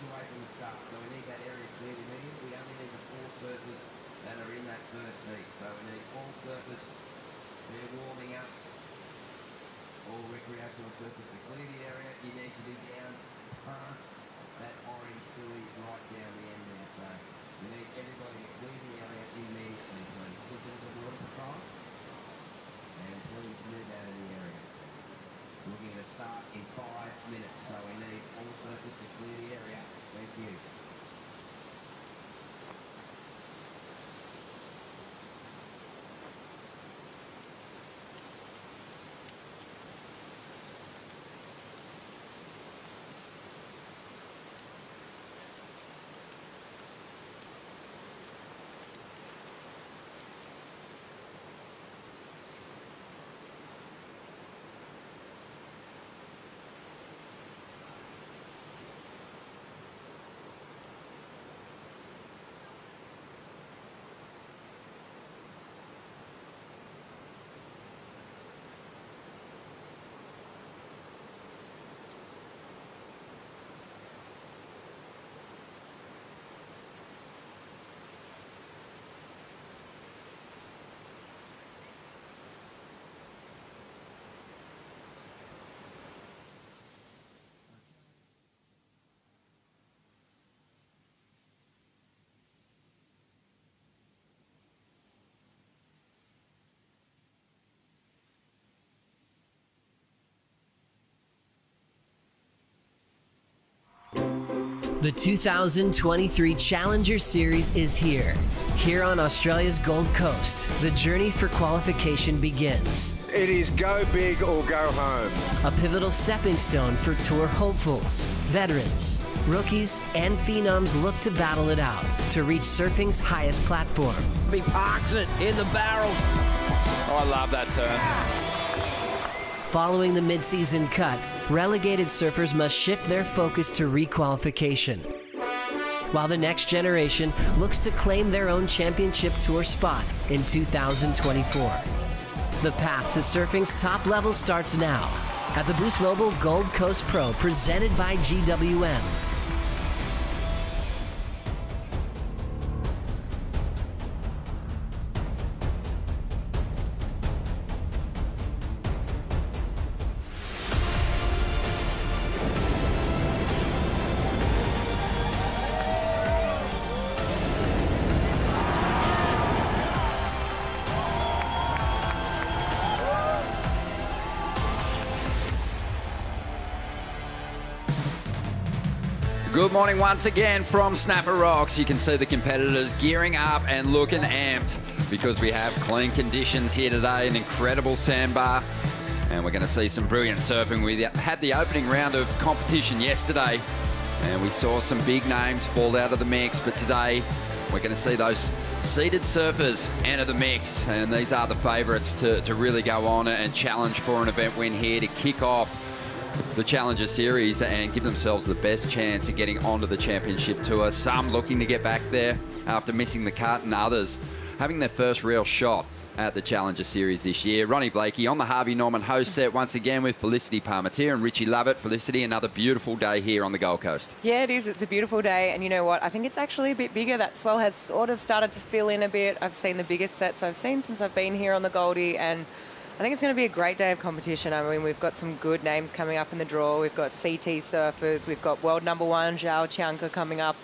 away from the start, so we need that area cleared immediately. We only need the 4 surfers that are in that first heat, so we need all surfers. They're warming up. All recreational surfers to clear the area. You need to be down past that orange buoy right down the end there, so we need everybody to clear the area immediately, please. Listen to the water patrol, and please move out of the area. Looking to start in 5 minutes, so we need all surfers to clear the area. Thank you. The 2023 Challenger Series is here. Here on Australia's Gold Coast, the journey for qualification begins. It is go big or go home. A pivotal stepping stone for tour hopefuls, veterans, rookies, and phenoms look to battle it out to reach surfing's highest platform. He parks it in the barrel. Oh, I love that turn. Following the mid-season cut, relegated surfers must shift their focus to requalification, while the next generation looks to claim their own championship tour spot in 2024. The path to surfing's top level starts now at the Boost Mobile Gold Coast Pro, presented by GWM. Good morning once again from Snapper Rocks. You can see the competitors gearing up and looking amped because we have clean conditions here today, an incredible sandbar, and we're going to see some brilliant surfing. We had the opening round of competition yesterday and we saw some big names fall out of the mix, but today we're going to see those seeded surfers enter the mix, and these are the favourites to really go on and challenge for an event win here to kick off the Challenger Series and give themselves the best chance of getting onto the championship tour. Some looking to get back there after missing the cut, and others having their first real shot at the Challenger Series this year. Ronnie Blakey on the Harvey Norman host set once again with Felicity Parmentier and Richie Lovett. Felicity, another beautiful day here on the Gold Coast. Yeah, it is. It's a beautiful day, and you know what? I think it's actually a bit bigger. That swell has sort of started to fill in a bit. I've seen the biggest sets I've seen since I've been here on the Goldie, and I think it's going to be a great day of competition. I mean, we've got some good names coming up in the draw. We've got CT surfers. We've got world number 1, Zhao Chianca, coming up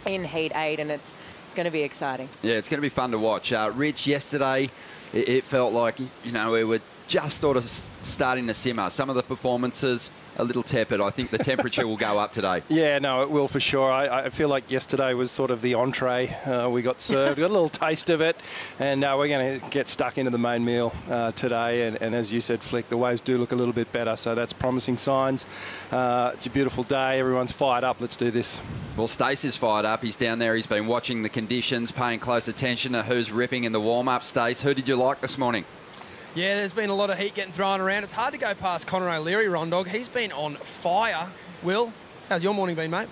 in Heat 8, and it's going to be exciting. Yeah, it's going to be fun to watch. Rich, yesterday, it felt like, you know, we were just sort of starting to simmer. Some of the performances a little tepid. I think the temperature will go up today. Yeah, no, it will for sure. I feel like yesterday was sort of the entree. We got served, got a little taste of it, and we're going to get stuck into the main meal today. And as you said, Flick, the waves do look a little bit better, so that's promising signs. It's a beautiful day. Everyone's fired up. Let's do this. Well, Stace is fired up. He's down there. He's been watching the conditions, paying close attention to who's ripping in the warm-up. Stace, who did you like this morning? Yeah, there's been a lot of heat getting thrown around. It's hard to go past Connor O'Leary, Rondog. He's been on fire. Will, how's your morning been, mate?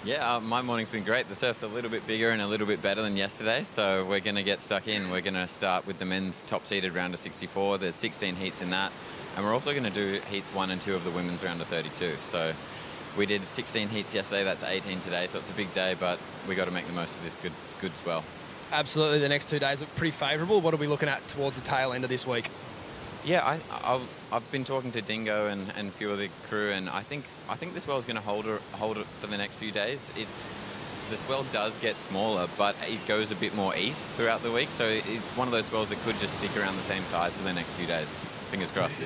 Yeah, my morning's been great. The surf's a little bit bigger and a little bit better than yesterday, so we're going to get stuck in. We're going to start with the men's top-seeded round of 64. There's 16 heats in that, and we're also going to do heats 1 and 2 of the women's round of 32. So We did 16 heats yesterday, that's 18 today, so it's a big day, but we got to make the most of this good swell. Absolutely, the next 2 days look pretty favourable. What are we looking at towards the tail end of this week? Yeah, I've been talking to Dingo and a few of the crew, and I think the swell is going to hold it for the next few days. The swell does get smaller, but it goes a bit more east throughout the week, so it's one of those swells that could just stick around the same size for the next few days. Fingers crossed.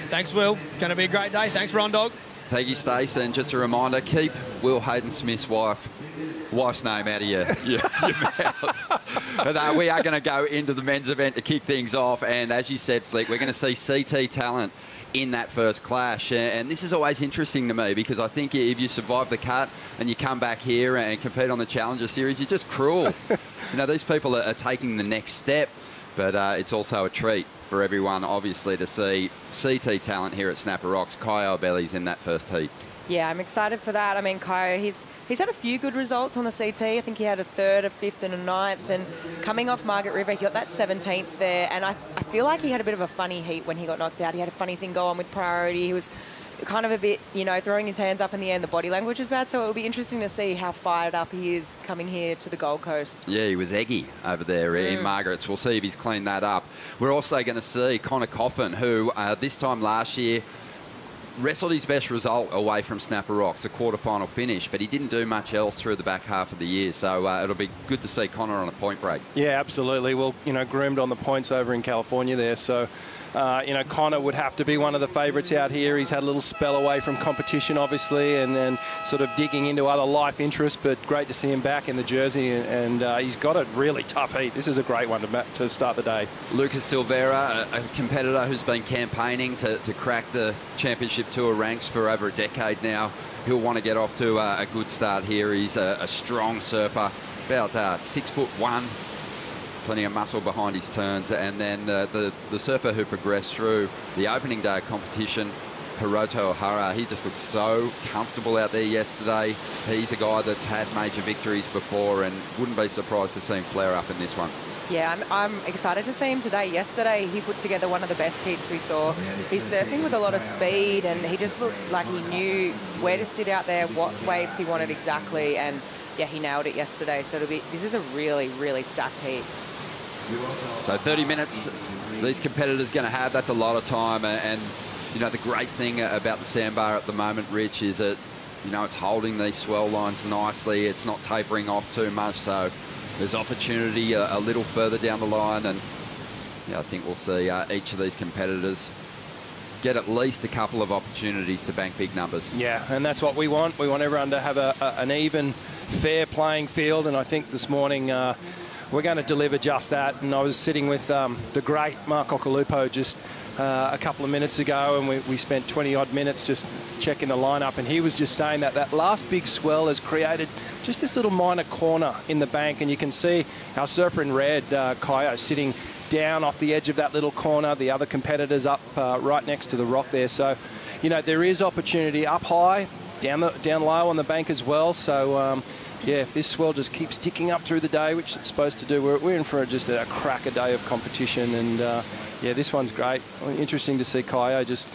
Thanks, Will. Going to be a great day. Thanks, Ron Dog. Thank you, Stace. And just a reminder, keep Will Hayden-Smith's wife's name out of your mouth. But we are going to go into the men's event to kick things off. And as you said, Flick, we're going to see CT talent in that first clash. And this is always interesting to me because I think if you survive the cut and you come back here and compete on the Challenger Series, you're just cruel. These people are taking the next step, but it's also a treat for everyone, obviously, to see CT talent here at Snapper Rocks. Kaio Belli's in that first heat. Yeah, I'm excited for that. I mean, Kaio, he's had a few good results on the CT. I think he had a 3rd, a 5th and a 9th. And coming off Margaret River, he got that 17th there. And I feel like he had a bit of a funny heat when he got knocked out. He had a funny thing go on with priority. He was kind of a bit, throwing his hands up in the air, and the body language was bad. So it'll be interesting to see how fired up he is coming here to the Gold Coast. Yeah, he was eggy over there in Margaret's. We'll see if he's cleaned that up. We're also going to see Connor Coffin, who this time last year wrestled his best result away from Snapper Rocks, a quarterfinal finish, but he didn't do much else through the back half of the year. So it'll be good to see Connor on a point break. Yeah, absolutely. Well, groomed on the points over in California there. So, Connor would have to be one of the favourites out here. He's had a little spell away from competition, obviously, and sort of digging into other life interests, but great to see him back in the jersey, and he's got a really tough heat. This is a great one to start the day. Lucas Silveira, a competitor who's been campaigning to crack the Championship Tour ranks for over a decade now. He'll want to get off to a good start here. He's a strong surfer, about 6'1". Plenty of muscle behind his turns. And then the surfer who progressed through the opening day competition, Hiroto Ohara, he just looked so comfortable out there yesterday. He's a guy that's had major victories before and wouldn't be surprised to see him flare up in this one. Yeah, I'm excited to see him today. Yesterday, he put together one of the best heats we saw. He's surfing with a lot of speed, and he just looked like he knew where to sit out there, what waves he wanted exactly, and yeah, he nailed it yesterday. So this is a really, really stacked heat. So 30 minutes these competitors going to have, that's a lot of time. And the great thing about the sandbar at the moment, Rich, is that, it's holding these swell lines nicely. It's not tapering off too much. So there's opportunity a little further down the line. And I think we'll see each of these competitors get at least a couple of opportunities to bank big numbers. Yeah, and that's what we want. We want everyone to have an even, fair playing field. And I think this morning we're going to deliver just that. And I was sitting with the great Mark Occhilupo just a couple of minutes ago, and we spent 20-odd minutes just checking the lineup, and he was just saying that last big swell has created just this little minor corner in the bank, and you can see our surfer in red, Kaio, sitting down off the edge of that little corner, the other competitors up right next to the rock there. So, there is opportunity up high, down low on the bank as well. So, yeah, if this swell just keeps ticking up through the day, which it's supposed to do, we're in for just a cracker day of competition. And, yeah, this one's great. Interesting to see Kaio just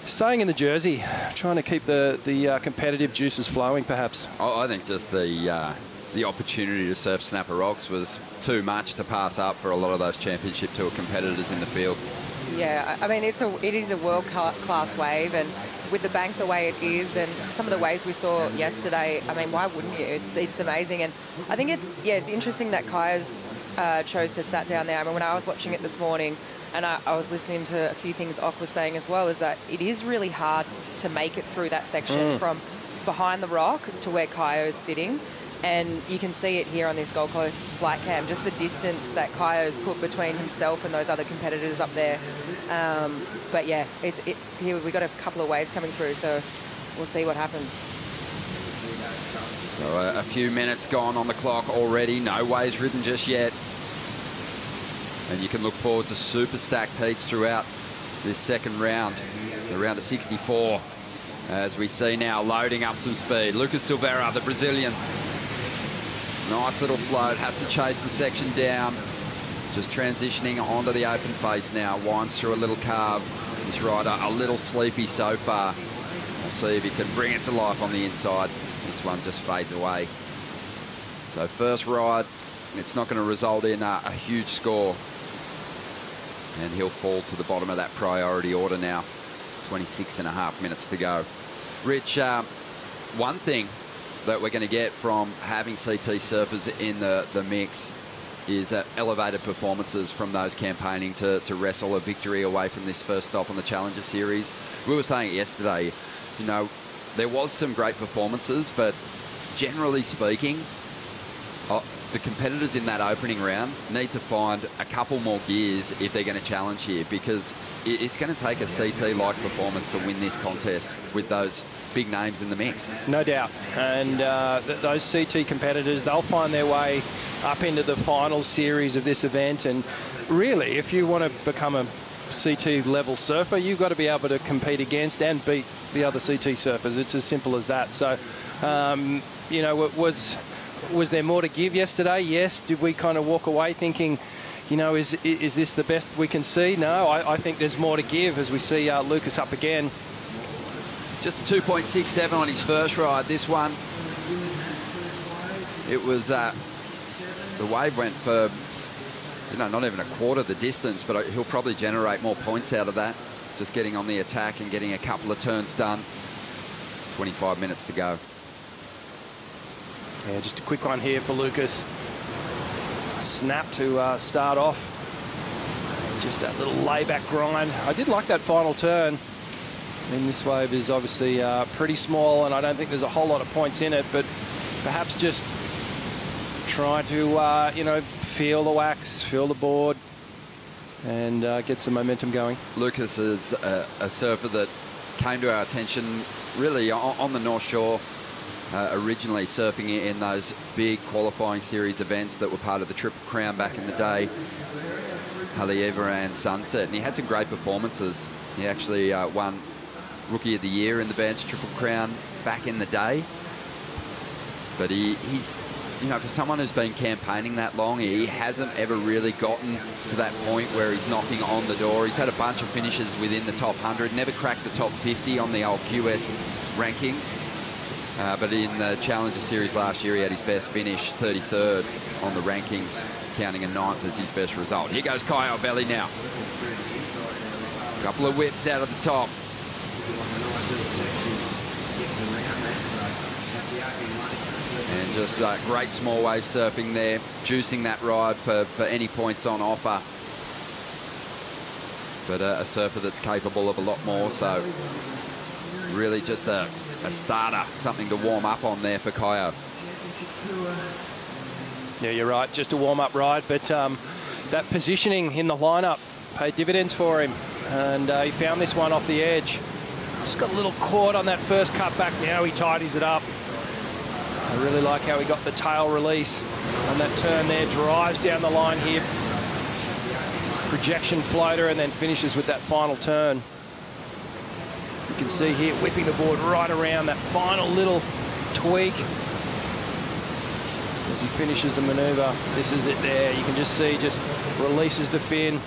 staying in the jersey, trying to keep the competitive juices flowing, perhaps. I think just the opportunity to surf Snapper Rocks was too much to pass up for a lot of those Championship Tour competitors in the field. Yeah, I mean, it is a world-class wave, and with the bank the way it is and some of the waves we saw yesterday, I mean, why wouldn't you? It's amazing. And I think it's interesting that Kaio's chose to sat down there. I mean, when I was watching it this morning, and I was listening to a few things Ock was saying as well, is that it is really hard to make it through that section from behind the rock to where Kaio's sitting. And you can see it here on this Gold Coast flight cam, just the distance that Kaio's put between himself and those other competitors up there. But yeah, here we've got a couple of waves coming through, so we'll see what happens. So a few minutes gone on the clock already, no waves ridden just yet. And you can look forward to super stacked heats throughout this second round, the round of 64. As we see now, loading up some speed. Lucas Silveira, the Brazilian. Nice little float, has to chase the section down. Just transitioning onto the open face now. Winds through a little carve. This rider a little sleepy so far. We'll see if he can bring it to life on the inside. This one just fades away. So first ride, it's not going to result in a huge score. And he'll fall to the bottom of that priority order now. 26.5 minutes to go. Rich, one thing that we're going to get from having CT surfers in the mix is elevated performances from those campaigning to wrestle a victory away from this first stop on the Challenger Series. We were saying it yesterday, you know, there was some great performances, but generally speaking, the competitors in that opening round need to find a couple more gears if they're going to challenge here, because it's going to take a CT-like performance to win this contest with those big names in the mix. No doubt. And those CT competitors, they'll find their way up into the final series of this event. And really, if you want to become a CT-level surfer, you've got to be able to compete against and beat the other CT surfers. It's as simple as that. So, you know, was there more to give yesterday? Yes. Did we kind of walk away thinking, you know, is this the best we can see? No, I think there's more to give as we see Lucas up again. Just a 2.67 on his first ride. This one, it was, the wave went for, you know, not even a quarter the distance, but he'll probably generate more points out of that. Just getting on the attack and getting a couple of turns done. 25 minutes to go. Yeah, just a quick one here for Lucas. Snap to start off. Just that little layback grind. I did like that final turn. I mean, this wave is obviously pretty small, and I don't think there's a whole lot of points in it, but perhaps just try to, you know, feel the wax, feel the board, and get some momentum going. Lucas is a surfer that came to our attention really on the North Shore. Originally surfing in those big qualifying series events that were part of the Triple Crown back in the day, Haleiwa and Sunset, and he had some great performances. He actually won Rookie of the Year in the Advanced Triple Crown back in the day. But he's, you know, for someone who's been campaigning that long, he hasn't ever really gotten to that point where he's knocking on the door. He's had a bunch of finishes within the top 100, never cracked the top 50 on the old QS rankings. But in the Challenger Series last year, he had his best finish, 33rd on the rankings, counting a 9th as his best result. Here goes Kai Belly now. Couple of whips out of the top. And just great small wave surfing there, juicing that ride for any points on offer. But a surfer that's capable of a lot more, so really just a starter, something to warm up on there for Kaio. Yeah, you're right, just a warm-up ride, but that positioning in the lineup paid dividends for him, and he found this one off the edge. Just got a little caught on that first cutback. Now he tidies it up. I really like how he got the tail release on that turn there, drives down the line here, projection floater, and then finishes with that final turn. You can see here whipping the board right around that final little tweak as he finishes the maneuver. This is it there. You can just see, just releases the fin.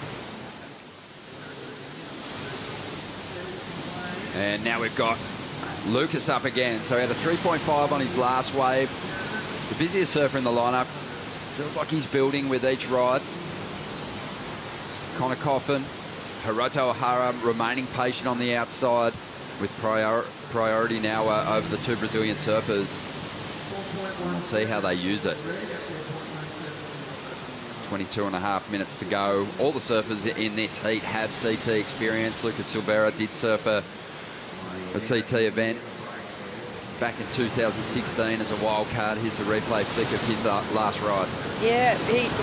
And now we've got Lucas up again. So he had a 3.5 on his last wave. The busiest surfer in the lineup. Feels like he's building with each ride. Connor Coffin, Hiroto Ohara remaining patient on the outside, with priority now over the two Brazilian surfers. We'll see how they use it. 22.5 minutes to go. All the surfers in this heat have CT experience. Lucas Silveira did surf a CT event back in 2016 as a wild card. Here's the replay flick of his last ride. Yeah,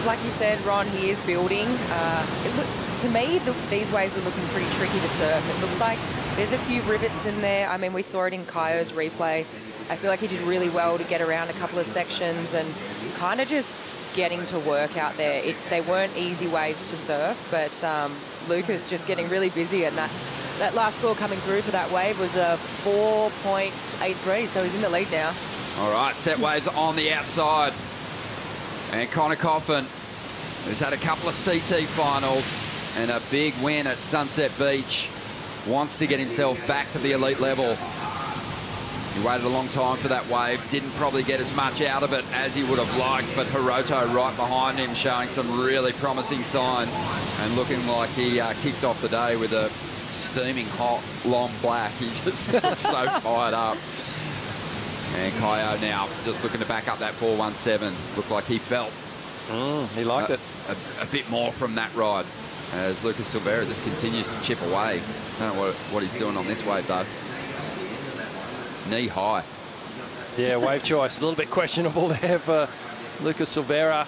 like you said, Ron, he is building. To me, these waves are looking pretty tricky to surf. It looks like there's a few rivets in there. I mean, we saw it in Kaio's replay. I feel like he did really well to get around a couple of sections and kind of just getting to work out there. They weren't easy waves to surf, but Lucas just getting really busy, and that last score coming through for that wave was a 4.83, so he's in the lead now. All right, set waves on the outside. And Connor Coffin, who's had a couple of CT finals and a big win at Sunset Beach, wants to get himself back to the elite level. He waited a long time for that wave, didn't probably get as much out of it as he would have liked, but Hiroto right behind him showing some really promising signs and looking like he kicked off the day with a steaming hot long black. He's just looks so fired up. And Kaio now just looking to back up that 417. Looked like he felt he liked it a bit more from that ride as Lucas Silveira just continues to chip away. Don't know what he's doing on this wave though. Knee high. Yeah, wave choice. A little bit questionable there for Lucas Silveira.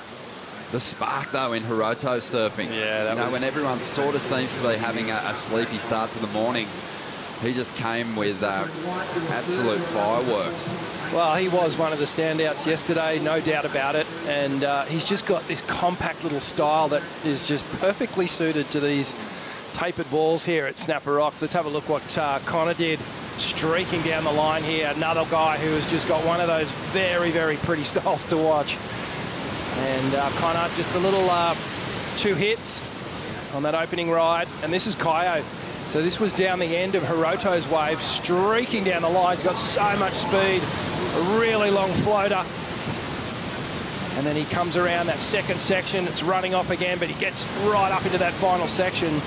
The spark, though, in Hiroto surfing. Yeah, that was... when everyone sort of seems to be having a sleepy start to the morning, he just came with absolute fireworks. Well, he was one of the standouts yesterday, no doubt about it. And he's just got this compact little style that is just perfectly suited to these tapered balls here at Snapper Rocks. Let's have a look what Connor did. Streaking down the line here, another guy who has just got one of those very, very pretty styles to watch. And Connor, just a little 2 hits on that opening ride. And this is Kaio. So this was down the end of Hiroto's wave, streaking down the line. He's got so much speed, a really long floater. And then he comes around that second section. It's running off again, but he gets right up into that final section.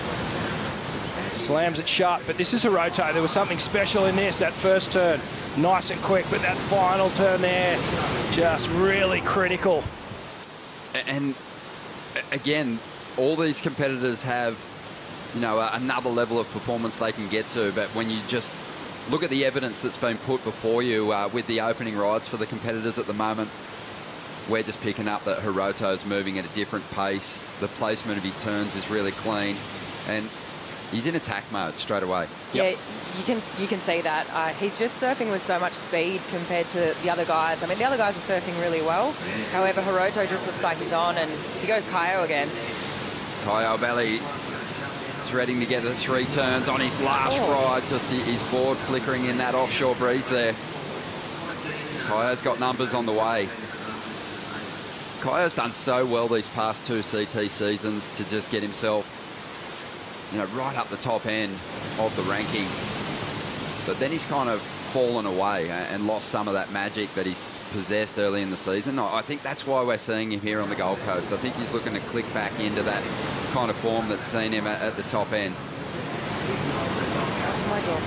Slams it shut, but this is Hiroto. There was something special in this, that first turn. Nice and quick, but that final turn there, just really critical. And again, all these competitors have, you know, another level of performance they can get to, but when you just look at the evidence that's been put before you with the opening rides for the competitors at the moment, we're just picking up that Hiroto's moving at a different pace. The placement of his turns is really clean, and he's in attack mode straight away. Yeah, you can see that. He's just surfing with so much speed compared to the other guys. I mean, the other guys are surfing really well. However, Hiroto just looks like he's on, and he goes Kaio again. Kaio Belly threading together 3 turns on his last ride. Just his board flickering in that offshore breeze there. Kaio's got numbers on the way. Kaio's done so well these past 2 CT seasons to just get himself, you know, right up the top end of the rankings. But then he's kind of fallen away and lost some of that magic that he's possessed early in the season. I think that's why we're seeing him here on the Gold Coast. I think he's looking to click back into that kind of form that's seen him at the top end. Oh my God.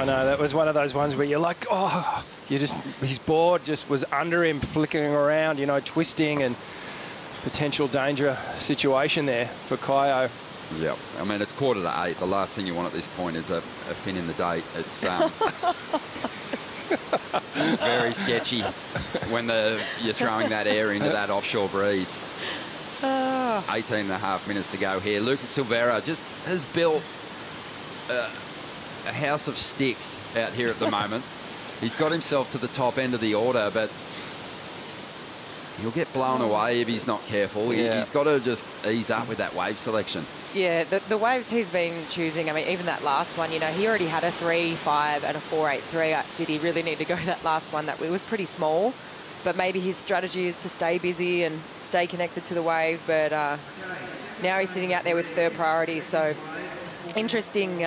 I know, that was one of those ones where you're like, oh, his board just was under him, flickering around, you know, twisting, and potential danger situation there for Kaio. Yeah, I mean, it's 7:45. The last thing you want at this point is a fin in the date. It's very sketchy when you're throwing that air into that offshore breeze. 18.5 minutes to go here. Lucas Silveira just has built a house of sticks out here at the moment. He's got himself to the top end of the order, but he'll get blown away if he's not careful. Yeah. He's got to just ease up with that wave selection. Yeah, the waves he's been choosing, I mean, even that last one, you know, he already had a 3.5 and a 4.83. Did he really need to go that last one? That it was pretty small, but maybe his strategy is to stay busy and stay connected to the wave. But now he's sitting out there with 3rd priority, so interesting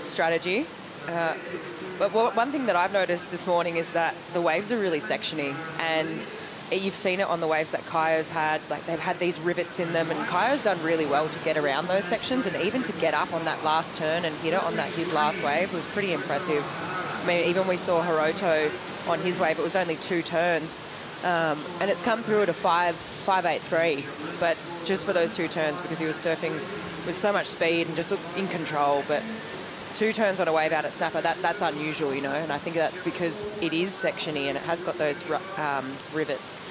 strategy. But one thing that I've noticed this morning is that the waves are really sectiony, and you've seen it on the waves that Kaio's had. Like, they've had these rivets in them, and Kaio's done really well to get around those sections, and even to get up on that last turn and hit it on his last wave was pretty impressive. I mean, even we saw Hiroto on his wave, it was only 2 turns, and it's come through at a 5.83, but just for those 2 turns, because he was surfing with so much speed and just looked in control. But 2 turns on a wave out at Snapper, that's unusual, you know, and I think that's because it is sectiony and it has got those rivets.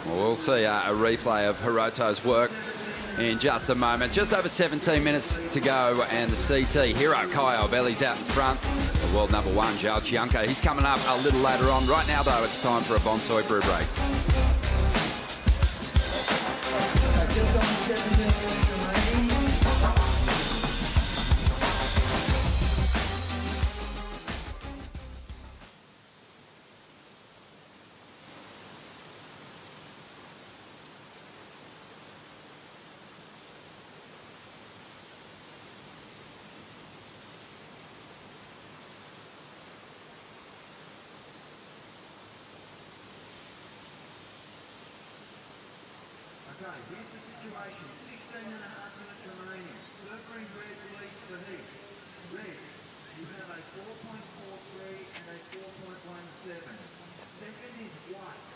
Well, we'll see a replay of Hiroto's work in just a moment. Just over 17 minutes to go, and the CT hero, Kaio Belly's out in front. The world number 1, Zhao Chianco, he's coming up a little later on. Right now, though, it's time for a Bonsai Brew break. Just on 17 remaining. Okay, here's the situation. 16 and a half minutes remaining. Surfer in red leads the heat. Red, you have a 4.43 and a 4.17. Second is white.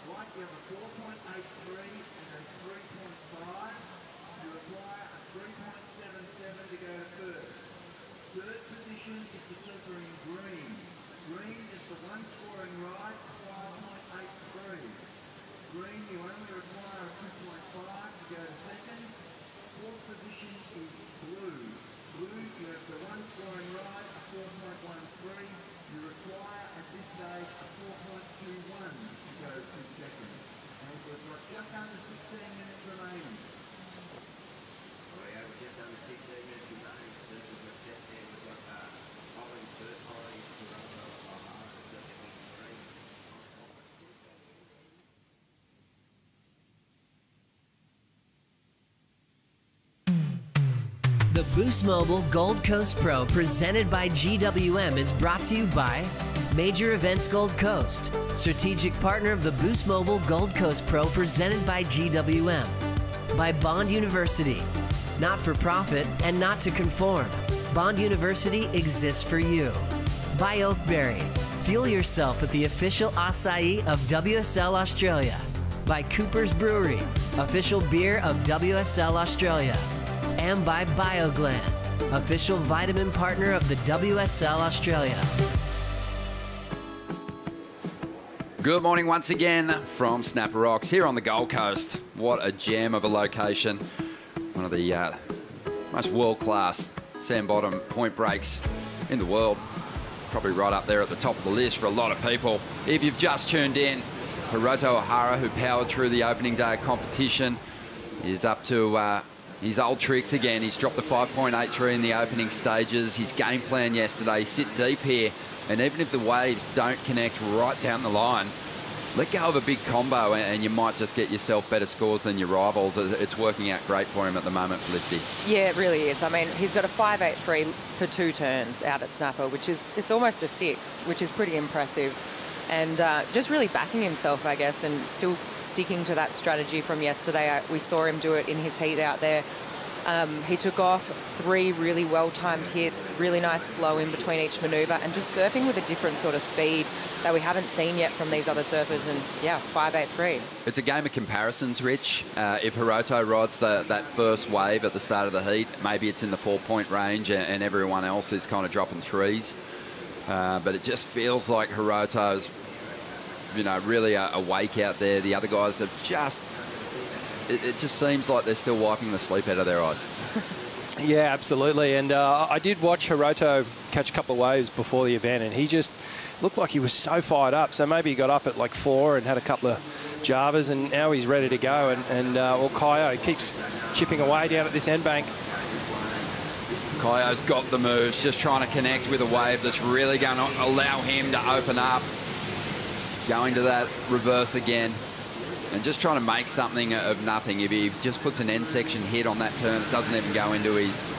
White, you have a 4.83 and a 3.5. You require a 3.77 to go to third. Third position is the surfer in green. Green is the one scoring ride, 5.83. Green, you only require a 2.5 to go to second. Fourth position is blue. Blue, you have the one scoring ride, a 4.13. You require at this stage a 4.21 to go to second. And we've got just under 16 minutes remaining. We're just under 16 minutes remaining. Surfers were set there. We've got Holland first, Holland, Toronto, O'Hara, surfing in green. The Boost Mobile Gold Coast Pro presented by GWM is brought to you by Major Events Gold Coast, strategic partner of the Boost Mobile Gold Coast Pro presented by GWM. By Bond University, not for profit and not to conform. Bond University exists for you. By Oakberry, fuel yourself with the official acai of WSL Australia. By Cooper's Brewery, official beer of WSL Australia. And by BioGlan, official vitamin partner of the WSL Australia. Good morning once again from Snapper Rocks here on the Gold Coast. What a gem of a location. One of the most world-class sand bottom point breaks in the world. Probably right up there at the top of the list for a lot of people. If you've just tuned in, Hiroto Ohara, who powered through the opening day competition, is up to his old tricks again. He's dropped the 5.83 in the opening stages. His game plan yesterday, sit deep here, and even if the waves don't connect right down the line, let go of a big combo and you might just get yourself better scores than your rivals. It's working out great for him at the moment, Felicity. Yeah, it really is. I mean, he's got a 5.83 for 2 turns out at Snapper, it's almost a 6, which is pretty impressive. And just really backing himself, I guess, and still sticking to that strategy from yesterday. We saw him do it in his heat out there. He took off 3 really well-timed hits, really nice flow in between each manoeuvre, and just surfing with a different sort of speed that we haven't seen yet from these other surfers. And yeah, 5.83. It's a game of comparisons, Rich. If Hiroto rides that first wave at the start of the heat, maybe it's in the 4-point range and everyone else is kind of dropping 3s. But it just feels like Hiroto's, really awake out there. The other guys have just... It just seems like they're still wiping the sleep out of their eyes. Yeah, absolutely. And I did watch Hiroto catch a couple of waves before the event, and he just looked like he was so fired up. So maybe he got up at like 4 and had a couple of Javas, and now he's ready to go. And Kaio keeps chipping away down at this end bank. Kaio's got the moves, just trying to connect with a wave that's really going to allow him to open up. Going to that reverse again. And just trying to make something of nothing. If he just puts an end section hit on that turn, it doesn't even go into his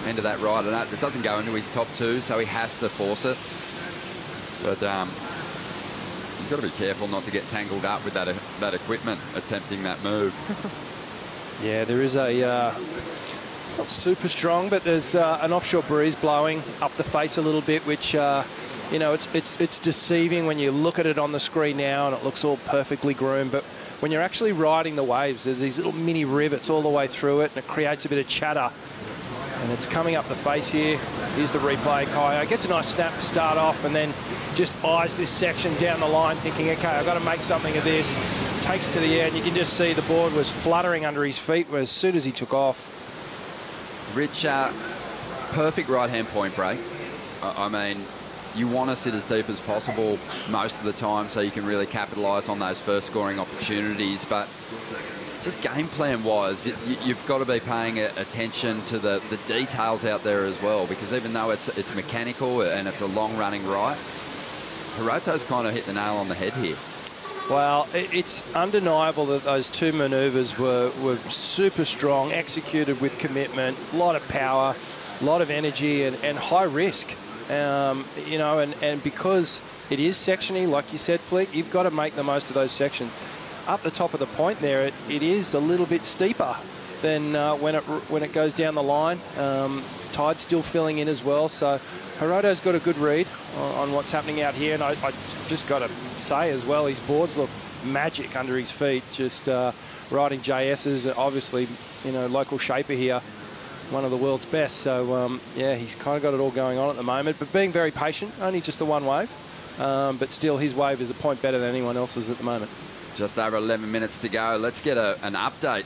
end of that ride. And it doesn't go into his top 2, so he has to force it. But he's got to be careful not to get tangled up with that equipment attempting that move. Yeah, there is a not super strong, but there's an offshore breeze blowing up the face a little bit, which it's deceiving when you look at it on the screen now, and it looks all perfectly groomed. But when you're actually riding the waves, there's these little mini rivets all the way through it, and it creates a bit of chatter. And it's coming up the face here. Here's the replay. Kaio gets a nice snap to start off, and then just eyes this section down the line, thinking, okay, I've got to make something of this. Takes to the air, and you can just see the board was fluttering under his feet as soon as he took off. Rich, perfect right-hand point break. I mean, you want to sit as deep as possible most of the time so you can really capitalise on those first scoring opportunities. But just game plan wise, you've got to be paying attention to the details out there as well, because even though it's mechanical and it's a long running right, Hiroto's kind of hit the nail on the head here. Well, it's undeniable that those 2 manoeuvres were super strong, executed with commitment, a lot of power, a lot of energy, and high risk. And because it is sectiony, like you said, Flick, you've got to make the most of those sections. up the top of the point there, it is a little bit steeper than when it goes down the line. Tide's still filling in as well, so Hiroto's got a good read on what's happening out here, and I just got to say as well, his boards look magic under his feet. Just riding JS's, obviously, you know, local shaper here, one of the world's best. So yeah, he's kind of got it all going on at the moment, but being very patient. Only just the one wave, but still his wave is a point better than anyone else's at the moment. Just over 11 minutes to go. Let's get an update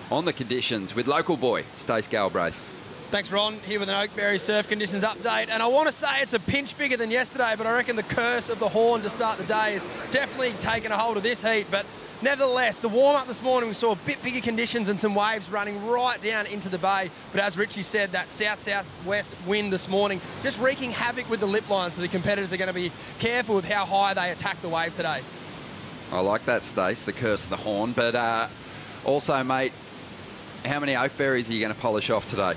on the conditions with local boy Stace Galbraith. Thanks, Ron. Here with an Oakberry surf conditions update. And I want to say it's a pinch bigger than yesterday, but I reckon the curse of the horn to start the day has definitely taken a hold of this heat. But nevertheless, the warm-up this morning, we saw a bit bigger conditions and some waves running right down into the bay. But as Richie said, that south-southwest wind this morning just wreaking havoc with the lip line, so the competitors are going to be careful with how high they attack the wave today. I like that, Stace, the curse of the horn. But also, mate, how many Oakberries are you going to polish off today?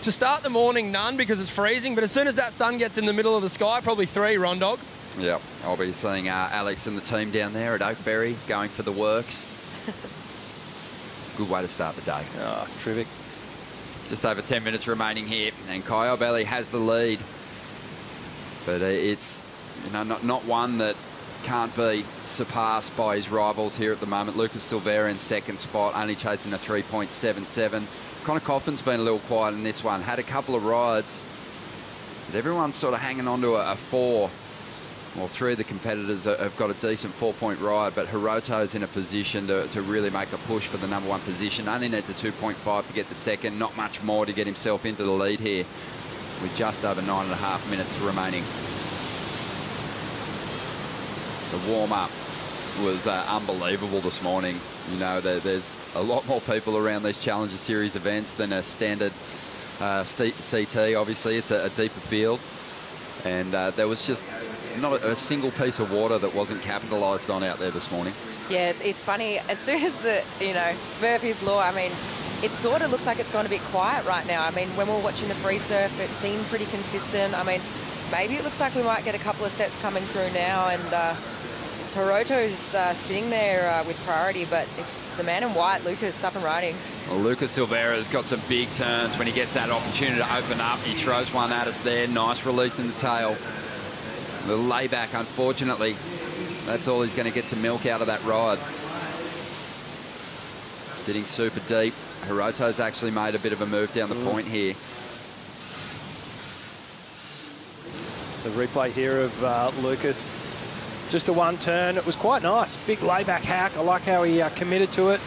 To start the morning, none, because it's freezing, but as soon as that sun gets in the middle of the sky, probably 3, Ron Dog. Yeah, I'll be seeing Alex and the team down there at Oakberry going for the works. Good way to start the day. Oh, terrific. Just over 10 minutes remaining here, and Kyle Belly has the lead. But it's, you know, not one that can't be surpassed by his rivals here at the moment. Lucas Silvera in second spot, only chasing a 3.77. Connor Coffin's been a little quiet in this one. Had a couple of rides, but everyone's sort of hanging on to a 4. Well, 3 of the competitors have got a decent 4-point ride, but Hiroto's in a position to really make a push for the #1 position. Only needs a 2.5 to get the second. Not much more to get himself into the lead here with just over 9.5 minutes remaining. The warm-up was unbelievable this morning. You know, there's a lot more people around these Challenger Series events than a standard CT. Obviously, it's a deeper field. And there was just not a single piece of water that wasn't capitalised on out there this morning. Yeah, it's funny. As soon as the, you know, Murphy's Law, I mean, it sort of looks like it's gone a bit quiet right now. I mean, when we were watching the free surf, it seemed pretty consistent. I mean, maybe it looks like we might get a couple of sets coming through now, and it's Hiroto's sitting there with priority, but it's the man in white, Lucas, up and riding. Well, Lucas Silvera's got some big turns when he gets that opportunity to open up. He throws one at us there. Nice release in the tail. A little layback, unfortunately. That's all he's going to get to milk out of that ride. Sitting super deep. Hiroto's actually made a bit of a move down the point here. So replay here of Lucas. Just the one turn. It was quite nice. Big layback hack. I like how he committed to it.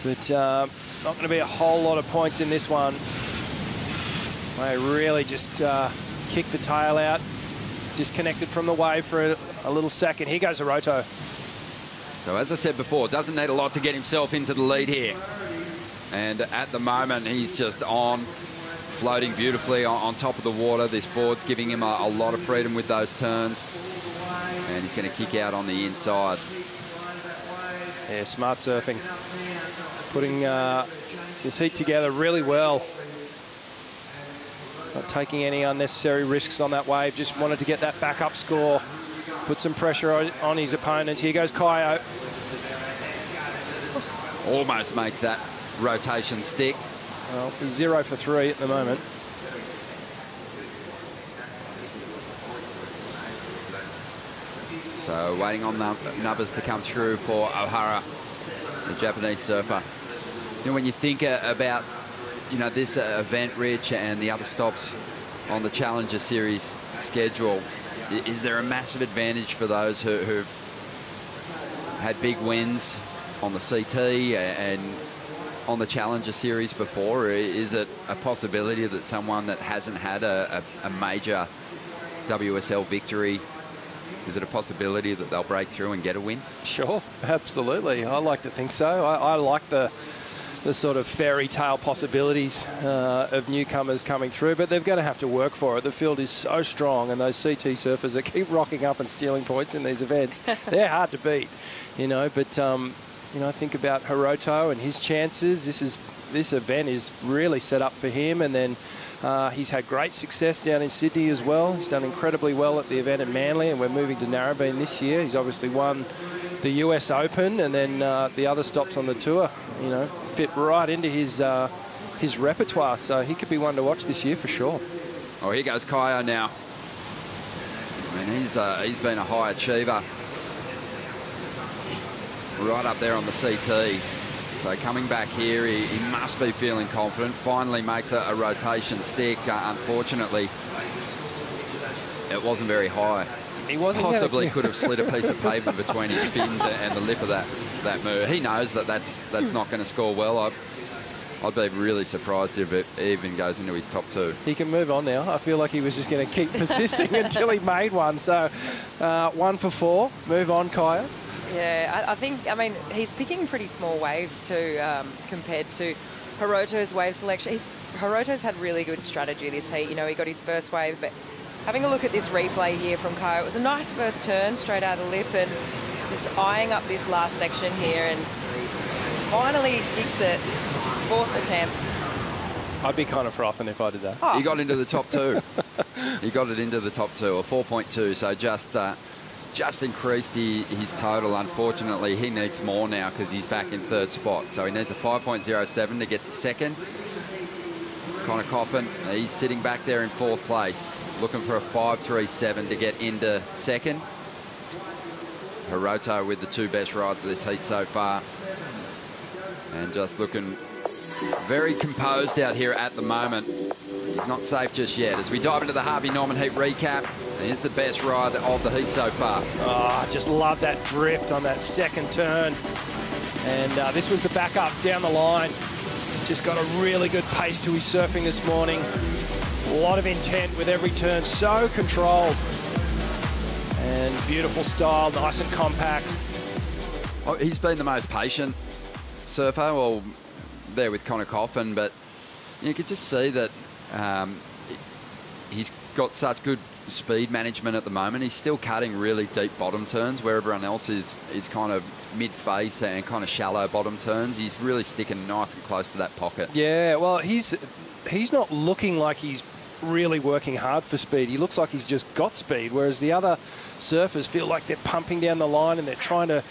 But not going to be a whole lot of points in this one. They really just kicked the tail out. Disconnected from the wave for a little second. Here goes Hiroto. So as I said before, doesn't need a lot to get himself into the lead here. And at the moment, he's just on, floating beautifully on top of the water. This board's giving him a lot of freedom with those turns. And he's going to kick out on the inside. Yeah, smart surfing. Putting his heat together really well. Not taking any unnecessary risks on that wave. Just wanted to get that backup score. Put some pressure on his opponent. Here goes Kaio. Almost makes that rotation stick. Well, 0 for 3 at the moment. So waiting on the numbers to come through for Ohara, the Japanese surfer. You know, when you think about, you know, this event, Rich, and the other stops on the Challenger Series schedule, is there a massive advantage for those who've had big wins on the CT and on the Challenger Series before? Or is it a possibility that someone that hasn't had a major WSL victory, is it a possibility that they'll break through and get a win? Sure, absolutely. I like to think so. I like the sort of fairy tale possibilities of newcomers coming through, but they're going to have to work for it. The field is so strong, and those CT surfers that keep rocking up and stealing points in these events, they're hard to beat, you know. But you know, think about Hiroto and his chances. This event is really set up for him, and then He's had great success down in Sydney as well. He's done incredibly well at the event in Manly, and we're moving to Narrabeen this year. He's obviously won the US Open, and then the other stops on the tour, you know, fit right into his repertoire. So he could be one to watch this year for sure. Oh, here goes Kaya now. I mean, he's been a high achiever. Right up there on the CT. So coming back here, he must be feeling confident. Finally makes a rotation stick. Unfortunately, it wasn't very high. He wasn't possibly could have slid a piece of pavement between his fins and the lip of that move. He knows that that's not going to score well. I'd be really surprised if it even goes into his top 2. He can move on now. I feel like he was just going to keep persisting until he made one. So 1 for 4. Move on, Kaya. Yeah, I mean, he's picking pretty small waves too compared to Hiroto's wave selection. Hiroto's had really good strategy this heat. You know, he got his first wave, but having a look at this replay here from Kaya, it was a nice first turn straight out of the lip and just eyeing up this last section here and finally sticks it. 4th attempt. I'd be kind of frothing if I did that. Oh. He got into the top 2. He got it into the top 2, or 4.2, so just increased his total. Unfortunately, he needs more now because he's back in 3rd spot. So he needs a 5.07 to get to 2nd. Connor Coffin, he's sitting back there in 4th place, looking for a 5.37 to get into 2nd. Hiroto with the 2 best rides of this heat so far. And just looking very composed out here at the moment. He's not safe just yet. As we dive into the Harvey Norman heat recap, here's the best ride of the heat so far. Oh, I just love that drift on that 2nd turn. And this was the backup down the line. Just got a really good pace to his surfing this morning. A lot of intent with every turn, so controlled. And beautiful style, nice and compact. Oh, he's been the most patient surfer, well, there with Connor Coffin, but you could just see that he's got such good speed management at the moment. He's still cutting really deep bottom turns where everyone else is kind of mid-face and kind of shallow bottom turns. He's really sticking nice and close to that pocket. Yeah, well, he's not looking like he's really working hard for speed. He looks like he's just got speed, whereas the other surfers feel like they're pumping down the line and they're trying to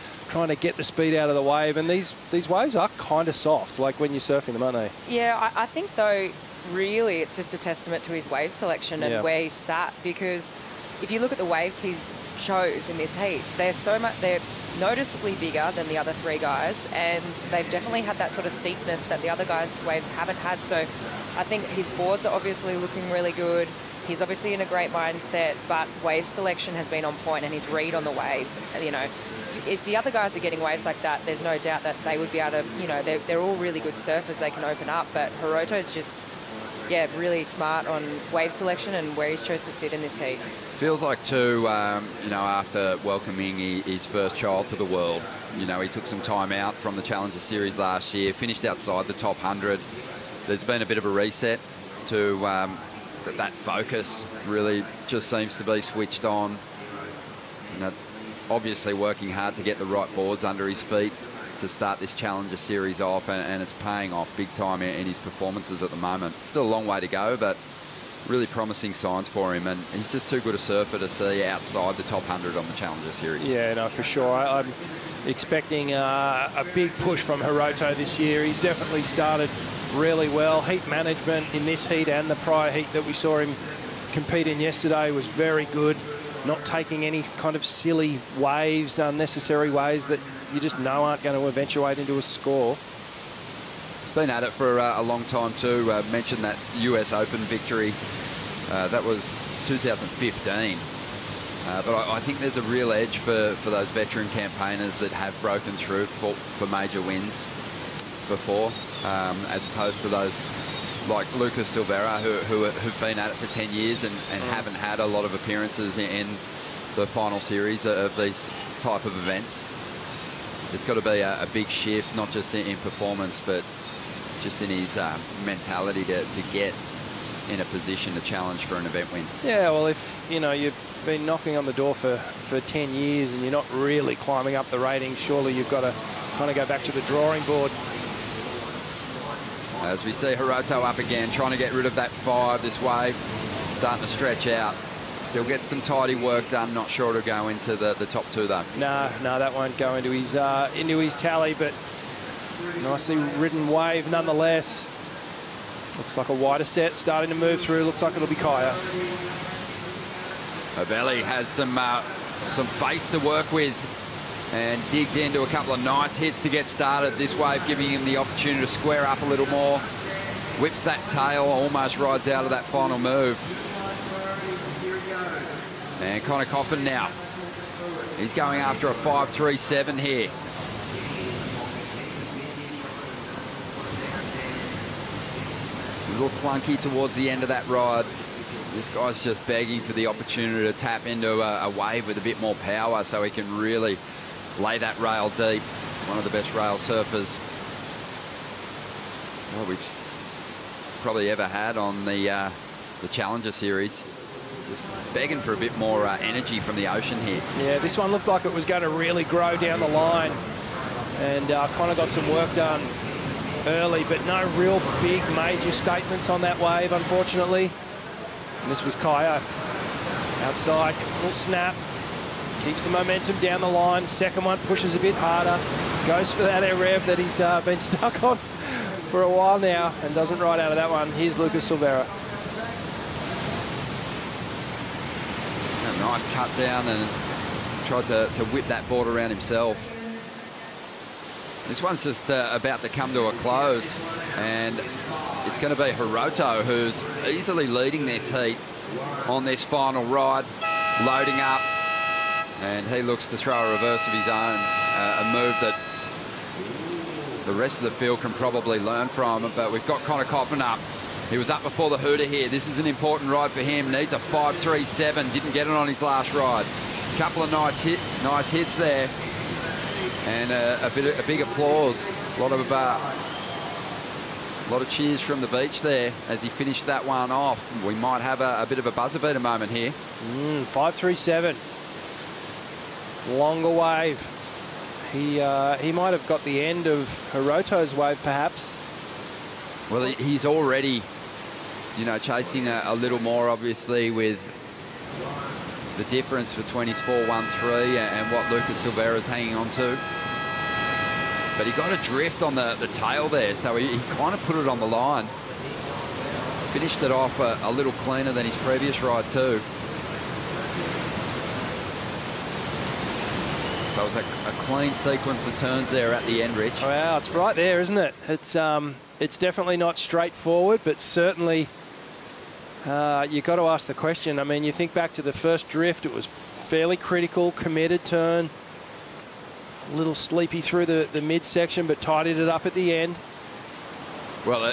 get the speed out of the wave. And these waves are kind of soft, like when you're surfing them, aren't they? Yeah, I think though, really, it's just a testament to his wave selection and where he's sat, because if you look at the waves he shows in this heat, they're noticeably bigger than the other 3 guys, and they've definitely had that sort of steepness that the other guys' waves haven't had. So I think his boards are obviously looking really good. He's obviously in a great mindset, but wave selection has been on point, and his read on the wave, you know, if the other guys are getting waves like that, there's no doubt that they would be able to, you know, they're all really good surfers. They can open up, but Hiroto's just, yeah, really smart on wave selection and where he's chose to sit in this heat. Feels like too, you know, after welcoming his first child to the world, you know, he took some time out from the Challenger Series last year, finished outside the top 100. There's been a bit of a reset to that focus really just seems to be switched on. You know, obviously working hard to get the right boards under his feet to start this Challenger Series off, and it's paying off big time in his performances at the moment. Still a long way to go, but really promising signs for him, and he's just too good a surfer to see outside the top 100 on the Challenger Series. Yeah, no, for sure. I'm expecting a big push from Hiroto this year. He's definitely started really well. Heat management in this heat and the prior heat that we saw him compete in yesterday was very good. Not taking any kind of silly waves, unnecessary waves that you just know aren't going to eventuate into a score. He's been at it for a long time too. Mentioned that US Open victory. That was 2015. But I think there's a real edge for those veteran campaigners that have broken through for major wins before, as opposed to those like Lucas Silveira who've been at it for 10 years and haven't had a lot of appearances in the final series of these type of events. There's got to be a big shift, not just in performance, but just in his mentality to get in a position to challenge for an event win. Yeah, well, if you know you've been knocking on the door for 10 years and you're not really climbing up the ratings, surely you've got to kind of go back to the drawing board. As we see Hiroto up again, trying to get rid of that 5. This wave starting to stretch out. Still gets some tidy work done. Not sure it'll go into the top 2 though. No, that won't go into his tally, but nicely ridden wave nonetheless. Looks like a wider set starting to move through. Looks like it'll be Kaya. Ovelli has some face to work with and digs into a couple of nice hits to get started. This wave giving him the opportunity to square up a little more. Whips that tail, almost rides out of that final move. And Connor Coffin now. He's going after a 5.37 here. A little clunky towards the end of that ride. This guy's just begging for the opportunity to tap into a wave with a bit more power so he can really lay that rail deep. One of the best rail surfers we've probably ever had on the Challenger Series. Just begging for a bit more energy from the ocean here. Yeah, this one looked like it was going to really grow down the line. And Connor got some work done early, but no real big major statements on that wave, unfortunately. And this was Kaya. Outside, gets a little snap. Keeps the momentum down the line. Second one pushes a bit harder. Goes for that air rev that he's been stuck on for a while now and doesn't ride out of that one. Here's Lucas Silveira. A nice cut down and tried to whip that board around himself. This one's just about to come to a close, and it's going to be Hiroto who's easily leading this heat on this final ride, loading up, and he looks to throw a reverse of his own, a move that the rest of the field can probably learn from. But we've got Connor Coffin up. He was up before the hooter here. This is an important ride for him. Needs a 5.37. Didn't get it on his last ride. Couple of nice hits there. And a big applause. A lot of cheers from the beach there as he finished that one off. We might have a bit of a buzzer beater moment here. 5.37. Longer wave. He might have got the end of Hiroto's wave, perhaps. Well, he's already, chasing a little more, obviously, with the difference between his 4.13 and what Lucas Silveira is hanging on to. But he got a drift on the tail there, so he kind of put it on the line. Finished it off a little cleaner than his previous ride too. So it was a clean sequence of turns there at the end, Rich. Wow, it's right there, isn't it? It's definitely not straightforward, but certainly you've got to ask the question. I mean, you think back to the first drift, it was fairly critical, committed turn. A little sleepy through the midsection, but tidied it up at the end. Well,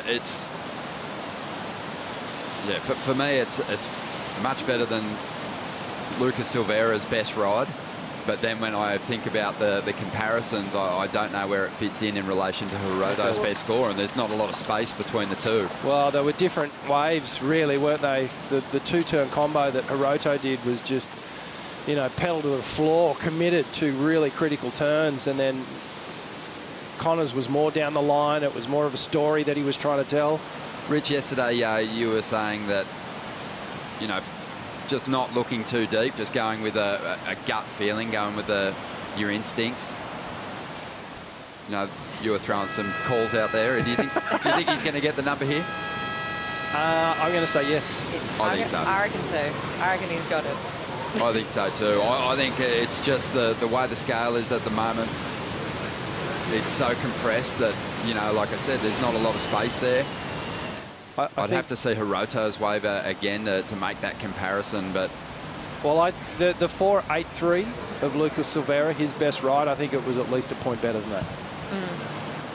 for me, it's much better than Lucas Silveira's best ride. But then when I think about the comparisons, I don't know where it fits in relation to Hiroto's best score, and there's not a lot of space between the two. Well, there were different waves, really, weren't they? The two-turn combo that Hiroto did was just, pedal to the floor, committed to really critical turns, and then Connors was more down the line. It was more of a story that he was trying to tell. Rich, yesterday you were saying that, just not looking too deep, just going with a gut feeling, going with your instincts. You were throwing some calls out there. Do you think he's going to get the number here? I'm going to say yes. I think so. I reckon too. I reckon he's got it. I think so too. I think it's just the way the scale is at the moment. It's so compressed that, like I said, there's not a lot of space there. I'd have to see Hiroto's wave again to make that comparison, but... Well, the 4.83 of Lucas Silveira, his best ride, I think it was at least a point better than that.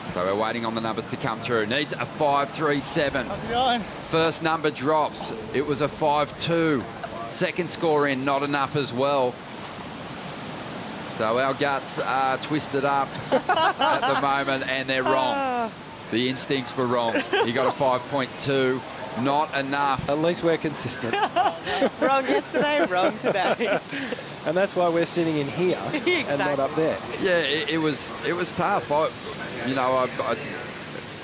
So we're waiting on the numbers to come through. Needs a 5.37. How's it going? First number drops. It was a 5.2. Second score in, not enough as well. So our guts are twisted up at the moment, and they're wrong. The instincts were wrong. He got a 5.2. Not enough. At least we're consistent. Wrong yesterday, wrong today. And that's why we're sitting in here and not up there. Yeah, it was tough.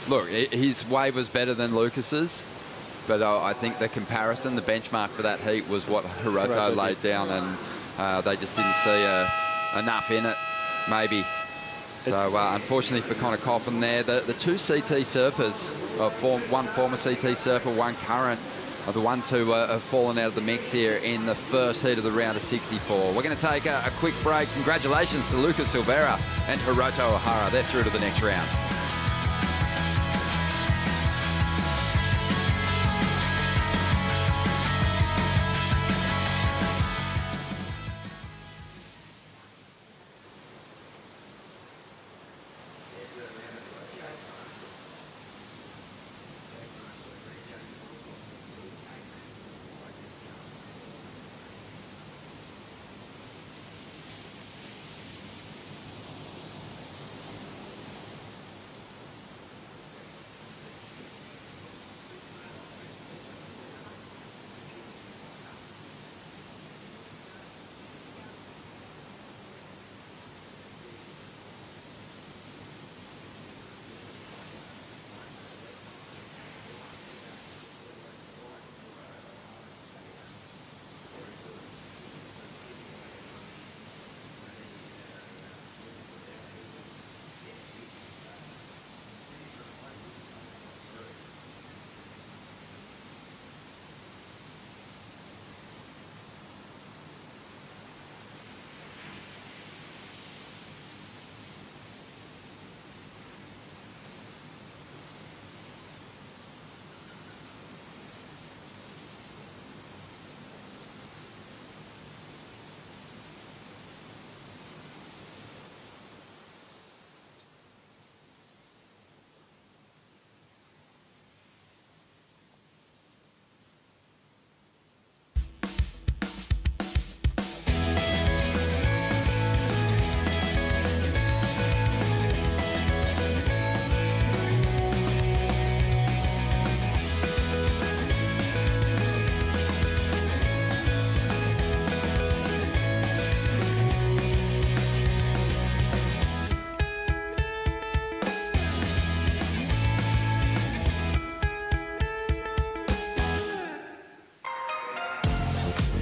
look, his wave was better than Lucas's, but I think the comparison, the benchmark for that heat was what Hiroto laid down, and they just didn't see enough in it, maybe. So unfortunately for Connor Coffin there, the two CT surfers, one former CT surfer, one current, are the ones who have fallen out of the mix here in the first heat of the round of 64. We're going to take a quick break. Congratulations to Lucas Silveira and Hiroto Ohara. They're through to the next round.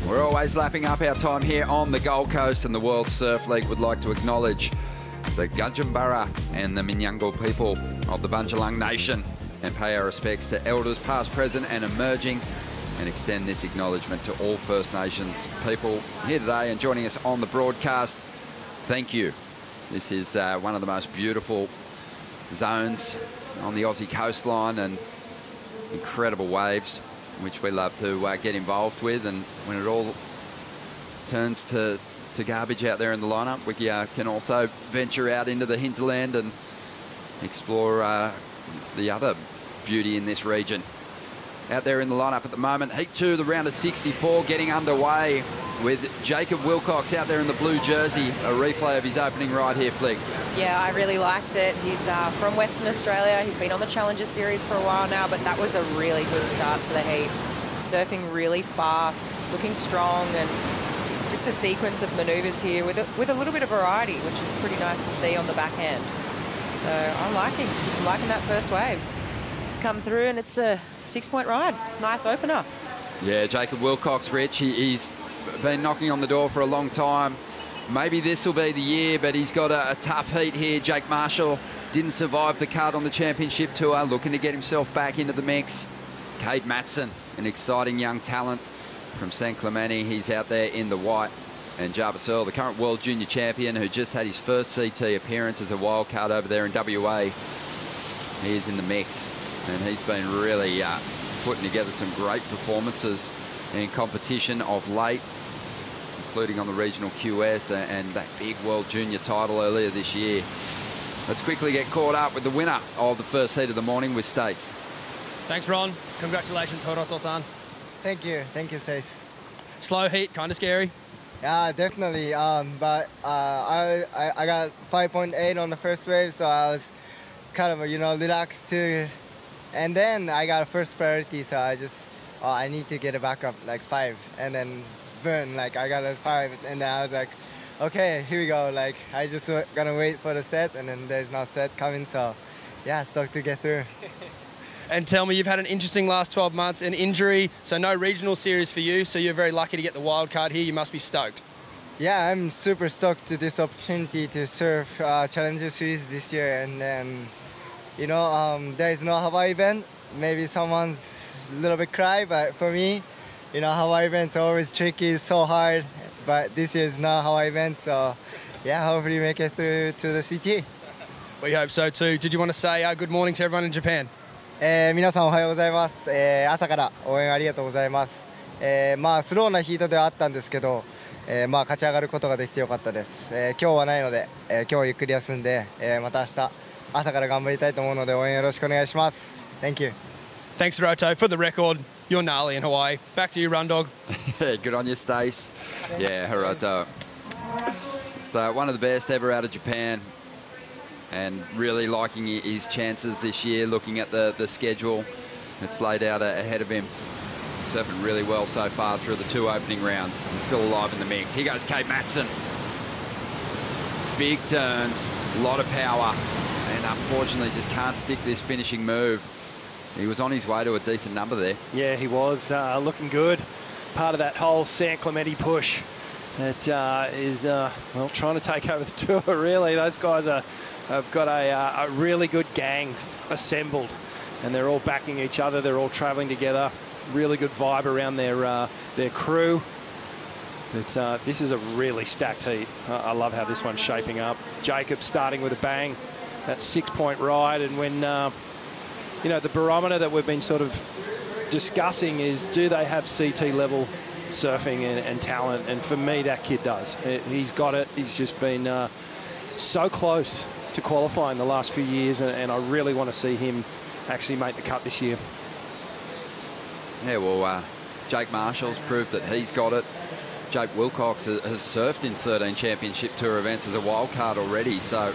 We're always lapping up our time here on the Gold Coast, and the World Surf League would like to acknowledge the Gudjambara and the Minyangal people of the Bundjalung Nation and pay our respects to elders past, present and emerging, and extend this acknowledgement to all First Nations people here today and joining us on the broadcast. Thank you. This is one of the most beautiful zones on the Aussie coastline, and incredible waves which we love to get involved with. And when it all turns to garbage out there in the lineup, we can also venture out into the hinterland and explore the other beauty in this region. Out there in the lineup at the moment, Heat 2, the round of 64 getting underway with Jacob Wilcox out there in the blue jersey. A replay of his opening ride here, Flick. Yeah, I really liked it. He's from Western Australia. He's been on the Challenger Series for a while now, but that was a really good start to the heat. Surfing really fast, looking strong, and just a sequence of manoeuvres here with a little bit of variety, which is pretty nice to see on the back end. So I'm liking that first wave. It's come through, and it's a 6-point ride. Nice opener. Yeah, Jacob Wilcox, Rich, he's been knocking on the door for a long time. Maybe this will be the year, but he's got a tough heat here. Jake Marshall didn't survive the cut on the championship tour, looking to get himself back into the mix. Cade Matson, an exciting young talent from San Clemente. He's out there in the white. And Jarvis Earl, the current world junior champion, who just had his first CT appearance as a wild card over there in WA. He is in the mix, and he's been really putting together some great performances in competition of late, including on the regional QS and that big world junior title earlier this year. Let's quickly get caught up with the winner of the first heat of the morning with Stace. Thanks, Ron. Congratulations, Hiroto-san. Thank you, Stace. Slow heat, kind of scary. Yeah, definitely. But I got 5.8 on the first wave, so I was kind of relaxed too. And then I got a first priority, so I need to get it back up like 5, and then burn. Like I got a 5, and then I was like, okay, here we go. Like I just gonna wait for the set, and then there's no set coming, so yeah, stoked to get through. And tell me, you've had an interesting last 12 months, an injury, so no regional series for you, so you're very lucky to get the wild card here. You must be stoked. Yeah, I'm super stoked to this opportunity to serve Challenger Series this year. And then, you know, there is no Hawaii event. Maybe someone's a little bit cry, but for me, you know, Hawaii events are always tricky, so hard. But this year is not Hawaii event, so yeah, hopefully make it through to the CT. We hope so too. Did you want to say good morning to everyone in Japan? 皆さんおはようございます。朝から応援ありがとうございます。まあスローなヒートではあったんですけど、まあ勝ち上がることができてよかったです。今日はないので、今日ゆっくり休んで、また明日朝から頑張りたいと思うので応援よろしくお願いします。Thank you. Thanks, Roto. For the record, you're gnarly in Hawaii. Back to you, Rundog. Yeah, good on you, Stace. Yeah, Hiroto. One of the best ever out of Japan. And really liking his chances this year, looking at the schedule that's laid out ahead of him. Surfing really well so far through the 2 opening rounds and still alive in the mix. Here goes Kate Matson. Big turns, a lot of power, and unfortunately just can't stick this finishing move. He was on his way to a decent number there. Yeah, he was looking good. Part of that whole San Clemente push that is, well, trying to take over the tour, really. Those guys have got a really good gangs assembled, and they're all backing each other. They're all traveling together. Really good vibe around their crew. This is a really stacked heat. I love how this one's shaping up. Jacob starting with a bang. That 6-point ride, and when you know, the barometer that we've been sort of discussing is, do they have CT level surfing and talent? And for me, that kid does. He's got it. He's just been so close to qualifying the last few years, and I really want to see him actually make the cut this year. Yeah, well, Jake Marshall's proved that he's got it. Jake Wilcox has surfed in 13 championship tour events as a wild card already, so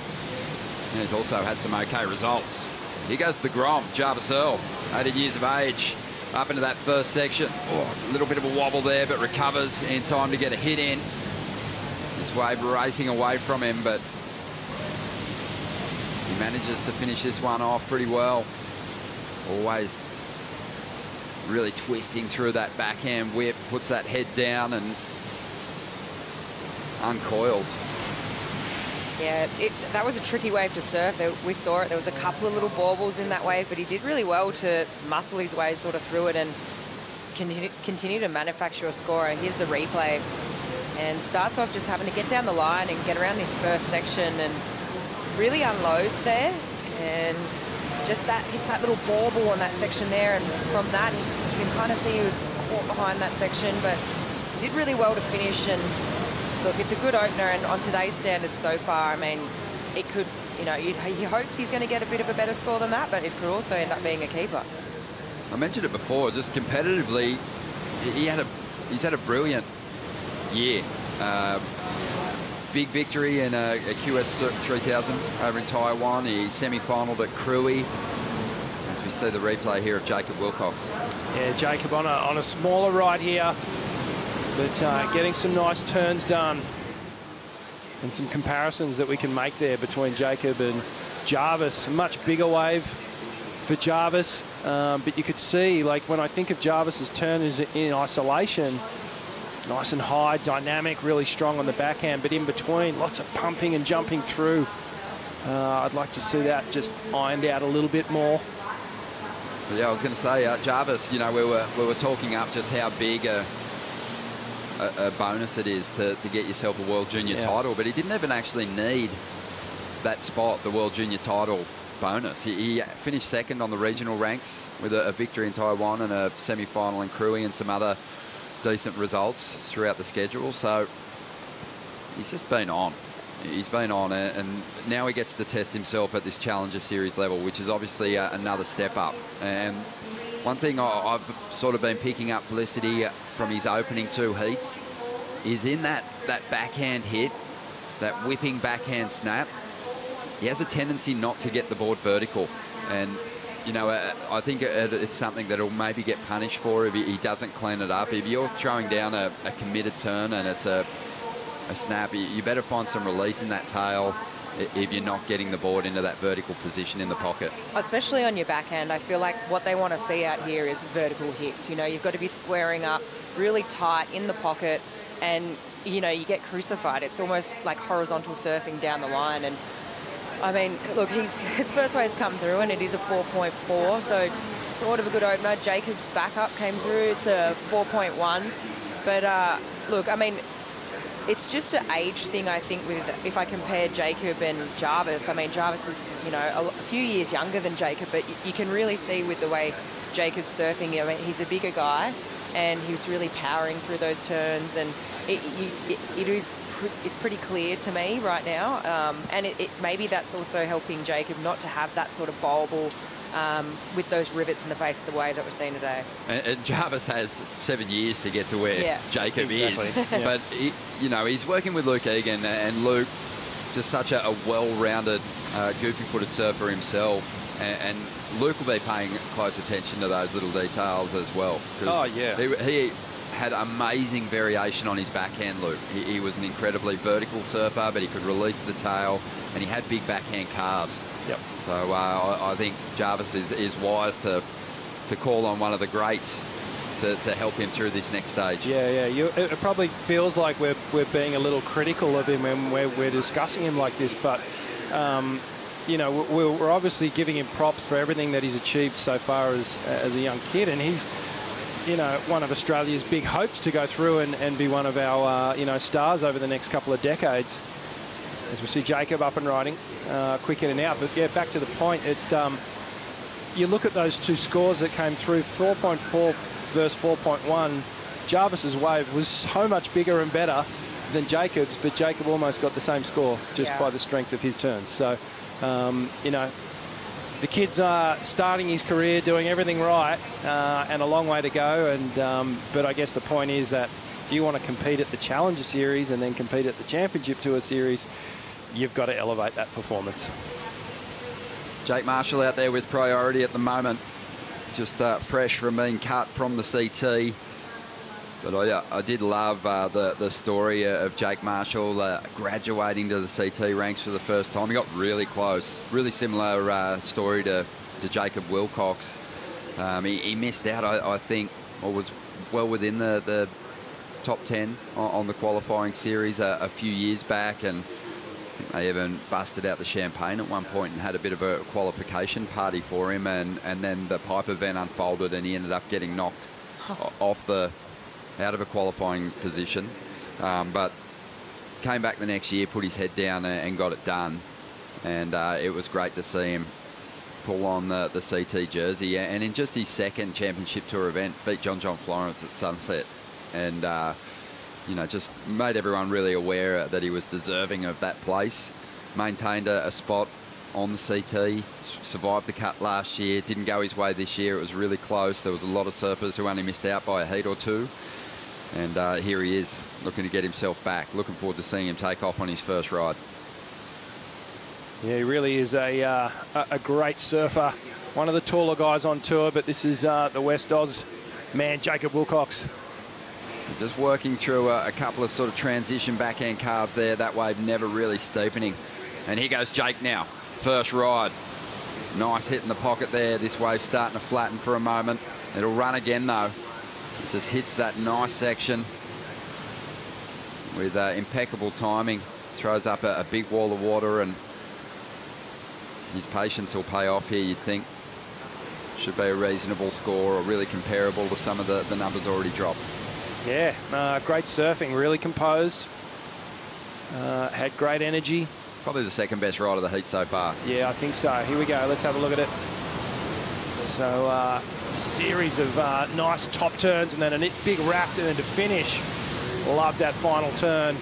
he's also had some okay results. Here goes the Grom, Jarvis Earl, 18 years of age, up into that first section. Oh, a little bit of a wobble there, but recovers in time to get a hit in. This wave racing away from him, but he manages to finish this one off pretty well. Always really twisting through that backhand whip, puts that head down and uncoils. Yeah, that was a tricky wave to surf. We saw it. There was a couple of little baubles in that wave, but he did really well to muscle his way sort of through it and continue to manufacture a score. Here's the replay. And starts off just having to get down the line and get around this first section and really unloads there. And just that hits that little bauble on that section there. And from that, you can kind of see he was caught behind that section, but did really well to finish. And look, it's a good opener, and on today's standards so far, I mean, it could, you know, he hopes he's going to get a bit of a better score than that, but it could also end up being a keeper. I mentioned it before, just competitively, he's had a brilliant year. Big victory in a QS 3000 over in Taiwan. He semi-finaled at Cruy. As we see the replay here of Jacob Wilcox. Yeah, Jacob on a smaller ride here, but getting some nice turns done and some comparisons that we can make there between Jacob and Jarvis. A much bigger wave for Jarvis, but you could see, like, when I think of Jarvis's turn is in isolation, nice and high, dynamic, really strong on the backhand, but in between, lots of pumping and jumping through. I'd like to see that just ironed out a little bit more. Yeah, I was going to say, Jarvis, you know, we were talking up just how big a bonus it is to get yourself a World Junior title, but he didn't even actually need that spot, the World Junior title bonus. He finished second on the regional ranks with a victory in Taiwan and a semi-final in Cruy and some other decent results throughout the schedule. So he's just been on. He's been on, and now he gets to test himself at this Challenger Series level, which is obviously another step up. And one thing I've sort of been picking up, Felicity, from his opening 2 heats is in that backhand hit, that whipping backhand snap, he has a tendency not to get the board vertical. And, you know, I think it's something that he'll maybe get punished for if he doesn't clean it up. If you're throwing down a committed turn and it's a snap, you better find some release in that tail if you're not getting the board into that vertical position in the pocket. Especially on your backhand, I feel like what they want to see out here is vertical hits. You know, you've got to be squaring up really tight in the pocket, and, you know, you get crucified. It's almost like horizontal surfing down the line. And I mean, look, his first wave's come through, and it is a 4.4, so sort of a good opener. Jacob's backup came through. It's a 4.1. But look, I mean, it's just an age thing, I think, with if I compare Jacob and Jarvis. I mean, Jarvis is, you know, a few years younger than Jacob, but you can really see with the way Jacob's surfing, I mean, he's a bigger guy, and he was really powering through those turns, and it's pretty clear to me right now. And maybe that's also helping Jacob not to have that sort of bobble with those rivets in the face of the wave that we're seeing today. And Jarvis has 7 years to get to where Jacob is. Yeah. But, you know, he's working with Luke Egan, and Luke, just such a well-rounded, goofy-footed surfer himself. And Luke will be paying close attention to those little details as well. Oh, yeah. He had amazing variation on his backhand, Luke. He was an incredibly vertical surfer, but he could release the tail, and he had big backhand calves. Yep. So I think Jarvis is wise to call on one of the greats to help him through this next stage. Yeah. It probably feels like we're being a little critical of him when we're discussing him like this, but you know, we're obviously giving him props for everything that he's achieved so far as a young kid, and he's, you know, one of Australia's big hopes to go through and be one of our, you know, stars over the next couple of decades. As we see Jacob up and riding, quick in and out. But, yeah, back to the point, it's you look at those two scores that came through, 4.4 versus 4.1. Jarvis's wave was so much bigger and better than Jacob's, but Jacob almost got the same score just by the strength of his turns. So, you know, the kid's starting his career, doing everything right, and a long way to go. And but I guess the point is that if you want to compete at the Challenger Series and then compete at the Championship Tour Series, you've got to elevate that performance. Jake Marshall out there with priority at the moment, just fresh from being cut from the CT. But I did love the story of Jake Marshall graduating to the CT ranks for the first time. He got really close. Really similar story to Jacob Wilcox. He missed out, I think, or was well within the top 10 on the qualifying series a few years back, and I think they even busted out the champagne at one point and had a bit of a qualification party for him, and then the pipe event unfolded and he ended up getting knocked out of a qualifying position, but came back the next year, put his head down and got it done. And it was great to see him pull on the CT jersey, and in just his second Championship Tour event, beat John Florence at Sunset, and you know, just made everyone really aware that he was deserving of that place. Maintained a spot on the CT, survived the cut last year, didn't go his way this year. It was really close. There was a lot of surfers who only missed out by a heat or two. And here he is, looking to get himself back. Looking forward to seeing him take off on his first ride. Yeah, he really is a great surfer. One of the taller guys on tour, but this is the West Oz man, Jacob Wilcox. Just working through a couple of sort of transition backhand calves there. That wave never really steepening. And here goes Jake now. First ride. Nice hit in the pocket there. This wave's starting to flatten for a moment. It'll run again, though. Just hits that nice section with impeccable timing. Throws up a big wall of water, and his patience will pay off here, you'd think. Should be a reasonable score, or really comparable to some of the numbers already dropped. Yeah, great surfing, really composed. Had great energy. Probably the second best ride of the heat so far. Yeah, I think so. Here we go. Let's have a look at it. So, series of nice top turns and then a big wrap turn to finish. Love that final turn.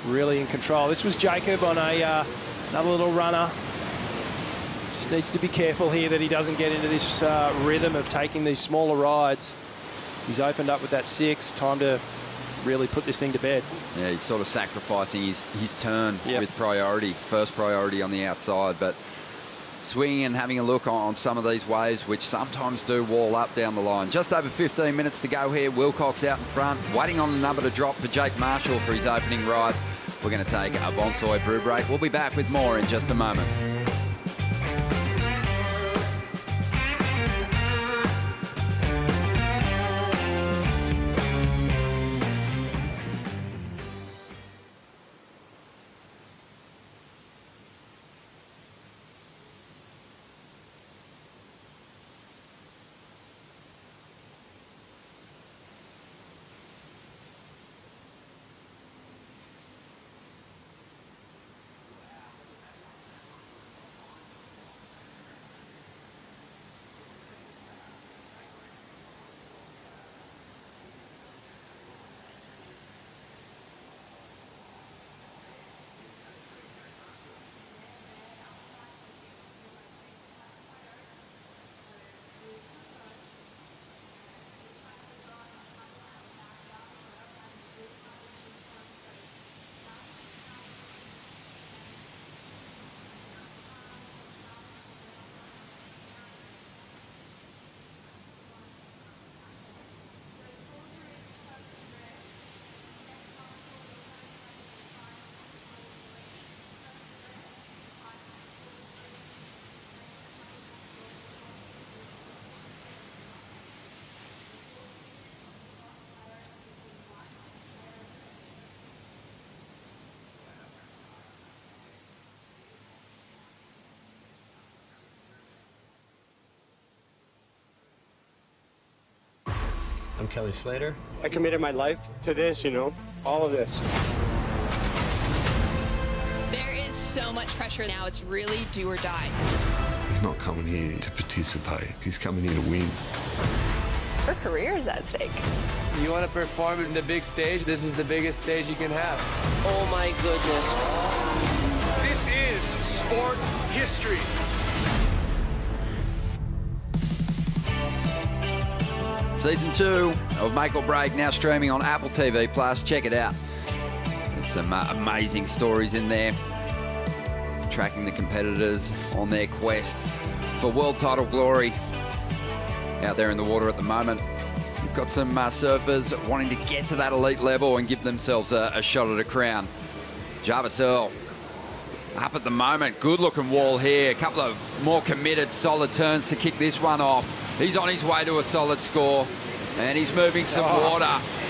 Really in control. This was Jacob on another little runner. Just needs to be careful here that he doesn't get into this rhythm of taking these smaller rides. He's opened up with that 6. Time to really put this thing to bed. Yeah, he's sort of sacrificing his turn with priority. First priority on the outside, but swinging and having a look on some of these waves, which sometimes do wall up down the line. Just over 15 minutes to go here. Wilcox out in front, waiting on the number to drop for Jake Marshall for his opening ride. We're going to take a Bonsai brew break. We'll be back with more in just a moment. I'm Kelly Slater. I committed my life to this, you know, all of this. There is so much pressure now. It's really do or die. He's not coming here to participate. He's coming here to win. Her career is at stake. You want to perform in the big stage? This is the biggest stage you can have. Oh my goodness. This is sport history. Season 2 of Make or Break now streaming on Apple TV Plus. Check it out. There's some amazing stories in there, tracking the competitors on their quest for world title glory out there in the water at the moment. You've got some surfers wanting to get to that elite level and give themselves a shot at a crown. Jarvis Earl up at the moment. Good looking wall here. A couple of more committed, solid turns to kick this one off. He's on his way to a solid score, and he's moving some water,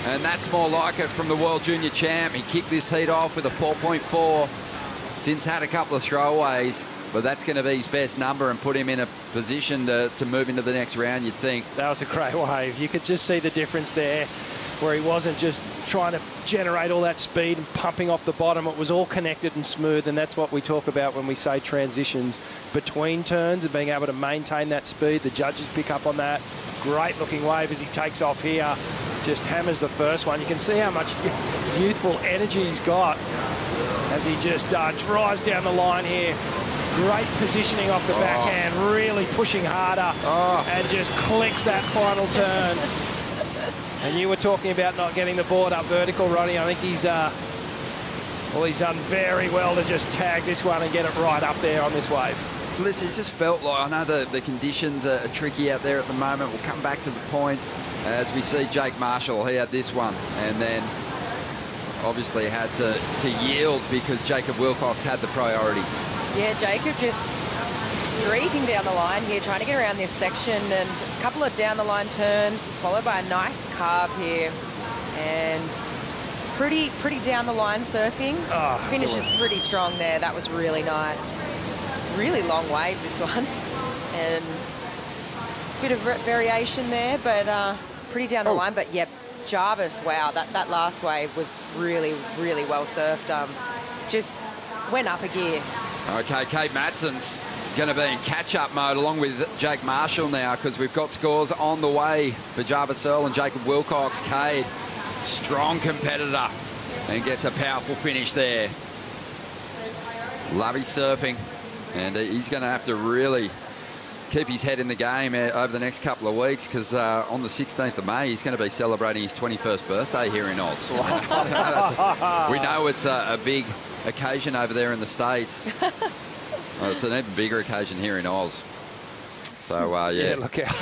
and that's more like it from the World Junior Champ. He kicked this heat off with a 4.4. Since had a couple of throwaways, but that's going to be his best number and put him in a position to move into the next round, you'd think. That was a great wave. You could just see the difference there, where he wasn't just trying to generate all that speed and pumping off the bottom. It was all connected and smooth, and that's what we talk about when we say transitions between turns and being able to maintain that speed. The judges pick up on that. Great looking wave as he takes off here. Just hammers the first one. You can see how much youthful energy he's got as he just drives down the line here. Great positioning off the backhand, really pushing harder and just clicks that final turn. And you were talking about not getting the board up vertical, Ronnie. I think he's done very well to just tag this one and get it right up there on this wave. Felicity, it just felt like, I know the conditions are tricky out there at the moment. We'll come back to the point as we see Jake Marshall. He had this one and then obviously had to yield because Jacob Wilcox had the priority. Yeah, Jacob just streaking down the line here, trying to get around this section, and a couple of down the line turns, followed by a nice carve here, and pretty down the line surfing. Finishes pretty strong there. That was really nice. It's a really long wave, this one, and bit of variation there, but pretty down the line. But yeah, Jarvis, wow, that last wave was really well surfed. Just went up a gear. Okay, Kate Matson's going to be in catch-up mode along with Jake Marshall now, because we've got scores on the way for Jarvis Earl and Jacob Wilcox. Cade, strong competitor, and gets a powerful finish there. Love his surfing, and he's going to have to really keep his head in the game over the next couple of weeks, because on the 16th of May, he's going to be celebrating his 21st birthday here in Oz. We know it's a big occasion over there in the States. Well, it's an even bigger occasion here in Oz. So, yeah. Look out.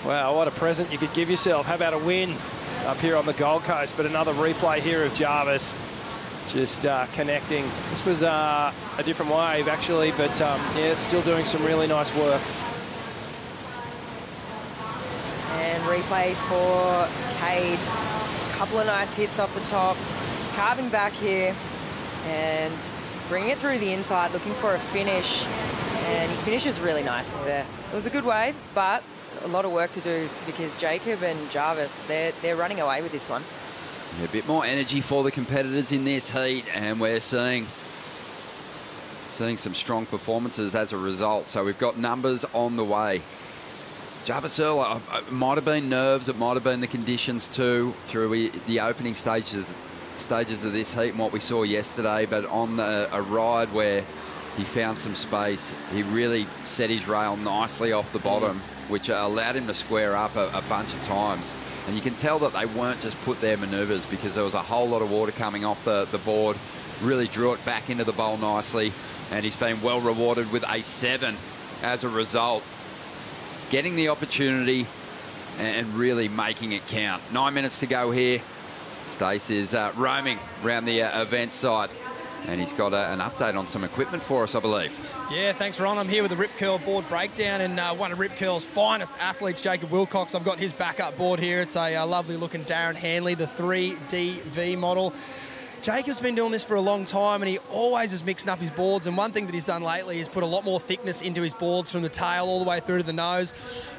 Wow, what a present you could give yourself. How about a win up here on the Gold Coast? But another replay here of Jarvis. just connecting. This was a different wave, actually, but yeah, it's still doing some really nice work. And replay for Cade. Couple of nice hits off the top. Carving back here and bringing it through the inside, looking for a finish. And he finishes really nicely there. It was a good wave, but a lot of work to do because Jacob and Jarvis, they're running away with this one. Yeah, a bit more energy for the competitors in this heat, and we're seeing some strong performances as a result. So we've got numbers on the way. Jarvis Earl, it might have been nerves, it might have been the conditions too, through the opening stages of this heat and what we saw yesterday, but on a ride where he found some space, he really set his rail nicely off the bottom, which allowed him to square up a bunch of times. And you can tell that they weren't just put their manoeuvres, because there was a whole lot of water coming off the board, really drew it back into the bowl nicely, and he's been well rewarded with a 7 as a result. Getting the opportunity and really making it count. 9 minutes to go here. Stace is roaming around the event site, and he's got an update on some equipment for us, I believe. Yeah, thanks, Ron. I'm here with the Rip Curl board breakdown, and one of Rip Curl's finest athletes, Jacob Wilcox. I've got his backup board here. It's a lovely-looking Darren Hanley, the 3DV model. Jacob's been doing this for a long time, and he always is mixing up his boards, and one thing that he's done lately is put a lot more thickness into his boards from the tail all the way through to the nose.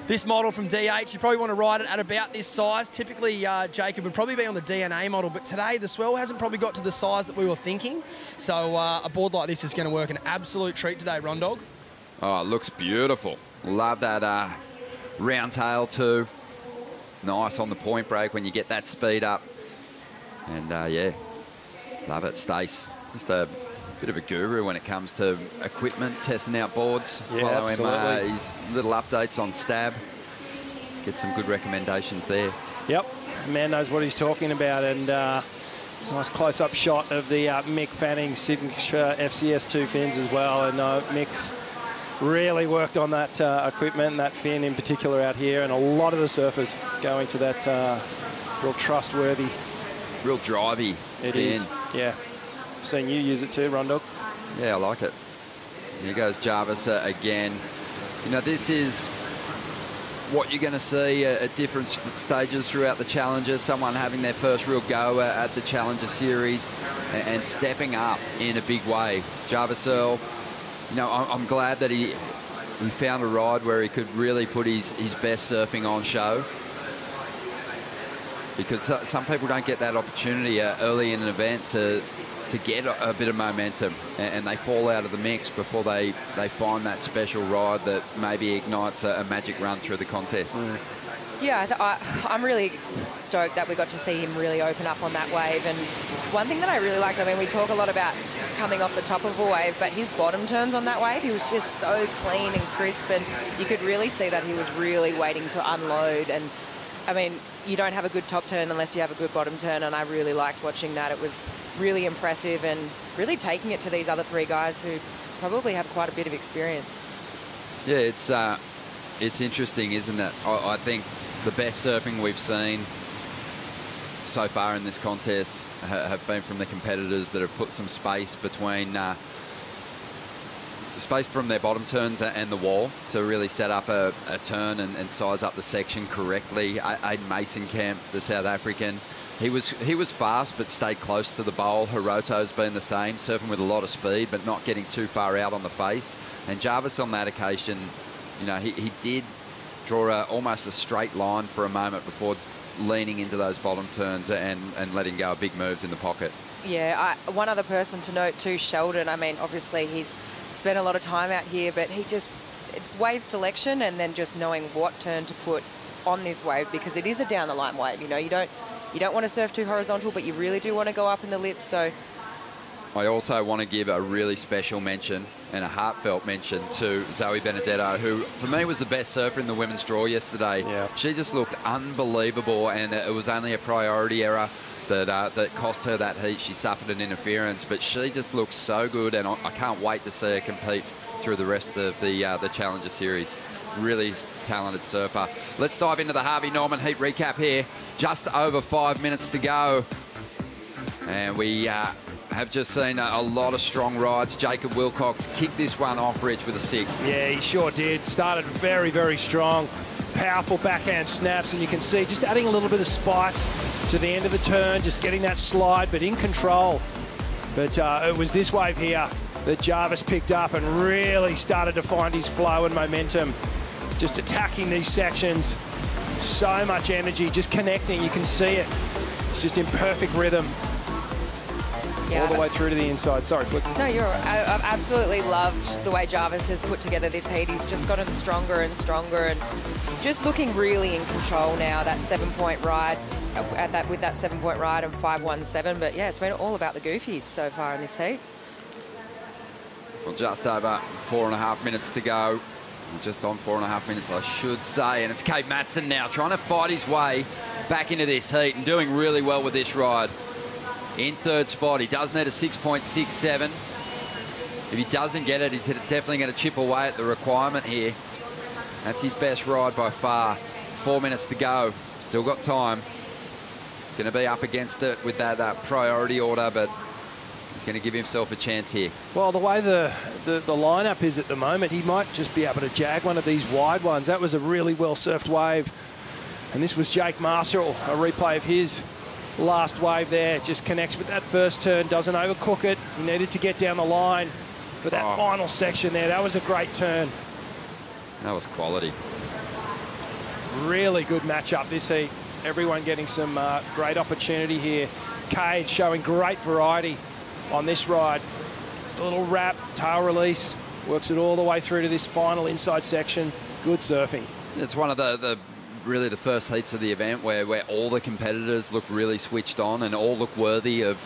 This model from DH, you probably want to ride it at about this size. Typically, Jacob would probably be on the DNA model, but today the swell hasn't probably got to the size that we were thinking, so a board like this is going to work an absolute treat today, Ron Dog. Oh, it looks beautiful. Love that round tail too. Nice on the point break when you get that speed up. And yeah, love it. Stace, just a bit of a guru when it comes to equipment, testing out boards. Yeah, Follow absolutely. him, his little updates on Stab. Get some good recommendations there. Yep, man knows what he's talking about, and nice close-up shot of the Mick Fanning signature FCS2 fins as well, and Mick's really worked on that equipment and that fin in particular out here, and a lot of the surfers going to that real trustworthy, real drivey it fin. Is, yeah. I've seen you use it too, Rondog. Yeah, I like it. Here goes Jarvis again. You know, this is what you're going to see at different stages throughout the Challenger. Someone having their first real go at the Challenger Series and stepping up in a big way. Jarvis Earl, you know, I'm glad that he found a ride where he could really put his best surfing on show, because some people don't get that opportunity early in an event to get a bit of momentum, and they fall out of the mix before they find that special ride that maybe ignites a magic run through the contest. Yeah, I'm really stoked that we got to see him really open up on that wave. And one thing that I really liked, I mean, we talk a lot about coming off the top of a wave, but his bottom turns on that wave, he was just so clean and crisp, and you could really see that he was really waiting to unload. And I mean, you don't have a good top turn unless you have a good bottom turn, and I really liked watching that. It was really impressive and really taking it to these other three guys who probably have quite a bit of experience. Yeah, it's interesting, isn't it? I think the best surfing we've seen so far in this contest have been from the competitors that have put some space between space from their bottom turns and the wall to really set up a turn and size up the section correctly. Aiden Mason-Camp, the South African, he was fast but stayed close to the bowl. Hiroto's been the same, surfing with a lot of speed but not getting too far out on the face. And Jarvis on that occasion, you know, he did draw almost a straight line for a moment before leaning into those bottom turns and letting go of big moves in the pocket. Yeah, one other person to note too, Sheldon. I mean, obviously he's spent a lot of time out here, but it's wave selection and then just knowing what turn to put on this wave, because it is a down the line wave. You know, you don't want to surf too horizontal, but you really do want to go up in the lip. So I also want to give a really special mention and a heartfelt mention to Zoe Benedetto, who for me was the best surfer in the women's draw yesterday. Yeah. She just looked unbelievable, and it was only a priority error that cost her that heat. She suffered an interference, but she just looks so good, and I can't wait to see her compete through the rest of the Challenger Series. Really talented surfer. Let's dive into the Harvey Norman heat recap here. Just over 5 minutes to go, and we have have just seen a lot of strong rides. Jacob Wilcox kicked this one off, Rich, with a 6. Yeah, he sure did. Started very, very strong. Powerful backhand snaps, and you can see just adding a little bit of spice to the end of the turn, just getting that slide, but in control. But it was this wave here that Jarvis picked up and really started to find his flow and momentum. Just attacking these sections. So much energy, just connecting. You can see it. It's just in perfect rhythm. Yeah, all the way through to the inside. Sorry, Flick. No, you're right. I've absolutely loved the way Jarvis has put together this heat. He's just gotten stronger and stronger and just looking really in control now. That 7-point ride, with that 7-point ride and 5.17. But yeah, it's been all about the goofies so far in this heat. Well, just over 4.5 minutes to go. Just on 4.5 minutes, I should say. And it's Cade Matson now trying to fight his way back into this heat and doing really well with this ride. In third spot, he does need a 6.67. If he doesn't get it, he's definitely going to chip away at the requirement here. That's his best ride by far. 4 minutes to go. Still got time. Going to be up against it with that priority order, but he's going to give himself a chance here. Well, the way the lineup is at the moment, he might just be able to jag one of these wide ones. That was a really well-surfed wave. And this was Jake Marshall, a replay of his last wave there. Just connects with that first turn, doesn't overcook it. He needed to get down the line for that final section there. That was a great turn. That was quality. Really good matchup this heat. Everyone getting some great opportunity here. Cade showing great variety on this ride. It's the little wrap, tail release, works it all the way through to this final inside section. Good surfing. It's one of the really the first heats of the event where all the competitors look really switched on and all look worthy of,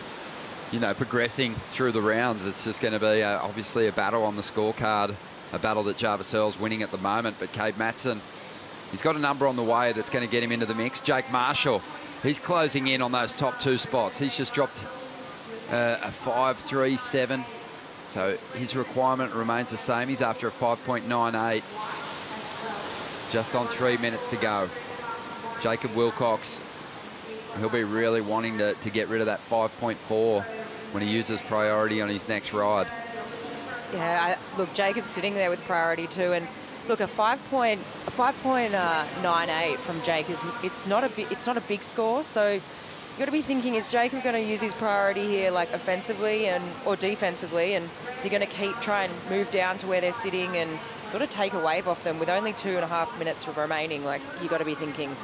you know, progressing through the rounds. It's just going to be obviously a battle on the scorecard, a battle that Jarvis Earl's winning at the moment, but Cade Matson, he's got a number on the way that's going to get him into the mix. Jake Marshall, he's closing in on those top 2 spots. He's just dropped a 5.37, so his requirement remains the same. He's after a 5.98. Just on 3 minutes to go. Jacob Wilcox, he'll be really wanting to get rid of that 5.4 when he uses priority on his next ride. Yeah, look, Jacob's sitting there with priority too, and look, a 5.98 from Jake is it's not a big score, so you got to be thinking, is Jacob going to use his priority here, like offensively or defensively, and is he going to try and move down to where they're sitting and sort of take a wave off them with only 2.5 minutes remaining? Like, you got to be thinking,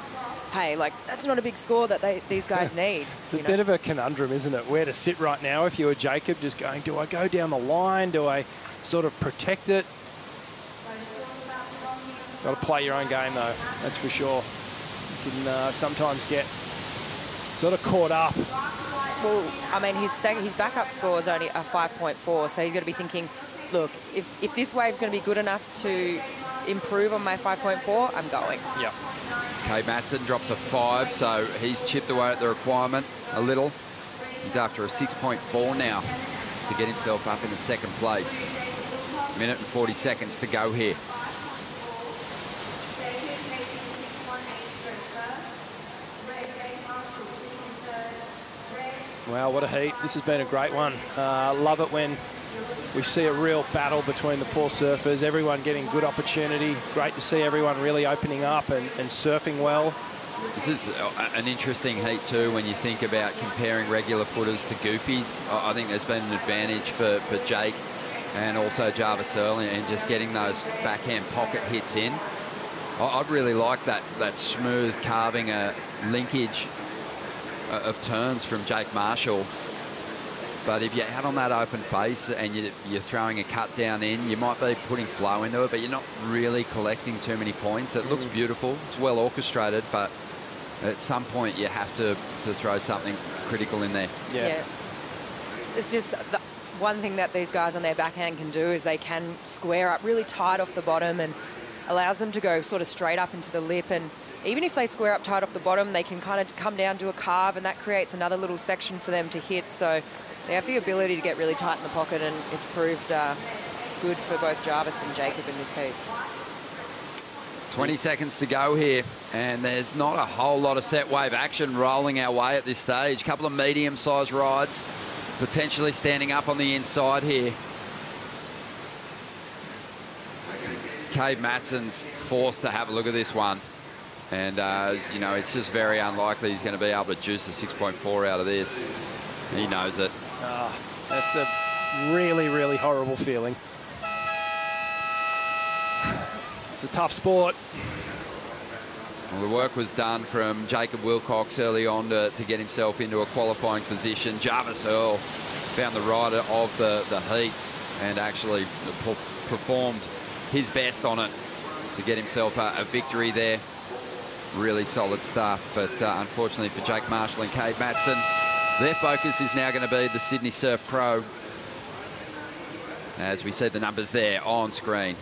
hey, like, that's not a big score that these guys need. It's a bit of a conundrum, isn't it? Where to sit right now if you were Jacob, just going, do I go down the line? Do I sort of protect it? Got to play your own game, though, that's for sure. You can sometimes get sort of caught up. Well, I mean, his backup score is only a 5.4, so he's got to be thinking, look, if this wave's going to be good enough to improve on my 5.4, I'm going. Yep. Cade Matson drops a 5, so he's chipped away at the requirement a little. He's after a 6.4 now to get himself up in the second place. Minute and 40 seconds to go here. Wow, what a heat. This has been a great one. Love it when we see a real battle between the 4 surfers, everyone getting good opportunity. Great to see everyone really opening up and surfing well. This is an interesting heat too when you think about comparing regular footers to goofies. I think there's been an advantage for Jake and also Jarvis Earl and just getting those backhand pocket hits in. I'd really like that smooth carving linkage of turns from Jake Marshall. But if you're out on that open face and you're throwing a cut down in, you might be putting flow into it, but you're not really collecting too many points. It looks beautiful. It's well orchestrated, but at some point you have to throw something critical in there. Yeah. It's just the one thing that these guys on their backhand can do is they can square up really tight off the bottom and allows them to go sort of straight up into the lip. And even if they square up tight off the bottom, they can kind of come down to a carve, and that creates another little section for them to hit. So they have the ability to get really tight in the pocket, and it's proved good for both Jarvis and Jacob in this heat. 20 seconds to go here, and there's not a whole lot of set wave action rolling our way at this stage. A couple of medium-sized rides potentially standing up on the inside here. Cade Matson's forced to have a look at this one. And, you know, it's just very unlikely he's going to be able to juice a 6.4 out of this. He knows it. That's a really, really horrible feeling. It's a tough sport. Well, the work was done from Jacob Wilcox early on to get himself into a qualifying position. Jarvis Earl found the rider of the heat and actually performed his best on it to get himself a victory there. Really solid stuff, but unfortunately for Jake Marshall and Cade Matson, their focus is now going to be the Sydney Surf Pro. As we see the numbers there on screen.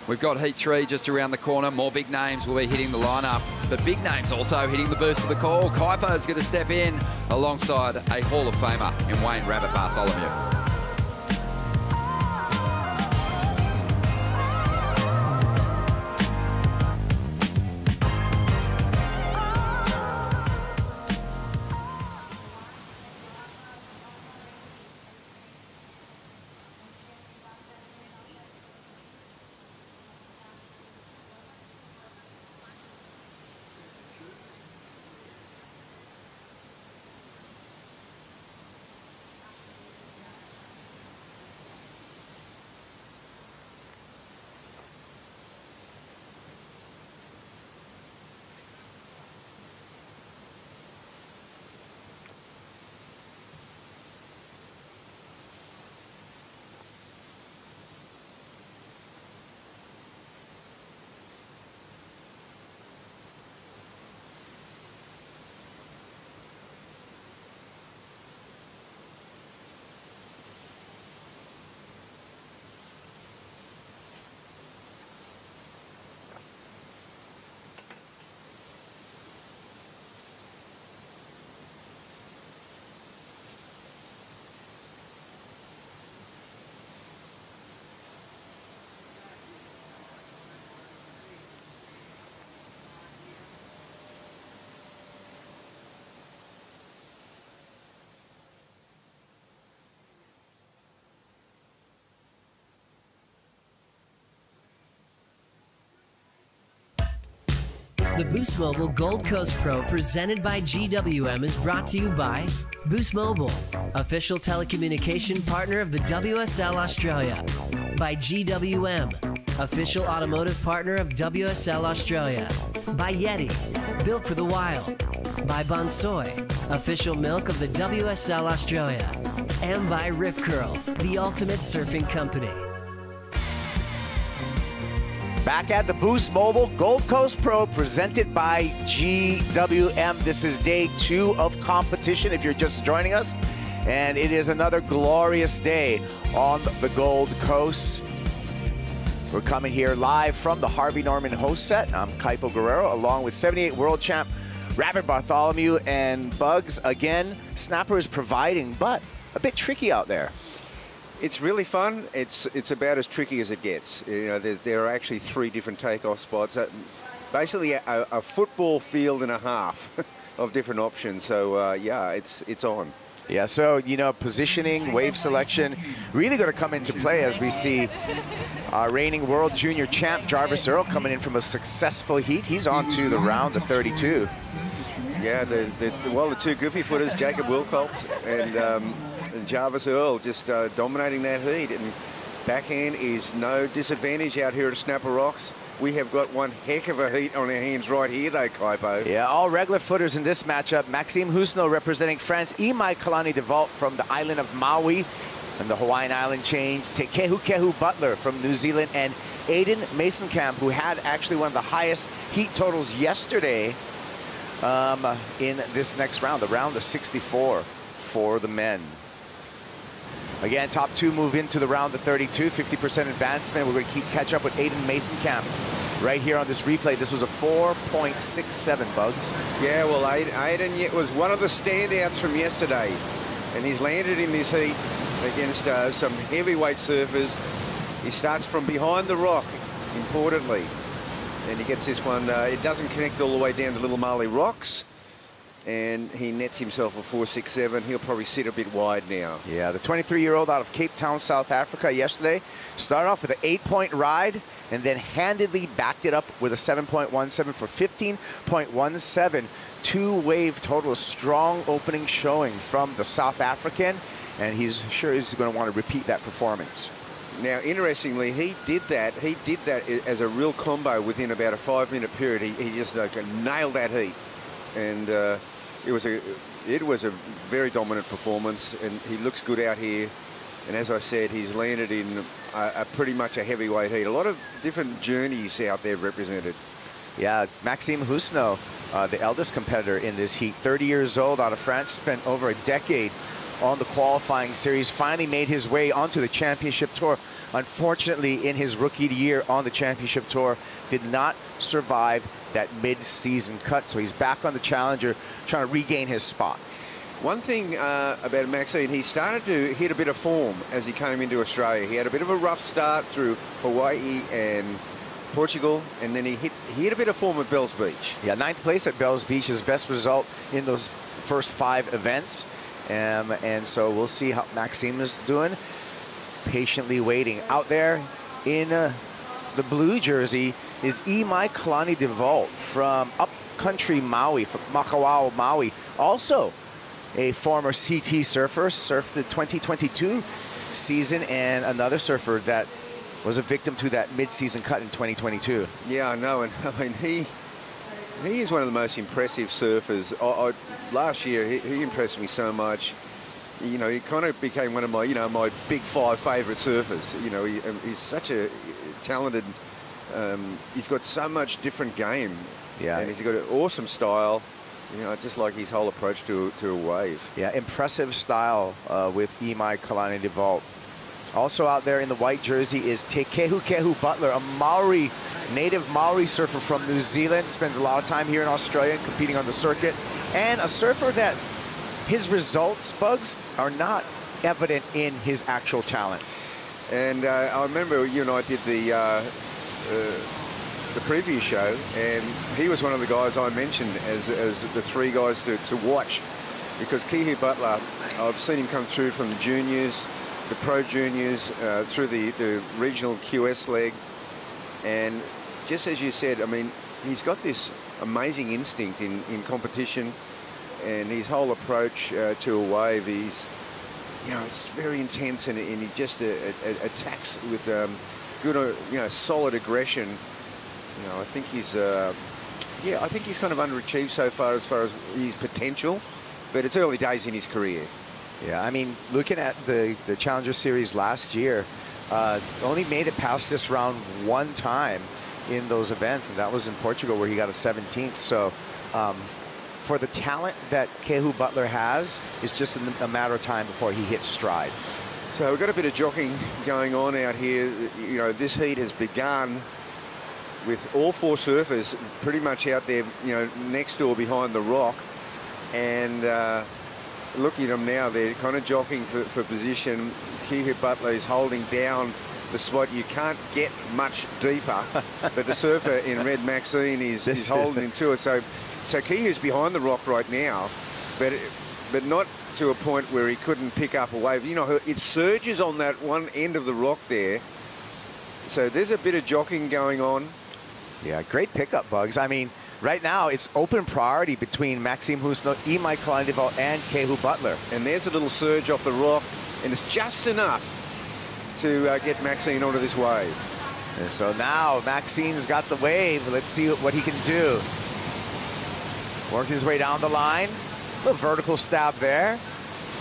We've got Heat 3 just around the corner. More big names will be hitting the lineup, but big names also hitting the booth for the call. Kuiper is going to step in alongside a Hall of Famer in Wayne Rabbit Bartholomew. The Boost Mobile Gold Coast Pro presented by GWM is brought to you by Boost Mobile, official telecommunication partner of the WSL Australia. By GWM, official automotive partner of WSL Australia. By Yeti, built for the wild. By Bonsoy, official milk of the WSL Australia. And by Rip Curl, the ultimate surfing company. Back at the Boost Mobile Gold Coast Pro presented by GWM. This is day 2 of competition if you're just joining us. And it is another glorious day on the Gold Coast. We're coming here live from the Harvey Norman host set. I'm Kaipo Guerrero along with 78 world champ Rabbit Bartholomew and Bugs. Again, Snapper is providing, but a bit tricky out there. It's really fun. It's about as tricky as it gets. You know, there are actually 3 different takeoff spots. Basically, a football field and a half of different options. So yeah, it's on. Yeah. So you know, positioning, wave selection, really going to come into play as we see our reigning world junior champ Jarvis Earl coming in from a successful heat. He's on to the round of 32. Yeah. The 2 goofy footers, Jacob Wilcox and Jarvis Earl, just dominating that heat. And backhand is no disadvantage out here at Snapper Rocks. We have got one heck of a heat on our hands right here, though, Kaipo. Yeah, all regular footers in this matchup. Maxime Husno representing France. Imai Kalani DeVault from the island of Maui and the Hawaiian island change. Kehu Butler from New Zealand. And Aiden Masonkamp, who had actually one of the highest heat totals yesterday in this next round, the round of 64 for the men. Again, top 2 move into the round of 32, 50% advancement. We're going to catch up with Aiden Masonkamp right here on this replay. This was a 4.67, Bugs. Yeah, well, Aiden was one of the standouts from yesterday, and he's landed in this heat against some heavyweight surfers. He starts from behind the rock, importantly, and he gets this one. It doesn't connect all the way down to Little Marley Rocks, and he nets himself a 4.67. He'll probably sit a bit wide now. Yeah, the 23-year-old out of Cape Town, South Africa yesterday started off with an 8-point ride and then handedly backed it up with a 7.17 for 15.17. Two-wave total. Strong opening showing from the South African, and he's sure he's going to want to repeat that performance. Now, interestingly, he did that as a real combo within about a 5-minute period. He just nailed that heat, and it was a very dominant performance, and he looks good out here. And as I said, he's landed in a pretty much a heavyweight heat. A lot of different journeys out there represented. Yeah, Maxime Husneau, the eldest competitor in this heat, 30 years old, out of France, spent over a decade on the qualifying series, finally made his way onto the championship tour. Unfortunately, in his rookie year on the championship tour, did not survive that mid-season cut, so he's back on the Challenger trying to regain his spot. One thing about Maxine, he started to hit a bit of form as he came into Australia. He had a bit of a rough start through Hawaii and Portugal, and then he hit a bit of form at Bells Beach. Yeah, 9th place at Bells Beach, his best result in those first 5 events. And so we'll see how Maxime is doing. Patiently waiting. Out there in the blue jersey is Imai Kalani DeVault from upcountry Maui, from Makawao, Maui. Also a former CT surfer, surfed the 2022 season, and another surfer that was a victim to that mid-season cut in 2022. Yeah, I know, and I mean, he is one of the most impressive surfers. Last year, he impressed me so much. You know, he kind of became one of my, my big 5 favourite surfers. You know, he's such a talented, he's got so much different game. Yeah. And he's got an awesome style. You know, just like his whole approach to a wave. Yeah, impressive style with Imai Kalani DeVault. Also out there in the white jersey is Te Kehu Butler, a native Maori surfer from New Zealand. Spends a lot of time here in Australia competing on the circuit. And a surfer that his results, Bugs, are not evident in his actual talent. And I remember you and I did the preview show, and he was one of the guys I mentioned as the 3 guys to watch, because Kehu Butler, I've seen him come through from the juniors, the pro juniors, through the regional QS leg, and just as you said, I mean, he's got this amazing instinct in competition, and his whole approach to a wave, he's, it's very intense, and he just attacks with good, solid aggression. I think he's, I think he's kind of underachieved so far as his potential, but it's early days in his career. Yeah, I mean, looking at the Challenger Series last year, only made it past this round 1 time in those events, and that was in Portugal where he got a 17th. So for the talent that Kehu Butler has, it's just a matter of time before he hits stride. So we've got a bit of jockeying going on out here. This heat has begun with all 4 surfers pretty much out there, next door behind the rock. And looking at them now, they're kind of jockeying for position. Kehu Butler is holding down the spot. You can't get much deeper, but the surfer in red, Maxine, is holding him to it. So Kehu's behind the rock right now, but not to a point where he couldn't pick up a wave. It surges on that one end of the rock there. So there's a bit of jockeying going on. Yeah, great pickup, Bugs. I mean, right now it's open priority between Maxime Husneau, Imai Kalani DeVault, and Kehu Butler. And there's a little surge off the rock, and it's just enough to get Maxine onto this wave. And so now Maxine's got the wave. Let's see what he can do. Work his way down the line. A little vertical stab there.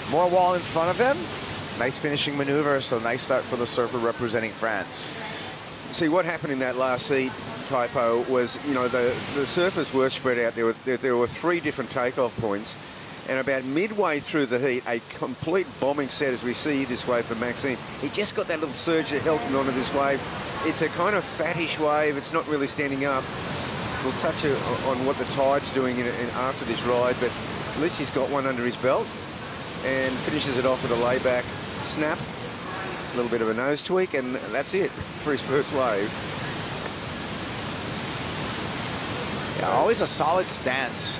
More wall in front of him. Nice finishing maneuver, so nice start for the surfer representing France. See, what happened in that last heat, Typo, was, the surfers were spread out. There were 3 different takeoff points, and about midway through the heat, a complete bombing set, as we see this wave for Maxine. He just got that little surge that held him onto this wave. It's a kind of fattish wave. It's not really standing up. We'll touch on what the tide's doing after this ride, but at least he's got one under his belt, and finishes it off with a layback snap. A little bit of a nose tweak, and that's it for his first wave. Yeah, always a solid stance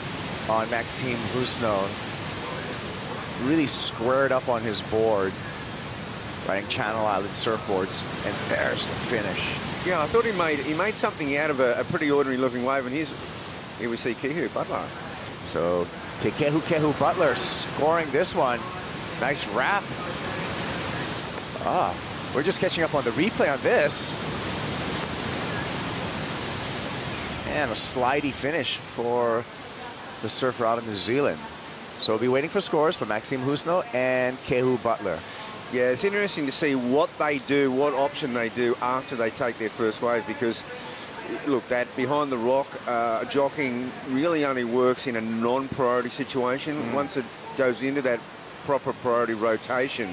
on Maxime Husno. Really squared up on his board, riding Channel Island surfboards, and there's the finish. Yeah, I thought he made something out of a pretty ordinary looking wave, and here we see Kehu Butler. So Te Kehu Butler scoring this one. Nice wrap. We're just catching up on the replay on this. And a slidey finish for the surfer out of New Zealand. So we'll be waiting for scores for Maxime Husno and Kehu Butler. Yeah, it's interesting to see what they do, what option they do after they take their first wave, because, look, that behind the rock jockeying really only works in a non-priority situation. Once it goes into that proper priority rotation,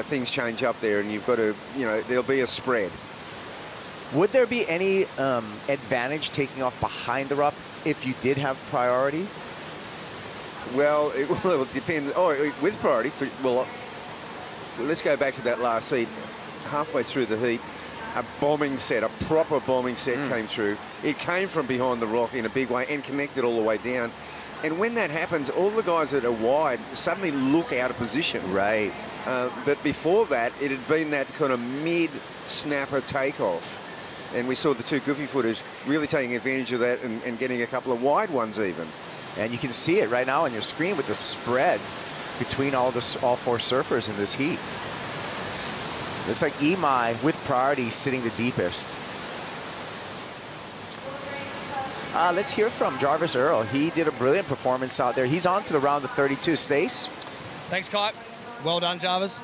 things change up there, and you've got to, there'll be a spread. Would there be any advantage taking off behind the rock if you did have priority? Well, it will depend. With priority, let's go back to that last heat. Halfway through the heat, a proper bombing set came through. It came from behind the rock in a big way and connected all the way down. And when that happens, all the guys that are wide suddenly look out of position. Right. But before that, it had been that kind of mid-snapper takeoff. And we saw the two goofy footers really taking advantage of that and getting a couple of wide ones even. And you can see it right now on your screen with the spread between all four surfers in this heat. Looks like Imai with priority sitting the deepest. Let's hear from Jarvis Earl. He did a brilliant performance out there. He's on to the round of 32. Stace? Thanks, Kite. Well done, Jarvis.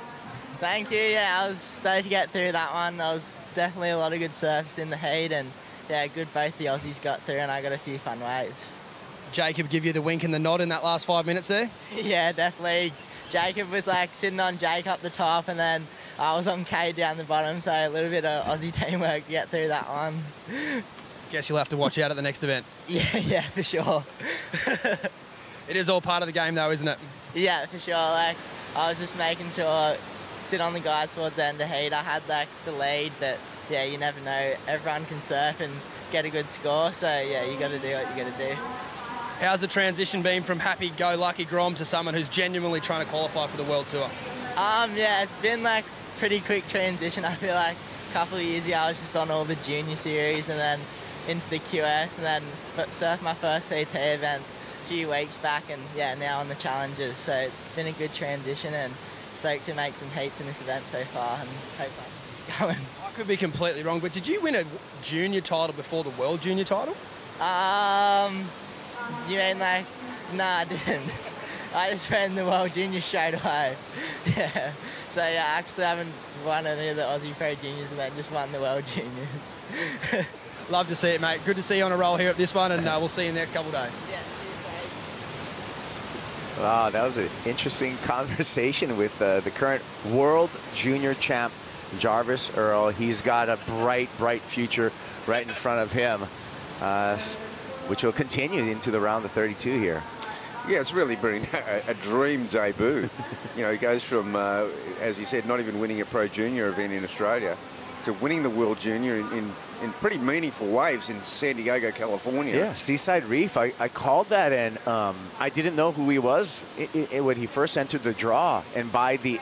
Thank you. Yeah, I was stoked to get through that one. There was definitely a lot of good surfs in the heat, and yeah, good both the Aussies got through, and I got a few fun waves. Jacob give you the wink and the nod in that last 5 minutes there? Yeah, definitely. Jacob was like sitting on Jake up the top, and then I was on K down the bottom, so a little bit of Aussie teamwork to get through that one. Guess you'll have to watch out at the next event. Yeah, for sure. It is all part of the game though, isn't it? Yeah, for sure. Like, I was just making sure sit on the guys towards the end of the heat. I had like the lead, but yeah, you never know. Everyone can surf and get a good score, so yeah, you got to do what you got to do. How's the transition been from happy-go-lucky Grom to someone who's genuinely trying to qualify for the World Tour? Yeah, it's been like pretty quick transition. I feel like a couple of years ago I was just on all the junior series and then into the QS and then surfed my first CT event a few weeks back, and yeah, now on the Challengers. So it's been a good transition, and stoked to make some heats in this event so far, and hope I'm going. I could be completely wrong, but did you win a junior title before the World Junior title? You mean like, nah, I didn't. I just ran the World Junior straight away. Yeah. So yeah, I actually haven't won any of the Aussie Pro Juniors, and then just won the World Juniors. Love to see it, mate. Good to see you on a roll here at this one, and we'll see you in the next couple of days. Yeah. Wow, that was an interesting conversation with the current World Junior champ, Jarvis Earl. He's got a bright, bright future right in front of him, which will continue into the round of 32 here. Yeah, it's really been a dream debut. He goes from, as you said, not even winning a Pro Junior event in Australia to winning the World Junior in pretty meaningful waves in San Diego, California. Yeah, Seaside Reef. I called that, and I didn't know who he was when he first entered the draw. And by the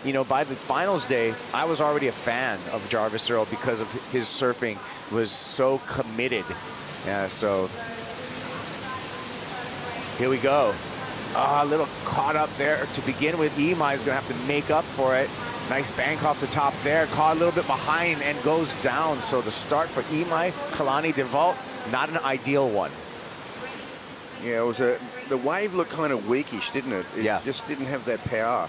finals day, I was already a fan of Jarvis Earl because of his surfing was so committed. Yeah, so here we go. A little caught up there to begin with. Imai is going to have to make up for it. Nice bank off the top there. Caught a little bit behind and goes down. So the start for Imai Kalani DeVault, not an ideal one. Yeah, it was the wave looked kind of weakish, didn't it? It just didn't have that power.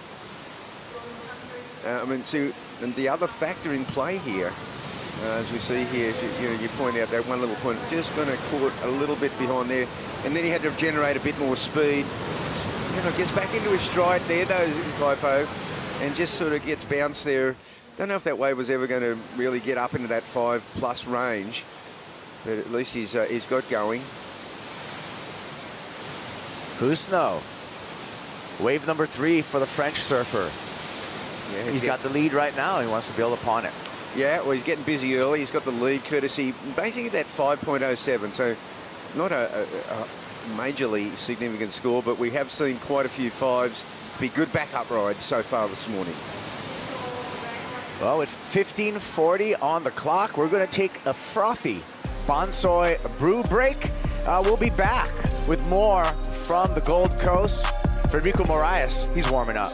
And the other factor in play here, as we see here, you point out that one little point, just going to caught a little bit behind there, and then he had to generate a bit more speed. Gets back into his stride there, though, Kaipo, and just sort of gets bounced there. Don't know if that wave was ever going to really get up into that 5+ range, but at least he's got going. Husno, wave number 3 for the French surfer. Yeah, he's got the lead right now. He wants to build upon it. Yeah, well, he's getting busy early. He's got the lead courtesy, basically that 5.07. So not majorly significant score, but we have seen quite a few 5s be good backup rides so far this morning. Well, with 15:40 on the clock, we're going to take a frothy Bonsoy brew break. We'll be back with more from the Gold Coast. Federico Moraes, he's warming up.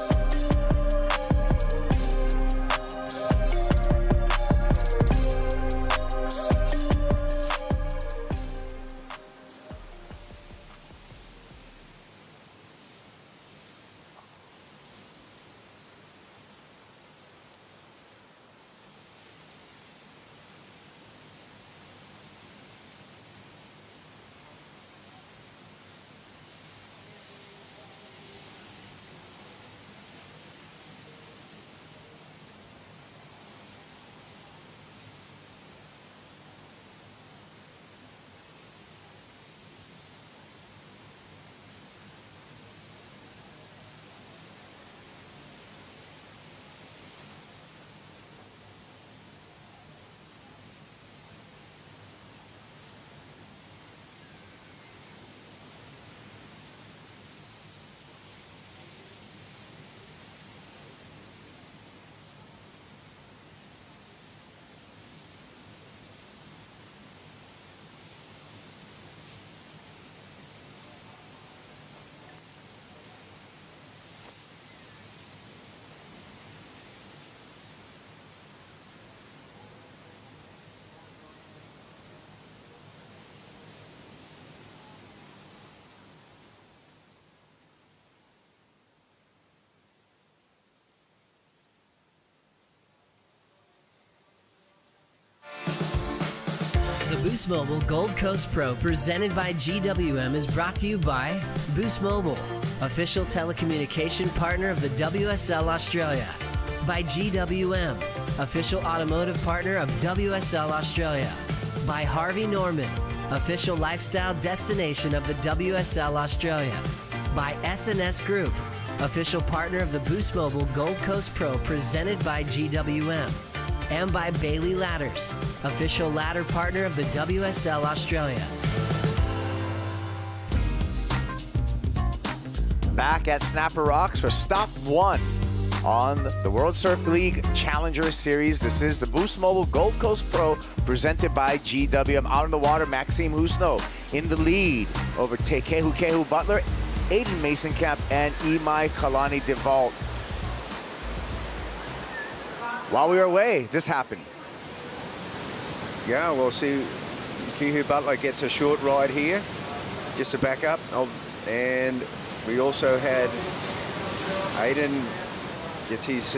The Boost Mobile Gold Coast Pro presented by GWM is brought to you by Boost Mobile, official telecommunication partner of the WSL Australia. By GWM, official automotive partner of WSL Australia. By Harvey Norman, official lifestyle destination of the WSL Australia. By SNS Group, official partner of the Boost Mobile Gold Coast Pro presented by GWM. And by Bailey Ladders, official ladder partner of the WSL Australia. Back at Snapper Rocks for stop 1 on the World Surf League Challenger Series. This is the Boost Mobile Gold Coast Pro presented by GWM. Out on the water, Maxime Husno in the lead over Tekehu Butler, Aiden Mason-Camp, and Imai Kalani DeVault. While we were away, this happened. Yeah, we'll see. Kehu Butler gets a short ride here, just to back up. And we also had Aiden gets his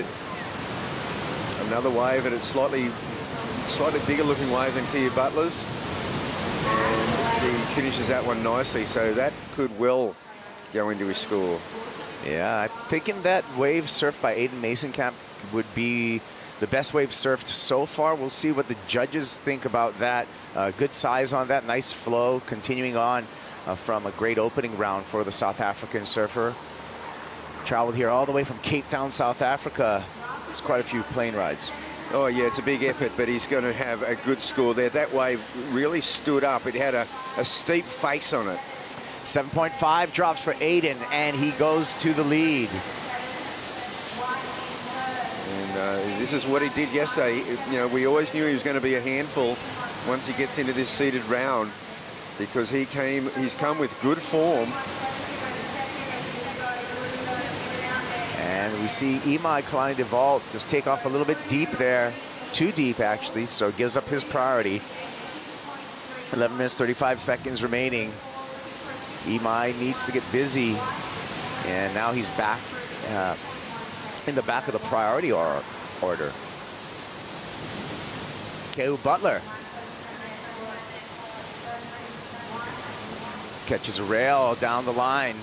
another wave, and it's slightly bigger looking wave than Kehu Butler's. And he finishes that one nicely, so that could well go into his score. Yeah, I'm thinking that wave surfed by Aiden Mason-Camp would be the best wave surfed so far. We'll see what the judges think about that. Good size on that, nice flow, continuing on from a great opening round for the South African surfer. Traveled here all the way from Cape Town, South Africa. It's quite a few plane rides. Oh yeah, it's a big effort, but he's going to have a good score there. That wave really stood up. It had a steep face on it. 7.5 drops for Aiden, and he goes to the lead. This is what he did yesterday. You know, we always knew he was going to be a handful once he gets into this seeded round, because he's come with good form. And we see Imai Kalani DeVault just take off a little bit deep there. Too deep, actually, so gives up his priority. 11 minutes, 35 seconds remaining. Imai needs to get busy. And now he's back in the back of the priority order. Kehu Butler catches a rail down the line.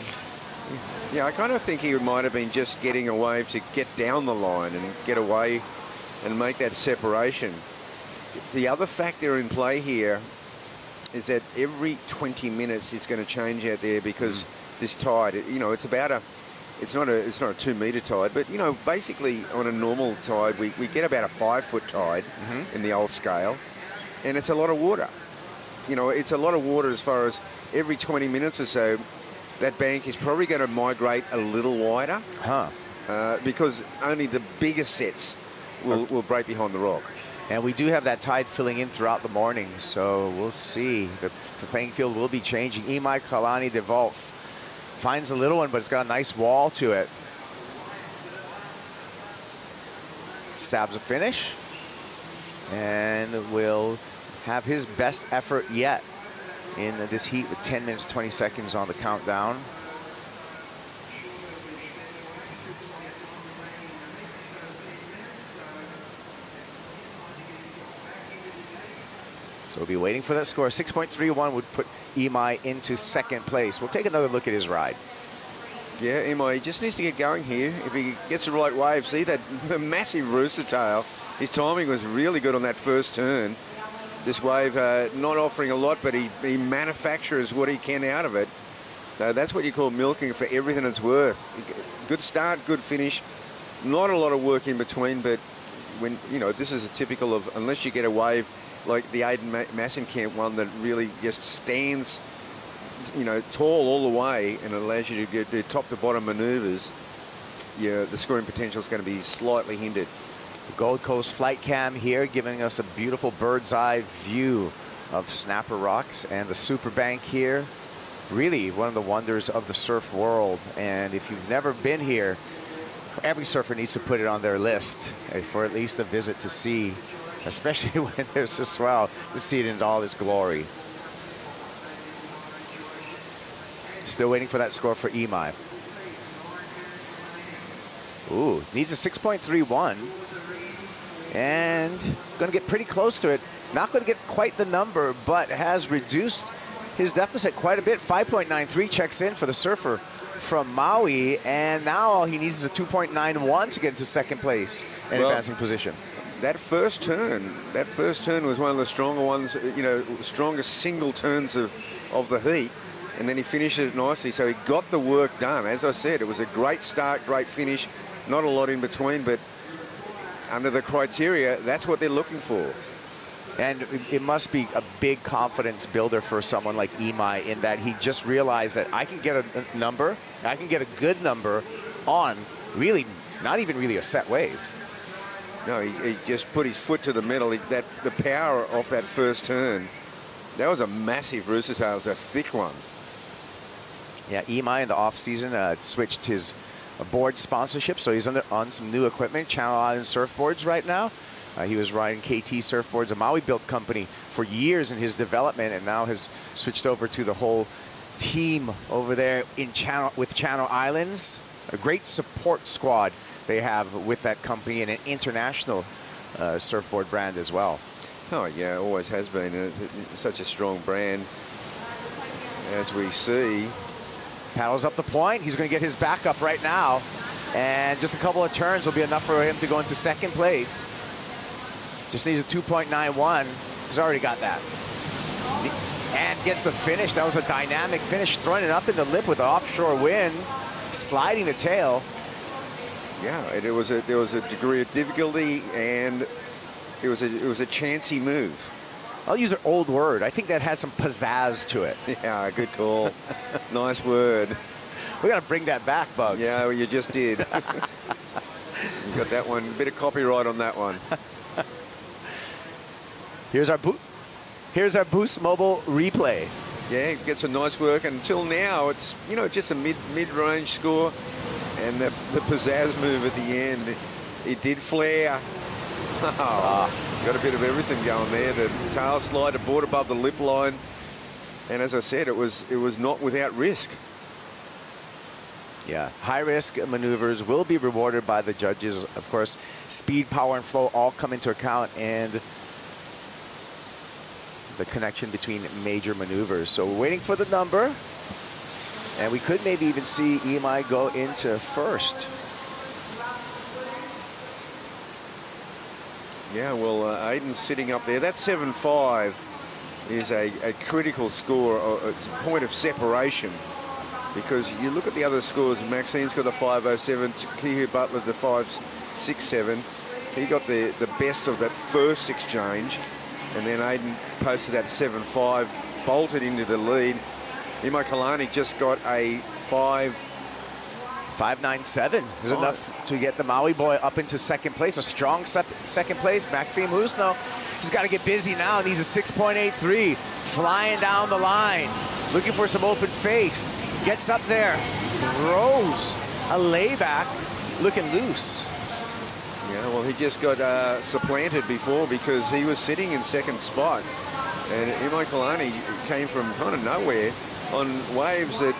Yeah, I kind of think he might have been just getting a wave to get down the line and get away and make that separation. The other factor in play here is that every 20 minutes it's going to change out there, because this tide, you know, it's about it's not a 2 meter tide, but you know, basically on a normal tide we get about a 5 foot tide in the old scale, and it's a lot of water. you know, it's a lot of water as far as every 20 minutes or so, that bank is probably going to migrate a little wider. Because only the bigger sets will break behind the rock. And we do have that tide filling in throughout the morning, so we'll see. The playing field will be changing. Imai Kalani DeVolf finds a little one, but it's got a nice wall to it. Stabs a finish, and will have his best effort yet in this heat with 10 minutes, 20 seconds on the countdown. So we'll be waiting for that score. 6.31 would put Imai into second place. We'll take another look at his ride. Yeah, Imai just needs to get going here. If he gets the right wave, see that massive rooster tail. His timing was really good on that first turn. This wave not offering a lot, but he manufactures what he can out of it. So that's what you call milking for everything it's worth. Good start, good finish. Not a lot of work in between, but when, you know, this is a typical of, unless you get a wave like the Aiden Massenkamp one that really just stands, you know, tall all the way and allows you to get the top to bottom maneuvers, yeah, the scoring potential is going to be slightly hindered. The Gold Coast flight cam here giving us a beautiful bird's eye view of Snapper Rocks and the Super Bank here. Really one of the wonders of the surf world. And if you've never been here, every surfer needs to put it on their list for at least a visit to see, especially when there's a swell, to see it in all its glory. Still waiting for that score for Imai. Ooh, needs a 6.31. And going to get pretty close to it. Not going to get quite the number, but has reduced his deficit quite a bit. 5.93 checks in for the surfer from Maui, and now all he needs is a 2.91 to get into second place and advancing position. That first turn was one of the stronger ones, you know, strongest single turns of the heat, and then he finished it nicely. So he got the work done. As I said, it was a great start, great finish, not a lot in between, but under the criteria, that's what they're looking for. And it must be a big confidence builder for someone like Imai in that he just realized that I can get a number, I can get a good number on really, not even really a set wave. No, he just put his foot to the metal. The power off that first turn, that was a massive rooster tail. It was a thick one. Yeah, Imai in the off season switched his board sponsorship, so he's on some new equipment, Channel Island surfboards right now. He was riding KT surfboards, a Maui-built company, for years in his development, and now has switched over to the whole team over there in Channel Islands. A great support squad they have with that company, and an international surfboard brand as well. Oh yeah, always has been. Such a strong brand, as we see. Paddles up the point. He's going to get his back up right now. And just a couple of turns will be enough for him to go into second place. Just needs a 2.91. He's already got that. And gets the finish. That was a dynamic finish. Throwing it up in the lip with an offshore wind. Sliding the tail. Yeah, there was a degree of difficulty, and it was a chancy move. I'll use an old word. I think that had some pizzazz to it. Yeah, good call. Nice word. We got to bring that back, Bugs. Yeah, well, you just did. You got that one. Bit of copyright on that one. Here's our Boost Mobile replay. Yeah, gets a nice work. Until now, it's, you know, just a mid-range score, and the pizzazz move at the end, it did flare. Got a bit of everything going there. The tail slide, aboard above the lip line, and as I said, it was not without risk. Yeah, high-risk maneuvers will be rewarded by the judges. Of course, speed, power, and flow all come into account, and the connection between major maneuvers. So we're waiting for the number, and we could maybe even see Imai go into first. Yeah, well, Aiden's sitting up there. That 7.5 is a critical score, a point of separation, because you look at the other scores. Maxine's got the 5.07, Kihu Butler the 5.67. He got the best of that first exchange, And then Aiden posted that 7.5, bolted into the lead. Imai Kalani just got a 5.97 is enough to get the Maui boy up into second place. A strong second place. Maxime Husno, he's got to get busy now, and he's a 6.83, flying down the line, looking for some open face. Gets up there, throws a layback, looking loose. Yeah, well, he just got supplanted before because he was sitting in second spot. And Imai Kalani came from kind of nowhere on waves that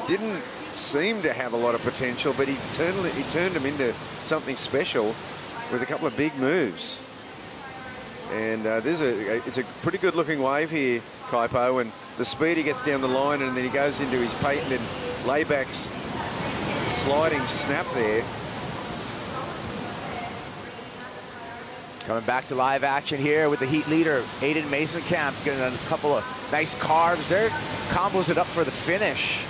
didn't seem to have a lot of potential, but he turned him into something special with a couple of big moves. And it's a pretty good looking wave here, Kaipo, and the speed he gets down the line, and then he goes into his patented layback sliding snap there. Coming back to live action here with the heat leader, Aiden Mason-Camp, getting a couple of nice carves there. Combos it up for the finish.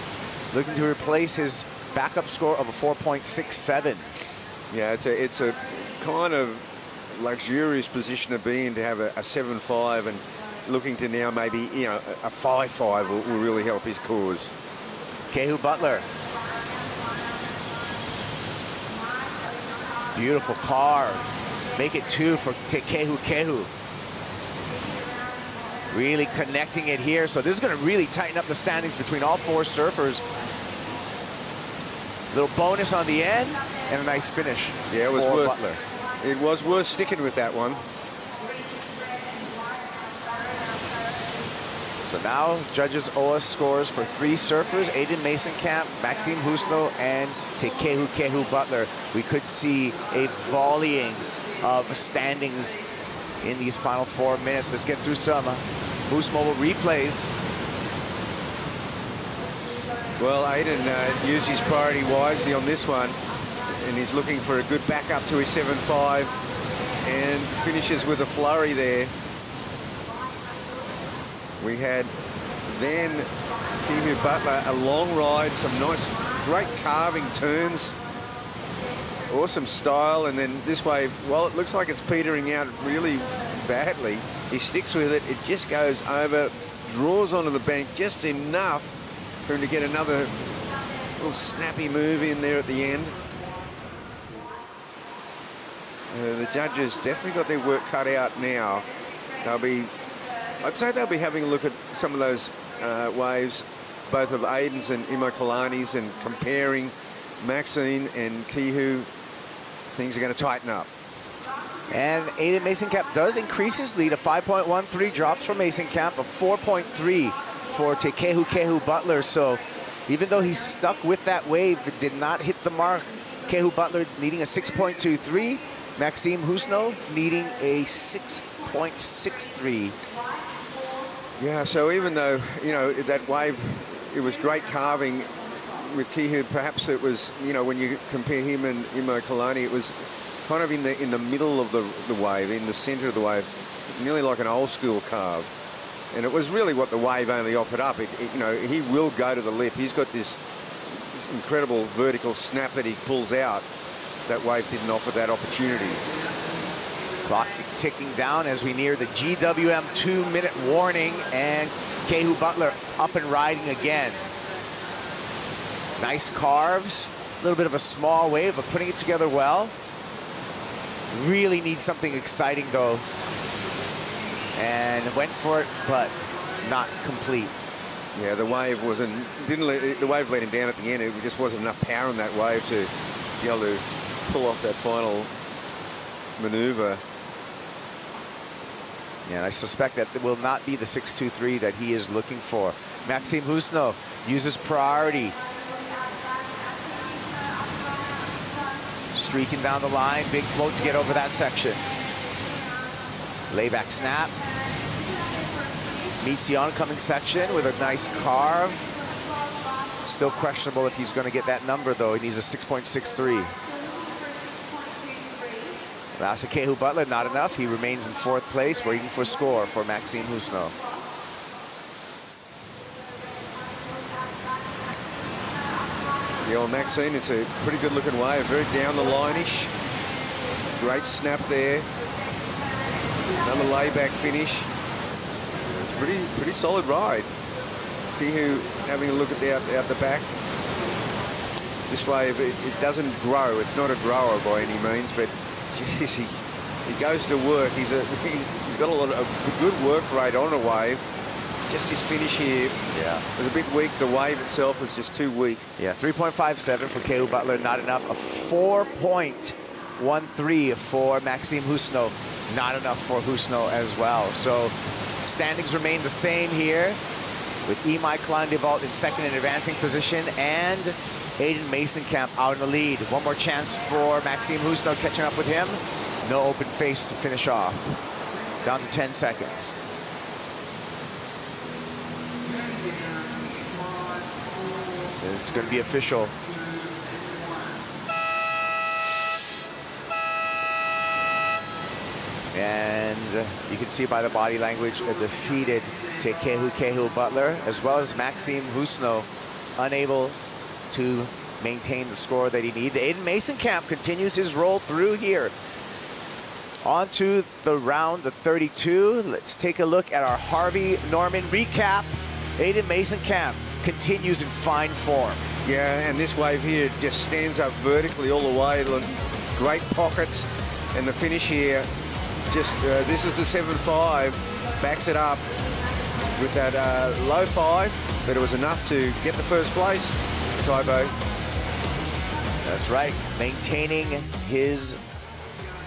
Looking to replace his backup score of a 4.67. Yeah, it's a kind of luxurious position to be in, to have a 7.5, and looking to now maybe, you know, a 5.5 will really help his cause. Kehu Butler. Beautiful carve. Make it 2 for Kehu. Really connecting it here. So this is going to really tighten up the standings between all four surfers. Little bonus on the end and a nice finish. Yeah, it was for worth Butler. It was worth sticking with that one. So now judges owe us scores for 3 surfers: Aiden Mason-Camp, Maxime Husno, and Kehu Butler. We could see a volleying of standings in these final 4 minutes. Let's get through some Boost Mobile replays. Well, Aiden used his priority wisely on this one, and he's looking for a good backup to his 7.5 and finishes with a flurry there. We had then Kehu Butler, a long ride, some nice, great carving turns, awesome style, and then this wave, well, it looks like it's petering out really badly. He sticks with it, it just goes over, draws onto the bank just enough for him to get another little snappy move in there at the end. The judges definitely got their work cut out now. I'd say they'll be having a look at some of those waves, both of Aiden's and Imai Kalani's, and comparing Maxine and Kehu. Things are going to tighten up. And Aiden Mason-Camp does increase his lead. A 5.13 drops for Mason-Camp, a 4.3 for Kehu Butler. So even though he's stuck with that wave, it did not hit the mark. Kehu Butler needing a 6.23. Maxime Husno needing a 6.63. Yeah, so even though, you know, that wave, it was great carving with Kehu, perhaps it was, you know, when you compare him and Imai Kalani, it was kind of in the middle of the wave, in the center of the wave, nearly like an old school carve. And it was really what the wave only offered up. You know, he will go to the lip. He's got this incredible vertical snap that he pulls out. That wave didn't offer that opportunity. Clock ticking down as we near the GWM 2-minute warning, and Kehu Butler up and riding again. Nice carves, a little bit of a small wave, but putting it together well. Really needs something exciting though, and went for it, but not complete. Yeah, the wave the wave let him down at the end. It just wasn't enough power in that wave to be able to pull off that final maneuver. Yeah, and I suspect that it will not be the 6.23 that he is looking for. Maxime Husno uses priority. Streaking down the line, big float to get over that section. Layback snap. Meets the oncoming section with a nice carve. Still questionable if he's going to get that number though. He needs a 6.63. Last of Kehu Butler, not enough. He remains in 4th place, waiting for a score for Maxime Husno. The old Maxine, it's a pretty good looking wave, very down the line-ish. Great snap there. Another layback finish. pretty solid ride. Kehu having a look at out the back. This wave, it doesn't grow. It's not a grower by any means, but geez, he goes to work. He's got a lot of good work rate on a wave. Just his finish here was a bit weak. The wave itself was just too weak. Yeah, 3.57 for Kehu Butler, not enough. A 4.13 for Maxime Husno, not enough for Husno as well. So standings remain the same here, with Imai Kalani-Devault in second in advancing position and Aiden Mason-Camp out in the lead. One more chance for Maxime Husno, catching up with him. No open face to finish off. Down to 10 seconds. It's going to be official. And you can see by the body language, a defeated Kehu Butler, as well as Maxime Husno, unable to maintain the score that he needed. Aiden Mason-Camp continues his roll through here. On to the round, the 32. Let's take a look at our Harvey Norman recap. Aiden Mason-Camp continues in fine form. Yeah, and this wave here just stands up vertically all the way. Great pockets, and the finish here, just this is the 7.5, backs it up with that low 5, but it was enough to get the first place, Tybo. That's right, maintaining his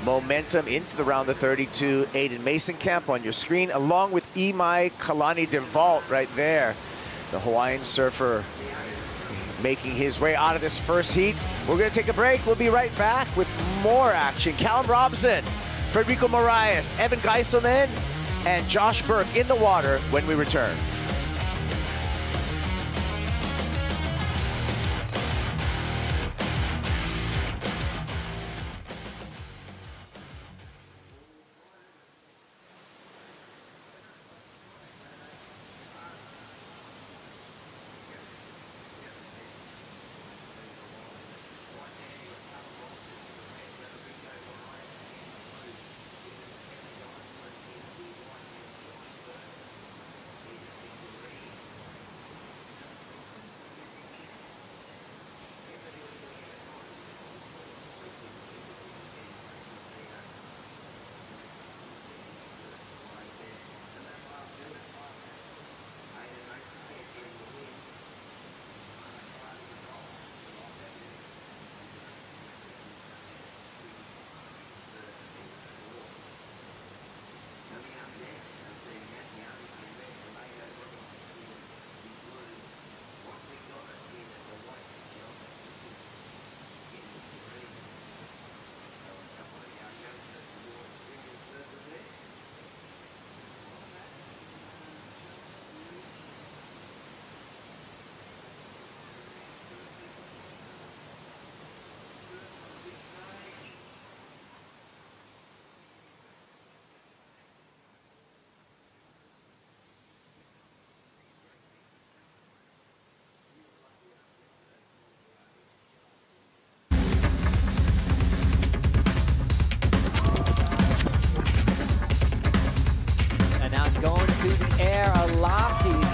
momentum into the round of 32. Aiden Mason-Camp on your screen, along with Imai Kalani-Devault right there. The Hawaiian surfer making his way out of this first heat. We're going to take a break. We'll be right back with more action. Callum Robson, Federico Moraes, Evan Geiselman, and Josh Burke in the water when we return.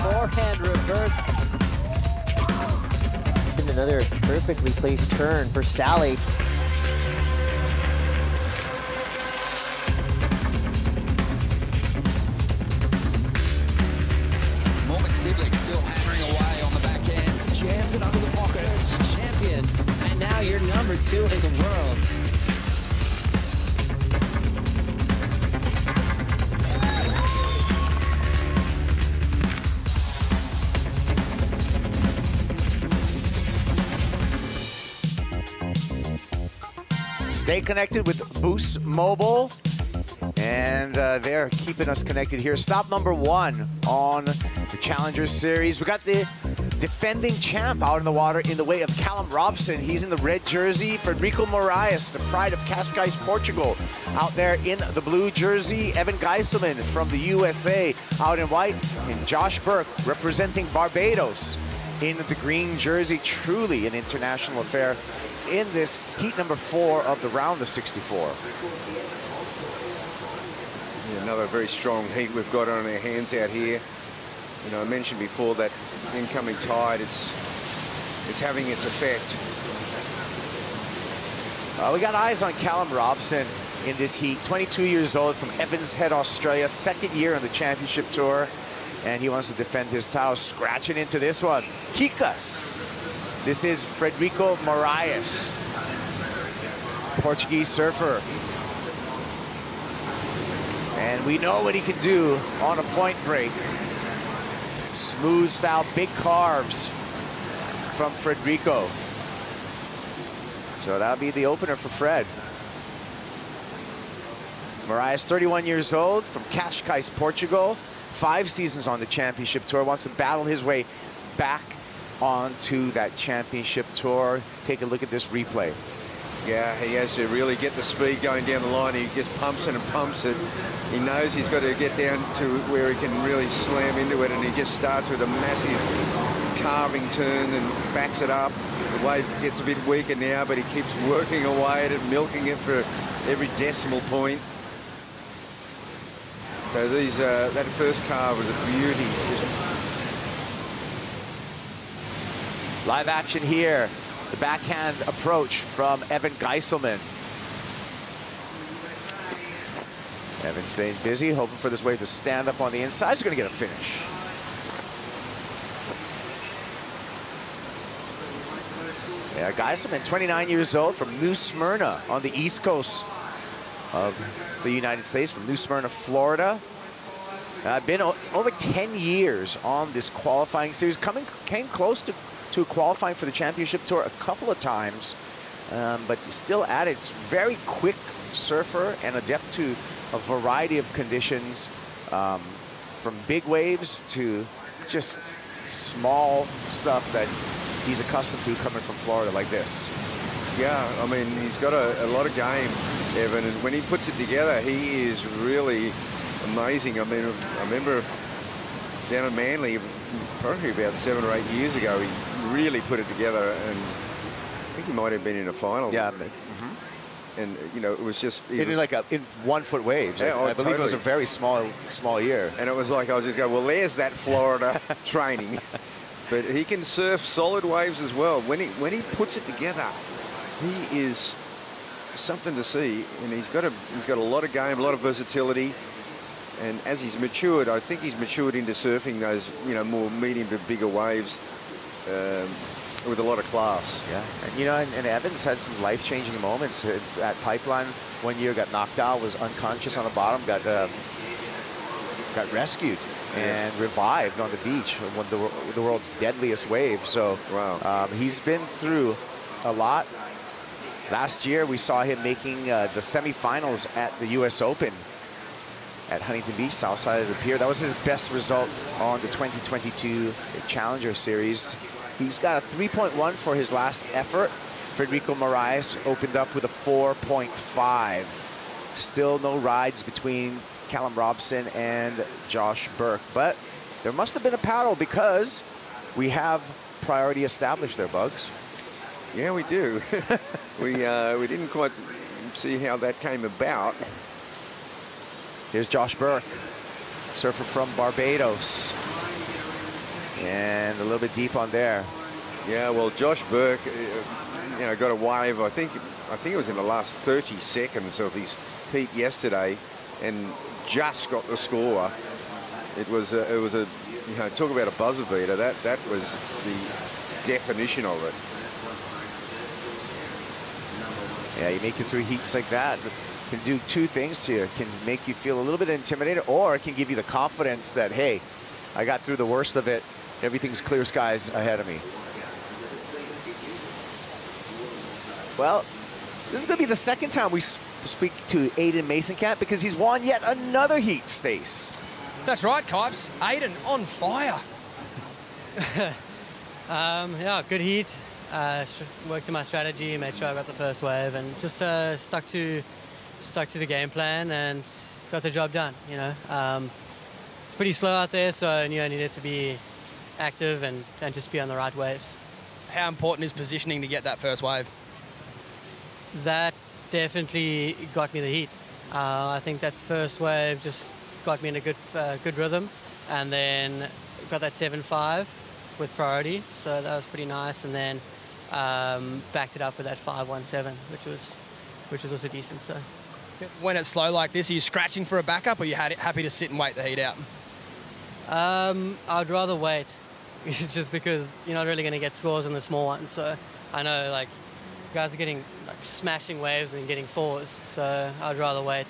Forehand reverse. And another perfectly placed turn for Sally. Morgan Sidlick still hammering away on the back end. Jams it under the pocket. Champion. And now you're number 2 in the world. Stay connected with Boost Mobile, and they're keeping us connected here. Stop number 1 on the Challenger Series. We got the defending champ out in the water in the way of Callum Robson. He's in the red jersey. Federico Moraes, the pride of Cascais, Portugal, out there in the blue jersey. Evan Geiselman from the USA out in white. And Josh Burke representing Barbados in the green jersey. Truly an international affair in this heat number 4 of the round of 64. Yeah, another very strong heat we've got on our hands out here. You know, I mentioned before that incoming tide, it's having its effect. We got eyes on Callum Robson in this heat. 22 years old from Evans Head, Australia. Second year on the championship tour. And he wants to defend his title. Scratching into this one. Kikas. This is Frederico Moraes, Portuguese surfer. And we know what he can do on a point break. Smooth style, big carves from Frederico. So that'll be the opener for Fred. Moraes, 31 years old, from Cascais, Portugal. 5 seasons on the championship tour. Wants to battle his way back onto that championship tour. Take a look at this replay. Yeah, he has to really get the speed going down the line. He just pumps it and pumps it. He knows he's got to get down to where he can really slam into it, and he just starts with a massive carving turn and backs it up. The wave gets a bit weaker now, but he keeps working away at it, milking it for every decimal point. So these that first carve was a beauty. Live action here. The backhand approach from Evan Geiselman. Evan staying busy, hoping for this wave to stand up on the inside. He's going to get a finish. Yeah, Geiselman, 29 years old, from New Smyrna on the east coast of the United States, from New Smyrna, Florida. Been over 10 years on this qualifying series. Came close to qualifying for the championship tour a couple of times, but still at it. Very quick surfer and adept to a variety of conditions, from big waves to just small stuff that he's accustomed to coming from Florida like this. Yeah, I mean, he's got a lot of game, Evan, and when he puts it together, he is really amazing. I mean, I remember down in Manly, probably about 7 or 8 years ago, he really put it together, and I think he might have been in a final. Yeah. And, you know, it was just... in 1 foot waves. Yeah, I believe it was a very small year. And it was like, I was just going, well, there's that Florida training. But he can surf solid waves as well. When he puts it together, he is something to see. And he's got a lot of game, a lot of versatility. And as he's matured, I think he's matured into surfing those, you know, more medium to bigger waves with a lot of class. Yeah, and you know, and Evans had some life-changing moments at Pipeline. 1 year got knocked out, was unconscious on the bottom, got rescued and revived on the beach, one of the world's deadliest waves. So wow. He's been through a lot. Last year, we saw him making the semifinals at the U.S. Open at Huntington Beach, south side of the pier. That was his best result on the 2022 Challenger Series. He's got a 3.1 for his last effort. Frederico Moraes opened up with a 4.5. Still no rides between Callum Robson and Josh Burke, but there must have been a paddle because we have priority established there, Bugs. Yeah, we do. we didn't quite see how that came about. Here's Josh Burke, surfer from Barbados. And a little bit deep on there. Yeah, well, Josh Burke, you know, got a wave. I think it was in the last 30 seconds of his heat yesterday, and just got the score. It was a you know, talk about a buzzer beater. That was the definition of it. Yeah, you make it through heats like that. It can do two things to you. It can make you feel a little bit intimidated, or it can give you the confidence that, hey, I got through the worst of it. Everything's clear skies ahead of me. Well, this is going to be the second time we speak to Aiden Mason-Camp because he's won yet another heat, Stace. That's right, Kipes. Aiden on fire. Yeah, good heat. Worked on my strategy, made sure I got the first wave, and just stuck to the game plan and got the job done. You know, it's pretty slow out there, so I knew I needed to be active and just be on the right waves. How important is positioning to get that first wave? That definitely got me the heat. I think that first wave just got me in a good rhythm, and then got that 7.5 with priority, so that was pretty nice, and then backed it up with that 5.17, which was also decent. So when it's slow like this, are you scratching for a backup, or are you happy to sit and wait the heat out? I'd rather wait, just because you're not really going to get scores in the small ones. So I know like guys are getting like smashing waves and getting fours, so I'd rather wait.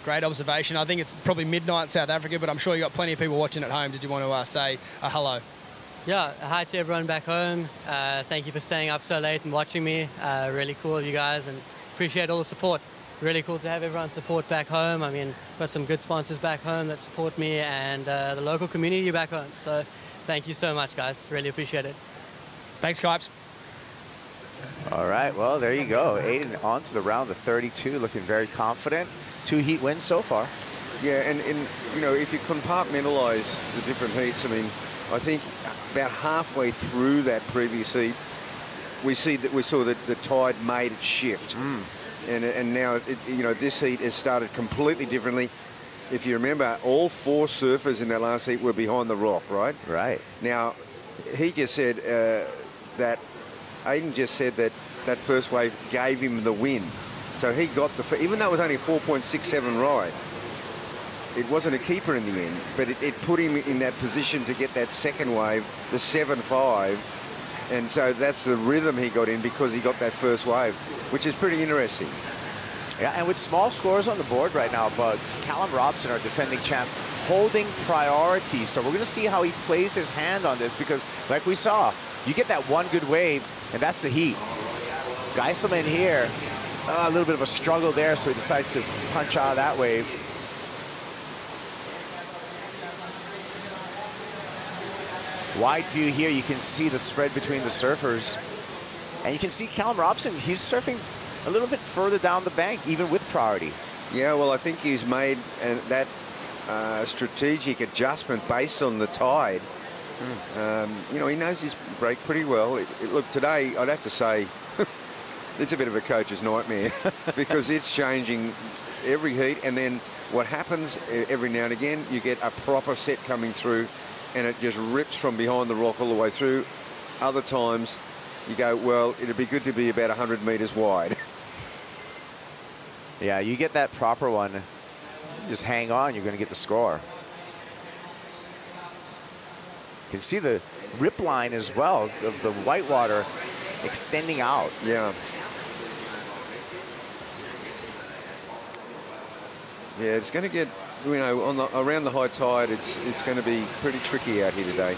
Great observation. I think it's probably midnight in South Africa, but I'm sure you got plenty of people watching at home. Did you want to say a hello? Yeah, hi to everyone back home. Thank you for staying up so late and watching me. Really cool of you guys, and appreciate all the support. Really cool to have everyone support back home. I mean, got some good sponsors back home that support me, and the local community back home. So thank you so much, guys. Really appreciate it. Thanks, Kipes. All right, well, there you go. Aiden on to the round of 32, looking very confident. 2 heat wins so far. Yeah, and you know, if you compartmentalise the different heats, I mean, I think about halfway through that previous heat, we saw that the tide made it shift, and now you know, this heat has started completely differently. If you remember, all 4 surfers in that last heat were behind the rock, right? Right. Now, he just said that Aiden just said that that first wave gave him the win. So he got even though it was only a 4.67 ride, it wasn't a keeper in the end, but it put him in that position to get that second wave, the 7.5, and so that's the rhythm he got in because he got that first wave, which is pretty interesting. Yeah, and with small scores on the board right now, Bugs, Callum Robson, our defending champ, holding priority. So we're going to see how he plays his hand on this, because like we saw, you get that one good wave, and that's the heat. Geiselman here, a little bit of a struggle there, so he decides to punch out of that wave. Wide view here, you can see the spread between the surfers. And you can see Callum Robson, he's surfing a little bit further down the bank, even with priority. Yeah, well, I think he's made that strategic adjustment based on the tide. You know, he knows his break pretty well. Look, today, I'd have to say, it's a bit of a coach's nightmare because it's changing every heat, and then what happens every now and again, you get a proper set coming through, and it just rips from behind the rock all the way through. Other times, you go, well, it'd be good to be about 100 metres wide. Yeah, you get that proper one, just hang on, you're going to get the score. You can see the rip line as well of the whitewater extending out. Yeah. Yeah, it's going to get, you know, around the high tide, it's going to be pretty tricky out here today.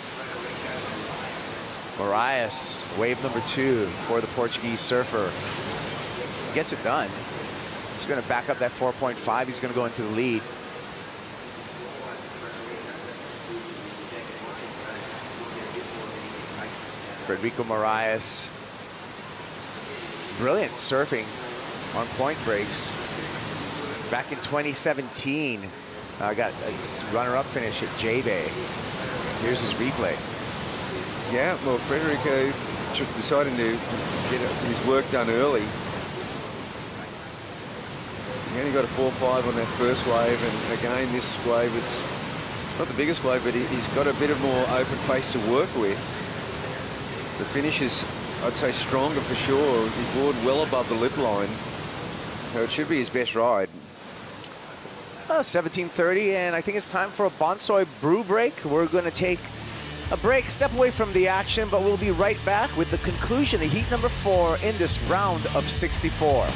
Marias, wave number 2 for the Portuguese surfer. Gets it done. He's going to back up that 4.5. He's going to go into the lead. Frederico Marias. Brilliant surfing on point breaks. Back in 2017, got a runner-up finish at J-Bay. Here's his replay. Yeah, well, Frederico deciding to get his work done early. He only got a 4.5 on that first wave, and again, this wave, it's not the biggest wave, but he's got a bit of more open face to work with. The finish is, I'd say, stronger for sure. He bored well above the lip line, so it should be his best ride. 17:30, and I think it's time for a Bonsoy brew break. We're going to take a break, step away from the action, but we'll be right back with the conclusion of heat number 4 in this round of 64.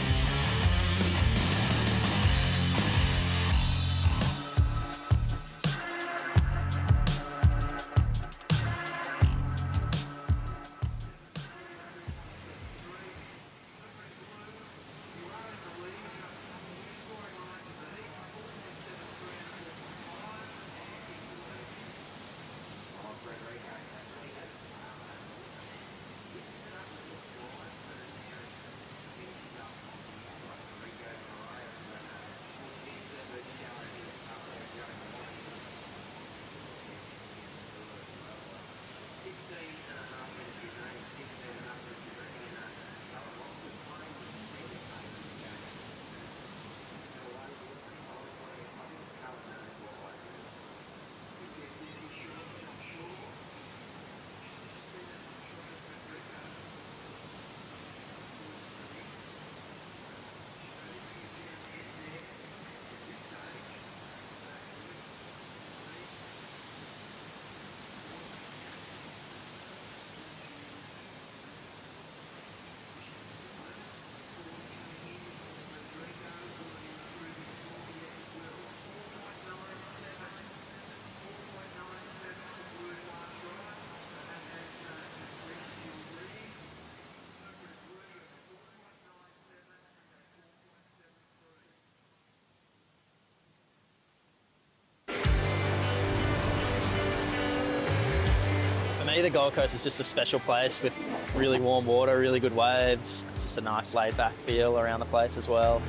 me, the Gold Coast is just a special place with really warm water, really good waves. It's just a nice laid-back feel around the place as well.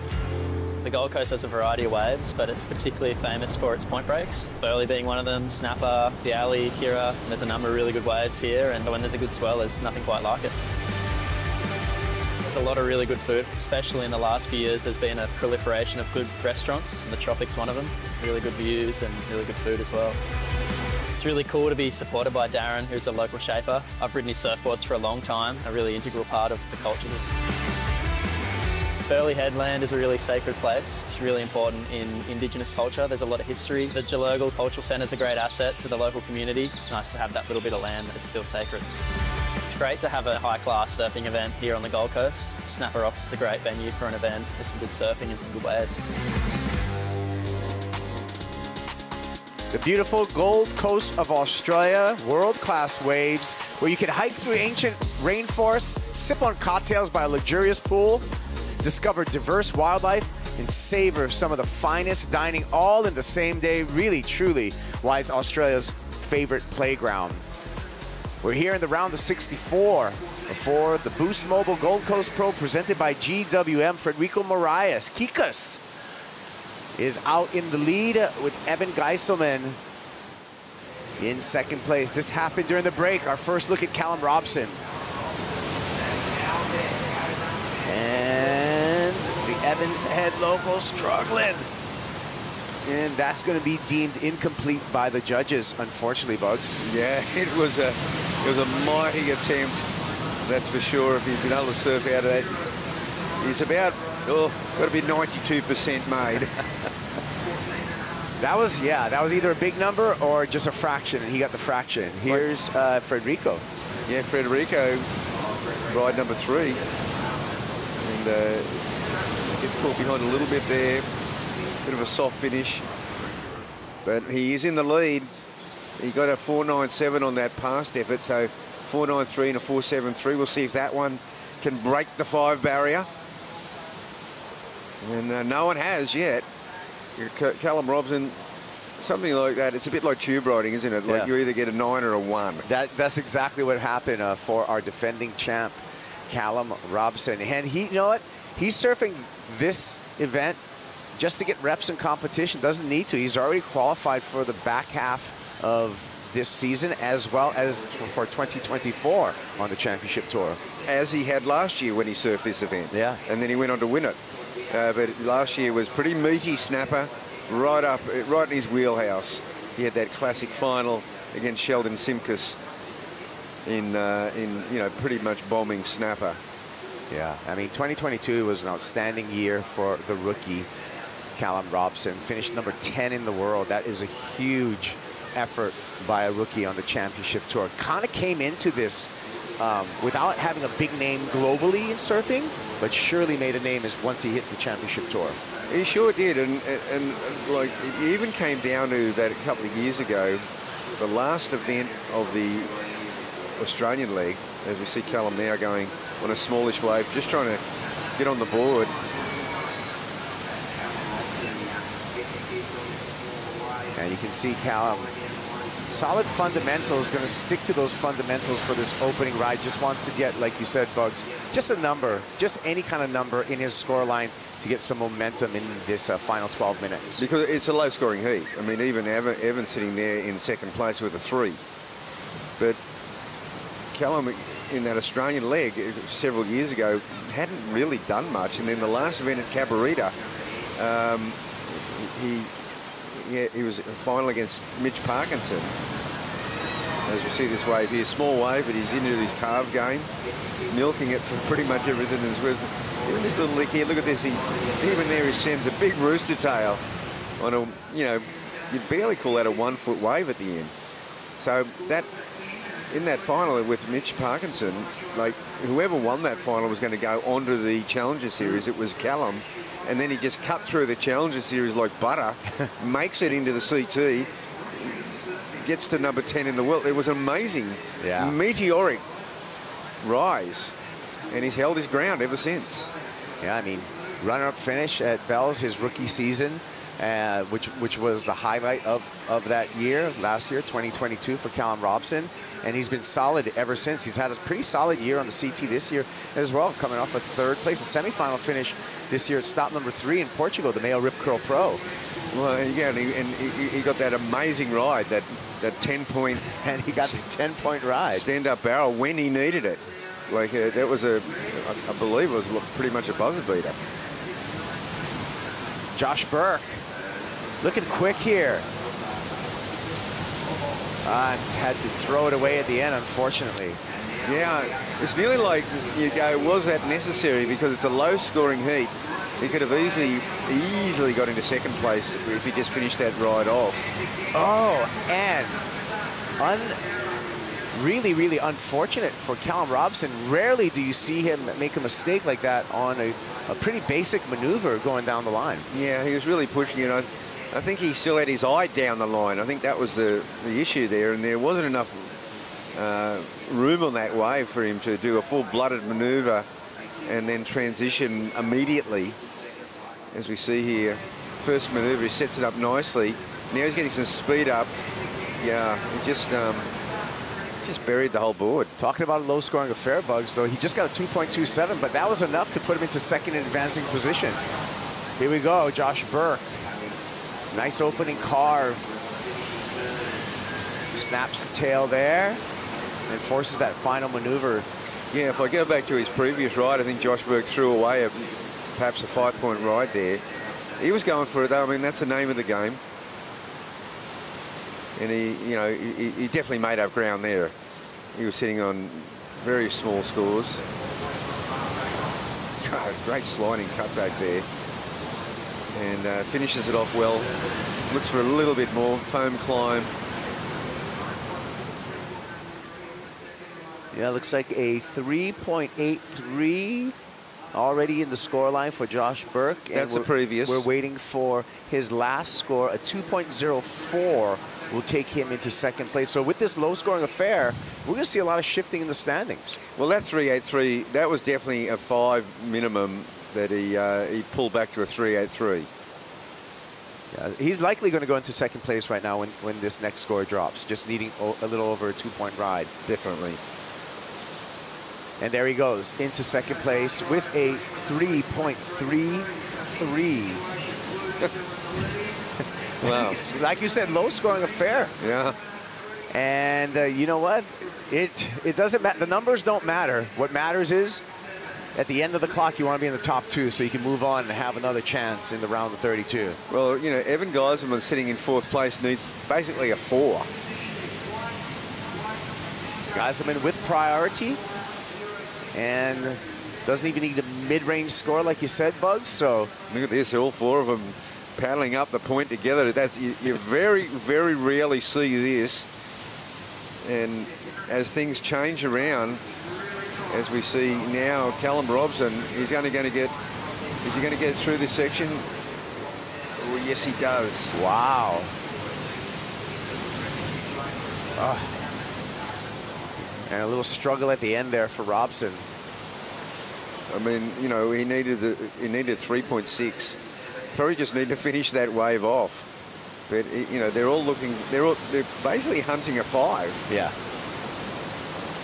The Gold Coast has a variety of waves, but it's particularly famous for its point breaks. Burley being one of them, Snapper, the Alley, Kira. There's a number of really good waves here, and when there's a good swell, there's nothing quite like it. There's a lot of really good food, especially in the last few years. There's been a proliferation of good restaurants, and the Tropic's one of them. Really good views and really good food as well. It's really cool to be supported by Darren, who's a local shaper. I've ridden his surfboards for a long time, a really integral part of the culture here. Burley Headland is a really sacred place. It's really important in Indigenous culture. There's a lot of history. The Gelurgal Cultural Centre is a great asset to the local community. Nice to have that little bit of land that's still sacred. It's great to have a high-class surfing event here on the Gold Coast. Snapper Rocks is a great venue for an event. There's some good surfing and some good waves. The beautiful Gold Coast of Australia, world-class waves, where you can hike through ancient rainforests, sip on cocktails by a luxurious pool, discover diverse wildlife, and savor some of the finest dining all in the same day. Really, truly, why it's Australia's favorite playground. We're here in the round of 64 before the Boost Mobile Gold Coast Pro presented by GWM. Federico Moraes, Kikas, is out in the lead with Evan Geiselman in second place. This happened during the break. Our first look at Callum Robson. And the Evans Head local struggling. And that's going to be deemed incomplete by the judges, unfortunately, Bugs. Yeah, it was a mighty attempt, that's for sure. If he'd been able to surf out of that, he's about, it's got to be 92% made. That was either a big number or just a fraction, and he got the fraction. Here's Federico. Yeah, Federico, ride number 3. And gets caught behind a little bit there. Bit of a soft finish. But he is in the lead. He got a 4.97 on that past effort, so 4.93 and a 4.73. We'll see if that one can break the 5 barrier. And no one has yet. Callum Robson, something like that. It's a bit like tube riding, isn't it? Like you either get a 9 or a 1. That's exactly what happened for our defending champ, Callum Robson. And he, you know what? He's surfing this event just to get reps in competition. Doesn't need to. He's already qualified for the back half of this season as well as for 2024 on the championship tour. As he had last year when he surfed this event. Yeah. And then he went on to win it. But last year was pretty meaty snapper, right in his wheelhouse. He had that classic final against Sheldon Simkus in pretty much bombing snapper. Yeah, I mean 2022 was an outstanding year for the rookie Callum Robson. Finished number 10 in the world. That is a huge effort by a rookie on the championship tour. Kind of came into this without having a big name globally in surfing, but surely made a name once he hit the championship tour. He sure did, and like it even came down to that a couple of years ago, the last event of the Australian leg, as we see Callum now going on a smallish wave, just trying to get on the board. And you can see Callum, solid fundamentals, going to stick to those fundamentals for this opening ride. Just wants to get, like you said, Bugs, just a number, just any kind of number in his scoreline to get some momentum in this final 12 minutes. Because it's a low-scoring heat. I mean, even Evan sitting there in second place with a 3. But Callum, in that Australian leg several years ago, hadn't really done much. And then the last event at Cabarita, he was final against Mitch Parkinson. As you see this wave here, small wave, but he's into his carve game, milking it for pretty much everything it's worth. Even this little lick here, look at this. Even there he sends a big rooster tail on a, you'd barely call that a 1 foot wave at the end. So that, in that final with Mitch Parkinson, like whoever won that final was going to go onto the Challenger Series. It was Callum. And then he just cut through the Challenger Series like butter, makes it into the CT, gets to number 10 in the world. It was an amazing, meteoric rise, and he's held his ground ever since. Yeah, I mean, runner-up finish at Bell's, his rookie season, which was the highlight of that year, last year, 2022 for Callum Robson. And he's been solid ever since. He's had a pretty solid year on the CT this year as well, coming off a 3rd place, a semifinal finish this year at stop number 3 in Portugal, the male Rip Curl Pro. Well, yeah, and he got that amazing ride, that 10-point. And he got the 10-point ride. Stand-up barrel when he needed it. Like, that was I believe it was pretty much a buzzer beater. Josh Burke, looking quick here. Had to throw it away at the end, unfortunately. Yeah, it's nearly like you go, was that necessary? Because it's a low-scoring heat. He could have easily got into 2nd place if he just finished that ride off. Oh, and really, really unfortunate for Callum Robson. Rarely do you see him make a mistake like that on a pretty basic maneuver going down the line. Yeah, he was really pushing it. I think he still had his eye down the line. I think that was the issue there, and there wasn't enough room on that wave for him to do a full-blooded maneuver and then transition immediately. As we see here, first maneuver, he sets it up nicely. Now he's getting some speed up. Yeah, he just buried the whole board. Talking about a low-scoring affair, Bugs, though, he just got a 2.27, but that was enough to put him into 2nd in advancing position. Here we go, Josh Burke. Nice opening carve. Snaps the tail there and forces that final maneuver. Yeah, if I go back to his previous ride, I think Josh Burke threw away perhaps a 5-point ride there. He was going for it, though. I mean, that's the name of the game. And he definitely made up ground there. He was sitting on very small scores. God, great sliding cutback there. And finishes it off well. Looks for a little bit more foam climb. Yeah, looks like a 3.83 already in the scoreline for Josh Burke. That's the previous. We're waiting for his last score. A 2.04 will take him into 2nd place. So with this low-scoring affair, we're going to see a lot of shifting in the standings. Well, that 3.83, that was definitely a 5 minimum that he pulled back to a 3.83. Yeah, he's likely going to go into 2nd place right now when this next score drops, just needing a little over a 2-point ride. Definitely. And there he goes into 2nd place with a 3.33. Wow. Like you said, low-scoring affair. Yeah. And you know what? It doesn't matter. The numbers don't matter. What matters is, at the end of the clock, you want to be in the top 2 so you can move on and have another chance in the round of 32. Well, Evan Geiserman sitting in 4th place needs basically a 4. Geiserman with priority and doesn't even need a mid-range score like you said, Bugs. So look at this, all 4 of them paddling up the point together. You very, very rarely see this. And as things change around, as we see now, Callum Robson, is he going to get through this section? Oh, yes, he does. Wow. Oh. And a little struggle at the end there for Robson. I mean, he needed 3.6. Probably just need to finish that wave off. But they're basically hunting a 5. Yeah.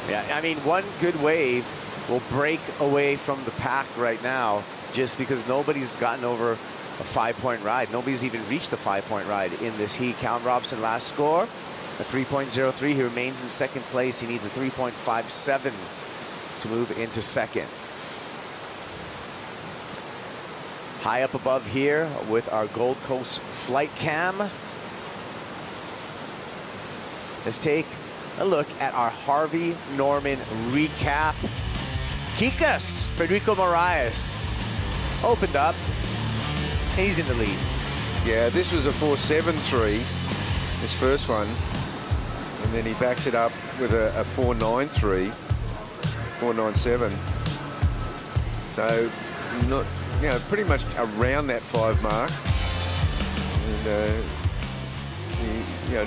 Yeah, I mean, one good wave will break away from the pack right now just because nobody's gotten over a 5-point ride. Nobody's even reached the 5-point ride in this heat. Callum Robson last score, a 3.03. He remains in 2nd place. He needs a 3.57 to move into 2nd. High up above here with our Gold Coast flight cam. Let's take a look at our Harvey Norman recap. Kikas, Federico Moraes, opened up, and he's in the lead. Yeah, this was a 4.73, his first one. And then he backs it up with a 4.93, 4.97. So, pretty much around that 5 mark. And,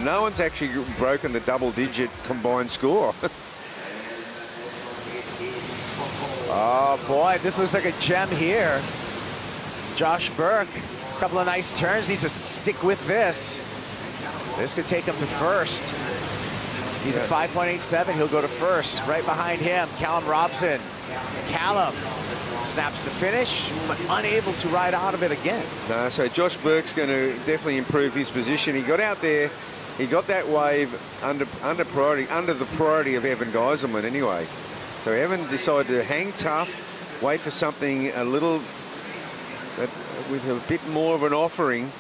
no one's actually broken the double-digit combined score. Oh, boy, this looks like a gem here. Josh Burke Couple of nice turns. Needs to stick with this. This could take him to first. He's a 5.87. He'll go to first. Right behind him, Callum Robson. Callum snaps the finish, but unable to ride out of it again. No, so Josh Burke's going to definitely improve his position. He got out there. He got that wave under the priority of Evan Geiselman anyway. So Evan decided to hang tough, wait for something a little with a bit more of an offering.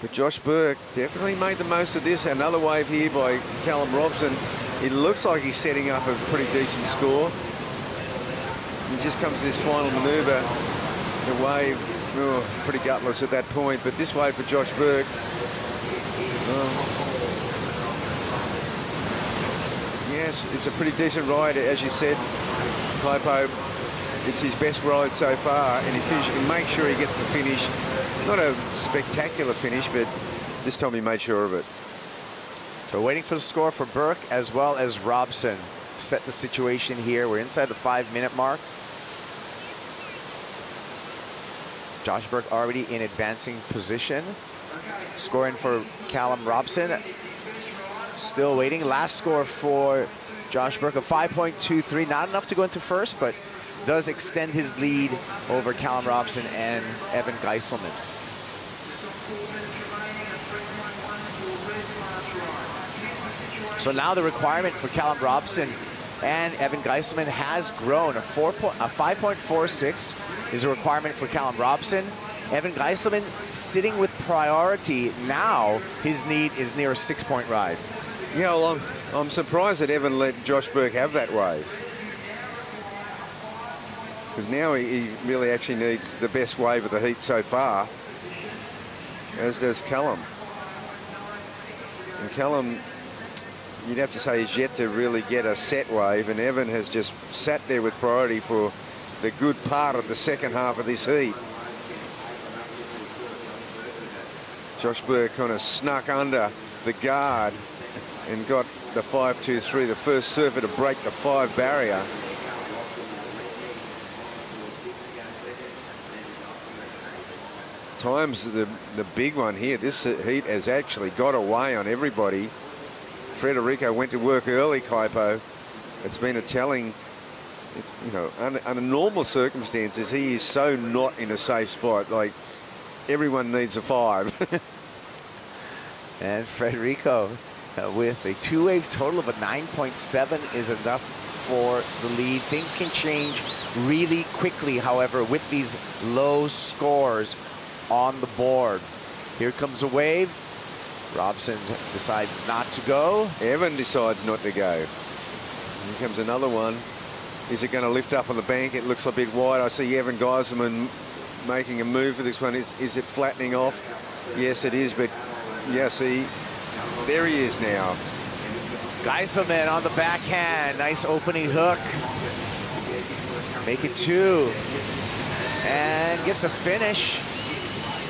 But Josh Burke definitely made the most of this. Another wave here by Callum Robson. It looks like he's setting up a pretty decent score. He just comes to this final manoeuvre. The wave, pretty gutless at that point. But this wave for Josh Burke. Yes, it's a pretty decent ride, as you said, Kaipo. It's his best ride so far, and he makes sure he gets the finish. Not a spectacular finish, but this time he made sure of it. So waiting for the score for Burke as well as Robson. Set the situation here. We're inside the 5-minute mark. Josh Burke already in advancing position. Scoring for Callum Robson. Still waiting. Last score for Josh Burke of 5.23. Not enough to go into first, but does extend his lead over Callum Robson and Evan Geiselman. So now the requirement for Callum Robson and Evan Geiselman has grown. A 5.46 is a requirement for Callum Robson. Evan Geiselman sitting with priority. Now his need is near a 6-point ride. Yeah, well, I'm surprised that Evan let Josh Burke have that wave. Because now he really actually needs the best wave of the heat so far, as does Callum. And Callum, you'd have to say, he's yet to really get a set wave, and Evan has just sat there with priority for the good part of the second half of this heat. Josh Burke kind of snuck under the guard and got the 5.23, the first surfer to break the 5 barrier. Time's the big one here. This heat has actually got away on everybody. Federico went to work early, Kaipo. It's been a telling. It's, you know, under normal circumstances, he is so not in a safe spot. Like, everyone needs a 5. And Federico with a 2-wave total of a 9.7 is enough for the lead. Things can change really quickly, however, with these low scores on the board. Here comes a wave. Robson decides not to go. Evan decides not to go. Here comes another one. Is it going to lift up on the bank? It looks a bit wide. I see Evan Geiselman making a move for this one. Is it flattening off? Yes, it is, but yeah, see, there he is now. Geiselman on the backhand. Nice opening hook. Make it 2. And gets a finish.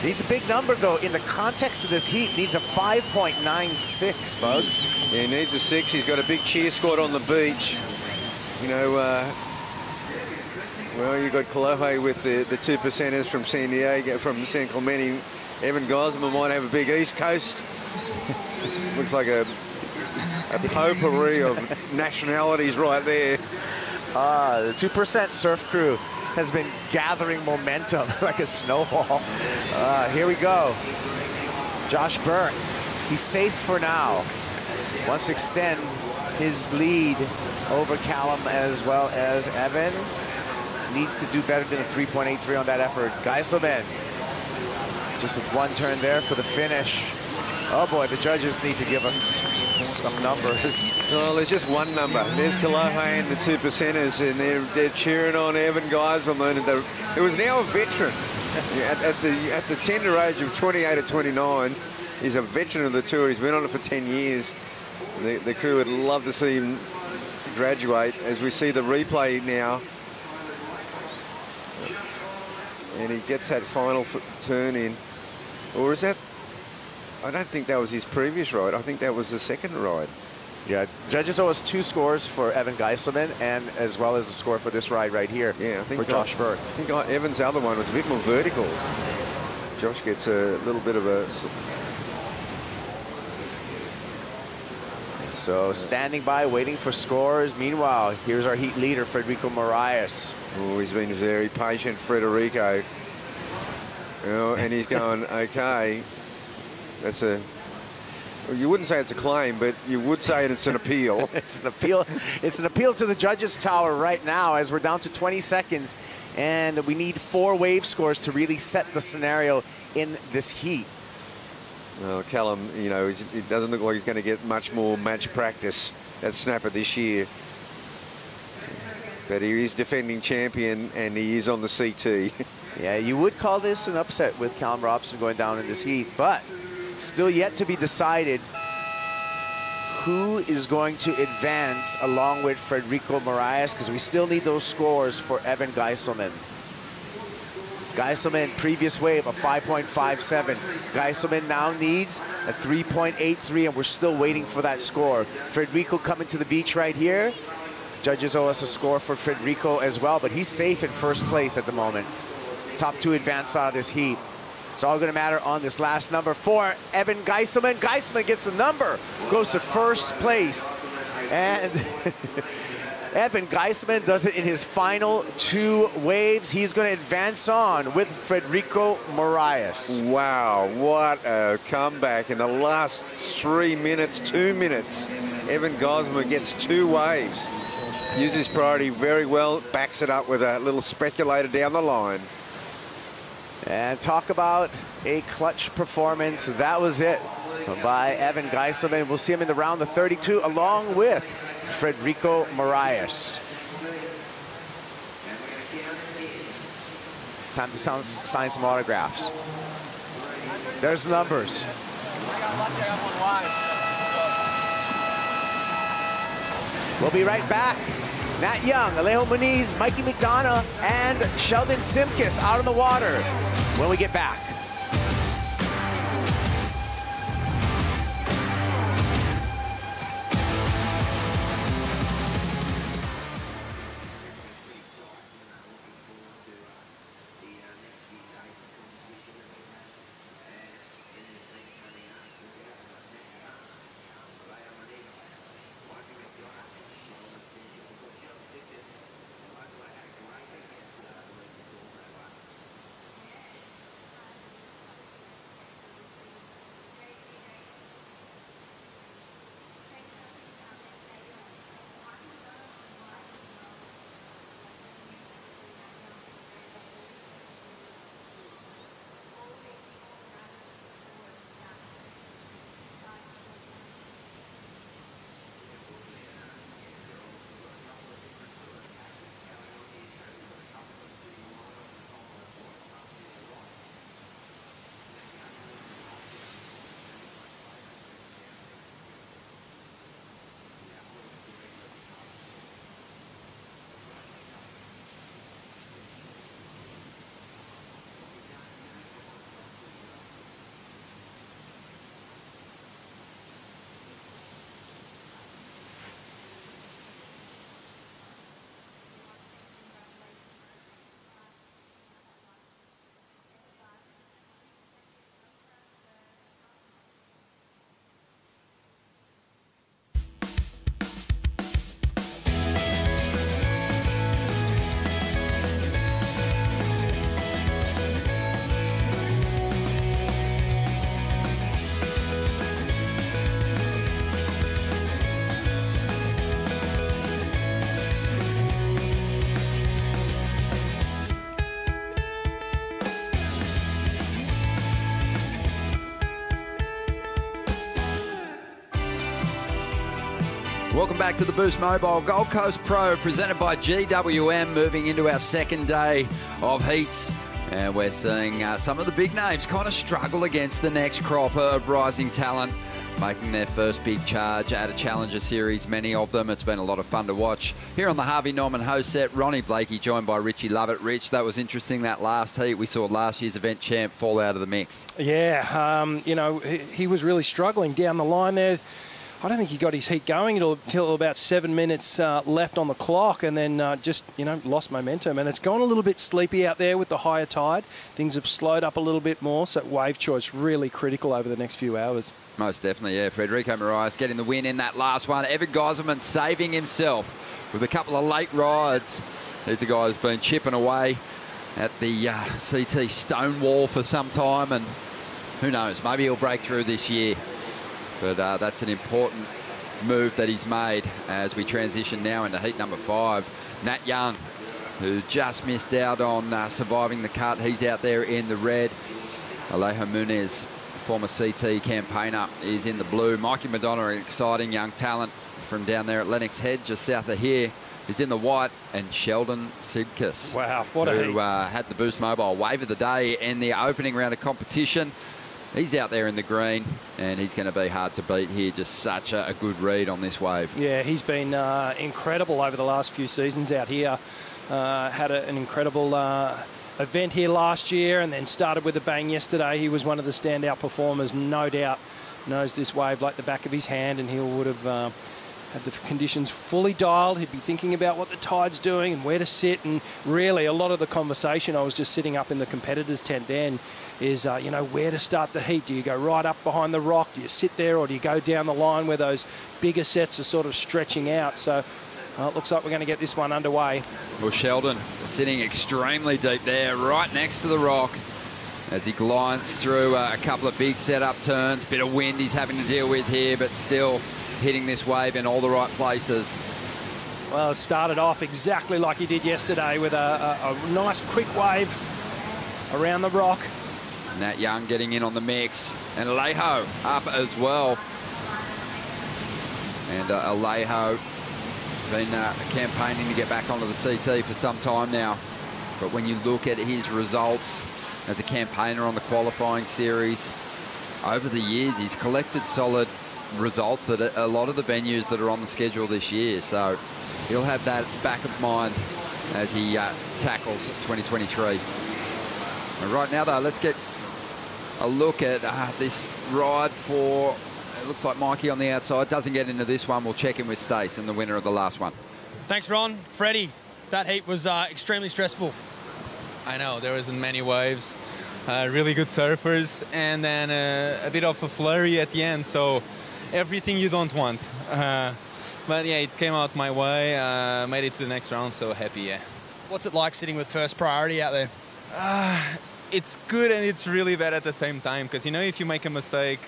Needs a big number, though. In the context of this heat, needs a 5.96, Bugs. Yeah, he needs a 6. He's got a big cheer squad on the beach. You know, well, you got Kolohe with the 2%ers from San Diego, from San Clemente. Evan Geiselman might have a big East Coast. Looks like a potpourri of nationalities right there. The 2% surf crew has been gathering momentum like a snowball. Here we go. Josh Burke, he's safe for now. Wants to extend his lead over Callum as well as Evan. Needs to do better than a 3.83 on that effort. Geiselman, just with one turn there for the finish. Oh boy, the judges need to give us some numbers. Well, there's just one number. There's Kolohe and the 2%ers, and they're cheering on Evan Geiselman. And it was now a veteran. At the tender age of 28 or 29, he's a veteran of the tour. He's been on it for 10 years. The crew would love to see him graduate. As we see the replay now, and he gets that final turn in. Or is that? I don't think that was his previous ride. I think that was the second ride. Yeah, judges owe us 2 scores for Evan Geiselman, and as well as the score for this ride right here. Yeah, I think for Josh Burke. I think Evan's other one was a bit more vertical. Josh gets a little bit of a... So standing by, waiting for scores. Meanwhile, here's our heat leader, Federico Moraes. Oh, he's been very patient, Federico. You know, and he's going, okay, that's a... Well, you wouldn't say it's a claim, but you would say it's an appeal. It's an appeal. It's an appeal to the judges' tower right now as we're down to 20 seconds, and we need 4 wave scores to really set the scenario in this heat. Well, Callum, you know, it doesn't look like he's going to get much more match practice at Snapper this year. But he is defending champion, and he is on the CT. Yeah, you would call this an upset with Callum Robson going down in this heat, but still yet to be decided who is going to advance along with Federico Moraes, because we still need those scores for Evan Geiselman. Geiselman, previous wave, a 5.57. Geiselman now needs a 3.83, and we're still waiting for that score. Federico coming to the beach right here. Judges owe us a score for Federico as well, but he's safe in first place at the moment. Top 2 advance out of this heat. It's all going to matter on this last number for Evan Geiselman. Geiselman gets the number, goes to first place. And Evan Geiselman does it in his final 2 waves. He's going to advance on with Federico Moraes. Wow, what a comeback in the last 3 minutes, 2 minutes. Evan Geiselman gets 2 waves. Uses priority very well, backs it up with a little speculator down the line. And talk about a clutch performance. That was it by Evan Geiselman. We'll see him in the round of 32 along with Federico Moraes. Time to sign some autographs. There's the numbers. We'll be right back. Nat Young, Alejo Muniz, Mikey McDonough, and Sheldon Simkis out on the water when we get back. Welcome back to the Boost Mobile Gold Coast Pro, presented by GWM, moving into our second day of heats. And we're seeing some of the big names kind of struggle against the next crop of rising talent, making their first big charge at a Challenger Series, many of them. It's been a lot of fun to watch. Here on the Harvey Norman host set, Ronnie Blakey joined by Richie Lovett. Rich, that was interesting, that last heat. We saw last year's event champ fall out of the mix. Yeah, you know, he was really struggling down the line there. I don't think he got his heat going until about 7 minutes left on the clock, and then just, you know, lost momentum. And it's gone a little bit sleepy out there with the higher tide. Things have slowed up a little bit more, so wave choice really critical over the next few hours. Most definitely, yeah. Federico Moraes getting the win in that last one. Evan Geiselman saving himself with a couple of late rides. He's a guy who's been chipping away at the CT stone wall for some time, and who knows, maybe he'll break through this year. But that's an important move that he's made as we transition now into heat number 5. Nat Young, who just missed out on surviving the cut. He's out there in the red. Alejo Muniz, former CT campaigner, is in the blue. Mikey Madonna, an exciting young talent from down there at Lennox Head, just south of here, is in the white. And Sheldon Sidkus, wow, what a who had the Boost Mobile wave of the day in the opening round of competition. He's out there in the green, and he's going to be hard to beat here. Just such a good read on this wave. Yeah, he's been incredible over the last few seasons out here. Had an incredible event here last year and then started with a bang yesterday. He was one of the standout performers, no doubt. Knows this wave like the back of his hand, and he would have had the conditions fully dialed. He'd be thinking about what the tide's doing and where to sit. And really, a lot of the conversation, I was just sitting up in the competitors' tent then, is, you know, where to start the heat. Do you go right up behind the rock? Do you sit there, or do you go down the line where those bigger sets are sort of stretching out? So it looks like we're going to get this one underway. Well, Sheldon sitting extremely deep there, right next to the rock, as he glides through a couple of big setup turns. Bit of wind he's having to deal with here, but still hitting this wave in all the right places. Well, it started off exactly like he did yesterday with a nice quick wave around the rock. Nat Young getting in on the mix, and Alejo up as well. And Alejo been campaigning to get back onto the CT for some time now. But when you look at his results as a campaigner on the qualifying series, over the years he's collected solid results at a lot of the venues that are on the schedule this year. So he'll have that back of mind as he tackles 2023. And right now, though, let's get a look at this ride for, it looks like Mikey on the outside. Doesn't get into this one. We'll check in with Stace and the winner of the last one. Thanks, Ron. Freddie, that heat was extremely stressful. I know, there wasn't many waves. Really good surfers, and then a bit of a flurry at the end, so everything you don't want. But yeah, it came out my way, made it to the next round, so happy, yeah. What's it like sitting with first priority out there? It's good and it's really bad at the same time, because, you know, if you make a mistake,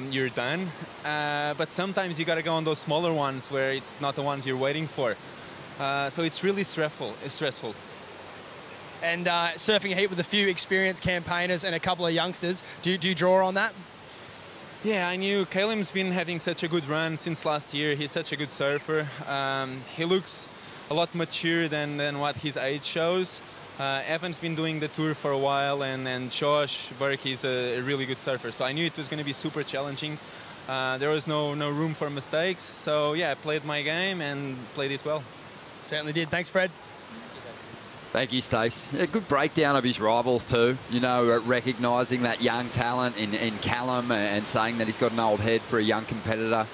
you're done. But sometimes you got to go on those smaller ones where it's not the ones you're waiting for. So it's really stressful. It's stressful. And surfing a heat with a few experienced campaigners and a couple of youngsters, do you draw on that? Yeah, I knew Calem's been having such a good run since last year. He's such a good surfer. He looks a lot mature than what his age shows. Evan's been doing the tour for a while, and Josh Burke is a really good surfer. So I knew it was going to be super challenging. There was no room for mistakes. So yeah, I played my game and played it well. Certainly did. Thanks, Fred. Thank you, Stace. A good breakdown of his rivals too. You know, recognising that young talent in Callum and saying that he's got an old head for a young competitor.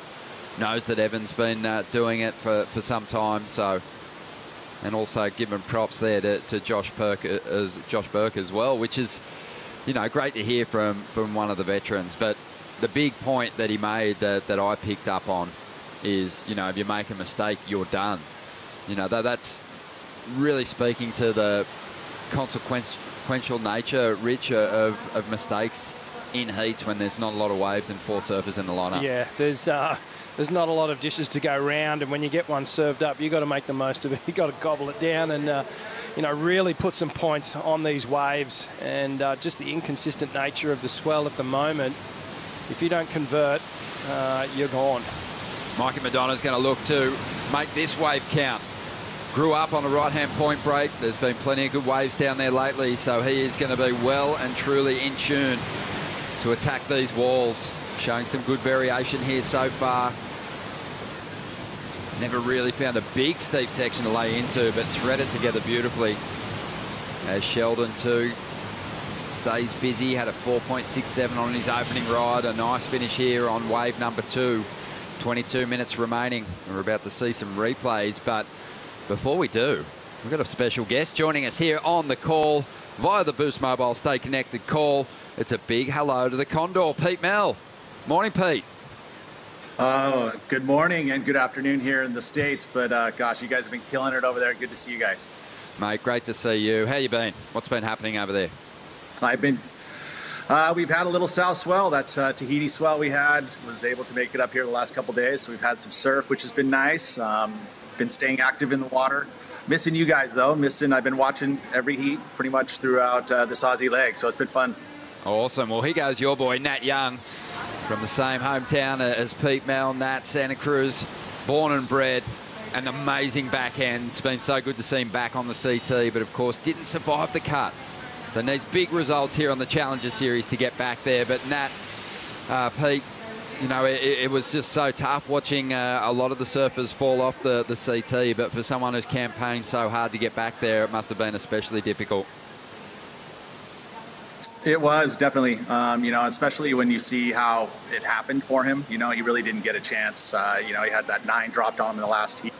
Knows that Evan's been doing it for some time. So, and also giving props there to Josh Burke as well, which is, you know, great to hear from one of the veterans. But the big point that he made that I picked up on is, you know, if you make a mistake, you're done. You know, that's really speaking to the consequential nature, Rich, of mistakes in heats when there's not a lot of waves and 4 surfers in the lineup. Yeah, there's not a lot of dishes to go round, and when you get one served up, you got to make the most of it. You got to gobble it down and you know, really put some points on these waves, and just the inconsistent nature of the swell at the moment. If you don't convert, you're gone. Mikey Madonna's going to look to make this wave count. Grew up on a right-hand point break. There's been plenty of good waves down there lately, so he is going to be well and truly in tune to attack these walls. Showing some good variation here so far. Never really found a big steep section to lay into, but threaded together beautifully. As Sheldon too stays busy, had a 4.67 on his opening ride. A nice finish here on wave number 2. 22 minutes remaining. We're about to see some replays, but before we do, we've got a special guest joining us here on the call via the Boost Mobile Stay Connected call. It's a big hello to the Condor, Pete Mel. Morning, Pete. Oh, good morning and good afternoon here in the States. But gosh, you guys have been killing it over there. Good to see you guys. Mate, great to see you. How you been? What's been happening over there? We've had a little south swell. That's Tahiti swell we had. Was able to make it up here the last couple days. So we've had some surf, which has been nice. Been staying active in the water. Missing you guys, though. I've been watching every heat pretty much throughout this Aussie leg. So it's been fun. Awesome. Well, here goes your boy, Nat Young, from the same hometown as Pete Mel. Nat, Santa Cruz, born and bred. An amazing backhand. It's been so good to see him back on the CT, but of course didn't survive the cut. So needs big results here on the Challenger Series to get back there. But Nat, Pete, you know, it was just so tough watching a lot of the surfers fall off the CT, but for someone who's campaigned so hard to get back there, it must have been especially difficult. It was definitely, you know, especially when you see how it happened for him. You know, he really didn't get a chance. You know, he had that 9 dropped on him in the last heat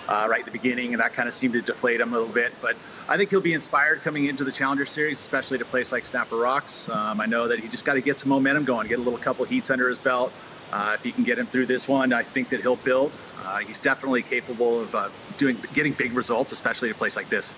right at the beginning, and that kind of seemed to deflate him a little bit. But I think he'll be inspired coming into the Challenger Series, especially to a place like Snapper Rocks. I know that he just got to get some momentum going, get a little couple heats under his belt. If he can get him through this one, I think that he'll build. He's definitely capable of getting big results, especially at a place like this.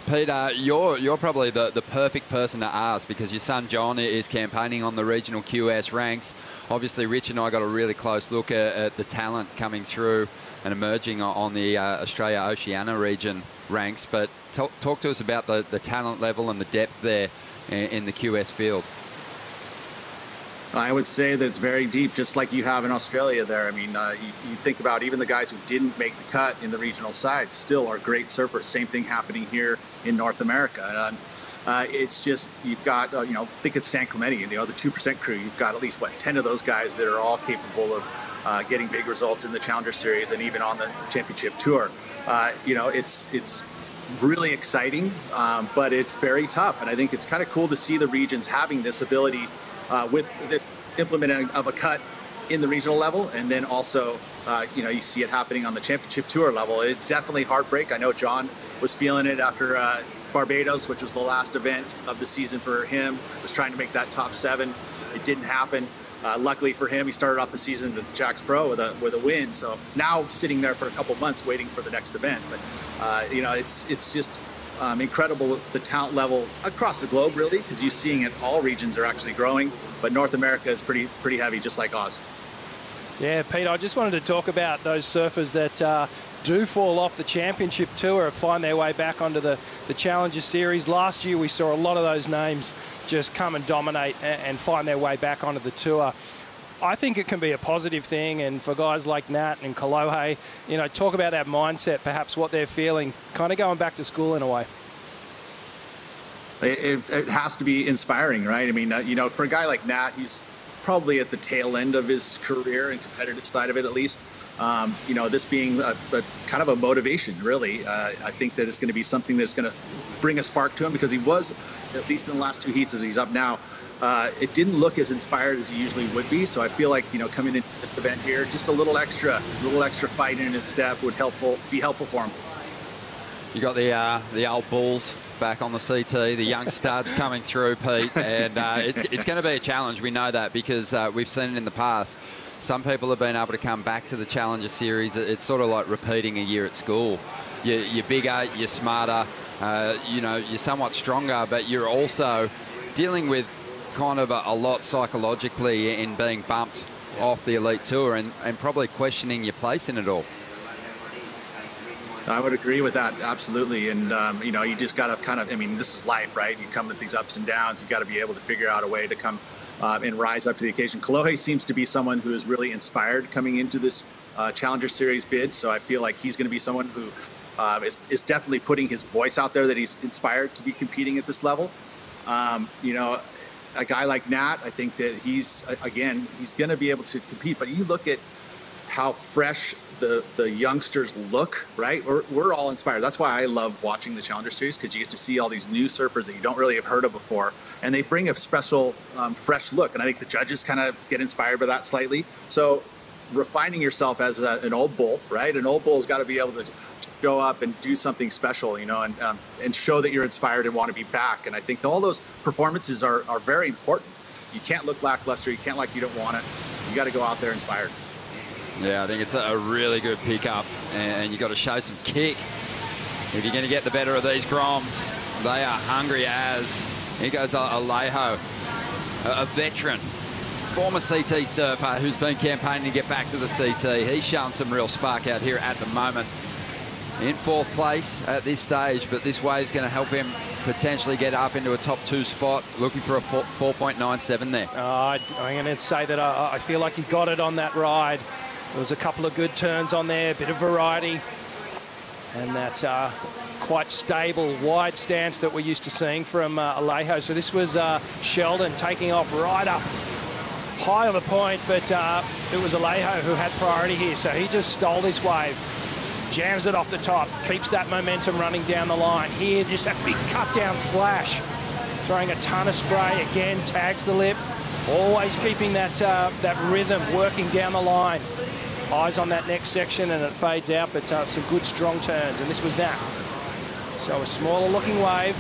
Peter, you're probably the perfect person to ask because your son John is campaigning on the regional QS ranks. Obviously, Rich and I got a really close look at the talent coming through and emerging on the Australia-Oceania region ranks. But talk to us about the talent level and the depth there in the QS field. I would say that it's very deep, just like you have in Australia there. I mean, you think about even the guys who didn't make the cut in the regional side still are great surfers. Same thing happening here in North America. It's just, you've got, you know, think it's San Clemente, you know, the 2% crew. You've got at least, 10 of those guys that are all capable of getting big results in the Challenger Series and even on the Championship Tour. You know, it's really exciting, but it's very tough. And I think it's kind of cool to see the regions having this ability with the implementing of a cut in the regional level, and then also, you know, you see it happening on the Championship Tour level. It definitely heartbreak. I know John was feeling it after Barbados, which was the last event of the season for him. Was trying to make that top 7. It didn't happen. Luckily for him, he started off the season with Jax Pro with a win. So now sitting there for a couple months waiting for the next event. But you know, it's just incredible, the talent level across the globe, really, because you're seeing it. All regions are actually growing, but North America is pretty heavy, just like Oz. Yeah, Pete, I just wanted to talk about those surfers that do fall off the Championship Tour and find their way back onto the Challenger Series. Last year, we saw a lot of those names just come and dominate and find their way back onto the tour. I think it can be a positive thing, and for guys like Nat and Kolohe, you know, talk about that mindset, perhaps what they're feeling, kind of going back to school in a way. It has to be inspiring, right? I mean, you know, for a guy like Nat, he's probably at the tail end of his career and competitive side of it, at least. You know, this being a kind of a motivation, really. I think that it's going to be something that's going to bring a spark to him, because he was, at least in the last 2 heats as he's up now, it didn't look as inspired as he usually would be. So I feel like, you know, coming into the event here, just a little extra fight in his step would be helpful for him. You got the old bulls back on the CT, the young studs coming through, Pete, and it's going to be a challenge. We know that because we've seen it in the past. Some people have been able to come back to the Challenger Series. It's sort of like repeating a year at school. You're bigger, you're smarter, you know, you're somewhat stronger, but you're also dealing with kind of a lot psychologically in being bumped off the Elite Tour and probably questioning your place in it all. I would agree with that, absolutely. And, you know, you just got to kind of, I mean, this is life, right? You come with these ups and downs. You got to be able to figure out a way to come and rise up to the occasion. Kolohe seems to be someone who is really inspired coming into this Challenger Series bid. So I feel like he's going to be someone who is definitely putting his voice out there that he's inspired to be competing at this level. You know, a guy like Nat, I think that he's going to be able to compete. But you look at how fresh the youngsters look, right? We're all inspired. That's why I love watching the Challenger Series, because you get to see all these new surfers that you don't really have heard of before, and they bring a special fresh look. And I think the judges kind of get inspired by that slightly. So refining yourself as an old bull, right? An old bull's got to be able to go up and do something special, you know, and show that you're inspired and want to be back. And I think all those performances are very important. You can't look lackluster. You can't like you don't want it. You got to go out there inspired. Yeah, I think it's a really good pickup, and you got to show some kick if you're going to get the better of these Groms. They are hungry as. Here goes Alejo, a veteran, former CT surfer who's been campaigning to get back to the CT. He's shown some real spark out here at the moment. In 4th place at this stage, but this wave's going to help him potentially get up into a top 2 spot, looking for a 4.97 there. I'm going to say that I feel like he got it on that ride. There was a couple of good turns on there, a bit of variety, and that quite stable, wide stance that we're used to seeing from Alejo. So this was Sheldon taking off right up high on the point, but it was Alejo who had priority here. So he just stole this wave, jams it off the top, keeps that momentum running down the line. Here, just that big cut down slash, throwing a ton of spray, again, tags the lip, always keeping that, that rhythm working down the line. Eyes on that next section and it fades out, but some good strong turns, and this was that. So a smaller looking wave,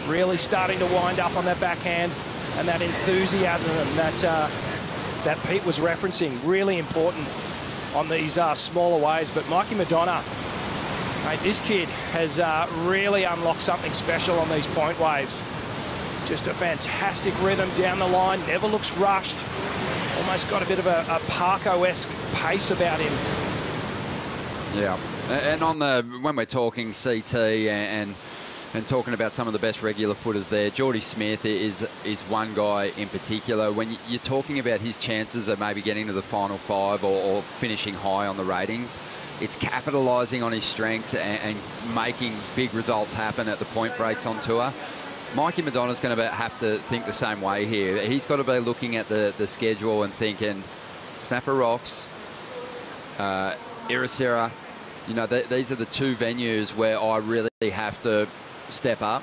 really starting to wind up on that backhand, and that enthusiasm that Pete was referencing, really important on these smaller waves. But Mikey Madonna, mate, this kid has really unlocked something special on these point waves. Just a fantastic rhythm down the line, never looks rushed. Almost got a bit of a Parko-esque pace about him. Yeah, and on the when we're talking CT and talking about some of the best regular footers there, Geordie Smith is one guy in particular. When you're talking about his chances of maybe getting to the final 5 or finishing high on the ratings, it's capitalising on his strengths and making big results happen at the point breaks on tour. Mikey Madonna's going to have to think the same way here. He's got to be looking at the schedule and thinking, Snapper Rocks, Ericeira, you know, these are the 2 venues where I really have to step up,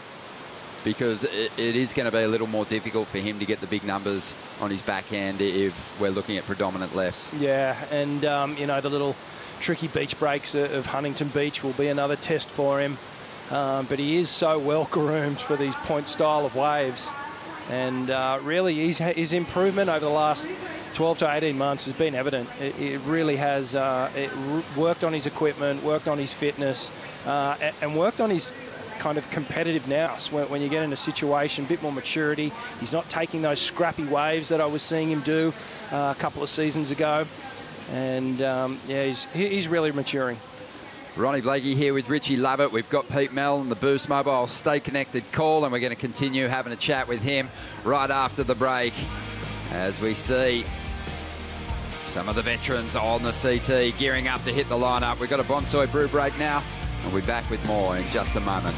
because it is going to be a little more difficult for him to get the big numbers on his backhand if we're looking at predominant lefts. Yeah, and, you know, the little tricky beach breaks of Huntington Beach will be another test for him. But he is so well groomed for these point style of waves, and really his improvement over the last 12 to 18 months has been evident. It really has worked on his equipment, worked on his fitness, and worked on his kind of competitive nous. When you get in a situation, a bit more maturity, he's not taking those scrappy waves that I was seeing him do a couple of seasons ago, and yeah, he's really maturing. Ronnie Blakey here with Richie Lovett. We've got Pete Mel and the Boost Mobile Stay Connected call, and we're going to continue having a chat with him right after the break as we see some of the veterans on the CT gearing up to hit the lineup. We've got a Bonsai Brew break now, and we'll be back with more in just a moment.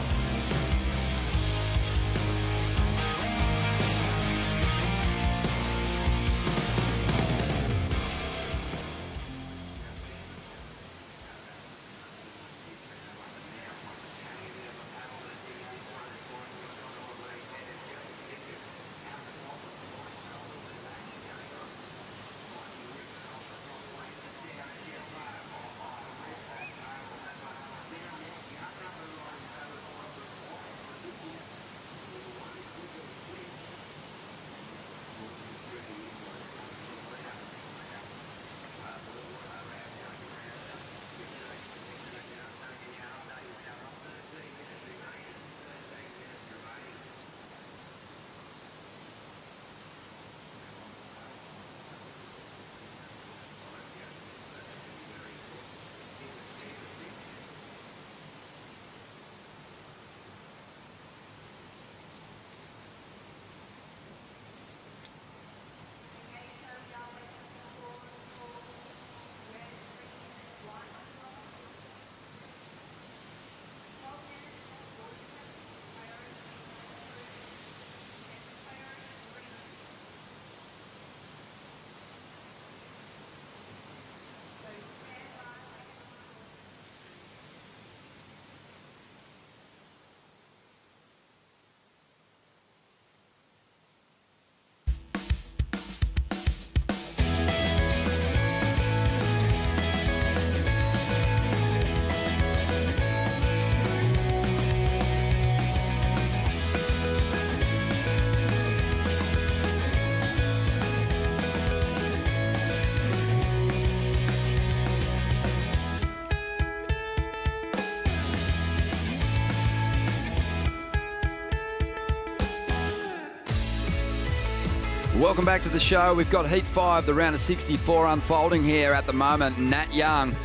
Welcome back to the show. We've got Heat 5, the round of 64 unfolding here at the moment. Nat Young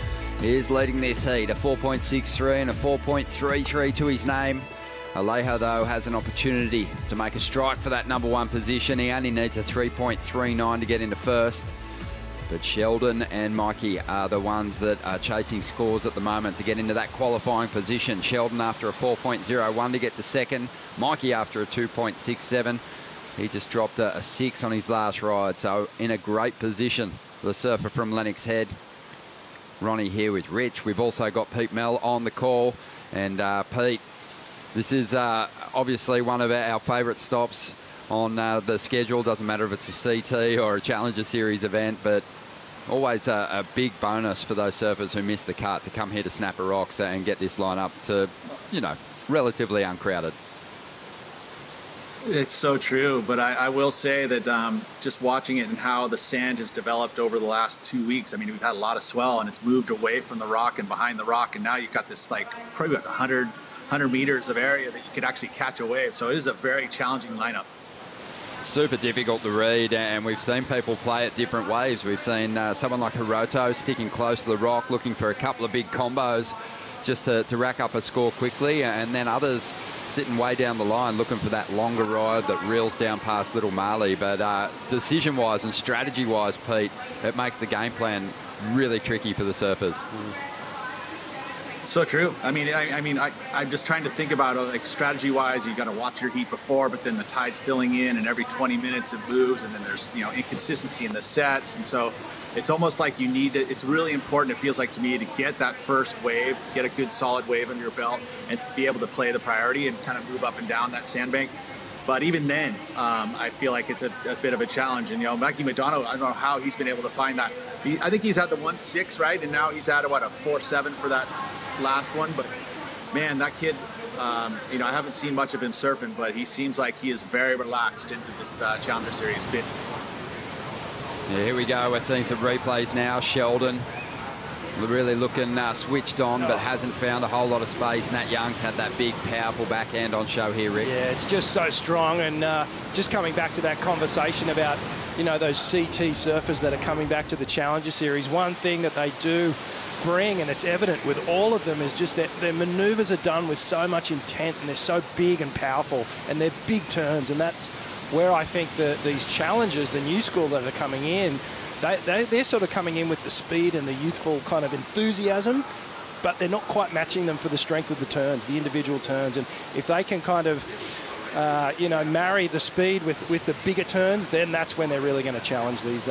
is leading this heat, a 4.63 and a 4.33 to his name. Alejo, though, has an opportunity to make a strike for that number one position. He only needs a 3.39 to get into first. But Sheldon and Mikey are the ones that are chasing scores at the moment to get into that qualifying position. Sheldon after a 4.01 to get to second. Mikey after a 2.67. He just dropped a 6 on his last ride, so in a great position, the surfer from Lennox Head. Ronnie here with Rich. We've also got Pete Mell on the call. And Pete, this is obviously one of our favourite stops on the schedule. Doesn't matter if it's a CT or a Challenger Series event, but always a big bonus for those surfers who miss the cut to come here to Snapper Rocks and get this line up to, you know, relatively uncrowded. It's so true, but I will say that just watching it and how the sand has developed over the last 2 weeks, I mean, we've had a lot of swell and it's moved away from the rock and behind the rock, and now you've got this like probably about 100 meters of area that you could actually catch a wave. So it is a very challenging lineup. Super difficult to read, and we've seen people play at different waves. We've seen someone like Hiroto sticking close to the rock, looking for a couple of big combos just to rack up a score quickly, and then others sitting way down the line looking for that longer ride that reels down past Little Marley. But decision-wise and strategy-wise, Pete, it makes the game plan really tricky for the surfers. So true. I mean, I'm just trying to think about it, like strategy-wise. You got to watch your heat before, but then the tide's filling in, and every 20 minutes it moves, and then there's inconsistency in the sets, and so it's almost like you need to. It's really important. It feels like to me to get that first wave, get a good solid wave under your belt, and be able to play the priority and kind of move up and down that sandbank. But even then, I feel like it's a bit of a challenge. And Mikey McDonough, I don't know how he's been able to find that. I think he's had the 1.6, right, and now he's at a 4.7 for that last one. But man, that kid, I haven't seen much of him surfing, but he seems like he is very relaxed into this Challenger Series bit. Yeah, here we go. We're seeing some replays now. Sheldon really looking switched on, but hasn't found a whole lot of space. Nat Young's had that big, powerful backhand on show here, Rick. Yeah, it's just so strong. And just coming back to that conversation about, those CT surfers that are coming back to the Challenger Series, one thing that they do bring, and it's evident with all of them, is just that their maneuvers are done with so much intent, and they're so big and powerful, and they're big turns. And that's where I think these challengers, the new school that are coming in, they're sort of coming in with the speed and the youthful kind of enthusiasm, but they're not quite matching them for the strength of the turns, the individual turns. And if they can kind of, marry the speed with the bigger turns, then that's when they're really going to challenge these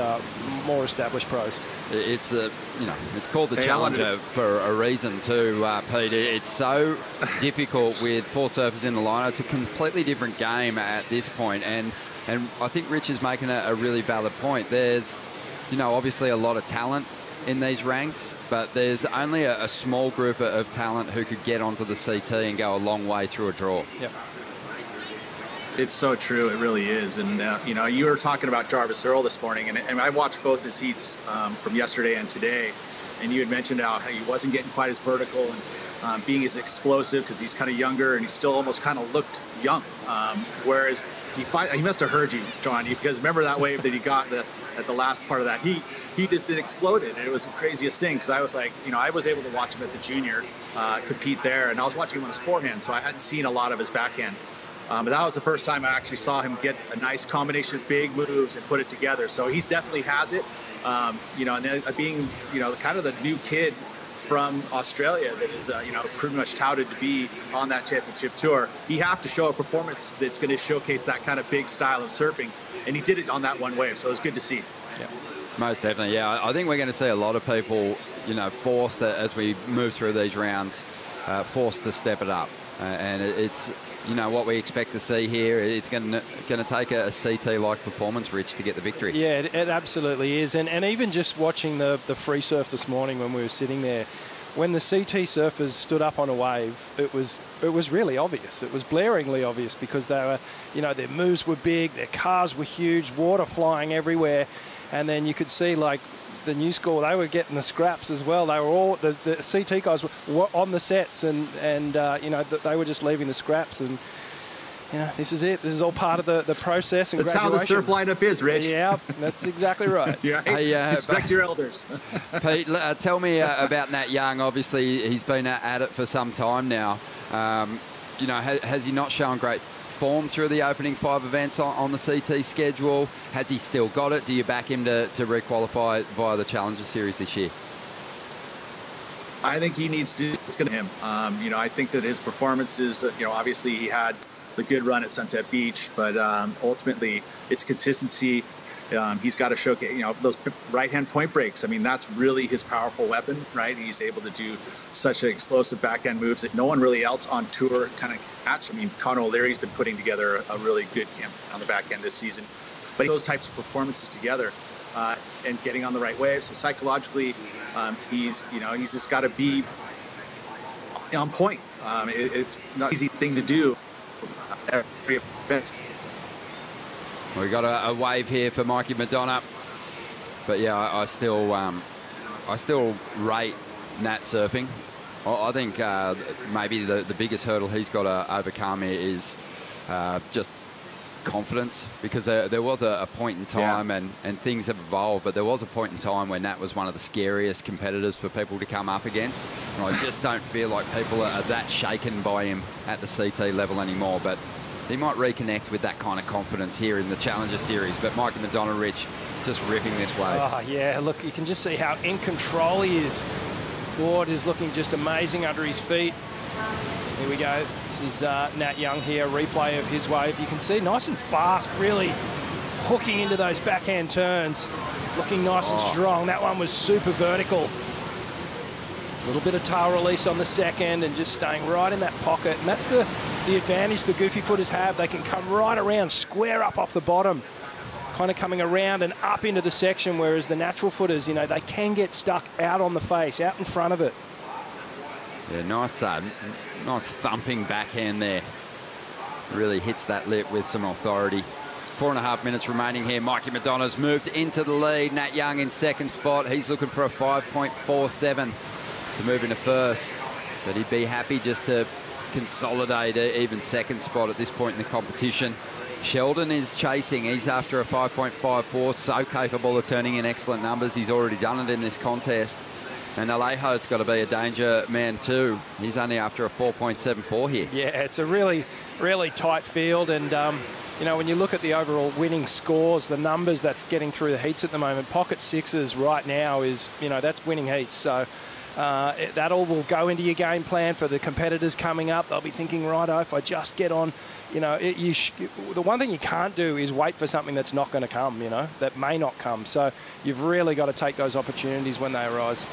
more established pros. It's it's called the Challenger for a reason too, Pete. It's so difficult with 4 surfers in the line. It's a completely different game at this point, and I think Rich is making a really valid point. There's, obviously a lot of talent in these ranks, but there's only a small group of talent who could get onto the CT and go a long way through a draw. Yep. It's so true. It really is. And, you were talking about Jarvis Earl this morning, and I watched both his heats from yesterday and today, and you had mentioned how he wasn't getting quite as vertical and being as explosive because he's kind of younger, and he still almost kind of looked young. Whereas he must have heard you, John, because remember that wave that he got at the last part of that heat, he just exploded. And it was the craziest thing, because I was like, I was able to watch him at the junior compete there, and I was watching him on his forehand, so I hadn't seen a lot of his backhand. But that was the first time I actually saw him get a nice combination of big moves and put it together. So he's definitely has it. And then being, kind of the new kid from Australia that is, pretty much touted to be on that championship tour, he have to show a performance that's going to showcase that kind of big style of surfing. And he did it on that one wave, so it was good to see. Yeah, most definitely. Yeah, I think we're going to see a lot of people, forced as we move through these rounds, forced to step it up. And it's, what we expect to see here. It's going to take a CT-like performance, Rich, to get the victory. Yeah, it absolutely is. And even just watching the free surf this morning when we were sitting there, when the CT surfers stood up on a wave, it was really obvious. It was blaringly obvious, because they were, their moves were big, their cars were huge, water flying everywhere, and then you could see like the new school, they were getting the scraps as well. They were all, the CT guys were on the sets, and they were just leaving the scraps. And you know, this is it. This is all part of the process and That's how the surf lineup is, Rich. Yeah, that's exactly right. Right? Hey, respect your elders. Pete, tell me about Nat Young. Obviously, he's been at it for some time now. You know, has he not shown great form through the opening 5 events on the CT schedule? Has he still got it? Do you back him to requalify via the Challenger Series this year? I think he needs to. It's going to him. You know, I think that his performances. You know, obviously he had the good run at Sunset Beach, but ultimately it's consistency. He's got to showcase. You know, those right-hand point breaks. I mean, that's really his powerful weapon, right? He's able to do such explosive backhand moves that no one really else on tour kind of catch. I mean, Conor O'Leary's been putting together a really good camp on the backhand this season, but those types of performances together and getting on the right wave. So psychologically. He's just got to be on point. It's not an easy thing to do every event. We got a wave here for Mikey Madonna, but yeah, I still rate Nat surfing. I think maybe the biggest hurdle he's got to overcome is just confidence, because there was a point in time, and things have evolved, but there was a point in time when Nat was one of the scariest competitors for people to come up against, and I just don't feel like people are that shaken by him at the CT level anymore. But he might reconnect with that kind of confidence here in the Challenger Series. But Mikey Madonna, Rich, just ripping this wave. Oh yeah, look, you can just see how in control he is. Board is looking just amazing under his feet. Here we go. This is Nat Young here, replay of his wave. You can see nice and fast, really hooking into those backhand turns, looking nice and strong. That one was super vertical. A little bit of tail release on the second and just staying right in that pocket. And that's the advantage the goofy footers have. They can come right around, square up off the bottom, kind of coming around and up into the section, whereas the natural footers, you know, they can get stuck out on the face, out in front of it. Yeah, nice thumping backhand there. Really hits that lip with some authority. 4.5 minutes remaining here. Mikey Madonna's moved into the lead. Nat Young in second spot. He's looking for a 5.47 to move into first. But he'd be happy just to consolidate even second spot at this point in the competition. Sheldon is chasing. He's after a 5.54. So capable of turning in excellent numbers. He's already done it in this contest. And Alejo's got to be a danger man too. He's only after a 4.74 here. Yeah, it's a really, really tight field. And, you know, when you look at the overall winning scores, the numbers that's getting through the heats at the moment, pocket sixes right now is, you know, that's winning heats. So that all will go into your game plan for the competitors coming up. They'll be thinking, righto, if I just get on, you know, the one thing you can't do is wait for something that's not going to come, you know, that may not come. So you've really got to take those opportunities when they arise.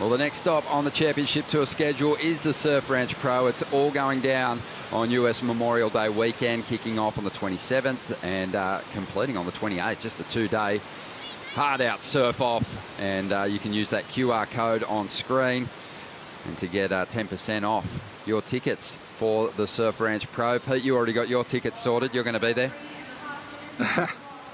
Well, the next stop on the Championship Tour schedule is the Surf Ranch Pro. It's all going down on US Memorial Day weekend, kicking off on the 27th and completing on the 28th. Just a 2-day hard out surf off, and you can use that QR code on screen and to get 10% off your tickets for the Surf Ranch Pro. Pete, you already got your tickets sorted. You're going to be there?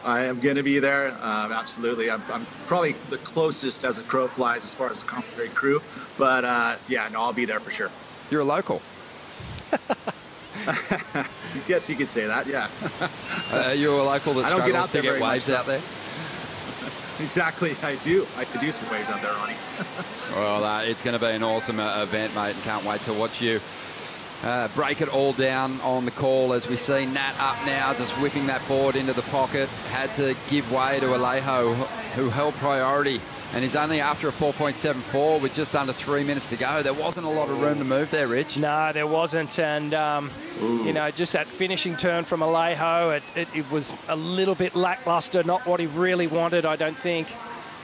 I am going to be there, absolutely. I'm probably the closest as a crow flies as far as the commentary crew, but yeah, no, I'll be there for sure. You're a local. I guess you could say that, yeah. You're a local that struggles to get waves out there? Exactly, I do. I could do some waves out there, Ronnie. Well, it's going to be an awesome event, mate, and can't wait to watch you break it all down on the call as we see Nat up now, just whipping that board into the pocket. Had to give way to Alejo, who held priority, and he's only after a 4.74 with just under 3 minutes to go. There wasn't a lot of room to move there, Rich. No, there wasn't, and you know, just that finishing turn from Alejo, it was a little bit lackluster, not what he really wanted, I don't think.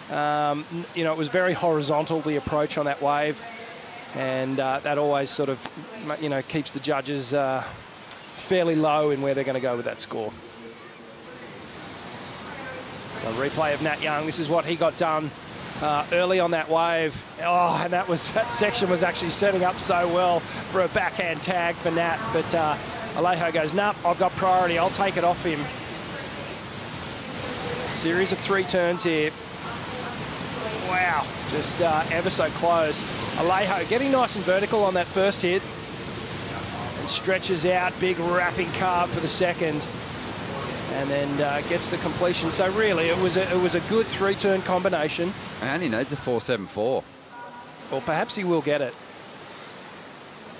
You know, it was very horizontal, the approach on that wave. And that always sort of, you know, keeps the judges fairly low in where they're going to go with that score. So replay of Nat Young. This is what he got done early on that wave. Oh, and that section was actually setting up so well for a backhand tag for Nat. But Alejo goes, nah, I've got priority. I'll take it off him. Series of 3 turns here. Wow, just ever so close. Alejo getting nice and vertical on that first hit. and stretches out, big wrapping carve for the second, and then gets the completion. So really, it was a good 3-turn combination. And he needs a 4.74. Well, perhaps he will get it.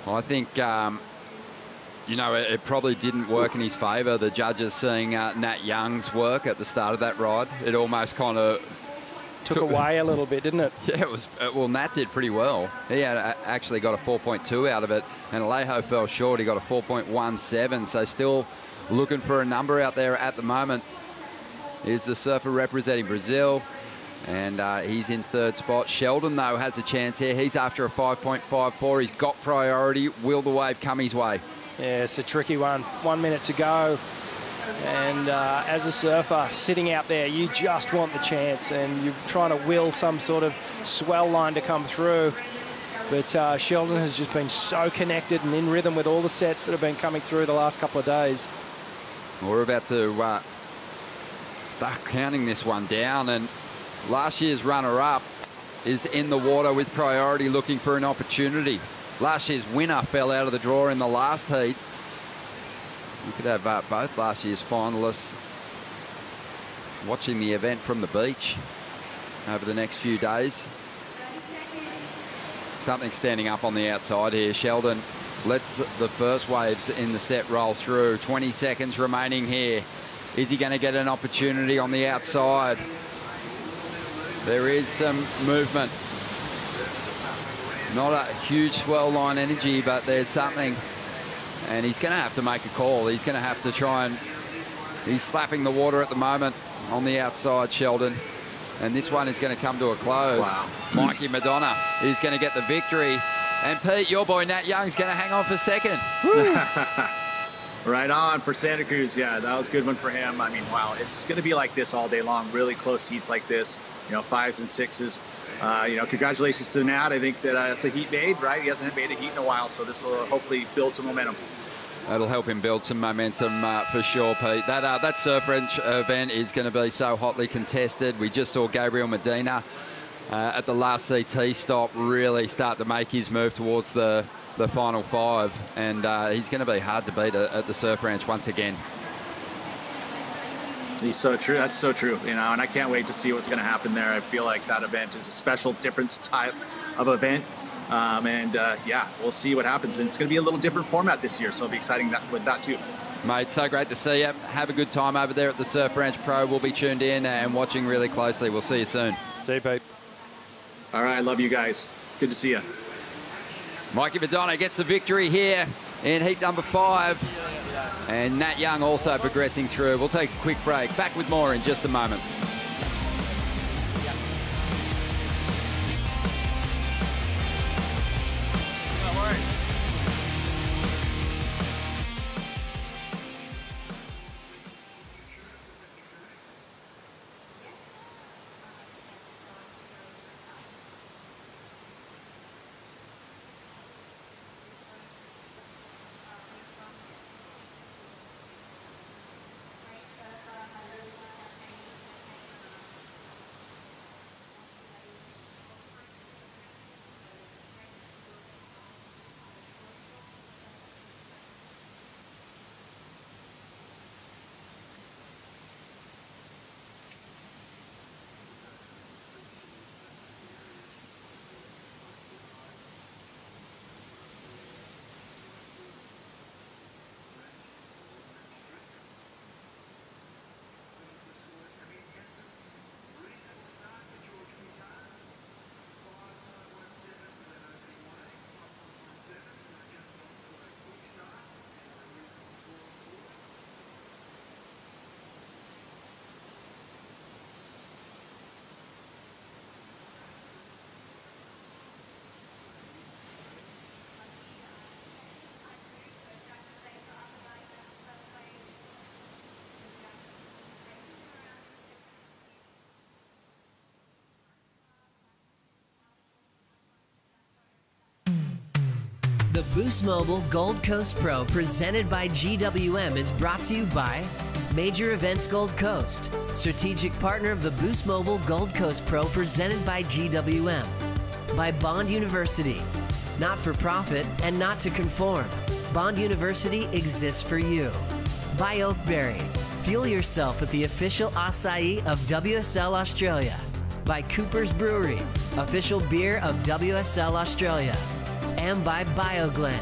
Well, I think, you know, it probably didn't work in his favour. The judges seeing Nat Young's work at the start of that ride, it almost kind of took away a little bit, didn't it? Yeah, it was. Well, Nat did pretty well. He had actually got a 4.2 out of it, and Alejo fell short. He got a 4.17, so still looking for a number out there at the moment. Is the surfer representing Brazil, and he's in third spot. Sheldon, though, has a chance here. He's after a 5.54. He's got priority. Will the wave come his way? Yeah, it's a tricky one. 1 minute to go. And as a surfer sitting out there, you just want the chance, and you're trying to will some sort of swell line to come through. But Sheldon has just been so connected and in rhythm with all the sets that have been coming through the last couple of days. We're about to start counting this one down, and last year's runner-up is in the water with priority, looking for an opportunity. Last year's winner fell out of the draw in the last heat. You could have both last year's finalists watching the event from the beach over the next few days. Something standing up on the outside here. Sheldon lets the first waves in the set roll through. 20 seconds remaining here. Is he going to get an opportunity on the outside? There is some movement. Not a huge swell line energy, but there's something. And he's going to have to make a call. He's going to have to try and... He's slapping the water at the moment on the outside, Sheldon. And this one is going to come to a close. Wow. Mikey Madonna is going to get the victory. And Pete, your boy Nat Young's going to hang on for second. Right on for Santa Cruz. Yeah, that was a good one for him. I mean, wow, it's going to be like this all day long. Really close heats like this, you know, 5s and 6s. You know, congratulations to Nat. I think that it's a heat made, right? He hasn't made a heat in a while, so this will hopefully build some momentum. That'll help him build some momentum for sure, Pete. That surf wrench event is going to be so hotly contested. We just saw Gabriel Medina at the last CT stop really start to make his move towards the final 5, and he's going to be hard to beat at the surf ranch once again. He's so true. That's so true. You know, and I can't wait to see what's going to happen there. I feel like that event is a special, different type of event. Yeah, we'll see what happens. And it's going to be a little different format this year, so it'll be exciting with that too. Mate, so great to see you. Have a good time over there at the Surf Ranch Pro. We'll be tuned in and watching really closely. We'll see you soon. See you, Pete. All right, I love you guys. Good to see you. Mikey Madonna gets the victory here in heat number 5. And Nat Young also progressing through. We'll take a quick break. Back with more in just a moment. The Boost Mobile Gold Coast Pro presented by GWM is brought to you by Major Events Gold Coast, strategic partner of the Boost Mobile Gold Coast Pro presented by GWM. By Bond University, not for profit and not to conform. Bond University exists for you. By Oakberry, fuel yourself with the official acai of WSL Australia. By Cooper's Brewery, official beer of WSL Australia. And by BioGlan,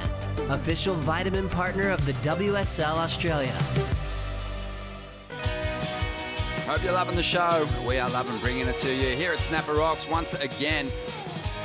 official vitamin partner of the WSL Australia. Hope you're loving the show. We are loving bringing it to you here at Snapper Rocks once again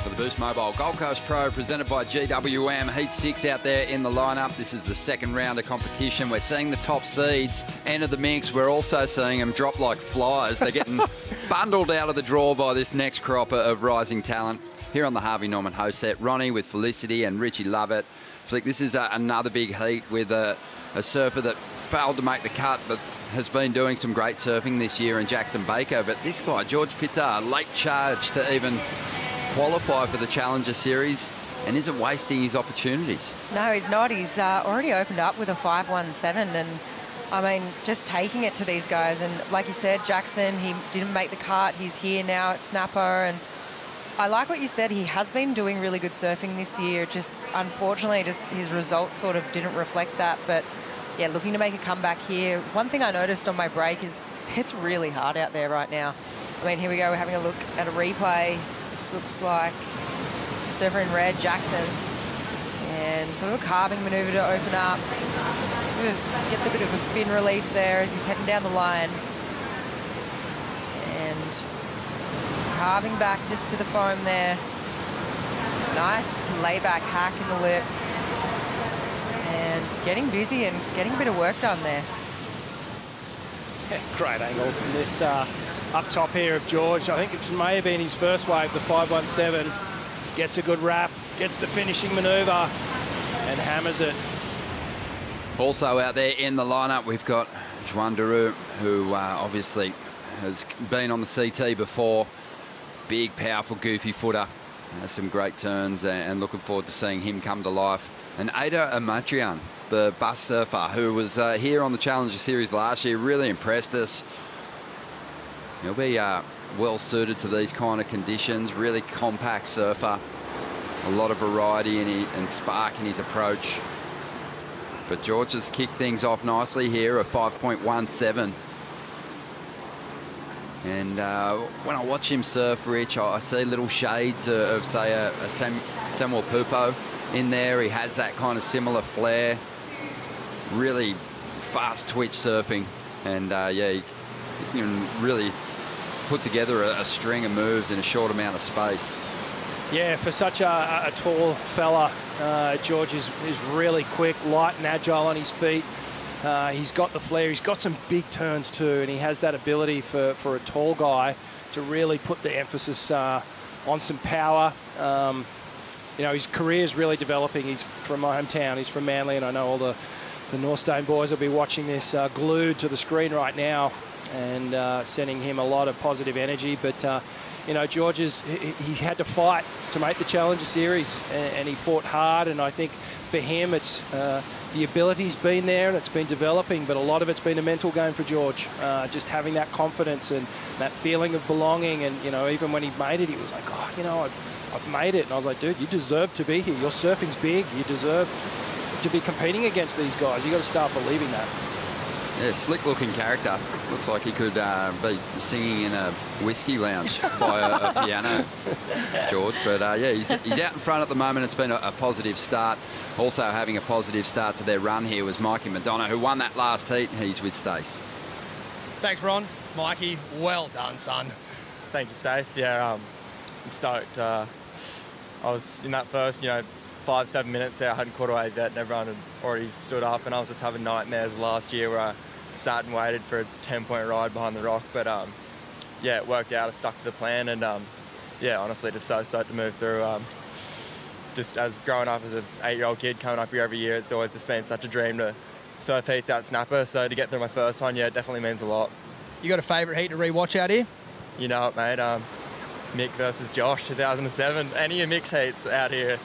for the Boost Mobile Gold Coast Pro presented by GWM. Heat 6 out there in the lineup. This is the second round of competition. We're seeing the top seeds enter the mix. We're also seeing them drop like flies. They're getting bundled out of the draw by this next crop of rising talent. Here on the Harvey Norman host set, Ronnie with Felicity and Richie Lovett. Flick, this is another big heat with a surfer that failed to make the cut but has been doing some great surfing this year in Jackson Baker. But this guy, George Pitta, late charge to even qualify for the Challenger Series and isn't wasting his opportunities. No, he's not. He's already opened up with a 5.17 and, I mean, just taking it to these guys. And like you said, Jackson, he didn't make the cut. He's here now at Snapper. And I like what you said. He has been doing really good surfing this year. Just, unfortunately, just his results sort of didn't reflect that. But yeah, looking to make a comeback here. One thing I noticed on my break is it's really hard out there right now. I mean, here we go. We're having a look at a replay. This looks like surfer in red, Jackson. And sort of a carving maneuver to open up. Gets a bit of a fin release there as he's heading down the line. And carving back just to the foam there. Nice layback hack in the lip. And getting busy and getting a bit of work done there. Yeah, great angle from this up top here of George. I think it may have been his first wave, the 5.17. Gets a good wrap, gets the finishing maneuver, and hammers it. Also out there in the lineup, we've got Juan Daru, who obviously has been on the CT before. Big, powerful, goofy footer. Has some great turns, and looking forward to seeing him come to life. And Ada Amatrian, the bus surfer, who was here on the Challenger Series last year, really impressed us. He'll be well suited to these kind of conditions. Really compact surfer. A lot of variety and spark in his approach. But George has kicked things off nicely here, a 5.17. And when I watch him surf, Rich, I see little shades of say, a Samuel Pupo in there. He has that kind of similar flair. Really fast twitch surfing. And yeah, he can really put together a string of moves in a short amount of space. Yeah, for such a tall fella, George is really quick, light and agile on his feet. He's got the flair. He's got some big turns too, and he has that ability for a tall guy to really put the emphasis on some power. You know, his career is really developing. He's from my hometown. He's from Manly, and I know all the Northstone boys will be watching this glued to the screen right now and sending him a lot of positive energy. But you know, George he had to fight to make the Challenger Series, and he fought hard. And I think for him, it's the ability's been there and it's been developing, but a lot of it's been a mental game for George. Just having that confidence and that feeling of belonging. And you know, even when he made it, he was like, "Oh, you know, I've made it." And I was like, "Dude, you deserve to be here. Your surfing's big. You deserve to be competing against these guys. You got to start believing that." Yeah, slick-looking character. Looks like he could be singing in a whiskey lounge by a piano, George. But yeah, he's out in front at the moment. It's been a positive start. Also having a positive start to their run here was Mikey Madonna, who won that last heat. He's with Stace. Thanks, Ron. Mikey, well done, son. Thank you, Stace. Yeah, I'm stoked. I was in that first, 5-7 minutes there. I hadn't caught a wave yet, and everyone had already stood up, and I was just having nightmares last year where I sat and waited for a 10-point ride behind the rock. But yeah, it worked out. I stuck to the plan, and yeah, honestly, just so stoked to move through. Just as growing up as an 8-year-old kid, coming up here every year, it's always just been such a dream to surf heats at Snapper. So to get through my first one, yeah, it definitely means a lot. You got a favourite heat to re-watch out here? You know it, mate. Mick versus Josh, 2007. Any of Mick's heats out here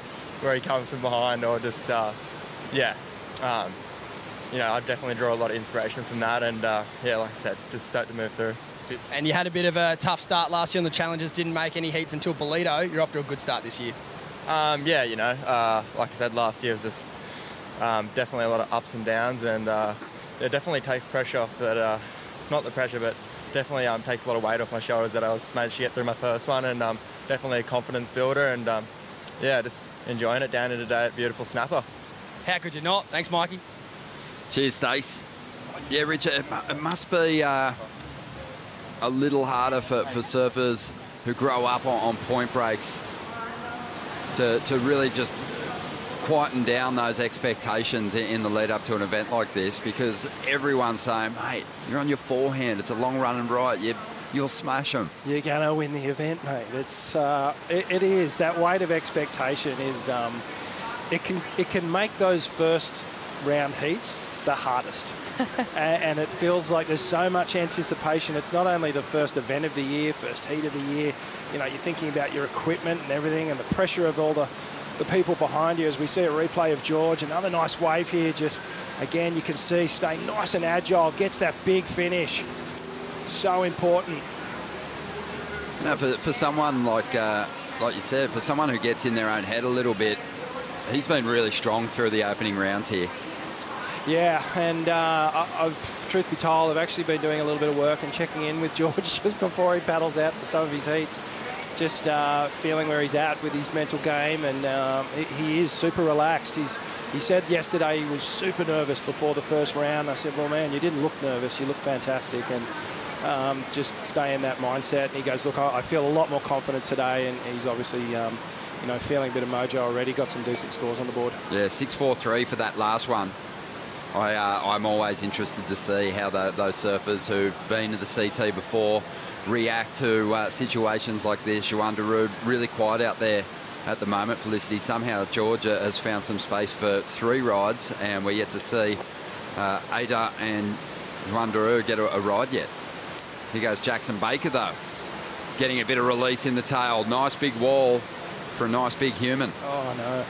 where he comes from behind, or just, yeah. I definitely draw a lot of inspiration from that, and yeah, like I said, just stoked to move through. And you had a bit of a tough start last year on the Challengers, didn't make any heats until Bolito. You're off to a good start this year. Yeah, like I said, last year was just definitely a lot of ups and downs, and it definitely takes pressure off that, not the pressure, but definitely takes a lot of weight off my shoulders that I managed to get through my first one, and definitely a confidence builder, and yeah, just enjoying it down here today at beautiful Snapper. How could you not? Thanks, Mikey. Cheers, Stace. Yeah, Richard, it must be a little harder for surfers who grow up on point breaks to really just quieten down those expectations in the lead up to an event like this, because everyone's saying, mate, you're on your forehand, it's a long run and right, you'll smash them. You're going to win the event, mate. It is. That weight of expectation is, it can make those first round heats the hardest. And it feels like there's so much anticipation. It's not only the first event of the year, first heat of the year, you know, you're thinking about your equipment and everything, and the pressure of all the people behind you. As we see a replay of George, another nice wave here, just again you can see staying nice and agile, gets that big finish. So important. You know, for someone like you said, for someone who gets in their own head a little bit, he's been really strong through the opening rounds here. Yeah, and truth be told, I've actually been doing a little bit of work and checking in with George just before he paddles out for some of his heats. Just feeling where he's at with his mental game, and he is super relaxed. He said yesterday he was super nervous before the first round. I said, well, man, you didn't look nervous. You look fantastic, and just stay in that mindset. And he goes, look, I feel a lot more confident today, and he's obviously you know, feeling a bit of mojo already. Got some decent scores on the board. Yeah, 6.43 for that last one. I'm always interested to see how those surfers who've been to the CT before react to situations like this. Juan Darude really quiet out there at the moment. Felicity, somehow Georgia has found some space for 3 rides, and we're yet to see Ada and Juan Darude get a ride yet. Here goes Jackson Baker, though, getting a bit of release in the tail. Nice big wall for a nice big human. Oh, no.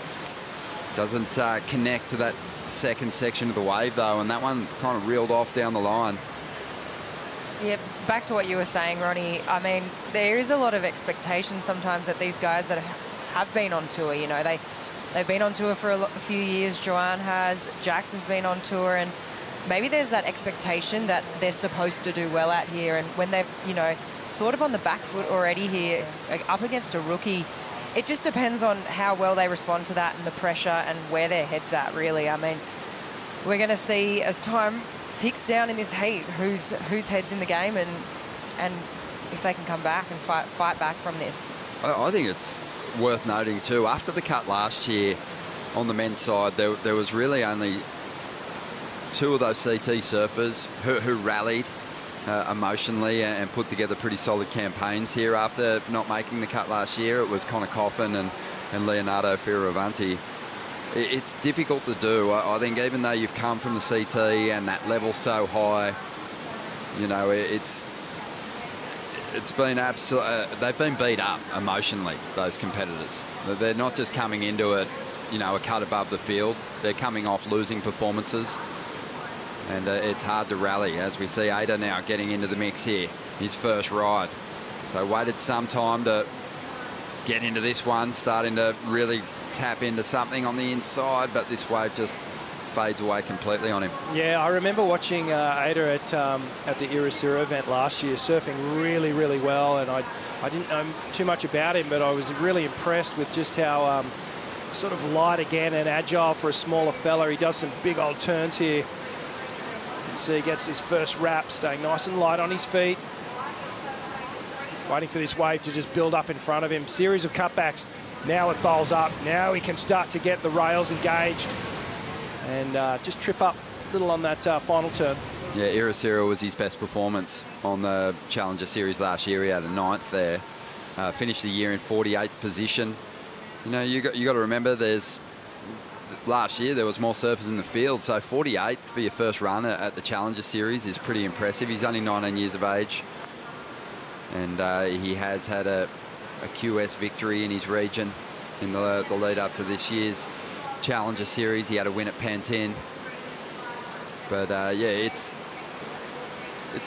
Doesn't connect to that second section of the wave, though, and that one kind of reeled off down the line. Yeah, back to what you were saying, Ronnie. I mean, there is a lot of expectation sometimes that these guys that have been on tour, you know, they've been on tour for a few years. Joanne has, Jackson's been on tour, and maybe there's that expectation that they're supposed to do well out here, and when they're, you know, sort of on the back foot already here, like up against a rookie, it just depends on how well they respond to that and the pressure and where their head's at, really. I mean, we're going to see as time ticks down in this heat whose head's in the game, and if they can come back and fight back from this. I think it's worth noting too, after the cut last year on the men's side, there was really only 2 of those CT surfers who rallied emotionally and put together pretty solid campaigns here after not making the cut last year. It was Connor Coffin and Leonardo Fioravanti. It's difficult to do. I think even though you've come from the CT and that level's so high, you know, it's been they've been beat up emotionally, those competitors. They're not just coming into it, you know, a cut above the field. They're coming off losing performances. And it's hard to rally, as we see Ada now getting into the mix here, his first ride. So waited some time to get into this one, starting to really tap into something on the inside, but this wave just fades away completely on him. Yeah, I remember watching Ada at the Irasura event last year, surfing really, really well, and I didn't know too much about him, but I was really impressed with just how sort of light again and agile for a smaller fella. He does some big old turns here. So he gets his first wrap, staying nice and light on his feet. Waiting for this wave to just build up in front of him. Series of cutbacks. Now it bowls up. Now he can start to get the rails engaged and just trip up a little on that final turn. Yeah, Irasura was his best performance on the Challenger Series last year. He had a 9th there. Finished the year in 48th position. You know, you got to remember last year there was more surfers in the field, so 48th for your first run at the Challenger Series is pretty impressive. He's only 19 years of age, and he has had a QS victory in his region in the lead up to this year's Challenger Series. He had a win at Pantin, but yeah, it's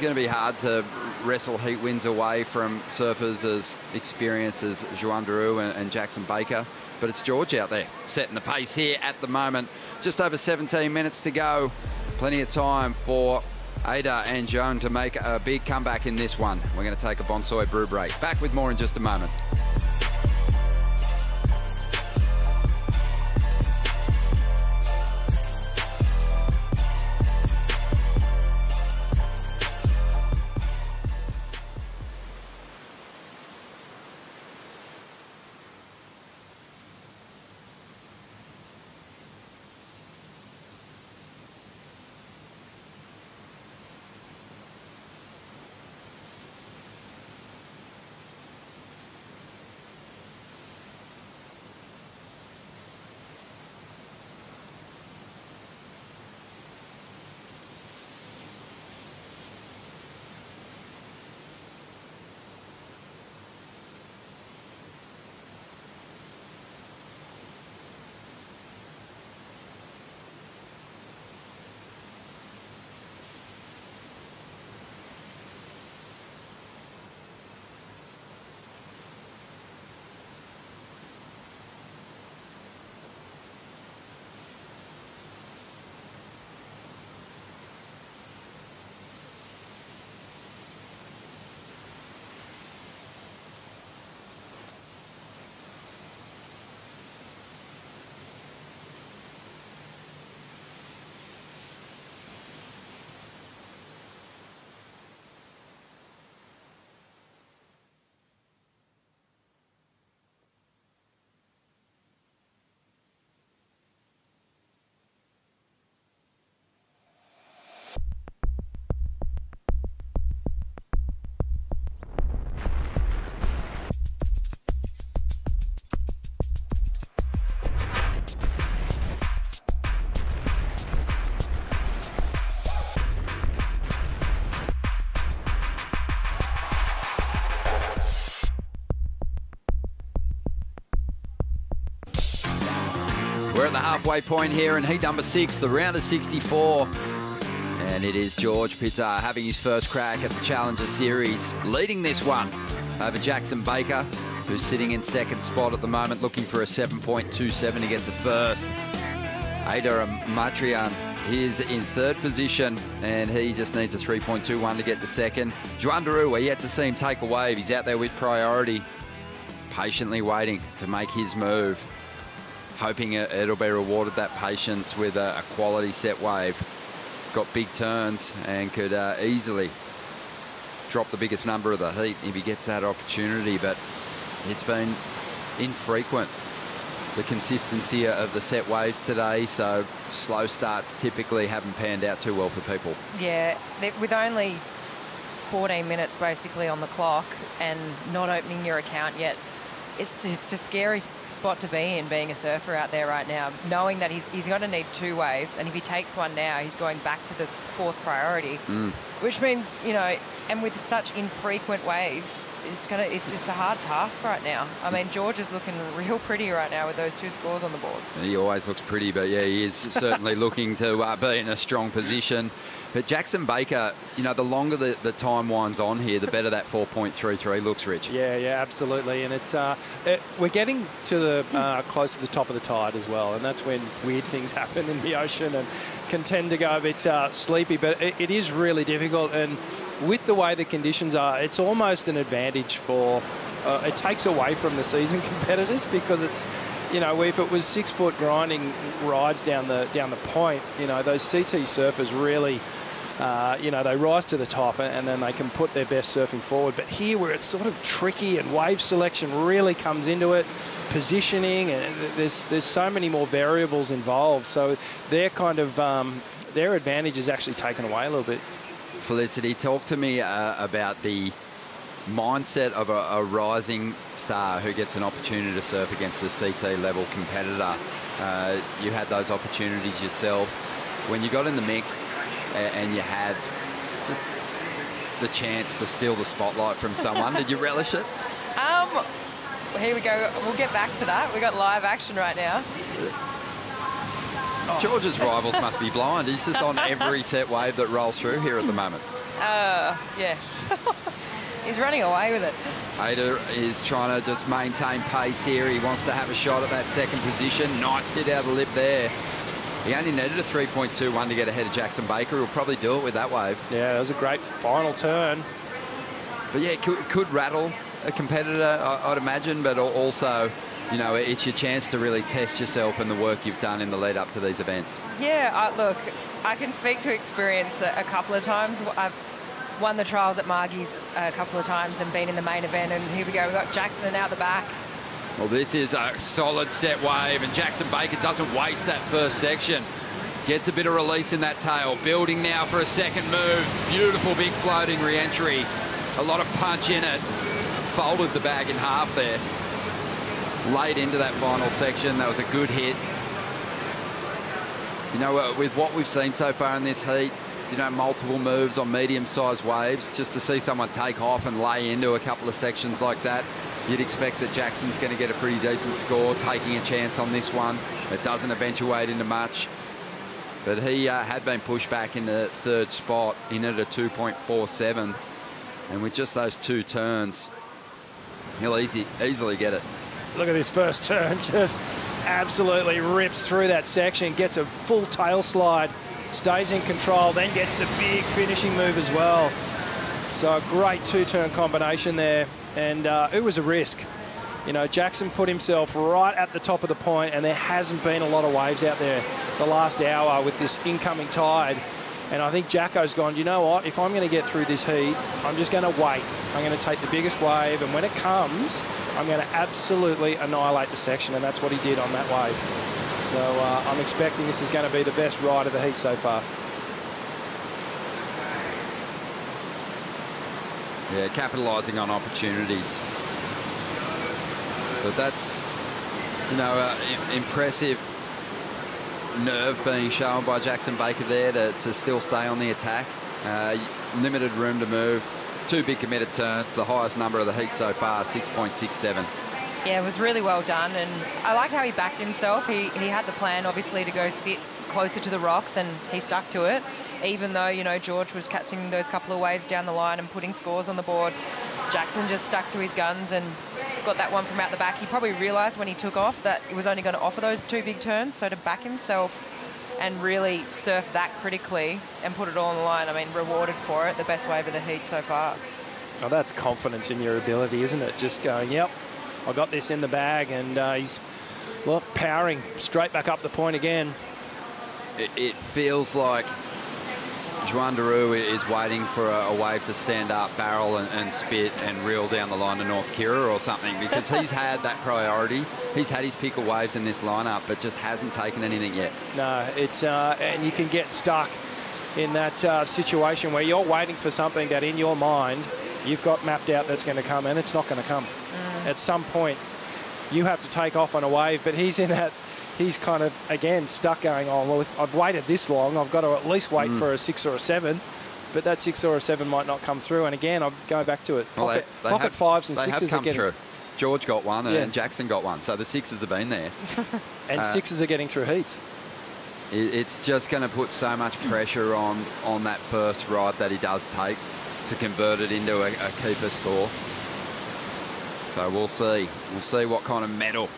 going to be hard to wrestle heat wins away from surfers as experienced as Juan Darude and Jackson Baker. but it's George out there setting the pace here at the moment. Just over 17 minutes to go. Plenty of time for Ada and Joan to make a big comeback in this one. We're going to take a Bonsai brew break. Back with more in just a moment. We're at the halfway point here in heat number 6, the round of 64. And it is George Pittar having his first crack at the Challenger Series, leading this one over Jackson Baker, who's sitting in second spot at the moment, looking for a 7.27 to get to first. Ada Matrian is in third position, and he just needs a 3.21 to get to second. Juan Daru, we're yet to see him take a wave. He's out there with priority, patiently waiting to make his move, hoping it'll be rewarded, that patience, with a quality set wave. Got big turns and could easily drop the biggest number of the heat if he gets that opportunity, but it's been infrequent, the consistency of the set waves today, so slow starts typically haven't panned out too well for people. Yeah, with only 14 minutes basically on the clock and not opening your account yet, it's a scary spot to be in, being a surfer out there right now, knowing that he's going to need 2 waves, and if he takes one now, he's going back to the 4th priority, which means, you know, and with such infrequent waves, it's a hard task right now. I mean, George is looking real pretty right now with those 2 scores on the board. He always looks pretty, but yeah, he is certainly looking to be in a strong position. But Jackson Baker, you know, the longer the time winds on here, the better that 4.33 looks, Rich. Yeah, absolutely. And it's we're getting to the close to the top of the tide as well, and that's when weird things happen in the ocean and can tend to go a bit sleepy. But it is really difficult, and with the way the conditions are, it's almost an advantage for. It takes away from the season competitors, because it's, you know, if it was 6-foot grinding rides down the point, you know, those CT surfers really, you know, they rise to the top and then they can put their best surfing forward. But here, where it's sort of tricky and wave selection really comes into it, positioning, and there's so many more variables involved. So their kind of their advantage is actually taken away a little bit. Felicity, talk to me about the mindset of a rising star who gets an opportunity to surf against a CT level competitor. You had those opportunities yourself. When you got in the mix and you had just the chance to steal the spotlight from someone, did you relish it? Here we go. We'll get back to that. We got live action right now. George's rivals must be blind. He's just on every set wave that rolls through here at the moment. Yeah. He's running away with it. Ada is trying to just maintain pace here. He wants to have a shot at that second position. Nice hit out of the lip there. He only needed a 3.21 to get ahead of Jackson Baker. He'll probably do it with that wave. Yeah, it was a great final turn. But yeah, it could rattle a competitor, I'd imagine, but also, you know, it's your chance to really test yourself and the work you've done in the lead up to these events. Yeah, look, I can speak to experience a couple of times. I've won the trials at Margie's a couple of times and been in the main event, and here we go, we've got Jackson out the back. Well, this is a solid set wave, and Jackson Baker doesn't waste that first section. Gets a bit of release in that tail. Building now for a second move. Beautiful big floating re-entry. A lot of punch in it. Folded the bag in half there. Late into that final section. That was a good hit. You know, with what we've seen so far in this heat, you know, multiple moves on medium-sized waves, just to see someone take off and lay into a couple of sections like that, you'd expect that Jackson's going to get a pretty decent score, taking a chance on this one. It doesn't eventuate into much. But he had been pushed back in the third spot, in at a 2.47. And with just those two turns, he'll easily get it. Look at this first turn, just absolutely rips through that section, gets a full tail slide, stays in control, then gets the big finishing move as well. So a great two-turn combination there, and it was a risk. You know, Jackson put himself right at the top of the point, and there hasn't been a lot of waves out there the last hour with this incoming tide. And I think Jacko's gone, you know what, if I'm going to get through this heat, I'm just going to wait. I'm going to take the biggest wave, and when it comes, I'm going to absolutely annihilate the section, and that's what he did on that wave. So I'm expecting this is going to be the best ride of the heat so far. Yeah, capitalising on opportunities. But that's, you know, impressive nerve being shown by Jackson Baker there to still stay on the attack. Limited room to move. Two big committed turns. The highest number of the heat so far, 6.67. Yeah, it was really well done, and I like how he backed himself. He had the plan, obviously, to go sit closer to the rocks, and he stuck to it. Even though, you know, George was catching those couple of waves down the line and putting scores on the board, Jackson just stuck to his guns and got that one from out the back. He probably realised when he took off that he was only going to offer those two big turns, so to back himself and really surf that critically and put it all on the line, I mean, rewarded for it, the best wave of the heat so far. Well, that's confidence in your ability, isn't it? Just going, yep, I got this in the bag, and he's, well, powering straight back up the point again. It feels like Juan Daru is waiting for a wave to stand up, barrel and spit and reel down the line to North Kira or something, because he's had that priority. He's had his pick of waves in this lineup, but just hasn't taken anything yet. No, it's and you can get stuck in that situation where you're waiting for something that in your mind you've got mapped out that's going to come, and it's not going to come. At some point, you have to take off on a wave, but he's in that. He's kind of, again, stuck going, oh, well, if I've waited this long, I've got to at least wait for a 6 or a 7. But that 6 or a 7 might not come through. And again, I'll go back to it. Pocket 5s and 6s are getting through. George got one and Jackson got one. So the 6s have been there. And 6s are getting through heats. It's just going to put so much pressure on that first ride that he does take to convert it into a keeper score. So we'll see. We'll see what kind of medal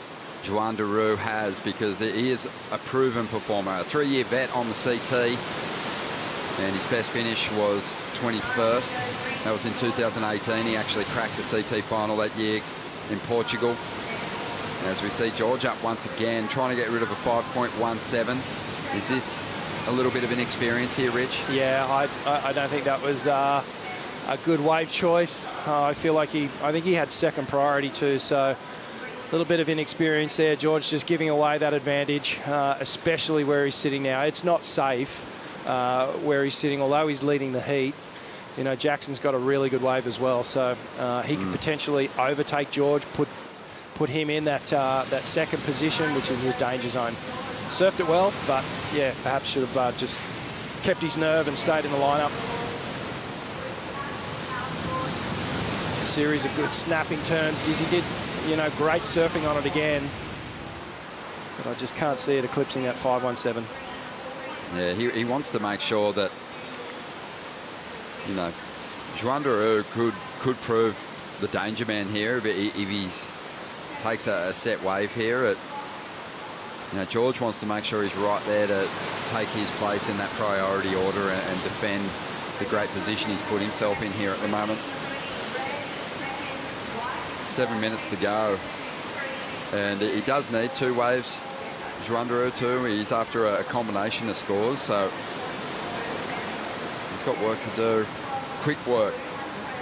Juan Daru has, because he is a proven performer, a 3-year vet on the CT, and his best finish was 21st. That was in 2018. He actually cracked the CT final that year in Portugal. As we see George up once again, trying to get rid of a 5.17. Is this a little bit of inexperience here, Rich? Yeah, I don't think that was a good wave choice. I feel like I think he had second priority too, so a little bit of inexperience there. George just giving away that advantage, especially where he's sitting now. It's not safe where he's sitting, although he's leading the heat. You know, Jackson's got a really good wave as well, so he could potentially overtake George, put him in that second position, which is a danger zone. Surfed it well, but yeah, perhaps should have just kept his nerve and stayed in the lineup. Series of good snapping turns. Dizzy did, you know, great surfing on it again, but I just can't see it eclipsing that 5.17. Yeah, he wants to make sure that, you know, Juan Daru could prove the danger man here if he takes a set wave here. George wants to make sure he's right there to take his place in that priority order and defend the great position he's put himself in here at the moment. 7 minutes to go. And he does need 2 waves. Juan Daru too. He's after a combination of scores, so he's got work to do. Quick work.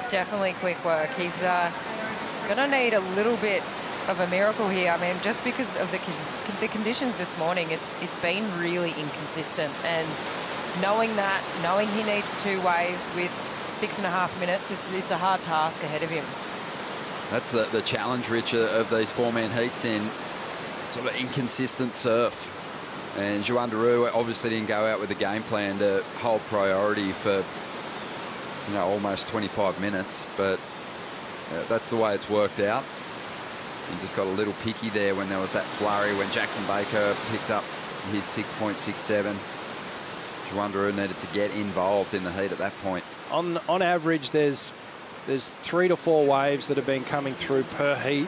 Definitely quick work. He's going to need a little bit of a miracle here. I mean, just because of the conditions this morning, it's been really inconsistent. And knowing he needs 2 waves with 6.5 minutes, it's a hard task ahead of him. That's the challenge, Rich, of these 4-man heats in sort of inconsistent surf. And Juan Daru obviously didn't go out with a game plan to hold priority for almost 25 minutes, but that's the way it's worked out. He just got a little picky there when there was that flurry when Jackson Baker picked up his 6.67. Juan Daru needed to get involved in the heat at that point. On average, there's 3 to 4 waves that have been coming through per heat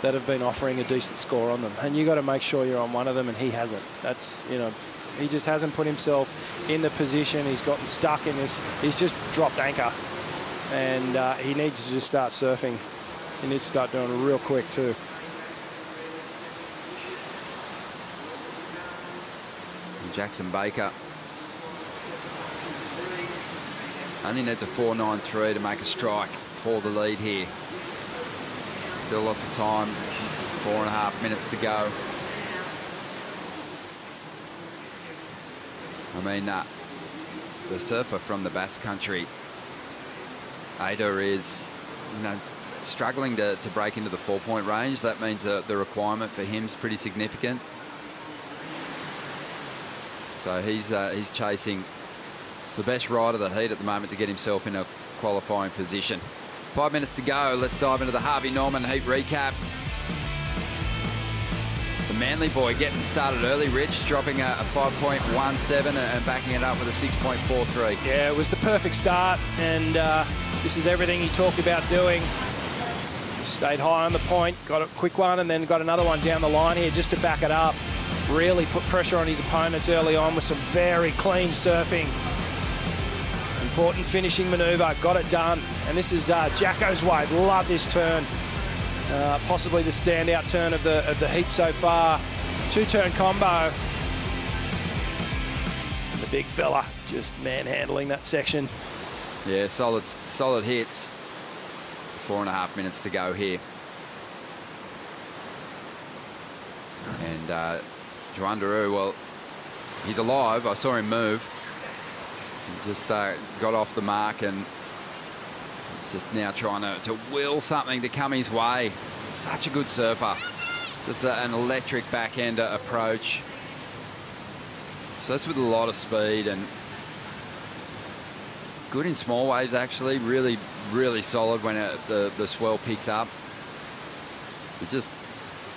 that have been offering a decent score on them, and you got to make sure you're on one of them, and he hasn't. That's, he just hasn't put himself in the position. He's gotten stuck in this. He's just dropped anchor, and he needs to just start surfing. He needs to start doing it real quick too. And Jackson Baker only needs a 4.93 to make a strike for the lead here. Still lots of time, 4.5 minutes to go. I mean, the surfer from the Basque Country, Ada, is, struggling to break into the 4-point range. That means the requirement for him is pretty significant. So he's chasing the best ride of the heat at the moment to get himself in a qualifying position. 5 minutes to go. Let's dive into the Harvey Norman heat recap. The Manly boy getting started early, Rich, dropping a 5.17 and backing it up with a 6.43. Yeah, it was the perfect start, and this is everything he talked about doing. Stayed high on the point, got a quick one, and then got another one down the line here just to back it up. Really put pressure on his opponents early on with some very clean surfing. Important finishing manoeuvre, got it done. And this is Jacko's wave. Love this turn. Possibly the standout turn of the heat so far. 2-turn combo. And the big fella just manhandling that section. Yeah, solid hits. 4.5 minutes to go here. And Juan Daru, well, he's alive. I saw him move. He just got off the mark, and he's just now trying to will something to come his way. Such a good surfer. Just an electric backhand approach. So that's with a lot of speed and good in small waves, actually. Really, really solid when the swell picks up. It just,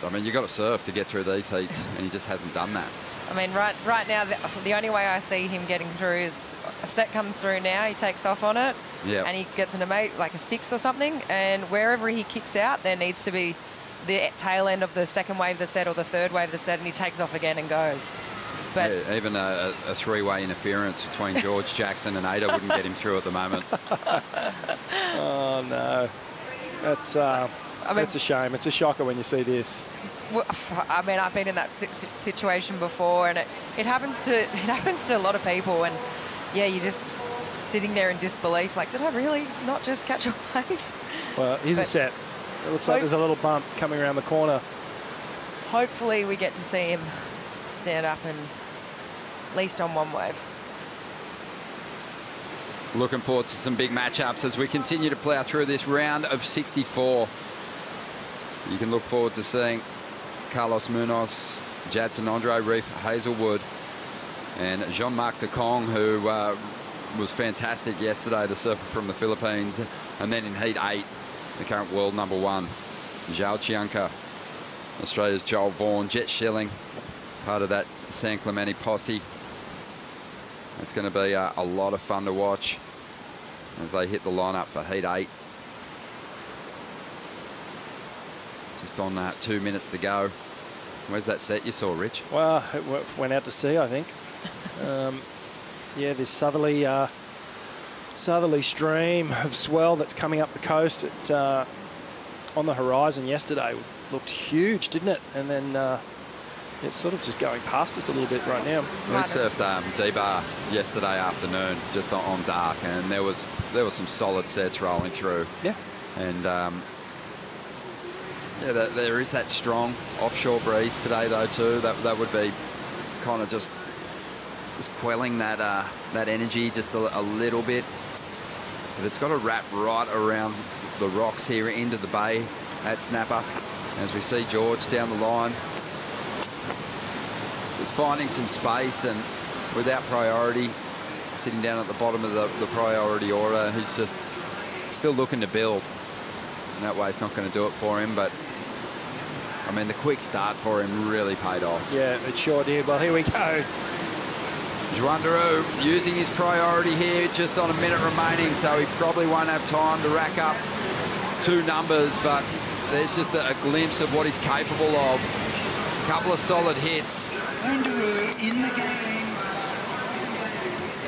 I mean, you've got to surf to get through these heats, and he just hasn't done that. I mean, right now, the only way I see him getting through is a set comes through now, he takes off on it, yep, and he gets into like a 6 or something, and wherever he kicks out, there needs to be the tail end of the second wave of the set or the third wave of the set, and he takes off again and goes. But yeah, even a 3-way interference between George, Jackson and Ada wouldn't get him through at the moment. Oh, no. That's a shame. It's a shocker when you see this. Well, I mean, I've been in that situation before, and it happens to a lot of people, and yeah, you're just sitting there in disbelief, like, did I really not just catch a wave? Well, here's a set. It looks like there's a little bump coming around the corner. Hopefully we get to see him stand up and at least on one wave. Looking forward to some big matchups as we continue to plough through this round of 64. You can look forward to seeing Carlos Munoz, Jadson Andre Reef Hazelwood, and Jean-Marc de Kong, who was fantastic yesterday, the surfer from the Philippines. And then in Heat 8, the current world #1, Zhao Chianca, Australia's Joel Vaughan, Jet Schilling, part of that San Clemente posse. It's going to be a lot of fun to watch. as they hit the lineup for heat 8. Just on that 2 minutes to go. Where's that set you saw, Rich? Well, it went out to sea, I think. Yeah, this southerly stream of swell that's coming up the coast on the horizon yesterday looked huge, didn't it? And then it's sort of just going past us a little bit right now. We surfed D-Bar yesterday afternoon, just on dark, and there was some solid sets rolling through. Yeah. And yeah, there is that strong offshore breeze today, though, too. That would be kind of just quelling that energy just a little bit. But it's got to wrap right around the rocks here into the bay at Snapper. As we see George down the line, just finding some space and without priority, sitting down at the bottom of the priority order. He's just still looking to build. And that way it's not going to do it for him, but I mean, the quick start for him really paid off. Yeah, it sure did. Well, here we go. Juandaru using his priority here, just on a minute remaining, so he probably won't have time to rack up 2 numbers, but there's just a glimpse of what he's capable of. A couple of solid hits. Juandaru in the game.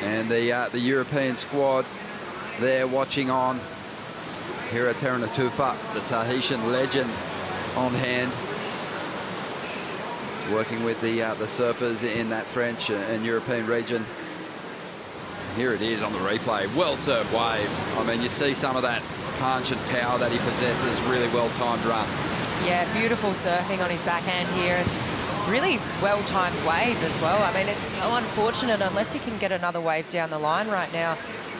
And the European squad there watching on. Hira Teranatufa, the Tahitian legend, on hand, working with the surfers in that French and European region. Here it is on the replay. Well served wave. I mean, you see some of that punch and power that he possesses. Really well-timed run. Yeah, beautiful surfing on his backhand here. And really well-timed wave as well. I mean, it's so unfortunate unless he can get another wave down the line right now.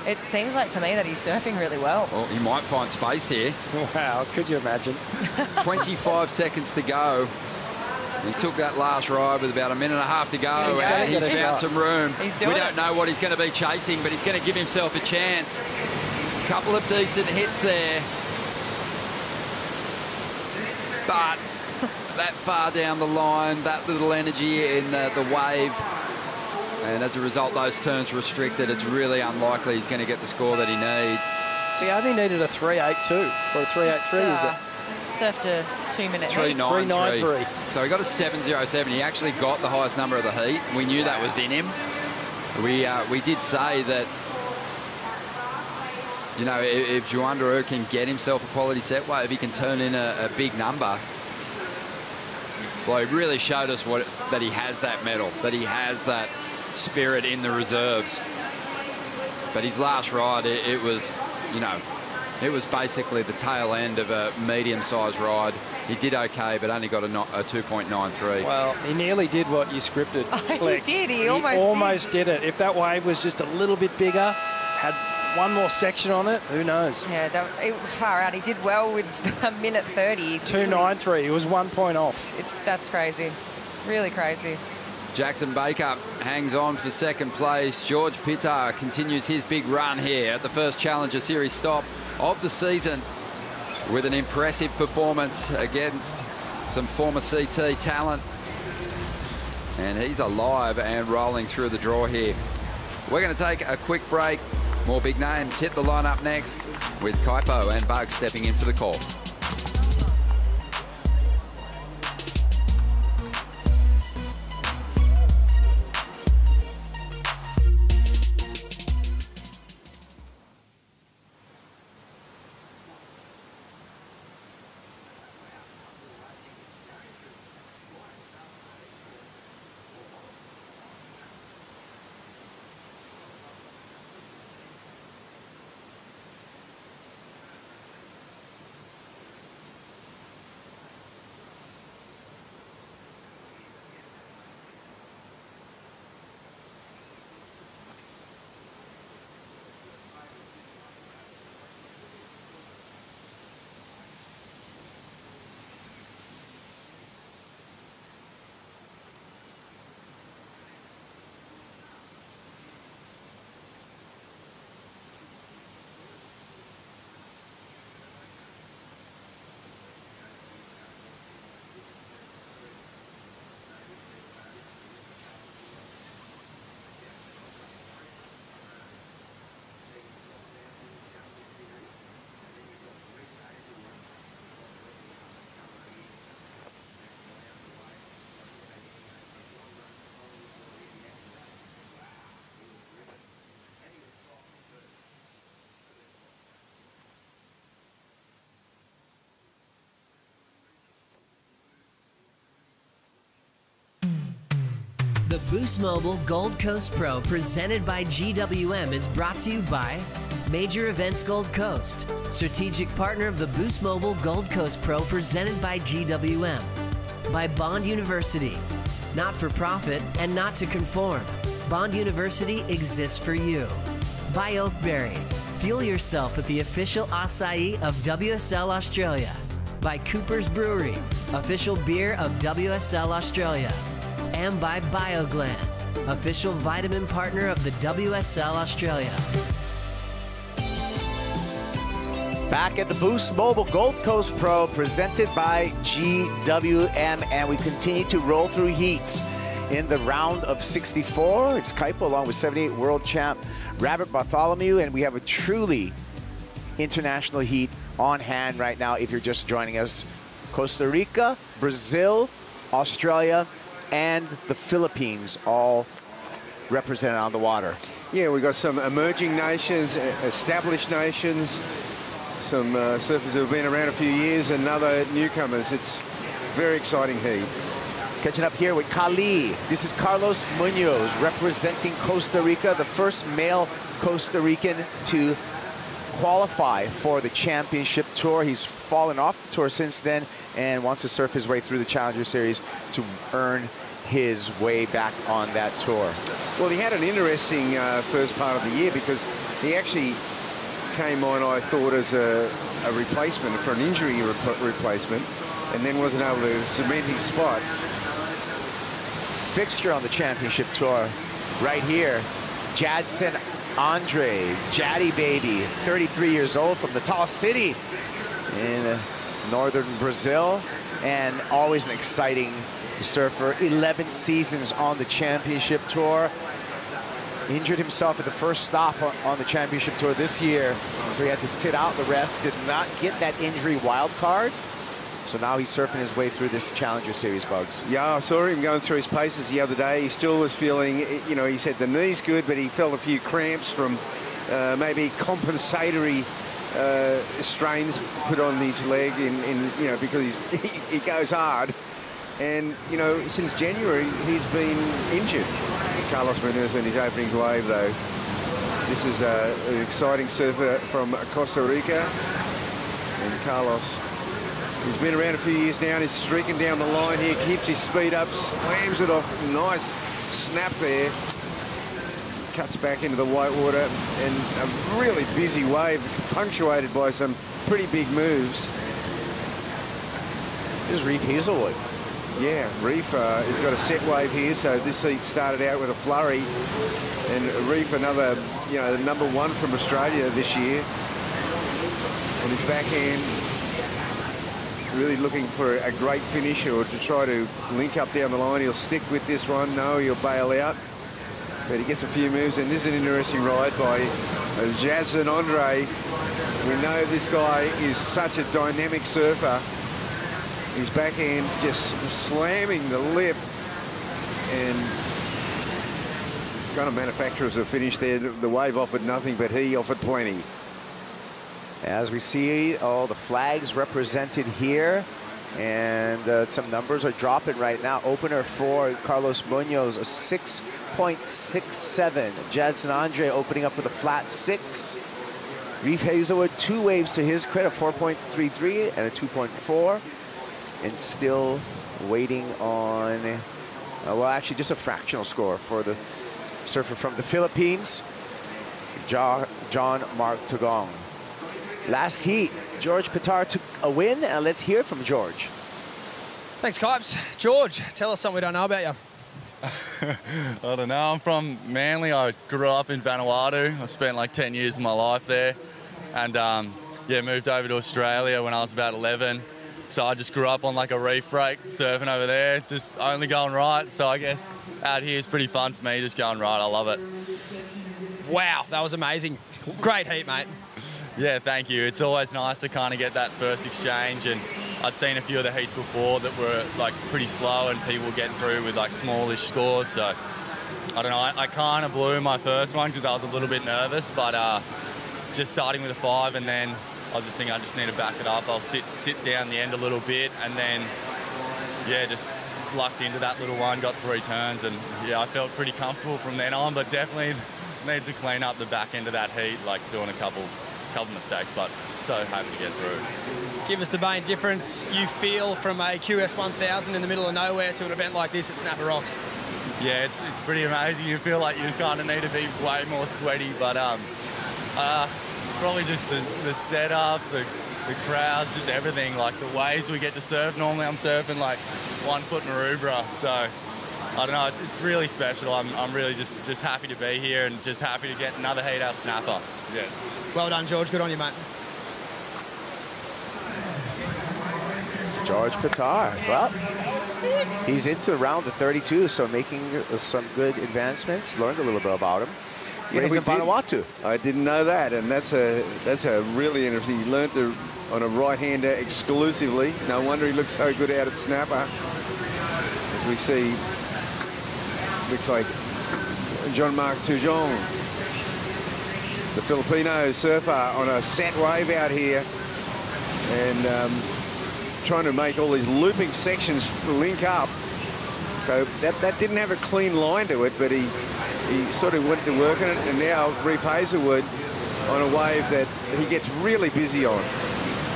It seems like to me that he's surfing really well. Well, he might find space here. Wow, could you imagine? 25 seconds to go. He took that last ride with about a minute and a half to go, and he's found some room. We don't know what he's going to be chasing, but he's going to give himself a chance. A couple of decent hits there. But that far down the line, that little energy in the wave, and as a result, those turns restricted, it's really unlikely he's going to get the score that he needs. He only needed a 3.82 or a 3.83, is it? Surfed a 2-minute heat. 3.93. So he got a 7.07. He actually got the highest number of the heat. We knew that was in him. We did say that, you know, if Juandaru can get himself a quality set wave, he can turn in a big number. Well, he really showed us that he has that medal, that he has that spirit in the reserves. But his last ride, it was, you know, it was basically the tail end of a medium-sized ride. He did okay, but only got a 2.93. Well, he nearly did what you scripted. He did. He almost did it. If that wave was just a little bit bigger, had one more section on it, who knows? Yeah, far out. He did well with a minute 30. 2.93. He was 1 point off. That's crazy. Really crazy. Jackson Baker hangs on for second place. George Pittar continues his big run here at the first Challenger Series stop of the season with an impressive performance against some former CT talent. And he's alive and rolling through the draw here. We're going to take a quick break. More big names hit the lineup next with Kaipo and Bug stepping in for the call. The Boost Mobile Gold Coast Pro presented by GWM is brought to you by Major Events Gold Coast, strategic partner of the Boost Mobile Gold Coast Pro presented by GWM. By Bond University, not for profit and not to conform. Bond University exists for you. By Oakberry, fuel yourself with the official acai of WSL Australia. By Cooper's Brewery, official beer of WSL Australia. And by BioGlan, official vitamin partner of the WSL Australia. Back at the Boost Mobile Gold Coast Pro presented by GWM, and we continue to roll through heats in the round of 64. It's Kaipo along with 78 world champ Robert Bartholomew, and we have a truly international heat on hand right now if you're just joining us. Costa Rica, Brazil, Australia, and the Philippines all represented on the water. Yeah, we've got some emerging nations, established nations, some surfers who have been around a few years, and other newcomers. It's a very exciting heat. Catching up here with Kali. This is Carlos Munoz representing Costa Rica, the first male Costa Rican to qualify for the championship tour. He's fallen off the tour since then and wants to surf his way through the Challenger Series to earn his way back on that tour. Well, he had an interesting first part of the year because he actually came on, I thought, as a replacement for an injury replacement, and then wasn't able to cement his spot. Fixture on the championship tour right here. Jadson Andre, Jaddy baby, 33 years old from Natal City in northern Brazil, and always an exciting surfer. 11 seasons on the championship tour. Injured himself at the first stop on the championship tour this year, so he had to sit out the rest. Did not get that injury wild card. So now he's surfing his way through this Challenger Series, Bugs. Yeah, I saw him going through his paces the other day. He still was feeling, you know, he said the knee's good, but he felt a few cramps from maybe compensatory strains put on his leg you know, because he goes hard. And, you know, since January, he's been injured. Carlos Munoz in his opening wave, though. This is an exciting surfer from Costa Rica. And Carlos, he's been around a few years now, and he's streaking down the line here, keeps his speed up, slams it off. Nice snap there. Cuts back into the whitewater, and a really busy wave, punctuated by some pretty big moves. This is Reef Hazelwood. Yeah, Reef has got a set wave here, so this heat started out with a flurry. And Reef, another, you know, the #1 from Australia this year. On his backhand, really looking for a great finish or to try to link up down the line. He'll stick with this one. No, he'll bail out. But he gets a few moves, and this is an interesting ride by Jadson Andre. We know this guy is such a dynamic surfer. His backhand just slamming the lip, and kind of manufacturers have finished there. The wave offered nothing, but he offered plenty. As we see all the flags represented here, and some numbers are dropping right now. Opener for Carlos Munoz, a 6.67. Jadson Andre opening up with a flat 6. Reef Hazelwood, 2 waves to his credit, 4.33 and a 2.4. And still waiting on, well, actually just a fractional score for the surfer from the Philippines, John Mark Tugong. Last heat, George Pitar took a win. Let's hear from George. Thanks, Kipes. George, tell us something we don't know about you. I don't know. I'm from Manly. I grew up in Vanuatu. I spent like 10 years of my life there. And yeah, moved over to Australia when I was about 11. So I just grew up on like a reef break, surfing over there, just only going right. So I guess out here is pretty fun for me, just going right. I love it. Wow, that was amazing. Great heat, mate. Yeah, thank you. It's always nice to kind of get that first exchange, and I'd seen a few of the heats before that were like pretty slow and people were getting through with like smallish scores. So I don't know, I kind of blew my first one because I was a little bit nervous, but just starting with a 5, and then I was just thinking I just need to back it up. I'll sit down the end a little bit, and then, yeah, just lucked into that little one, got 3 turns, and yeah, I felt pretty comfortable from then on, but definitely need to clean up the back end of that heat, like doing a couple mistakes, but so happy to get through. Give us the main difference you feel from a QS 1000 in the middle of nowhere to an event like this at Snapper Rocks. Yeah, it's pretty amazing. You feel like you kind of need to be way more sweaty, but probably just the setup, the crowds, just everything, like the waves we get to surf. Normally I'm surfing like 1 foot Maroubra, so I don't know, it's really special. I'm really just happy to be here and just happy to get another heat out snapper. Yeah. Well done, George. Good on you, mate. George Pitar. Well, he's into round of 32, so making some good advancements. Learned a little bit about him. Yeah, Raised in Vanuatu. I didn't know that, and that's a really interesting. He learned on a right-hander exclusively. No wonder he looks so good out at snapper. As we see, looks like Jean-Marc Toujon, the Filipino surfer, on a set wave out here, and trying to make all these looping sections link up. So that didn't have a clean line to it, but he sort of went to work on it, and now Reef Hazelwood on a wave that he gets really busy on.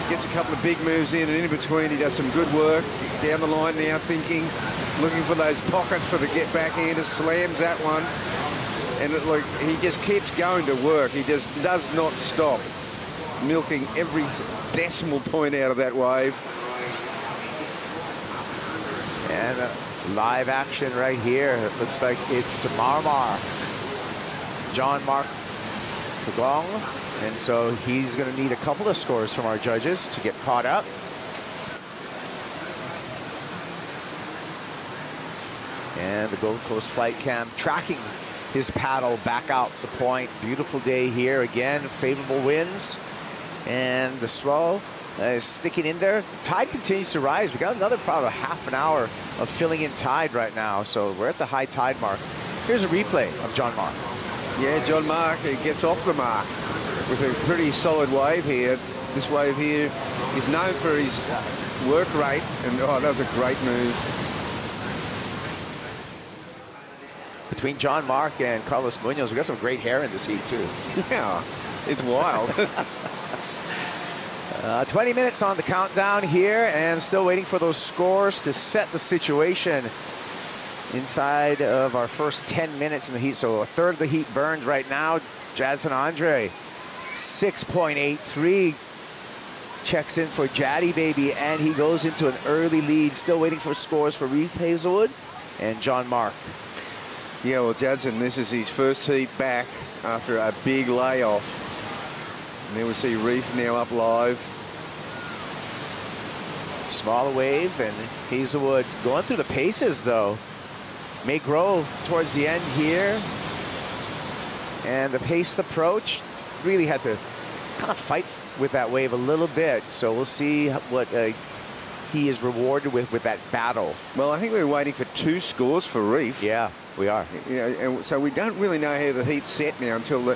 Gets a couple of big moves in, and in between he does some good work. Down the line now, thinking, looking for those pockets for the get back hander, slams that one, and he just keeps going to work. He just does not stop, milking every decimal point out of that wave. And live action right here. It looks like it's Marmar, Jean-Marc Toujon. And so he's going to need a couple of scores from our judges to get caught up. And the Gold Coast Flight Cam tracking his paddle back out the point. Beautiful day here again, favorable winds. And the swell is sticking in there. The tide continues to rise. We got another probably half an hour of filling in tide right now. So we're at the high tide mark. Here's a replay of Jean-Marc. Yeah, Jean-Marc gets off the mark with a pretty solid wave here. This wave here is known for his work rate, and oh, that was a great move. Between Jean-Marc and Carlos Munoz, we got some great hair in this heat too. Yeah, it's wild. 20 minutes on the countdown here, and still waiting for those scores to set the situation inside of our first 10 minutes in the heat. So a third of the heat burned right now. Jadson Andre, 6.83. Checks in for Jaddy Baby, and he goes into an early lead. Still waiting for scores for Reef Hazelwood and Jean-Marc. Yeah, well, Jadson, this is his first heat back after a big layoff. And there we see Reef now up live. Smaller wave, and Hazelwood going through the paces, though. May grow towards the end here. And the paced approach, really had to kind of fight with that wave a little bit. So we'll see what he is rewarded with that battle. Well, I think we're waiting for 2 scores for Reef. Yeah, we are. You know, and so we don't really know how the heat's set now until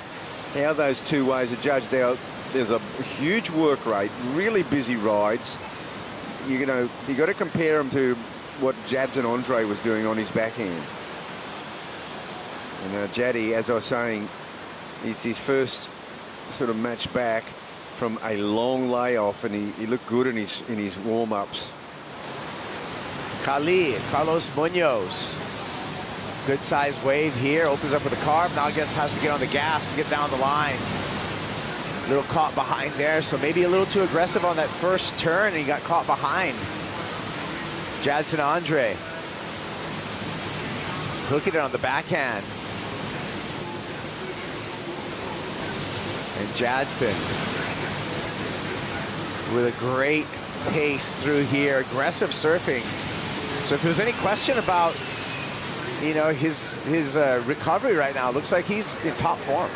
how those 2 waves are judged. There's a huge work rate, really busy rides. You got to compare them to what Jadson Andre was doing on his backhand. And Jaddy, as I was saying, it's his first sort of match back from a long layoff, and he looked good in his warm-ups. Carlos Munoz. Good sized wave here, opens up with a carve. Now I guess has to get on the gas to get down the line. A little caught behind there, so maybe a little too aggressive on that first turn, and he got caught behind. Jadson Andre hooking it on the backhand. And Jadson with a great pace through here, aggressive surfing. So if there's any question about, you know, his recovery right now, looks like he's in top form.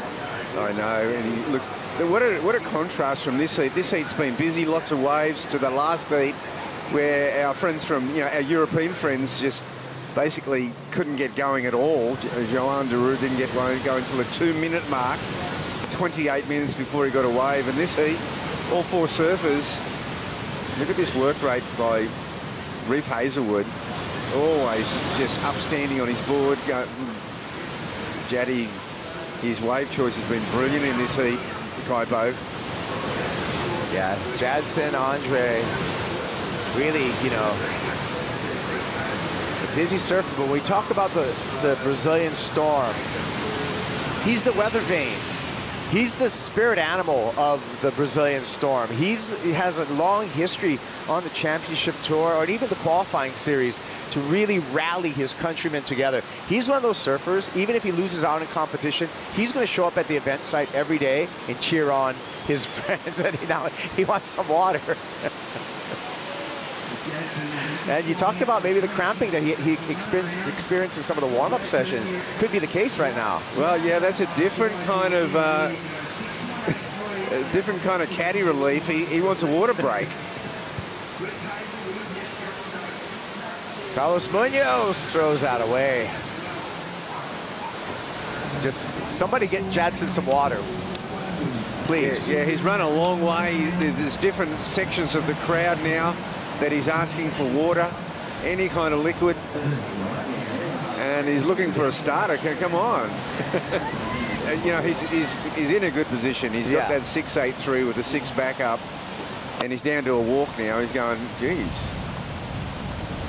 I know, and he looks. What a contrast from this heat. This heat's been busy, lots of waves, to the last heat, where our friends from, you know, our European friends just basically couldn't get going at all. Joan Deroux didn't get going until the 2-minute mark, 28 minutes before he got a wave. And this heat, all 4 surfers. Look at this work rate by Reef Hazelwood. always just upstanding on his board. Jaddy, his wave choice has been brilliant in this heat, Kaibo. Yeah, Jadson Andre, really, you know, a busy surfer. But when we talk about the Brazilian Storm, he's the weather vane. He's the spirit animal of the Brazilian Storm. He has a long history on the championship tour or even the qualifying series to really rally his countrymen together. He's one of those surfers, even if he loses out in competition, he's going to show up at the event site every day and cheer on his friends, and he wants some water. And you talked about maybe the cramping that he experienced in some of the warm-up sessions. Could be the case right now. Well, yeah, that's a different kind of caddy relief. He wants a water break. Carlos Munoz throws that away. Just somebody get Jadson some water, please. Yeah, he's run a long way. There's different sections of the crowd now that he's asking for water, any kind of liquid, and he's looking for a starter. Come on. You know, he's in a good position. He's got that 6.83 with a 6 backup, and he's down to a walk now. He's going, geez.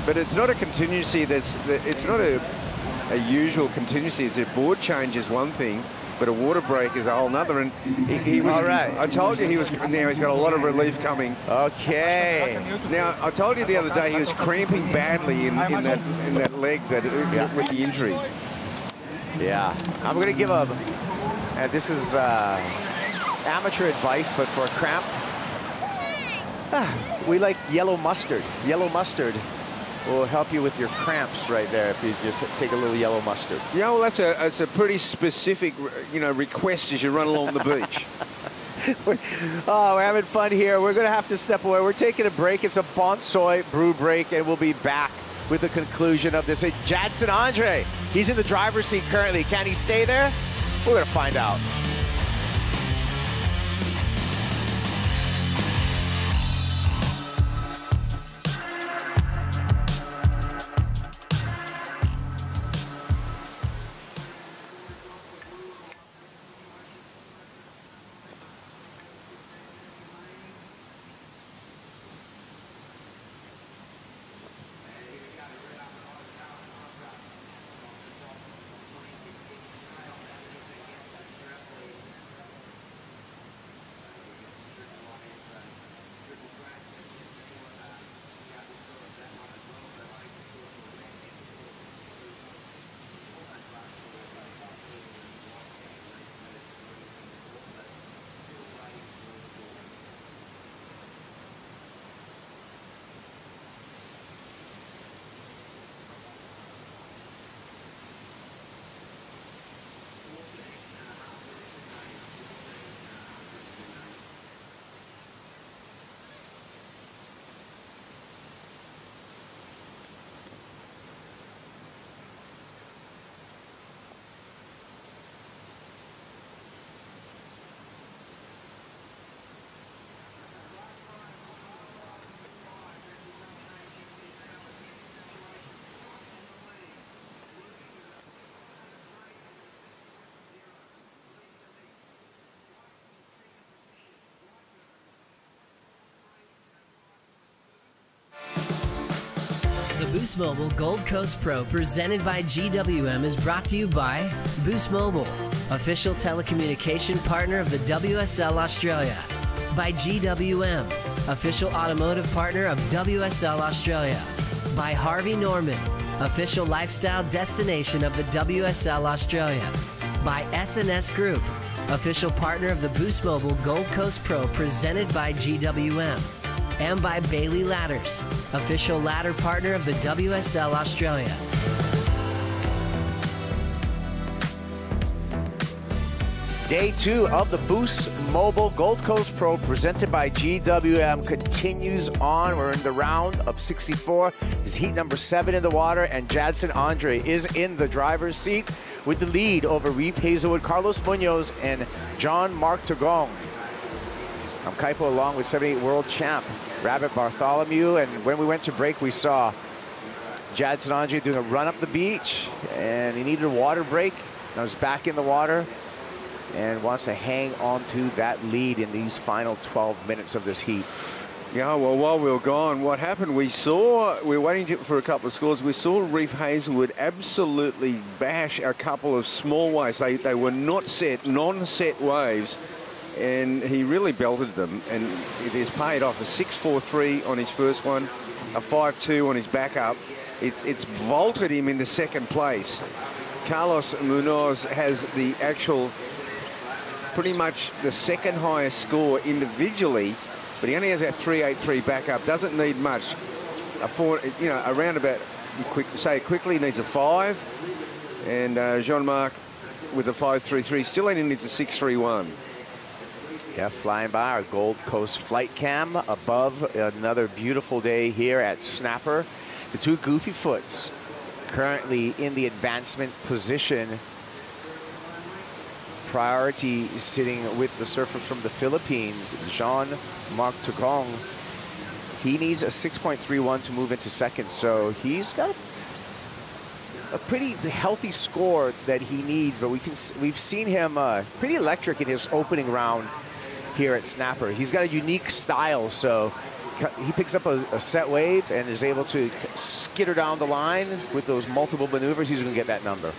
But it's not a contingency it's not a usual contingency. It's a board change is one thing, but a water break is a whole nother. And he was, all right. I told you now he's got a lot of relief coming. Okay. Now, I told you the other day he was cramping badly in that leg with the injury. Yeah. I'm going to give this is amateur advice, but for a cramp, we like yellow mustard. Yellow mustard will help you with your cramps right there if you just take a little yellow mustard. Yeah, well, that's a pretty specific, you know, request as you run along the beach. We're having fun here. We're going to have to step away. We're taking a break. It's a Bonsoy brew break, and we'll be back with the conclusion of this. Jadson Andre, he's in the driver's seat currently. Can he stay there? We're going to find out. The Boost Mobile Gold Coast Pro presented by GWM is brought to you by Boost Mobile, official telecommunication partner of the WSL Australia. By GWM, official automotive partner of WSL Australia. By Harvey Norman, official lifestyle destination of the WSL Australia. By SNS Group, official partner of the Boost Mobile Gold Coast Pro presented by GWM. And by Bailey Ladders, official ladder partner of the WSL Australia. Day 2 of the Boost Mobile Gold Coast Pro presented by GWM continues on. We're in the round of 64. It's heat number 7 in the water, and Jadson Andre is in the driver's seat with the lead over Reef Hazelwood, Carlos Munoz, and John Mark Tagong. I'm Kaipo along with 78 world champ Rabbit Bartholomew, and when we went to break, we saw Jadson Andre doing a run up the beach, and he needed a water break. Now he's back in the water and wants to hang on to that lead in these final 12 minutes of this heat. Yeah, well, while we were gone, what happened, we were waiting for a couple of scores. We saw Reef Hazelwood absolutely bash a couple of small waves. They were not set, non-set waves, and he really belted them, and it has paid off. A 6.43 on his first one, a 5.2 on his backup. It's vaulted him into second place. Carlos Munoz has the actual, pretty much the second highest score individually, but he only has that 3.83 backup. Doesn't need much. A 4, you know, around about, quickly needs a 5, and Jean-Marc with a 5.33 still only needs a 6.31. Yeah, flying by our Gold Coast flight cam above another beautiful day here at Snapper. The two Goofy Foots currently in the advancement position. Priority is sitting with the surfer from the Philippines, Jean-Marc Tugong. He needs a 6.31 to move into second, so he's got a pretty healthy score that he needs, but we've seen him pretty electric in his opening round here at Snapper. He's got a unique style, so he picks up a set wave and is able to skitter down the line with those multiple maneuvers. He's going to get that number.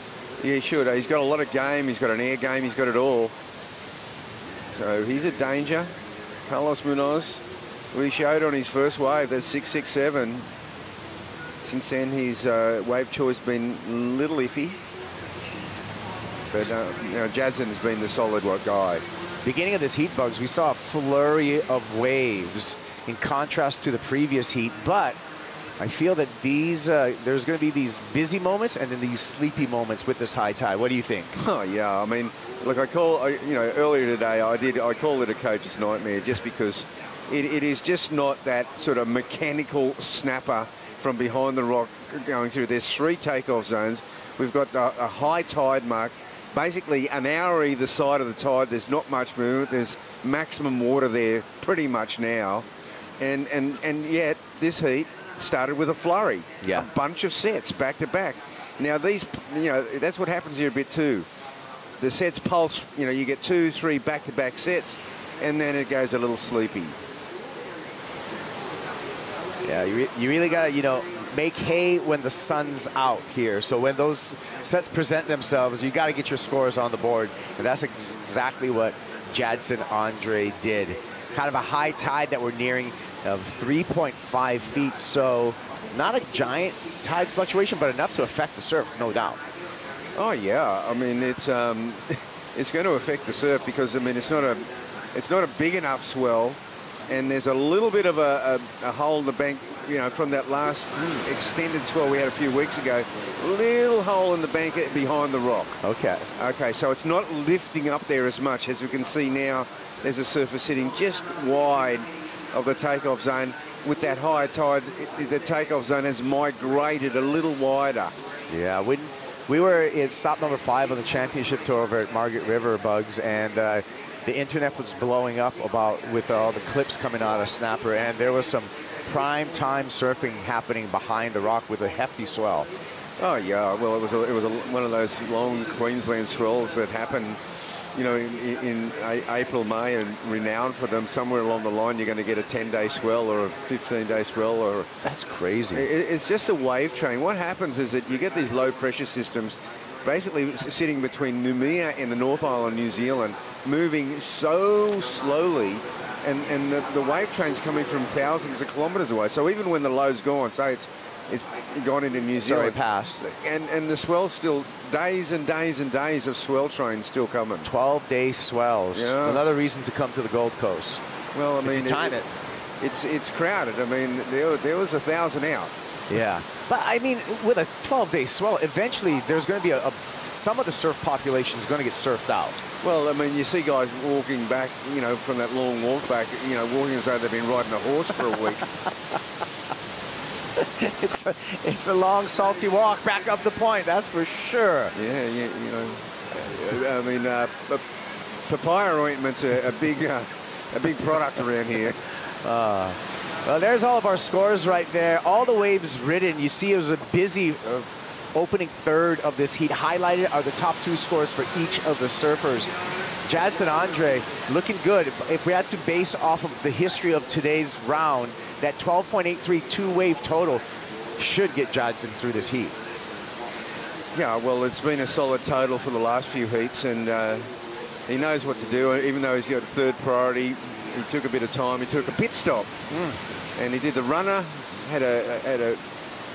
Yeah, he should. He's got a lot of game. He's got an air game. He's got it all. So he's a danger. Carlos Munoz, we showed on his first wave, that's 6.67. Since then, his wave choice been a little iffy. But you know, Jadson's been the solid guy. Beginning of this heat, Bugs, we saw a flurry of waves in contrast to the previous heat, but I feel that these there's going to be these busy moments and then these sleepy moments with this high tide. What do you think? Oh yeah, I mean, look, you know, earlier today I call it a coach's nightmare just because it is just not that sort of mechanical snapper from behind the rock going through. There's 3 takeoff zones. We've got a high tide mark, basically an hour either side of the tide. There's not much movement. There's maximum water there pretty much now, and yet this heat started with a flurry. Yeah. A bunch of sets back to back. Now these, you know, that's what happens here a bit too. The sets pulse, you know, you get 2, 3 back-to-back sets, and then it goes a little sleepy. Yeah, you really got to, you know, make hay when the sun's out here. So when those sets present themselves, you got to get your scores on the board. And that's exactly what Jadson Andre did. Kind of a high tide that we're nearing of 3.5 feet. So not a giant tide fluctuation, but enough to affect the surf, no doubt. Oh yeah, I mean it's going to affect the surf because I mean it's not a big enough swell, and there's a little bit of a hole in the bank, you know, from that last extended swell we had a few weeks ago. Little hole in the bank behind the rock. Okay. Okay, so it's not lifting up there as much as we can see now. There's a surfer sitting just wide of the takeoff zone. With that high tide, the takeoff zone has migrated a little wider. Yeah, we were in stop number 5 on the championship tour over at Margaret River, Bugs, and the internet was blowing up with all the clips coming out of Snapper, and there was some prime time surfing happening behind the rock with a hefty swell. Oh yeah, well it was one of those long Queensland swells that happen, you know, in April, May, and renowned for them. Somewhere along the line, you're going to get a 10-day swell or a 15-day swell, or that's crazy. It's just a wave train. What happens is that you get these low pressure systems, basically sitting between Noumea and the North Island, New Zealand, moving so slowly, and the wave train's coming from thousands of kilometres away. So even when the low's gone, say it's gone into New Zealand, past, and the swell's still days and days and days of swell trains still coming. 12-day swells. Yeah. Another reason to come to the Gold Coast. Well, I mean, it's crowded. I mean, there was 1,000 out. Yeah, but I mean, with a 12-day swell, eventually there's going to be some of the surf population is going to get surfed out. Well, I mean, you see guys walking back, you know, from that long walk back, you know, walking as though they've been riding a horse for a week. It's a long, salty walk back up the point, that's for sure. Yeah, you know, I mean, papaya ointment's a big product around here. Well, there's all of our scores right there. All the waves ridden. You see it was a busy opening third of this heat. Highlighted are the top 2 scores for each of the surfers. Jadson Andre looking good. If we had to base off of the history of today's round, that 12.83 two-wave total should get Jadson through this heat. Yeah, well, it's been a solid total for the last few heats, and he knows what to do. Even though he's got third priority, he took a bit of time. He took a pit stop, and he did the runner.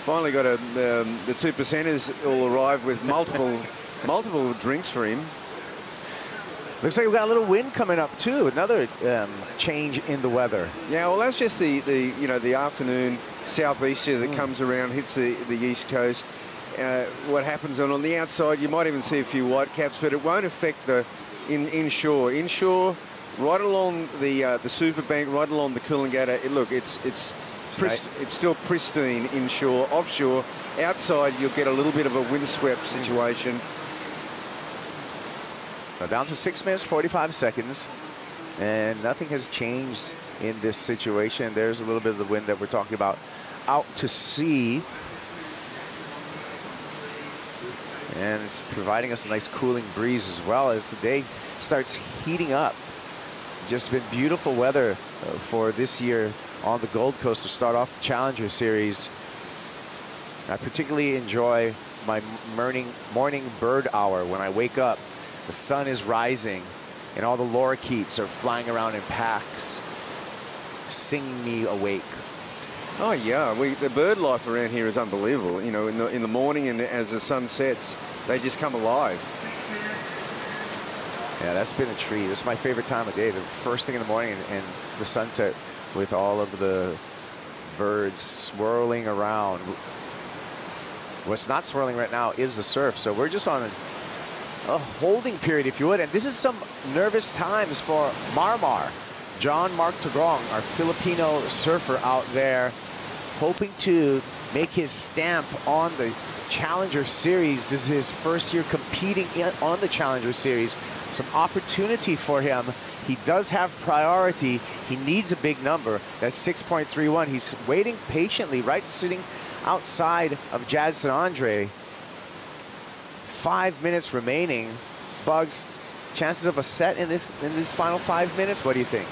Finally got the 2%ers all arrived with multiple drinks for him. Looks like we've got a little wind coming up too. Another change in the weather. Yeah, well, that's just the afternoon southeaster that comes around, hits the east coast. What happens on the outside, you might even see a few white caps, but it won't affect the inshore. Inshore, right along the super bank, right along the Coolangatta. Look, it's still pristine inshore. Offshore, outside, you'll get a little bit of a windswept situation. So down to 6 minutes, 45 seconds, and nothing has changed in this situation. There's a little bit of the wind that we're talking about out to sea. And it's providing us a nice cooling breeze as well as the day starts heating up. Just been beautiful weather for this year on the Gold Coast to start off the Challenger Series. I particularly enjoy my morning bird hour when I wake up. The sun is rising and all the lorikeets are flying around in packs, singing me awake. Oh yeah, the bird life around here is unbelievable. You know, in the morning and as the sun sets, they just come alive. Yeah, that's been a treat. It's my favorite time of day, the first thing in the morning and the sunset with all of the birds swirling around. What's not swirling right now is the surf, so we're just on a holding period, if you would. And this is some nervous times for Marmar. John Mark Togrong, our Filipino surfer out there, hoping to make his stamp on the Challenger Series. This is his first year competing on the Challenger Series. Some opportunity for him. He does have priority. He needs a big number. That's 6.31. He's waiting patiently, right, sitting outside of Jadson Andre. 5 minutes remaining. Bugs, chances of a set in this final 5 minutes? What do you think?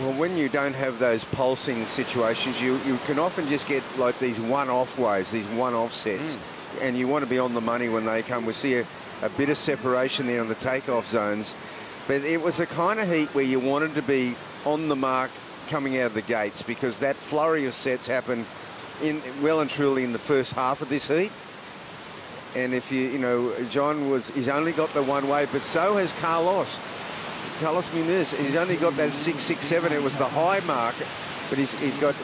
Well, when you don't have those pulsing situations, you can often just get like these one-off waves, these one-off sets, and you want to be on the money when they come. We see a bit of separation there on the takeoff zones, but it was the kind of heat where you wanted to be on the mark coming out of the gates, because that flurry of sets happened well and truly in the first half of this heat. And if you know, he's only got the one wave, but so has Carlos Munoz. He's only got that 6.67. It was the high mark, but he's got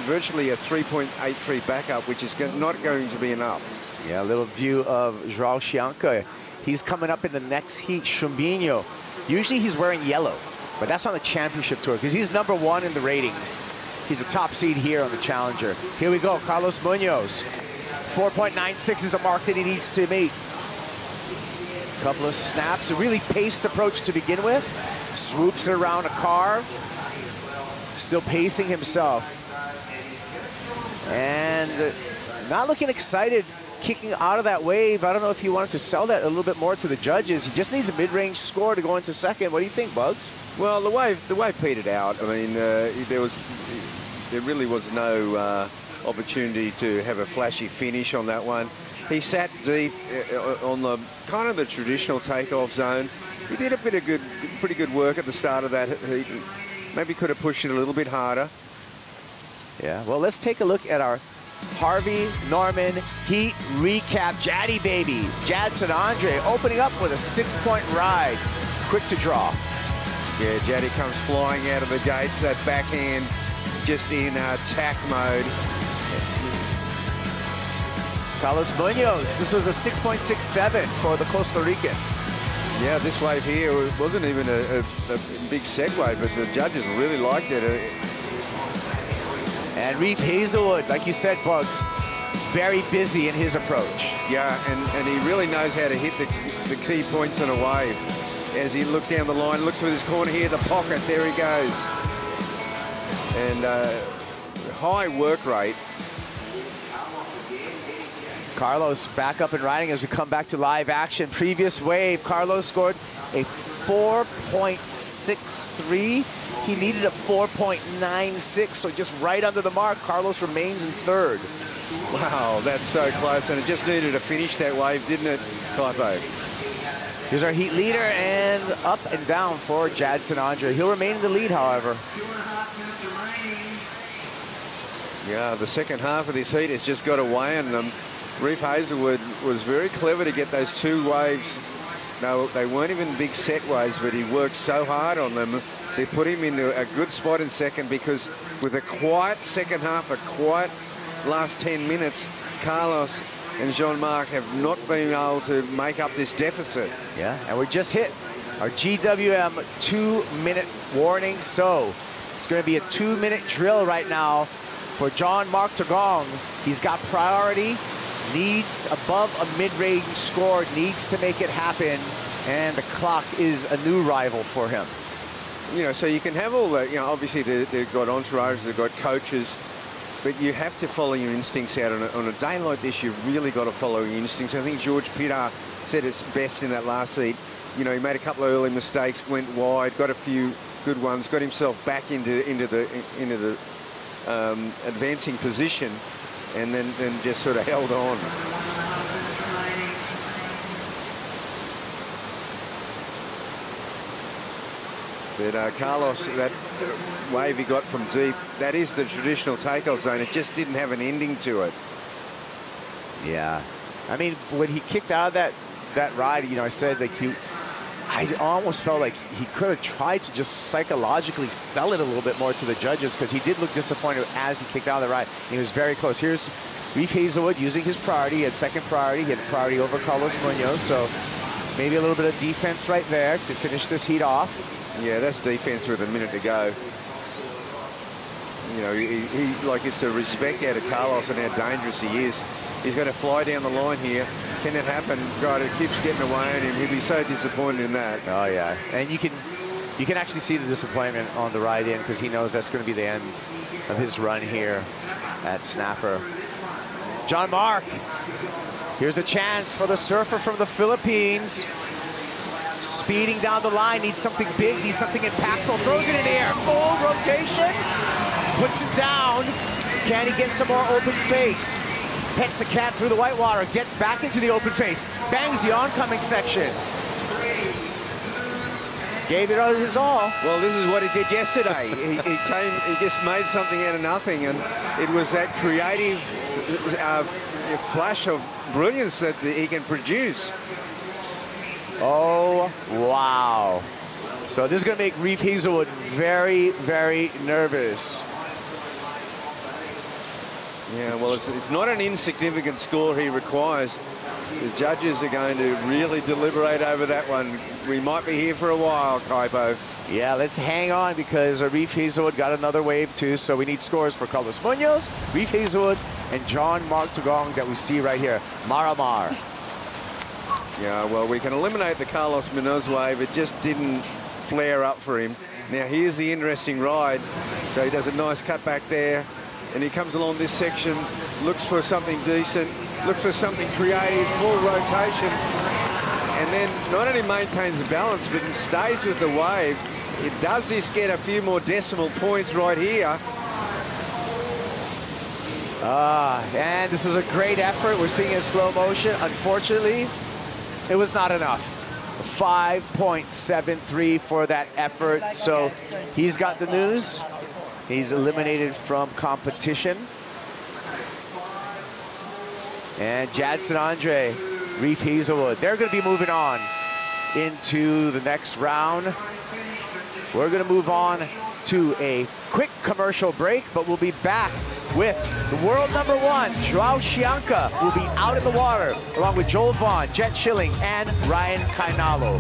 virtually a 3.83 backup, which is not going to be enough. Yeah, a little view of João Chianca. He's coming up in the next heat, Chumbinho. Usually he's wearing yellow, but that's on the championship tour because he's #1 in the ratings. He's a top seed here on the Challenger. Here we go, Carlos Munoz. 4.96 is the mark that he needs to meet. Couple of snaps, a really paced approach to begin with. Swoops it around a carve. Still pacing himself. And not looking excited kicking out of that wave. I don't know if he wanted to sell that a little bit more to the judges. He just needs a mid-range score to go into second. What do you think, Bugs? Well, the wave petered out. I mean, there really was no opportunity to have a flashy finish on that one. He sat deep on the kind of the traditional takeoff zone. He did a pretty good work at the start of that heat. Maybe could have pushed it a little bit harder. Yeah, well, let's take a look at our Harvey Norman heat recap. Jaddy baby, Jadson Andre opening up with a 6-point ride. Quick to draw. Yeah, Jaddy comes flying out of the gates. That backhand just in attack mode. Carlos Munoz, this was a 6.67 for the Costa Rican. Yeah, this wave here wasn't even a big set wave, but the judges really liked it. And Reef Hazelwood, like you said, Bugs, very busy in his approach. Yeah, and he really knows how to hit the key points on a wave. As he looks down the line, looks for this corner here, the pocket, there he goes. and high work rate. Carlos back up and riding as we come back to live action. Previous wave, Carlos scored a 4.63. He needed a 4.96, so just right under the mark. Carlos remains in third. Wow, that's so close, and it just needed to finish that wave, didn't it, Kaipo? Here's our heat leader, and up and down for Jadson Andre. He'll remain in the lead, however. Yeah, the second half of this heat has just got away, and Reef Hazelwood was very clever to get those two waves. No, they weren't even big set waves, but he worked so hard on them. They put him into a good spot in second, because with a quiet second half, a quiet last 10 minutes, Carlos and Jean-Marc have not been able to make up this deficit. Yeah, and we just hit our GWM 2-minute warning, so it's going to be a 2-minute drill right now for Jean-Marc Tagong. He's got priority, needs above a mid-range score, needs to make it happen, and the clock is a new rival for him. You know, so you can have all that, you know, obviously they've got entourages, they've got coaches, but you have to follow your instincts out. On a day like this, you've really got to follow your instincts. I think George Pittard said it's best in that last heat. You know, he made a couple of early mistakes, went wide, got a few good ones, got himself back into the advancing position, and then just sort of held on. But Carlos, that wave he got from deep, that is the traditional takeoff zone. It just didn't have an ending to it. Yeah. I mean, when he kicked out of that ride, you know, I said, like, I almost felt like he could have tried to just psychologically sell it a little bit more to the judges, because he did look disappointed as he kicked out of the ride. He was very close. Here's Reef Hazelwood using his priority. He had second priority. He had priority over Carlos Munoz, so maybe a little bit of defense right there to finish this heat off. Yeah, that's defense with a minute to go. You know, he like, it's a respect out of Carlos and how dangerous he is. He's going to fly down the line here. Can it happen? God, it keeps getting away on him. He'd be so disappointed in that. Oh yeah, and you can actually see the disappointment on the ride in, because he knows that's going to be the end of his run here at Snapper. Jean-Marc, here's a chance for the surfer from the Philippines. Speeding down the line, needs something big, needs something impactful, throws it in the air, full rotation, puts it down. Can he get some more open face? Pets the cat through the whitewater, gets back into the open face, bangs the oncoming section. Gave it his all. Well, this is what he did yesterday. he just made something out of nothing, and it was that creative flash of brilliance that he can produce. Oh, wow. So this is going to make Reef Hazelwood very, very nervous. Yeah, well, it's not an insignificant score he requires. The judges are going to really deliberate over that one. We might be here for a while, Kaipo. Yeah, let's hang on, because Reef Hazelwood got another wave too, so we need scores for Carlos Munoz, Reef Hazelwood, and Jean-Marc Tagong that we see right here. Maramar. Yeah, well, we can eliminate the Carlos Munoz wave. It just didn't flare up for him. Now, here's the interesting ride. So he does a nice cut back there, and he comes along this section, looks for something decent, looks for something creative, full rotation, and then not only maintains the balance, but it stays with the wave. It does this get a few more decimal points right here. And this was a great effort. We're seeing it in slow motion. Unfortunately, it was not enough. 5.73 for that effort. So he's got the news. He's eliminated from competition. And Jadson Andre, Reef Hazelwood, they're going to be moving on into the next round. We're going to move on to a quick commercial break, but we'll be back with the world #1, Joao Chianca, will be out in the water, along with Joel Vaughn, Jet Schilling, and Ryan Kainalo.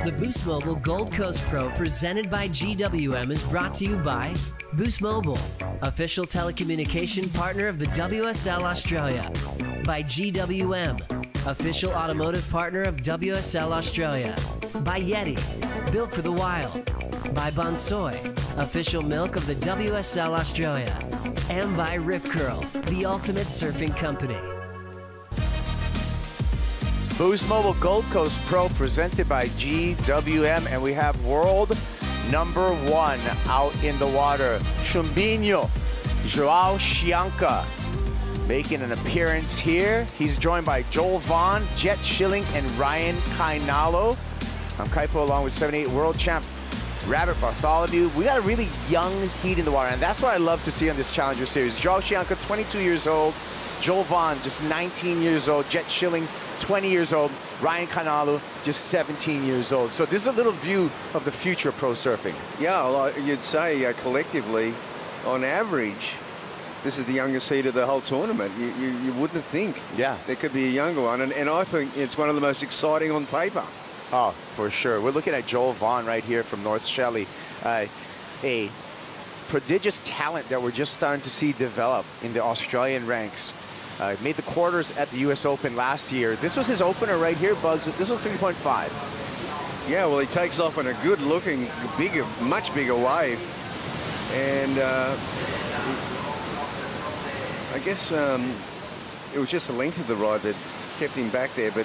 The Boost Mobile Gold Coast Pro presented by GWM is brought to you by Boost Mobile, official telecommunication partner of the WSL Australia. By GWM, official automotive partner of WSL Australia. By Yeti, built for the wild. By Bonsoy, official milk of the WSL Australia. And by Rip Curl, the ultimate surfing company. Boost Mobile Gold Coast Pro presented by GWM, and we have world number 1 out in the water. Chumbinho, Joao Chianca, making an appearance here. He's joined by Joel Vaughn, Jet Schilling, and Ryan Kainalo. I'm Kaipo along with 78 world champ Robert Bartholomew. We got a really young heat in the water, and that's what I love to see on this Challenger Series. Joao Chianca, 22 years old. Joel Vaughn, just 19 years old. Jet Schilling, 20 years old. Ryan Kainalo, just 17 years old. So this is a little view of the future of pro surfing. Yeah, well, you'd say collectively, on average, this is the youngest heat of the whole tournament. You wouldn't think there could be a younger one, and I think it's one of the most exciting on paper. Oh, for sure. We're looking at Joel Vaughn right here from North Shelley. A prodigious talent that we're just starting to see develop in the Australian ranks. Made the quarters at the US Open last year. This was his opener right here, Bugs. This was 3.5. Yeah, well, he takes off on a good-looking, bigger, much bigger wave. And I guess it was just the length of the ride that kept him back there, but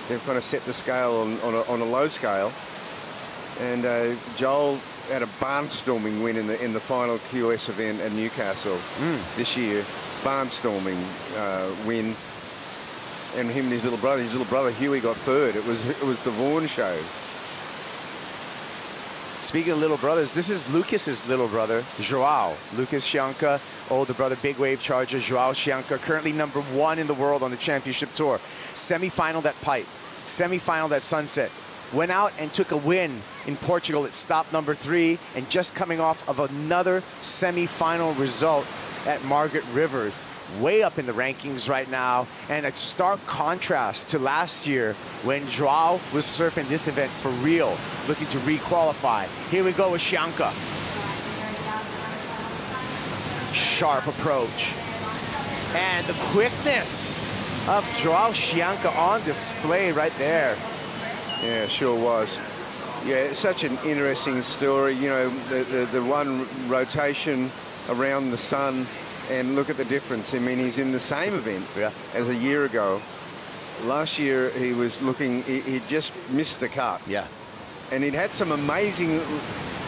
they've kind of set the scale on a low scale. And Joel had a barnstorming win in the final QS event at Newcastle this year. Barnstorming win, and him and his little brother Huey got third. It was the Vaughan show. Speaking of little brothers, this is Lucas's little brother, Joao. Lucas Chianca, older brother, big wave charger. Joao Chianca, currently number 1 in the world on the championship tour. Semi-final at Pipe, semi-final at Sunset. Went out and took a win in Portugal at stop number 3, and just coming off of another semi-final result at Margaret River, way up in the rankings right now, and a stark contrast to last year when Joao was surfing this event for real, looking to re-qualify. Here we go with Chianca. Sharp approach. And the quickness of Joao Chianca on display right there. Yeah, sure was. Yeah, it's such an interesting story. You know, the one rotation around the sun, and look at the difference. I mean, he's in the same event as a year ago. Last year he was looking, he just missed the cut. Yeah. And he'd had some amazing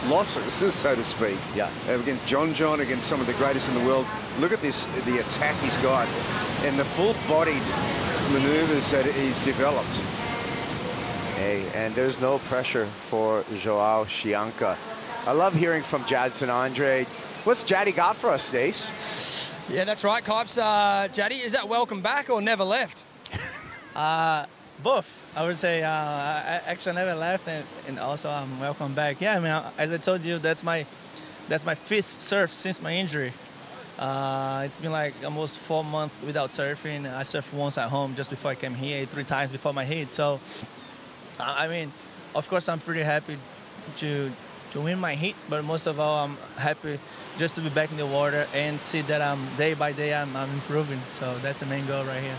losses, so to speak. Yeah. Against John, against some of the greatest in the world. Look at this, the attack he's got, and the full-bodied maneuvers that he's developed. Hey, and there's no pressure for Joao Chianca. I love hearing from Jadson Andre. What's Jaddy got for us, Stace? Yeah, that's right, Kipes. Jaddy, is that welcome back or never left? Both. I would say I actually never left, and also welcome back. Yeah, I mean, as I told you, that's my 5th surf since my injury. It's been like almost 4 months without surfing. I surfed once at home just before I came here, 3 times before my hit. So, I mean, of course, I'm pretty happy to win my heat, but most of all, I'm happy just to be back in the water and see that day by day I'm improving. So that's the main goal right here.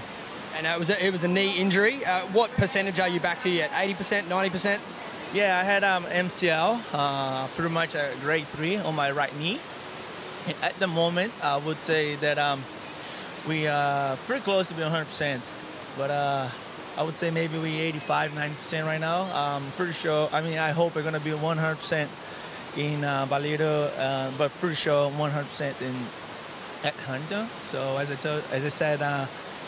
And it was a knee injury. What percentage are you back to yet? 80%, 90%? Yeah, I had MCL, pretty much a grade 3 on my right knee. And at the moment, I would say that we are pretty close to being 100%, but I would say maybe we 85, 90% right now. I'm pretty sure, I mean, I hope we're going to be 100% in Balido, but pretty sure 100% at Hunter. So as I said,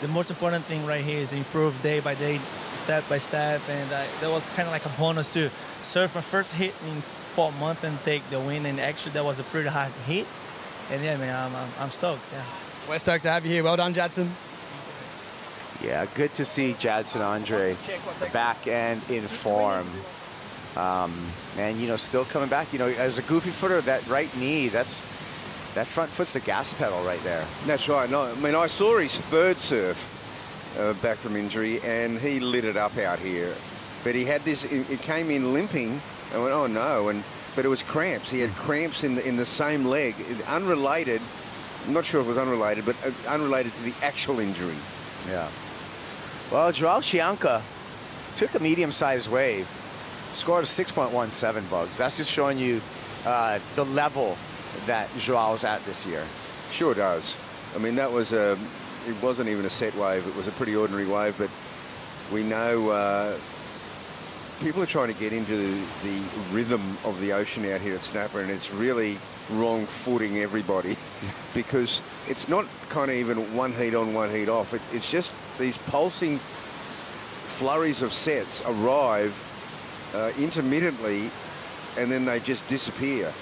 the most important thing right here is improve day by day, step by step, and that was kind of like a bonus to surf my first hit in 4 months and take the win, and actually that was a pretty hard hit. And yeah, man, I'm stoked, yeah. We're stoked to have you here. Well done, Jadson. Yeah, good to see Jadson Andre back and in form. And, you know, still coming back. You know, as a goofy footer, that right knee, that front foot's the gas pedal right there. That's right. No, I mean, I saw his 3rd surf back from injury, and he lit it up out here. But he had this, it came in limping. I went, oh no, but it was cramps. He had cramps in the same leg, unrelated. I'm not sure if it was unrelated, but unrelated to the actual injury. Yeah. Well, Joao Chianca took a medium-sized wave, scored a 6.17, Bugs. That's just showing you the level that Joao's at this year. Sure does. I mean, that was it wasn't even a set wave. It was a pretty ordinary wave, but we know people are trying to get into the rhythm of the ocean out here at Snapper, and it's really wrong footing everybody because it's not kind of even one heat on, one heat off. It's just these pulsing flurries of sets arrive intermittently, and then they just disappear.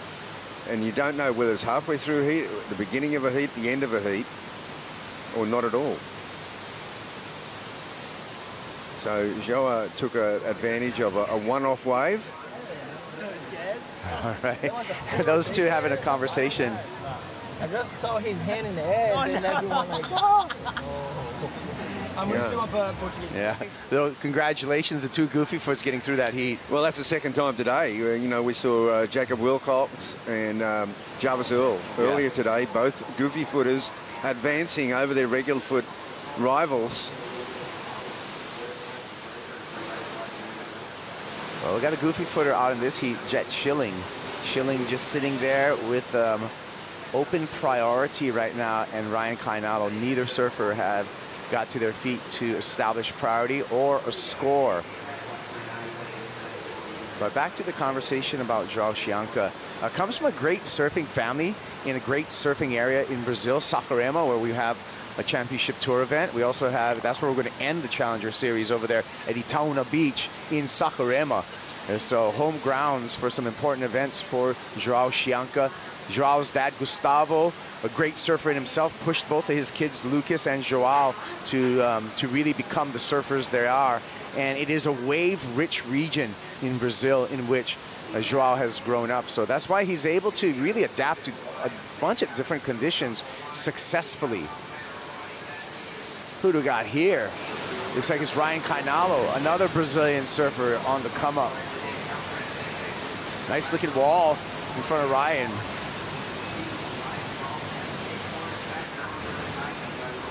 And you don't know whether it's halfway through a heat, the beginning of a heat, the end of a heat, or not at all. So Joao took advantage of a one-off wave. So scared. All right. Those two having a conversation. I just saw his hand in the air, and then everyone like, oh. I'm going to still up Portuguese. Yeah. Little congratulations to two goofy foots getting through that heat. Well, that's the second time today. You know, we saw Jacob Wilcox and Jarvis Earl earlier today, both goofy footers advancing over their regular foot rivals. Well, we got a goofy footer out in this heat, Jet Schilling. Schilling just sitting there with open priority right now, and Ryan Kainalo. Neither surfer have got to their feet to establish priority or a score. But back to the conversation about Joao Chianca. Comes from a great surfing family in a great surfing area in Brazil, Saquarema, where we have a championship tour event. We also have, that's where we're going to end the Challenger Series over there at Itaúna Beach in Saquarema. And so home grounds for some important events for Joao Chianca. Joao's dad, Gustavo, a great surfer in himself, pushed both of his kids, Lucas and Joao, to really become the surfers they are. And it is a wave-rich region in Brazil in which Joao has grown up. So that's why he's able to really adapt to a bunch of different conditions successfully. Who do we got here? Looks like it's Ryan Kainalo, another Brazilian surfer on the come-up. Nice looking wall in front of Ryan.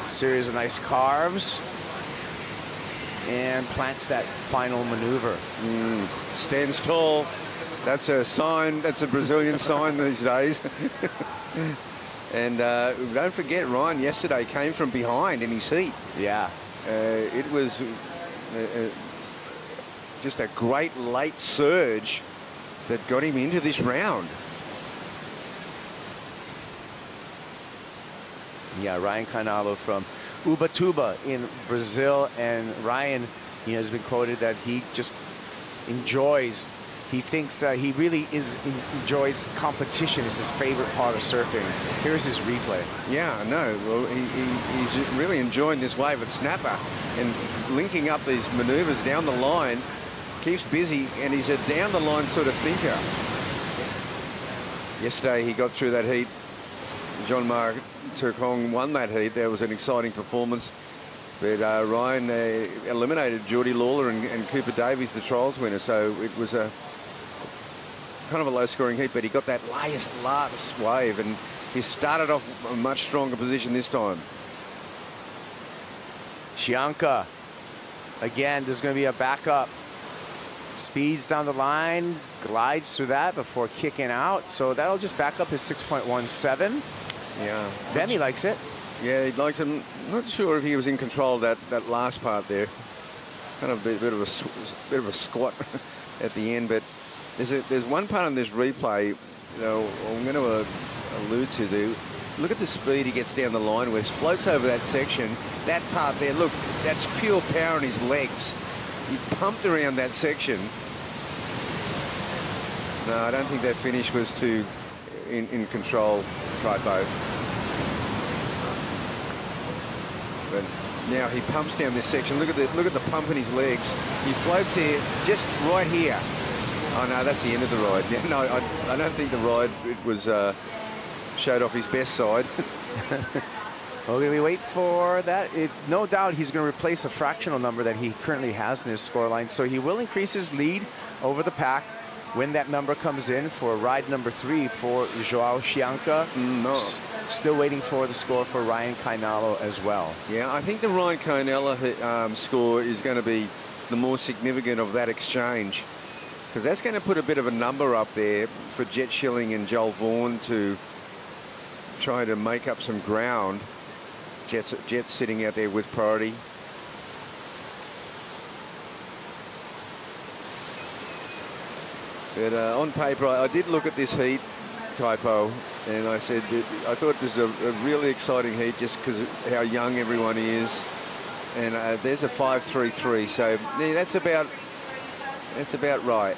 Series of nice carves. And plants that final maneuver. Stands tall. That's a sign. That's a Brazilian sign these days. And don't forget, Ryan yesterday came from behind in his heat. Yeah. It was just a great late surge that got him into this round. Yeah, Ryan Kainalo from Ubatuba in Brazil. And Ryan, has been quoted that he just enjoys, he thinks he really enjoys competition. It's his favorite part of surfing. Here's his replay. Yeah, I know. Well, he's really enjoying this wave at Snapper and linking up these maneuvers down the line. Keeps busy, and he's a down-the-line sort of thinker. Yesterday, he got through that heat. Jean-Marc Turcong won that heat. There was an exciting performance. But Ryan eliminated Geordie Lawler and Cooper Davies, the trials winner. So it was a kind of a low-scoring heat, but he got that last wave, and he started off a much stronger position this time. Chianca, again, there's going to be a backup. Speeds down the line, glides through that before kicking out. So that'll just back up his 6.17. Yeah. Then he likes it. Yeah, he likes it. I'm not sure if he was in control of that last part there. Kind of a bit of a squat at the end, but there's one part in this replay, I'm going to allude to there. Look at the speed he gets down the line with. Floats over that section. That part there, look, that's pure power in his legs. He pumped around that section. No, I don't think that finish was too in control, Kaipo. But now he pumps down this section. Look at the pump in his legs. He floats here, just right here. Oh no, that's the end of the ride. Yeah, no, I don't think the ride was showed off his best side. Okay, we wait for that. No doubt he's going to replace a fractional number that he currently has in his scoreline. So he will increase his lead over the pack when that number comes in for ride number 3 for Joao Chianca. Still waiting for the score for Ryan Kainalo as well. Yeah, I think the Ryan Kainalo score is going to be the more significant of that exchange, because that's going to put a bit of a number up there for Jet Schilling and Joel Vaughan to try to make up some ground. Jet's sitting out there with priority. But on paper, I did look at this heat, Typo, and I said that I thought this was a really exciting heat just because of how young everyone is. And there's a 5.33, so yeah, that's about right.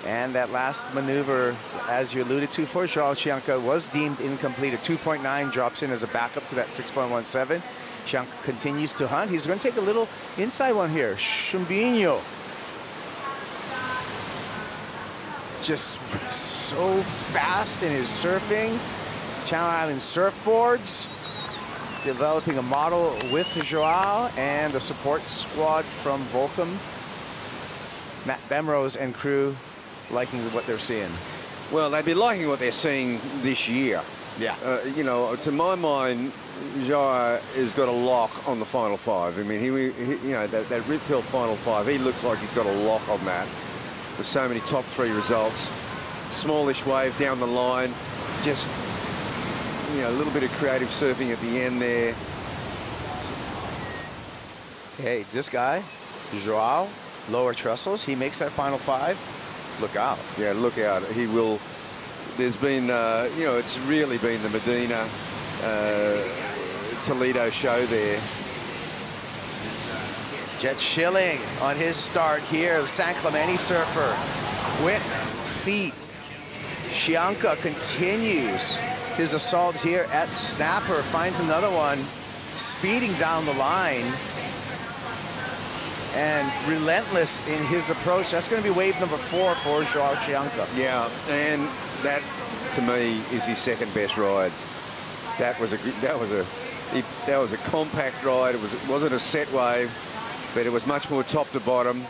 And that last maneuver, as you alluded to, for Joao Chianca was deemed incomplete. A 2.9 drops in as a backup to that 6.17. Chianca continues to hunt. He's going to take a little inside one here. Chumbinho. Just so fast in his surfing. Channel Island surfboards. Developing a model with Joao and the support squad from Volcom. Matt Bemrose and crew liking what they're seeing. Well, they'd be liking what they're seeing this year. Yeah. You know, to my mind, Joao has got a lock on the final 5. I mean, he you know, that Rip Hill final 5, he looks like he's got a lock on that. With so many top 3 results. Smallish wave down the line. Just, you know, a little bit of creative surfing at the end there. Hey, this guy, Joao, lower trestles, he makes that final 5. Look out. Yeah, look out. He will. There's been, you know, it's really been the Medina Toledo show there. Jet Schilling on his start here, the San Clemente surfer. Quick feet. Chianca continues his assault here at Snapper, finds another one, speeding down the line. And relentless in his approach. That's going to be wave number 4 for Joao Chianca. Yeah, and that to me is his second best ride. That was a compact ride. It wasn't a set wave, but it was much more top to bottom.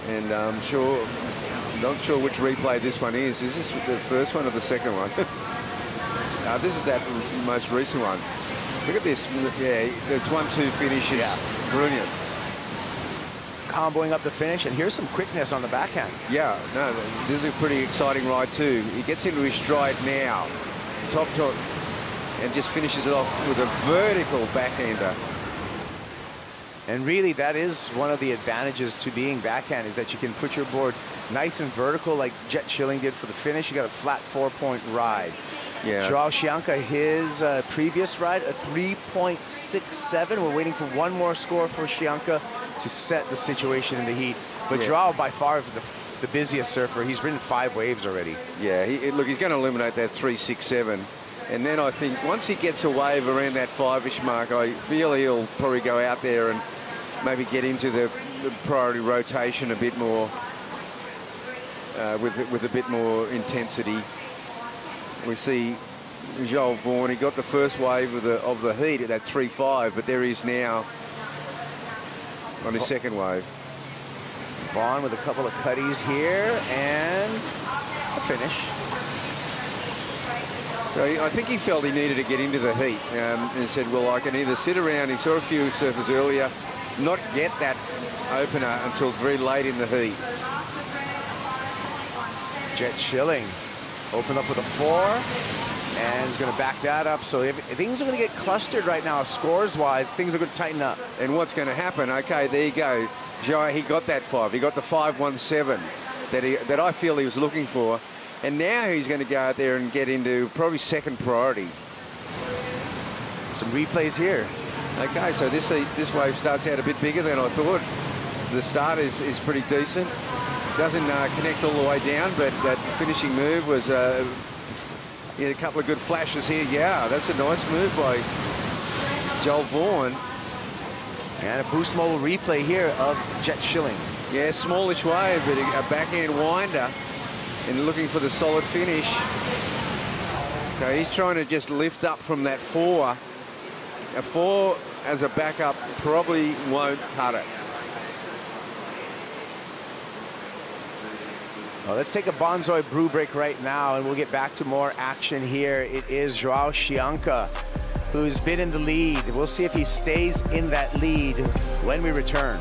And I'm not sure which replay this one is. Is this the first one or the second one? This is that most recent one. Look at this. Yeah, it's 1-2 finishes. Yeah. Brilliant. Comboing up the finish, and here's some quickness on the backhand. Yeah, no, this is a pretty exciting ride too. He gets into his stride now, top, and just finishes it off with a vertical backhander. And really, that is one of the advantages to being backhand, is that you can put your board nice and vertical like Jet Schilling did for the finish. You got a flat 4-point ride. Yeah. Joao Chianca, his previous ride, a 3.67. We're waiting for one more score for Chianca to set the situation in the heat. But yeah. Joao, by far the busiest surfer. He's ridden 5 waves already. Yeah, look, he's going to eliminate that 3.67. And then I think once he gets a wave around that 5-ish mark, I feel he'll probably go out there and maybe get into the priority rotation a bit more, with a bit more intensity. We see Joel Vaughan, he got the first wave of the heat at that 3.5, but there he is now on his second wave. Vaughan with a couple of cutties here and a finish. So I think he felt he needed to get into the heat, and said, well, I can either sit around. He saw a few surfers earlier, not get that opener until very late in the heat. Jet Schilling opened up with a 4 and is going to back that up. So things are going to get clustered right now, scores-wise. Things are going to tighten up. And what's going to happen? Okay, there you go. Joe, he got that 5. He got the 5.17 that I feel he was looking for. And now he's going to go out there and get into probably second priority. Some replays here. Okay, so this wave starts out a bit bigger than I thought. The start is pretty decent. Doesn't connect all the way down, but that finishing move was a couple of good flashes here. Yeah, that's a nice move by Joel Vaughan. And a boost mobile replay here of Jet Schilling. Yeah, smallish wave, but a backhand winder and looking for the solid finish. So he's trying to just lift up from that 4 A 4 as a backup probably won't cut it. Well, let's take a Bonzoy brew break right now, and we'll get back to more action here. It is Joao Chianca who's been in the lead. We'll see if he stays in that lead when we return.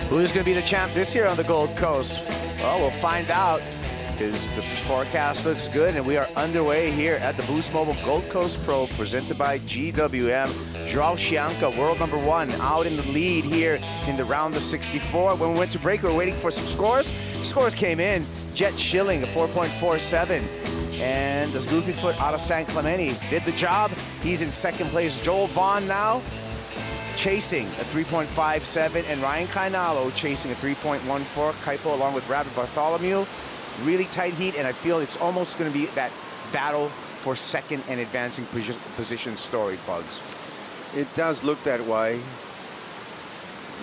Who's going to be the champ this year on the Gold Coast? Well, we'll find out, because the forecast looks good, and we are underway here at the Boost Mobile Gold Coast Pro, presented by GWM. Joao Chianca, world #1, out in the lead here in the round of 64. When we went to break, we were waiting for some scores. Scores came in. Jet Schilling, a 4.47. And this goofy foot out of San Clemente did the job. He's in second place. Joel Vaughn now chasing a 3.57, and Ryan Kainalo chasing a 3.14. Kaipo along with Rabbit Bartholomew. Really tight heat, and I feel it's almost going to be that battle for second and advancing position story, Bugs. It does look that way.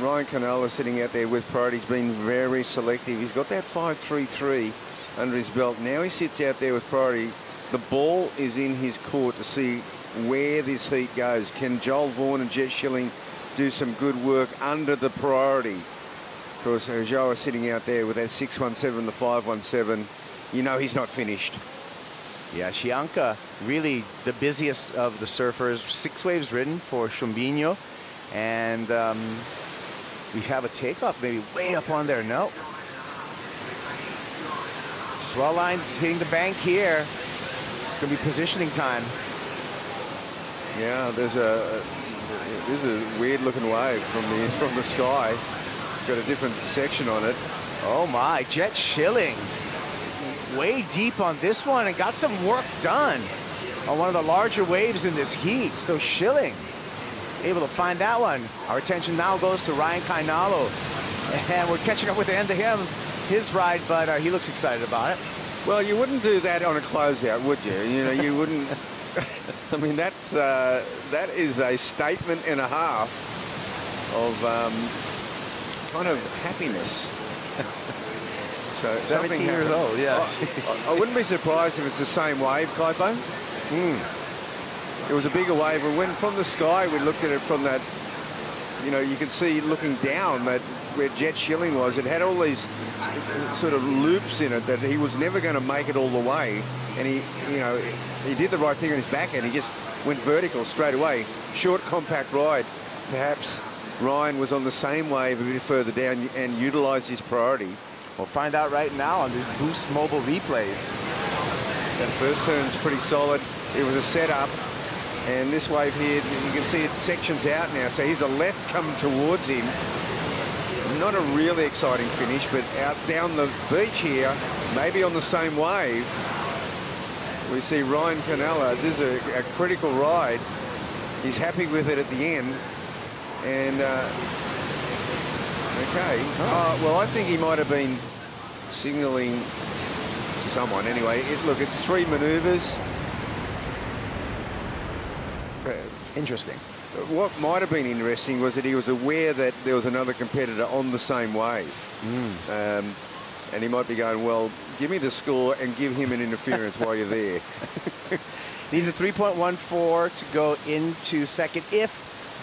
Ryan Kainalo sitting out there with priority. He's been very selective. He's got that 5.33 under his belt. Now he sits out there with priority. The ball is in his court to see where this heat goes. Can Joel Vaughan and Jet Schilling do some good work under the priority? Of course, Joao is sitting out there with that 6.17, the 5.17. You know he's not finished. Yeah, Chianca, really the busiest of the surfers. 6 waves ridden for Chumbinho. And we have a takeoff maybe way up on there. No. Swell lines hitting the bank here. It's going to be positioning time. Yeah, there's a weird looking wave from the sky. It's got a different section on it. Oh my, Jet Schilling way deep on this one and got some work done on one of the larger waves in this heat. So Schilling able to find that one. Our attention now goes to Ryan Kainalo, and we're catching up with the end of his ride, but he looks excited about it. Well, you wouldn't do that on a closeout, would you? You know, you wouldn't. I mean, that is a statement and a half of kind of happiness. So 17 years old, yeah. I wouldn't be surprised if it's the same wave, Kaipo. It was a bigger wave. We went from the sky. We looked at it from that. You know, you could see looking down that where Jet Schilling was. It had all these sort of loops in it that he was never going to make it all the way. And he did the right thing on his back end. He just went vertical straight away. Short, compact ride. Perhaps Ryan was on the same wave a bit further down and utilised his priority. We'll find out right now on these Boost Mobile replays. That first turn's pretty solid. It was a setup. And this wave here, you can see it sections out now. So here's a left coming towards him. Not a really exciting finish, but out down the beach here, maybe on the same wave, we see Ryan Canella. This is a critical ride. He's happy with it at the end. And, okay. Well, I think he might have been signalling to someone. Anyway, look, it's 3 maneuvers. Interesting. What might have been interesting was that he was aware that there was another competitor on the same wave. And he might be going, well, give me the score and give him an interference while you're there. Needs a 3.14 to go into second if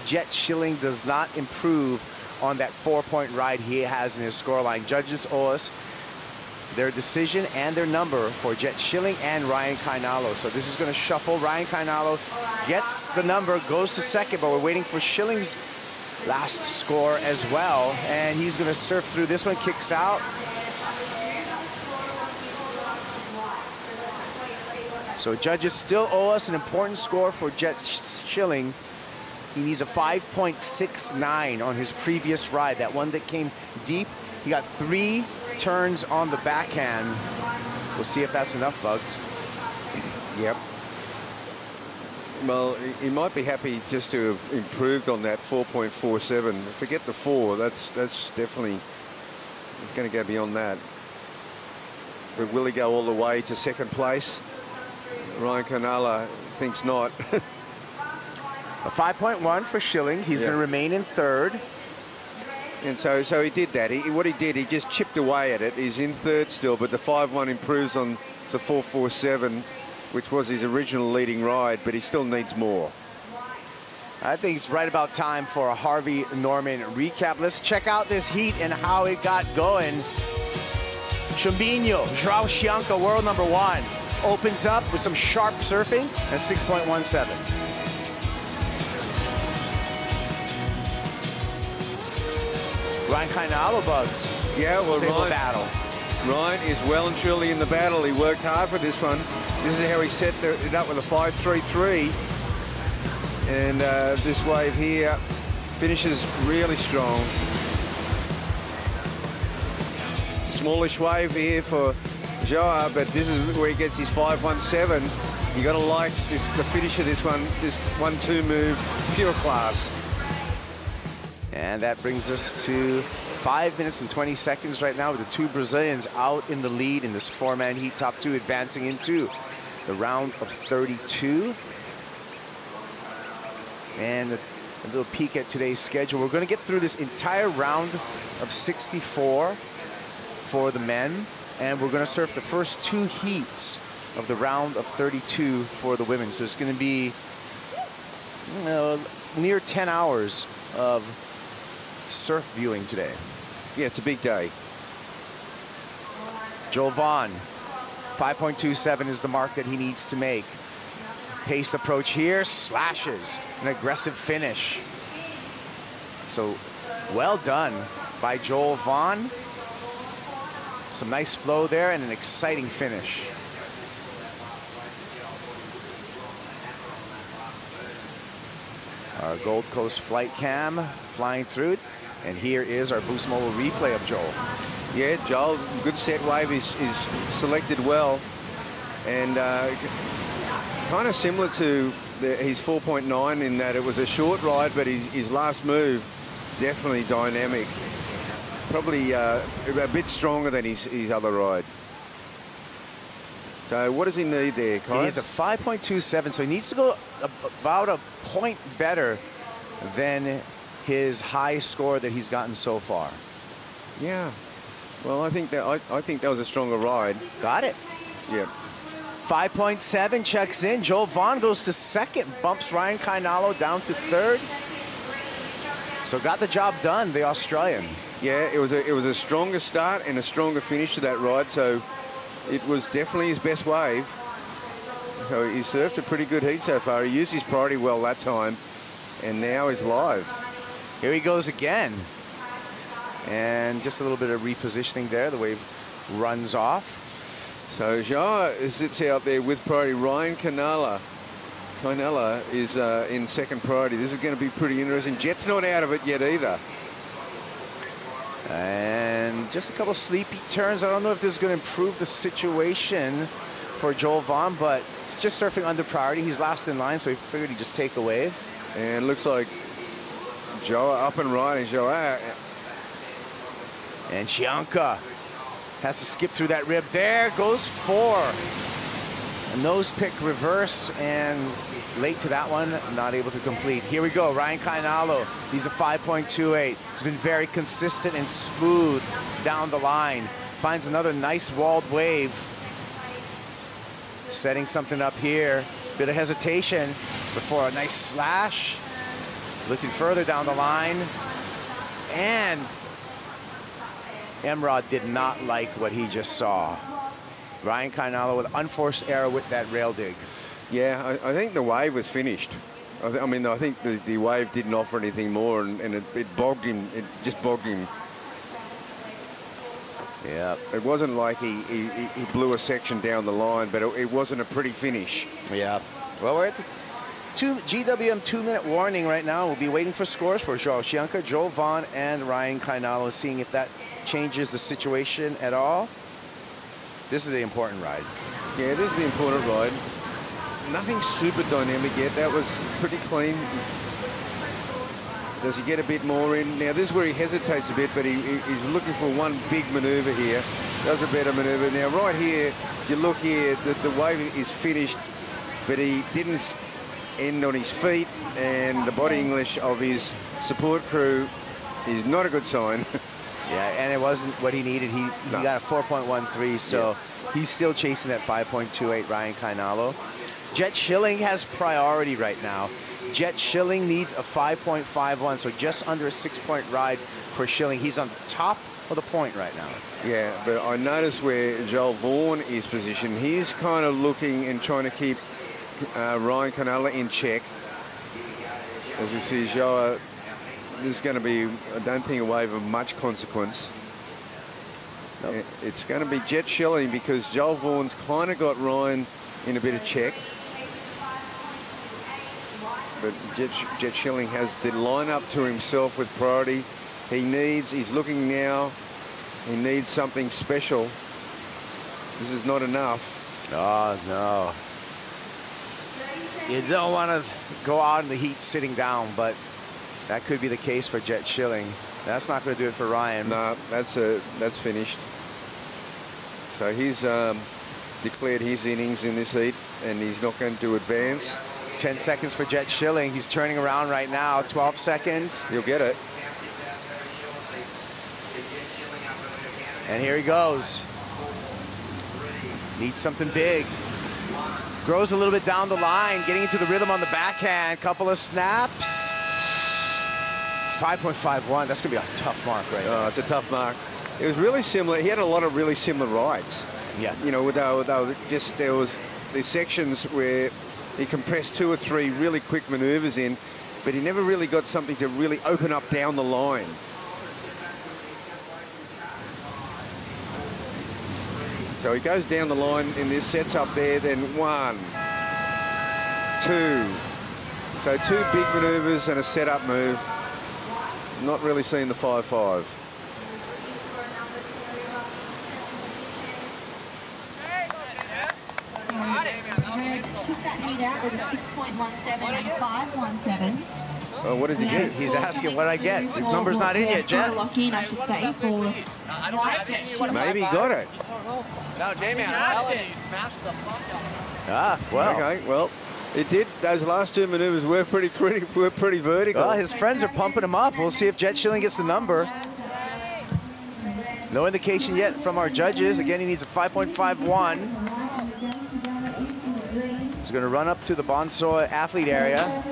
Jet Schilling does not improve on that 4-point ride he has in his scoreline. Judges owe us their decision and their number for Jet Schilling and Ryan Kainalo. So this is going to shuffle. Ryan Kainalo gets the number, goes to second, but we're waiting for Schilling's last score as well. And he's going to surf through this one, kicks out. So judges still owe us an important score for Jet Schilling. He needs a 5.69 on his previous ride, that one that came deep. He got 3 turns on the backhand. We'll see if that's enough, Bugs. Yep. Well, he might be happy just to have improved on that 4.47. Forget the 4. That's definitely, he's going to go beyond that. But will he go all the way to second place? Ryan Canala thinks not. A 5.1 for Schilling. He's going to remain in third. And so he did that. What he did, he just chipped away at it. He's in third still, but the 5.1 improves on the 4.47, which was his original leading ride, but he still needs more. I think it's right about time for a Harvey Norman recap. Let's check out this heat and how it got going. Chumbinho, Joao Chianca, world number 1, opens up with some sharp surfing at 6.17. Ryan Kainalo, Bugs. Yeah, well, Ryan is well and truly in the battle. He worked hard for this one. This is how he set it up with a 5.33. And this wave here finishes really strong. Smallish wave here for Joao, but this is where he gets his 5.17. You got to like this, the finish of this one, this 1-2 move, pure class. And that brings us to 5 minutes and 20 seconds right now with the 2 Brazilians out in the lead in this 4-man heat. Top 2 advancing into the round of 32. And a little peek at today's schedule. We're going to get through this entire round of 64 for the men. And we're going to surf the first 2 heats of the round of 32 for the women. So it's going to be near 10 hours of surf viewing today. Yeah, it's a big day. Joel Vaughn, 5.27 is the mark that he needs to make. Paced approach here, slashes, an aggressive finish. So well done by Joel Vaughn. Some nice flow there and an exciting finish. Our Gold Coast flight cam flying through it. And here is our Boost Mobile replay of Joel. Yeah, Joel, good set wave, is selected well. And kind of similar to his 4.9 in that it was a short ride, but his last move, definitely dynamic. Probably a bit stronger than his other ride. So what does he need there, Kai? He needs a 5.27, so he needs to go about a point better than his high score that he's gotten so far. Yeah. Well, I think that was a stronger ride. Got it. Yeah. 5.7 checks in. Joel Vaughn goes to second, bumps Ryan Kainalo down to third. So got the job done, the Australian. Yeah, it was a stronger start and a stronger finish to that ride. So it was definitely his best wave. So he surfed a pretty good heat so far. He used his priority well that time, and now he's live. Here he goes again. And just a little bit of repositioning there. The wave runs off. So Joa sits out there with priority. Ryan Canella is in second priority. This is going to be pretty interesting. Jet's not out of it yet either. And just a couple sleepy turns. I don't know if this is going to improve the situation for Joel Vaughn, but it's just surfing under priority. He's last in line, so he figured he'd just take a wave. And it looks like Joa up and riding. Joa. And Chianca has to skip through that rib. There goes 4. A nose pick reverse and late to that one, not able to complete. Here we go, Ryan Kainalo. He's a 5.28. He's been very consistent and smooth down the line. Finds another nice walled wave. Setting something up here. Bit of hesitation before a nice slash. Looking further down the line. And Emrod did not like what he just saw. Ryan Kainalo with unforced error with that rail dig. Yeah, I think the wave was finished. I mean, I think the wave didn't offer anything more, and it bogged him. It just bogged him. Yeah. It wasn't like he blew a section down the line, but it wasn't a pretty finish. Yeah. Well, we're at the GWM 2-minute warning right now. We'll be waiting for scores for Joao Chianca, Joel Vaughn, and Ryan Kainalo, seeing if that changes the situation at all. This is the important ride. Yeah, this is the important ride. Nothing super dynamic yet. That was pretty clean. Does he get a bit more in? Now, this is where he hesitates a bit, but he's looking for one big maneuver here. Does a better maneuver. Now, right here, if you look here, the wave is finished, but he didn't end on his feet, and the body English of his support crew is not a good sign. Yeah, and it wasn't what he needed. He got a 4.13, so he's still chasing that 5.28 Ryan Kainalo. Jet Schilling has priority right now. Jet Schilling needs a 5.51, so just under a 6-point ride for Schilling. He's on top of the point right now. Yeah, but I noticed where Joel Vaughn is positioned. He's kind of looking and trying to keep Ryan Kainalo in check. As we see, Joa, this is going to be, I don't think, a wave of much consequence. Nope. It's going to be Jet Schilling because Joel Vaughn's kind of got Ryan in a bit of check. But Jet Schilling has the lineup to himself with priority. He's looking now, he needs something special. This is not enough. Oh, no. You don't want to go out in the heat sitting down, but that could be the case for Jet Schilling. That's not going to do it for Ryan. No, that's finished. So he's declared his innings in this heat, and he's not going to advance. 10 seconds for Jet Schilling. He's turning around right now. 12 seconds. He'll get it. And here he goes. Needs something big. Grows a little bit down the line, getting into the rhythm on the backhand. Couple of snaps. 5.51. That's going to be a tough mark right now. Oh, it's a tough mark. It was really similar. He had a lot of really similar rides. Yeah. You know, there was these sections where he compressed 2 or 3 really quick maneuvers in, but he never really got something to really open up down the line. So he goes down the line in this, sets up there, then 1, 2. So 2 big maneuvers and a setup move. Not really seeing the 5.5. Took that heat out with a 6.17 and 5.17. Oh, what did he get? He's asking what I get. The number's not in yet, Jet. Lock in, I should say, for Maybe he got it. No, Jamie, you smashed the fuck out. Ah, well. Okay, well, it did. Those last 2 maneuvers were pretty vertical. Well, his friends are pumping him up. We'll see if Jet Schilling gets the number. No indication yet from our judges. Again, he needs a 5.51. He's going to run up to the Bonsoy athlete area.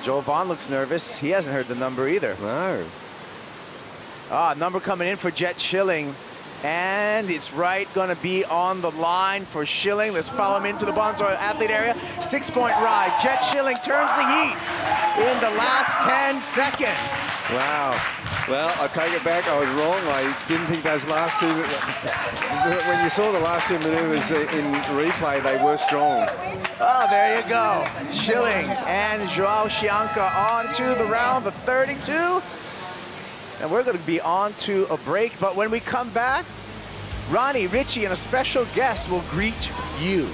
Joel Vaughn looks nervous. He hasn't heard the number either. No. Ah, number coming in for Jet Schilling. And it's right going to be on the line for Schilling. Let's follow him into the Bonzo athlete area. 6-point ride. Jet Schilling turns the heat in the last 10 seconds. Wow. Well, I take it back. I was wrong. I didn't think those last two... When you saw the last two maneuvers in replay, they were strong. Oh, there you go. Schilling and Joao Chianca on to the round, the 32. And we're going to be on to a break. But when we come back, Ronnie, Richie, and a special guest will greet you.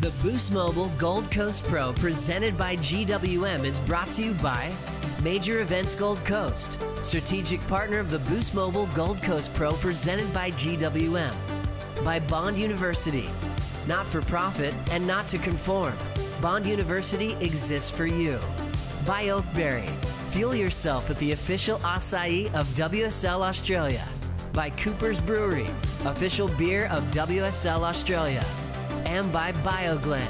The Boost Mobile Gold Coast Pro presented by GWM is brought to you by Major Events Gold Coast, strategic partner of the Boost Mobile Gold Coast Pro presented by GWM. By Bond University, not for profit and not to conform. Bond University exists for you. By Oakberry, fuel yourself with the official acai of WSL Australia. By Cooper's Brewery, official beer of WSL Australia. And by BioGlan,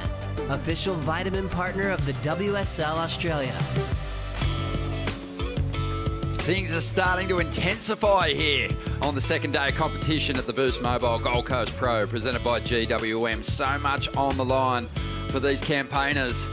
official vitamin partner of the WSL Australia. Things are starting to intensify here on the second day of competition at the Boost Mobile Gold Coast Pro, presented by GWM. So much on the line for these campaigners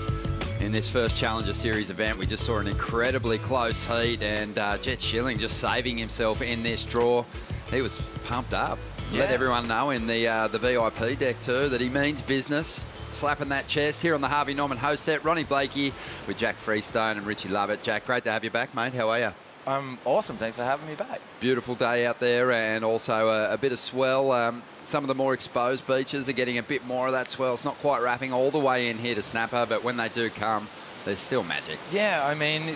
in this first Challenger Series event. We just saw an incredibly close heat, and Jet Schilling just saving himself in this draw. He was pumped up. Yeah. Let everyone know in the VIP deck too that he means business. Slapping that chest here on the Harvey Norman host set. Ronnie Blakey with Jack Freestone and Richie Lovett. Jack, great to have you back, mate. How are you? I'm awesome. Thanks for having me back. Beautiful day out there, and also a bit of swell. Some of the more exposed beaches are getting a bit more of that swell. It's not quite wrapping all the way in here to Snapper, but when they do come, there's still magic. Yeah, I mean,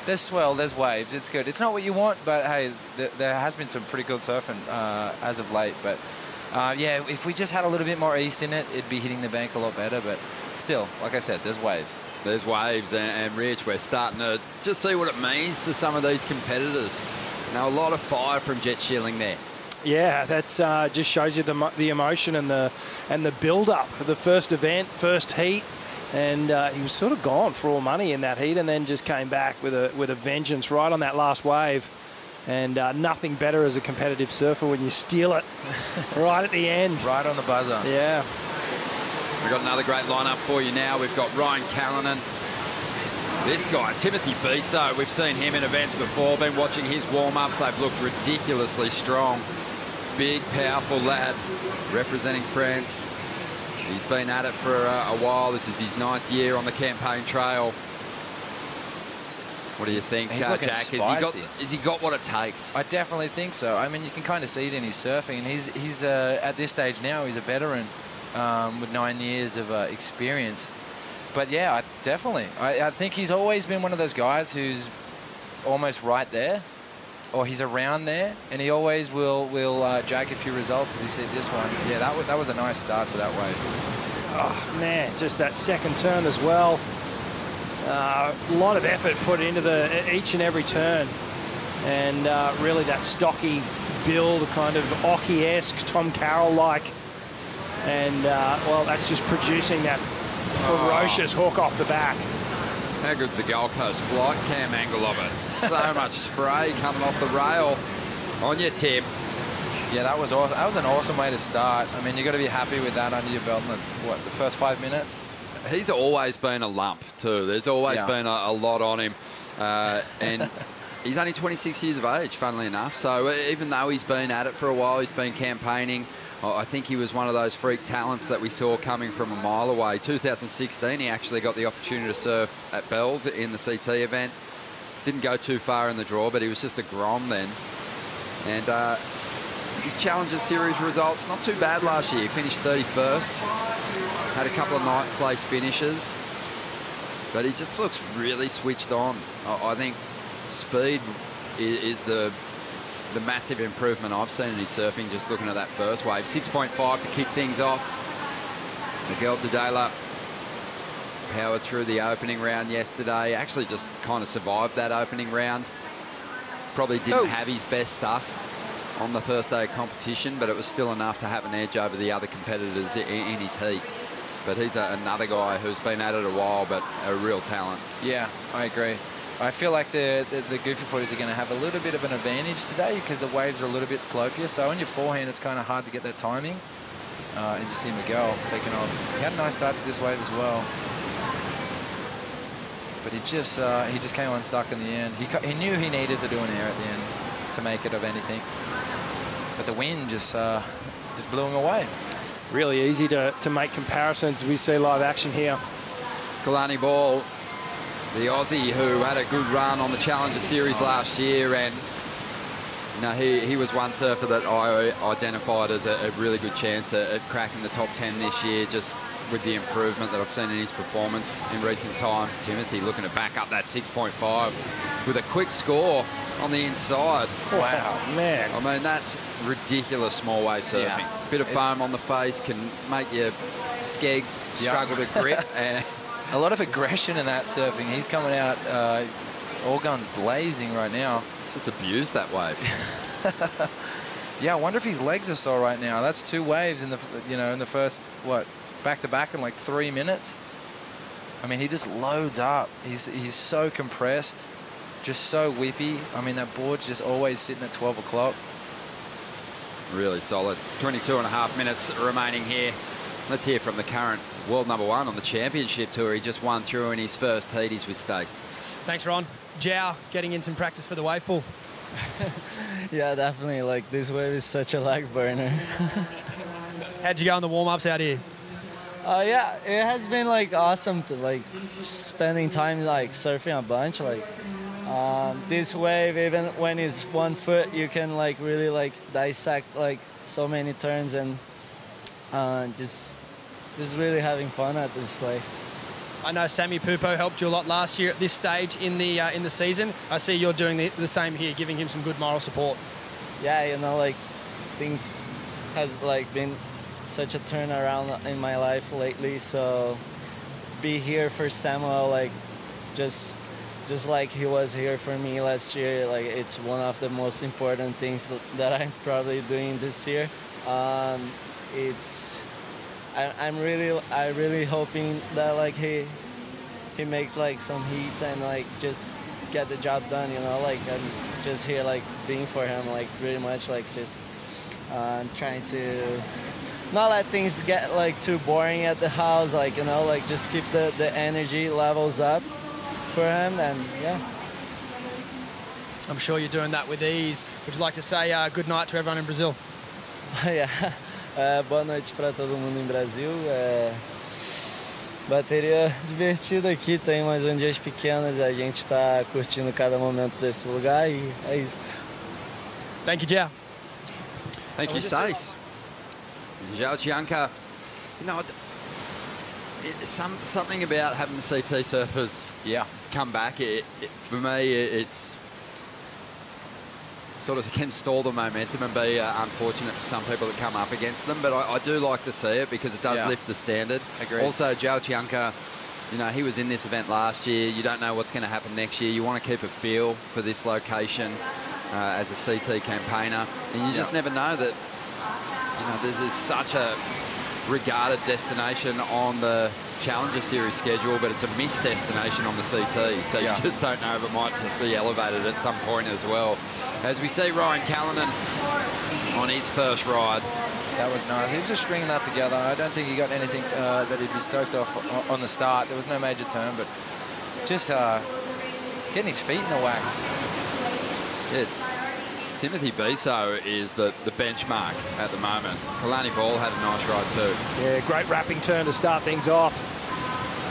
there's swell, there's waves. It's good. It's not what you want, but hey, there has been some pretty good surfing as of late. But yeah, if we just had a little bit more east in it, it'd be hitting the bank a lot better. But still, like I said, there's waves. There's waves, and Rich, we're starting to just see what it means to some of these competitors. Now, a lot of fire from Jet Schilling there. Yeah, that just shows you the emotion and the build-up of the first event, first heat. And he was sort of gone for all money in that heat, and then just came back with a vengeance right on that last wave. And nothing better as a competitive surfer when you steal it right at the end. Right on the buzzer. Yeah. We've got another great lineup for you now. We've got Ryan Callanan. This guy, Timothy Biso, we've seen him in events before, been watching his warm-ups. They've looked ridiculously strong. Big, powerful lad representing France. He's been at it for a while. This is his 9th year on the campaign trail. What do you think, Jack? Has he got what it takes? I definitely think so. I mean, you can kind of see it in his surfing. And he's at this stage now, he's a veteran with 9 years of experience. But yeah, definitely. I think he's always been one of those guys who's almost right there, or he's around there, and he always will drag a few results, as he said this one. Yeah, that was a nice start to that wave. Oh, man, just that second turn as well. A lot of effort put into each and every turn. And really that stocky build, kind of Occy-esque, Tom Carroll-like. And, well, that's just producing that ferocious hook off the back. How good's the Gold Coast flight cam angle of it? So much spray coming off the rail on your tip. Yeah, that was awesome. That was an awesome way to start. I mean, you got to be happy with that under your belt in the first 5 minutes. He's always been a lump too. There's always been a lot on him, and he's only 26 years of age, funnily enough. So even though he's been at it for a while, he's been campaigning. I think he was one of those freak talents that we saw coming from a mile away. 2016, he actually got the opportunity to surf at Bells in the CT event. Didn't go too far in the draw, but he was just a grom then. And his Challenger Series results, not too bad last year. He finished 31st, had a couple of ninth place finishes, but he just looks really switched on. I think speed is the massive improvement I've seen in his surfing, just looking at that first wave. 6.5 to kick things off. Miguel Tadela powered through the opening round yesterday. Actually just kind of survived that opening round. Probably didn't have his best stuff on the first day of competition, but it was still enough to have an edge over the other competitors in his heat. But he's another guy who's been at it a while, but a real talent. Yeah, I agree. I feel like the goofy footies are going to have a little bit of an advantage today because the waves are a little bit slopier. So on your forehand, it's kind of hard to get that timing. As you see Miguel taking off. He had a nice start to this wave as well. But he just came unstuck in the end. He knew he needed to do an air at the end to make it of anything. But the wind just blew him away. Really easy to make comparisons. We see live action here. Kalani Ball, the Aussie who had a good run on the Challenger Series last year, and you know, he was one surfer that I identified as a really good chance at cracking the top 10 this year, just with the improvement that I've seen in his performance in recent times. Timothy looking to back up that 6.5 with a quick score on the inside. Wow, man. I mean, that's ridiculous small wave surfing. Yeah. Bit of foam on the face can make your skegs struggle to grip. And a lot of aggression in that surfing. He's coming out all guns blazing right now. Just abused that wave. Yeah, I wonder if his legs are sore right now. That's 2 waves in the in the first back to back in like 3 minutes. I mean, he just loads up. He's so compressed, just so whippy. I mean, that board's just always sitting at 12 o'clock. Really solid. 22.5 minutes remaining here. Let's hear from the current world #1 on the championship tour. He just won through in his first heat. He's with Stace. Thanks, Ron. Jow, getting in some practice for the wave pool. Yeah, definitely. Like, this wave is such a leg burner. How'd you go in the warm-ups out here? Yeah, it has been like awesome to like spending time like surfing a bunch. Like this wave, even when it's 1 foot, you can like really like dissect like so many turns and just really having fun at this place. I know Sammy Pupo helped you a lot last year at this stage in the season. I see you're doing the same here, giving him some good moral support. Yeah, you know, like things has like been such a turnaround in my life lately. So be here for Samuel, like just like he was here for me last year. Like it's one of the most important things that I'm probably doing this year. I'm really hoping that like he makes like some heats and like just get the job done, you know. Like I'm just here like being for him, like pretty much like just trying to not let things get like too boring at the house, like, you know, like just keep the energy levels up for him. And yeah, I'm sure you're doing that with ease. Would you like to say good night to everyone in Brazil? Yeah. Boa noite para todo mundo em Brasil. Bateria divertida aqui, tem mais ondas pequenas, a gente está curtindo cada momento desse lugar e é isso. Thank you, Jow. Thank you, Stace. Zhao Chianca, you know, something about having the CT surfers come back, for me, it's sort of can stall the momentum and be unfortunate for some people that come up against them. But I do like to see it because it does lift the standard. Agreed. Also, Zhao Chianca you know, he was in this event last year. You don't know what's going to happen next year. You want to keep a feel for this location as a CT campaigner. And you just never know that, you know, this is such a regarded destination on the Challenger Series schedule, but it's a missed destination on the CT. So you just don't know if it might be elevated at some point as well. As we see Ryan Callanan on his first ride. That was nice. He was just stringing that together. I don't think he got anything that he'd be stoked off on the start. There was no major turn, but just getting his feet in the wax. Yeah. Timothy Biso is the benchmark at the moment. Kalani Ball had a nice ride too. Yeah, great wrapping turn to start things off.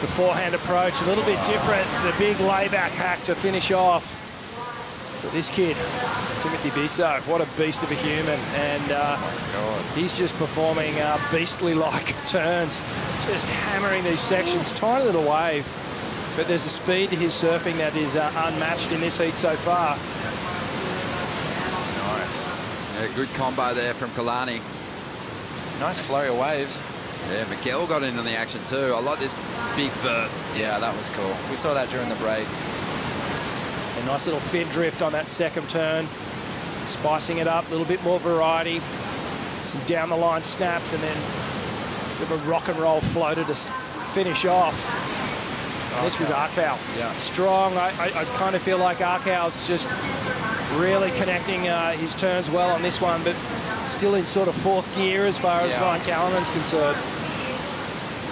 The forehand approach, a little bit different. The big layback hack to finish off. But this kid, Timothy Biso, what a beast of a human. And he's just performing beastly-like turns, just hammering these sections, tiny little wave. But there's a speed to his surfing that is unmatched in this heat so far. Nice. Yeah, good combo there from Kalani. Nice flurry of waves. Yeah, Miguel got in on the action too. I like this big vert. Yeah, that was cool. We saw that during the break. A nice little fin drift on that second turn, spicing it up, a little bit more variety, some down the line snaps, and then a bit of a rock and roll floater to finish off. This was Arkau. Yeah. Strong. I kind of feel like Arkau's just really connecting his turns well on this one, but still in sort of fourth gear as far as Ryan Callanan's concerned.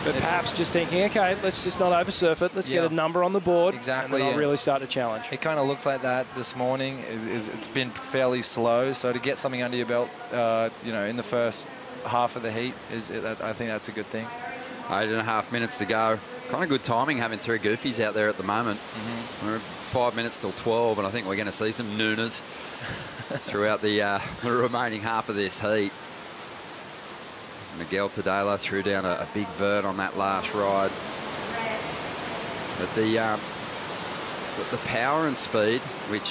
But perhaps just thinking, okay, let's just not oversurf it. Let's get a number on the board. Exactly. And then I'll really start to challenge. It kind of looks like that this morning. It's been fairly slow. So to get something under your belt, you know, in the first half of the heat, I think that's a good thing. 8.5 minutes to go. Kind of good timing having three goofies out there at the moment. We're 5 minutes till 12, and I think we're going to see some nooners throughout the remaining half of this heat. Miguel Tadela threw down a big vert on that last ride. But the power and speed, which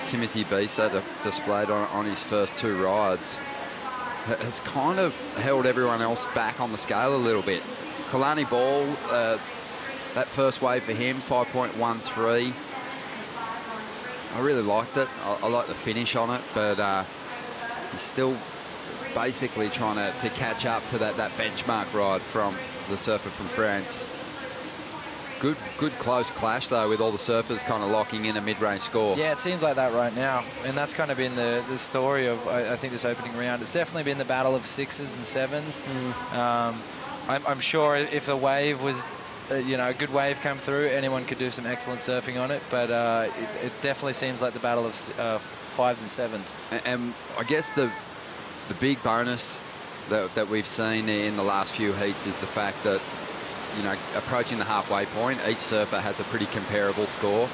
Timothy Biso displayed on his first two rides, has kind of held everyone else back on the scale a little bit. Kalani Ball, that first wave for him, 5.13. I really liked it. I like the finish on it, but he's still basically trying to catch up to that benchmark ride from the surfer from France. Good close clash though, with all the surfers kind of locking in a mid-range score. Yeah, it seems like that right now, and that's kind of been the story of I think this opening round. It's definitely been the battle of sixes and sevens. I'm sure if the wave was, you know, a good wave come through, anyone could do some excellent surfing on it, but it definitely seems like the battle of fives and sevens. And I guess the big bonus that we've seen in the last few heats is the fact that, you know, approaching the halfway point, each surfer has a pretty comparable score,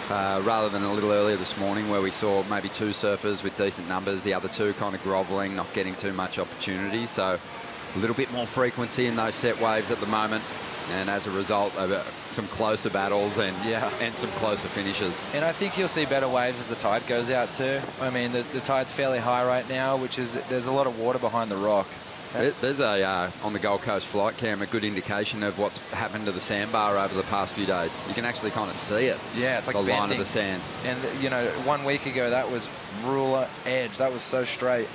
rather than a little earlier this morning where we saw maybe two surfers with decent numbers, the other two kind of grovelling, not getting too much opportunity. So a little bit more frequency in those set waves at the moment, and as a result of some closer battles and some closer finishes. And I think you'll see better waves as the tide goes out too. I mean, the tide's fairly high right now, which is, there's a lot of water behind the rock. There's on the Gold Coast flight cam, a good indication of what's happened to the sandbar over the past few days. You can actually kind of see it. Yeah, it's like the bending. line of the sand. And, you know, 1 week ago, that was ruler edge. That was so straight.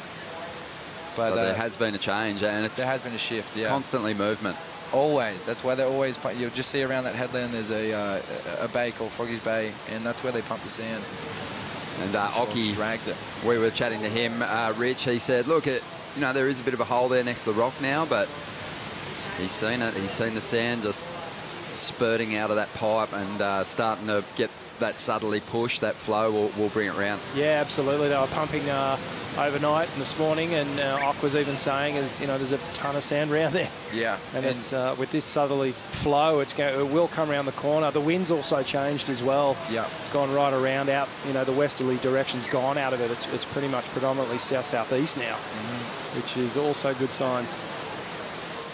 But so there has been a change, and there has been a shift, yeah. Constantly movement. Always. That's why they're always, you'll just see around that headland there's a bay called Froggy's Bay, and that's where they pump the sand. And Oki drags it. We were chatting to him, Rich. He said, look, you know, there is a bit of a hole there next to the rock now, but he's seen it. He's seen the sand just spurting out of that pipe and starting to get that subtly push. That flow will bring it round. Yeah, absolutely. They were pumping overnight and this morning, and Ock was even saying, you know, there's a ton of sand around there. Yeah. And it's with this southerly flow, it will come around the corner. The wind's also changed as well. Yeah. It's gone right around out. You know, the westerly direction's gone out of it. It's pretty much predominantly south-southeast now, which is also good signs.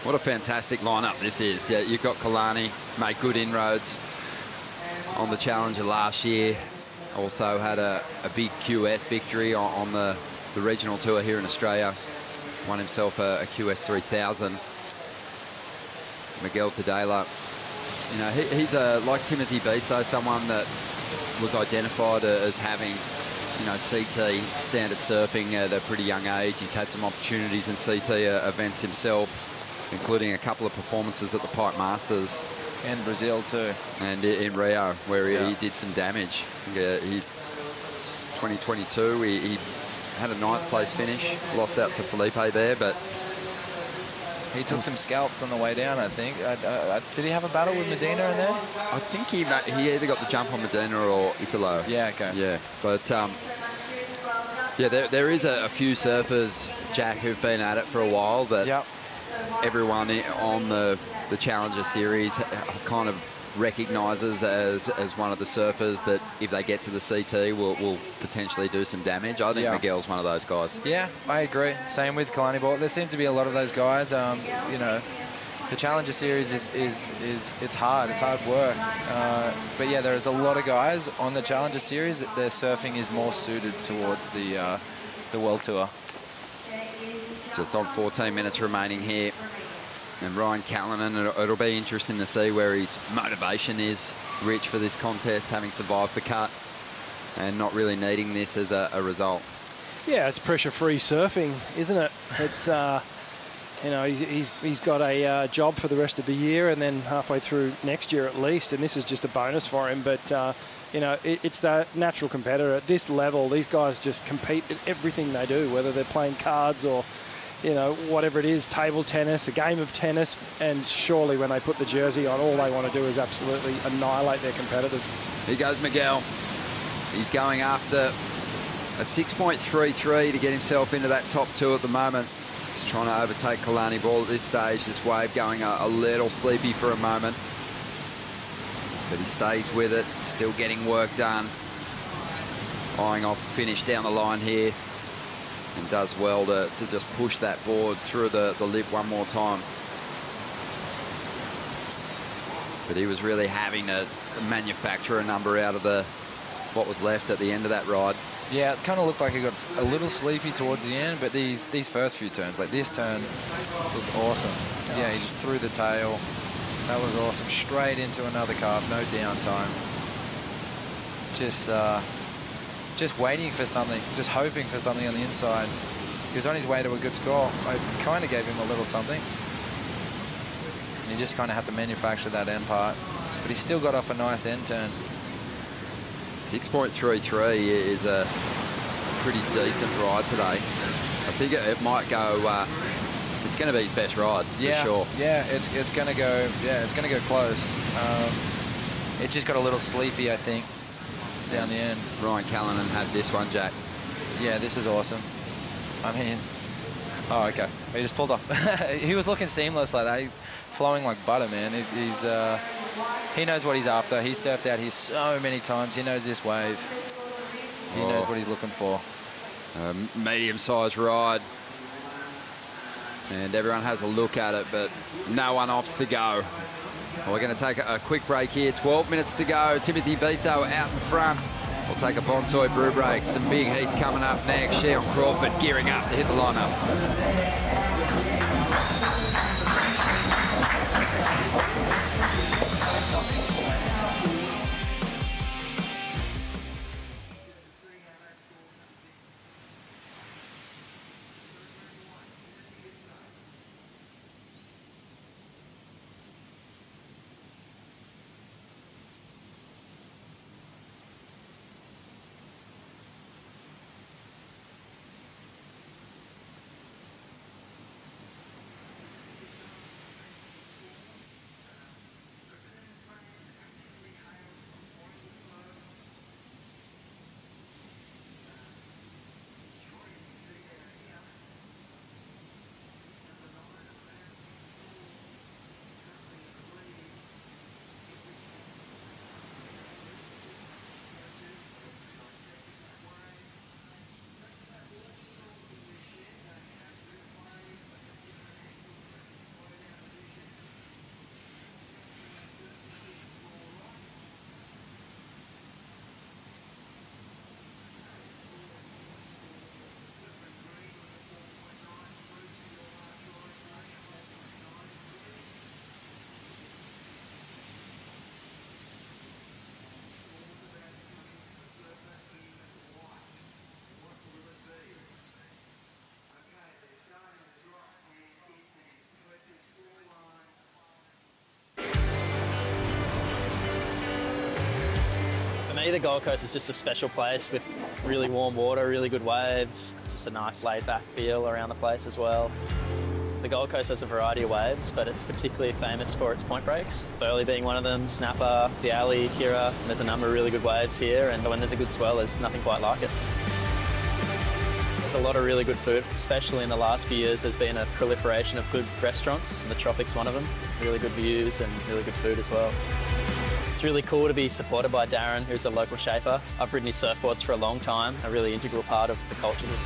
What a fantastic lineup this is. Yeah, you've got Kalani, made good inroads on the Challenger last year. Also had a big QS victory on the regional tour here in Australia. Won himself a QS 3000. Miguel Tadela You know, he's like Timothy Biso, someone that was identified as having, you know, CT standard surfing at a pretty young age. He's had some opportunities in CT events himself, including a couple of performances at the Pipe Masters. And Brazil too. And in Rio, where he did some damage. 2022, he had a 9th place finish, lost out to Felipe there, but he took some scalps on the way down, I think. Did he have a battle with Medina in there? I think he either got the jump on Medina or Italo. Yeah, okay. Yeah, but yeah, there is a few surfers, Jack, who've been at it for a while that everyone on the Challenger Series kind of recognises as one of the surfers that if they get to the CT will potentially do some damage. I think Miguel's one of those guys. Yeah, I agree. Same with Kalani Ball. There seems to be a lot of those guys. You know, the Challenger Series is it's hard. It's hard work. But yeah, there's a lot of guys on the Challenger Series. Their surfing is more suited towards the World Tour. Just on 14 minutes remaining here. And Ryan Callanan, it'll be interesting to see where his motivation is, Rich, for this contest, having survived the cut and not really needing this as a result. Yeah, it's pressure-free surfing, isn't it? It's, you know, he's got a job for the rest of the year and then halfway through next year at least, and this is just a bonus for him. But, you know, it's the natural competitor. At this level, these guys just compete at everything they do, whether they're playing cards or, you know, whatever it is, table tennis, a game of tennis, and surely when they put the jersey on, all they want to do is absolutely annihilate their competitors. Here goes Miguel. He's going after a 6.33 to get himself into that top 2 at the moment. He's trying to overtake Kalani Ball at this stage. This wave going a little sleepy for a moment. But he stays with it, still getting work done. Eyeing off a finish down the line here. And does well to just push that board through the lip one more time. But he was really having to manufacture a number out of what was left at the end of that ride. Yeah, it kind of looked like he got a little sleepy towards the end, but these first few turns, like this turn, looked awesome. Yeah, he just threw the tail. That was awesome. Straight into another carve, no downtime. Just waiting for something, just hoping for something on the inside. He was on his way to a good score. I kind of gave him a little something. And he just kind of had to manufacture that end part. But he still got off a nice end turn. 6.33 is a pretty decent ride today. I think it might go, it's going to be his best ride, for sure. Yeah, it's going to go, it's going to go close. It just got a little sleepy, I think, down the end. Ryan Callanan had this one, Jack. Yeah, this is awesome. I mean, oh, okay. He just pulled off. He was looking seamless like that. Flowing like butter, man. He knows what he's after. He's surfed out here so many times. He knows this wave. He knows what he's looking for. Medium-sized ride. And everyone has a look at it, but no one opts to go. We're going to take a quick break here. 12 minutes to go. Timothy Biso out in front. We'll take a Bonsoy brew break. Some big heats coming up next. Sheon Crawford gearing up to hit the lineup. me, the Gold Coast is just a special place with really warm water, really good waves. It's just a nice laid-back feel around the place as well. The Gold Coast has a variety of waves, but it's particularly famous for its point breaks. Burley being one of them, Snapper, the Alley, Kira. And there's a number of really good waves here, and when there's a good swell, there's nothing quite like it. There's a lot of really good food, especially in the last few years. There's been a proliferation of good restaurants, and the Tropic's one of them. Really good views and really good food as well. It's really cool to be supported by Darren, who's a local shaper. I've ridden his surfboards for a long time, a really integral part of the culture here.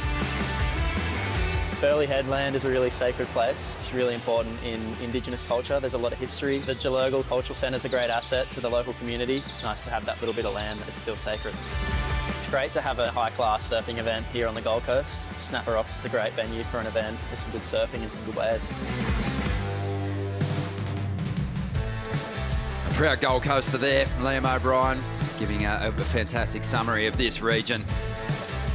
Burley Headland is a really sacred place. It's really important in Indigenous culture. There's a lot of history. The Jalurgal Cultural Centre is a great asset to the local community. Nice to have that little bit of land that's still sacred. It's great to have a high-class surfing event here on the Gold Coast. Snapper Rocks is a great venue for an event with some good surfing and some good waves. A proud Gold Coaster there, Liam O'Brien, giving a fantastic summary of this region,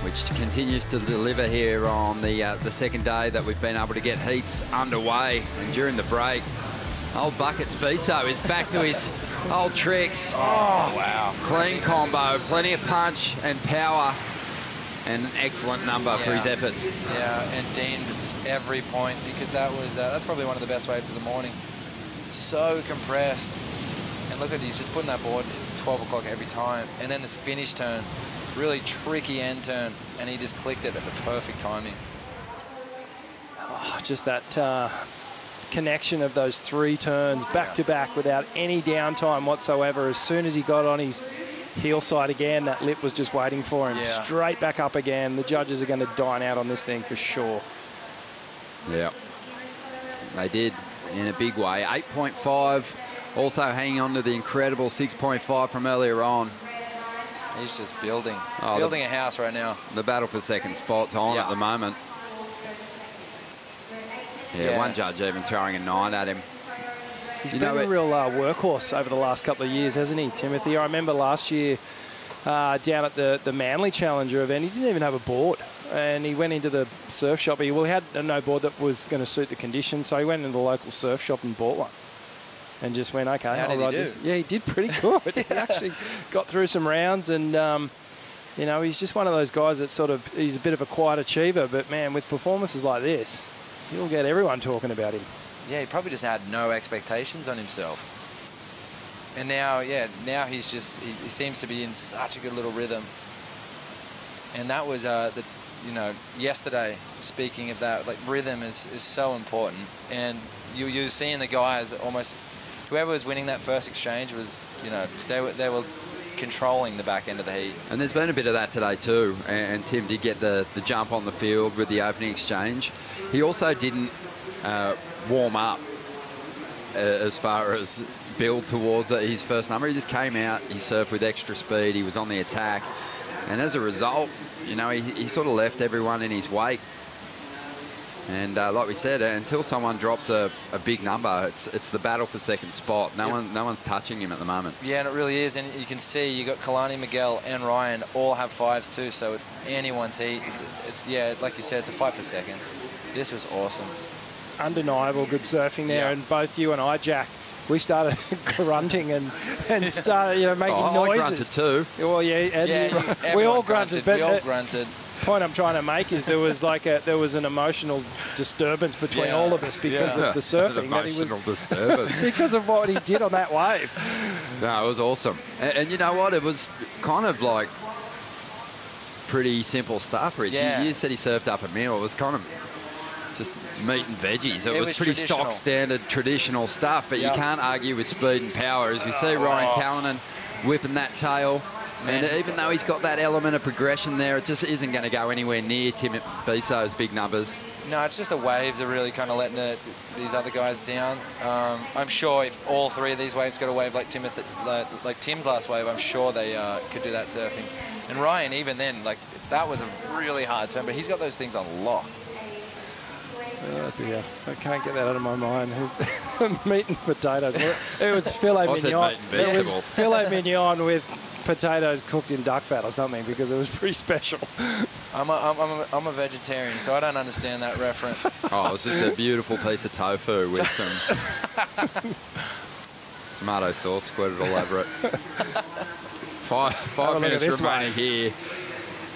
which continues to deliver here on the second day that we've been able to get heats underway. And during the break, old Buckets Biso is back to his old tricks. Oh, wow. Clean combo, plenty of punch and power, and an excellent number for his efforts. Yeah, and deemed every point, because that's probably one of the best waves of the morning. So compressed. And look at, he's just putting that board at 12 o'clock every time. And then this finish turn. Really tricky end turn, and he just clicked it at the perfect timing. Oh, just that connection of those 3 turns back to back without any downtime whatsoever. As soon as he got on his heel side again, that lip was just waiting for him. Yeah. Straight back up again. The judges are going to dine out on this thing for sure. Yeah, they did in a big way. 8.5, also hanging on to the incredible 6.5 from earlier on. He's just building a house right now. The battle for second spot's on at the moment. Yeah, one judge even throwing a 9 at him. He's been a real workhorse over the last couple of years, hasn't he, Timothy? I remember last year down at the Manly Challenger event, he didn't even have a board. And he went into the surf shop. He had no board that was going to suit the conditions, so he went into the local surf shop and bought one. And just went, okay, How did he do? this. Yeah, he did pretty good. He actually got through some rounds, and you know, he's just one of those guys that he's a bit of a quiet achiever, but man, with performances like this, he'll get everyone talking about him. Yeah, he probably just had no expectations on himself. And now, now he's just, he seems to be in such a good little rhythm. And that was, yesterday, speaking of that, like rhythm is so important. And you're seeing the guys almost, whoever was winning that first exchange was, they were controlling the back end of the heat. And there's been a bit of that today too. And Tim did get the jump on the field with the opening exchange. He also didn't warm up as far as build towards his first number. He just came out, he surfed with extra speed, he was on the attack. And as a result, he sort of left everyone in his wake. And like we said, until someone drops a big number, it's the battle for second spot. No one's touching him at the moment. Yeah, and it really is. And you can see you got Kalani, Miguel, and Ryan all have 5s too. So it's anyone's heat. It's like you said, it's a fight for second. This was awesome. Undeniable good surfing there, and both you and I, Jack, we started grunting and started making noises. I grunted too. Well, yeah, we all grunted. We all grunted. Point I'm trying to make is there was an emotional disturbance between all of us because of the surfing. Emotional disturbance. Because of what he did on that wave. No, it was awesome. And you know what? It was kind of like pretty simple stuff, Rich. Yeah. You said he surfed up a meal. It was kind of just meat and veggies. It was pretty stock standard, traditional stuff, but you can't argue with speed and power. As we see Ryan Callanan whipping that tail. And even though he's got that element of progression there, it just isn't going to go anywhere near Tim Biso's big numbers. No, it's just the waves are really kind of letting these other guys down. I'm sure if all 3 of these waves got a wave like Tim's last wave, I'm sure they could do that surfing. And Ryan, even then, that was a really hard turn, but he's got those things on lock. Oh dear, I can't get that out of my mind. Meat and potatoes. It was filet mignon. It was filet mignon with potatoes cooked in duck fat or something, because it was pretty special. I'm a vegetarian, so I don't understand that reference. Oh, it was just a beautiful piece of tofu with some tomato sauce squirted all over it. Five minutes remaining here.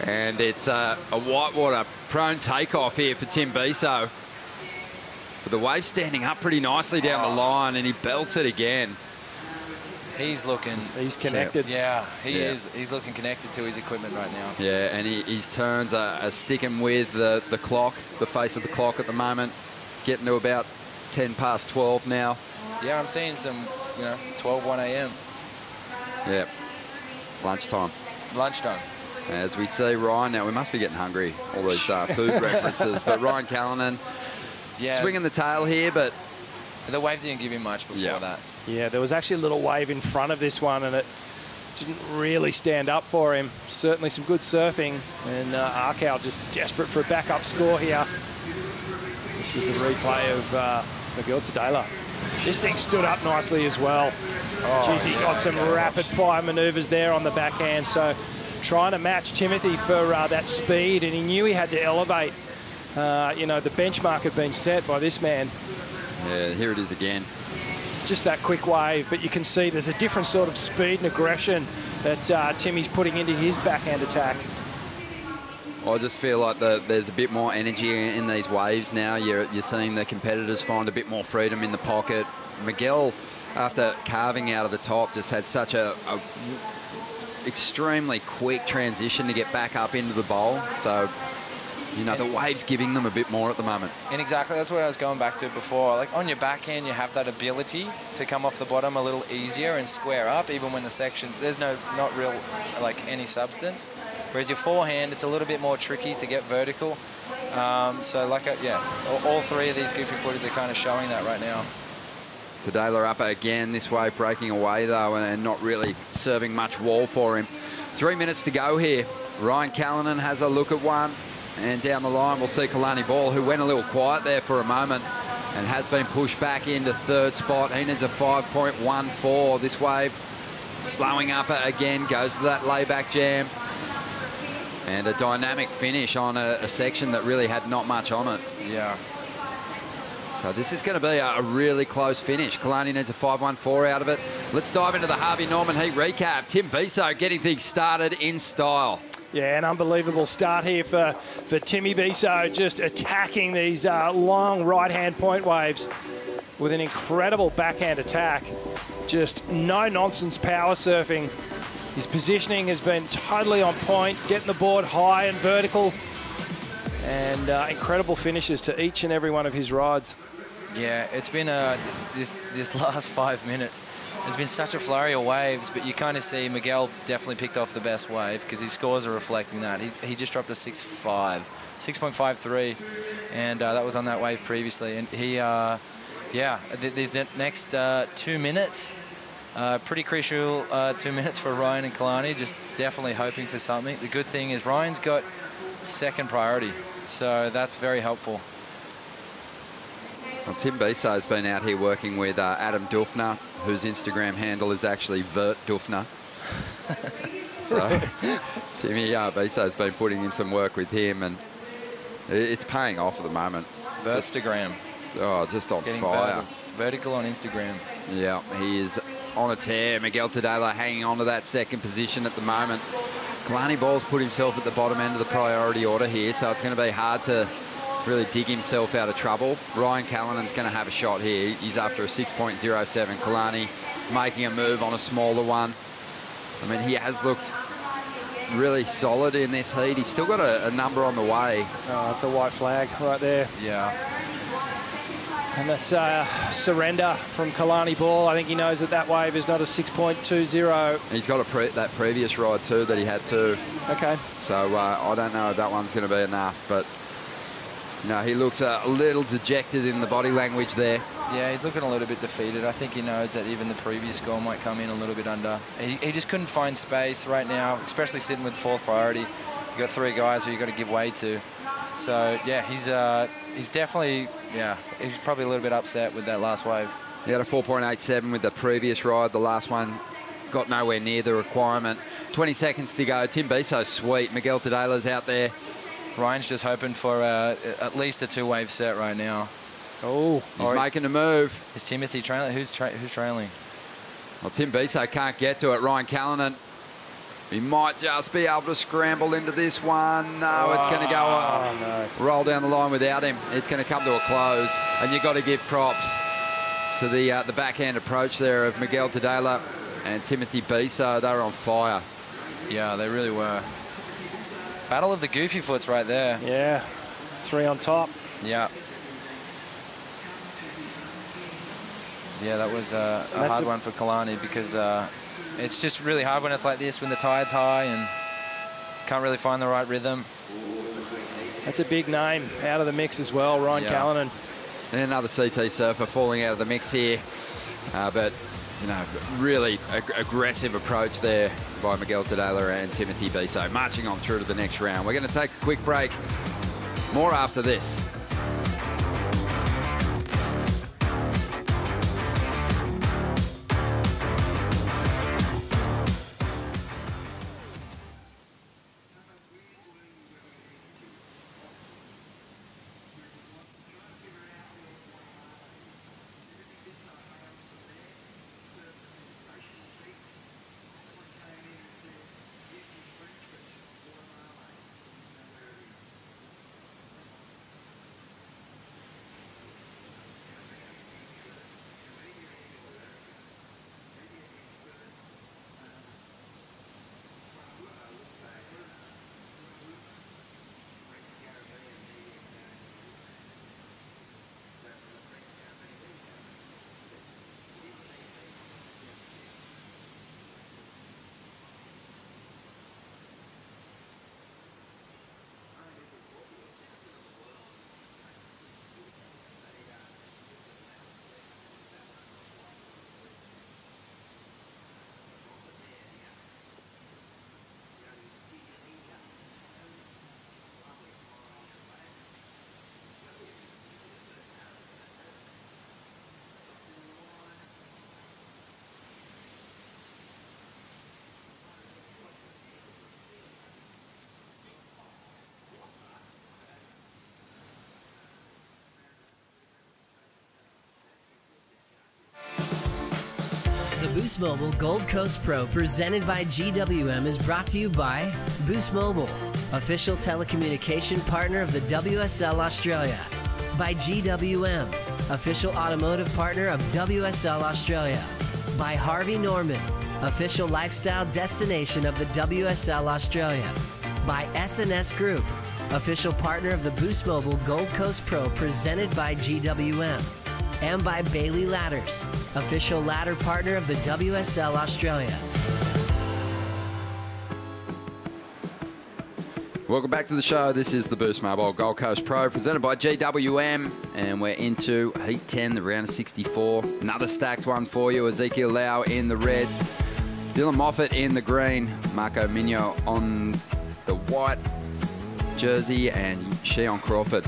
And it's a whitewater prone takeoff here for Tim Biso. But the wave's standing up pretty nicely down the line, and he belts it again. He's looking... He's connected. Yeah, he is. He's looking connected to his equipment right now. Yeah, and his turns are sticking with the clock, the face of the clock at the moment. Getting to about 10 past 12 now. Yeah, I'm seeing some, 12, 1 a.m. Yeah, lunchtime. Lunchtime. As we see Ryan now, we must be getting hungry, all these food references. But Ryan Callanan swinging the tail here, but... The wave didn't give him much before that. Yeah, there was actually a little wave in front of this one, and it didn't really stand up for him. Certainly some good surfing, and Arkau just desperate for a backup score here. This was the replay of Miguel Tadela. This thing stood up nicely as well. Geez, he got some rapid-fire manoeuvres there on the backhand, so trying to match Timothy for that speed, and he knew he had to elevate. The benchmark had been set by this man. Yeah, here it is again. It's just that quick wave, but you can see there's a different sort of speed and aggression that Timmy's putting into his backhand attack. I just feel like there's a bit more energy in these waves now. You're seeing the competitors find a bit more freedom in the pocket. Miguel, after carving out of the top, just had such a extremely quick transition to get back up into the bowl. So, the wave's giving them a bit more at the moment. And exactly, that's what I was going back to before. Like on your backhand, you have that ability to come off the bottom a little easier and square up, even when the section, there's not real, any substance. Whereas your forehand, it's a little bit more tricky to get vertical. All three of these goofy footers are kind of showing that right now. Tadela up again, this wave breaking away though, and not really serving much wall for him. 3 minutes to go here. Ryan Callanan has a look at one, and down the line we'll see Kalani Ball, who went a little quiet there for a moment and has been pushed back into third spot. He needs a 5.14. This wave slowing up again, goes to that layback jam. And a dynamic finish on a section that really had not much on it. Yeah. So this is going to be a really close finish. Kalani needs a 5.14 out of it. Let's dive into the Harvey Norman Heat recap. Tim Biso getting things started in style. Yeah, an unbelievable start here for Timmy Biso, just attacking these long right-hand point waves with an incredible backhand attack. Just no-nonsense power surfing. His positioning has been totally on point, getting the board high and vertical, and incredible finishes to each and every one of his rides. Yeah, it's been this last 5 minutes. There's been such a flurry of waves, but you kind of see Miguel definitely picked off the best wave because his scores are reflecting that. He just dropped a 6.53, and that was on that wave previously. And he, these next 2 minutes, pretty crucial 2 minutes for Ryan and Kalani, just definitely hoping for something. The good thing is Ryan's got second priority, so that's very helpful. Well, Tim Biso has been out here working with Adam Dufner, whose Instagram handle is actually Vert Dufner. So Timmy Biso has been putting in some work with him, and it's paying off at the moment. Vertstagram. Just on fire. Vertical on Instagram. Yeah, he is on a tear. Miguel Tadela hanging on to that second position at the moment. Kalani Ball's put himself at the bottom end of the priority order here, so it's going to be hard to really dig himself out of trouble. Ryan Callanan's going to have a shot here. He's after a 6.07. Kalani making a move on a smaller one. I mean, he has looked really solid in this heat. He's still got a number on the way. Oh, it's a white flag right there. Yeah. And that's surrender from Kalani Ball. I think he knows that wave is not a 6.20. He's got that previous ride too that he had too. Okay. So I don't know if that one's going to be enough, but he looks a little dejected in the body language there. Yeah, he's looking a little bit defeated. I think he knows that even the previous score might come in a little bit under. He just couldn't find space right now, especially sitting with fourth priority. You've got three guys who you've got to give way to. So, yeah, he's definitely, he's probably a little bit upset with that last wave. He had a 4.87 with the previous ride. The last one got nowhere near the requirement. 20 seconds to go. Tim Biso's sweet. Miguel Tadela's out there. Ryan's just hoping for at least a two-wave set right now. Oh, he's making a move. Is Timothy trailing? Who's trailing? Well, Tim Biso can't get to it. Ryan Callanan He might just be able to scramble into this one. No, it's going to go roll down the line without him. It's going to come to a close, and you've got to give props to the backhand approach there of Miguel Tadela and Timothy Biso. They were on fire. Yeah, they really were. Battle of the goofy foots right there. Yeah, 3 on top. Yeah. Yeah, that was a hard one for Kalani because it's just really hard when it's like this, when the tide's high and can't really find the right rhythm. That's a big name out of the mix as well, Ryan Callanan. And another CT surfer falling out of the mix here. But, you know, really aggressive approach there by Miguel Tadela and Timothy Biso, marching on through to the next round. We're going to take a quick break. More after this. The Boost Mobile Gold Coast Pro presented by GWM is brought to you by Boost Mobile, official telecommunication partner of the WSL Australia. By GWM, official automotive partner of WSL Australia. By Harvey Norman, official lifestyle destination of the WSL Australia. By SNS Group, official partner of the Boost Mobile Gold Coast Pro presented by GWM. And by Bailey Ladders, official ladder partner of the WSL Australia. Welcome back to the show. This is the Boost Mobile Gold Coast Pro presented by GWM, and we're into Heat 10, the round of 64. Another stacked one for you. Ezekiel Lau in the red, Dylan Moffat in the green, Marco Migno on the white jersey, and Sheon Crawford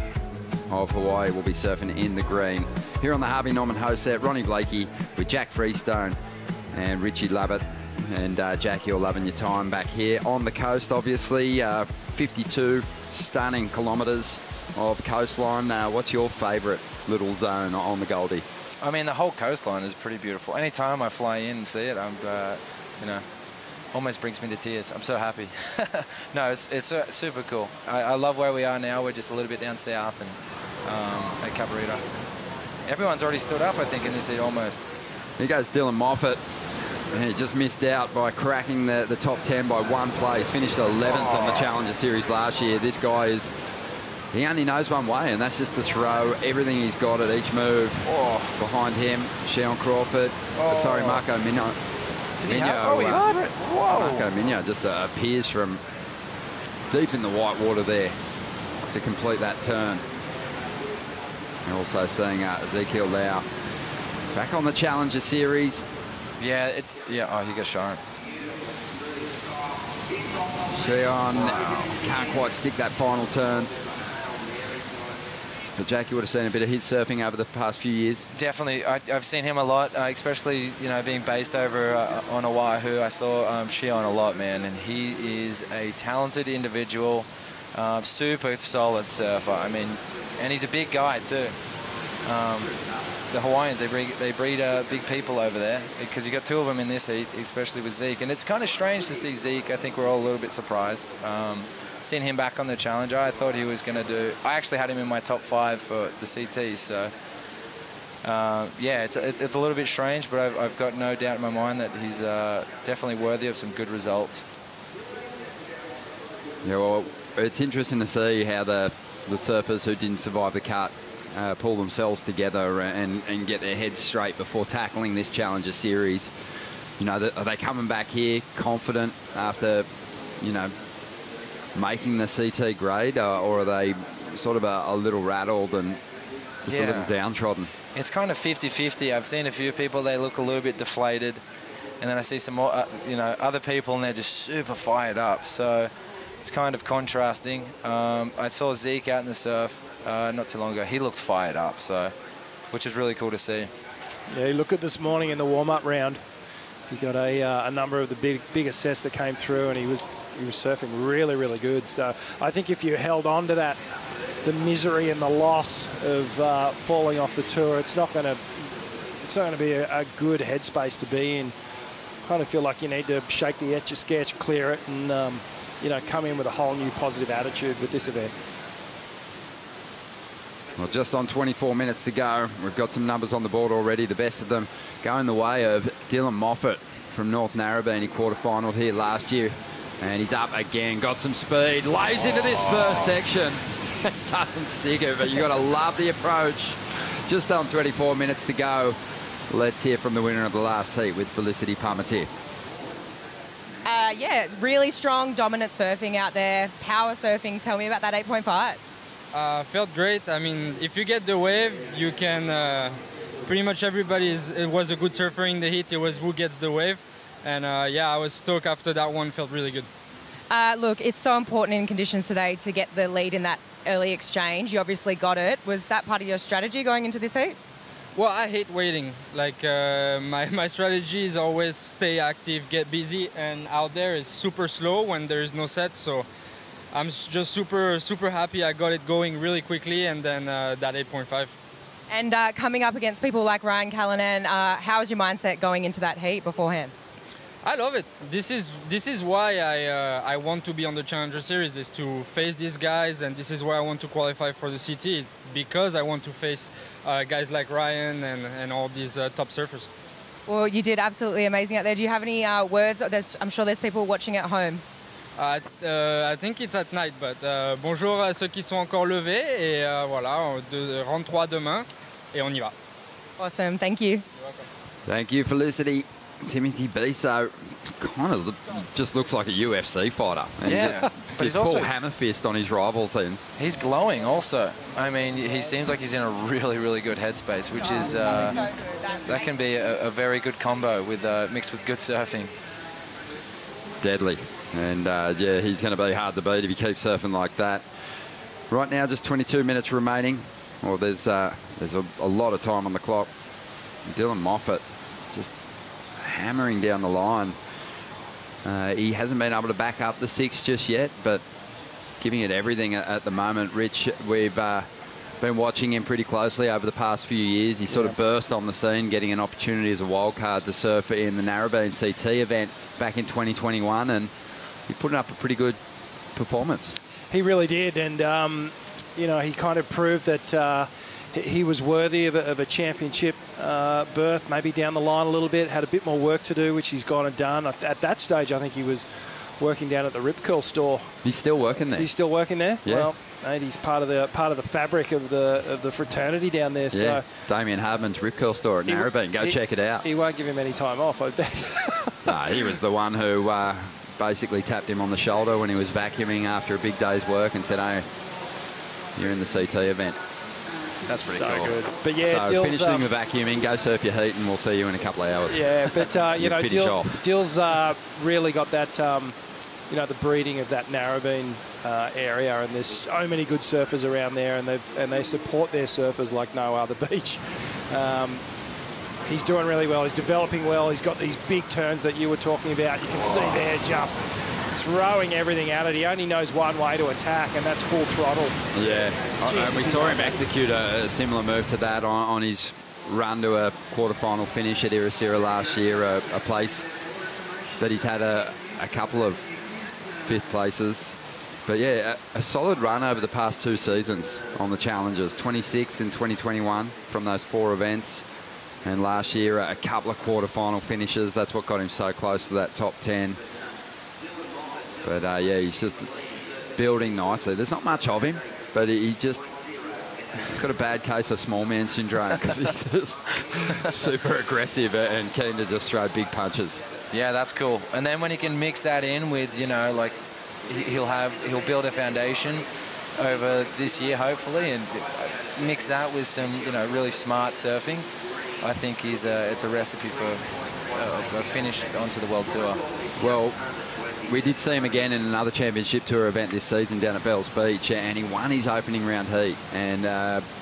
of Hawaii will be surfing in the green. Here on the Harvey Norman host set, Ronnie Blakey with Jack Freestone and Richie Lovett. And Jack, you're loving your time back here on the coast, obviously. 52 stunning kilometres of coastline. What's your favourite little zone on the Goldie? I mean, the whole coastline is pretty beautiful. Anytime I fly in and see it, I'm, you know, almost brings me to tears. I'm so happy. No, it's super cool. I love where we are now. We're just a little bit down south and at Cabarita. Everyone's already stood up, I think, in this heat almost. Here goes Dylan Moffat. He just missed out by cracking the top 10 by 1 place. Finished 11th on the Challenger Series last year. This guy he only knows one way, and that's just to throw everything he's got at each move. Behind him, Sheon Crawford. Sorry, Marco Migno. Did he have? He had it. Whoa. Marco Migno just appears from deep in the white water there to complete that turn. And also seeing Ezekiel Lau back on the Challenger Series. Yeah, oh, he got shot. Sheon can't quite stick that final turn. But Jack, you would have seen a bit of his surfing over the past few years. Definitely, I've seen him a lot, especially being based over on Oahu. I saw Sheon a lot, man, and he is a talented individual, super solid surfer. I mean, and he's a big guy too. the Hawaiians, they breed big people over there, because you got 2 of them in this heat, especially with Zeke. And it's kind of strange to see Zeke. I think we're all a little bit surprised. Seeing him back on the Challenger, I thought he was going to do... I actually had him in my top 5 for the CT, so... yeah, it's a little bit strange, but I've got no doubt in my mind that he's definitely worthy of some good results. Yeah, well, it's interesting to see how the surfers who didn't survive the cut pull themselves together and get their heads straight before tackling this Challenger Series. You know, are they coming back here confident after, you know, making the CT grade, or are they sort of a little rattled and just a little downtrodden? It's kind of 50-50. I've seen a few people, they look a little bit deflated, and then I see some more, you know, other people, and they're just super fired up. So it's kind of contrasting. I saw Zeke out in the surf not too long ago. He looked fired up, so which is really cool to see. Yeah, look at this morning in the warm-up round. He got a number of the bigger sets that came through, and he was surfing really, really good. So I think if you held on to that, the misery and the loss of falling off the tour, it's not going to be a good headspace to be in. I kind of feel like you need to shake the etch-a-sketch, clear it, and you know, come in with a whole new positive attitude with this event. Well, just on 24 minutes to go. We've got some numbers on the board already. The best of them going the way of Dylan Moffat from North Narrabeen. He quarterfinaled here last year. And he's up again, got some speed, lays into this first section. Doesn't stick it, but you got to love the approach. Just on 24 minutes to go. Let's hear from the winner of the last heat with Felicity Parmentier. Yeah, really strong, dominant surfing out there. Power surfing. Tell me about that 8.5. Felt great. I mean, if you get the wave, you can... pretty much everybody it was a good surfer in the heat. It was who gets the wave. And yeah, I was stoked after that one. Felt really good. Look, it's so important in conditions today to get the lead in that early exchange. You obviously got it. Was that part of your strategy going into this heat? Well, I hate waiting. Like my strategy is always stay active, get busy, and out there is super slow when there is no set. So I'm just super happy I got it going really quickly, and then that 8.5. And coming up against people like Ryan Callanan, how was your mindset going into that heat beforehand? I love it. This is why I want to be on the Challenger Series, is to face these guys, and this is why I want to qualify for the CT, is because I want to face guys like Ryan and all these top surfers. Well, you did absolutely amazing out there. Do you have any words? I'm sure there's people watching at home. I think it's at night, but bonjour à ceux qui sont encore levés, et voilà, rentre 3 demain, et on y va. Awesome, thank you. You're welcome. Thank you, Felicity. Timothy Biso kind of just looks like a UFC fighter. And yeah, but he's also full hammer fist on his rivals then. He's glowing also. I mean, he seems like he's in a really, really good headspace, which is, that can be a very good combo with mixed with good surfing. Deadly. And yeah, he's going to be hard to beat if he keeps surfing like that. Right now, just 22 minutes remaining. Well, there's a lot of time on the clock. Dylan Moffat just hammering down the line. He hasn't been able to back up the 6 just yet, but giving it everything at the moment. Rich, we've been watching him pretty closely over the past few years. He sort of burst on the scene, getting an opportunity as a wild card to surf in the Narrabeen CT event back in 2021, and he put up a pretty good performance. He really did, and you know, he kind of proved that he was worthy of a championship berth, maybe down the line a little bit, had a bit more work to do, which he's gone and done. At that stage, I think he was working down at the Rip Curl store. He's still working there? He's still working there? Yeah. Well, mate, he's part of the fabric of the fraternity down there. Yeah. So Damien Hardman's Rip Curl store at Narrabeen. Go check it out. He won't give him any time off, I bet. No, he was the one who basically tapped him on the shoulder when he was vacuuming after a big day's work and said, "Hey, you're in the CT event." That's pretty cool. Good. But yeah, so finish doing the vacuuming, go surf your heat, and we'll see you in a couple of hours. Yeah, but you know, Dill's really got that, you know, the breeding of that Narrabeen area, and there's so many good surfers around there, and they support their surfers like no other beach. He's doing really well. He's developing well. He's got these big turns that you were talking about. You can see there just throwing everything at it. He only knows one way to attack, and that's full throttle. Yeah, and we saw him execute a similar move to that on his run to a quarterfinal finish at Irisira last year, a place that he's had a couple of fifth places. But yeah, a solid run over the past 2 seasons on the challenges. 26 in 2021 from those 4 events. And last year, a couple of quarterfinal finishes. That's what got him so close to that top 10. But yeah, he's just building nicely. There's not much of him, but he's got a bad case of small man syndrome because he's just super aggressive and keen to just throw big punches. Yeah, that's cool. And then when he can mix that in with, you know, like he'll build a foundation over this year, hopefully, and mix that with some, you know, really smart surfing. I think it's a recipe for a finish onto the World Tour. Well, we did see him again in another Championship Tour event this season down at Bells Beach, and he won his opening round heat. And,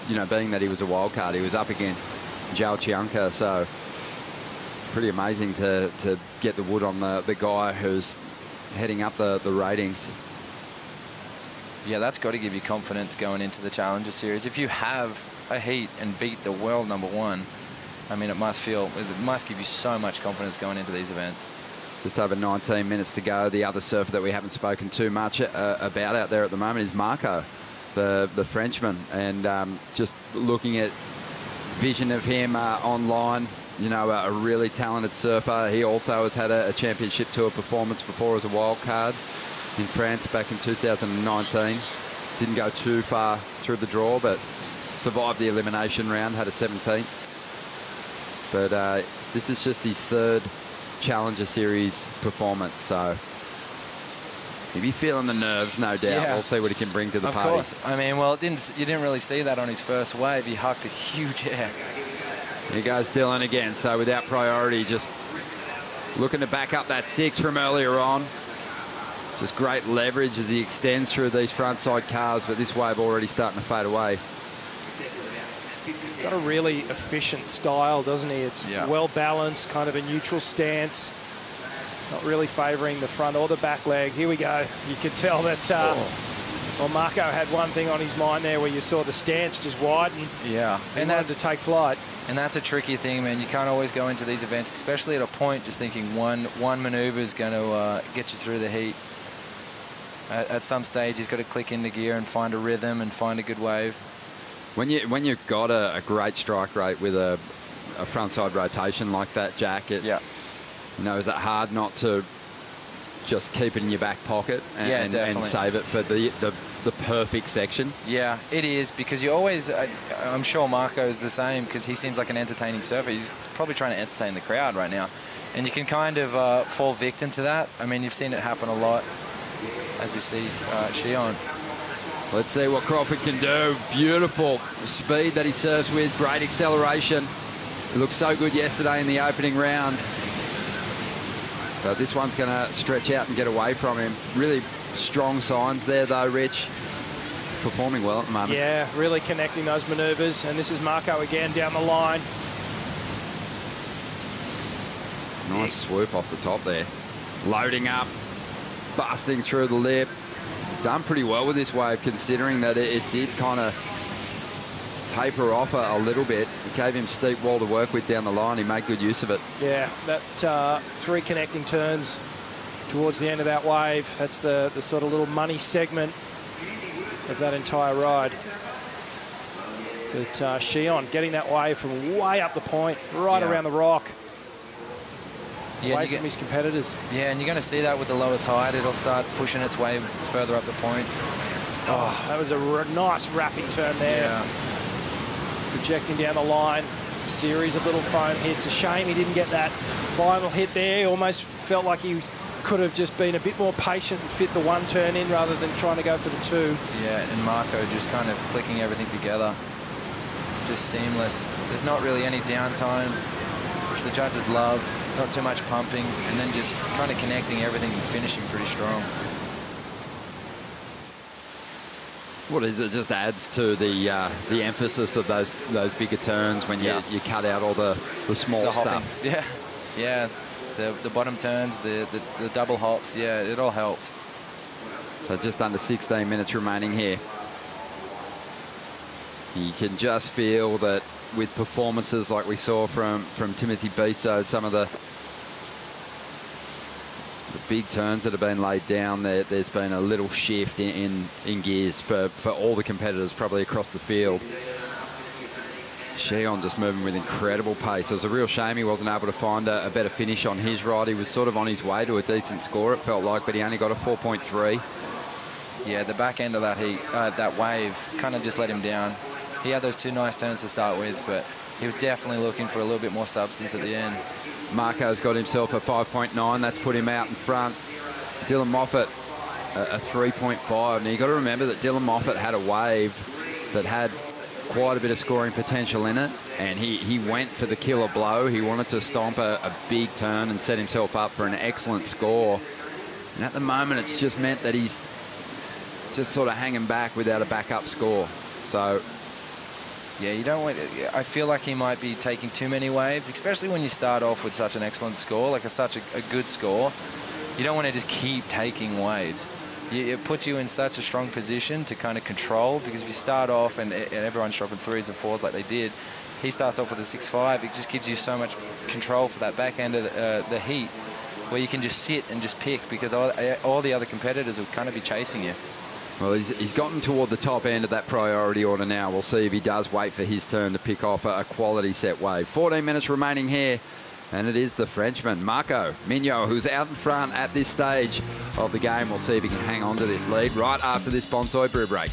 you know, being that he was a wild card, he was up against Joel Chianca, so pretty amazing to get the wood on the guy who's heading up the ratings. Yeah, that's got to give you confidence going into the Challenger Series. If you have a heat and beat the world #1, I mean, it must give you so much confidence going into these events. Just over 19 minutes to go. The other surfer that we haven't spoken too much about out there at the moment is Marco, the Frenchman. And just looking at vision of him online, you know, a really talented surfer. He also has had a Championship Tour performance before as a wild card in France back in 2019. Didn't go too far through the draw, but survived the elimination round, had a 17th. But this is just his 3rd Challenger Series performance, so he'll be feeling the nerves, no doubt. Yeah. We'll see what he can bring to the party. Of course. I mean, well, you didn't really see that on his first wave. He hucked a huge air. Here goes Dylan again, so without priority, just looking to back up that 6 from earlier on. Just great leverage as he extends through these frontside cars, but this wave already starting to fade away. He's got a really efficient style, doesn't he? It's well balanced, kind of a neutral stance, not really favouring the front or the back leg. Here we go. You could tell that well, Marco had one thing on his mind there where you saw the stance just widen. Yeah. And wanted to take flight. And that's a tricky thing, man. You can't always go into these events, especially at a point, just thinking one manoeuvre is going to get you through the heat. At some stage, he's got to click into gear and find a rhythm and find a good wave. When you've got a great strike rate with a frontside rotation like that, Jack, you know, is it hard not to just keep it in your back pocket and save it for the perfect section? Yeah, it is, because you always, I'm sure Marco is the same, because he seems like an entertaining surfer. He's probably trying to entertain the crowd right now. And you can kind of fall victim to that. I mean, you've seen it happen a lot, as we see Shion. Let's see what Crawford can do. Beautiful speed that he surfs with, great acceleration. It looked so good yesterday in the opening round. But this one's going to stretch out and get away from him. Really strong signs there, though, Rich. Performing well at the moment. Yeah, really connecting those manoeuvres. And this is Marco again down the line. Nice swoop off the top there. Loading up, busting through the lip. He's done pretty well with this wave, considering that it did kind of taper off a little bit. It gave him steep wall to work with down the line. He made good use of it. Yeah, that 3 connecting turns towards the end of that wave. That's the sort of little money segment of that entire ride. But Shion getting that wave from way up the point, right around the rock. Away from his competitors. Yeah, and you're going to see that with the lower tide. It'll start pushing its way further up the point. Oh, that was a nice wrapping turn there. Yeah. Projecting down the line. A series of little foam hits. A shame he didn't get that final hit there. Almost felt like he could have just been a bit more patient and fit the 1 turn in rather than trying to go for the 2. Yeah, and Marco just kind of clicking everything together. Just seamless. There's not really any downtime, which the judges love. Not too much pumping, and then just kind of connecting everything and finishing pretty strong. What is it? Just adds to the emphasis of those bigger turns when you cut out all the small stuff. Yeah, the bottom turns, the double hops. Yeah, it all helps. So just under 16 minutes remaining here. You can just feel that with performances like we saw from Timothy Biso, some of the big turns that have been laid down, there's been a little shift in gears for all the competitors probably across the field. Shion just moving with incredible pace. It was a real shame he wasn't able to find a better finish on his ride. He was sort of on his way to a decent score, it felt like, but he only got a 4.3. Yeah, the back end of that heat, that wave kind of just let him down. He had those 2 nice turns to start with, but he was definitely looking for a little bit more substance at the end. Marco's got himself a 5.9. That's put him out in front. Dylan Moffat, a 3.5. Now, you've got to remember that Dylan Moffat had a wave that had quite a bit of scoring potential in it, and he went for the killer blow. He wanted to stomp a big turn and set himself up for an excellent score. And at the moment, it's just meant that he's just sort of hanging back without a backup score. So, yeah, you don't want. I feel like he might be taking too many waves, especially when you start off with such an excellent score, like such a good score. You don't want to just keep taking waves. It puts you in such a strong position to kind of control, because if you start off and everyone's dropping 3s and 4s like they did, he starts off with a 6.5. It just gives you so much control for that back end of the heat, where you can just sit and just pick, because all the other competitors will kind of be chasing you. Well, he's gotten toward the top end of that priority order now. We'll see if he does wait for his turn to pick off a quality set wave. 14 minutes remaining here. And it is the Frenchman, Marco Mignot, who's out in front at this stage of the game. We'll see if he can hang on to this lead right after this bonsai brew break.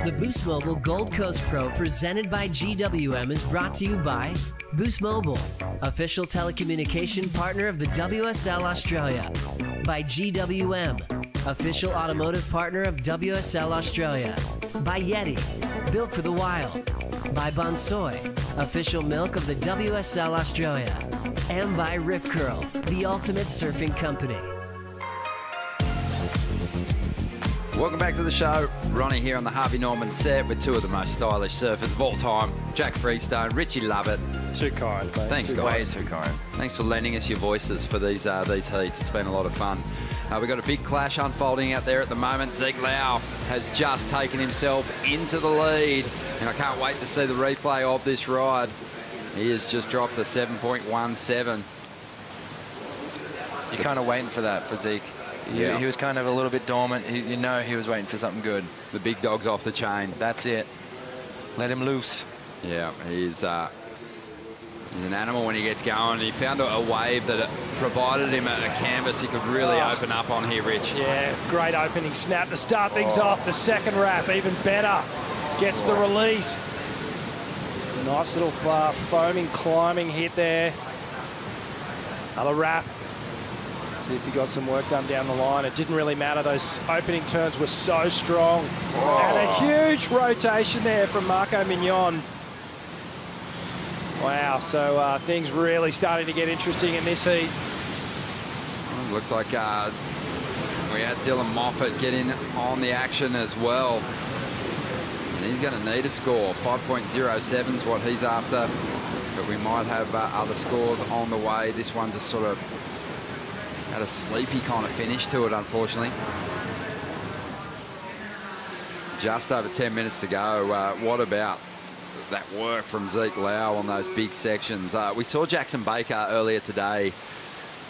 The Boost Mobile Gold Coast Pro presented by GWM is brought to you by Boost Mobile, official telecommunication partner of the WSL Australia. By GWM, official automotive partner of WSL Australia. By Yeti, built for the wild. By Bonsoi, official milk of the WSL Australia. And by Rip Curl, the ultimate surfing company. Welcome back to the show. Ronnie here on the Harvey Norman set with two of the most stylish surfers of all time, Jack Freestone, Richie Lovett. Too kind, mate. Thanks, guys. Way too kind. Thanks for lending us your voices for these heats. It's been a lot of fun. We've got a big clash unfolding out there at the moment. Zeke Lau has just taken himself into the lead, and I can't wait to see the replay of this ride. He has just dropped a 7.17. You're kind of waiting for that for Zeke. He was kind of a little bit dormant. You know he was waiting for something good. The big dog's off the chain. That's it. Let him loose. Yeah, he's an animal when he gets going. He found a wave that provided him a canvas he could really open up on here, Rich. Yeah, great opening snap to start things off. The second wrap, even better. Gets the release. Nice little foaming, climbing hit there. Another wrap. See if he got some work done down the line. It didn't really matter. Those opening turns were so strong. And a huge rotation there from Marco Mignon. Wow, so things really starting to get interesting in this heat. Looks like we we had Dylan Moffat get in on the action as well. And he's going to need a score. 5.07 is what he's after. But we might have other scores on the way. This one just sort of had a sleepy kind of finish to it, unfortunately. Just over 10 minutes to go. What about that work from Zeke Lau on those big sections? We saw Jackson Baker earlier today.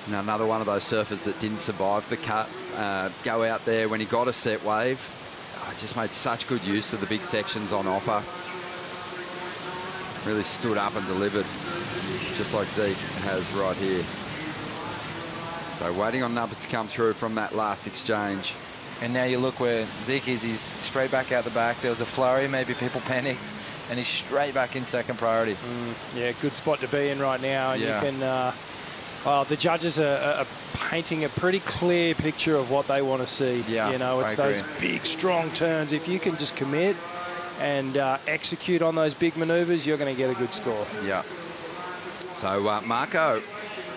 Another one of those surfers that didn't survive the cut. Go out there when he got a set wave. Just made such good use of the big sections on offer. Really stood up and delivered, just like Zeke has right here. So waiting on numbers to come through from that last exchange. And now you look where Zeke is, he's straight back out the back. There was a flurry, maybe people panicked, and he's straight back in second priority. Yeah, good spot to be in right now. And yeah. You can, well, the judges are painting a pretty clear picture of what they want to see. Yeah, you know, it's those big, strong turns. If you can just commit and execute on those big manoeuvres, you're going to get a good score. Yeah. So Marco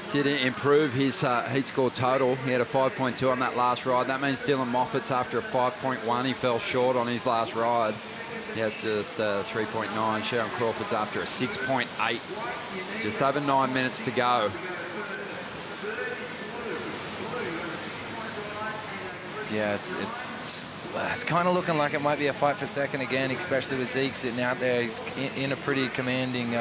did improve his heat score total. He had a 5.2 on that last ride. That means Dylan Moffat's after a 5.1. He fell short on his last ride. He had just 3.9. Sharon Crawford's after a 6.8. Just over 9 minutes to go. Yeah, it's kind of looking like it might be a fight for second again, especially with Zeke sitting out there. He's in a pretty commanding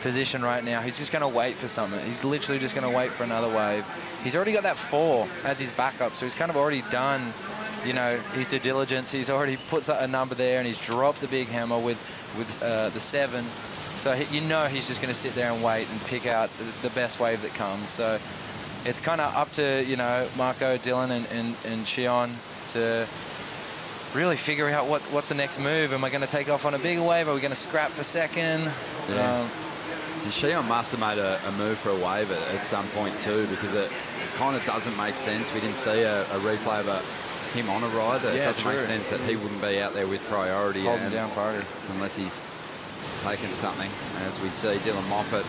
position right now. He's just going to wait for something. He's literally just going to wait for another wave. He's already got that 4 as his backup, so he's kind of already done, you know, his due diligence. He's already put a number there, and he's dropped the big hammer with the 7. So you know he's just going to sit there and wait and pick out the best wave that comes. So it's kind of up to, you know, Marco, Dylan, and Shion to really figure out what's the next move. Am I going to take off on a bigger wave? Are we going to scrap for second? Yeah. Shion must have made a move for a wave at some point too, because it kind of doesn't make sense. We didn't see a replay of him on a ride. It doesn't make sense that he wouldn't be out there with priority. Holding down priority. Unless he's taken something, as we see Dylan Moffat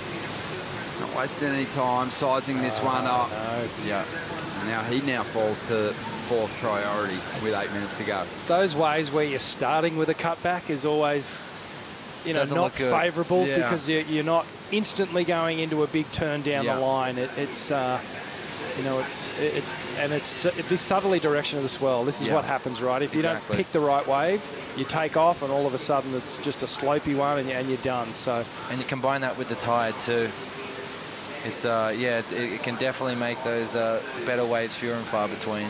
not wasting any time, sizing this one up. No. Yeah. Now he falls to 4th priority with 8 minutes to go. It's those waves where you're starting with a cutback is always, you know, not favourable because you're not instantly going into a big turn down the line. It's you know, it's this southerly direction of the swell. This is what happens, right? If you don't pick the right wave, you take off, and all of a sudden it's just a slopey one, and you're done. So, and you combine that with the tide too. It's yeah, it can definitely make those better waves fewer and far between.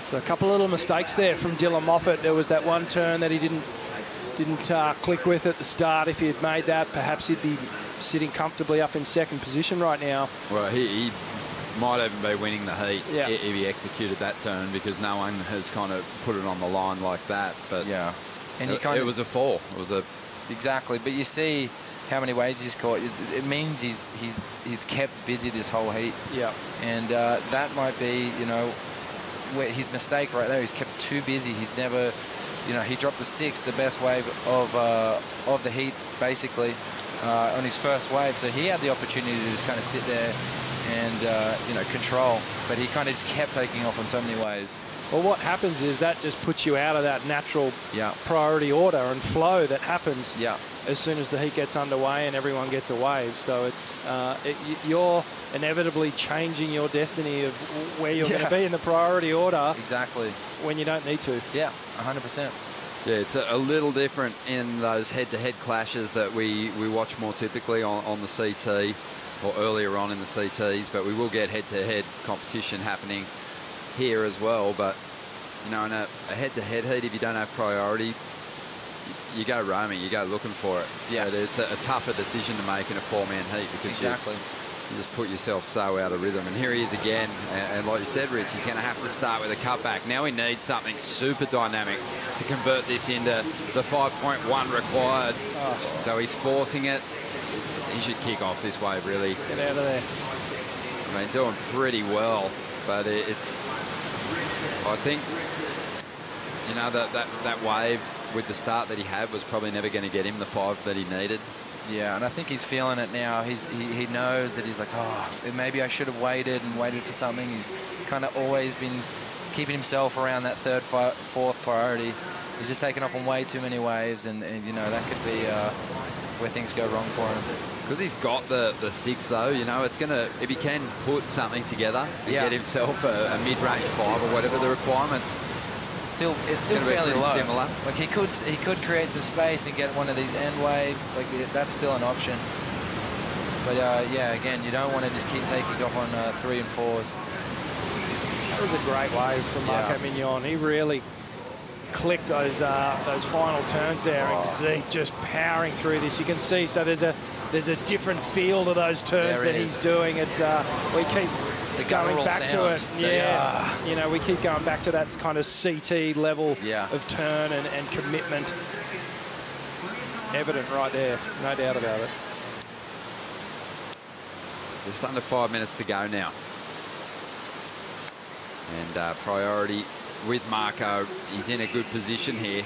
So a couple of little mistakes there from Dylan Moffat. There was that one turn that he didn't click with at the start. If he had made that, perhaps he'd be sitting comfortably up in second position right now. Well, he might even be winning the heat if he executed that turn, because no one has kind of put it on the line like that. But yeah, and it was a 4. It was a exactly. But you see how many waves he's caught. It means he's kept busy this whole heat. Yeah, and that might be, you know, where his mistake right there. He's kept too busy. He's never, you know, he dropped the 6, the best wave of the heat, basically, on his first wave. So he had the opportunity to just kind of sit there and, you know, control. But he kind of just kept taking off on so many waves. Well, what happens is that just puts you out of that natural priority order and flow that happens as soon as the heat gets underway and everyone gets a wave. So it's you're inevitably changing your destiny of where you're going to be in the priority order. Exactly. When you don't need to. Yeah, 100%. Yeah, it's a little different in those head-to-head clashes that we watch more typically on the CT or earlier on in the CTs, but we will get head-to-head competition happening here as well. But, you know, in a head-to-head heat, if you don't have priority, you go roaming, you go looking for it. Yeah. But it's a tougher decision to make in a 4-man heat, because you just put yourself so out of rhythm. And here he is again, and like you said, Rich, he's going to have to start with a cutback. Now he needs something super dynamic to convert this into the 5.1 required. Oh. So he's forcing it. He should kick off this wave, really. Get out of there. I mean, doing pretty well, but it's, I think, you know, that wave with the start that he had was probably never going to get him the 5 that he needed. Yeah, and I think he's feeling it now. He knows that he's like, oh, maybe I should have waited for something. He's kind of always been keeping himself around that third, fourth priority. He's just taken off on way too many waves, and you know, that could be where things go wrong for him. Because he's got the 6 though, you know, it's gonna, if he can put something together and get himself a mid-range 5 or whatever the requirements. It's still fairly low. Similar. Like he could create some space and get one of these end waves. Like that's still an option. But yeah, again, you don't want to just keep taking off on 3 and 4s. That was a great wave from Marco Mignon. He really clicked those final turns there, and Zeke just powering through this. You can see, so there's a different feel to those turns that he's doing. It's we keep going back to it. Yeah, you know, we keep going back to that kind of CT level of turn and commitment. Evident right there, no doubt about it. Just under 5 minutes to go now. And priority with Marco. He's in a good position here.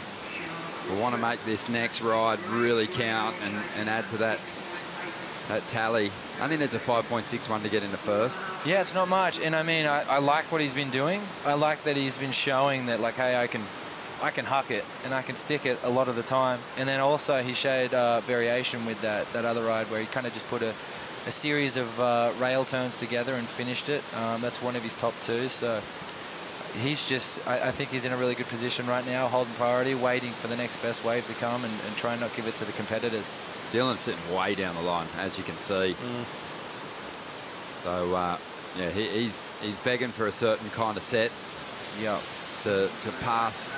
We want to make this next ride really count and add to that tally. I think it's a 5.61 to get into first. Yeah, it's not much. And I mean, I like what he's been doing. I like that he's been showing that, like, hey, I can huck it and I can stick it a lot of the time. And then also he showed variation with that other ride where he kind of just put a series of rail turns together and finished it. That's one of his top 2s. So he's just, I think he's in a really good position right now, holding priority, waiting for the next best wave to come and try and not give it to the competitors. Dylan's sitting way down the line, as you can see. So, yeah, he's begging for a certain kind of set to pass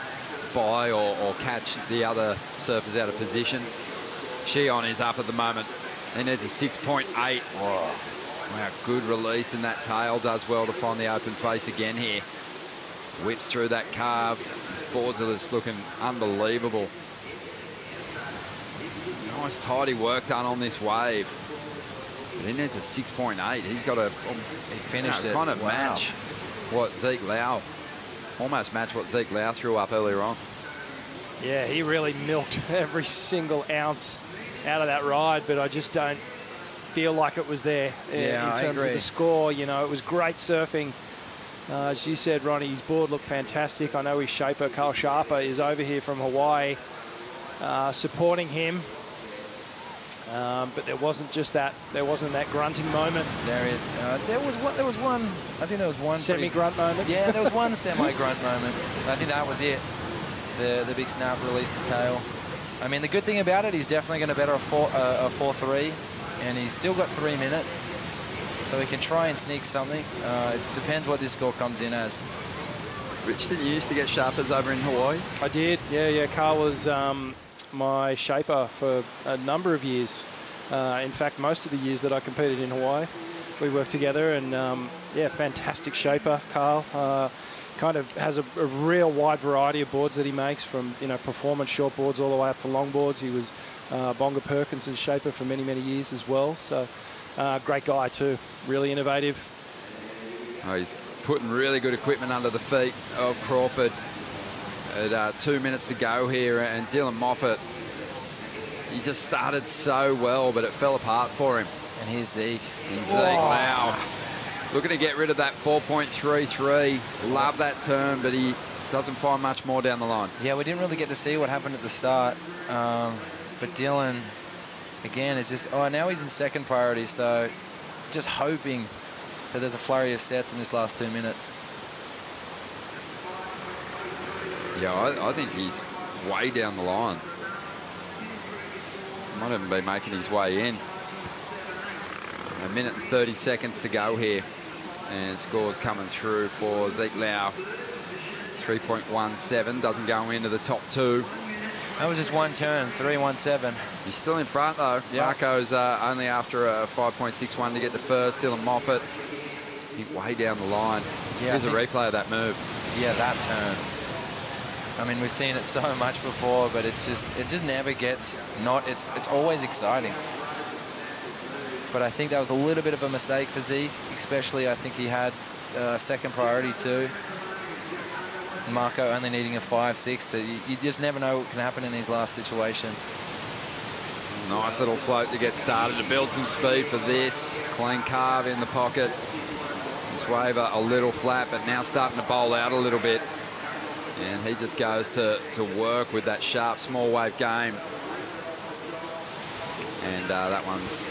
by or catch the other surfers out of position. Shion is up at the moment. He needs a 6.8. Wow, good release, and that tail does well to find the open face again here. Whips through that carve. His boards are just looking unbelievable. Some nice tidy work done on this wave. But he needs a 6.8. He's got to finished it. Kind of match what Zeke Lau, almost match what Zeke Lau threw up earlier on. Yeah, he really milked every single ounce out of that ride, but I just don't feel like it was there in terms of the score. You know, it was great surfing. As you said, Ronnie, his board looked fantastic. I know his shaper, Carl Sharper, is over here from Hawaii supporting him. But there wasn't just that. There wasn't that grunting moment. There is. There was one. I think there was one semi-grunt moment. Yeah, there was one semi-grunt moment. I think that was it. The big snap released the tail. I mean, the good thing about it, he's definitely going to better a 4.3, and he's still got 3 minutes, so he can try and sneak something. It depends what this score comes in as. Rich, didn't you used to get sharpers over in Hawaii? I did, yeah. Carl was my shaper for a number of years. In fact, most of the years that I competed in Hawaii, we worked together, and yeah, fantastic shaper, Carl. Kind of has a real wide variety of boards that he makes, from, you know, performance short boards all the way up to long boards. He was Bonga Perkins' shaper for many, many years as well. So great guy too, really innovative. Oh, he's putting really good equipment under the feet of Crawford. At 2 minutes to go here, and Dylan Moffat, he just started so well, but it fell apart for him. And here's Zeke. And Zeke Lau, looking to get rid of that 4.33. Love that turn, but he doesn't find much more down the line. Yeah, we didn't really get to see what happened at the start. But Dylan, again, is just, now he's in second priority, so just hoping that there's a flurry of sets in this last 2 minutes. Yeah, I think he's way down the line. Might even be making his way in. A minute and 30 seconds to go here. And scores coming through for Zeke Lau. 3.17, doesn't go into the top 2. That was just one turn, 3.17. He's still in front though. Yep. Marco's only after a 5.61 to get to first. Dylan Moffat, way down the line. Yeah, here's a replay of that move. Yeah, that turn. I mean, we've seen it so much before, but it just never gets it's always exciting. But I think that was a little bit of a mistake for Zeke, especially I think he had second priority too. Marco only needing a 5.6. So you just never know what can happen in these last situations. Nice little float to get started, to build some speed for this. Clean carve in the pocket. This wave a little flat, but now starting to bowl out a little bit. And he just goes to work with that sharp small wave game. And that one's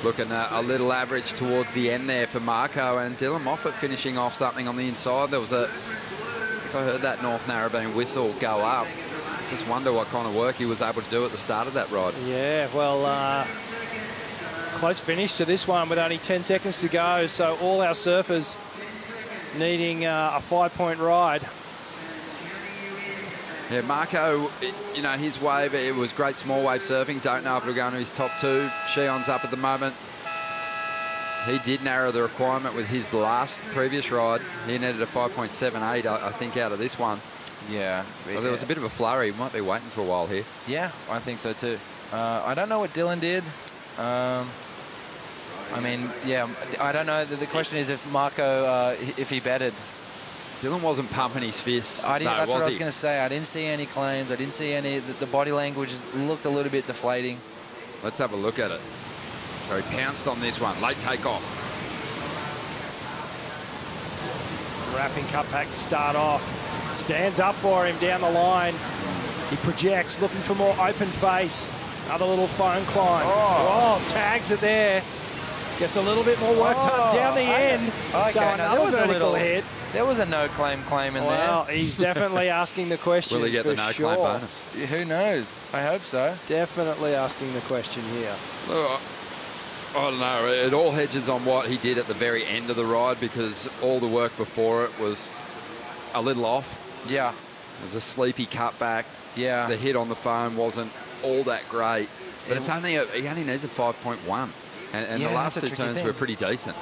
looking a little average towards the end there for Marco, and Dylan Moffat finishing off something on the inside. There was I think I heard that North Narrabeen whistle go up. Just wonder what kind of work he was able to do at the start of that ride. Yeah, well, close finish to this one with only 10 seconds to go. So all our surfers needing a 5-point ride. Yeah, Marco, you know, his wave, it was great small wave surfing. Don't know if it'll go into his top 2. Shion's up at the moment. He did narrow the requirement with his previous ride. He netted a 5.78, I think, out of this one. Yeah. So there was a bit of a flurry. Might be waiting for a while here. Yeah, I think so too. I don't know what Dylan did. I mean, yeah, I don't know. The question is if Marco, if he betted. Dylan wasn't pumping his fists. That's what I was going to say. I didn't see any claims. I didn't see any. The body language looked a little bit deflating. Let's have a look at it. So he pounced on this one. Late takeoff. Wrapping cutback to start off. Stands up for him down the line. He projects, looking for more open face. Another little phone climb. Oh, tags it there. Gets a little bit more work done down the end. Okay, so another there was vertical head. There was a no claim in there. Well, he's definitely asking the question. Will he get the no claim bonus? Who knows? I hope so. Definitely asking the question here. Look, I don't know. It all hedges on what he did at the very end of the ride, because all the work before it was a little off. Yeah. It was a sleepy cutback. Yeah. The hit on the foam wasn't all that great. But it's only he only needs a 5.1. And Yeah, the last that's a 2 tricky turns thing. were pretty decent.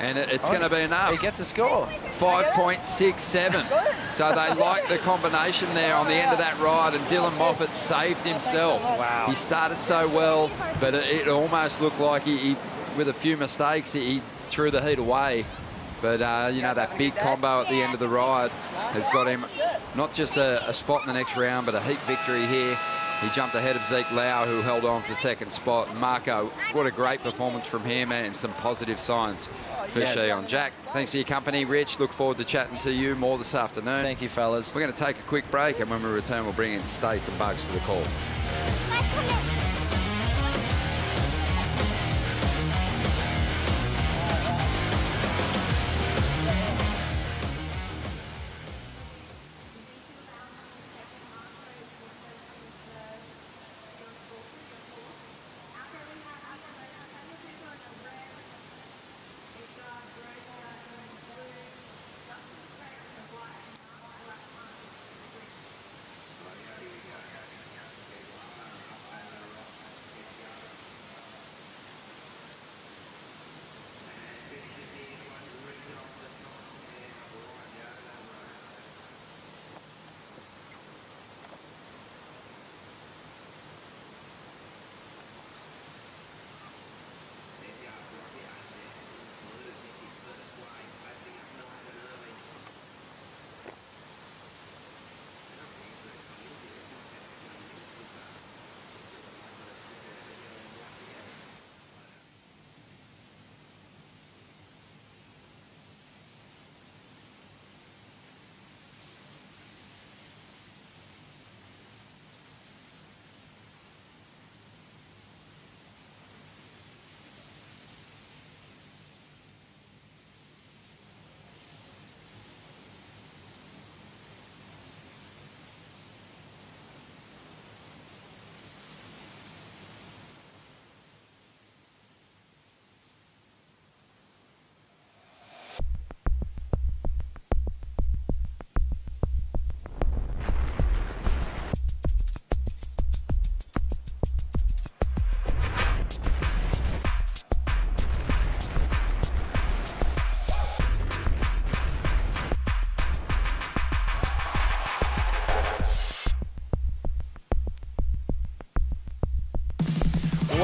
And it's going to be enough. He gets a score. 5.67. So they like the combination there on the end of that ride, and Dylan Moffat saved himself. Wow. He started so well, but it almost looked like he with a few mistakes, he threw the heat away. But, you know, that big combo at the end of the ride has got him not just a spot in the next round, but a heat victory here. He jumped ahead of Zeke Lau, who held on for second spot. Marco, what a great performance from him, and some positive signs for Shion. Jack, thanks for your company. Rich, look forward to chatting to you more this afternoon. Thank you, fellas. We're going to take a quick break, and when we return, we'll bring in Stace and Bugs for the call.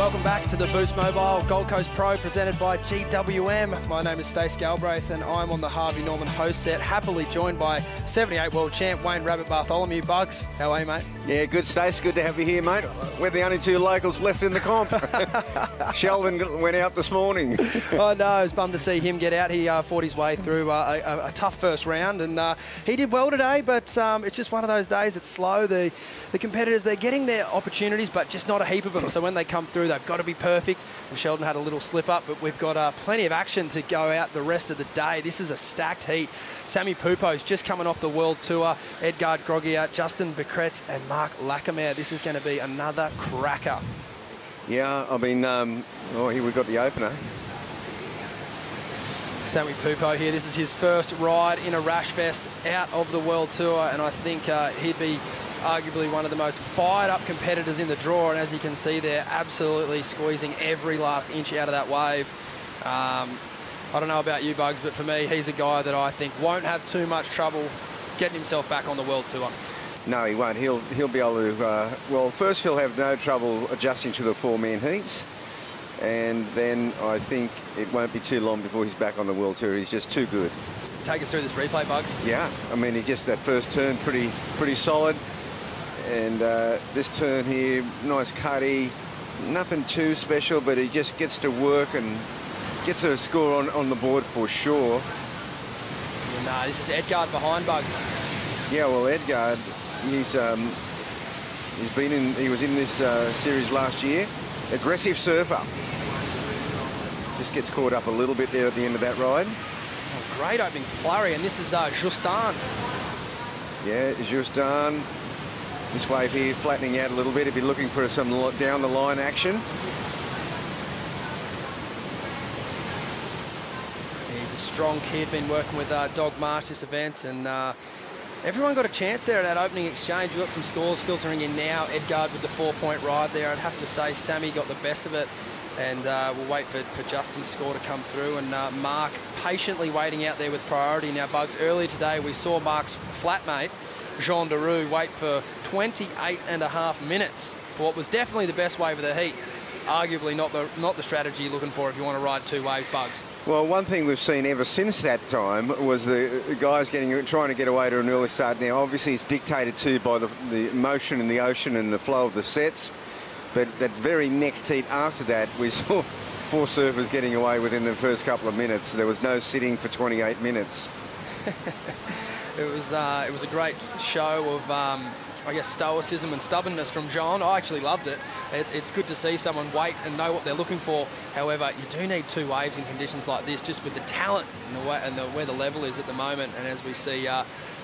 welcome back to the Boost Mobile Gold Coast Pro presented by GWM. My name is Stace Galbraith and I'm on the Harvey Norman host set, happily joined by 78 world champ Wayne Rabbit Bartholomew. Bugs, how are you, mate? Yeah, good, Stace. Good to have you here, mate. We're the only two locals left in the comp. Sheldon went out this morning. I know, I was bummed to see him get out. He fought his way through a tough first round, and he did well today, but it's just one of those days. It's slow. The competitors, they're getting their opportunities, but just not a heap of them. So when they come through, they've got to be perfect. And Sheldon had a little slip up, but we've got plenty of action to go out the rest of the day. This is a stacked heat. Sammy Pupo's just coming off the World Tour. Edgard Grogia, Justin Becret, and Mark Lacomere. This is going to be another cracker. Yeah, I mean, here we've got the opener. Sammy Pupo here. This is his first ride in a rash vest out of the World Tour, and I think he'd be arguably one of the most fired up competitors in the draw, and as you can see there, absolutely squeezing every last inch out of that wave. I don't know about you, Bugs, but for me, he's a guy that I think won't have too much trouble getting himself back on the World Tour. No, he won't. He'll be able to, well, first he'll have no trouble adjusting to the four-man heats, and then I think it won't be too long before he's back on the World Tour. He's just too good. Take us through this replay, Bugs. Yeah, I mean, he just, that first turn, pretty solid. And this turn here, nice cutty, nothing too special, but he just gets to work and gets a score on the board for sure. No, this is Edgard behind, Bugs. Yeah, well, Edgard, he was in this series last year. Aggressive surfer. Just gets caught up a little bit there at the end of that ride. Oh, great opening flurry, and this is Justin. Yeah, Justin. This wave here flattening out a little bit. He'll be looking for some down the line action. He's a strong kid, been working with Dog Marsh this event, and everyone got a chance there at that opening exchange. We've got some scores filtering in now. Edgard with the 4-point ride there. I'd have to say Sammy got the best of it, and we'll wait for Justin's score to come through, and Mark patiently waiting out there with priority. Now, Bugs, earlier today we saw Mark's flatmate, Jean Deroux, wait for 28.5 minutes for what was definitely the best wave of the heat. Arguably not the strategy you're looking for if you want to ride two waves, Bugs. Well, one thing we've seen ever since that time was the guys trying to get away to an early start. Now, obviously, it's dictated too by the motion in the ocean and the flow of the sets. But that very next heat after that, we saw 4 surfers getting away within the first couple of minutes. There was no sitting for 28 minutes. It was a great show of, I guess, stoicism and stubbornness from John. I actually loved it. It's good to see someone wait and know what they're looking for. However, you do need 2 waves in conditions like this, just with the talent and where the level is at the moment. And as we see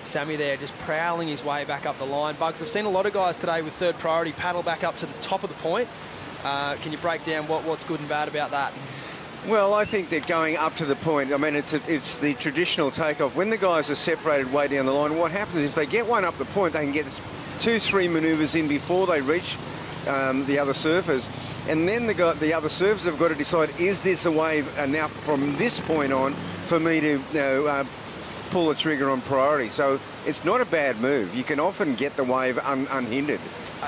Sammy there just prowling his way back up the line. Bugs, I've seen a lot of guys today with third priority paddle back up to the top of the point. Can you break down what's good and bad about that? Well, I think they're going up to the point. I mean, it's the traditional takeoff. When the guys are separated way down the line, what happens is if they get one up the point, they can get 2-3 manoeuvres in before they reach the other surfers. And then the other surfers have got to decide, is this a wave enough from this point on for me to pull the trigger on priority? So it's not a bad move. You can often get the wave unhindered.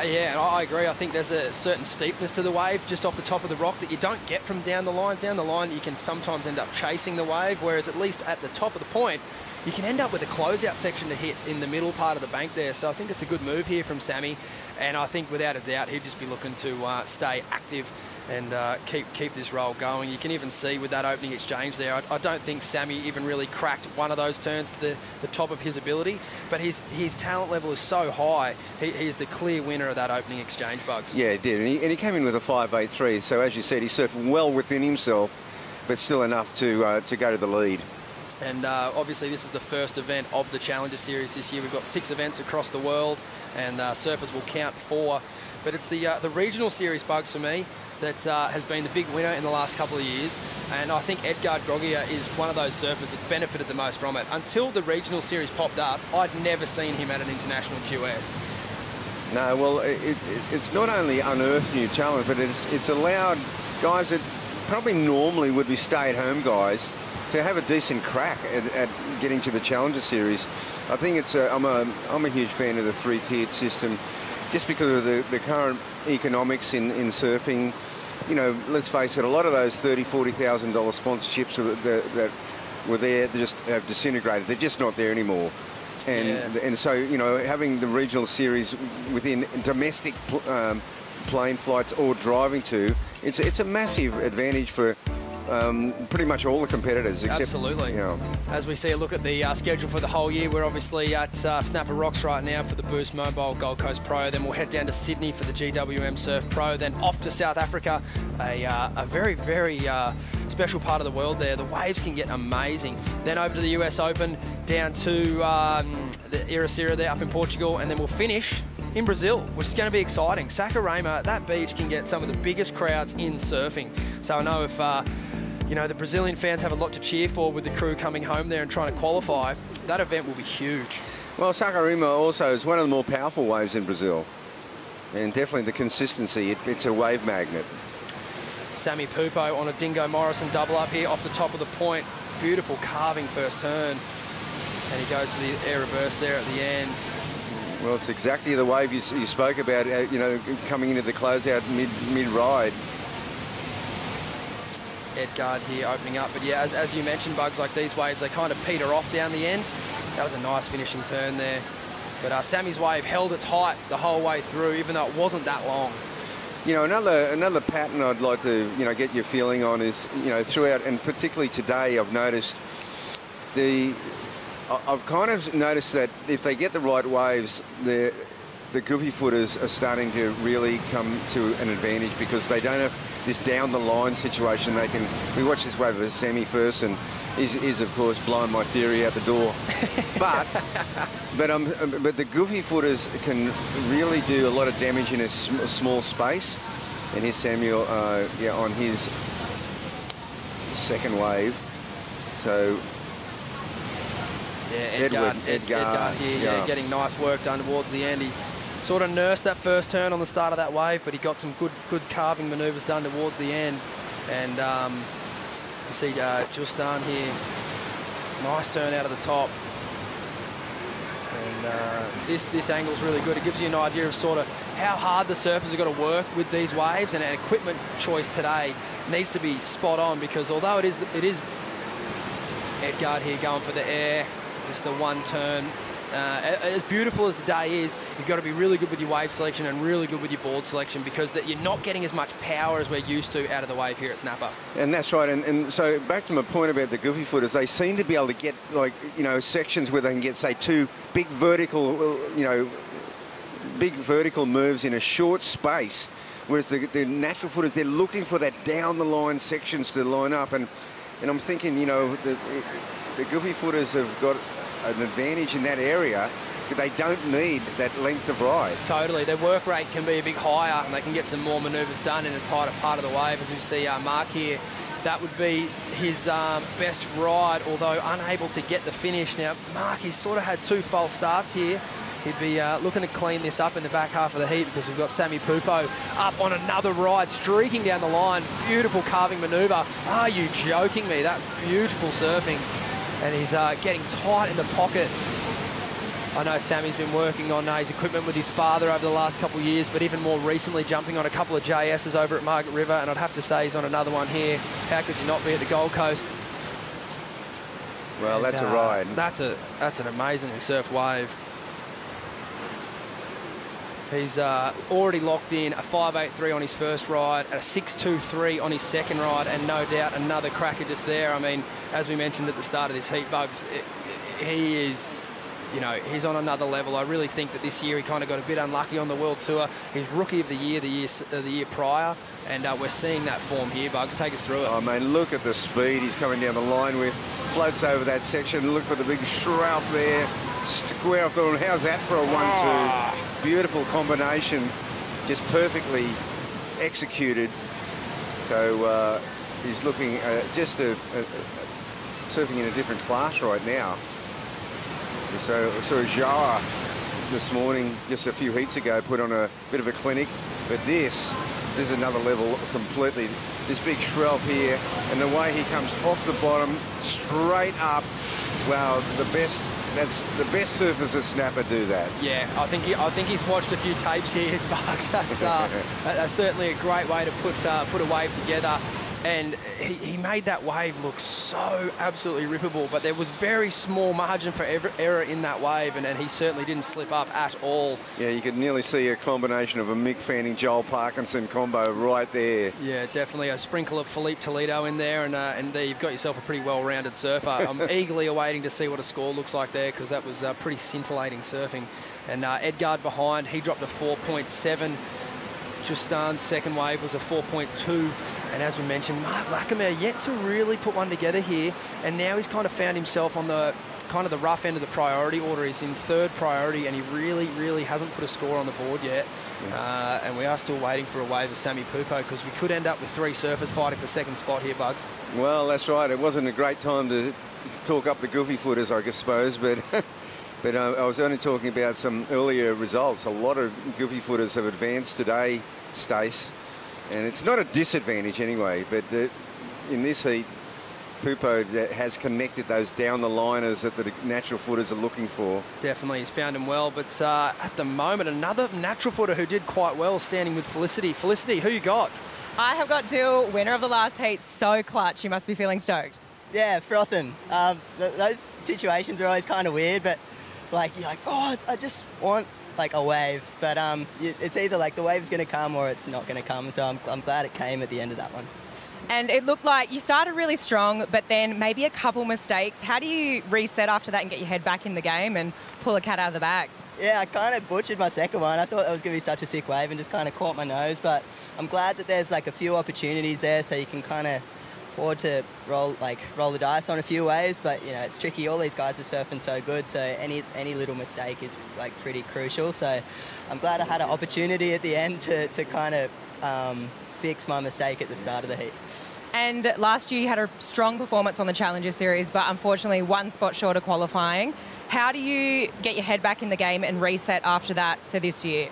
Yeah, I agree. I think there's a certain steepness to the wave just off the top of the rock that you don't get from down the line. Down the line, you can sometimes end up chasing the wave, whereas at least at the top of the point, you can end up with a closeout section to hit in the middle part of the bank there. So I think it's a good move here from Sammy, and I think without a doubt he'd just be looking to stay active and keep this roll going. You can even see with that opening exchange there, I don't think Sammy even really cracked one of those turns to the top of his ability, but his talent level is so high, he's the clear winner of that opening exchange, Bugs. Yeah, he did, and he came in with a 5.83, so as you said, he surfed well within himself, but still enough to go to the lead. And obviously this is the first event of the Challenger Series this year. We've got 6 events across the world, and surfers will count 4. But it's the regional series, Bugs, for me, that has been the big winner in the last couple of years. And I think Edgard Grogia is one of those surfers that's benefited the most from it. Until the regional series popped up, I'd never seen him at an international QS. No, well, it's not only unearthed new talent, but it's allowed guys that probably normally would be stay-at-home guys to have a decent crack at getting to the Challenger Series. I think it's I'm a huge fan of the 3-tiered system, just because of the current economics in surfing. you know, let's face it, a lot of those $30,000, $40,000 sponsorships that were there, they just have disintegrated. They're just not there anymore. And so, you know, having the regional series within domestic plane flights or driving to, it's a massive advantage for pretty much all the competitors. Except, Absolutely. You know, as we see a look at the schedule for the whole year, we're obviously at Snapper Rocks right now for the Boost Mobile Gold Coast Pro. Then we'll head down to Sydney for the GWM Surf Pro. Then off to South Africa, a very, very special part of the world there. The waves can get amazing. Then over to the US Open, down to the Ericeira there up in Portugal, and then we'll finish in Brazil, which is going to be exciting. Saquarema, that beach can get some of the biggest crowds in surfing. So I know if you know, the Brazilian fans have a lot to cheer for with the crew coming home there and trying to qualify, that event will be huge. well, Saquarema also is one of the more powerful waves in Brazil. And definitely the consistency, it's a wave magnet. Sammy Pupo on a Dingo Morrison double up here off the top of the point. Beautiful carving first turn. And he goes to the air reverse there at the end. Well, it's exactly the wave you spoke about, you know, coming into the closeout mid-ride. Edgard here opening up. But yeah, as you mentioned, Bugs, like these waves, they kind of peter off down the end. That was a nice finishing turn there. But Sammy's wave held its height the whole way through, even though it wasn't that long. You know, another pattern I'd like to, you know, get your feeling on is, you know, throughout, and particularly today, I've noticed I've kind of noticed that if they get the right waves, the goofy footers are starting to really come to an advantage because they don't have this down the line situation. We watched this wave of Sammy first, and is of course blowing my theory out the door. but the goofy footers can really do a lot of damage in a small space. And here's Samuel, on his second wave. So. Yeah, Edgard here, getting nice work done towards the end. He sort of nursed that first turn on the start of that wave, but he got some good carving manoeuvres done towards the end. And you see Justin here, nice turn out of the top. And this angle's really good. It gives you an idea of sort of how hard the surfers have got to work with these waves, and an equipment choice today needs to be spot on, because although it is Edgard here going for the air, just the one turn. As beautiful as the day is, you've got to be really good with your wave selection and really good with your board selection, because you're not getting as much power as we're used to out of the wave here at Snapper. And that's right. And so back to my point about the goofy footers, they seem to be able to get, like, you know, sections where they can get, say, two big vertical moves in a short space, whereas the natural footers, they're looking for that down the line sections to line up. And I'm thinking, you know, the goofy footers have got an advantage in that area, but they don't need that length of ride. Totally. Their work rate can be a bit higher, and they can get some more manoeuvres done in a tighter part of the wave. As we see Mark here, that would be his best ride, although unable to get the finish. Now, Mark, he's sort of had two false starts here. He'd be looking to clean this up in the back half of the heat, because we've got Sammy Pupo up on another ride, streaking down the line. Beautiful carving manoeuvre. Are you joking me? That's beautiful surfing. And he's getting tight in the pocket. I know Sammy's been working on his equipment with his father over the last couple of years, but even more recently jumping on a couple of JSs over at Margaret River, and I'd have to say he's on another one here. How could you not be at the Gold Coast? Well, that's a ride. That's an amazingly surfed wave. He's already locked in a 5.83 on his first ride, a 6.23 on his second ride, and no doubt another cracker just there. I mean, as we mentioned at the start of this heat, Bugs, he is, you know, he's on another level. I really think that this year he kind of got a bit unlucky on the World Tour. He's Rookie of the Year the year prior, and we're seeing that form here. Bugs, take us through it. Oh, man, look at the speed he's coming down the line with. Floats over that section. Look for the big shroud there. Square off the one. How's that for a 1-2? Beautiful combination, just perfectly executed. So he's looking just surfing in a different class right now. So Jara this morning, just a few heats ago, put on a bit of a clinic, but this is another level completely. This big shrub here, and the way he comes off the bottom, straight up. Wow, the best That's the best surfers at Snapper do that. Yeah, I think he's watched a few tapes here, Bucks. That's certainly a great way to put a wave together. And he made that wave look so absolutely rippable, but there was very small margin for error in that wave, and he certainly didn't slip up at all. Yeah, you could nearly see a combination of a Mick Fanning, Joel Parkinson combo right there. Yeah, definitely a sprinkle of Felipe Toledo in there, and there you've got yourself a pretty well-rounded surfer. I'm eagerly awaiting to see what a score looks like there, because that was pretty scintillating surfing. And Edgard behind, he dropped a 4.7. Justan's second wave was a 4.2. And as we mentioned, Mark Lackamer yet to really put one together here. And now he's kind of found himself on the kind of the rough end of the priority order. He's in third priority, and he really hasn't put a score on the board yet. Yeah. And we are still waiting for a wave of Sammy Pupo, because we could end up with 3 surfers fighting for second spot here, Bugs. Well, that's right. It wasn't a great time to talk up the goofy footers, I suppose, but but I was only talking about some earlier results. A lot of goofy footers have advanced today, Stace. And it's not a disadvantage anyway, but in this heat, Pupo has connected those down the liners that the natural footers are looking for. Definitely, he's found him well, but at the moment, another natural footer who did quite well standing with Felicity. Felicity, who you got? I have got Dill, winner of the last heat, so clutch. You must be feeling stoked. Yeah, frothing. Those situations are always kind of weird, but like you're like, oh, I just want like a wave, but it's either like the wave's going to come or it's not going to come, so I'm glad it came at the end of that one. And it looked like you started really strong, but then maybe a couple mistakes. How do you reset after that and get your head back in the game and pull a cat out of the bag? Yeah, I kind of butchered my second one. I thought that was going to be such a sick wave and just kind of caught my nose, but I'm glad that there's like a few opportunities there, so you can kind of afford to roll the dice on a few waves, but you know it's tricky. All these guys are surfing so good, so any little mistake is like pretty crucial. So I'm glad I had an opportunity at the end to kind of fix my mistake at the start of the heat. And last year you had a strong performance on the Challenger Series, but unfortunately 1 spot short of qualifying. How do you get your head back in the game and reset after that for this year?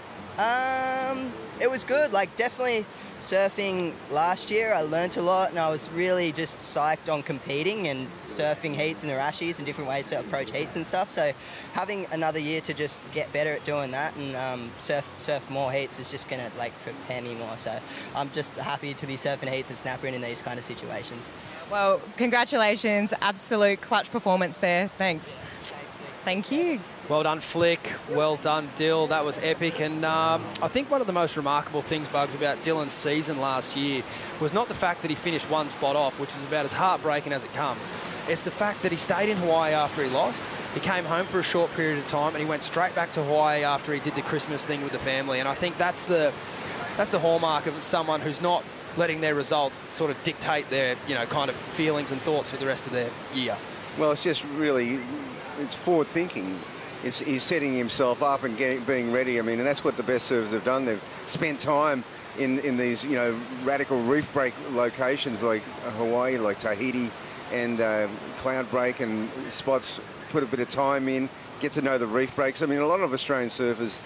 It was good. Like definitely surfing last year, I learnt a lot, and I was really just psyched on competing and surfing heats in the rashies and different ways to approach heats and stuff. So having another year to just get better at doing that and surf more heats is just gonna like prepare me more. So I'm just happy to be surfing heats and snapping in these kind of situations. Well, congratulations, absolute clutch performance there. Thanks. Thank you. Well done, Flick. Well done, Dill. That was epic. And I think one of the most remarkable things, Bugs, about Dylan's season last year was not the fact that he finished 1 spot off, which is about as heartbreaking as it comes. It's the fact that he stayed in Hawaii after he lost. He came home for a short period of time, and he went straight back to Hawaii after he did the Christmas thing with the family. And I think that's the hallmark of someone who's not letting their results sort of dictate their, kind of feelings and thoughts for the rest of their year. Well, it's just really, it's forward thinking. He's setting himself up and being ready. I mean, and that's what the best surfers have done. They've spent time in these, radical reef break locations like Hawaii, like Tahiti, and cloud break and spots. Put a bit of time in, get to know the reef breaks. I mean, a lot of Australian surfers,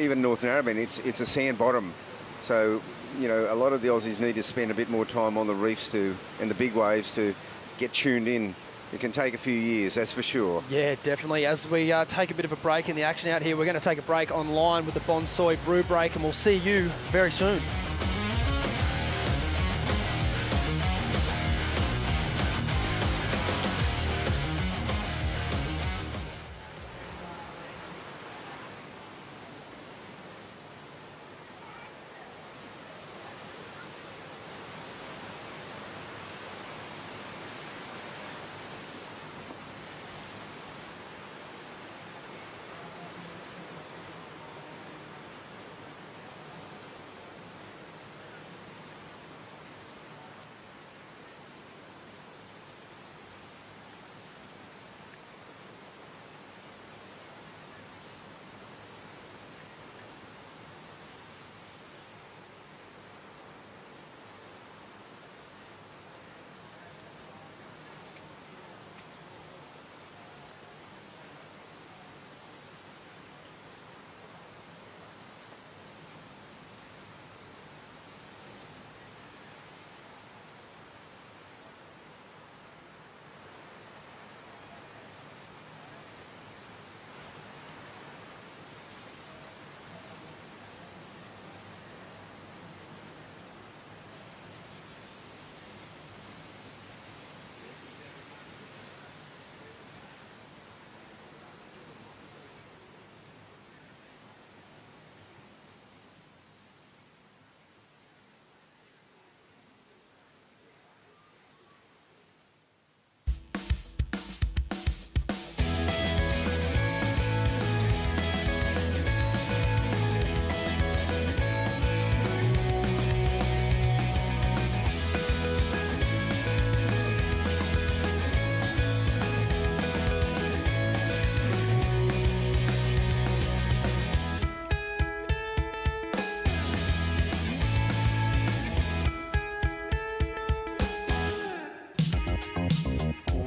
even North Narrabeen, it's a sand bottom. So, a lot of the Aussies need to spend a bit more time on the reefs and the big waves to get tuned in. It can take a few years, that's for sure. Yeah, definitely. As we take a bit of a break in the action out here, we're going to take a break online with the Bonsoi Brew Break, and we'll see you very soon.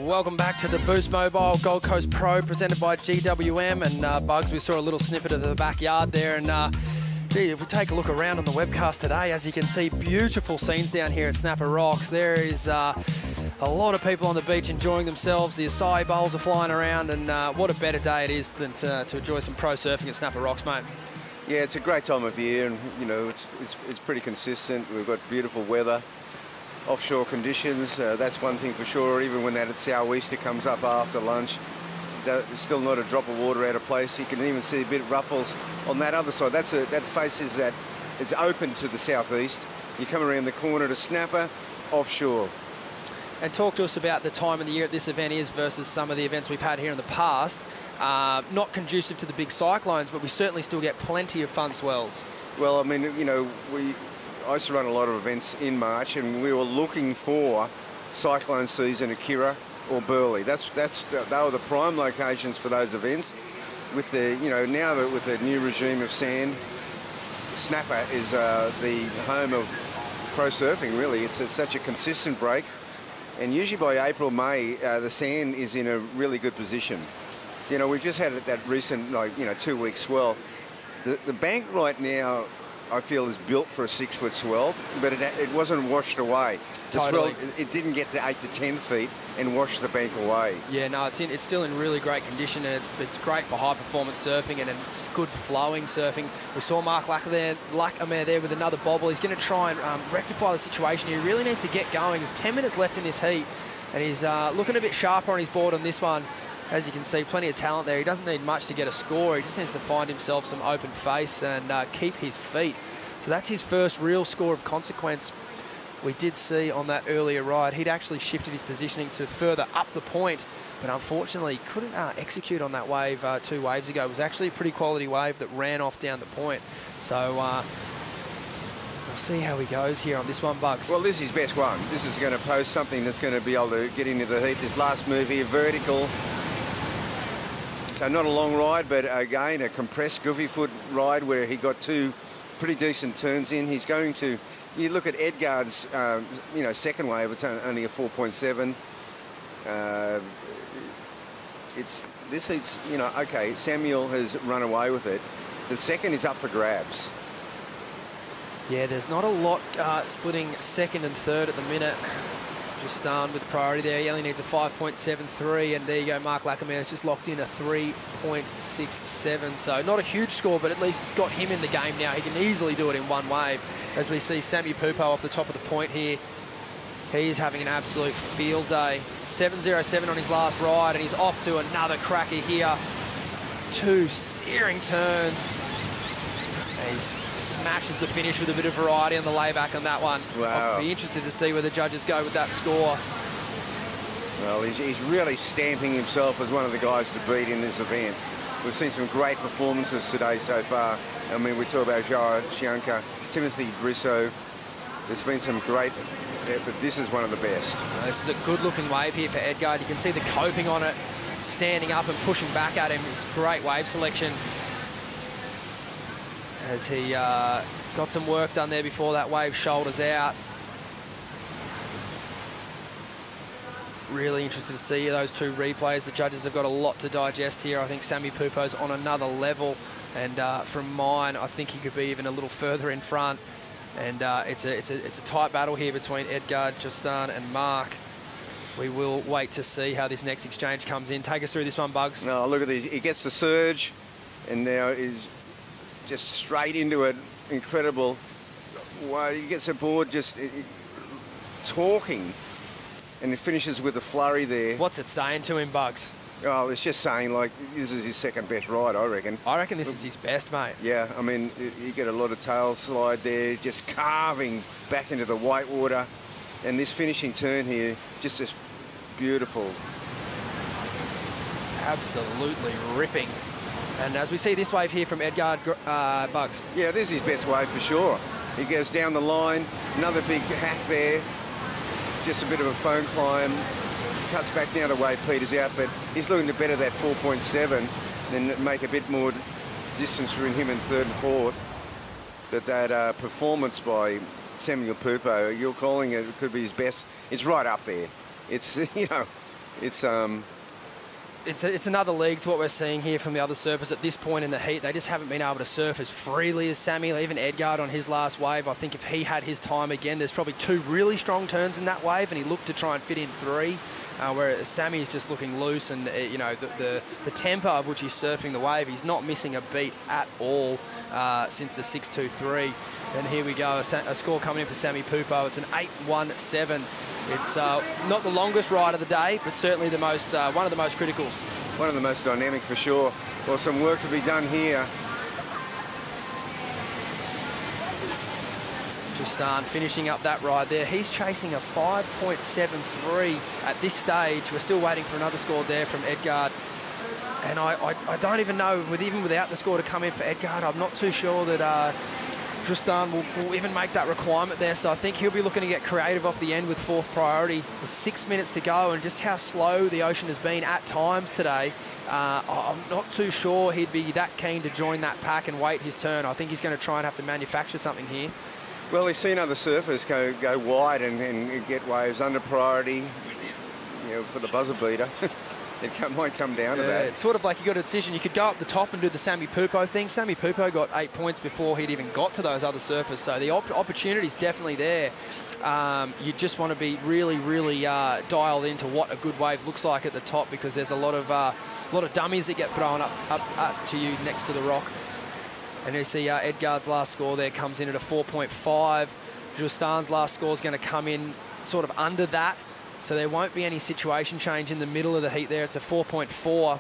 Welcome back to the Boost Mobile Gold Coast Pro presented by GWM. And Bugs, we saw a little snippet of the backyard there. And gee, if we take a look around on the webcast today, as you can see, beautiful scenes down here at Snapper Rocks. There is a lot of people on the beach enjoying themselves. The acai bowls are flying around, and what a better day it is than to enjoy some pro surfing at Snapper Rocks, mate. Yeah, it's a great time of year, and you know it's pretty consistent. We've got beautiful weather, offshore conditions. That's one thing for sure. Even when that sou'easter comes up after lunch, there's still not a drop of water out of place. You can even see a bit of ruffles on that other side. That faces that. It's open to the southeast. You come around the corner to Snapper, offshore. And talk to us about the time of the year this event is versus some of the events we've had here in the past. Not conducive to the big cyclones, but we certainly still get plenty of fun swells. Well, I mean, you know, I used to run a lot of events in March, and we were looking for cyclone season at Kirra or Burleigh. They were the prime locations for those events. With the, you know, now that with the new regime of sand, Snapper is the home of pro surfing. Really, it's such a consistent break. And usually by April, May, the sand is in a really good position. You know, we've just had that recent, like, you know, 2-week swell. The bank right now, I feel, is built for a 6-foot swell, but it wasn't washed away. The Totally. swell, it didn't get to 8 to 10 feet and wash the bank away. Yeah, no, it's still in really great condition, and it's great for high-performance surfing and it's good flowing surfing. We saw Mark Lackamer there with another bobble. He's going to try and rectify the situation. He really needs to get going. There's 10 minutes left in this heat, and he's looking a bit sharper on his board on this one. As you can see, plenty of talent there. He doesn't need much to get a score. He just needs to find himself some open face and keep his feet. So that's his first real score of consequence. We did see on that earlier ride, he'd actually shifted his positioning to further up the point, but unfortunately couldn't execute on that wave 2 waves ago. It was actually a pretty quality wave that ran off down the point. So we'll see how he goes here on this one, Bugs. Well, this is his best one. This is going to pose something that's going to be able to get into the heat. This last move here, vertical. So not a long ride, but again, a compressed goofy foot ride where he got 2 pretty decent turns in. He's going to, you look at Edgard's, you know, second wave, it's only a 4.7. This heat's, you know, okay, Samuel has run away with it. The second is up for grabs. Yeah, there's not a lot splitting second and third at the minute. Just with priority there. He only needs a 5.73, and there you go, Mark Lackamer has just locked in a 3.67. So not a huge score, but at least it's got him in the game now. He can easily do it in one wave. As we see Sammy Pupo off the top of the point here. He's having an absolute field day. 7.07 on his last ride, and he's off to another cracker here. 2 searing turns. And he's smashes the finish with a bit of variety on the layback on that one. Wow. I'll be interested to see where the judges go with that score. Well, he's really stamping himself as one of the guys to beat in this event. We've seen some great performances today so far. I mean, we talk about Joao Chianca, Timothy Brisso. There's been some great, but this is one of the best. This is a good-looking wave here for Edgard. You can see the coping on it, standing up and pushing back at him. It's great wave selection. As he got some work done there before that wave shoulders out. Really interested to see those 2 replays. The judges have got a lot to digest here. I think Sammy Pupo's on another level, and from mine, I think he could be even a little further in front. And it's a tight battle here between Edgard, Justin, and Mark. We will wait to see how this next exchange comes in. Take us through this one, Bugs. No, look at this. He gets the surge, and now is just straight into it. Incredible. Wow, he gets aboard just talking, and he finishes with a flurry there. What's it saying to him, Bugs? Oh, it's just saying, like, this is his second best ride, I reckon. I reckon this is his best, mate. Yeah, I mean, you get a lot of tail slide there, just carving back into the white water, and this finishing turn here, just beautiful. Absolutely ripping. And as we see this wave here from Edgard, Bugs. Yeah, this is his best wave for sure. He goes down the line, another big hack there, just a bit of a foam climb, cuts back now the wave peters out, but he's looking to better that 4.7, then make a bit more distance between him and third and fourth. But that performance by Samuel Pupo, you're calling it could be his best. It's right up there. It's, you know, It's It's another league to what we're seeing here from the other surfers at this point in the heat. They just haven't been able to surf as freely as Sammy. Even Edgard on his last wave, I think if he had his time again, there's probably 2 really strong turns in that wave, and he looked to try and fit in 3. Whereas Sammy is just looking loose, and you know, the tempo of which he's surfing the wave, he's not missing a beat at all since the 6.23. And here we go, a score coming in for Sammy Pupo. It's an 8.17. It's not the longest ride of the day, but certainly the most one of the most criticals. One of the most dynamic for sure. Well, some work to be done here. Justin finishing up that ride there. He's chasing a 5.73 at this stage. We're still waiting for another score there from Edgard. And I don't even know, even without the score to come in for Edgard, I'm not too sure that Tristan will even make that requirement there. So I think he'll be looking to get creative off the end with 4th priority. There's 6 minutes to go, and just how slow the ocean has been at times today, I'm not too sure he'd be that keen to join that pack and wait his turn. I think he's going to try and have to manufacture something here. Well, he's seen other surfers go wide and get waves under priority, you know, for the buzzer beater. It might come down to that. It's sort of like you got a decision. You could go up the top and do the Sammy Pupo thing. Sammy Pupo got 8 points before he'd even got to those other surfers, so the opportunity's definitely there. You just want to be really, really dialed into what a good wave looks like at the top, because there's a lot of dummies that get thrown up to you next to the rock. And you see Edgard's last score there comes in at a 4.5. Justan's last score is going to come in sort of under that. So there won't be any situation change in the middle of the heat there. It's a 4.4.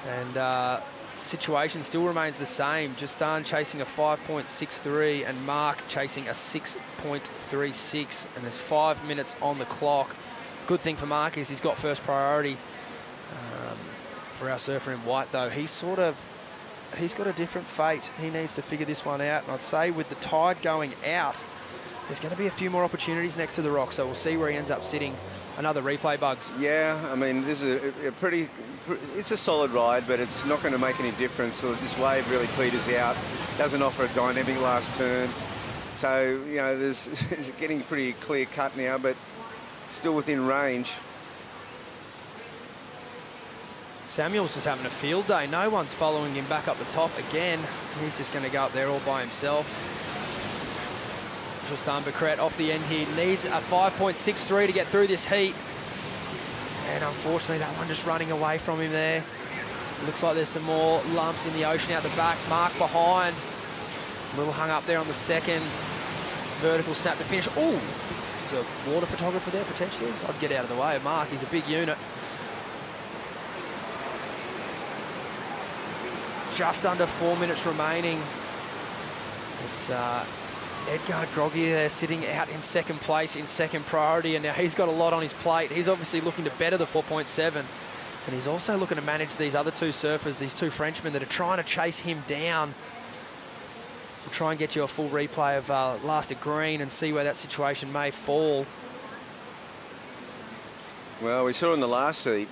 And situation still remains the same. Justin chasing a 5.63 and Mark chasing a 6.36. And there's 5 minutes on the clock. Good thing for Mark is he's got first priority. For our surfer in white, though, he's got a different fate. He needs to figure this one out. And I'd say with the tide going out, there's going to be a few more opportunities next to the rock, so we'll see where he ends up sitting. Another replay, Bugs. Yeah, I mean, this is it's a solid ride, but it's not going to make any difference. So this wave really peters out, doesn't offer a dynamic last turn. So, you know, it's getting pretty clear cut now, but still within range. Samuel's just having a field day. No one's following him back up the top again. He's just going to go up there all by himself. Tristan Becret off the end here, needs a 5.63 to get through this heat. And unfortunately, that one just running away from him there. Looks like there's some more lumps in the ocean out the back. Mark behind. A little hung up there on the second. Vertical snap to finish. Oh, there's a water photographer there potentially. I'd get out of the way of Mark. He's a big unit. Just under 4 minutes remaining. It's Edgard groggy there, sitting out in second place, in second priority, and now he's got a lot on his plate. He's obviously looking to better the 4.7, and he's also looking to manage these other 2 surfers, these 2 Frenchmen that are trying to chase him down. We'll try and get you a full replay of last at green and see where that situation may fall. Well, we saw in the last heat.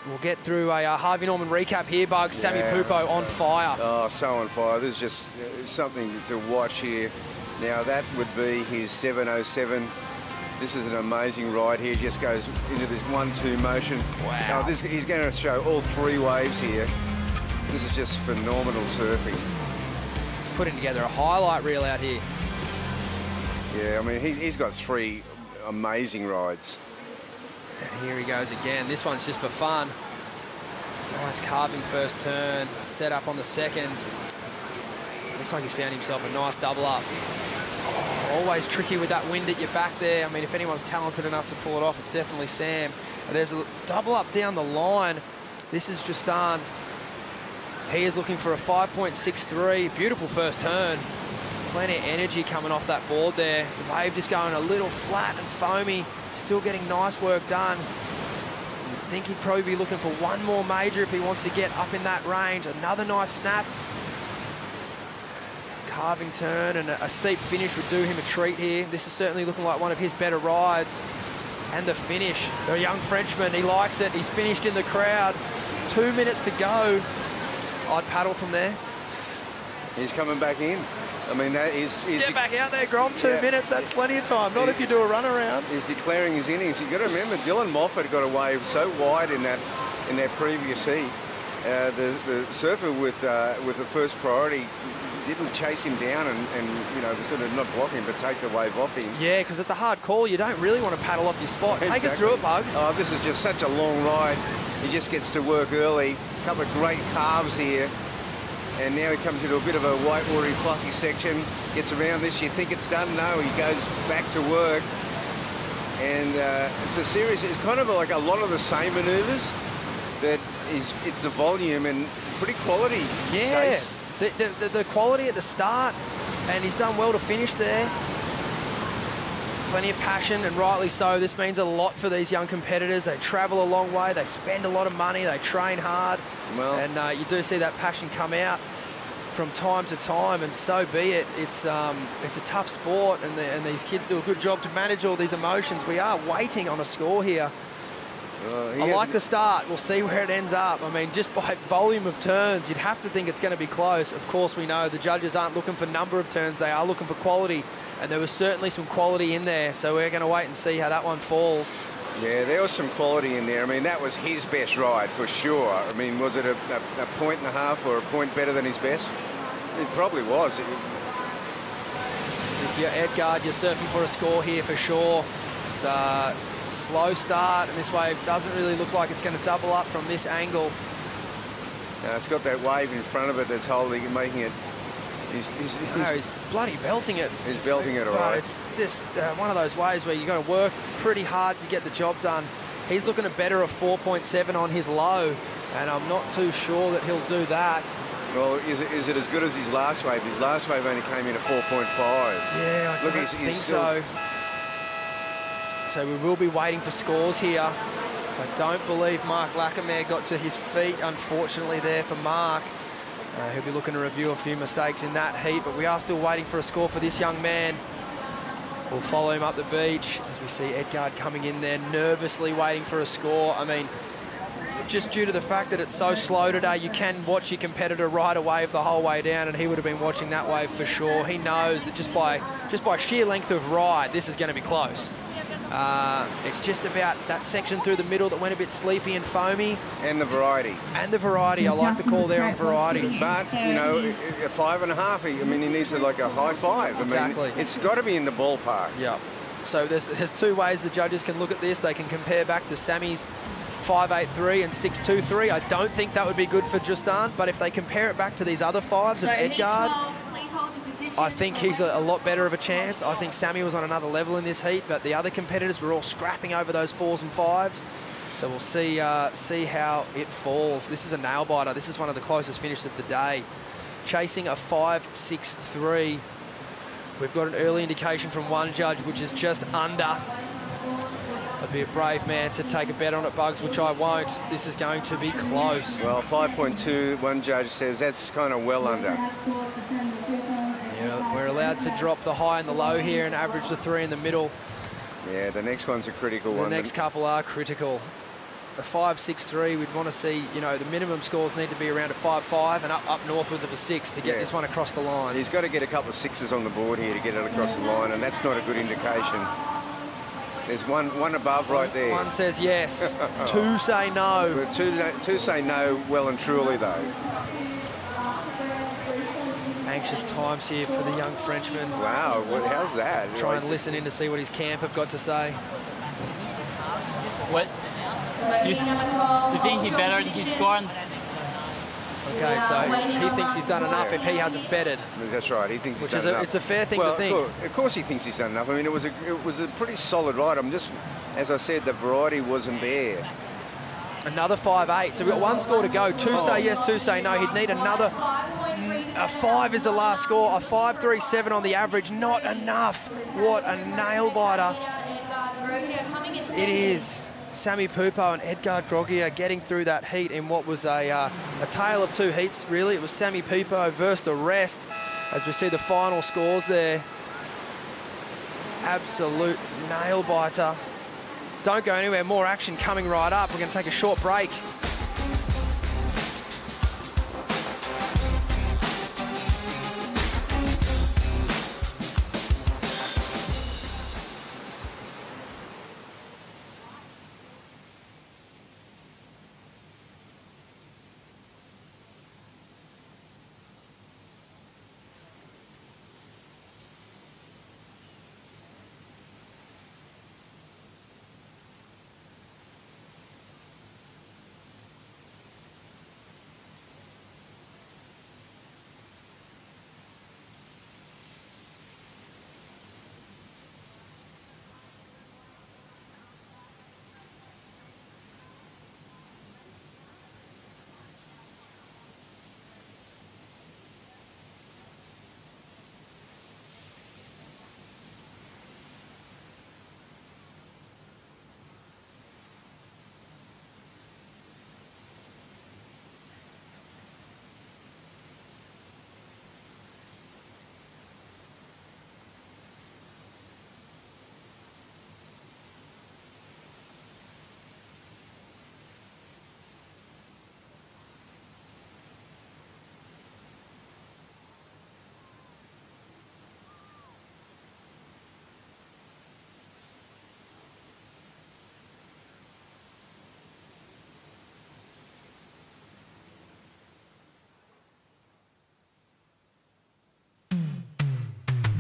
We'll get through a Harvey Norman recap here, Bugs. Yeah. Sammy Pupo on fire. Oh, so on fire. There's just something to watch here. Now, that would be his 7.07. This is an amazing ride here. Just goes into this 1-2 motion. Wow. Now, he's going to show all 3 waves here. This is just phenomenal surfing. Putting together a highlight reel out here. Yeah, I mean, he's got 3 amazing rides. And here he goes again. This one's just for fun. Nice carving first turn. Set up on the second. Looks like he's found himself a nice double up. Oh, always tricky with that wind at your back there. I mean, if anyone's talented enough to pull it off, it's definitely Sam. And there's a double up down the line. This is Justin. He is looking for a 5.63. Beautiful first turn. Plenty of energy coming off that board there. The wave just going a little flat and foamy. Still getting nice work done. I think he'd probably be looking for one more major if he wants to get up in that range. Another nice snap. Carving turn and a steep finish would do him a treat here. This is certainly looking like one of his better rides. And the finish. The young Frenchman, he likes it. He's finished in the crowd. 2 minutes to go. I'd paddle from there. He's coming back in. I mean, that is... Get back out there, Grom. 2 minutes, that's plenty of time. Not if you do a run around. He's declaring his innings. You've got to remember, Dylan Moffat got away so wide in that previous heat. The surfer with the first priority didn't chase him down and you know, sort of not block him, but take the wave off him. Yeah, because it's a hard call. You don't really want to paddle off your spot. Take us through it, Bugs. Oh, this is just such a long ride. He just gets to work early. A couple of great carves here. And now he comes into a bit of a white, watery, fluffy section. Gets around this. You think it's done? No, he goes back to work. And it's a series. It's kind of like a lot of the same manoeuvres. That it's the volume and pretty quality. Yeah, the quality at the start, and he's done well to finish there. Plenty of passion, and rightly so. This means a lot for these young competitors. They travel a long way, they spend a lot of money, they train hard, and you do see that passion come out from time to time, and so be it. It's a tough sport, and these kids do a good job to manage all these emotions. We are waiting on a score here. I like the start. We'll see where it ends up. I mean, just by volume of turns, you'd have to think it's going to be close. Of course, we know the judges aren't looking for number of turns. They are looking for quality, and there was certainly some quality in there. So we're going to wait and see how that one falls. Yeah, there was some quality in there. I mean, that was his best ride for sure. I mean, was it a point and a half or a point better than his best? It probably was. If you're Edgard, you're surfing for a score here for sure. It's slow start, and this wave doesn't really look like it's going to double up from this angle. It's got that wave in front of it that's holding and making it. He's bloody belting it. He's belting it, all right. It's just one of those waves where you've got to work pretty hard to get the job done. He's looking to better a 4.7 on his low, and I'm not too sure that he'll do that. Well, is it as good as his last wave? His last wave only came in at 4.5. Yeah, I don't think so. So we will be waiting for scores here. I don't believe Mark Lackamere got to his feet, unfortunately, there for Mark. He'll be looking to review a few mistakes in that heat, but we are still waiting for a score for this young man. We'll follow him up the beach as we see Edgard coming in there, nervously waiting for a score. I mean, just due to the fact that it's so slow today, you can watch your competitor ride a wave the whole way down, and he would have been watching that wave for sure. He knows that just by sheer length of ride, this is going to be close. It's just about that section through the middle that went a bit sleepy and foamy. And the variety. And the variety. I like the call there on variety. But, you know, a 5.5, I mean, he needs like a high 5. Exactly. I mean, it's got to be in the ballpark. Yeah. So there's two ways the judges can look at this. They can compare back to Sammy's 5.83 and 6.23. I don't think that would be good for Justin, but if they compare it back to these other fives of Edgard, I think he's a lot better of a chance. I think Sammy was on another level in this heat, but the other competitors were all scrapping over those 4s and 5s. So we'll see how it falls. This is a nail biter. This is one of the closest finishes of the day. Chasing a 5.63. We've got an early indication from one judge, which is just under. I'd be a brave man to take a bet on it, Bugs, which I won't. This is going to be close. Well, 5.2, one judge says that's kind of well under. Yeah, we're allowed to drop the high and the low here and average the 3 in the middle. Yeah, the next one's a critical one. The next couple are critical. A 5.63, we'd want to see, you know, the minimum scores need to be around a 5.5 and up northwards of a 6 to get this one across the line. He's got to get a couple of 6s on the board here to get it across the line, and that's not a good indication. There's one above right there. One says yes. 2 say no. Two say no well and truly, though. Anxious times here for the young Frenchman. Wow, how's that? Try and listen in to see what his camp have got to say. What? You think he bettered his score? Okay, so he thinks he's done enough if he hasn't betted. That's right, he thinks he's done enough. It's a fair thing to think. Of course he thinks he's done enough. I mean, it was a pretty solid ride. As I said, the variety wasn't there. Another 5.8, so we've got one score to go. 2 say yes, 2 say no. He'd need another. A 5 is the last score. A 5.37 on the average, not enough. What a nail biter. It is. Sammy Pupo and Edgard Groggia getting through that heat in what was a tale of 2 heats, really. It was Sammy Pupo versus the rest, as we see the final scores there. Absolute nail biter. Don't go anywhere, more action coming right up. We're going to take a short break.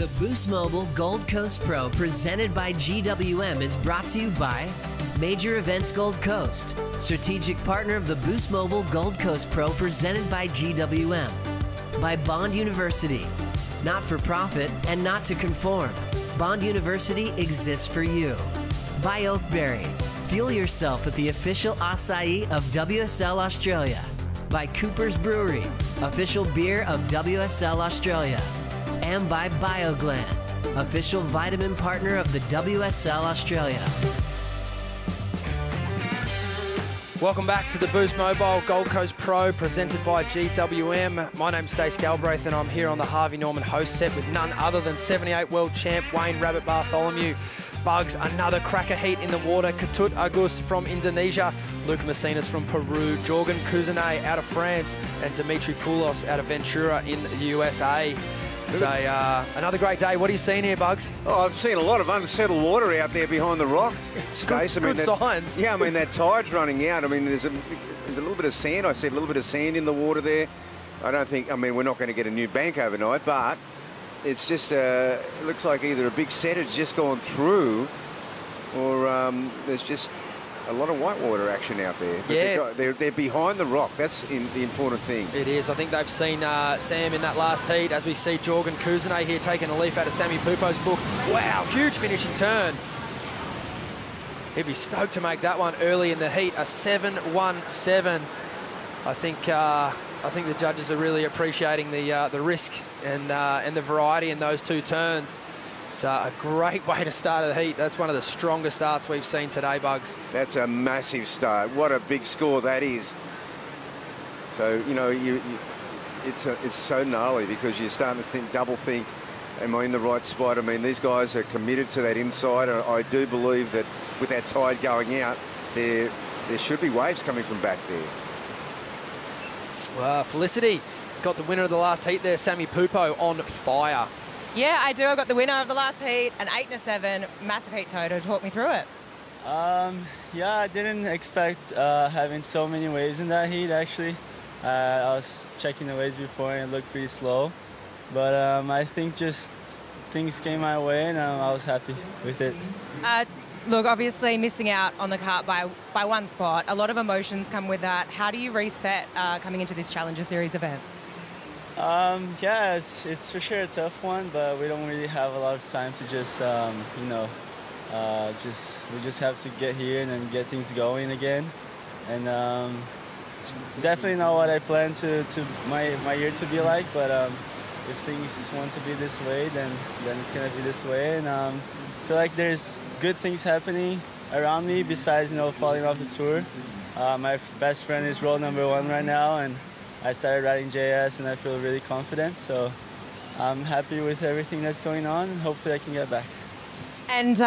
The Boost Mobile Gold Coast Pro presented by GWM is brought to you by Major Events Gold Coast, strategic partner of the Boost Mobile Gold Coast Pro presented by GWM. By Bond University, not for profit and not to conform. Bond University exists for you. By Oakberry, fuel yourself with the official acai of WSL Australia. By Cooper's Brewery, official beer of WSL Australia. And by BioGland, official vitamin partner of the WSL Australia. Welcome back to the Boost Mobile Gold Coast Pro presented by GWM. My name's Stace Galbraith and I'm here on the Harvey Norman host set with none other than 78 world champ Wayne Rabbit Bartholomew. Bugs, another cracker heat in the water. Ketut Agus from Indonesia, Luca Messinas from Peru, Jorgen Cousinet out of France, and Dimitri Poulos out of Ventura in the USA. So another great day. What are you seeing here, Bugs? Oh, I've seen a lot of unsettled water out there behind the rock. Stace, good signs. Yeah, I mean, that tide's running out. I mean, there's a little bit of sand. I see a little bit of sand in the water there. I don't think, I mean, we're not going to get a new bank overnight, but it's just, it looks like either a big set has just gone through or there's just a lot of whitewater action out there. But yeah. they're behind the rock. That's the important thing. It is. I think they've seen Sam in that last heat, as we see Jorgen Cousinet here taking a leaf out of Sammy Pupo's book. Wow, huge finishing turn. He'd be stoked to make that one early in the heat, a 7.17. I think the judges are really appreciating the risk and the variety in those two turns. It's a great way to start a heat. That's one of the strongest starts we've seen today, Bugs. That's a massive start. What a big score that is. So, you know, it's so gnarly because you're starting to double think, am I in the right spot? I mean, these guys are committed to that inside. I do believe that with that tide going out, there should be waves coming from back there. Well, Felicity got the winner of the last heat there, Sammy Pupo on fire. Yeah, I do. I got the winner of the last heat, an 8 and a 7, massive heat total. Talk me through it. Yeah, I didn't expect having so many waves in that heat, actually. I was checking the waves before and it looked pretty slow. But I think just things came my way and I was happy with it. Look, obviously missing out on the cart by one spot, a lot of emotions come with that. How do you reset coming into this Challenger Series event? Yeah, it's for sure a tough one, but we don't really have a lot of time to just, you know, we just have to get here and then get things going again. And it's definitely not what I planned to my year to be like, but if things want to be this way, then it's gonna be this way. And I feel like there's good things happening around me besides, you know, falling off the tour. My best friend is world #1 right now, and I started riding JS and I feel really confident, so I'm happy with everything that's going on and hopefully I can get back. And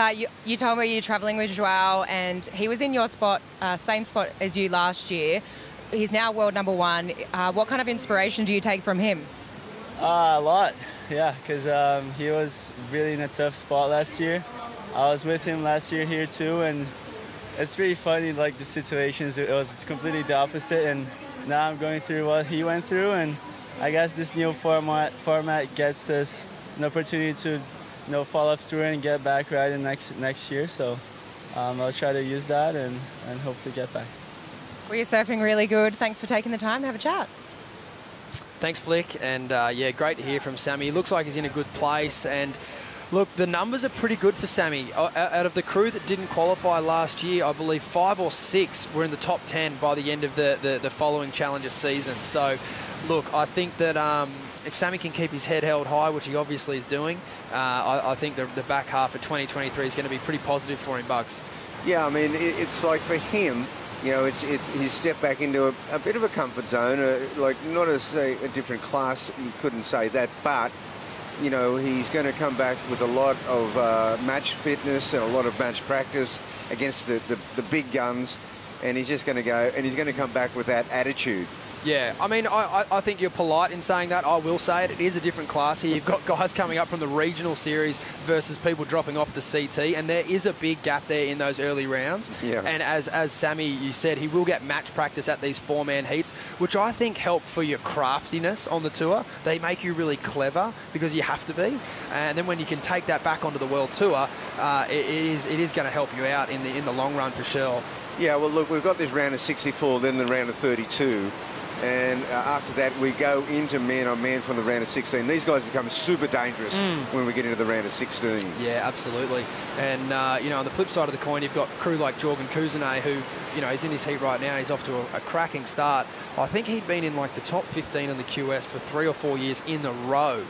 you told me you're travelling with Joao and he was in your spot, same spot as you last year. He's now world #1. What kind of inspiration do you take from him? A lot, yeah, because he was really in a tough spot last year. I was with him last year here too, and it's really funny, like the situations, it was completely the opposite, and now I'm going through what he went through, and I guess this new format gets us an opportunity to, you know, fall off tour and get back riding next year. So I'll try to use that and hopefully get back. Well, you're surfing really good. Thanks for taking the time to have a chat. Thanks, Flick, and yeah, great to hear from Sammy. He looks like he's in a good place, and look, the numbers are pretty good for Sammy. Out of the crew that didn't qualify last year, I believe 5 or 6 were in the top 10 by the end of the following Challenger season. So, look, I think that if Sammy can keep his head held high, which he obviously is doing, I think the back half of 2023 is going to be pretty positive for him, Bugs. Yeah, I mean, it's like for him, you know, he's stepped back into a bit of a comfort zone, like not as a different class, you couldn't say that, but you know, he's going to come back with a lot of match fitness and a lot of match practice against the big guns, and he's just going to go, and he's going to come back with that attitude. Yeah, I mean, I think you're polite in saying that. I will say it. It is a different class here. You've got guys coming up from the regional series versus people dropping off the CT, and there is a big gap there in those early rounds. Yeah. And as Sammy, you said, he will get match practice at these 4-man heats, which I think help for your craftiness on the tour. They make you really clever because you have to be. And then when you can take that back onto the World Tour, it is going to help you out in the long run for sure. Yeah, well, look, we've got this round of 64, then the round of 32. And after that, we go into man-on-man from the round of 16. These guys become super dangerous when we get into the round of 16. Yeah, absolutely. And, you know, on the flip side of the coin, you've got crew like Jorgen Kuzene, who, you know, he's in this heat right now. He's off to a cracking start. I think he'd been in, like, the top 15 in the QS for 3 or 4 years in a row.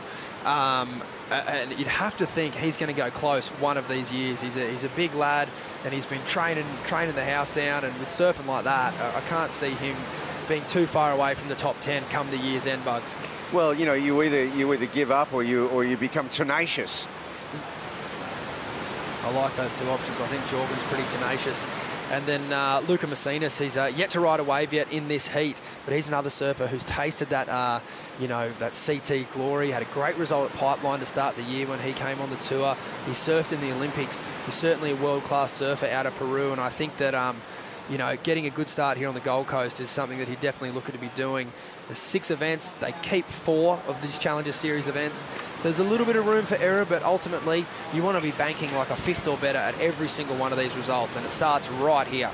And you'd have to think he's going to go close one of these years. He's a big lad, and he's been training the house down. And with surfing like that, I can't see him being too far away from the top 10 come the year's end, Bugs. Well, you know, you either give up or you become tenacious. I like those two options. I think Jorgen's pretty tenacious. And then Luca Messinas, he's yet to ride a wave yet in this heat, but he's another surfer who's tasted that, you know, that CT glory. Had a great result at Pipeline to start the year when he came on the tour. He surfed in the Olympics. He's certainly a world-class surfer out of Peru, and I think that, you know, getting a good start here on the Gold Coast is something that he'd definitely look to be doing. There's 6 events. They keep 4 of these Challenger Series events. So there's a little bit of room for error, but ultimately you want to be banking like a 5th or better at every single one of these results, and it starts right here.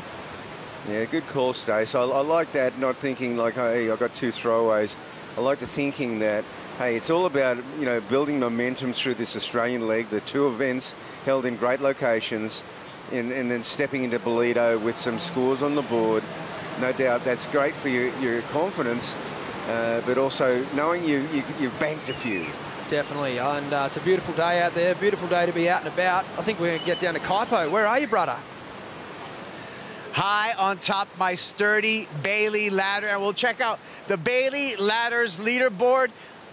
Yeah, good call, Stace. I like that, not thinking like, hey, I've got 2 throwaways. I like the thinking that, hey, it's all about, you know, building momentum through this Australian leg, the 2 events held in great locations, and then stepping into Bolito with some scores on the board. No doubt that's great for your confidence, but also knowing you've banked a few. Definitely, and it's a beautiful day out there, beautiful day to be out and about. I think we're going to get down to Kaipo. Where are you, brother? High on top my sturdy Bailey ladder, and we'll check out the Bailey Ladders leaderboard.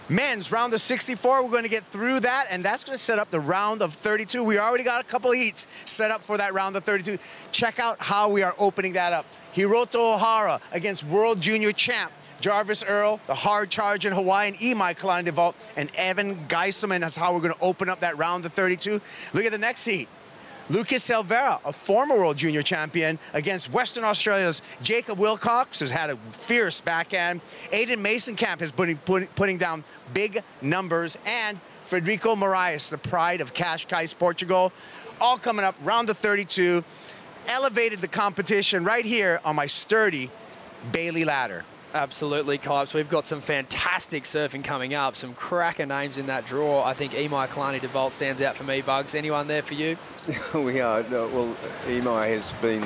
Men's round of 64, we're going to get through that, and that's going to set up the round of 32. We already got a couple of heats set up for that round of 32. Check out how we are opening that up. Hiroto Ohara against World Junior Champ Jarvis Earl, the hard-charging Hawaiian Imai Kalani DeVault, and Evan Geiselman. That's how we're going to open up that round of 32. Look at the next heat. Lucas Silveira, a former World Junior Champion, against Western Australia's Jacob Wilcox, has had a fierce backhand. Aiden Mason-Camp is putting down big numbers. And Frederico Moraes, the pride of Cascais, Portugal, all coming up round of 32. Elevated the competition right here on my sturdy Bailey ladder. Absolutely, Kipes. We've got some fantastic surfing coming up, some cracker names in that draw. I think Imai Kalani DeVault stands out for me, Bugs. Anyone there for you? We are. No, well, Imai has been...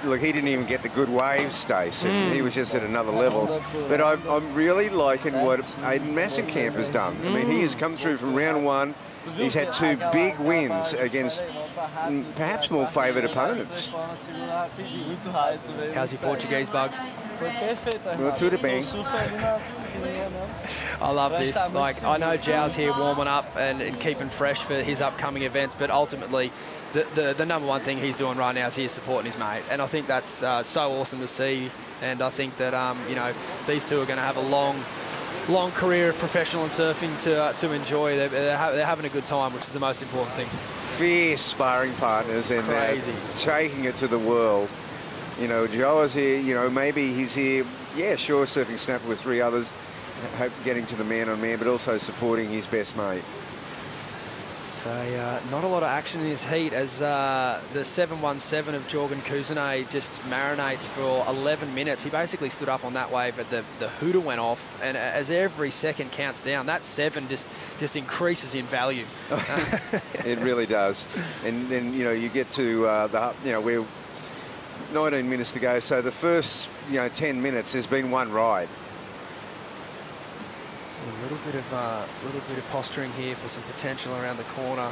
Look, he didn't even get the good wave, Stace, and he was just at another level. But I'm really liking what Aiden Massenkamp has done. I mean, he has come through from round 1. He's had 2 big wins against perhaps more favoured opponents. How's your Portuguese, Bugs? Well, tudo bem. I love this. Like, I know Jow's here warming up and keeping fresh for his upcoming events, but ultimately the number one thing he's doing right now is he's supporting his mate, and I think that's so awesome to see. And I think that you know, these two are going to have a long career of professional surfing to enjoy. They're having a good time, which is the most important thing. Fierce sparring partners, and crazy, taking it to the world. You know, Joe is here, you know, maybe he's here, yeah, sure, surfing snapper with 3 others, getting to the man-on-man, but also supporting his best mate. So, not a lot of action in this heat as the 717 of Jorgen Kuzene just marinates for 11 minutes. He basically stood up on that wave, but the hooter went off, and as every second counts down, that 7 just increases in value. It really does. And then, you know, you get to you know, we're 19 minutes to go, so the first, you know, 10 minutes there's been 1 ride. So a little bit of posturing here for some potential around the corner.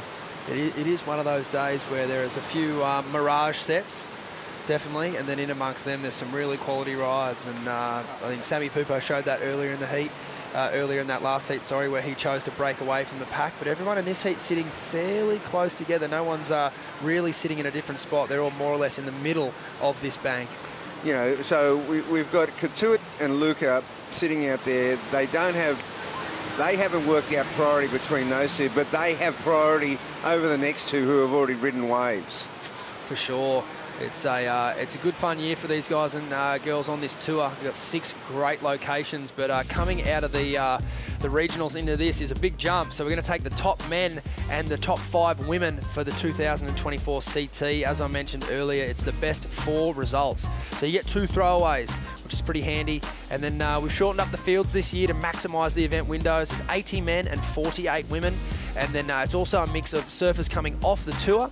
It is one of those days where there is a few mirage sets, definitely, and then in amongst them there's some really quality rides, and I think Sammy Pupo showed that earlier in the heat. Earlier in that last heat, sorry, where he chose to break away from the pack. But everyone in this heat sitting fairly close together. No one's really sitting in a different spot. They're all more or less in the middle of this bank. You know, so we've got Katut and Luca sitting out there. They haven't worked out priority between those two, but they have priority over the next two who have already ridden waves. For sure. It's a good fun year for these guys and girls on this tour. We've got 6 great locations, but coming out of the regionals into this is a big jump. So we're going to take the top men and the top 5 women for the 2024 CT. As I mentioned earlier, it's the best 4 results. So you get 2 throwaways, which is pretty handy. And then we've shortened up the fields this year to maximise the event windows. It's 80 men and 48 women. And then it's also a mix of surfers coming off the tour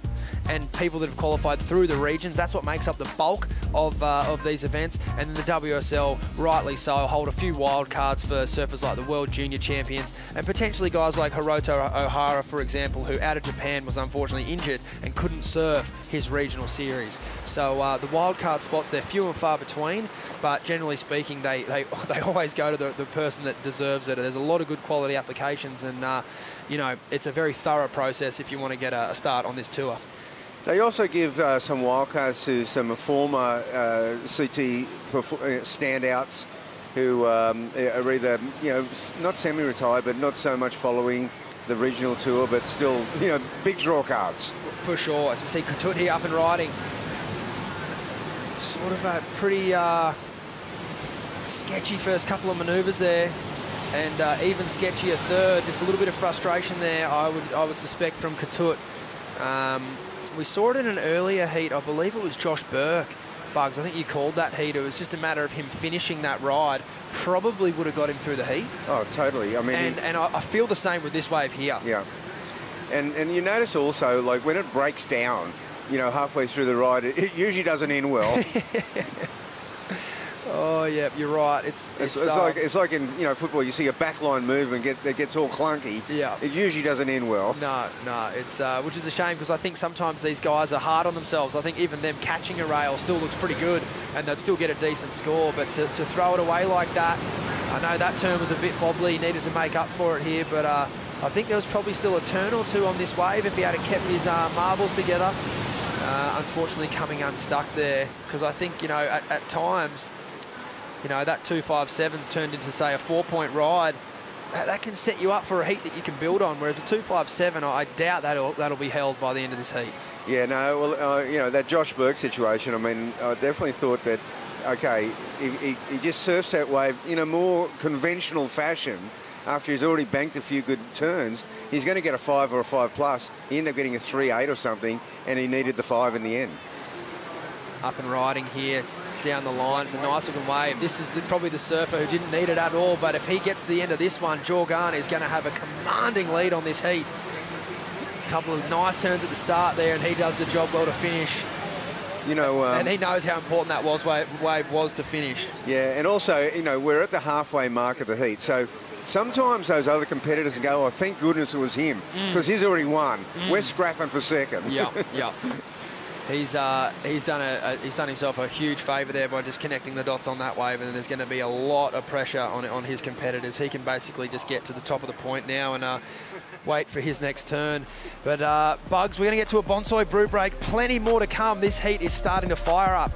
and people that have qualified through the regions. That's what makes up the bulk of these events. And then the WSL, rightly so, hold a few wild cards for surfers like the World Junior Champions and potentially guys like Hiroto Ohara, for example, who out of Japan was unfortunately injured and couldn't surf his regional series. So the wild card spots, they're few and far between, but generally speaking, they always go to the person that deserves it. There's a lot of good quality applications, and you know, it's a very thorough process if you want to get a start on this tour. They also give some wildcards to some former CT standouts who are either, you know, not semi-retired, but not so much following the regional tour, but still, you know, big draw cards. For sure. As we see Katut here up and riding. Sort of a pretty sketchy first couple of manoeuvres there, and even sketchier third. Just a little bit of frustration there, I would suspect, from Katut. We saw it in an earlier heat. I believe it was Josh Burke. Bugs, I think you called that heat. It was just a matter of him finishing that ride. Probably would have got him through the heat. Oh, totally. I mean, and I feel the same with this wave here. Yeah. And you notice also, like, when it breaks down, you know, halfway through the ride, it usually doesn't end well. Oh, yeah, you're right. It's like in, you know, football, you see a backline move and it gets all clunky. Yeah. It usually doesn't end well. No, it's which is a shame, because I think sometimes these guys are hard on themselves. I think even them catching a rail still looks pretty good and they'd still get a decent score, but to throw it away like that, I know that turn was a bit wobbly, needed to make up for it here, but I think there was probably still a turn or two on this wave if he had kept his marbles together. Unfortunately coming unstuck there, because I think, you know, at times, you know, that 257 turned into, say, a 4-point ride. That can set you up for a heat that you can build on, whereas a 257, I doubt that'll be held by the end of this heat. Yeah, no, well, you know, that Josh Burke situation, I mean, I definitely thought that, okay, he just surfs that wave in a more conventional fashion after he's already banked a few good turns. He's going to get a 5 or a 5+. He ended up getting a 3.8 or something, and he needed the 5 in the end. Up and riding here down the line. It's a nice looking wave. This is probably the surfer who didn't need it at all, but if he gets to the end of this one, Jorgan is going to have a commanding lead on this heat. A couple of nice turns at the start there, and he does the job well to finish. You know, and he knows how important that wave was to finish. Yeah, and also, you know, we're at the halfway mark of the heat, so sometimes those other competitors go, oh, thank goodness it was him, because he's already won. We're scrapping for second. Yeah, yeah. He's done himself a huge favour there by just connecting the dots on that wave, and then there's going to be a lot of pressure on his competitors. He can basically just get to the top of the point now and wait for his next turn. But Bugs, we're going to get to a bonsai brew break. Plenty more to come. This heat is starting to fire up.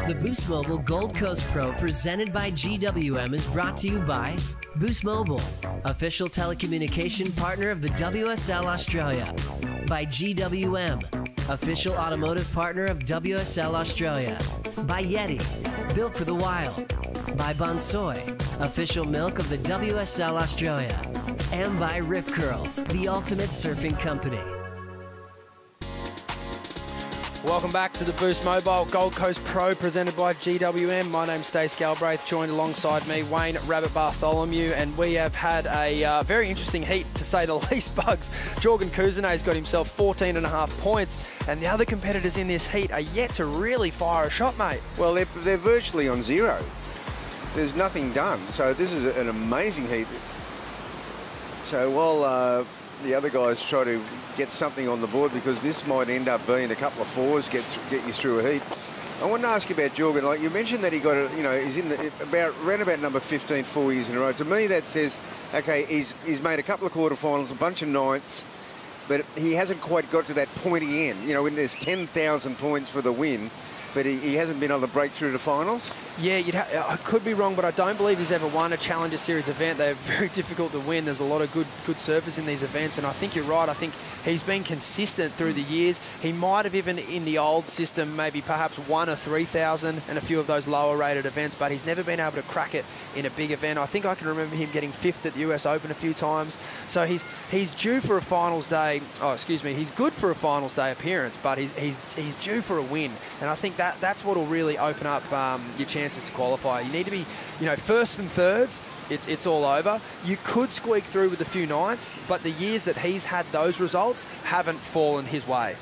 The Boost Mobile Gold Coast Pro presented by GWM is brought to you by Boost Mobile, official telecommunication partner of the WSL Australia. By GWM, official automotive partner of WSL Australia. By Yeti, built for the wild. By Bonsoy, official milk of the WSL Australia. And by Rip Curl, the ultimate surfing company. Welcome back to the Boost Mobile Gold Coast Pro presented by GWM. My name's Stace Galbraith, joined alongside me, Wayne Rabbit Bartholomew, and we have had a very interesting heat, to say the least, Bugs. Jorgen Cousinet's got himself 14.5 points, and the other competitors in this heat are yet to really fire a shot, mate. Well, they're virtually on zero. There's nothing done, so this is an amazing heat. So while the other guys try to get something on the board, because this might end up being a couple of fours, get you through a heat. I want to ask you about Jorgen. Like you mentioned that he got he's in around about number 15 4 years in a row. To me, that says, okay, he's made a couple of quarterfinals, a bunch of ninths, but he hasn't quite got to that pointy end. You know, when there's 10,000 points for the win, but he hasn't been able to break through to finals. Yeah, I could be wrong, but I don't believe he's ever won a Challenger Series event. They're very difficult to win. There's a lot of good surfers in these events, and I think you're right. I think he's been consistent through the years. He might have even in the old system maybe perhaps won a 3,000 and a few of those lower rated events, but he's never been able to crack it in a big event. I think I can remember him getting 5th at the US Open a few times. So he's due for a finals day. Oh, excuse me. He's good for a finals day appearance, but he's due for a win, and I think that's what will really open up your chances to qualify. You need to be, first and thirds. It's all over. You could squeak through with a few ninths, but the years that he's had those results haven't fallen his way.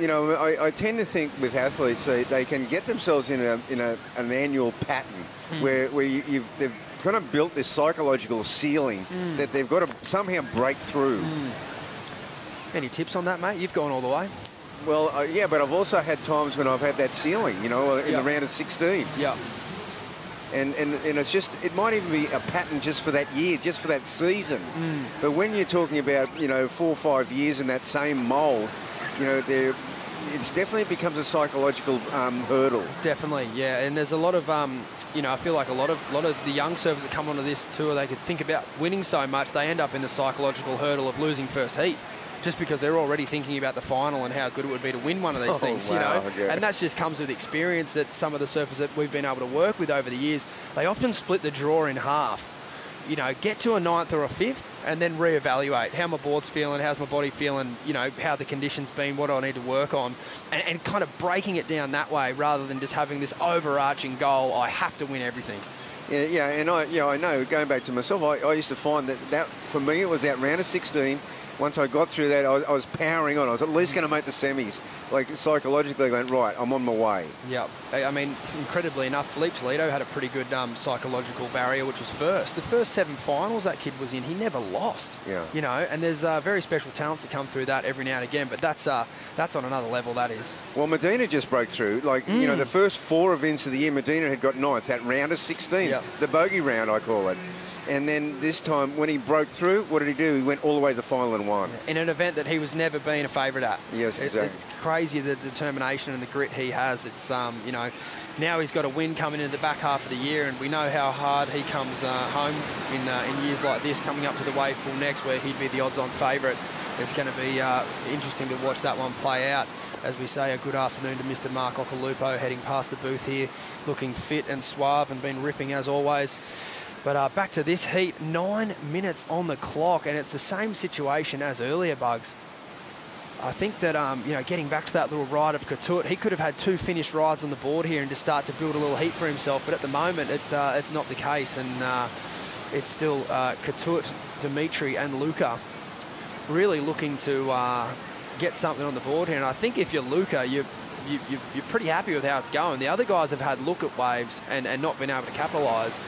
You know, I tend to think with athletes, they can get themselves in an annual pattern where they've kind of built this psychological ceiling that they've got to somehow break through. Any tips on that, mate? You've gone all the way. Well, yeah, but I've also had times when I've had that ceiling, in the round of 16. Yeah. And it's just, it might even be a pattern just for that year, just for that season. But when you're talking about, 4 or 5 years in that same mould, it definitely becomes a psychological hurdle. Definitely, yeah. And there's a lot of, I feel like a lot of the young surfers that come onto this tour, they could think about winning so much, they end up in the psychological hurdle of losing first heat, just because they're already thinking about the final and how good it would be to win one of these things, wow, yeah. And that just comes with experience that some of the surfers that we've been able to work with over the years, they often split the draw in half. Get to a 9th or a 5th and then reevaluate how my board's feeling, how's my body feeling, how the conditions been, what do I need to work on, and kind of breaking it down that way rather than just having this overarching goal, I have to win everything. Yeah, and I know, going back to myself, I used to find that for me it was that round of 16. Once I got through that, I was powering on. I was at least going to make the semis. Like, psychologically, I went, right, I'm on my way. Yeah. I mean, incredibly enough, Felipe Toledo had a pretty good psychological barrier, which was first. The first 7 finals that kid was in, he never lost. Yeah. And there's very special talents that come through that every now and again, but that's on another level, that is. Well, Medina just broke through. Like, the first 4 events of the year, Medina had got 9th, that round of 16. Yeah. The bogey round, I call it. And then this time, when he broke through, what did he do? He went all the way to the final and won. In an event that he was never been a favourite at. Yes, exactly. It's crazy, the determination and the grit he has. It's, now he's got a win coming into the back half of the year, and we know how hard he comes home in years like this, coming up to the wave pool next, where he'd be the odds-on favourite. It's going to be interesting to watch that one play out. As we say, a good afternoon to Mr. Mark Ocalupo, heading past the booth here, looking fit and suave and been ripping as always. But back to this heat, 9 minutes on the clock, and it's the same situation as earlier, Bugs. I think that, getting back to that little ride of Katut, he could have had 2 finished rides on the board here and just start to build a little heat for himself, but at the moment it's not the case, and it's still Katut, Dimitri and Luca really looking to get something on the board here. And I think if you're Luca, you're pretty happy with how it's going. The other guys have had look at waves and not been able to capitalise,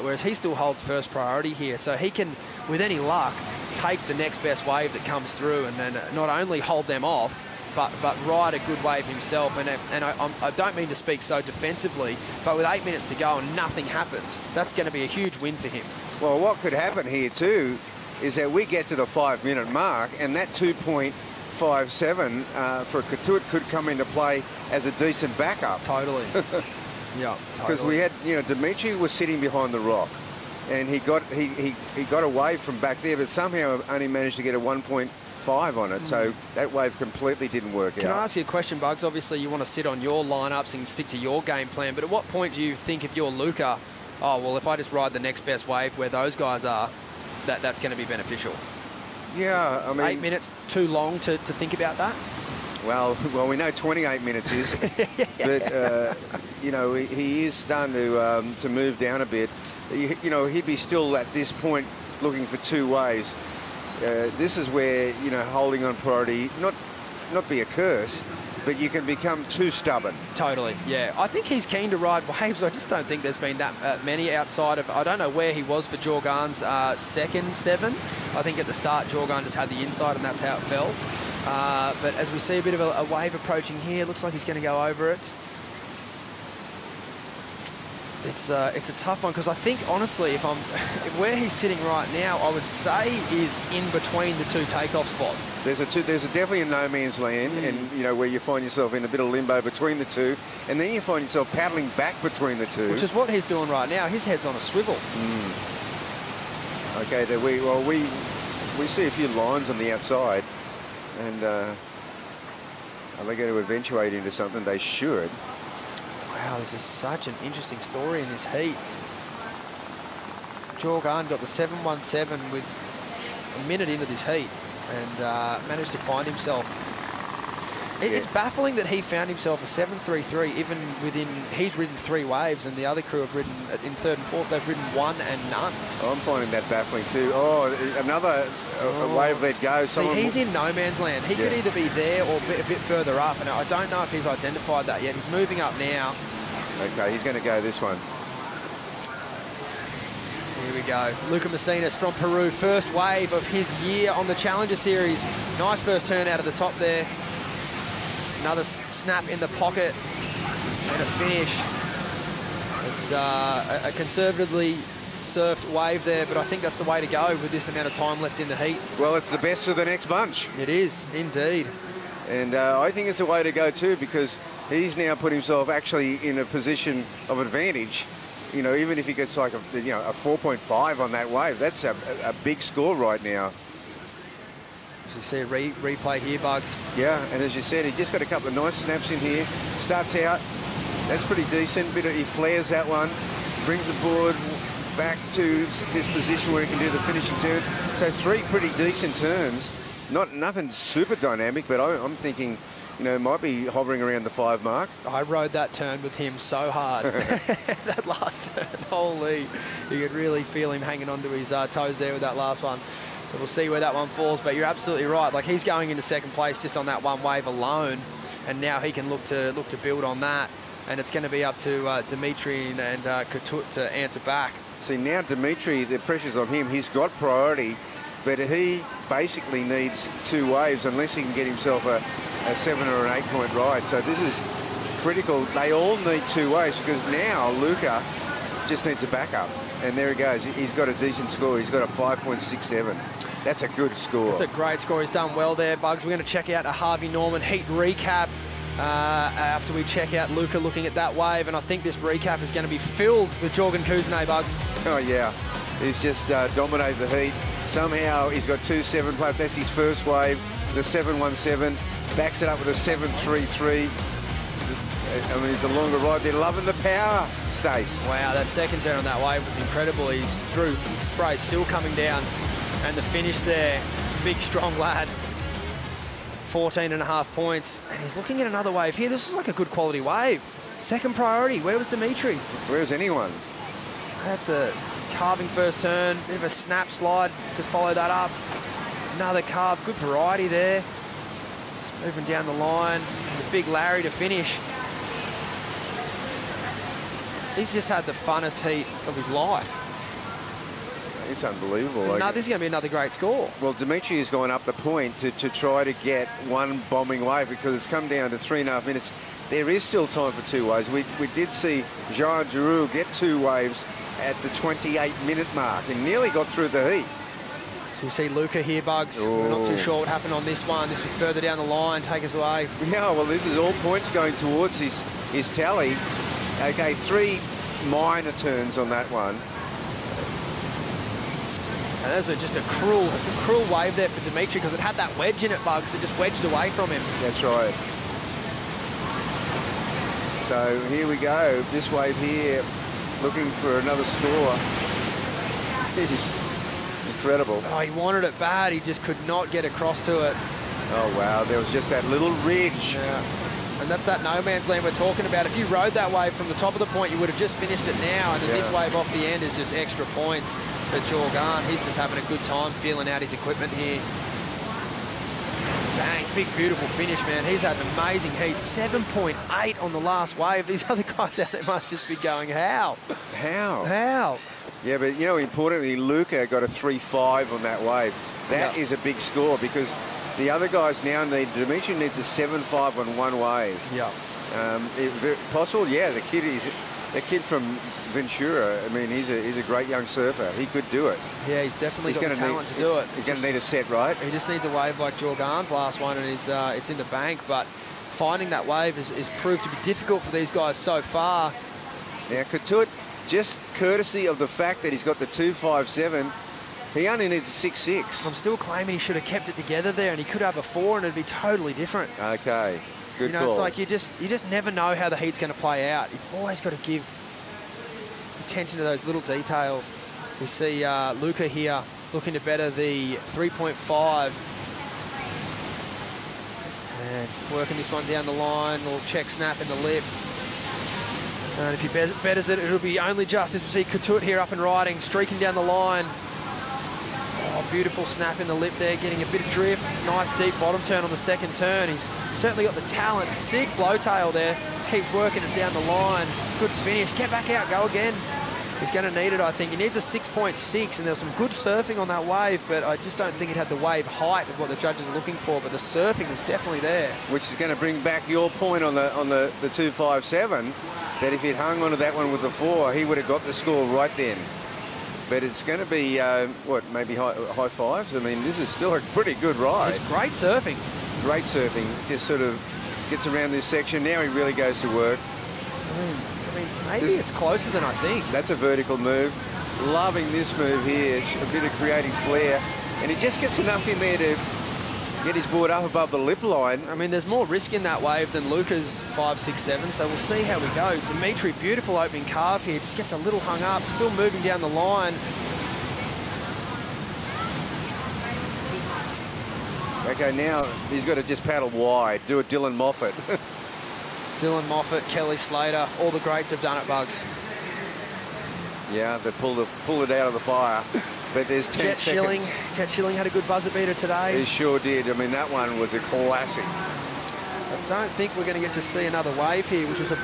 whereas he still holds first priority here. So he can, with any luck, take the next best wave that comes through and then not only hold them off, but ride a good wave himself. And I don't mean to speak so defensively, but with 8 minutes to go and nothing happened, that's going to be a huge win for him. Well, what could happen here too is that we get to the 5-minute mark, and that 2.57 for Katut could come into play as a decent backup. Totally. Yeah, because we had, Dimitri was sitting behind the rock, and he got a wave from back there, but somehow only managed to get a 1.5 on it. So that wave completely didn't work out. Can I ask you a question, Bugs? Obviously, you want to sit on your lineups and stick to your game plan, but at what point do you think if you're Luca, oh, well, if I just ride the next best wave where those guys are, that's going to be beneficial? Yeah, I mean... 8 minutes too long to think about that? Well, we know 28 minutes is, but, he is starting to move down a bit. He'd be still at this point looking for 2 waves. This is where, holding on priority, not be a curse, but you can become too stubborn. Totally, yeah. I think he's keen to ride waves. I just don't think there's been that many outside of... I don't know where he was for Jorgan's second 7. I think at the start, Jorgan just had the inside, and that's how it fell. But as we see a bit of a wave approaching here, looks like he's going to go over it. It's a tough one, because I think, honestly, where he's sitting right now, I would say is in between the 2 takeoff spots. There's definitely a no man's land, and where you find yourself in a bit of limbo between the 2, and then you find yourself paddling back between the 2. Which is what he's doing right now. His head's on a swivel. Okay, there we see a few lines on the outside, and are they going to eventuate into something? They should. Wow, this is such an interesting story in this heat. Jorgan got the 717 with a minute into this heat and managed to find himself. It's baffling that he found himself a 733 even within... He's ridden 3 waves, and the other crew have ridden, in 3rd and 4th, they've ridden 1 and none. I'm finding that baffling too. Oh, another wave let go. See, he's in no man's land. He could either be there or a bit further up, and I don't know if he's identified that yet. He's moving up now. Okay, he's going to go this one. Here we go. Luca Macinas from Peru, first wave of his year on the Challenger Series. Nice first turn out of the top there. Another snap in the pocket and a finish. It's a conservatively surfed wave there, but I think that's the way to go with this amount of time left in the heat. Well, it's the best of the next bunch. It is, indeed. And I think it's the way to go too, because he's now put himself actually in a position of advantage. Even if he gets like a 4.5 on that wave, that's a big score right now. As you see a replay here, Bugs. Yeah, and as you said, he just got a couple of nice snaps in here. Starts out, that's pretty decent. He flares that one, brings the board back to this position where he can do the finishing turn. So 3 pretty decent turns. Nothing super dynamic, but I'm thinking, might be hovering around the 5 mark. I rode that turn with him so hard. That last turn, holy. You could really feel him hanging onto his toes there with that last one. So we'll see where that one falls, but you're absolutely right. Like, he's going into 2nd place just on that 1 wave alone, and now he can look to build on that, and it's going to be up to Dimitri and Katut to answer back. See, now Dimitri, the pressure's on him. He's got priority, but he basically needs 2 waves unless he can get himself a 7 or an 8-point ride. So this is critical. They all need 2 waves, because now Luca just needs a backup. And there he goes. He's got a decent score. He's got a 5.67. That's a good score. That's a great score. He's done well there, Bugs. We're going to check out a Harvey Norman heat recap after we check out Luca looking at that wave. And I think this recap is going to be filled with Jorgen Kuzene, Bugs. Oh, yeah. He's just dominated the heat. Somehow he's got 2 7-plates. That's his first wave. The 717 backs it up with a 733. I mean, it's a longer ride. They're loving the power, Stace. Wow, that second turn on that wave was incredible. He's through spray, still coming down. And the finish there, big, strong lad. 14.5 points. And he's looking at another wave here. This is like a good quality wave. 2nd priority. Where was Dimitri? Where's anyone? That's a carving first turn. Bit of a snap slide to follow that up. Another carve. Good variety there. Just moving down the line. The big Larry to finish. He's just had the funnest heat of his life. It's unbelievable. So this is going to be another great score. Well, Dimitri has gone up the point to try to get 1 bombing wave, because it's come down to 3.5 minutes. There is still time for 2 waves. We did see Jean Giroux get 2 waves at the 28-minute mark and nearly got through the heat. So you see Luca here, Bugs. We're not too sure what happened on this one. This was further down the line. Take us away. Yeah, well, this is all points going towards his tally. Okay, 3 minor turns on that one. And there's just a cruel wave there for Dimitri because it had that wedge in it, Bugs. It just wedged away from him. That's right. So here we go. This wave here, looking for another score. It's incredible. Oh, he wanted it bad. He just could not get across to it. Oh, wow. There was just that little ridge. Yeah. And that's that no man's land we're talking about. If you rode that wave from the top of the point, you would have just finished it now. And then this wave off the end is just extra points for Jorgan. He's just having a good time feeling out his equipment here. Bang, big, beautiful finish, man. He's had an amazing heat. 7.8 on the last wave. These other guys out there must just be going, how? How? How? Yeah, but, you know, importantly, Luca got a 3.5 on that wave. That is a big score because the other guys now need, Dimitri needs a 7.5 on one wave. Yeah. Possible? Yeah, the kid from Ventura, I mean, he's a great young surfer. He could do it. Yeah, he's definitely got the talent to do it. He's going to need a set, right? He just needs a wave like Jorgan's last one, and it's in the bank. But finding that wave is proved to be difficult for these guys so far. Now, Katut, just courtesy of the fact that he's got the 2.57, he only needs a 6.6. I'm still claiming he should have kept it together there, and he could have a 4, and it'd be totally different. Okay, good call. It's like you just never know how the heat's going to play out. You've always got to give attention to those little details. We see Luca here looking to better the 3.5. And working this one down the line, little check snap in the lip. And if he betters it, it'll be only just as we see Katut here up and riding, streaking down the line. Oh, beautiful snap in the lip there, getting a bit of drift. Nice deep bottom turn on the second turn. He's certainly got the talent. Sick blowtail there. Keeps working it down the line. Good finish. Get back out, go again. He's going to need it, I think. He needs a 6.6, and there was some good surfing on that wave, but I just don't think it had the wave height of what the judges are looking for, but the surfing was definitely there. Which is going to bring back your point on the 2.57, that if he'd hung onto that one with the 4, he would have got the score right then. But it's going to be, what, maybe high fives? I mean, this is still a pretty good ride. It's great surfing. Great surfing. Just sort of gets around this section. Now he really goes to work. I mean, maybe it's closer than I think. That's a vertical move. Loving this move here. A bit of creative flair. And he just gets enough in there to get his board up above the lip line. I mean, there's more risk in that wave than Luca's 5, 6, 7, so we'll see how we go. Dimitri, beautiful opening carve here, just gets a little hung up, still moving down the line. Okay, now he's got to just paddle wide, do a Dylan Moffat. Dylan Moffat, Kelly Slater, all the greats have done it, Bugs. Yeah, they pulled it out of the fire. But there's 10 seconds. Jet Schilling had a good buzzer beater today. He sure did. I mean, that one was a classic. I don't think we're going to get to see another wave here, which was a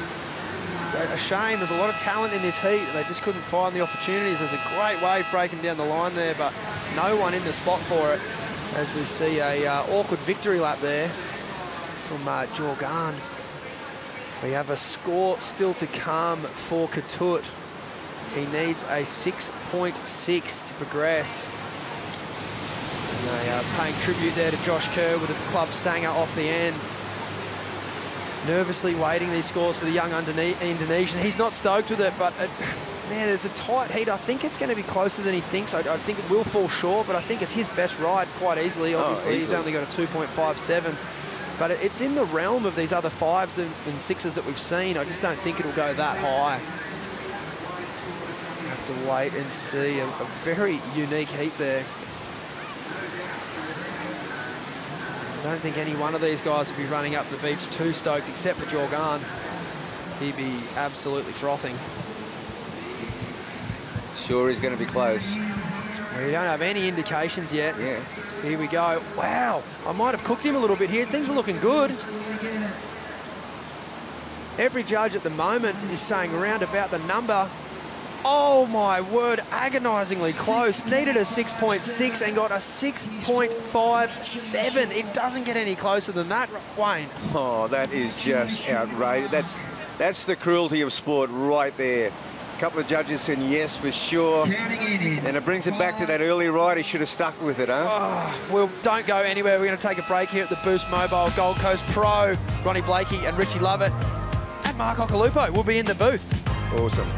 shame. There's a lot of talent in this heat. They just couldn't find the opportunities. There's a great wave breaking down the line there, but no one in the spot for it. As we see a awkward victory lap there from Jorgan. We have a score still to come for Katut. He needs a 6.6 to progress. And they are paying tribute there to Josh Kerr with a club sanger off the end. Nervously waiting these scores for the young Indonesian. He's not stoked with it, but man, there's a tight heat. I think it's going to be closer than he thinks. I think it will fall short, but I think it's his best ride quite easily. Obviously, he's only got a 2.57. But it's in the realm of these other 5s and 6s that we've seen. I just don't think it'll go that high. To wait and see a very unique heat there. I don't think any one of these guys would be running up the beach too stoked, except for Jorgan. He'd be absolutely frothing. Sure, he's going to be close. We don't have any indications yet. Yeah. Here we go. Wow, I might have cooked him a little bit here. Things are looking good. Every judge at the moment is saying around about the number. Oh my word, agonisingly close. Needed a 6.6 and got a 6.57. It doesn't get any closer than that, Wayne. Oh, that is just outrageous. That's the cruelty of sport right there. A couple of judges saying yes for sure. And it brings it back to that early ride. He should have stuck with it, huh? Oh, well, don't go anywhere. We're going to take a break here at the Boost Mobile Gold Coast Pro. Ronnie Blakey and Richie Lovett at and Mark Occhilupo will be in the booth. Awesome.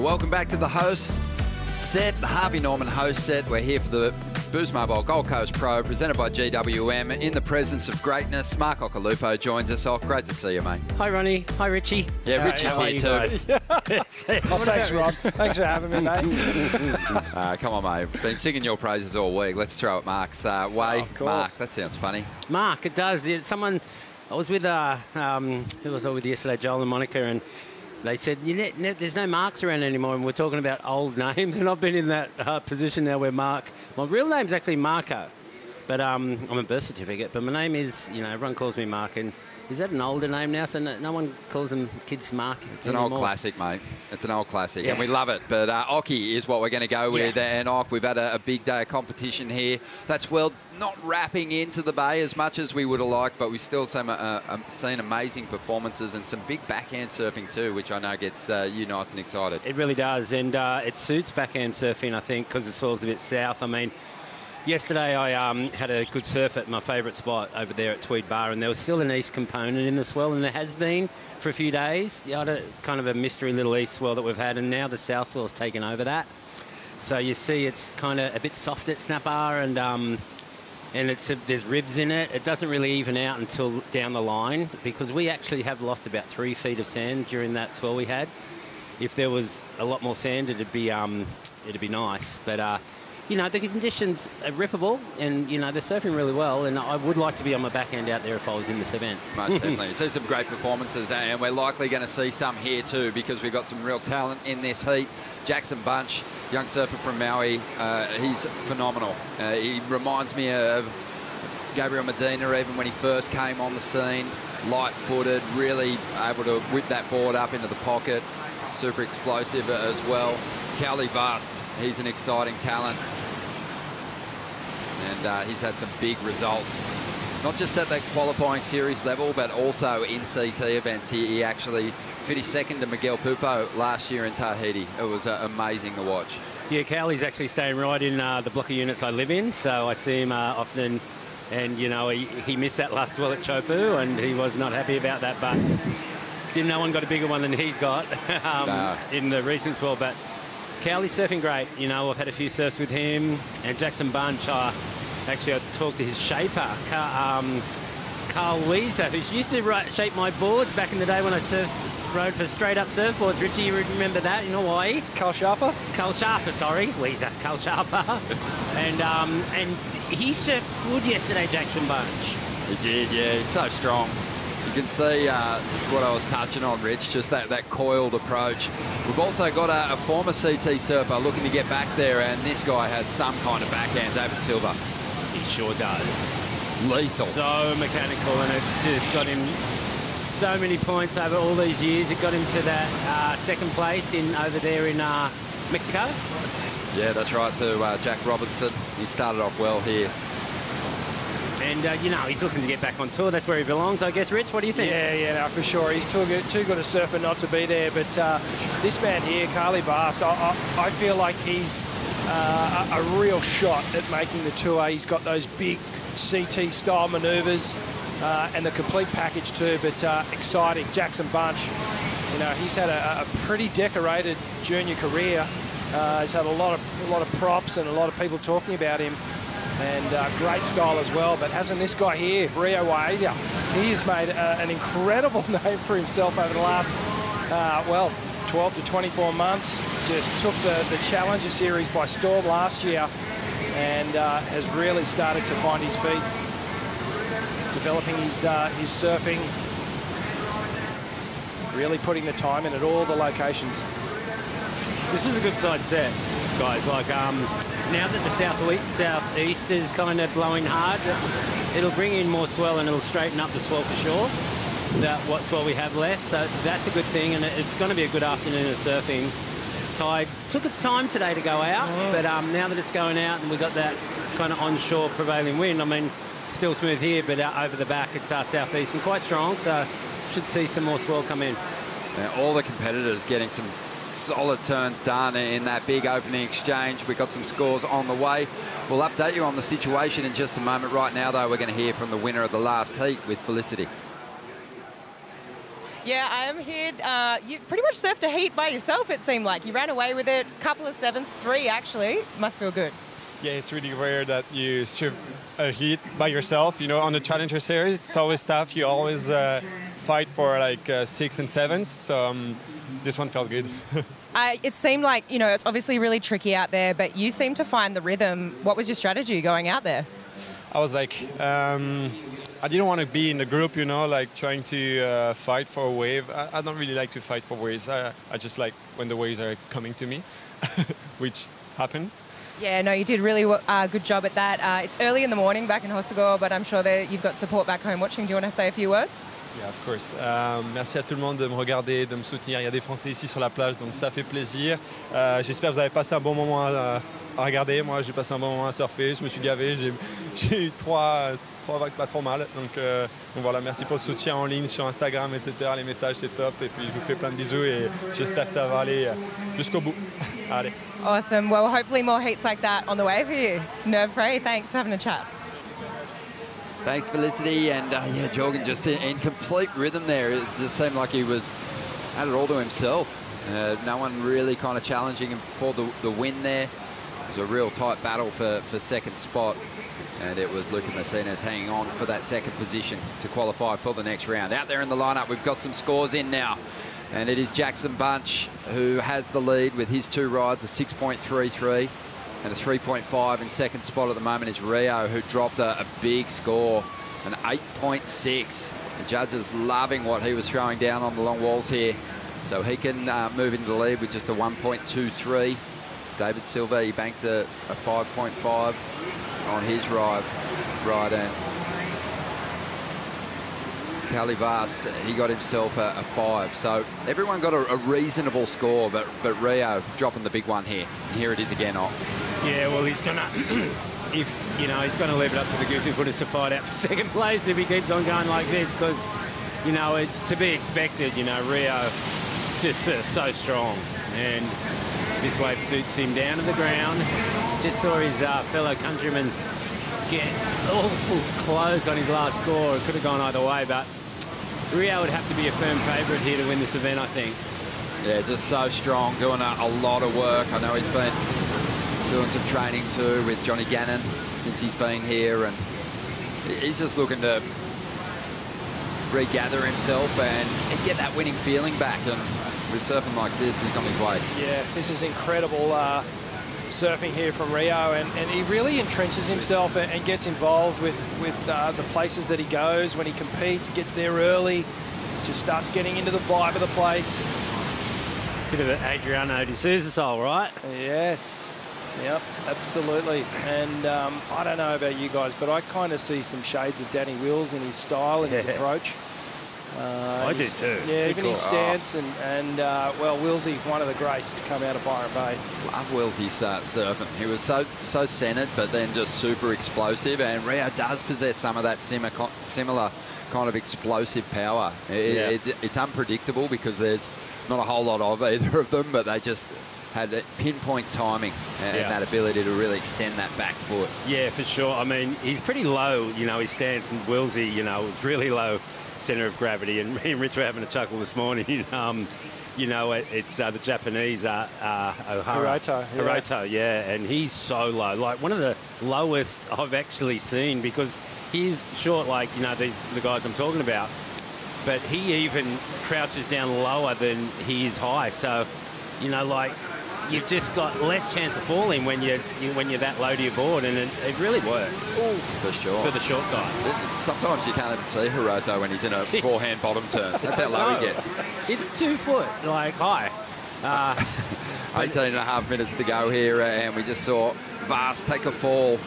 Welcome back to the host set, the Harvey Norman host set. We're here for the Boost Mobile Gold Coast Pro, presented by GWM, in the presence of greatness. Mark Occhilupo joins us off. Great to see you, mate. Hi, Ronnie. Hi, Richie. Yeah, Richie's here too. Thanks, Rob. Thanks for having me, mate. Come on, mate. Been singing your praises all week. Let's throw it Mark's way. Mark, that sounds funny. Mark, it does. Someone, I was with, who was I with yesterday? Joel and Monica, and they said, there's no Marks around anymore, and we're talking about old names, and I've been in that position now where my real name's actually Marco, but I'm a birth certificate, but my name is, everyone calls me Mark, and is that an older name now? So no one calls them kids Mark It's anymore. an old classic, mate. It's an old classic, Yeah. and we love it. But Occy is what we're going to go with. Yeah. And Ock, we've had a big day of competition here. That's not wrapping into the bay as much as we would have liked, but we've still seen amazing performances and some big backhand surfing too, which I know gets you nice and excited. It really does, and it suits backhand surfing, I think, because the swell's a bit south. I mean, yesterday I had a good surf at my favourite spot over there at Tweed Bar, and there was still an east component in the swell, and there has been for a few days. Kind of a mystery little east swell that we've had, and now the south swell's taken over that. So you see it's kind of a bit soft at Snap Bar, and there's ribs in it. It doesn't really even out until down the line, because we actually have lost about 3 feet of sand during that swell we had. If there was a lot more sand, it'd be nice, but the conditions are rippable, and, they're surfing really well, and I would like to be on my backhand out there if I was in this event. Most definitely. See some great performances, and we're likely going to see some here too, because we've got some real talent in this heat. Jackson Bunch, young surfer from Maui, he's phenomenal. He reminds me of Gabriel Medina even when he first came on the scene. Light-footed, really able to whip that board up into the pocket. Super explosive as well. Cowley Vast, he's an exciting talent. And he's had some big results, not just at that qualifying series level, but also in CT events. He actually finished second to Miguel Pupo last year in Tahiti. It was amazing to watch. Yeah, Cowley's actually staying right in the block of units I live in, so I see him often, and, he missed that last swell at Chopu, and he was not happy about that, but no one got a bigger one than he's got in the recent swell. But Cowley's surfing great. I've had a few surfs with him, and Jackson Bunch. Actually, I talked to his shaper, Carl Weiser, who used to shape my boards back in the day when I rode for straight-up surfboards. Richie, you remember that in Hawaii? Carl Sharper? Carl Sharper, sorry. Weiser, Carl Sharper. And he surfed good yesterday, Jackson Bunch. He did, yeah. He's so strong. You can see what I was touching on, Rich, just that coiled approach. We've also got a former CT surfer looking to get back there, and this guy has some kind of backhand, David Silva. He sure does. Lethal. So mechanical, and it's just got him so many points over all these years. It got him to that second place over there in Mexico. Yeah, that's right, to Jack Robinson. He started off well here. And, you know, he's looking to get back on tour. That's where he belongs, I guess. Rich, what do you think? Yeah, no, for sure. He's too good a surfer not to be there. But this man here, Carly Bast, I feel like he's a real shot at making the tour. He's got those big CT-style manoeuvres and the complete package too, but exciting. Jackson Bunch, you know, he's had a pretty decorated junior career. He's had a lot of props and a lot of people talking about him. And great style as well, but hasn't this guy here, Rio Waida, he has made an incredible name for himself over the last, 12 to 24 months. Just took the Challenger Series by storm last year and has really started to find his feet, developing his surfing, really putting the time in at all the locations. This was a good side set, guys. Like, now that the southeast is kind of blowing hard, it'll bring in more swell and it'll straighten up the swell for sure. What swell we have left, so that's a good thing, and it's going to be a good afternoon of surfing. Tide took its time today to go out, but now that it's going out and we've got that kind of onshore prevailing wind, I mean, still smooth here, but over the back it's southeast and quite strong, so should see some more swell come in. Now, all the competitors getting some solid turns done in that big opening exchange. We've got some scores on the way. We'll update you on the situation in just a moment. Right now, though, we're going to hear from the winner of the last heat with Felicity. Yeah, I am here. You pretty much surfed a heat by yourself, it seemed like. You ran away with it, couple of sevens, 3 actually. Must feel good. Yeah, it's really rare that you surf a heat by yourself. You know, on the Challenger Series, it's always tough. You always fight for like 6 and 7s. So this one felt good. It seemed like, you know, it's obviously really tricky out there, but you seem to find the rhythm. What was your strategy going out there? I was like, I didn't want to be in the group, you know, like trying to fight for a wave. I don't really like to fight for waves. I just like when the waves are coming to me, which happened. Yeah, no, you did really good job at that. It's early in the morning back in Hossegor, but I'm sure that you've got support back home watching. Do you want to say a few words? Yeah, of course. Merci à tout le monde de me regarder, de me soutenir. Il y a des Français ici sur la plage, donc ça fait plaisir. J'espère que vous avez passé un bon moment à regarder. Moi, j'ai passé un bon moment à surfer. Je me suis gavé. J'ai eu trois vagues pas trop mal. Donc voilà, merci pour le soutien en ligne sur Instagram, etc. Les messages, c'est top. Et puis, je vous fais plein de bisous et j'espère que ça va aller jusqu'au bout. Allez. Awesome. Well, hopefully more heats like that on the way for you. Nerve-free. Thanks for having a chat. Thanks, Felicity. And yeah, Jorgen just in complete rhythm there. It just seemed like he had it all to himself. No one really kind of challenging him for the win there. It was a real tight battle for second spot. And it was Luca Martinez hanging on for that second position to qualify for the next round. Out there in the lineup, we've got some scores in now. And it is Jackson Bunch who has the lead with his 2 rides, a 6.33 and a 3.5. In second spot at the moment is Rio, who dropped a big score, an 8.6. The judges loving what he was throwing down on the long walls here. So he can move into the lead with just a 1.23. David Silva, he banked a 5.5 on his ride, and Calivas, he got himself a 5. So everyone got a reasonable score, but Rio dropping the big one here. And here it is again. Yeah, well, he's gonna he's gonna leave it up to the goofy footers to fight out for second place if he keeps on going like this, because you know, to be expected. You know, Rio just so strong, and this wave suits him down to the ground. Just saw his fellow countryman get awful close on his last score. It could have gone either way, but Rio would have to be a firm favourite here to win this event, I think. Yeah, just so strong, doing a lot of work. I know he's been doing some training too with Johnny Gannon since he's been here, and he's just looking to regather himself and get that winning feeling back. And with surfing like this, he's on his way. Yeah, this is incredible. surfing here from Rio, and he really entrenches himself and gets involved with the places that he goes. When he competes, gets there early, just starts getting into the vibe of the place. Bit of an Adriano de Souza style, right? Yes. Yep, absolutely. And I don't know about you guys, but I kind of see some shades of Danny Wills in his style and his approach. I do too. Yeah, even his stance well, Willsy, one of the greats to come out of Byron Bay. Love Willsy's surfing. He was so centered, but then just super explosive. And Rio does possess some of that similar kind of explosive power. It's unpredictable because there's not a whole lot of either of them, but they just had pinpoint timing and that ability to really extend that back foot. Yeah, for sure. I mean, he's pretty low, you know, his stance, and Willsy, you know, was really low centre of gravity, and me and Rich were having a chuckle this morning. You know, it's the Japanese Hiroto, yeah, and he's so low, like one of the lowest I've actually seen, because he's short, like, you know, the guys I'm talking about, but he even crouches down lower than he is high. So, you know, like, you've just got less chance of falling when you're that low to your board, and it really works. Ooh, for sure. For the short guys. Sometimes you can't even see Hiroto when he's in a forehand bottom turn. That's how low he gets. It's 2 foot, like, high. 18 and a half minutes to go here, and we just saw Vast take a fall.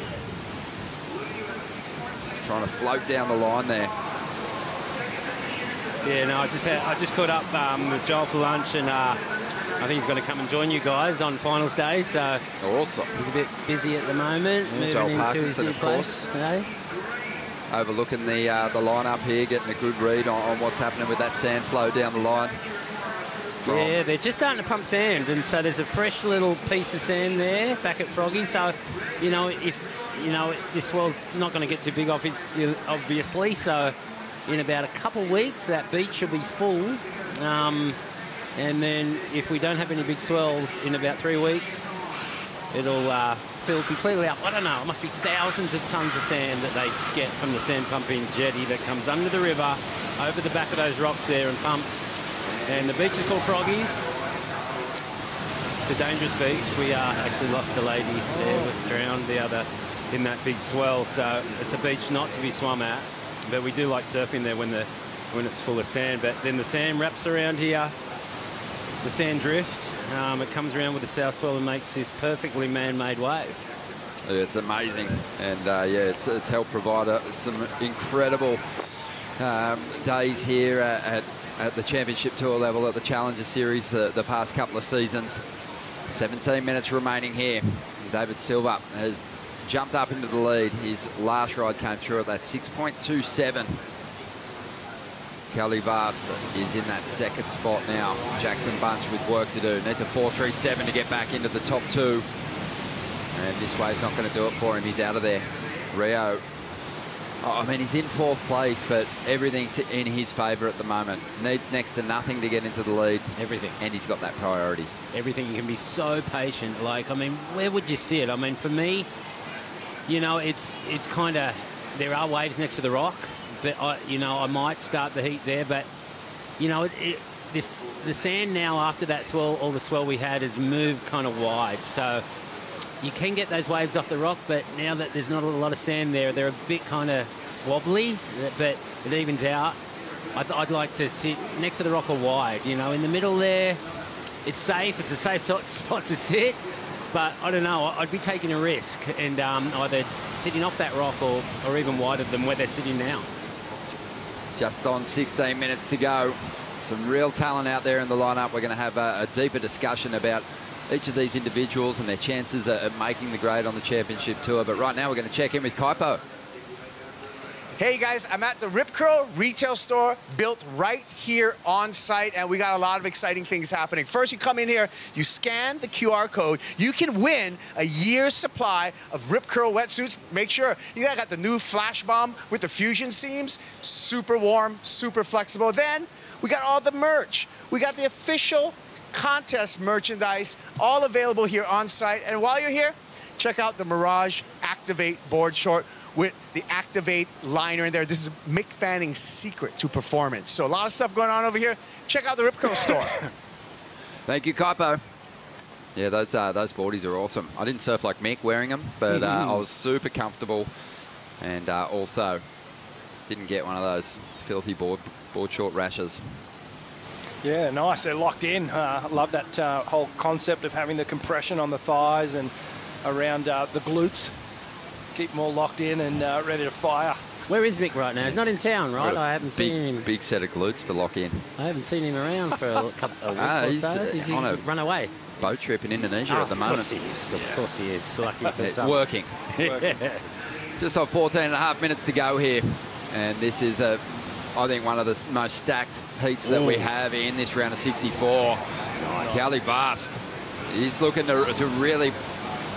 Just trying to float down the line there. Yeah, no, I just caught up with Joel for lunch, and I think he's going to come and join you guys on finals day. So awesome. He's a bit busy at the moment, moving Joel into his new place. Overlooking the lineup here, getting a good read on what's happening with that sand flow down the line. Yeah, they're just starting to pump sand, and so there's a fresh little piece of sand there back at Froggy. So, you know, if this swell's not going to get too big, obviously. So, in about a couple of weeks, that beach will be full. And then if we don't have any big swells in about 3 weeks, it'll fill completely up. I don't know, it must be thousands of tons of sand that they get from the sand pumping jetty that comes under the river, over the back of those rocks there, and pumps. And the beach is called Froggies. It's a dangerous beach. We actually lost a lady there, drowned in that big swell. So it's a beach not to be swum at. But we do like surfing there when it's full of sand. But then the sand wraps around here. The sand drift, it comes around with the south swell and makes this perfectly man-made wave. It's amazing, and it's helped provide some incredible days here at the Championship Tour level, at the Challenger Series the past couple of seasons. 17 minutes remaining here. David Silva has jumped up into the lead. His last ride came through at that 6.27. Kelly Vast is in that second spot now. Jackson Bunch with work to do. Needs a 4.37 to get back into the top 2. And this wave's not going to do it for him. He's out of there. Rio, I mean, he's in 4th place, but everything's in his favour at the moment. Needs next to nothing to get into the lead. Everything. And he's got that priority. Everything. You can be so patient. Like, I mean, where would you see it? I mean, for me, you know, it's kind of, there are waves next to the rock. But I might start the heat there. But you know, the sand now after that swell, all the swell we had, has moved kind of wide. So you can get those waves off the rock. But now that there's not a lot of sand there, they're a bit kind of wobbly. But it evens out. I'd like to sit next to the rock or wide. You know, in the middle there, it's safe. It's a safe spot to sit. But I don't know, I'd be taking a risk and either sitting off that rock or even wider than where they're sitting now. Just on 16 minutes to go. Some real talent out there in the lineup. We're going to have a deeper discussion about each of these individuals and their chances at making the grade on the Championship Tour. But right now we're going to check in with Kaipo. Hey guys, I'm at the Rip Curl retail store built right here on site, and we got a lot of exciting things happening. First, you come in here, you scan the QR code, you can win a year's supply of Rip Curl wetsuits. Make sure you got the new Flash Bomb with the fusion seams, super warm, super flexible. Then we got all the merch. We got the official contest merchandise, all available here on site. And while you're here, check out the Mirage Activate board short with the Activate liner in there. This is Mick Fanning's secret to performance. So a lot of stuff going on over here. Check out the Rip Curl store. Thank you, Kaipo. Yeah, those boardies are awesome. I didn't surf like Mick wearing them, but I was super comfortable, and also didn't get one of those filthy board short rashes. Yeah, nice. They're locked in. I love that whole concept of having the compression on the thighs and around the glutes. Keep them all locked in and ready to fire. Where is Mick right now? He's not in town, right? I haven't seen him. Big set of glutes to lock in. I haven't seen him around for a couple of weeks or so. Is he on a run away? Boat trip in Indonesia at the moment. Of course he is. Of course he is. Lucky for some. Working. Just on 14.5 minutes to go here. And this is, I think, one of the most stacked heats that we have in this round of 64. Kelly Vast. He's looking to really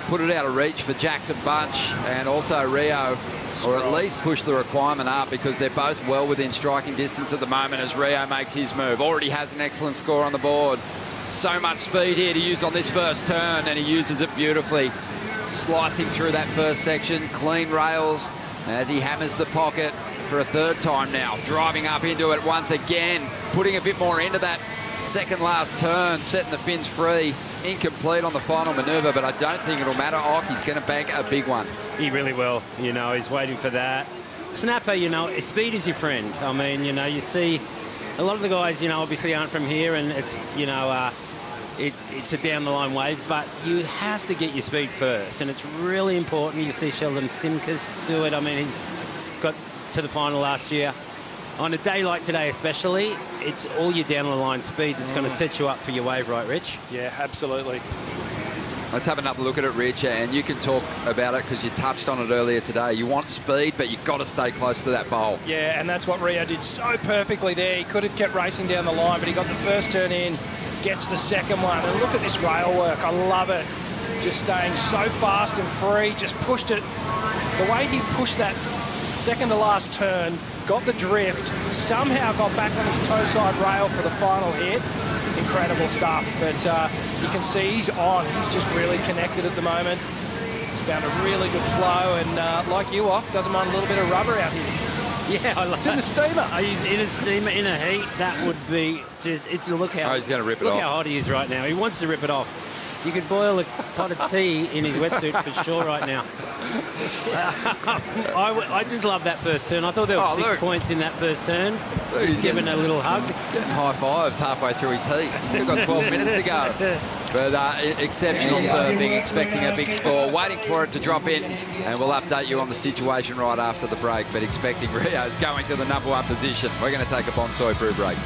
put it out of reach for Jackson Bunch and also Rio, or at least push the requirement up, because they're both well within striking distance at the moment as Rio makes his move. Already has an excellent score on the board. So much speed here to use on this first turn, and he uses it beautifully. Slicing through that first section, clean rails as he hammers the pocket for a third time now. Driving up into it once again, putting a bit more into that second last turn, setting the fins free. Incomplete on the final manoeuvre, but I don't think it'll matter. He's going to bank a big one. He really will. You know, he's waiting for that. Snapper, you know, speed is your friend. I mean, you know, you see a lot of the guys, you know, obviously aren't from here, and it's, you know, it's a down-the-line wave, but you have to get your speed first, and it's really important. You see Sheldon Simkus do it. I mean, he's got to the final last year. On a day like today especially, it's all your down-the-line speed that's going to set you up for your wave, right, Rich? Yeah, absolutely. Let's have another look at it, Rich, and you can talk about it because you touched on it earlier today. You want speed, but you've got to stay close to that bowl. Yeah, and that's what Rio did so perfectly there. He could have kept racing down the line, but he got the first turn in, gets the second one. And look at this rail work. I love it. Just staying so fast and free, just pushed it. The way he pushed that second to last turn, got the drift, somehow got back on his toe side rail for the final hit. Incredible stuff, but you can see he's on. He's just really connected at the moment. He's found a really good flow, and like you, Ock, doesn't mind a little bit of rubber out here. Yeah, I love It's in the steamer. He's in a steamer, in a heat. That would be just, it's look how, he's going to rip it off. Look how hot he is right now. He wants to rip it off. You could boil a pot of tea in his wetsuit for sure right now. I just love that first turn. I thought there were 6 points in that first turn. He's given a little hug. Getting high fives halfway through his heat. He's still got 12 minutes to go. But exceptional surfing, expecting a big score, waiting for it to drop in, and we'll update you on the situation right after the break, but expecting Rio's going to the #1 position. We're going to take a Bonsai brew break.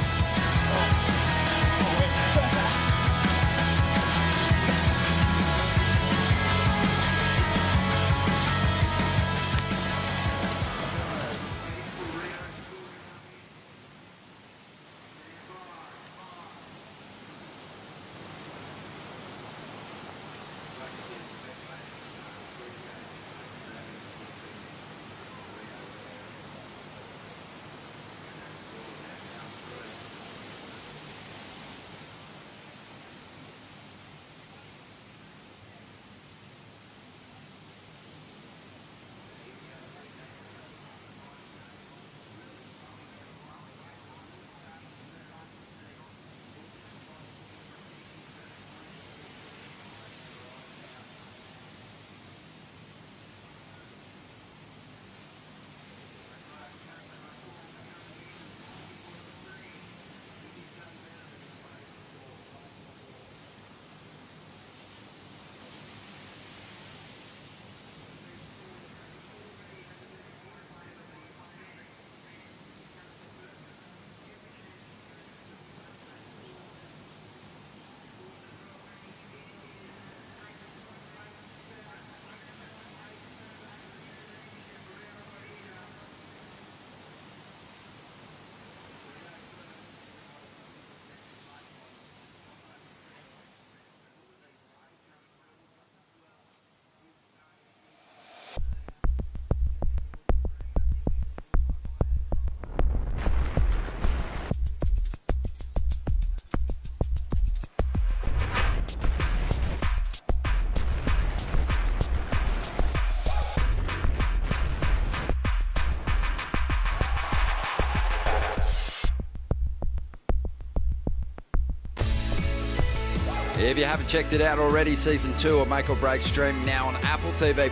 If you haven't checked it out already, Season 2 of Make or Break stream now on Apple TV+.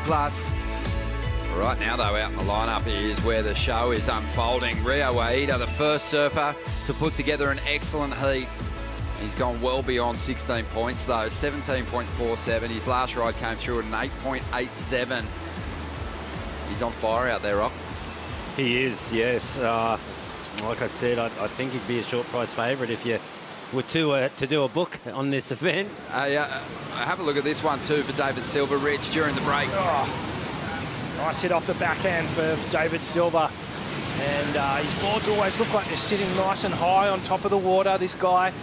Right now, though, out in the lineup is where the show is unfolding. Rio Waida, the first surfer to put together an excellent heat. He's gone well beyond 16 points, though, 17.47. His last ride came through at an 8.87. He's on fire out there, Rock. He is, yes. Like I said, I think he'd be a short price favourite if you were to do a book on this event. Have a look at this one, too, for David Silva. Rich, during the break. Nice hit off the backhand for David Silva. And his boards always look like they're sitting nice and high on top of the water, this guy.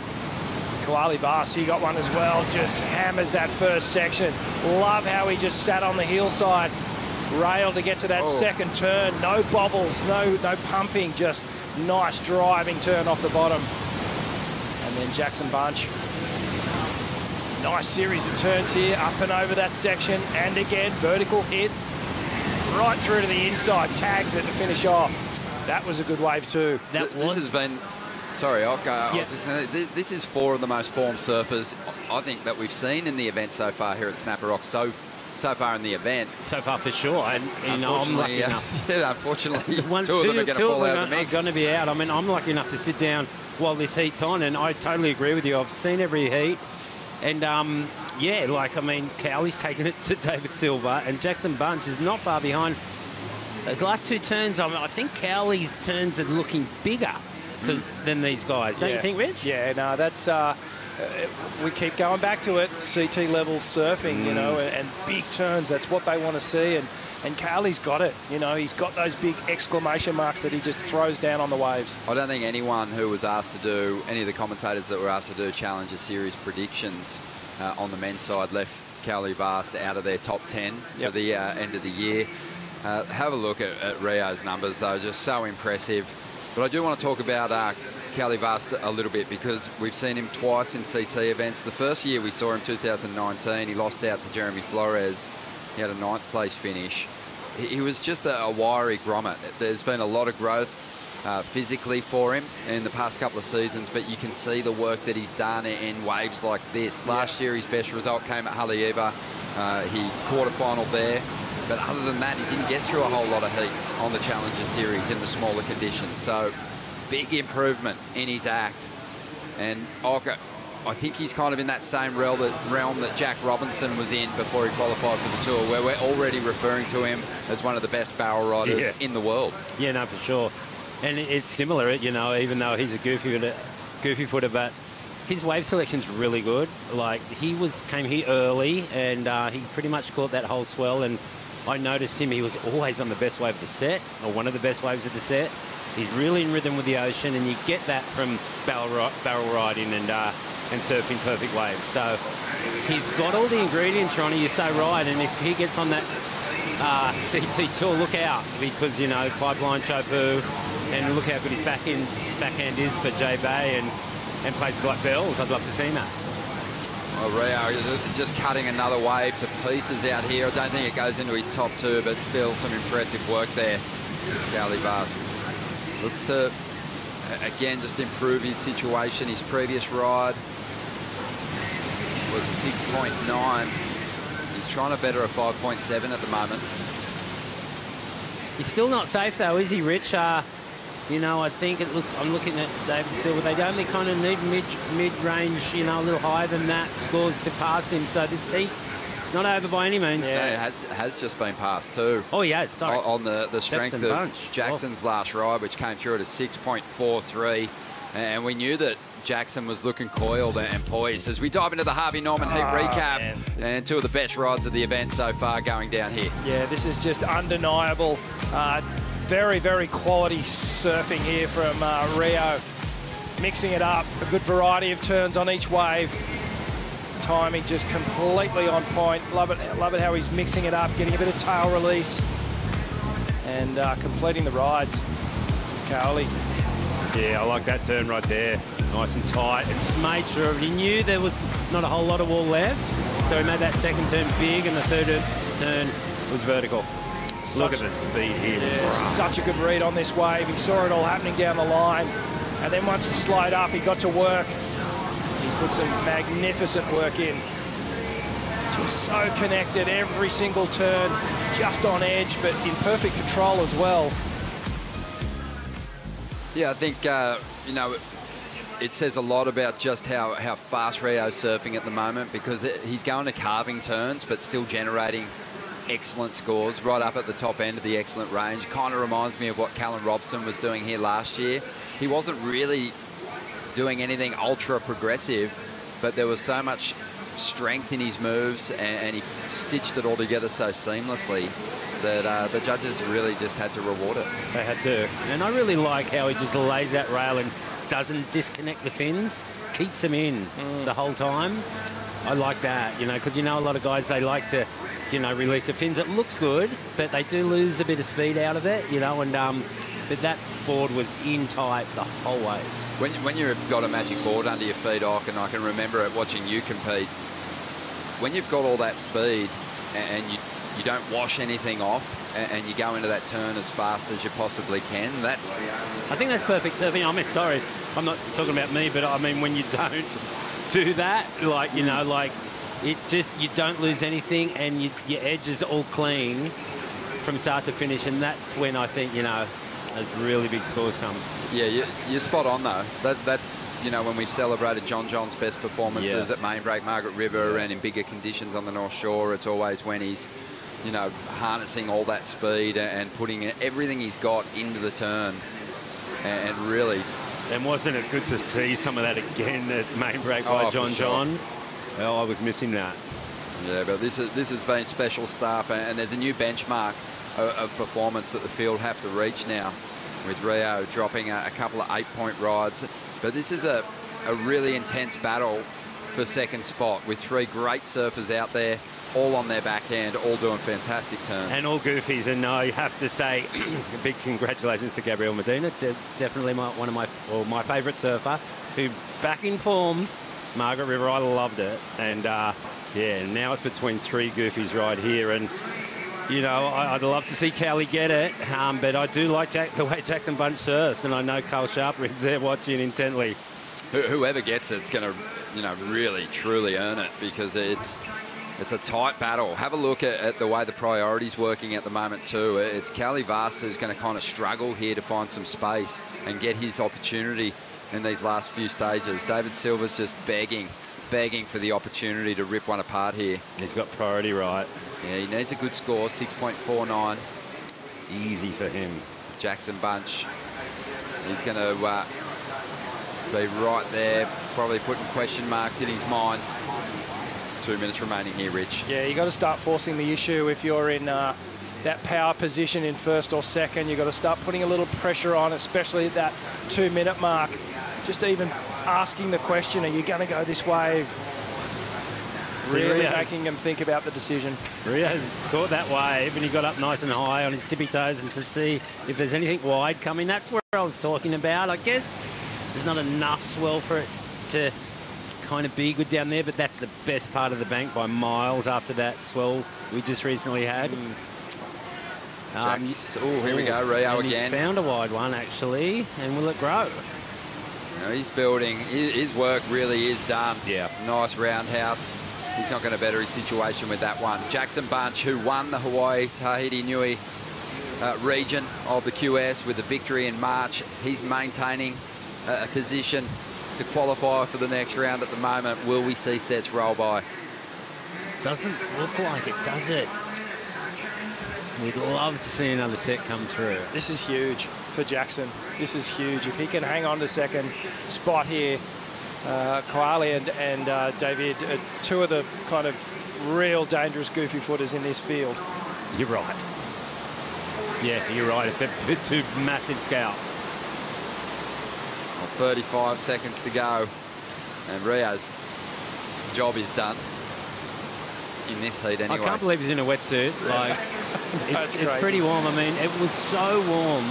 Koali Barsi got one as well, just hammers that first section. Love how he just sat on the heel side, rail to get to that second turn. No bobbles, no pumping, just nice driving turn off the bottom. And then Jackson Bunch. Nice series of turns here, up and over that section. And again, vertical hit, right through to the inside, tags it to finish off. That was a good wave too. This has been... Sorry, this is four of the most formed surfers, I think, that we've seen in the event so far here at Snapper Rock. So far in the event. So far for sure. And I'm lucky enough. Yeah, unfortunately, two of them are going to fall out of the mix. Are going to be out. I mean, I'm lucky enough to sit down while this heat's on, and I totally agree with you. I've seen every heat. And, yeah, like, I mean, Cowley's taken it to David Silva, and Jackson Bunch is not far behind. Those last two turns, I think Cowley's turns are looking bigger than these guys. Don't you think, Rich? Yeah, no, that's... we keep going back to it. CT level surfing, you know, and big turns. That's what they want to see. And Carly's got it. You know, he's got those big exclamation marks that he just throws down on the waves. I don't think anyone who was asked to do, any of the commentators that were asked to do Challenger Series predictions on the men's side left Cowley Vast out of their top 10 for the end of the year. Have a look at Rio's numbers, though. Just so impressive. But I do want to talk about Cowley Vast a little bit, because we've seen him twice in CT events. The first year we saw him, 2019, he lost out to Jeremy Flores. He had a 9th place finish. He was just a wiry grommet. There's been a lot of growth physically for him in the past couple of seasons, but you can see the work that he's done in waves like this. Last year his best result came at Haleiwa. He quarterfinaled there. But other than that, he didn't get through a whole lot of heats on the Challenger Series in the smaller conditions. So big improvement in his act. And I think he's kind of in that same realm that Jack Robinson was in before he qualified for the tour, where we're already referring to him as one of the best barrel riders in the world. Yeah, no, for sure. And it's similar, you know, even though he's a goofy footer, but his wave selection's really good. Like, he came here early, and he pretty much caught that whole swell. And I noticed him, he was always on the best wave of the set, or one of the best waves of the set. He's really in rhythm with the ocean, and you get that from barrel riding and surfing perfect waves. So he's got all the ingredients, Ronnie, you're so right. And if he gets on that CT tour, look out, because, you know, Pipeline, Chopu, and look how good his backhand is for J Bay and places like Bells. I'd love to see that. Well, Rio just cutting another wave to pieces out here. I don't think it goes into his top 2, but still some impressive work there. This Cowley Vast looks to, again, just improve his situation. His previous ride was a 6.9. He's trying to better a 5.7 at the moment. He's still not safe, though, is he, Rich? You know, I think I'm looking at David Silva. They only kind of need mid-range, you know, a little higher than that scores to pass him. So this heat, it's not over by any means. Yeah, it has just been passed too. Oh, yeah, sorry. On the strength of Jackson's last ride, which came through at a 6.43. And we knew that Jackson was looking coiled and poised. As we dive into the Harvey Norman heat recap, and two of the best rides of the event so far going down here. Yeah, this is just undeniable. Very, very quality surfing here from Rio. Mixing it up, a good variety of turns on each wave. Timing just completely on point. Love it how he's mixing it up, getting a bit of tail release, and completing the rides. This is Cowley. Yeah, I like that turn right there. Nice and tight, and just made sure he knew there was not a whole lot of wall left. So he made that second turn big, and the third turn was vertical. Look at the speed here. Yeah, such a good read on this wave. He saw it all happening down the line. And then once he slowed up, he got to work. He put some magnificent work in. Just so connected, every single turn, just on edge, but in perfect control as well. Yeah, I think, you know, it says a lot about just how fast Rio's surfing at the moment, because he's going to carving turns but still generating excellent scores right up at the top end of the excellent range. Kind of reminds me of what Callan Robson was doing here last year. He wasn't really doing anything ultra progressive, but there was so much strength in his moves, and he stitched it all together so seamlessly that the judges really just had to reward it. They had to. And I really like how he just lays that rail and doesn't disconnect the fins, keeps them in the whole time. I like that, you know, because you know a lot of guys, they like to, you know, release the fins. It looks good, but they do lose a bit of speed out of it, you know, and but that board was in tight the whole way. When you've got a magic board under your feet, and I can remember it watching you compete, when you've got all that speed and you don't wash anything off and you go into that turn as fast as you possibly can, that's... I think that's perfect surfing. I mean, sorry, I'm not talking about me, but I mean, when you don't do that, like, you know, like, it just, you don't lose anything, and your edge is all clean from start to finish, and that's when I think, you know, those really big scores come. Yeah, you're spot on, though. That's, you know, when we've celebrated John's best performances at Main Break, Margaret River, and in bigger conditions on the North Shore, it's always when he's, you know, harnessing all that speed and putting everything he's got into the turn, and really... And wasn't it good to see some of that again at Main Break by John? Well, I was missing that. Yeah, but this has been special stuff, and there's a new benchmark of performance that the field have to reach now, with Rio dropping a couple of 8-point rides. But this is a really intense battle for second spot, with 3 great surfers out there, all on their backhand, all doing fantastic turns. And all goofies, and I have to say, a big congratulations to Gabriel Medina, definitely one of my favourite surfer, who's back in form. Margaret River, I loved it, and yeah, now it's between 3 goofies right here, and you know, I'd love to see Callie get it, but I do like the way Jackson Bunch surfs, and I know Carl Sharper is there watching intently. Whoever gets it's going to, you know, really, truly earn it, because it's a tight battle. Have a look at the way the priority's working at the moment too. It's Callie Vast who's going to kind of struggle here to find some space and get his opportunity in these last few stages. David Silver's just begging for the opportunity to rip one apart here. He's got priority right. Yeah, he needs a good score, 6.49. Easy for him. Jackson Bunch, he's going to be right there, probably putting question marks in his mind. 2 minutes remaining here, Rich. Yeah, you got to start forcing the issue if you're in that power position in first or second. You've got to start putting a little pressure on, especially at that 2-minute mark. Just even asking the question, are you going to go this wave? Really making him think about the decision. Rios caught that wave and he got up nice and high on his tippy toes, and to see if there's anything wide coming, that's where I was talking about. I guess there's not enough swell for it to kind of be good down there, but that's the best part of the bank by miles after that swell we just recently had. Oh, here we go, Rio again. He's found a wide one, actually, and will it grow? You know, he's building. His work really is done. Yeah. Nice roundhouse. He's not going to better his situation with that one. Jackson Bunch, who won the Hawaii Tahiti Nui region of the QS with a victory in March. He's maintaining a position to qualify for the next round at the moment. Will we see sets roll by? Doesn't look like it, does it? We'd love to see another set come through. This is huge for Jackson. This is huge. If he can hang on to second spot here, Koali and David are 2 of the kind of real dangerous goofy footers in this field. You're right. Yeah, you're right. It's 2 massive scalps. Well, 35 seconds to go, and Rio's job is done in this heat anyway. I can't believe he's in a wetsuit. Like, it's pretty warm. I mean, it was so warm.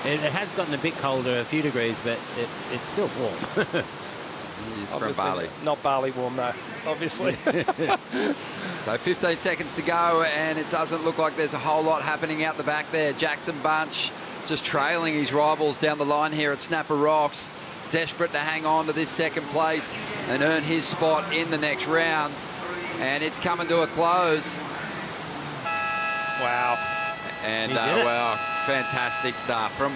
It has gotten a bit colder, a few degrees, but it's still warm. He's from Bali. Not Bali warm, though, obviously. So 15 seconds to go, and it doesn't look like there's a whole lot happening out the back there. Jackson Bunch just trailing his rivals down the line here at Snapper Rocks. desperate to hang on to this second place and earn his spot in the next round. And it's coming to a close. Wow. And, well, fantastic stuff from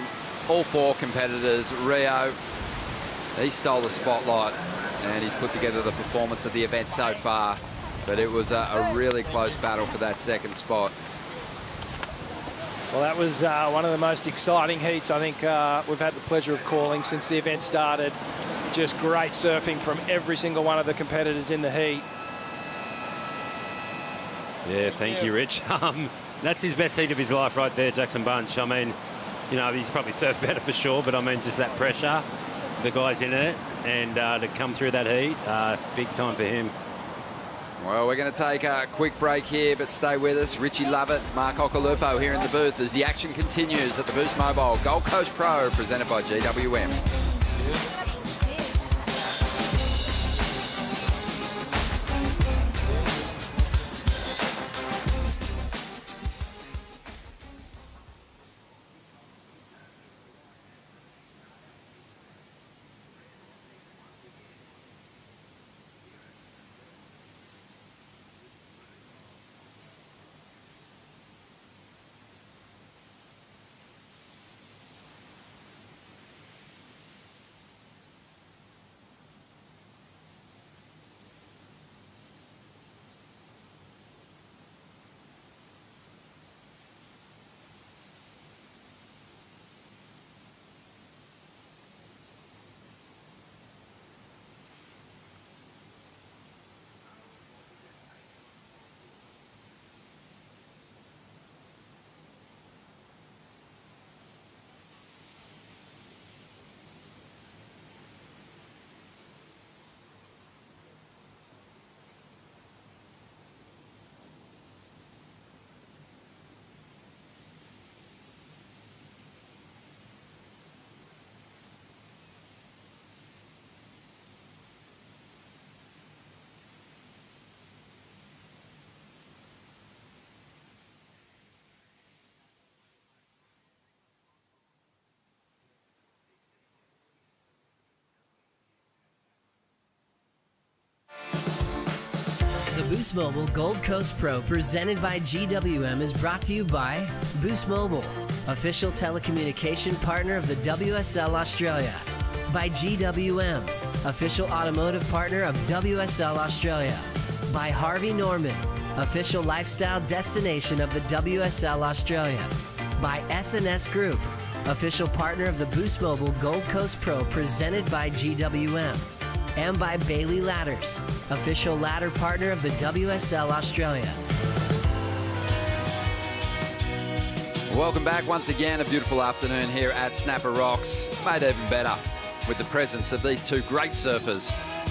all 4 competitors. Rio, he stole the spotlight, and he's put together the performance of the event so far. But it was a really close battle for that second spot. Well, that was one of the most exciting heats I think we've had the pleasure of calling since the event started. Just great surfing from every single one of the competitors in the heat. Yeah, thank you, Rich. That's his best heat of his life right there, Jackson Bunch. I mean, you know, he's probably surfed better for sure, but I mean, just that pressure, the guys in it, and to come through that heat, big time for him. Well, we're going to take a quick break here, but stay with us. Richie Lovett, Mark Occhilupo here in the booth as the action continues at the Boost Mobile Gold Coast Pro, presented by GWM. The Boost Mobile Gold Coast Pro presented by GWM is brought to you by Boost Mobile, official telecommunication partner of the WSL Australia. By GWM, official automotive partner of WSL Australia. By Harvey Norman, official lifestyle destination of the WSL Australia. By SNS Group, official partner of the Boost Mobile Gold Coast Pro presented by GWM. And by Bailey Ladders, official ladder partner of the WSL Australia. Welcome back once again. A beautiful afternoon here at Snapper Rocks. Made even better with the presence of these 2 great surfers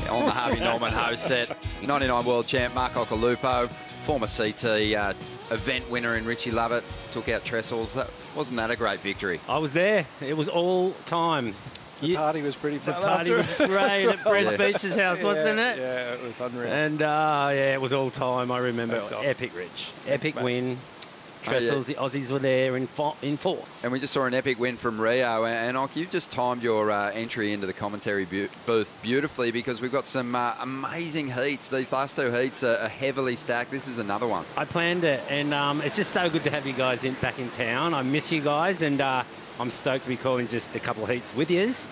on the Harvey Norman host set. 99 world champ Mark Occhilupo, former CT event winner in Richie Lovett, took out Trestles. Wasn't that a great victory? I was there. It was all time. The party was pretty fun. The party was great at Brez Beach's house, wasn't it? Yeah, it was unreal. And, yeah, it was all time. I remember. Epic, Rich. Epic win. Trestles, the Aussies were there in force. And we just saw an epic win from Rio. And Ock, you've just timed your entry into the commentary booth beautifully, because we've got some amazing heats. These last 2 heats are heavily stacked. This is another one. I planned it, and it's just so good to have you guys back in town. I miss you guys, and I'm stoked to be calling just a couple of heats with yous.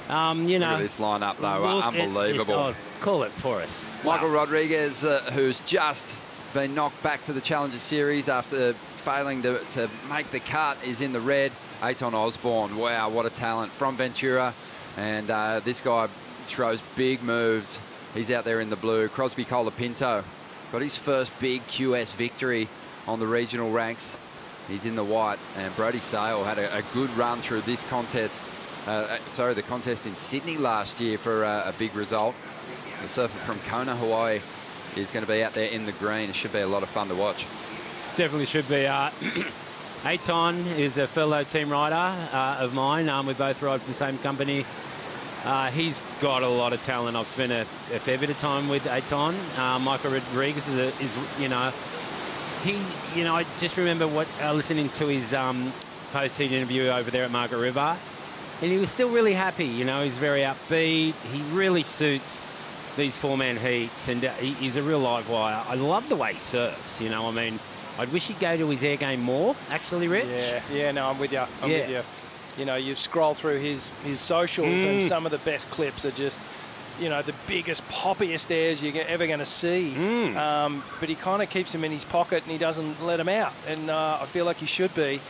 You know, look at this lineup, though. Unbelievable. Call it for us. Michael Rodriguez, who's just been knocked back to the Challenger Series after failing to make the cut, is in the red. Aton Osborne, wow, what a talent from Ventura. And this guy throws big moves. He's out there in the blue. Crosby Colapinto got his first big QS victory on the regional ranks. He's in the white. And Brody Sale had a good run through this contest. The contest in Sydney last year for a big result. The surfer from Kona, Hawaii, is going to be out there in the green. It should be a lot of fun to watch. Definitely should be. Aton is a fellow team rider of mine. We both ride for the same company. He's got a lot of talent. I've spent a fair bit of time with Aton. Michael Rodriguez is you know, I just remember listening to his post-heat interview over there at Margaret River. And he was still really happy, you know, he's very upbeat. He really suits these four-man heats, and he's a real live wire. I love the way he serves, you know, I mean, I'd wish he'd go to his air game more, actually, Rich. Yeah, no, I'm with you. I'm with you. You know, you scroll through his socials and some of the best clips are just, you know, the biggest, poppiest airs you're ever going to see. But he kind of keeps him in his pocket and he doesn't let him out. And I feel like he should be.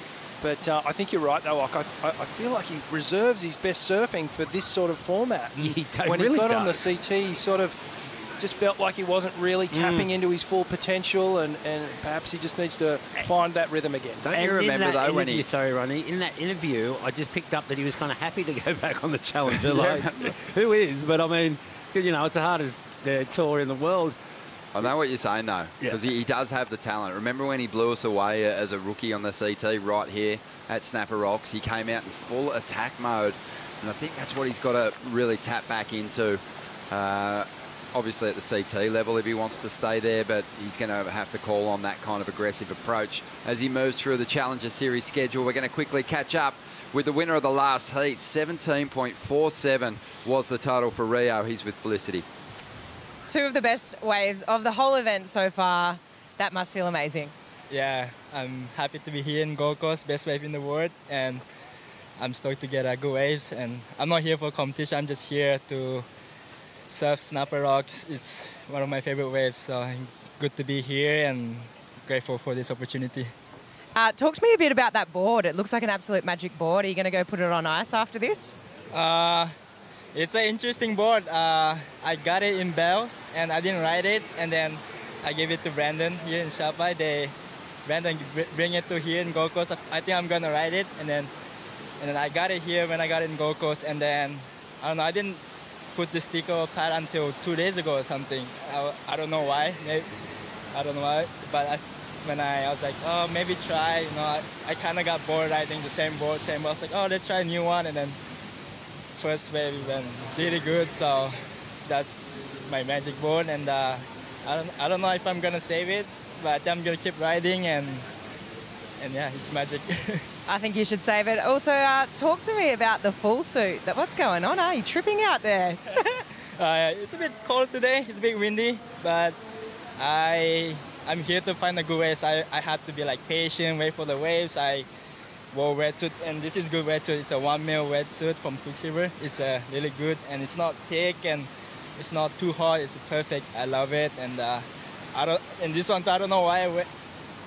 But I think you're right, though. I feel like he reserves his best surfing for this sort of format. When he got on the CT, he sort of just felt like he wasn't really tapping into his full potential, and perhaps he just needs to find that rhythm again. Don't you remember, though, when he... Sorry, Ronnie, in that interview, I just picked up that he was kind of happy to go back on the Challenger. Like, who is? But, I mean, you know, it's the hardest tour in the world. I know what you're saying, though, because he does have the talent. Remember when he blew us away as a rookie on the CT right here at Snapper Rocks? He came out in full attack mode, and I think that's what he's got to really tap back into. Obviously at the CT level if he wants to stay there, but he's going to have to call on that kind of aggressive approach as he moves through the Challenger Series schedule. We're going to quickly catch up with the winner of the last heat. 17.47 was the total for Rio. He's with Felicity. Two of the best waves of the whole event so far. That must feel amazing. Yeah, I'm happy to be here in Gold Coast, best wave in the world, and I'm stoked to get good waves. And I'm not here for competition, I'm just here to surf Snapper Rocks. It's one of my favorite waves, so good to be here and grateful for this opportunity. Talk to me a bit about that board. It looks like an absolute magic board. Are you going to go put it on ice after this? It's an interesting board. I got it in Bells and I didn't ride it, and then I gave it to Brandon here in Shapai. Brandon bring it to here in Gold Coast. I think I'm going to ride it, and then I got it here when I got it in Gold Coast, and then I don't know, I didn't put the sticker pad until 2 days ago or something. I don't know why. Maybe, I don't know why. But when I was like, oh, maybe try. You know, I kind of got bored riding the same board. I was like, oh, let's try a new one. And then first wave went really good. So that's my magic board. And I don't know if I'm gonna save it, but I'm gonna keep riding. And yeah, it's magic. I think you should save it. Also, talk to me about the full suit. What's going on? Are you tripping out there? It's a bit cold today. It's a bit windy, but I'm here to find the good waves. I had to be like patient, wait for the waves. I wore wetsuit, and this is good wetsuit. It's a 1 mil wetsuit from Quicksilver. It's really good, and it's not thick and it's not too hot. It's perfect. I love it, and and this one I don't know why.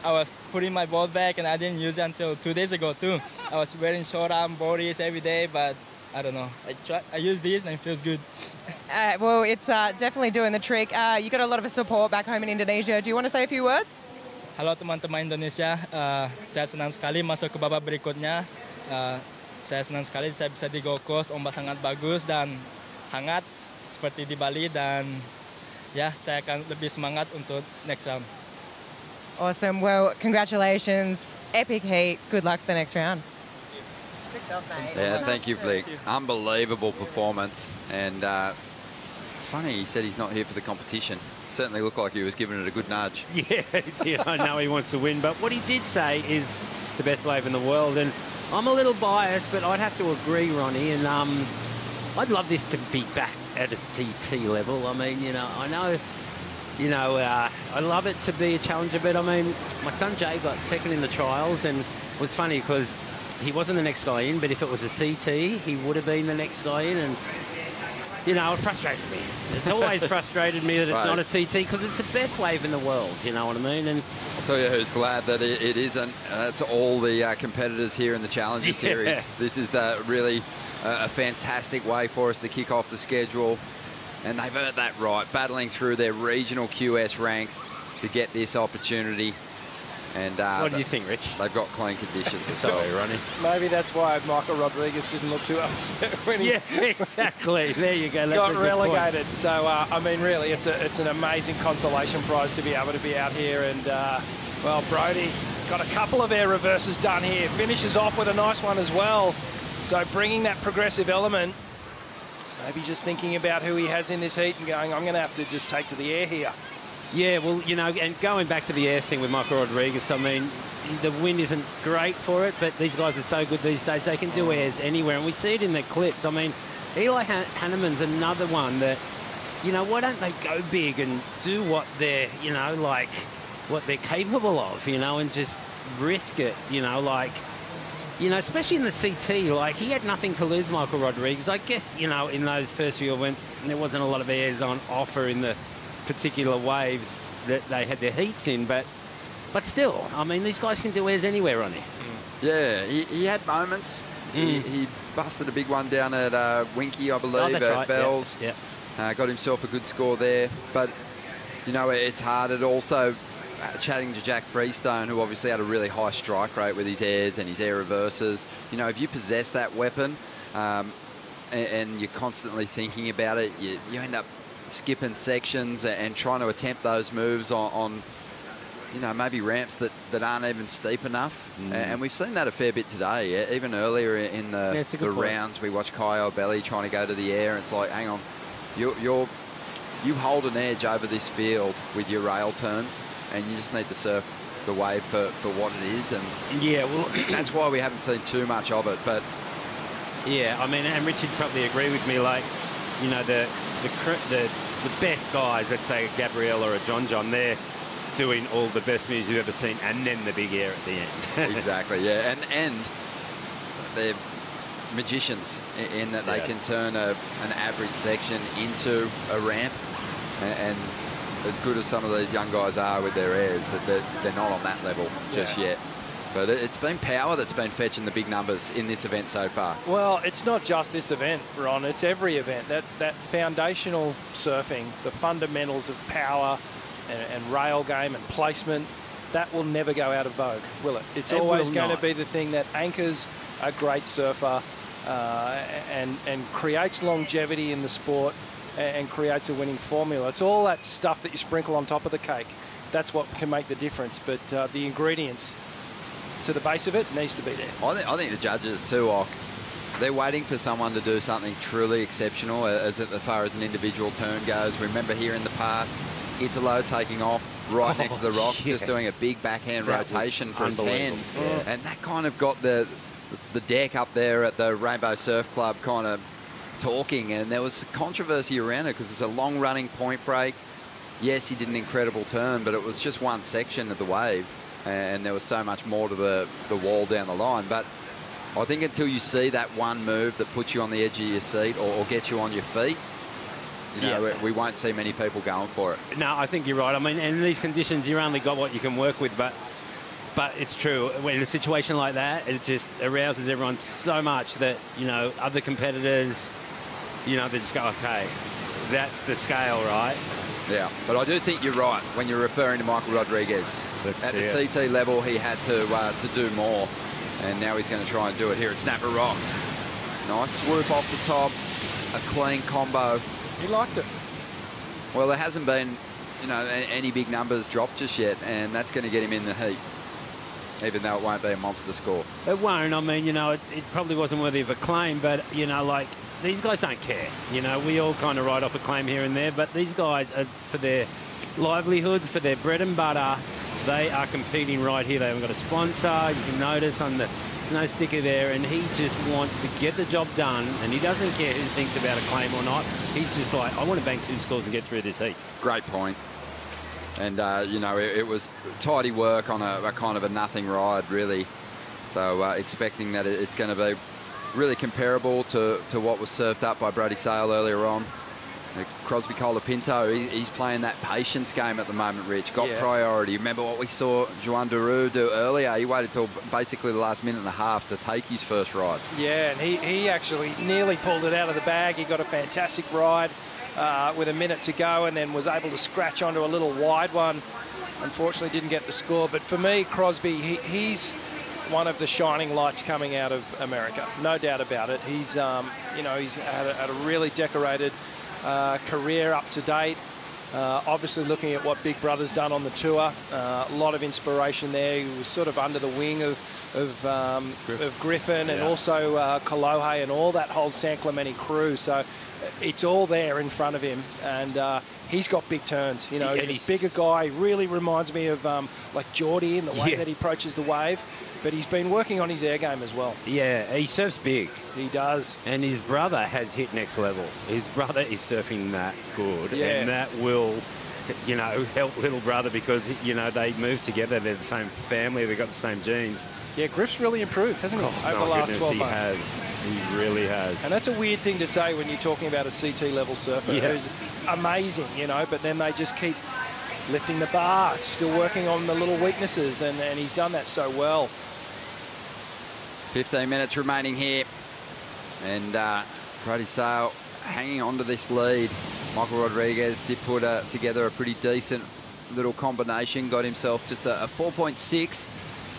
I was putting my board back and I didn't use it until 2 days ago too. I was wearing short arm boardies every day, but I don't know. I use these and it feels good. Well, it's definitely doing the trick. You got a lot of support back home in Indonesia. Do you want to say a few words? Halo teman-teman Indonesia, saya senang sekali masuk ke babak berikutnya. Saya senang sekali saya bisa di Gold Coast, ombak sangat bagus dan hangat seperti di Bali, dan ya saya akan lebih semangat untuk next round. Awesome. Well, congratulations. Epic heat. Good luck for the next round. Good job, mate. Yeah, thank you, Flick. Unbelievable performance. And it's funny, he said he's not here for the competition. Certainly looked like he was giving it a good nudge. Yeah, I know he wants to win, but what he did say is it's the best wave in the world. And I'm a little biased, but I'd have to agree, Ronnie. And I'd love this to be back at a CT level. I mean, you know, I know... You know, I love it to be a challenger, but I mean, my son Jay got second in the trials, and it was funny because he wasn't the next guy in, but if it was a CT, he would have been the next guy in, and, you know, it frustrated me. It's always frustrated me that it's not a CT, because it's the best wave in the world, you know what I mean? And I'll tell you who's glad that it isn't. That's all the competitors here in the Challenger Series. This is really a fantastic way for us to kick off the schedule. And they've earned that right, battling through their regional QS ranks to get this opportunity. And what do you think, Rich? They've got clean conditions as well. Ronnie. Maybe that's why Michael Rodriguez didn't look too upset when he exactly. There you go. That's got a good relegated. Point. So I mean, really, it's an amazing consolation prize to be able to be out here. And well, Brody got a couple of air reverses done here. Finishes off with a nice one as well. So bringing that progressive element. Maybe just thinking about who he has in this heat and going, I'm going to have to just take to the air here. Yeah, well, you know, and going back to the air thing with Michael Rodriguez, I mean, the wind isn't great for it, but these guys are so good these days, they can do airs anywhere. And we see it in the clips. I mean, Eli Hanneman's another one that, you know, why don't they go big and do what they're, you know, like, what they're capable of, you know, and just risk it, you know, like, you know, especially in the CT, like, he had nothing to lose, Michael Rodriguez. I guess, you know, in those first few events, there wasn't a lot of airs on offer in the particular waves that they had their heats in, but still, I mean, these guys can do airs anywhere, Ronnie. Yeah, he had moments. He busted a big one down at Winky, I believe, at right. Bells. Yeah. Got himself a good score there. But, you know, it's hard. It also, chatting to Jack Freestone, who obviously had a really high strike rate with his airs and his air reverses, you know, if you possess that weapon and you're constantly thinking about it, you end up skipping sections and trying to attempt those moves on you know, maybe ramps that aren't even steep enough. And we've seen that a fair bit today. Even earlier in the rounds, we watched Kyle Belly trying to go to the air, and it's like, hang on, you hold an edge over this field with your rail turns, and you just need to surf the wave for what it is. And yeah, well, that's why we haven't seen too much of it. But yeah, I mean, and Richard probably agree with me, like, you know, the best guys, let's say Gabrielle or a John, they're doing all the best moves you've ever seen, and then the big air at the end. Exactly, yeah. And they're magicians in that they can turn an average section into a ramp. And as good as some of these young guys are with their airs, that they're not on that level just yet. But it's been power that's been fetching the big numbers in this event so far. Well, it's not just this event, Ron. It's every event. That foundational surfing, the fundamentals of power and rail game and placement, that will never go out of vogue, will it? It's always going to be the thing that anchors a great surfer and creates longevity in the sport and creates a winning formula. It's all that stuff that you sprinkle on top of the cake. That's what can make the difference. But the ingredients to the base of it needs to be there. I think the judges too, they're waiting for someone to do something truly exceptional as far as an individual turn goes. Remember here in the past, Italo taking off right next to the rock, just doing a big backhand rotation for a 10. And that kind of got the deck up there at the Rainbow Surf Club kind of talking, and there was controversy around it because it's a long-running point break. Yes, he did an incredible turn, but it was just one section of the wave, and there was so much more to the wall down the line. But I think until you see that one move that puts you on the edge of your seat or gets you on your feet, you know, we won't see many people going for it. No, I think you're right. I mean, in these conditions, you only got what you can work with, but it's true. When in a situation like that, it just arouses everyone so much that, you know, other competitors, you know, they just go, okay, that's the scale, right? Yeah, but I do think you're right when you're referring to Michael Rodriguez. At the CT level, he had to do more, and now he's going to try and do it here at Snapper Rocks. Nice swoop off the top, a clean combo. He liked it. Well, there hasn't been, you know, any big numbers dropped just yet, and that's going to get him in the heat, even though it won't be a monster score. It won't. I mean, you know, it probably wasn't worthy of a claim, but, you know, like, these guys don't care. You know, we all kind of write off a claim here and there, but these guys, are, for their livelihoods, for their bread and butter, they are competing right here. They haven't got a sponsor. You can notice there's no sticker there, and he just wants to get the job done, and he doesn't care who thinks about a claim or not. He's just like, I want to bank 2 scores and get through this heat. Great point. And, you know, it was tidy work on a kind of a nothing ride, really. So expecting that it's going to be really comparable to what was surfed up by Brody Sale earlier on. Crosby Colapinto, he's playing that patience game at the moment, Rich. Got priority. Remember what we saw Juan Daru do earlier? He waited till basically the last minute and a half to take his first ride. Yeah, and he actually nearly pulled it out of the bag. He got a fantastic ride with a minute to go, and then was able to scratch onto a little wide one. Unfortunately, didn't get the score. But for me, Crosby, he's one of the shining lights coming out of America, no doubt about it. He's, you know, he's had a really decorated career up to date. Obviously looking at what Big Brother's done on the tour, a lot of inspiration there. He was sort of under the wing of Griffin and also Kolohe and all that whole San Clemente crew. So it's all there in front of him, and he's got big turns. You know, he's a bigger guy. Really reminds me of like Geordie in the way that he approaches the wave. But he's been working on his air game as well. Yeah, he surfs big. He does. And his brother has hit next level. His brother is surfing that good. Yeah. And that will, you know, help little brother because, you know, they move together. They're the same family. They've got the same genes. Yeah, Griff's really improved, hasn't he, over the last 12 months? He has. He really has. And that's a weird thing to say when you're talking about a CT-level surfer who's amazing, you know, but then they just keep lifting the bar, still working on the little weaknesses, and he's done that so well. 15 minutes remaining here, and Brody Sale hanging on to this lead. Michael Rodriguez did put together a pretty decent little combination, got himself just a 4.6,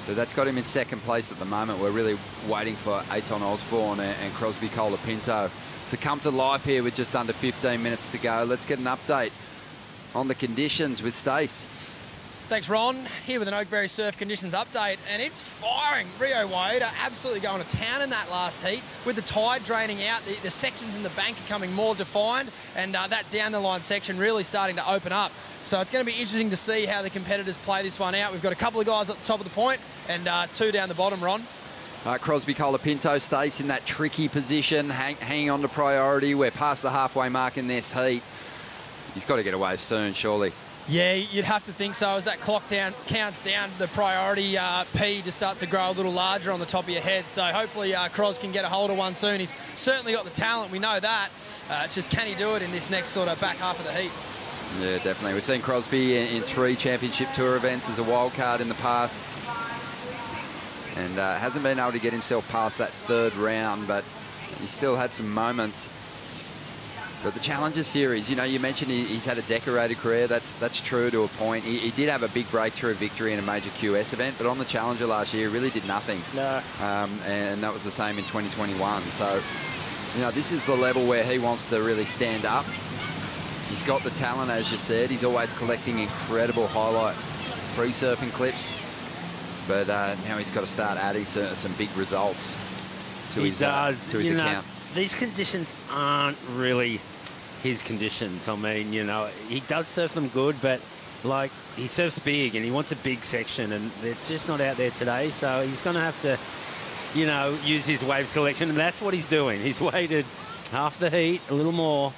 but that's got him in second place at the moment. We're really waiting for Aton Osborne and Crosby Colapinto to come to life here with just under 15 minutes to go. Let's get an update on the conditions with Stace. Thanks, Ron. Here with an Oakberry Surf Conditions update, and it's firing. Rio Wade are absolutely going to town in that last heat. With the tide draining out, the sections in the bank are coming more defined, and that down-the-line section really starting to open up. So it's going to be interesting to see how the competitors play this one out. We've got a couple of guys at the top of the point and 2 down the bottom, Ron. Crosby Colapinto stays in that tricky position, hanging on to priority. We're past the halfway mark in this heat. He's got to get away soon, surely. Yeah, you'd have to think so. As that clock counts down, the priority P just starts to grow a little larger on the top of your head. So hopefully Cros can get a hold of one soon. He's certainly got the talent, we know that. It's just, can he do it in this next sort of back half of the heat? Yeah, definitely. We've seen Crosby in 3 Championship Tour events as a wild card in the past. And hasn't been able to get himself past that 3rd round, but he still had some moments. But the Challenger Series, you know, you mentioned he's had a decorated career. That's true to a point. He did have a big breakthrough victory in a major QS event, but on the Challenger last year, he really did nothing. No. And that was the same in 2021. So, you know, this is the level where he wants to really stand up. He's got the talent, as you said. He's always collecting incredible highlight free surfing clips. But now he's got to start adding some big results to his account. These conditions aren't really his conditions. I mean, you know, he does surf them good, but like he surfs big and he wants a big section, and they're just not out there today. So he's going to have to, you know, use his wave selection, and that's what he's doing. He's waited half the heat, a little more,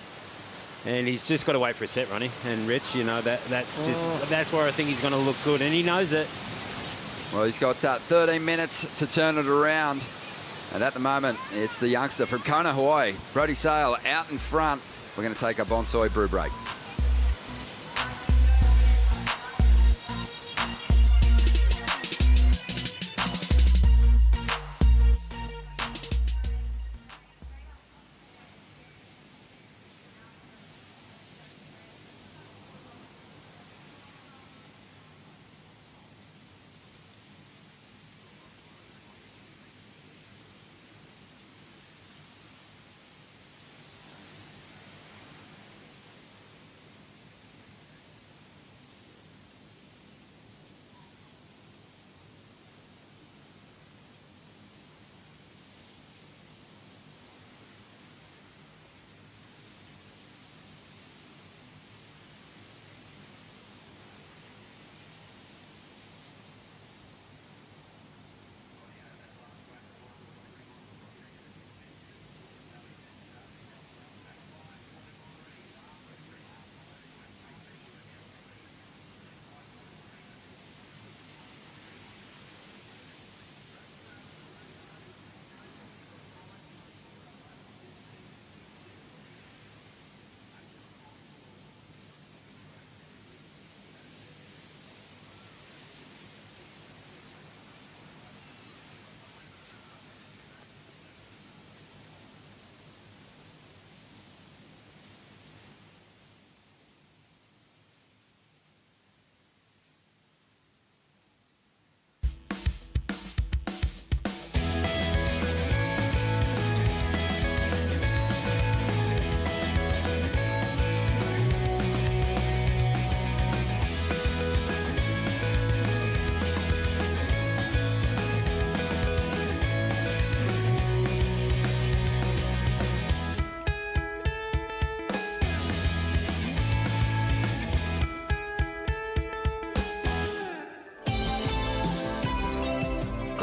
and he's just got to wait for a set, Ronnie. And Rich, you know, that's where I think he's going to look good, and he knows it. Well, he's got 13 minutes to turn it around. And at the moment, it's the youngster from Kona, Hawaii, Brody Sale, out in front. We're going to take a bonsai brew break.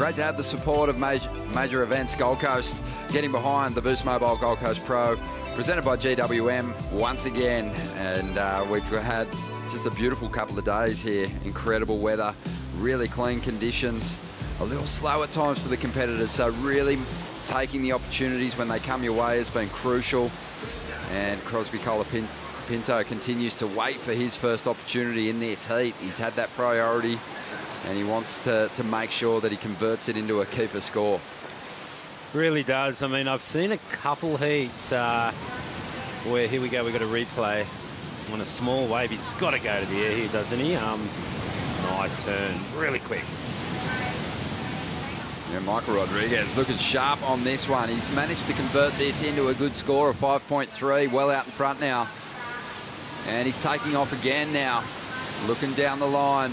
Great to have the support of major events Gold Coast, getting behind the Boost Mobile Gold Coast Pro, presented by GWM once again. And we've had just a beautiful couple of days here. Incredible weather, really clean conditions, a little slow at times for the competitors, so really taking the opportunities when they come your way has been crucial. And Crosby Colapinto continues to wait for his first opportunity in this heat. He's had that priority, and he wants to make sure that he converts it into a keeper score. Really does. I mean, I've seen a couple heats where, here we go, we've got a replay on a small wave. He's got to go to the air here, doesn't he? Nice turn, really quick. Yeah, Michael Rodriguez looking sharp on this one. He's managed to convert this into a good score of 5.3, well out in front now. And he's taking off again now, looking down the line.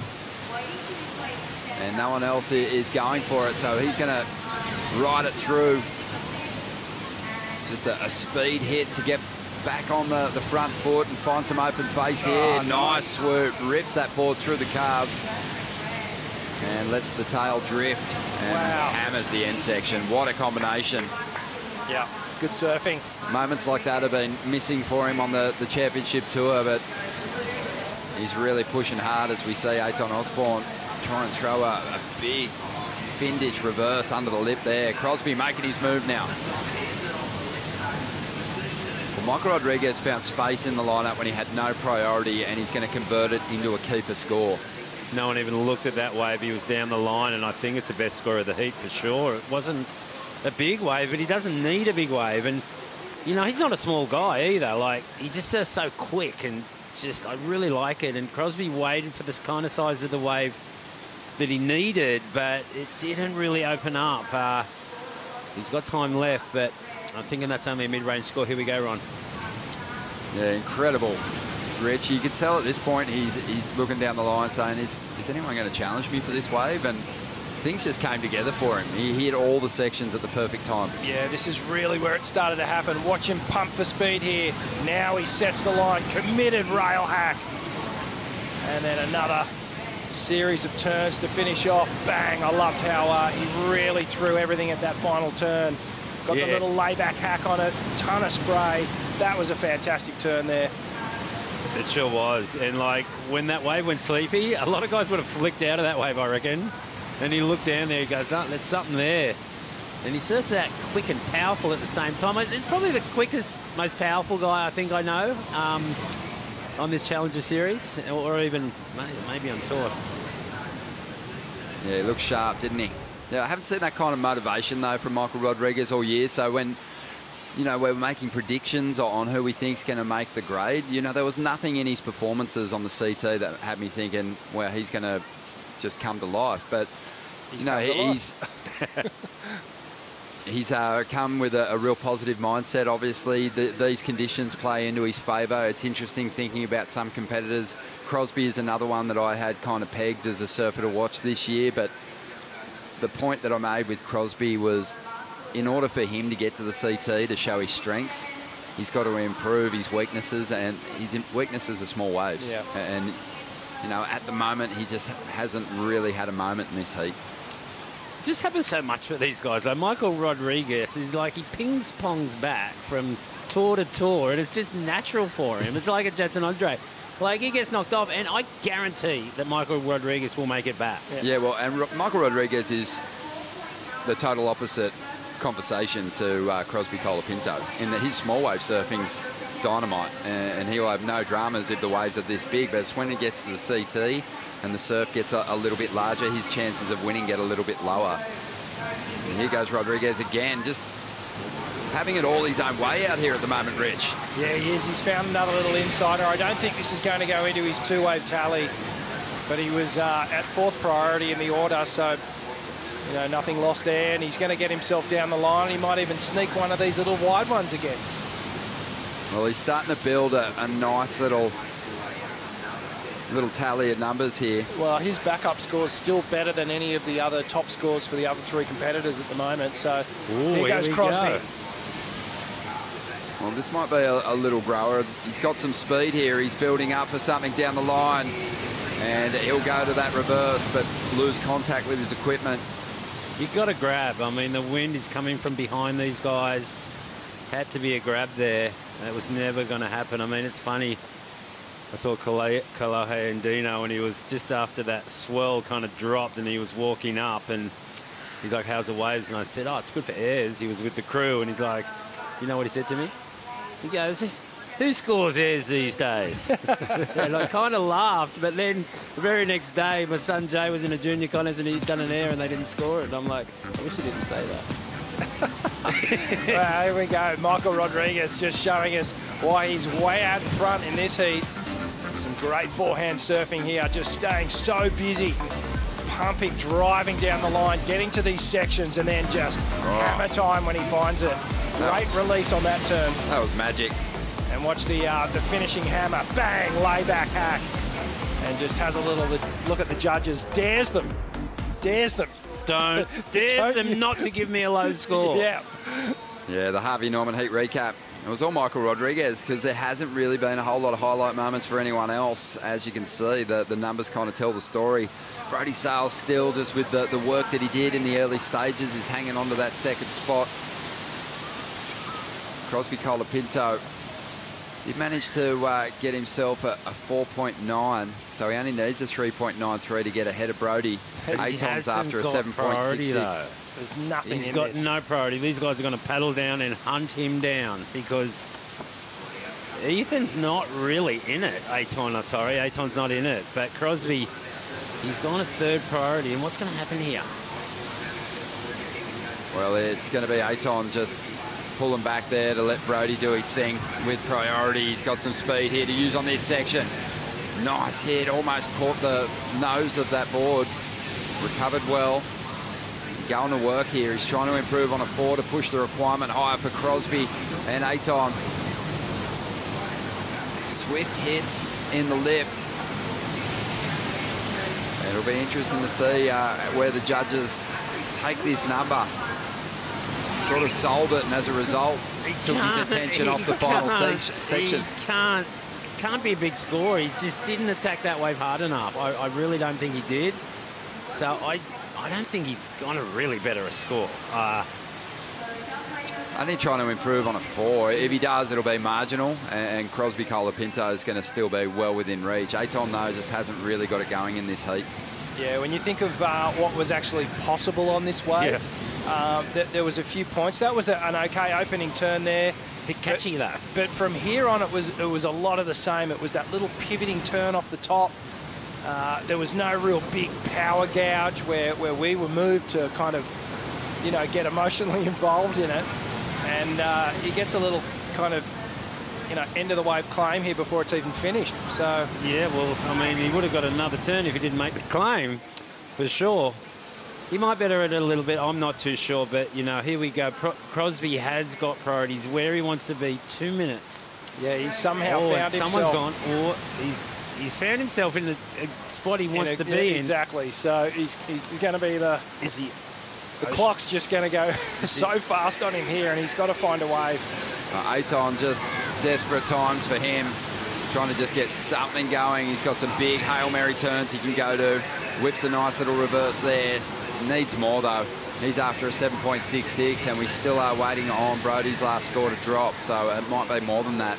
And no one else is going for it, so he's going to ride it through. Just a speed hit to get back on the front foot and find some open face here. Oh, nice swoop, rips that board through the carve and lets the tail drift and hammers the end section. What a combination. Yeah, good surfing. Moments like that have been missing for him on the championship tour, but he's really pushing hard as we see Eitan Osborne try and throw a big fin-ditch reverse under the lip there. Crosby making his move now. Well, Michael Rodriguez found space in the lineup when he had no priority, and he's going to convert it into a keeper score. No one even looked at that wave. He was down the line, and I think it's the best score of the heat for sure. It wasn't a big wave, but he doesn't need a big wave. And, you know, he's not a small guy either. Like, he just surfs so quick, and just, I really like it. And Crosby waited for this kind of size of the wave that he needed, but it didn't really open up. He's got time left, but I'm thinking that's only a mid-range score. Here we go, Ron. Yeah, incredible. Rich, you could tell at this point he's looking down the line saying, is anyone going to challenge me for this wave? And things just came together for him. He hit all the sections at the perfect time. Yeah, this is really where it started to happen. Watch him pump for speed here. Now he sets the line, committed rail hack. And then another series of turns to finish off. Bang, I loved how he really threw everything at that final turn. Got the little layback hack on it, ton of spray. That was a fantastic turn there. It sure was. And, like, when that wave went sleepy, a lot of guys would have flicked out of that wave, I reckon. And he looked down there, he goes, no, there's something there. And he surfs that quick and powerful at the same time. It's probably the quickest, most powerful guy I think I know on this Challenger Series, or even maybe on tour. Yeah, he looked sharp, didn't he? Yeah, I haven't seen that kind of motivation, though, from Michael Rodriguez all year. So when, you know, we're making predictions on who we think's going to make the grade, you know, there was nothing in his performances on the CT that had me thinking, well, he's going to just come to life. But, you know, he's come with a real positive mindset, obviously. These conditions play into his favour. It's interesting thinking about some competitors. Crosby is another one that I had kind of pegged as a surfer to watch this year, but the point that I made with Crosby was, in order for him to get to the CT to show his strengths, he's got to improve his weaknesses, and his weaknesses are small waves. Yeah. And, you know, at the moment, he just hasn't really had a moment in this heat. It just happens so much for these guys. Like Michael Rodriguez is like, he pings-pongs back from tour to tour, and it's just natural for him. It's like a Jetson Andre. Like, he gets knocked off, and I guarantee that Michael Rodriguez will make it back. Yeah, well, and Michael Rodriguez is the total opposite conversation to Crosby Colapinto, in that his small wave surfing's dynamite, and he'll have no dramas if the waves are this big, but it's when it gets to the CT and the surf gets a little bit larger, his chances of winning get a little bit lower. And here goes Rodriguez again, just having it all his own way out here at the moment, Rich. Yeah, he is. He's found another little insider. I don't think this is going to go into his two-wave tally, but he was at fourth priority in the order, so, you know, nothing lost there, and he's going to get himself down the line. He might even sneak one of these little wide ones again. Well, he's starting to build a nice little tally of numbers here. Well, his backup score is still better than any of the other top scores for the other three competitors at the moment, so here goes Crosby. Well, this might be a little grower. He's got some speed here. He's building up for something down the line, and he'll go to that reverse, but lose contact with his equipment. You got to grab. I mean, the wind is coming from behind these guys. Had to be a grab there. That was never going to happen. I mean, it's funny. I saw Kalahe and Dino, and he was just after that swell kind of dropped, and he was walking up, and he's like, "How's the waves?" And I said, "Oh, it's good for airs." He was with the crew, and he's like, "You know what he said to me?" He goes, "Who scores airs these days?" And I kind of laughed, but then the very next day, my son Jay was in a junior contest, and he'd done an air, and they didn't score it. And I'm like, I wish he didn't say that. Well, here we go. Michael Rodriguez just showing us why he's way out in front in this heat. Some great forehand surfing here, just staying so busy, pumping, driving down the line, getting to these sections, and then just hammer time when he finds it. Great release on that turn. That was magic. And watch the finishing hammer. Bang, layback hack. And just has a little look at the judges. Dares them. Dares them. Dares them not to give me a low score. Yeah. Yeah, the Harvey Norman heat recap. It was all Michael Rodriguez because there hasn't really been a whole lot of highlight moments for anyone else. As you can see, the numbers kind of tell the story. Brody Sales still, just with the work that he did in the early stages, is hanging on to that second spot. Crosby Colapinto did manage to get himself a 4.9, so he only needs a 3.93 to get ahead of Brody. Aton's after a 7.66. There's nothing He's got no priority. These guys are going to paddle down and hunt him down because Ethan's not really in it. Aton's not in it. But Crosby, he's gone a third priority. And what's going to happen here? Well, it's going to be Aton just pulling back there to let Brody do his thing with priority. He's got some speed here to use on this section. Nice hit, almost caught the nose of that board. Recovered well. Going to work here. He's trying to improve on a 4 to push the requirement higher for Crosby and Aton. Swift hits in the lip. And it'll be interesting to see where the judges take this number. Sort of sold it, and as a result, took his attention off the final section. He can't be a big score. He just didn't attack that wave hard enough. I really don't think he did. So I don't think he's going to really better a score. I think trying to improve on a 4. If he does, it'll be marginal, and Crosby Colapinto is going to still be well within reach. Aton, though, just hasn't really got it going in this heat. Yeah, when you think of what was actually possible on this wave, there was a few points. That was an okay opening turn there. Bit catchy, though. But from here on, it was a lot of the same. It was that little pivoting turn off the top. There was no real big power gouge where we were moved to kind of, you know, get emotionally involved in it. And he gets a little kind of, you know, end of the wave claim here before it's even finished. So yeah, well, I mean, he would have got another turn if he didn't make the claim, for sure. He might better it a little bit. I'm not too sure, but you know, here we go. Crosby has got priorities where he wants to be. 2 minutes. Yeah, he's somehow found himself. Someone's gone, or he's found himself in the spot he wants to be in. Exactly. So he's going to be the. Is he? The clock's just going to go so fast on him here, and he's got to find a wave. Aton, just desperate times for him, trying to just get something going. He's got some big Hail Mary turns he can go to. Whips a nice little reverse there. Needs more, though. He's after a 7.66, and we still are waiting on Brody's last score to drop, so it might be more than that.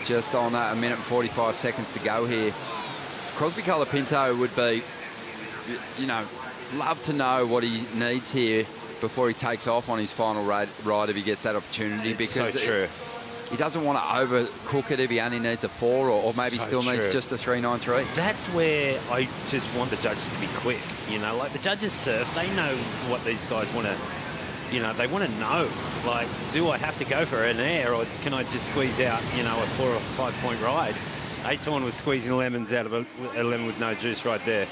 Just on a minute and 45 seconds to go here. Crosby Colapinto would be, you know, love to know what he needs here before he takes off on his final ride if he gets that opportunity. It's because so true. He doesn't want to overcook it if he only needs a 4 or maybe still needs just a 3.93. That's where I just want the judges to be quick. You know, like the judges surf, they know what these guys want to, you know, they want to know. Like, do I have to go for an air or can I just squeeze out, you know, a 4 or 5 point ride? Aton was squeezing lemons out of a lemon with no juice right there.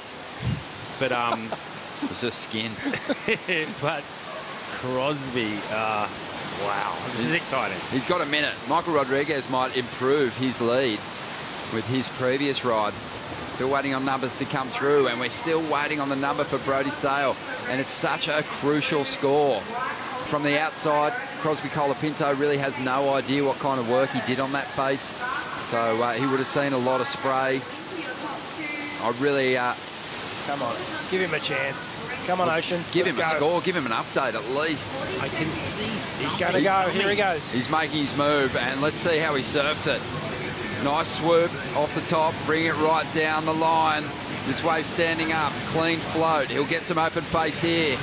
But it was just skin. But Crosby, wow, this is exciting. He's got a minute. Michael Rodriguez might improve his lead with his previous ride. Still waiting on numbers to come through, and we're still waiting on the number for Brody Sale. And it's such a crucial score. From the outside, Crosby Colapinto really has no idea what kind of work he did on that face. So he would have seen a lot of spray. I really... Come on, give him a chance. Come on, Ocean. Give Let's him a go. score. Give him an update at least. I can see something. He's going to go. Here he goes. He's making his move, and let's see how he surfs it. Nice swoop off the top, bring it right down the line. This wave standing up, clean float. He'll get some open face here.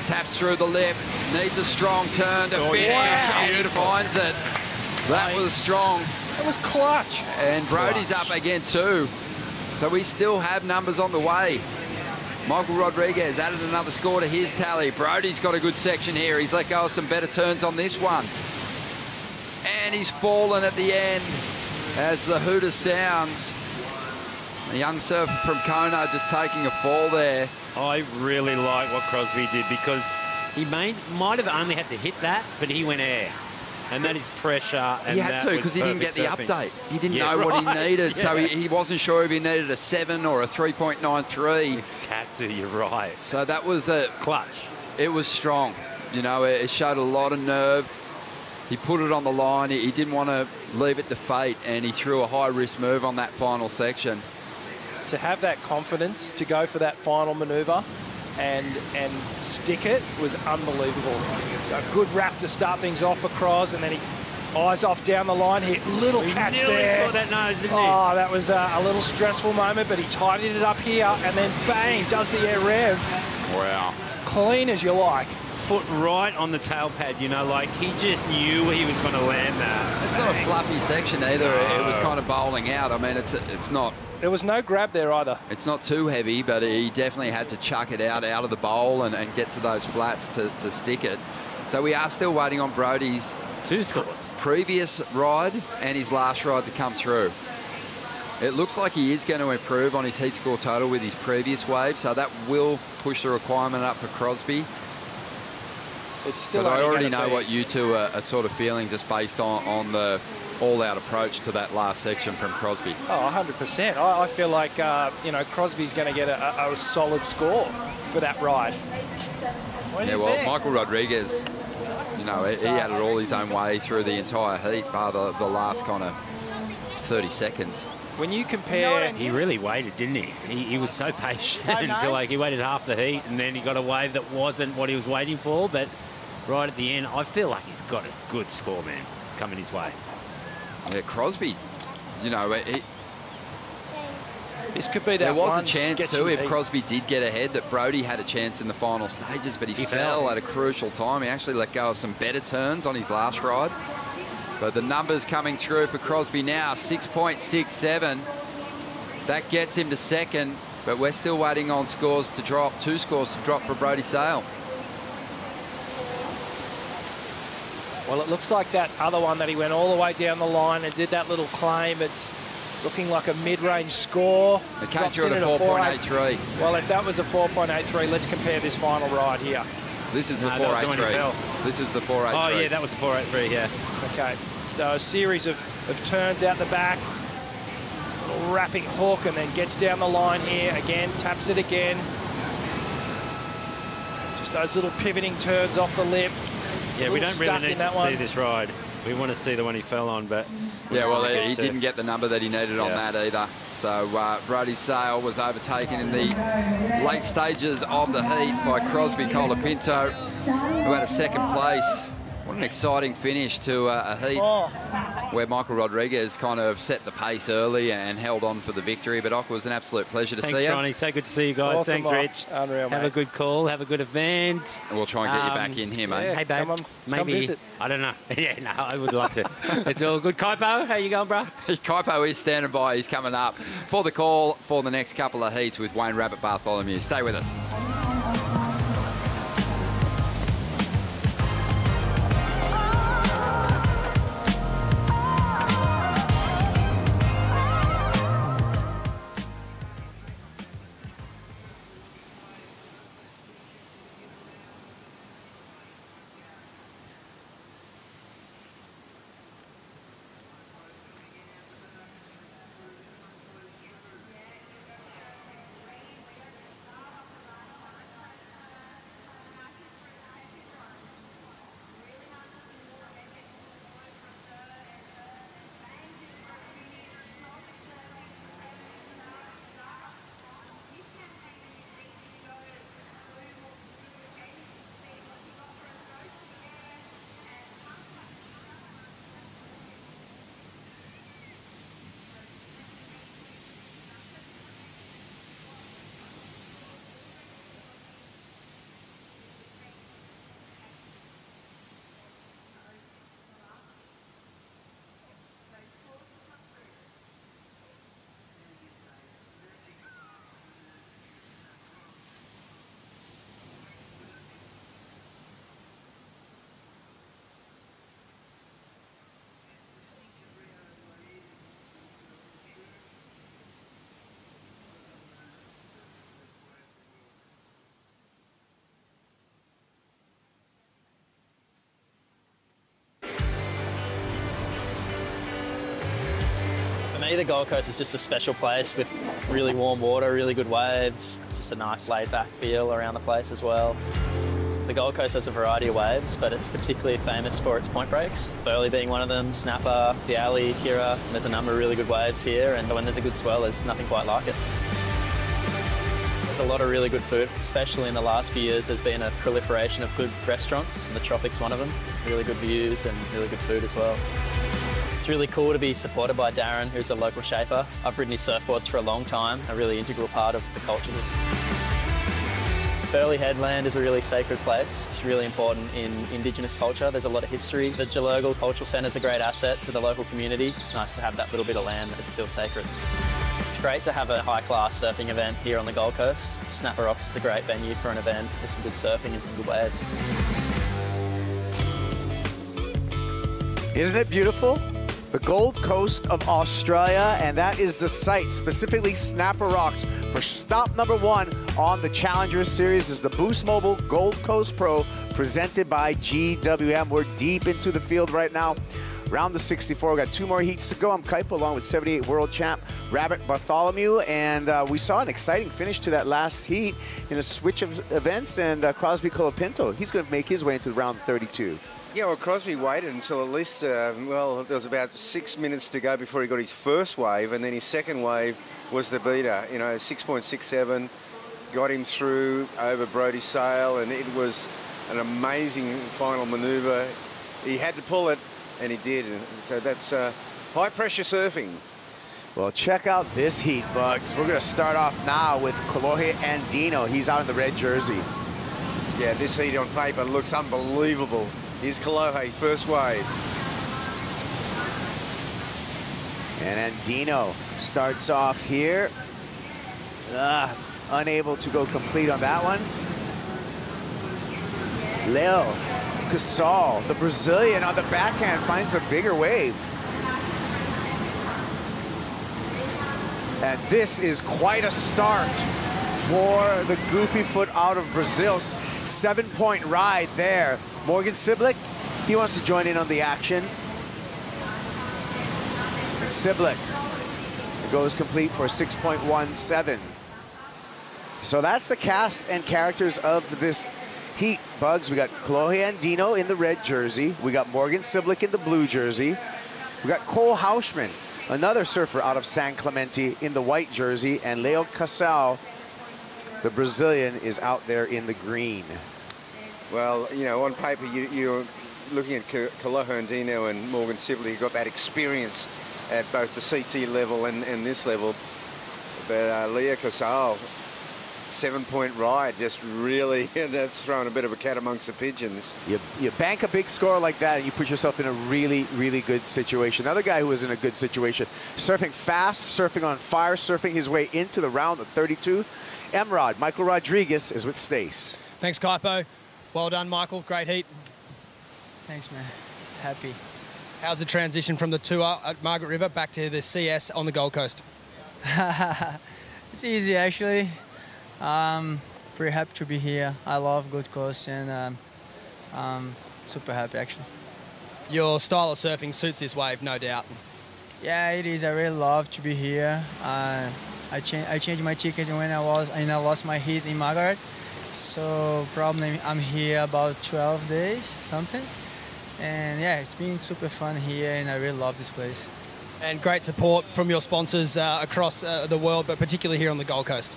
Taps through the lip, needs a strong turn to finish, and he finds it. That was strong. That was clutch. And Brody's up again too. So we still have numbers on the way. Michael Rodriguez added another score to his tally. Brody's got a good section here. He's let go of some better turns on this one. And he's fallen at the end as the hooter sounds. A young surfer from Kona just taking a fall there. I really like what Crosby did because he might have only had to hit that, but he went air. And that is pressure. And he had to because he didn't get the update. He didn't know what he needed, so he wasn't sure if he needed a 7 or a 3.93. Exactly, you're right. So that was a clutch. It was strong. You know, it showed a lot of nerve. He put it on the line. He didn't want to leave it to fate, and he threw a high-risk move on that final section. To have that confidence to go for that final manoeuvre and stick it was unbelievable. So a good wrap to start things off for Cros, and then he eyes off down the line here. Little catch there. Caught that nose, didn't he? Oh, that was a little stressful moment, but he tidied it up here, and then bang, does the air rev. Wow. Clean as you like. Foot right on the tail pad, you know, like he just knew he was going to land that. It's not a fluffy section either. No. It was kind of bowling out. I mean, it's not. There was no grab there either. It's not too heavy, but he definitely had to chuck it out of the bowl and get to those flats to stick it. So we are still waiting on Brody's 2 scores. Previous ride and his last ride to come through. It looks like he is going to improve on his heat score total with his previous wave, so that will push the requirement up for Crosby. It's still. But I already know what you two are sort of feeling just based on the all-out approach to that last section from Crosby. Oh, 100%. I feel like, you know, Crosby's going to get a solid score for that ride. Yeah, well, Michael Rodriguez, you know, he had it all his own way through the entire heat, bar the last kind of 30 seconds. When you compare... He really waited, didn't he? He was so patient until, like, he waited half the heat, and then he got a wave that wasn't what he was waiting for, but right at the end, I feel like he's got a good score, man, coming his way. Yeah, Crosby, you know, this could be that there was one a chance too if heat. Crosby did get ahead that Brody had a chance in the final stages, but he fell at a crucial time. He actually let go of some better turns on his last ride. But the numbers coming through for Crosby now, 6.67. That gets him to second, but we're still waiting on scores to drop, 2 scores to drop for Brody Sale. Well, it looks like that other one that he went all the way down the line and did that little claim. It's looking like a mid-range score. It came through at a 4.83. Well, if that was a 4.83, let's compare this final ride here. This is the 4.83. This is the 4.83. Oh, yeah, that was the 4.83, yeah. Okay, so a series of turns out the back. Little wrapping hook, and then gets down the line here. Again, taps it again. Just those little pivoting turns off the lip. Yeah, we don't really need to see this ride. We want to see the one he fell on, but... Yeah, well, he didn't get the number that he needed on that either. So Brody Sale was overtaken in the late stages of the heat by Crosby Colapinto, who had a second place. What an exciting finish to a heat where Michael Rodriguez kind of set the pace early and held on for the victory. But it was an absolute pleasure to see you. Thanks, Ronnie. So good to see you guys. Awesome. Thanks, Rich. Unreal, have mate. a good call. Have a good event. We'll try and get you back in here, mate. Yeah, hey, babe. come on, maybe. come visit. I don't know. Yeah, no, I would love to. It's all good. Kaipo, how you going, bro? Kaipo is standing by. He's coming up for the call for the next couple of heats with Wayne Rabbit Bartholomew. Stay with us. me, the Gold Coast is just a special place with really warm water, really good waves. It's just a nice laid-back feel around the place as well. The Gold Coast has a variety of waves, but it's particularly famous for its point breaks. Burley being one of them, Snapper, the Alley, Kira. There's a number of really good waves here, and when there's a good swell, there's nothing quite like it. There's a lot of really good food, especially in the last few years. There's been a proliferation of good restaurants, and the Tropic's one of them. Really good views and really good food as well. It's really cool to be supported by Darren, who's a local shaper. I've ridden his surfboards for a long time, a really integral part of the culture here. Burley Headland is a really sacred place. It's really important in Indigenous culture. There's a lot of history. The Jalurgal Cultural Centre is a great asset to the local community. Nice to have that little bit of land that's still sacred. It's great to have a high-class surfing event here on the Gold Coast. Snapper Rocks is a great venue for an event with some good surfing and some good waves. Isn't it beautiful? The Gold Coast of Australia, and that is the site, specifically Snapper Rocks, for stop number 1 on the Challenger Series is the Boost Mobile Gold Coast Pro, presented by GWM. We're deep into the field right now. Round the 64, we got 2 more heats to go. I'm Kaipo along with 78 world champ Rabbit Bartholomew, and we saw an exciting finish to that last heat in a switch of events, and Crosby Colapinto, he's going to make his way into the round 32. Yeah, well, Crosby waited until at least, well, there was about 6 minutes to go before he got his first wave, and then his second wave was the beater. You know, 6.67, got him through over Brodie Sale, and it was an amazing final manoeuvre. He had to pull it, and he did. So that's high-pressure surfing. Well, check out this heat, Bugs. We're going to start off now with Kolohe Andino. He's out in the red jersey. Yeah, this heat on paper looks unbelievable. Here's Kolohe, first wave. And Andino starts off here. Unable to go complete on that one. Leo Casal, the Brazilian, on the backhand finds a bigger wave. And this is quite a start for the Goofy Foot out of Brazil. 7-point ride there. Morgan Siblick, he wants to join in on the action. And Siblick goes complete for 6.17. So that's the cast and characters of this heat, Bugs. We got Kolohe Andino in the red jersey. We got Morgan Siblick in the blue jersey. We got Cole Hauschman, another surfer out of San Clemente, in the white jersey. And Leo Casal, the Brazilian, is out there in the green. Well, you know, on paper, you're looking at Kolohe Andino and Morgan Sibley. You've got that experience at both the CT level and this level. But Leo Casal, 7-point ride, just really, that's throwing a bit of a cat amongst the pigeons. You bank a big score like that and you put yourself in a really, really good situation. Another guy who is in a good situation, surfing fast, surfing on fire, surfing his way into the round of 32. Emrod, Michael Rodriguez is with Stace. Thanks, Kaipo. Well done, Michael. Great heat. Thanks, man. Happy. How's the transition from the tour at Margaret River back to the CS on the Gold Coast? It's easy, actually. Pretty happy to be here. I love Gold Coast, and super happy, actually. Your style of surfing suits this wave, no doubt. Yeah, it is. I really love to be here. I changed my ticket when I lost my heat in Margaret. So probably I'm here about 12 days, something. And yeah, it's been super fun here, and I really love this place. And great support from your sponsors across the world, but particularly here on the Gold Coast.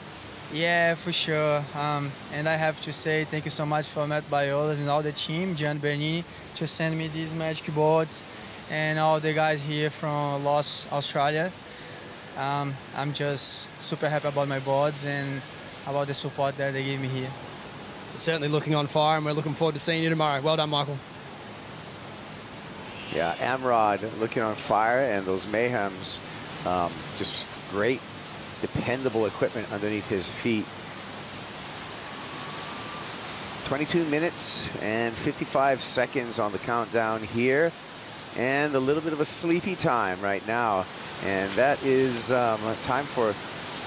Yeah, for sure. And I have to say thank you so much for Matt Baiolas and all the team, Gian Bernini, to send me these magic boards, and all the guys here from Australia. I'm just super happy about my boards and about the support that they gave me here. You're certainly looking on fire, and we're looking forward to seeing you tomorrow. Well done, Michael. Yeah, Amrod looking on fire, and those Mayhems, just great, dependable equipment underneath his feet. 22 minutes and 55 seconds on the countdown here, and a little bit of a sleepy time right now. And that is time for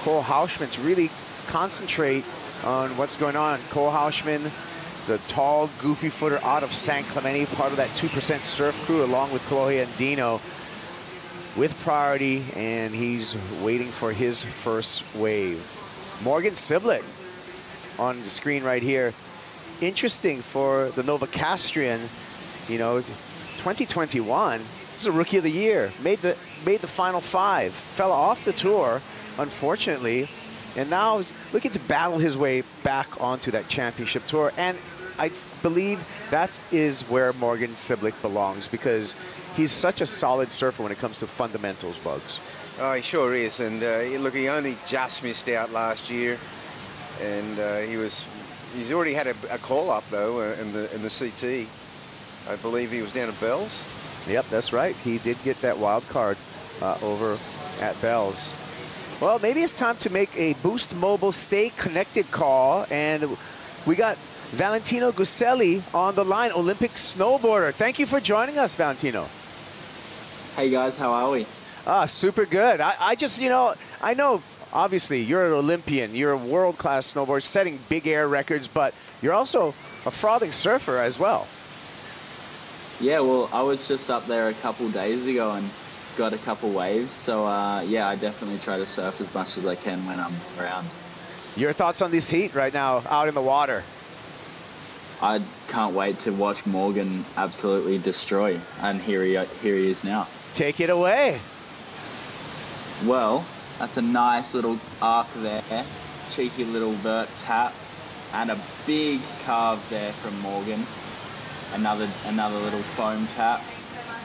Cole Hauschman to really concentrate on what's going on. Cole Hauschman, the tall, goofy footer out of San Clemente, part of that 2% surf crew, along with Kolohe Andino. with priority, and he's waiting for his first wave. Morgan Siblet on the screen right here. Interesting for the Novocastrian, you know, 2021, this is a rookie of the year, made the final 5, fell off the tour, unfortunately, and now is looking to battle his way back onto that championship tour. And I believe that is where Morgan Siblet belongs, because he's such a solid surfer when it comes to fundamentals, Bugs. Oh, he sure is. And look, he only just missed out last year, and he's already had a call up though in the CT. I believe he was down at Bells. Yep, that's right. He did get that wild card over at Bells. Well, maybe it's time to make a Boost Mobile Stay Connected call, and we got Valentino Guselli on the line, Olympic snowboarder. Thank you for joining us, Valentino. Hey guys, how are we? Super good. I just, you know, I know obviously you're an Olympian, you're a world-class snowboarder, setting big air records, but you're also a frothing surfer as well. Yeah, well, I was just up there a couple days ago and got a couple waves, so yeah, I definitely try to surf as much as I can when I'm around. Your thoughts on this heat right now out in the water? I can't wait to watch Morgan absolutely destroy, and here he is now. Take it away. Well, that's a nice little arc there, cheeky little vert tap, and a big carve there from Morgan. Another little foam tap,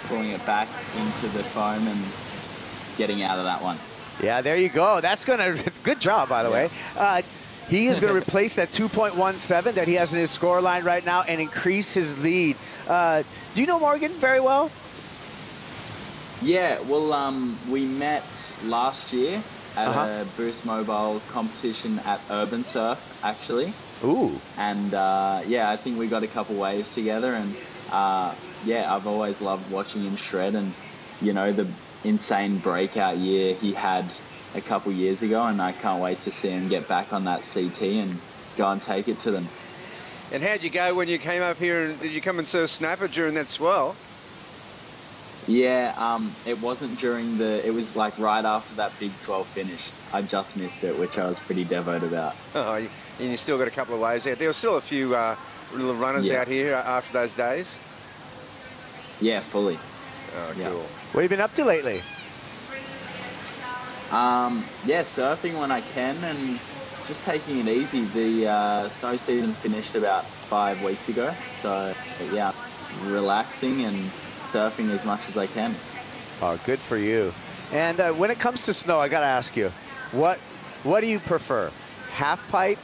pulling it back into the foam and getting out of that one. Yeah, there you go. That's gonna, good job, by the way. He is going to replace that 2.17 that he has in his score line right now and increase his lead. Do you know Morgan very well? Yeah, well, we met last year at a Boost Mobile competition at Urban Surf, actually. Ooh. And yeah, I think we got a couple waves together, and yeah, I've always loved watching him shred, and you know, the insane breakout year he had a couple years ago, and I can't wait to see him get back on that CT and go and take it to them. And how'd you go when you came up here, and did you come and surf snapper during that swell? Yeah, it wasn't during it was like right after that big swell finished. I just missed it, which I was pretty devout about. Oh, and you still got a couple of waves out. There were still a few little runners out here after those days? Yeah, fully. Oh, cool. Yeah. What have you been up to lately? Yeah, surfing when I can and just taking it easy. The snow season finished about 5 weeks ago, so yeah, relaxing and surfing as much as I can. Oh, good for you. And when it comes to snow, I got to ask you, what do you prefer? Half pipe,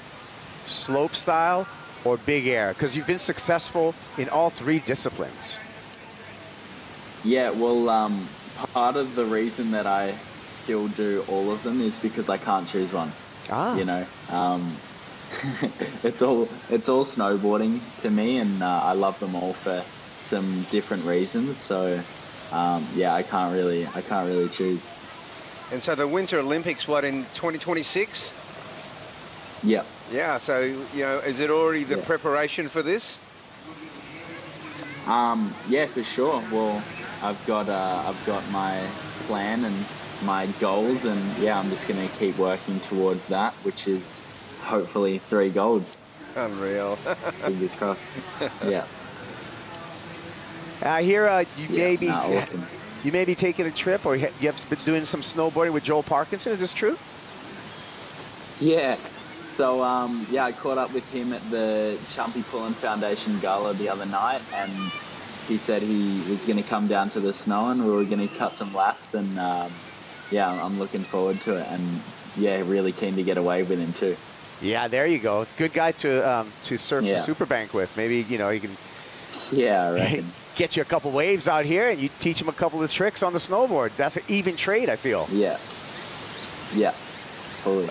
slope style, or big air? Because you've been successful in all 3 disciplines. Yeah, well, part of the reason that I still do all of them is because I can't choose one. You know, it's all snowboarding to me, and I love them all for some different reasons. So yeah, I can't really choose. And so the Winter Olympics, what, in 2026? Yeah. Yeah. So, you know, is it already the preparation for this? Yeah, for sure. Well, I've got my plan and my goals, and yeah, I'm just going to keep working towards that, which is hopefully 3 golds. Unreal. Fingers crossed. Yeah. I hear awesome. you may be taking a trip, or you have been doing some snowboarding with Joel Parkinson. Is this true? Yeah. So yeah, I caught up with him at the Chumpy Pullen Foundation Gala the other night, and he said he was going to come down to the snow and we were going to cut some laps, and yeah, I'm looking forward to it, and yeah, really keen to get away with him too. Yeah, there you go. Good guy to surf the Superbank with. Maybe, you know, he can get you a couple waves out here, and you teach him a couple of tricks on the snowboard. That's an even trade, I feel. Yeah. Yeah, totally.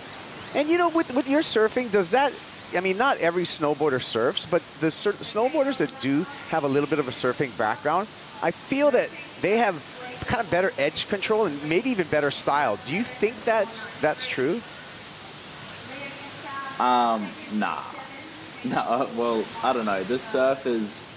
And you know, with your surfing, does that, I mean, not every snowboarder surfs, but the snowboarders that do have a little bit of a surfing background, I feel that they have kind of better edge control and maybe even better style. Do you think that's true? Nah. No, well, I don't know. The surfers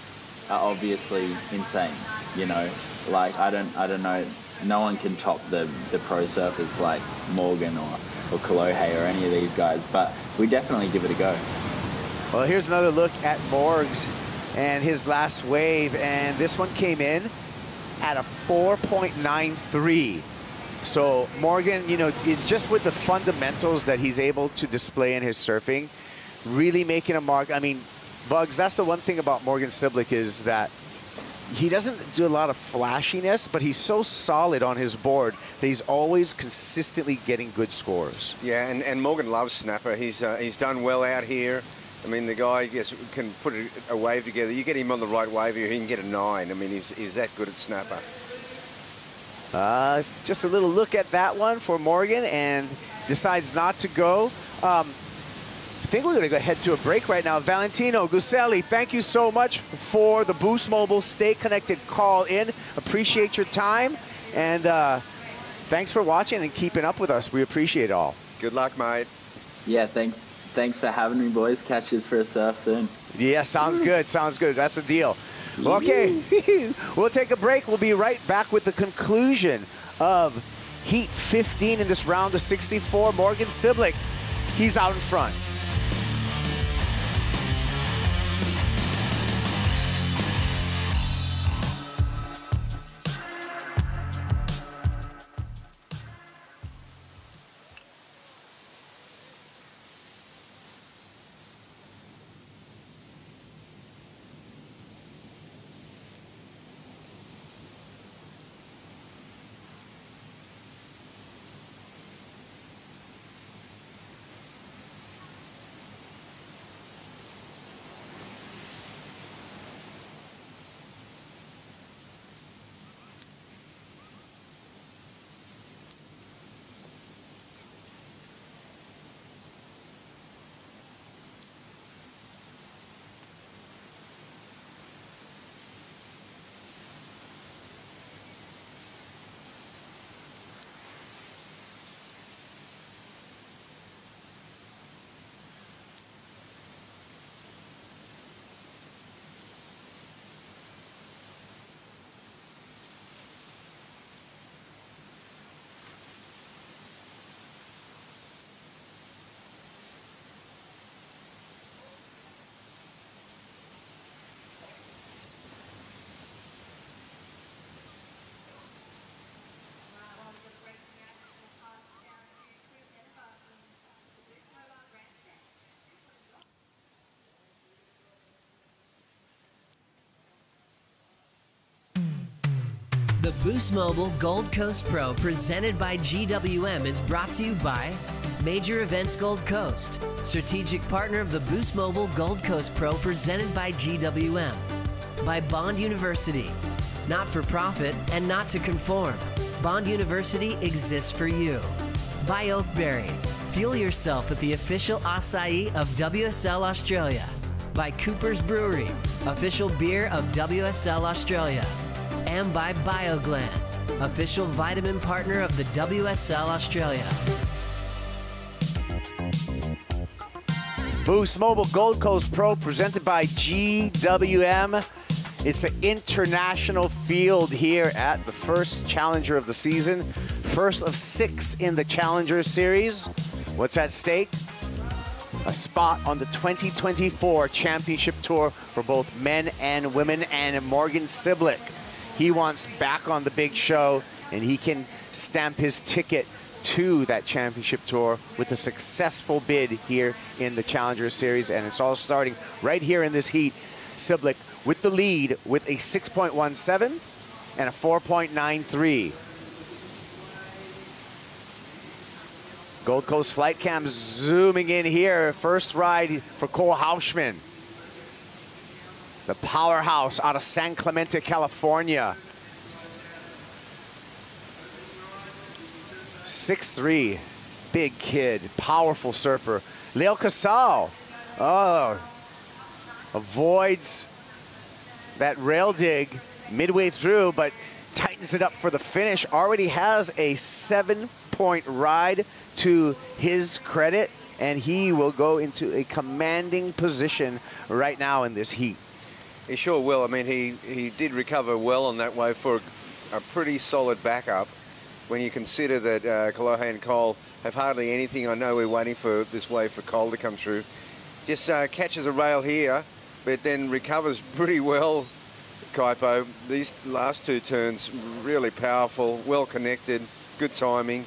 are obviously insane, you know. Like, I don't know no one can top the pro surfers like Morgan or Kolohe or any of these guys, but we definitely give it a go. Well, here's another look at Morgs and his last wave, and this one came in at a 4.93. So Morgan, you know, it's just with the fundamentals that he's able to display in his surfing, really making a mark. I mean, Bugs, that's the one thing about Morgan Siblick is that he doesn't do a lot of flashiness, but he's so solid on his board that he's always consistently getting good scores. Yeah, and Morgan loves snapper. He's done well out here. I mean, the guy can put a wave together. You get him on the right wave here, he can get a 9. I mean, he's that good at snapper. Just a little look at that one for Morgan, and decides not to go. I think we're going to go head to a break right now. Valentino Guselli, thank you so much for the Boost Mobile Stay Connected call in. Appreciate your time, and thanks for watching and keeping up with us. We appreciate it all. Good luck, mate. Yeah, thanks for having me, boys. Catch us for a surf soon. Yeah, sounds good. Sounds good. That's a deal. Okay, we'll take a break. We'll be right back with the conclusion of Heat 15 in this round of 64. Morgan Siblick, he's out in front. The Boost Mobile Gold Coast Pro presented by GWM is brought to you by Major Events Gold Coast, strategic partner of the Boost Mobile Gold Coast Pro presented by GWM. By Bond University, not for profit and not to conform. Bond University exists for you. By Oakberry, fuel yourself with the official acai of WSL Australia. By Cooper's Brewery, official beer of WSL Australia. And by BioGlan, official vitamin partner of the WSL Australia. Boost Mobile Gold Coast Pro presented by GWM. It's an international field here at the first Challenger of the season. First of 6 in the Challenger Series. What's at stake? A spot on the 2024 Championship Tour for both men and women, and Morgan Siblick. He wants back on the big show, and he can stamp his ticket to that championship tour with a successful bid here in the Challenger Series. And it's all starting right here in this heat. Siblick with the lead with a 6.17 and a 4.93. Gold Coast Flight Cam zooming in here. First ride for Cole Hauschman, the powerhouse out of San Clemente, California. 6'3", big kid, powerful surfer. Leo Casal, avoids that rail dig midway through, but tightens it up for the finish. Already has a 7-point ride to his credit, and he will go into a commanding position right now in this heat. He sure will. I mean, he did recover well on that wave for a pretty solid backup when you consider that Kolohe and Cole have hardly anything. I know we're waiting for this wave for Cole to come through. Just catches a rail here, but then recovers pretty well, Kaipo. These last two turns, really powerful, well connected, good timing.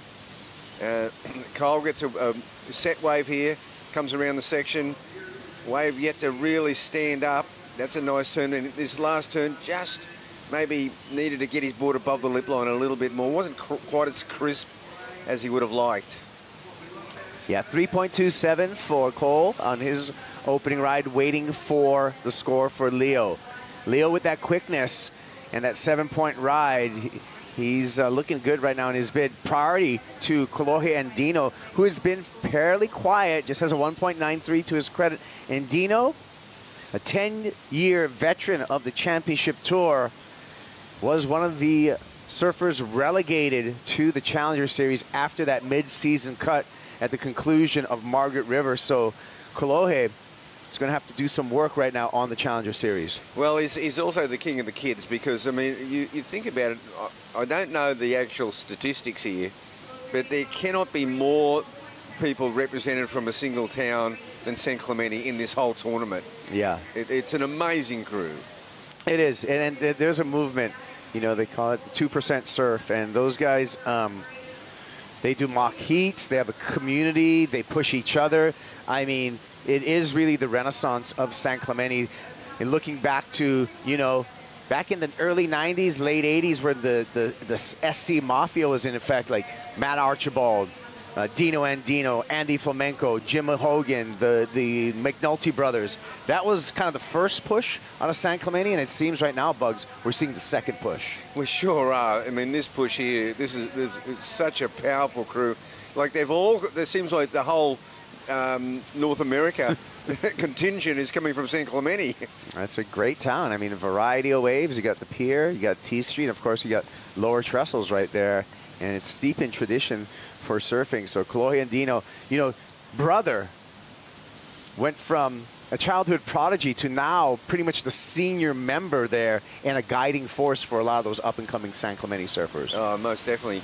Cole gets a set wave here, comes around the section. Wave yet to really stand up. That's a nice turn. And this last turn just maybe needed to get his board above the lip line a little bit more. Wasn't quite as crisp as he would have liked. Yeah, 3.27 for Cole on his opening ride, waiting for the score for Leo. Leo with that quickness and that 7-point ride. He's looking good right now in his bid. Priority to Kolohe and Dino, who has been fairly quiet, just has a 1.93 to his credit. And Dino, a 10-year veteran of the championship tour, was one of the surfers relegated to the Challenger Series after that mid-season cut at the conclusion of Margaret River. So Kolohe is going to have to do some work right now on the Challenger Series. Well, he's also the king of the kids because, I mean, you think about it, I don't know the actual statistics here, but there cannot be more people represented from a single town than San Clemente in this whole tournament. Yeah. It's an amazing crew. It is, and there's a movement, you know, they call it the 2% surf, and those guys, they do mock heats, they have a community, they push each other. I mean, it is really the renaissance of San Clemente. And looking back to, you know, back in the early 90s, late 80s, where the SC Mafia was in effect, like Matt Archibald, Dino Andino, Andy Flamenco, Jim Hogan, the McNulty brothers. That was kind of the first push out of San Clemente, and it seems right now, Bugs, we're seeing the second push. We sure are. I mean, this push here, this is such a powerful crew. Like they've all, it seems like the whole North America contingent is coming from San Clemente. That's a great town. I mean, a variety of waves. You got the pier, you got T Street, of course, you got Lower Trestles right there, and it's steep in tradition for surfing. So Kolohe and Dino, you know, brother went from a childhood prodigy to now pretty much the senior member there and a guiding force for a lot of those up-and-coming San Clemente surfers. Oh, most definitely.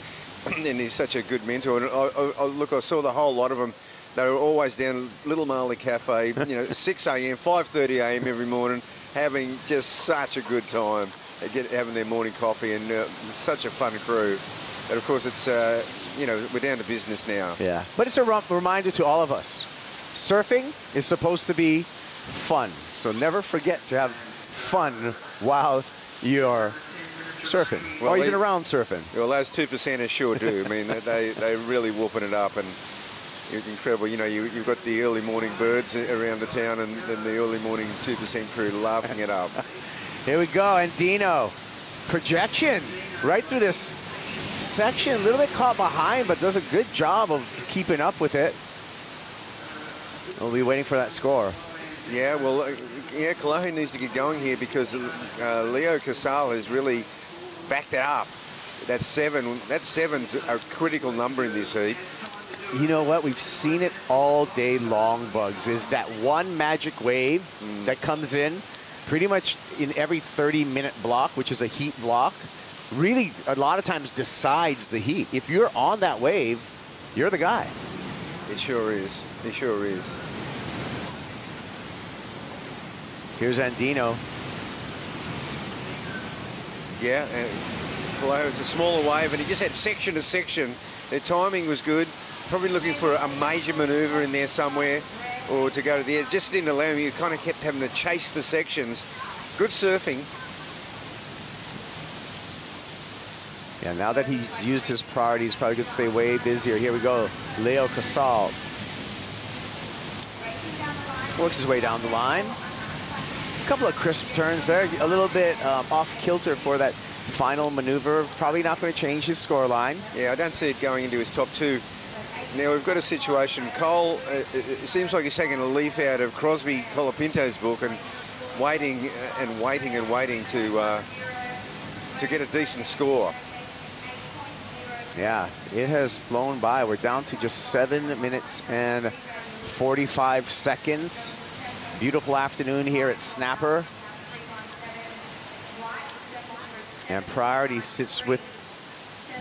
And he's such a good mentor. And look, I saw the whole lot of them. They were always down Little Marley Cafe, you know, 6 a.m., 5:30 a.m. every morning, having just such a good time, having their morning coffee, and such a fun crew. And of course, it's, you know, we're down to business now. Yeah, but it's a reminder to all of us. Surfing is supposed to be fun, so never forget to have fun while you're surfing, well, or even around surfing. Well, those 2%ers sure do. I mean, they're really whooping it up, and it's incredible. You know, you've got the early morning birds around the town, and then the early morning 2% crew laughing it up. Here we go, and Dino, projection right through this section, a little bit caught behind, but does a good job of keeping up with it. We'll be waiting for that score. Yeah, well, yeah, Kolohe needs to get going here because Leo Casal has really backed it up. That 7's a critical number in this heat. You know what? We've seen it all day long, Bugs, is that one magic wave that comes in pretty much in every 30-minute block, which is a heat block, really a lot of times decides the heat. If you're on that wave, you're the guy. It sure is. It sure is. Here's Andino. Yeah, and Kolohe was a smaller wave, and he just had section to section. Their timing was good. Probably looking for a major maneuver in there somewhere, or to go to the edge. Just didn't allow him. You kind of kept having to chase the sections. Good surfing. Yeah, now that he's used his priority, he's probably going to stay way busier. Here we go. Leo Casal works his way down the line. A couple of crisp turns there. A little bit off kilter for that final maneuver. Probably not going to change his scoreline. Yeah, I don't see it going into his top two. Now we've got a situation. Cole, it seems like he's taking a leaf out of Crosby Colapinto's book and waiting and waiting and waiting to get a decent score. Yeah, it has flown by. We're down to just 7 minutes and 45 seconds. Beautiful afternoon here at Snapper. And priority sits with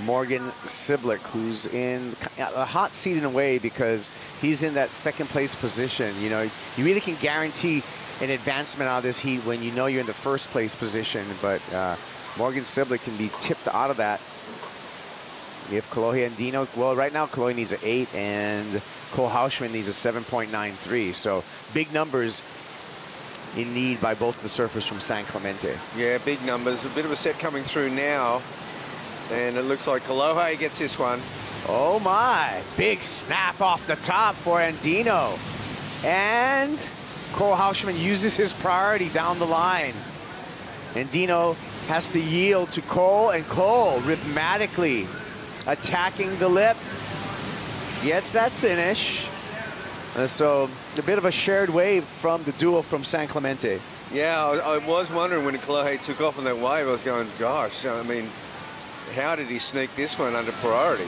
Morgan Siblick, who's in a hot seat in a way because he's in that second place position. You know, you really can guarantee an advancement out of this heat when you know you're in the first place position, but Morgan Siblick can be tipped out of that if Kolohe Andino, well, right now Kolohe needs an 8 and Cole Hausman needs a 7.93, so big numbers in need by both the surfers from San Clemente. Yeah, big numbers. A bit of a set coming through now. And it looks like Kolohe gets this one. Oh my, big snap off the top for Andino. And Cole Hausman uses his priority down the line. Andino has to yield to Cole, and Cole rhythmically attacking the lip. Gets that finish. So a bit of a shared wave from the duo from San Clemente. Yeah, I was wondering when Kolohe took off on that wave, I was going, gosh, I mean, how did he sneak this one under priority?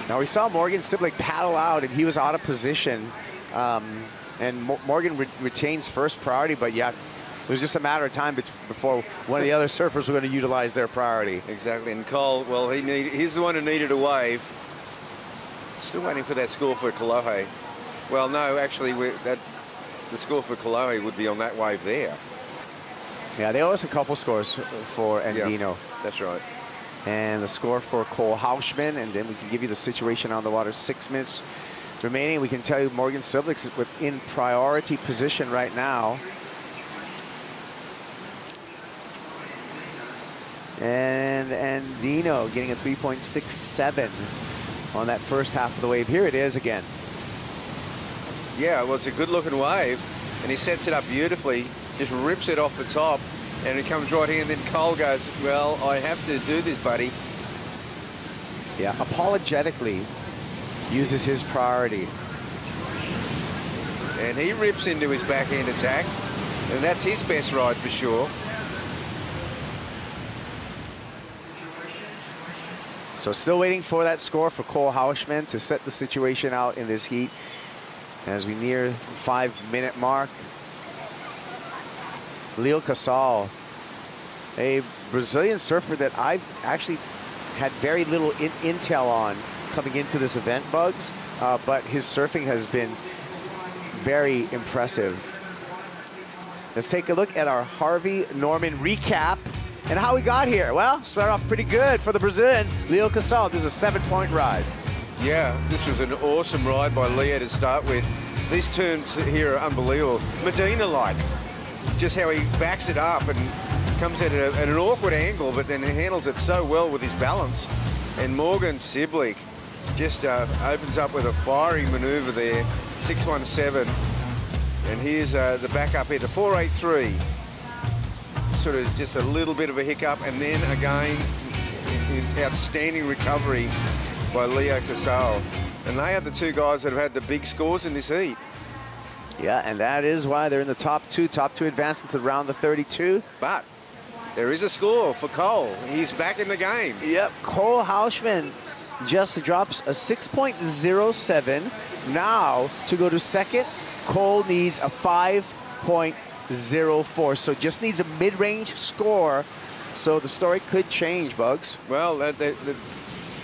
Now we saw Morgan Siblick paddle out and he was out of position. And Morgan retains first priority, but yeah, it was just a matter of time before one of the other surfers were going to utilize their priority. Exactly, and Cole, well, he's the one who needed a wave. Still waiting for that score for Kolohe. Well, no, actually, the score for Kolohe would be on that wave there. Yeah, they owe us a couple scores for Andino. Yeah, that's right. And the score for Cole Hausman, and then we can give you the situation on the water. 6 minutes remaining. We can tell you Morgan Siblick's in priority position right now. And Andino getting a 3.67 on that first half of the wave. Here it is again. Yeah, well, it's a good-looking wave, and he sets it up beautifully, just rips it off the top, and it comes right here, and then Cole goes, well, I have to do this, buddy. Yeah, apologetically uses his priority. And he rips into his backhand attack, and that's his best ride for sure. So still waiting for that score for Cole Hausman to set the situation out in this heat as we near the 5-minute mark. Leo Casal, a Brazilian surfer that I actually had very little intel on coming into this event, Bugs, but his surfing has been very impressive. Let's take a look at our Harvey Norman recap and how we got here. Well, start off pretty good for the Brazilian, Leo Casal. This is a 7-point ride. Yeah, this was an awesome ride by Leo to start with. These turns here are unbelievable. Medina-like, just how he backs it up and comes at an awkward angle, but then he handles it so well with his balance. And Morgan Siblick just opens up with a fiery maneuver there, 617. And here's the backup here, the 483. Sort of just a little bit of a hiccup, and then again, his outstanding recovery by Leo Casal. And they are the two guys that have had the big scores in this heat. Yeah, and that is why they're in the top two advance into round the 32. But there is a score for Cole. He's back in the game. Yep, Cole Hausman just drops a 6.07. Now, to go to second, Cole needs a 5.04. So just needs a mid-range score. So the story could change, Bugs. Well, the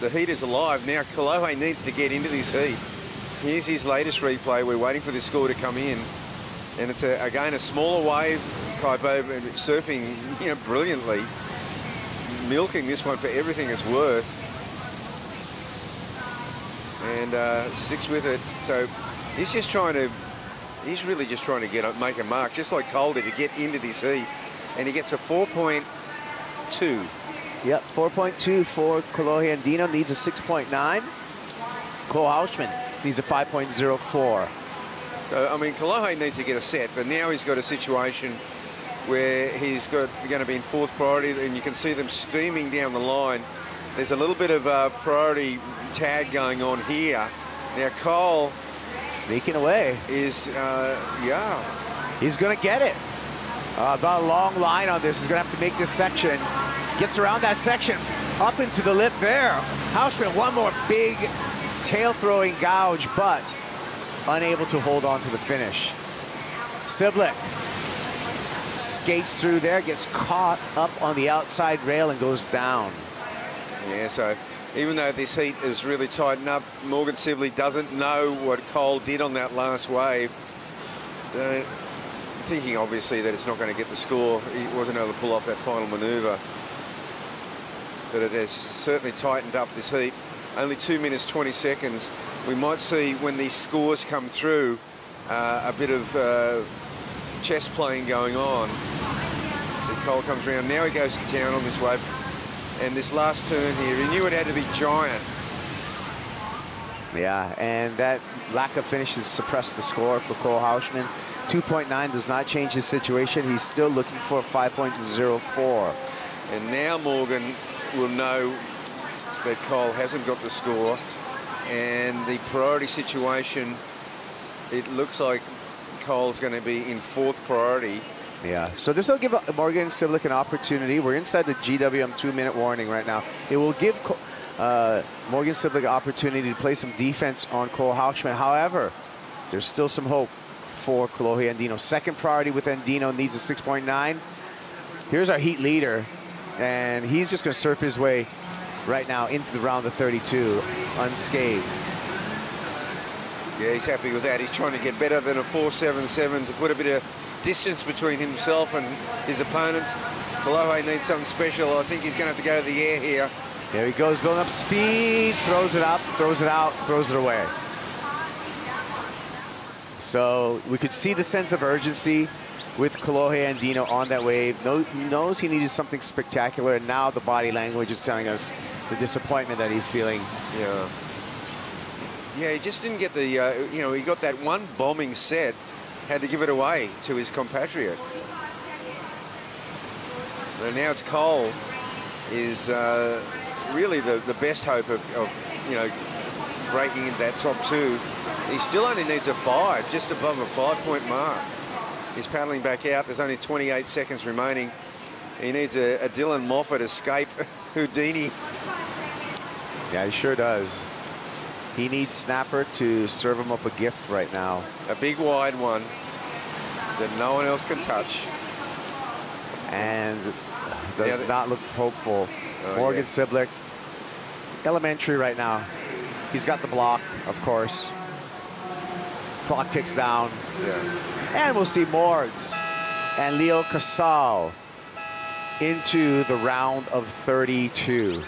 heat is alive. Now Kolohe needs to get into this heat. Here's his latest replay. We're waiting for the score to come in. And it's, again, a smaller wave. Kaibo surfing, brilliantly. Milking this one for everything it's worth. And sticks with it. So he's really just trying to make a mark, just like Cole did, to get into this heat. And he gets a 4.2. Yep, 4.2 for Kolohe Andino, needs a 6.9. Cole Hausman needs a 5.04. So, I mean, Kolohe needs to get a set, but now he's got a situation where he's going to be in fourth priority, and you can see them steaming down the line. There's a little bit of priority tag going on here. Now, Cole... sneaking away. Is, yeah. He's going to get it. About a long line on this. He's going to have to make this section. Gets around that section, up into the lip there. Hausman, one more big tail-throwing gouge, but unable to hold on to the finish. Siblick skates through there, gets caught up on the outside rail and goes down. Yeah, so even though this heat is really tightened up, Morgan Sibley doesn't know what Cole did on that last wave. Thinking obviously that it's not going to get the score. He wasn't able to pull off that final manoeuvre. But it has certainly tightened up this heat. Only 2 minutes 20 seconds. We might see when these scores come through a bit of chess playing going on. See Cole comes around. Now he goes to town on this wave. And this last turn here, he knew it had to be giant. Yeah, and that lack of finishes suppressed the score for Cole Hauschman. 2.9 does not change his situation. He's still looking for 5.04. And now Morgan will know that Cole hasn't got the score. And the priority situation, it looks like Cole's going to be in 4th priority. Yeah, so this will give Morgan Siblick an opportunity. We're inside the GWM 2-minute warning right now. It will give Morgan Siblick an opportunity to play some defense on Cole Hauschman. However, there's still some hope for Kolohe Andino. 2nd priority with Andino, needs a 6.9. Here's our heat leader, and he's just going to surf his way right now into the round of 32 unscathed. Yeah, he's happy with that. He's trying to get better than a 4.77 to put a bit of distance between himself and his opponents. Kolohe needs something special. I think he's going to have to go to the air here. There he goes, building up speed, throws it up, throws it out, throws it away. So we could see the sense of urgency with Kolohe Andino on that wave. Knows he needed something spectacular, and now the body language is telling us the disappointment that he's feeling. Yeah. Yeah, he just didn't get the, you know, he got that one bombing set, had to give it away to his compatriot. And now it's Cole is really the best hope of, you know, breaking into that top 2. He still only needs a 5, just above a 5-point mark. He's paddling back out. There's only 28 seconds remaining. He needs a Dylan Moffat escape Houdini. Yeah, he sure does. He needs Snapper to serve him up a gift right now. A big wide one that no one else can touch. And does not look hopeful. Oh, Morgan yeah. Siblick, elementary right now. He's got the block, of course. Clock ticks down. Yeah. And we'll see Morgs and Leo Casal into the round of 32.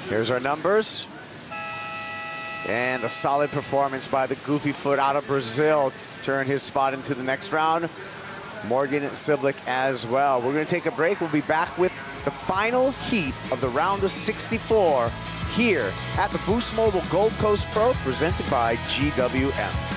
Here's our numbers. And a solid performance by the Goofy Foot out of Brazil. Turn his spot into the next round. Morgan Siblick as well. We're going to take a break. We'll be back with the final heat of the round of 64 here at the Boost Mobile Gold Coast Pro, presented by GWM.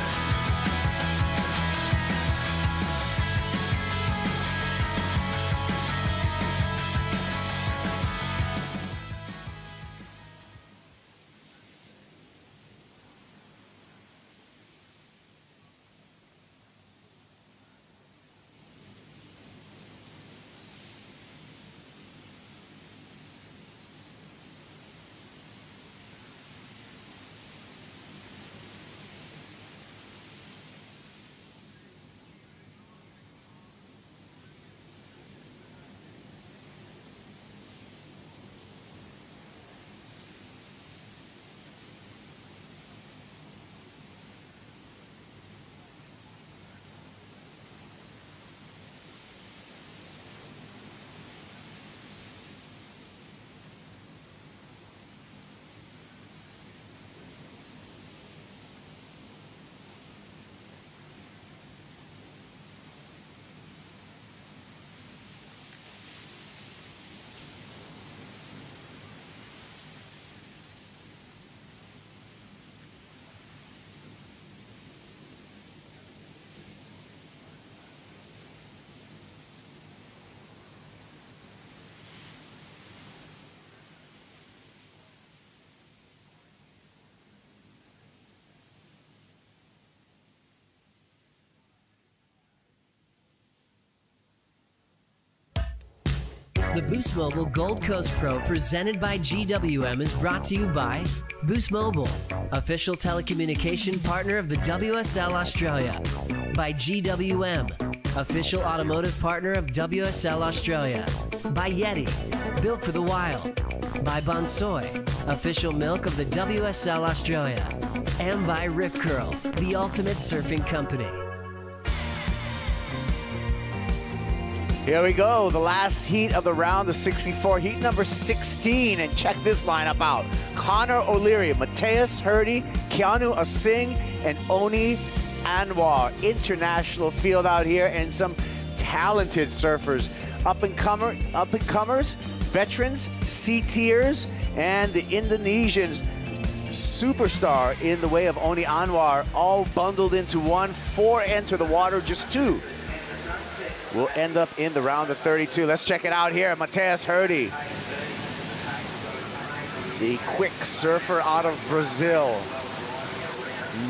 The Boost Mobile Gold Coast Pro presented by GWM is brought to you by Boost Mobile, official telecommunication partner of the WSL Australia. By GWM, official automotive partner of WSL Australia. By Yeti, built for the wild. By Bonsoy, official milk of the WSL Australia. And by Rip Curl, the ultimate surfing company. Here we go, the last heat of the round, the 64, heat number 16. And check this lineup out. Connor O'Leary, Mateus Hurdy, Keanu Asing, and Oni Anwar. International field out here, and some talented surfers. Up-and-comers, veterans, C-tiers, and the Indonesian superstar in the way of Oni Anwar, all bundled into one. 4 enter the water, just 2 will end up in the round of 32. Let's check it out here. Mateus Hurdy, the quick surfer out of Brazil.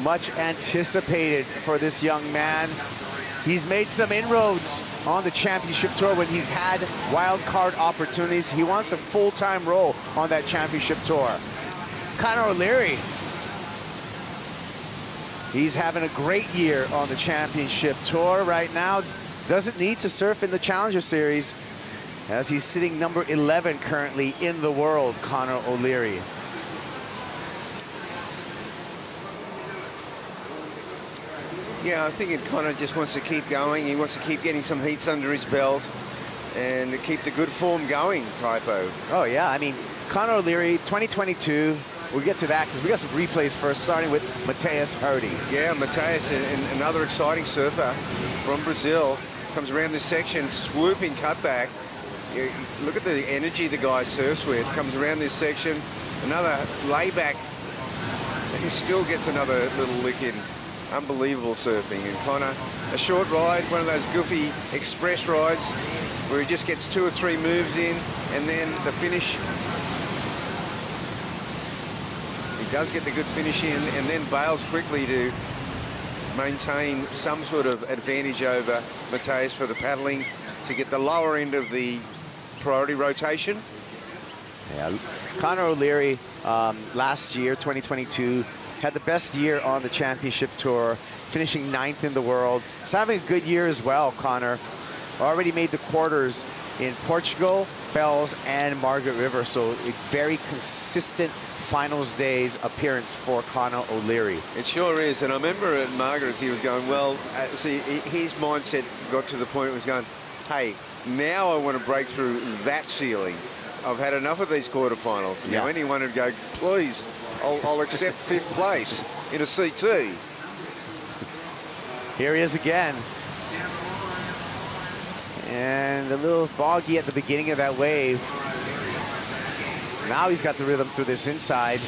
Much anticipated for this young man. He's made some inroads on the championship tour when he's had wild card opportunities. He wants a full-time role on that championship tour. Connor O'Leary, he's having a great year on the championship tour right now. Doesn't need to surf in the Challenger Series as he's sitting number 11 currently in the world, Connor O'Leary. Yeah, I think Connor just wants to keep going. He wants to keep getting some heats under his belt and to keep the good form going, Kaipo. Oh, yeah. I mean, Connor O'Leary, 2022. We'll get to that because we got some replays first, starting with Mateus Hurdy. Yeah, Mateus, another exciting surfer from Brazil, comes around this section, swooping cutback. Look at the energy the guy surfs with. Comes around this section, another layback. He still gets another little lick in. Unbelievable surfing. And Connor, a short ride, one of those goofy express rides where he just gets 2 or 3 moves in, and then the finish. He does get the good finish in, and then bails quickly to maintain some sort of advantage over Mateus for the paddling to get the lower end of the priority rotation. Yeah, Connor O'Leary last year, 2022, had the best year on the championship tour, finishing 9th in the world. He's having a good year as well, Connor. Already made the quarters in Portugal, Bells, and Margaret River, so a very consistent finals days appearance for Connor O'Leary. It sure is, and I remember at Margaret's he was going, well, see, his mindset got to the point where he was going, hey, now I want to break through that ceiling. I've had enough of these quarterfinals. Now anyone would go, please, I'll accept 5th place in a CT. Here he is again. And a little boggy at the beginning of that wave. Now he's got the rhythm through this inside.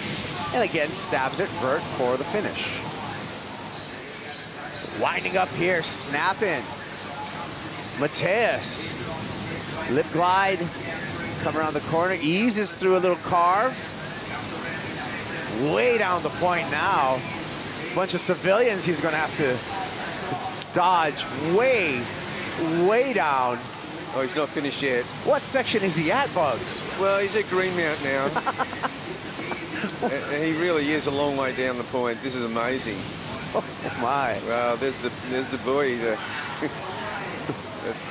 And again, stabs it vert for the finish. Winding up here, snapping. Mateus. Lip glide. Come around the corner, eases through a little carve. Way down the point now. Bunch of civilians he's gonna have to dodge way down. Oh, he's not finished yet. What section is he at, Bugs? Well, he's at Greenmount now. And he really is a long way down the point. This is amazing. Oh my. Well, there's the buoy.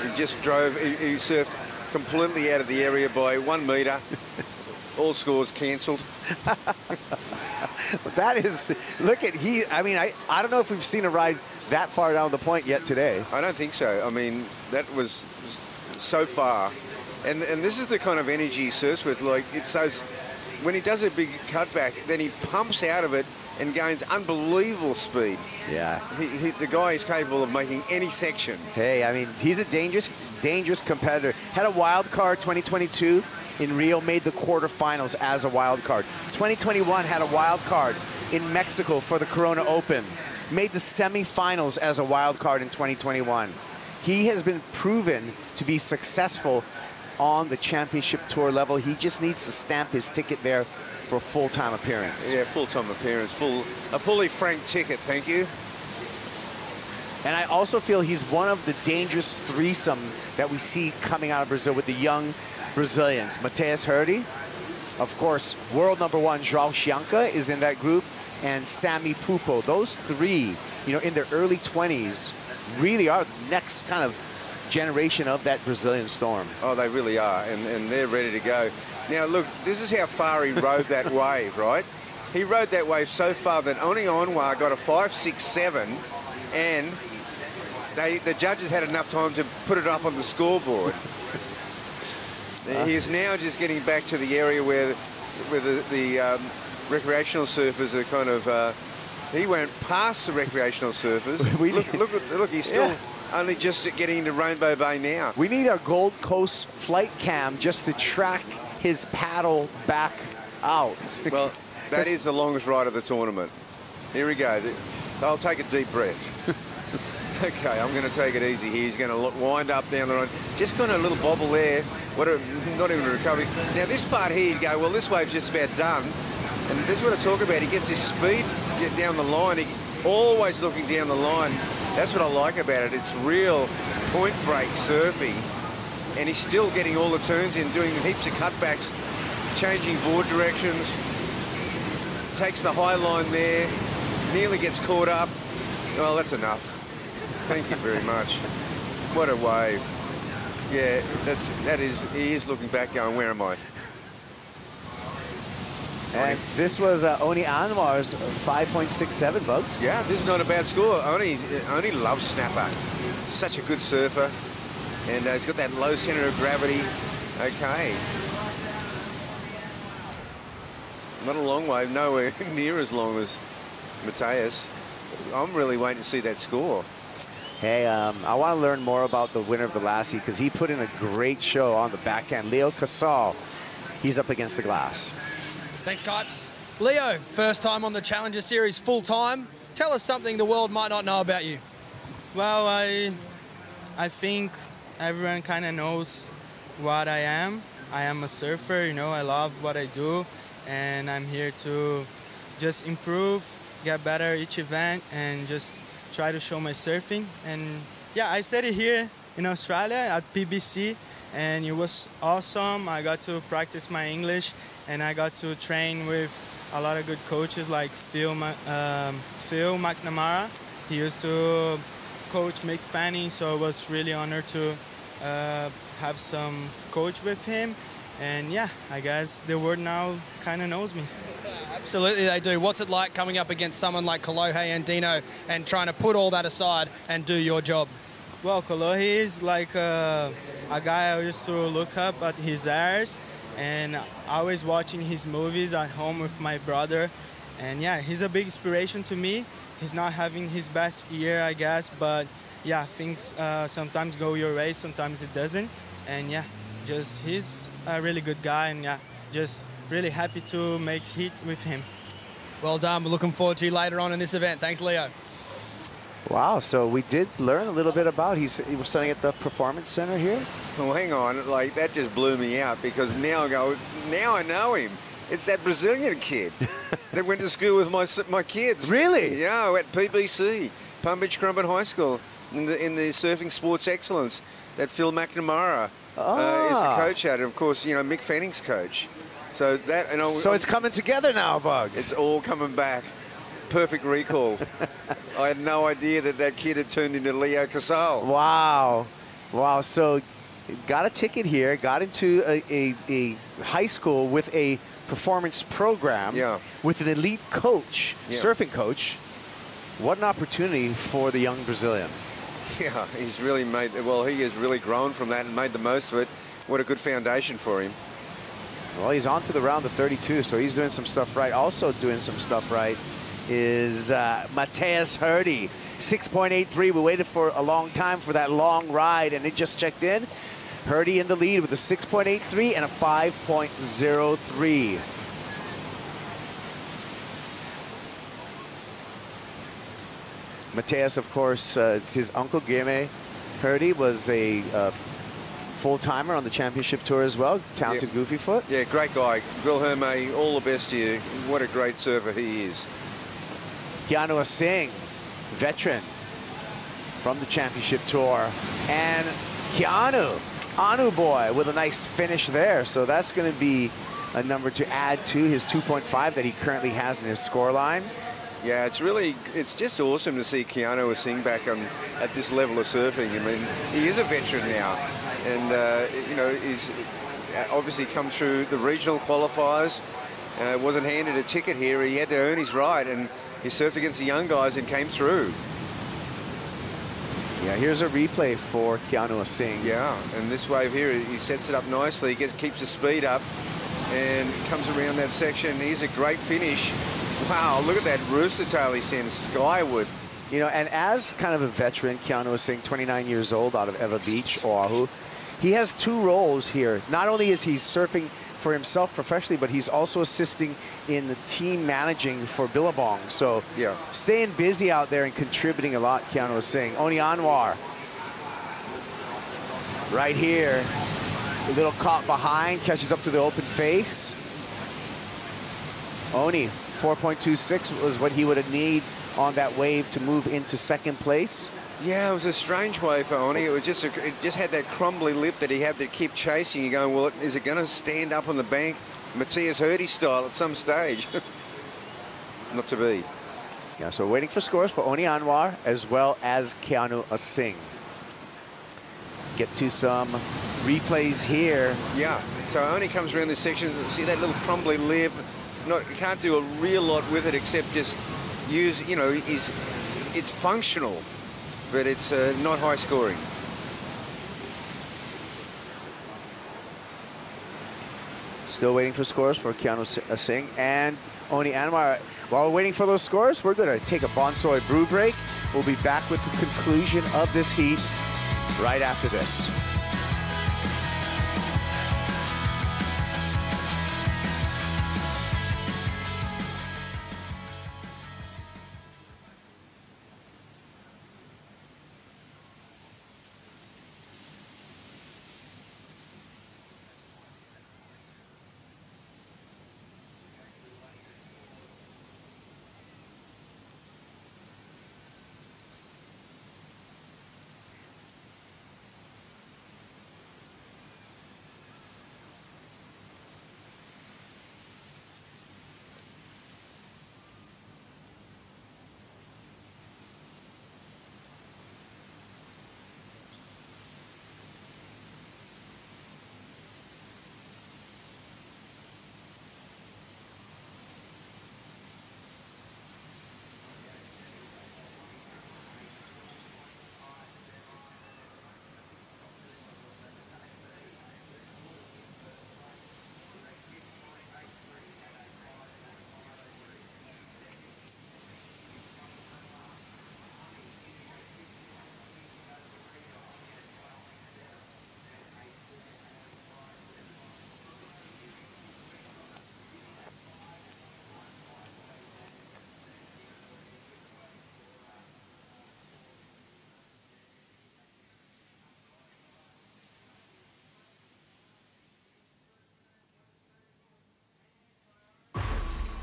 He just drove, he surfed completely out of the area by 1 metre. All scores cancelled. That is, look at I mean, I don't know if we've seen a ride that far down the point yet today. I don't think so. I mean, that was so far. And this is the kind of energy he surfs with. Like, it's those, when he does a big cutback, then he pumps out of it and gains unbelievable speed. Yeah. The guy is capable of making any section. Hey, I mean, he's a dangerous competitor. Had a wild card 2022 in Rio, made the quarterfinals as a wild card. 2021 had a wild card in Mexico for the Corona Open. Made the semifinals as a wild card in 2021. He has been proven to be successful on the championship tour level. He just needs to stamp his ticket there for a full-time appearance. Yeah, full-time appearance. A fully franked ticket, thank you. And I also feel he's one of the dangerous threesome that we see coming out of Brazil with the young Brazilians. Matheus Herdy, of course, world #1 João Chianca is in that group, and Sami Pupo. Those three, you know, in their early 20s, really are the next kind of generation of that Brazilian storm. Oh, they really are, and they're ready to go. Now, look, this is how far he rode that wave, right? He rode that wave so far that Oni Onwa got a 5, 6, 7, and the judges had enough time to put it up on the scoreboard. He is now just getting back to the area where the recreational surfers are kind of... he went past the recreational surfers. look, he's still only just getting into Rainbow Bay now. We need our Gold Coast flight cam just to track his paddle back out. Well, that is the longest ride of the tournament. Here we go. I'll take a deep breath. Okay, I'm going to take it easy here. He's going to wind up down the road. Just got a little bobble there. Not even a recovery. Now, this part here, you go, well, this wave's just about done. And this is what I talk about. He gets his speed down the line. He always looking down the line. That's what I like about it. It's real point break surfing. And he's still getting all the turns in, doing heaps of cutbacks, changing board directions. Takes the high line there. Nearly gets caught up. Well, that's enough. Thank you very much. What a wave. Yeah, he is looking back going, where am I? And this was Oni Anwar's 5.67, Bugs. Yeah, this is not a bad score. Oni loves snapper. Such a good surfer. And he's got that low center of gravity. Okay. Not a long wave, nowhere near as long as Matheus. I'm really waiting to see that score. Hey, I want to learn more about the winner of the last heat because he put in a great show on the backhand. Leo Casal, he's up against the glass. Thanks, Kipes. Leo, first time on the Challenger Series full time. Tell us something the world might not know about you. Well, I think everyone kind of knows what I am. I am a surfer, you know, I love what I do, and I'm here to just improve, get better each event, and just try to show my surfing. And yeah, I studied here in Australia at PBC, and it was awesome. I got to practice my English, and I got to train with a lot of good coaches like Phil McNamara. He used to coach Mick Fanning, so I was really honored to have some coach with him. And yeah, I guess the world now kind of knows me. Absolutely they do. What's it like coming up against someone like Kolohe Andino and trying to put all that aside and do your job? Well, Kolohe is like a guy I used to look up at his airs, and I was watching his movies at home with my brother. And yeah, he's a big inspiration to me. He's not having his best year, I guess, but yeah, things sometimes go your way, sometimes it doesn't. And yeah, he's a really good guy, and yeah, just really happy to make heat with him. Well done. We're looking forward to you later on in this event. Thanks, Leo. Wow, so we did learn a little bit about, he was studying at the Performance Center here? Well, hang on, like that just blew me out because now I know him. It's that Brazilian kid that went to school with my kids. Really? Yeah, at PBC, Palm Beach Currumbin High School, in the Surfing Sports Excellence. That Phil McNamara is the coach at it. Of course, you know, Mick Fanning's coach. So that so it's coming together now, Bugs. It's all coming back. Perfect recall. I had no idea that kid had turned into Leo Casal. Wow. Wow. So got a ticket here, got into a high school with a performance program with an elite coach, surfing coach. What an opportunity for the young Brazilian. Yeah, he's really he has really grown from that and made the most of it. What a good foundation for him. Well, he's on to the round of 32, so he's doing some stuff right. Also doing some stuff right is Matheus Herdy, 6.83. We waited for a long time for that long ride, and it just checked in. Herdy in the lead with a 6.83 and a 5.03. Matheus, of course, his uncle Guilherme Herdy was a full-timer on the championship tour as well. Talented goofy foot. Yeah, great guy. Guilherme, all the best to you. What a great surfer he is. Keanu Singh, veteran from the championship tour. And Keanu Anu Boy with a nice finish there. So that's going to be a number to add to his 2.5 that he currently has in his score line. Yeah, it's just awesome to see Keanu Singh back at this level of surfing. I mean, he is a veteran now, and you know, he's obviously come through the regional qualifiers. Wasn't handed a ticket here. He had to earn his right, and he surfed against the young guys and came through. Yeah, here's a replay for Keanu Singh. Yeah, and this wave here, he sets it up nicely, keeps the speed up, and comes around that section. Here's a great finish. Wow, look at that rooster tail he sends skyward. You know, and as kind of a veteran, Keanu Singh, 29 years old, out of Eva Beach, Oahu, he has two roles here. Not only is he surfing for himself professionally, but he's also assisting in the team managing for Billabong. So yeah, staying busy out there and contributing a lot, Keanu Singh. Oni Anwar, right here. A little caught behind, catches up to the open face. Oni, 4.26 was what he would have need on that wave to move into second place. Yeah, it was a strange wave for Oni. It just had that crumbly lip that he had to keep chasing. You're going, well, is it going to stand up on the bank, Matthias Hurdy style at some stage? Not to be. Yeah, so we're waiting for scores for Oni Anwar as well as Keanu Singh. Get to some replays here. Yeah, so Oni comes around this section. See that little crumbly lip? You can't do a real lot with it except just use, you know, it's functional, but it's not high scoring. Still waiting for scores for Keanu Singh and Oni Anwar. While we're waiting for those scores, we're going to take a Bonsoy brew break. We'll be back with the conclusion of this heat right after this.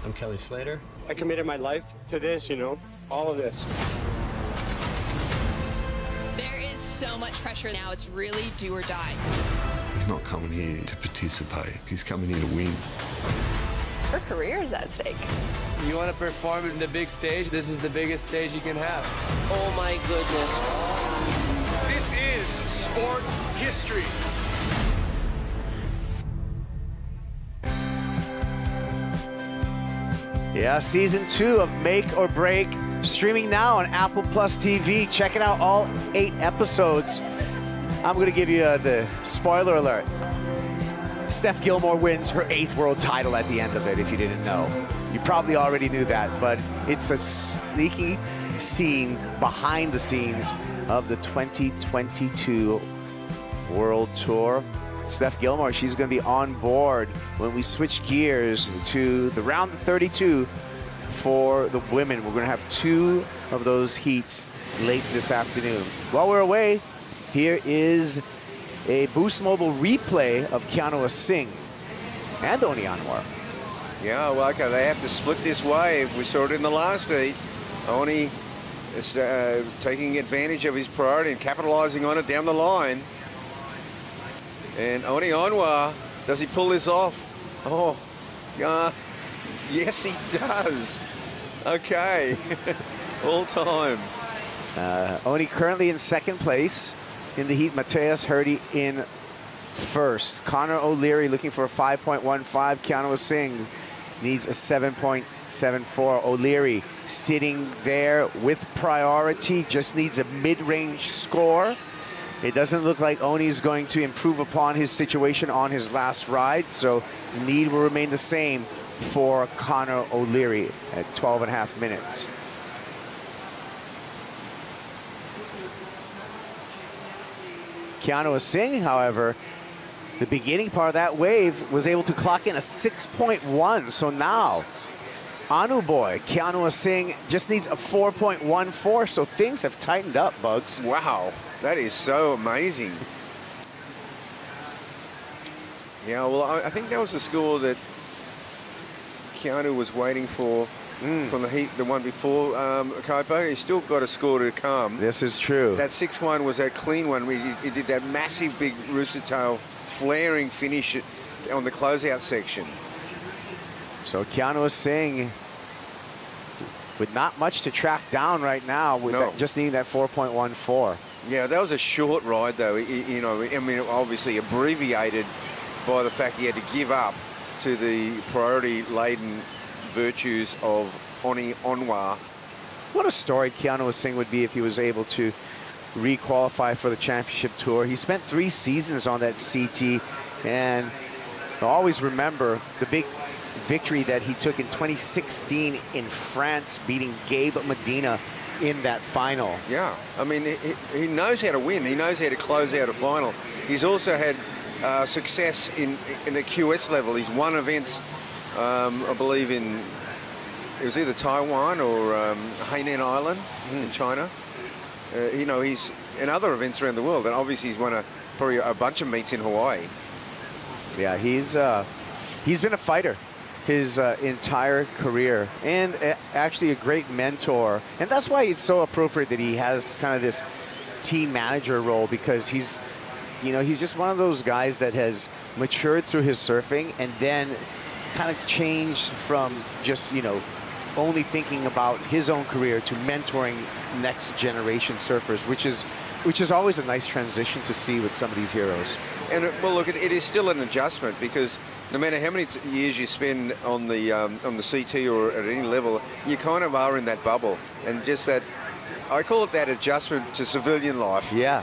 I'm Kelly Slater. I committed my life to this, you know, all of this. There is so much pressure now. It's really do or die. He's not coming here to participate. He's coming here to win. Her career is at stake. You want to perform in the big stage? This is the biggest stage you can have. Oh my goodness. This is sport history. Yeah, season 2 of Make or Break, streaming now on Apple Plus TV. Checking out all 8 episodes. I'm going to give you the spoiler alert. Steph Gilmore wins her 8th world title at the end of it, if you didn't know. You probably already knew that, but it's a sneaky scene behind the scenes of the 2022 World Tour. Steph Gilmore, she's going to be on board when we switch gears to the round of 32 for the women. We're going to have 2 of those heats late this afternoon. While we're away, here is a Boost Mobile replay of Keanu Singh and Oni Anwar. Yeah, well, okay, they have to split this wave. We saw it in the last heat. Oni is taking advantage of his priority and capitalizing on it down the line. And Oni Onwa, does he pull this off? Oh, yes, he does. Okay, all time. Oni currently in second place in the heat. Mateus Hurdy in first. Connor O'Leary looking for a 5.15. Keanu Singh needs a 7.74. O'Leary sitting there with priority, just needs a mid-range score. It doesn't look like Oni's going to improve upon his situation on his last ride, so the need will remain the same for Connor O'Leary at 12.5 minutes. Keanu Singh, however, the beginning part of that wave was able to clock in a 6.1. So now, Anu boy, Keanu Singh just needs a 4.14. So things have tightened up, Bugs. Wow, that is so amazing. Yeah, well, I think that was the score that Keanu was waiting for from the heat, the one before Kaipo. He's still got a score to come. This is true. That 6-1 was that clean one. He did that massive big rooster tail flaring finish on the closeout section. So Keanu Singh with not much to track down right now, with that, just needing that 4.14. Yeah, that was a short ride though. You know, I mean, obviously abbreviated by the fact he had to give up to the priority-laden virtues of Oni Onwa. What a story Keanu Singh would be if he was able to re-qualify for the championship tour. He spent 3 seasons on that CT, and I always remember the big victory that he took in 2016 in France, beating Gabe Medina in that final. Yeah, I mean, he knows how to win. He knows how to close out a final. He's also had success in the QS level. He's won events, I believe, it was either Taiwan or Hainan Island in China. You know, he's in other events around the world, and obviously he's won probably a bunch of meets in Hawaii. Yeah, he's been a fighter his entire career, and actually a great mentor. And that's why it's so appropriate that he has kind of this team manager role, because he's, you know, he's just one of those guys that has matured through his surfing and then kind of changed from just, you know, only thinking about his own career to mentoring next generation surfers, which is always a nice transition to see with some of these heroes. And well, look, it is still an adjustment, because no matter how many years you spend on the CT or at any level, you kind of are in that bubble, and just that, I call it that adjustment to civilian life. Yeah,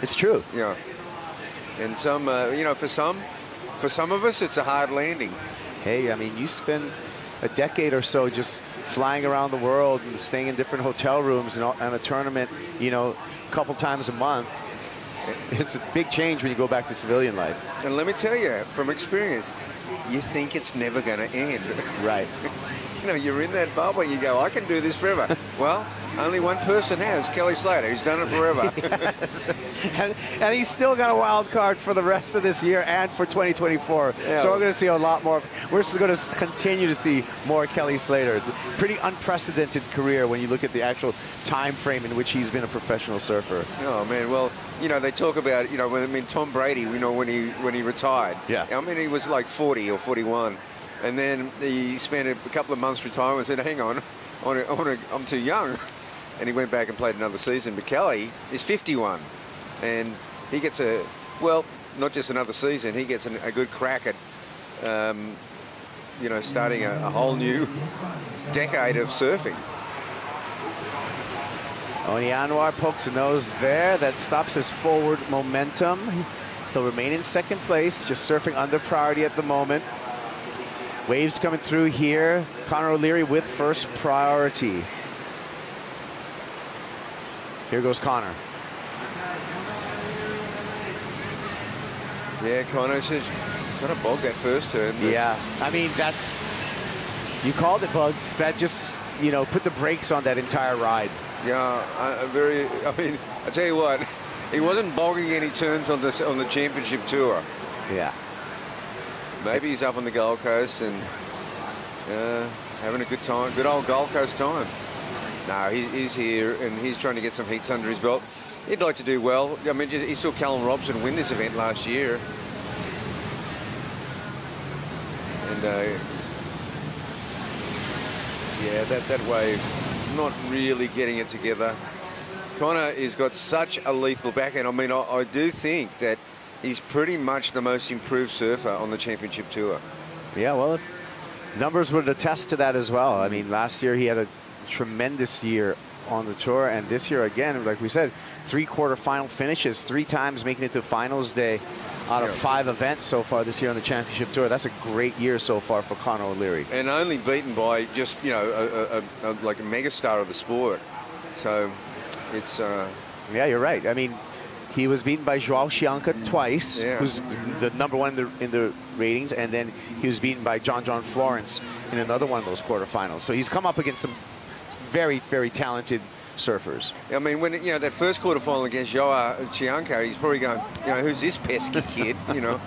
it's true. Yeah, and some, you know, for some of us, it's a hard landing. Hey, I mean, you spend a decade or so just flying around the world and staying in different hotel rooms and a tournament, you know, a couple times a month. It's a big change when you go back to civilian life. And let me tell you, from experience, you think it's never going to end. Right. You know, you're in that bubble, you go, I can do this forever. Well, only one person has, Kelly Slater. He's done it forever. Yes. And he's still got a wild card for the rest of this year and for 2024. Yeah. So we're going to see a lot more. We're still going to continue to see more Kelly Slater. Pretty unprecedented career when you look at the actual time frame in which he's been a professional surfer. Oh, man. Well, you know, they talk about, you know, I mean, Tom Brady, you know, when he retired. Yeah. I mean, he was like 40 or 41. And then he spent a couple of months retiring and said, hang on, I'm too young. And he went back and played another season. But Kelly is 51. And he gets well, not just another season, he gets a good crack at, you know, starting a whole new decade of surfing. Oni Anwar pokes a nose there. That stops his forward momentum. He'll remain in second place, just surfing under priority at the moment. Waves coming through here. Connor O'Leary with first priority. Here goes Connor. Yeah, Connor's just kind of bogged that first turn. Yeah, I mean, that, you called it, Bugs. That just, you know, put the brakes on that entire ride. Yeah, I mean, I tell you what, he wasn't bogging any turns on the championship tour. Yeah. Maybe he's up on the Gold Coast and having a good time, good old Gold Coast time. No, he's here and he's trying to get some heats under his belt. He'd like to do well. I mean, he saw Callum Robson win this event last year, And yeah, that wave, not really getting it together. Connor has got such a lethal backhand. I mean, I do think that he's pretty much the most improved surfer on the championship tour. Yeah, well, numbers would attest to that as well. I mean, last year he had a tremendous year on the tour, and this year again, like we said, 3 quarterfinal finishes, 3 times making it to finals day out of 5 events so far this year on the championship tour. That's a great year so far for Conor O'Leary. And only beaten by just, you know, like a megastar of the sport. So it's... yeah, you're right. I mean, he was beaten by Joao Chianca twice, who's the #1 in the ratings, and then he was beaten by John Florence in another one of those quarterfinals. So he's come up against some very, very talented surfers. I mean, when, you know, that first quarterfinal against Joao Chianca, he's probably going, you know, who's this pesky kid, you know?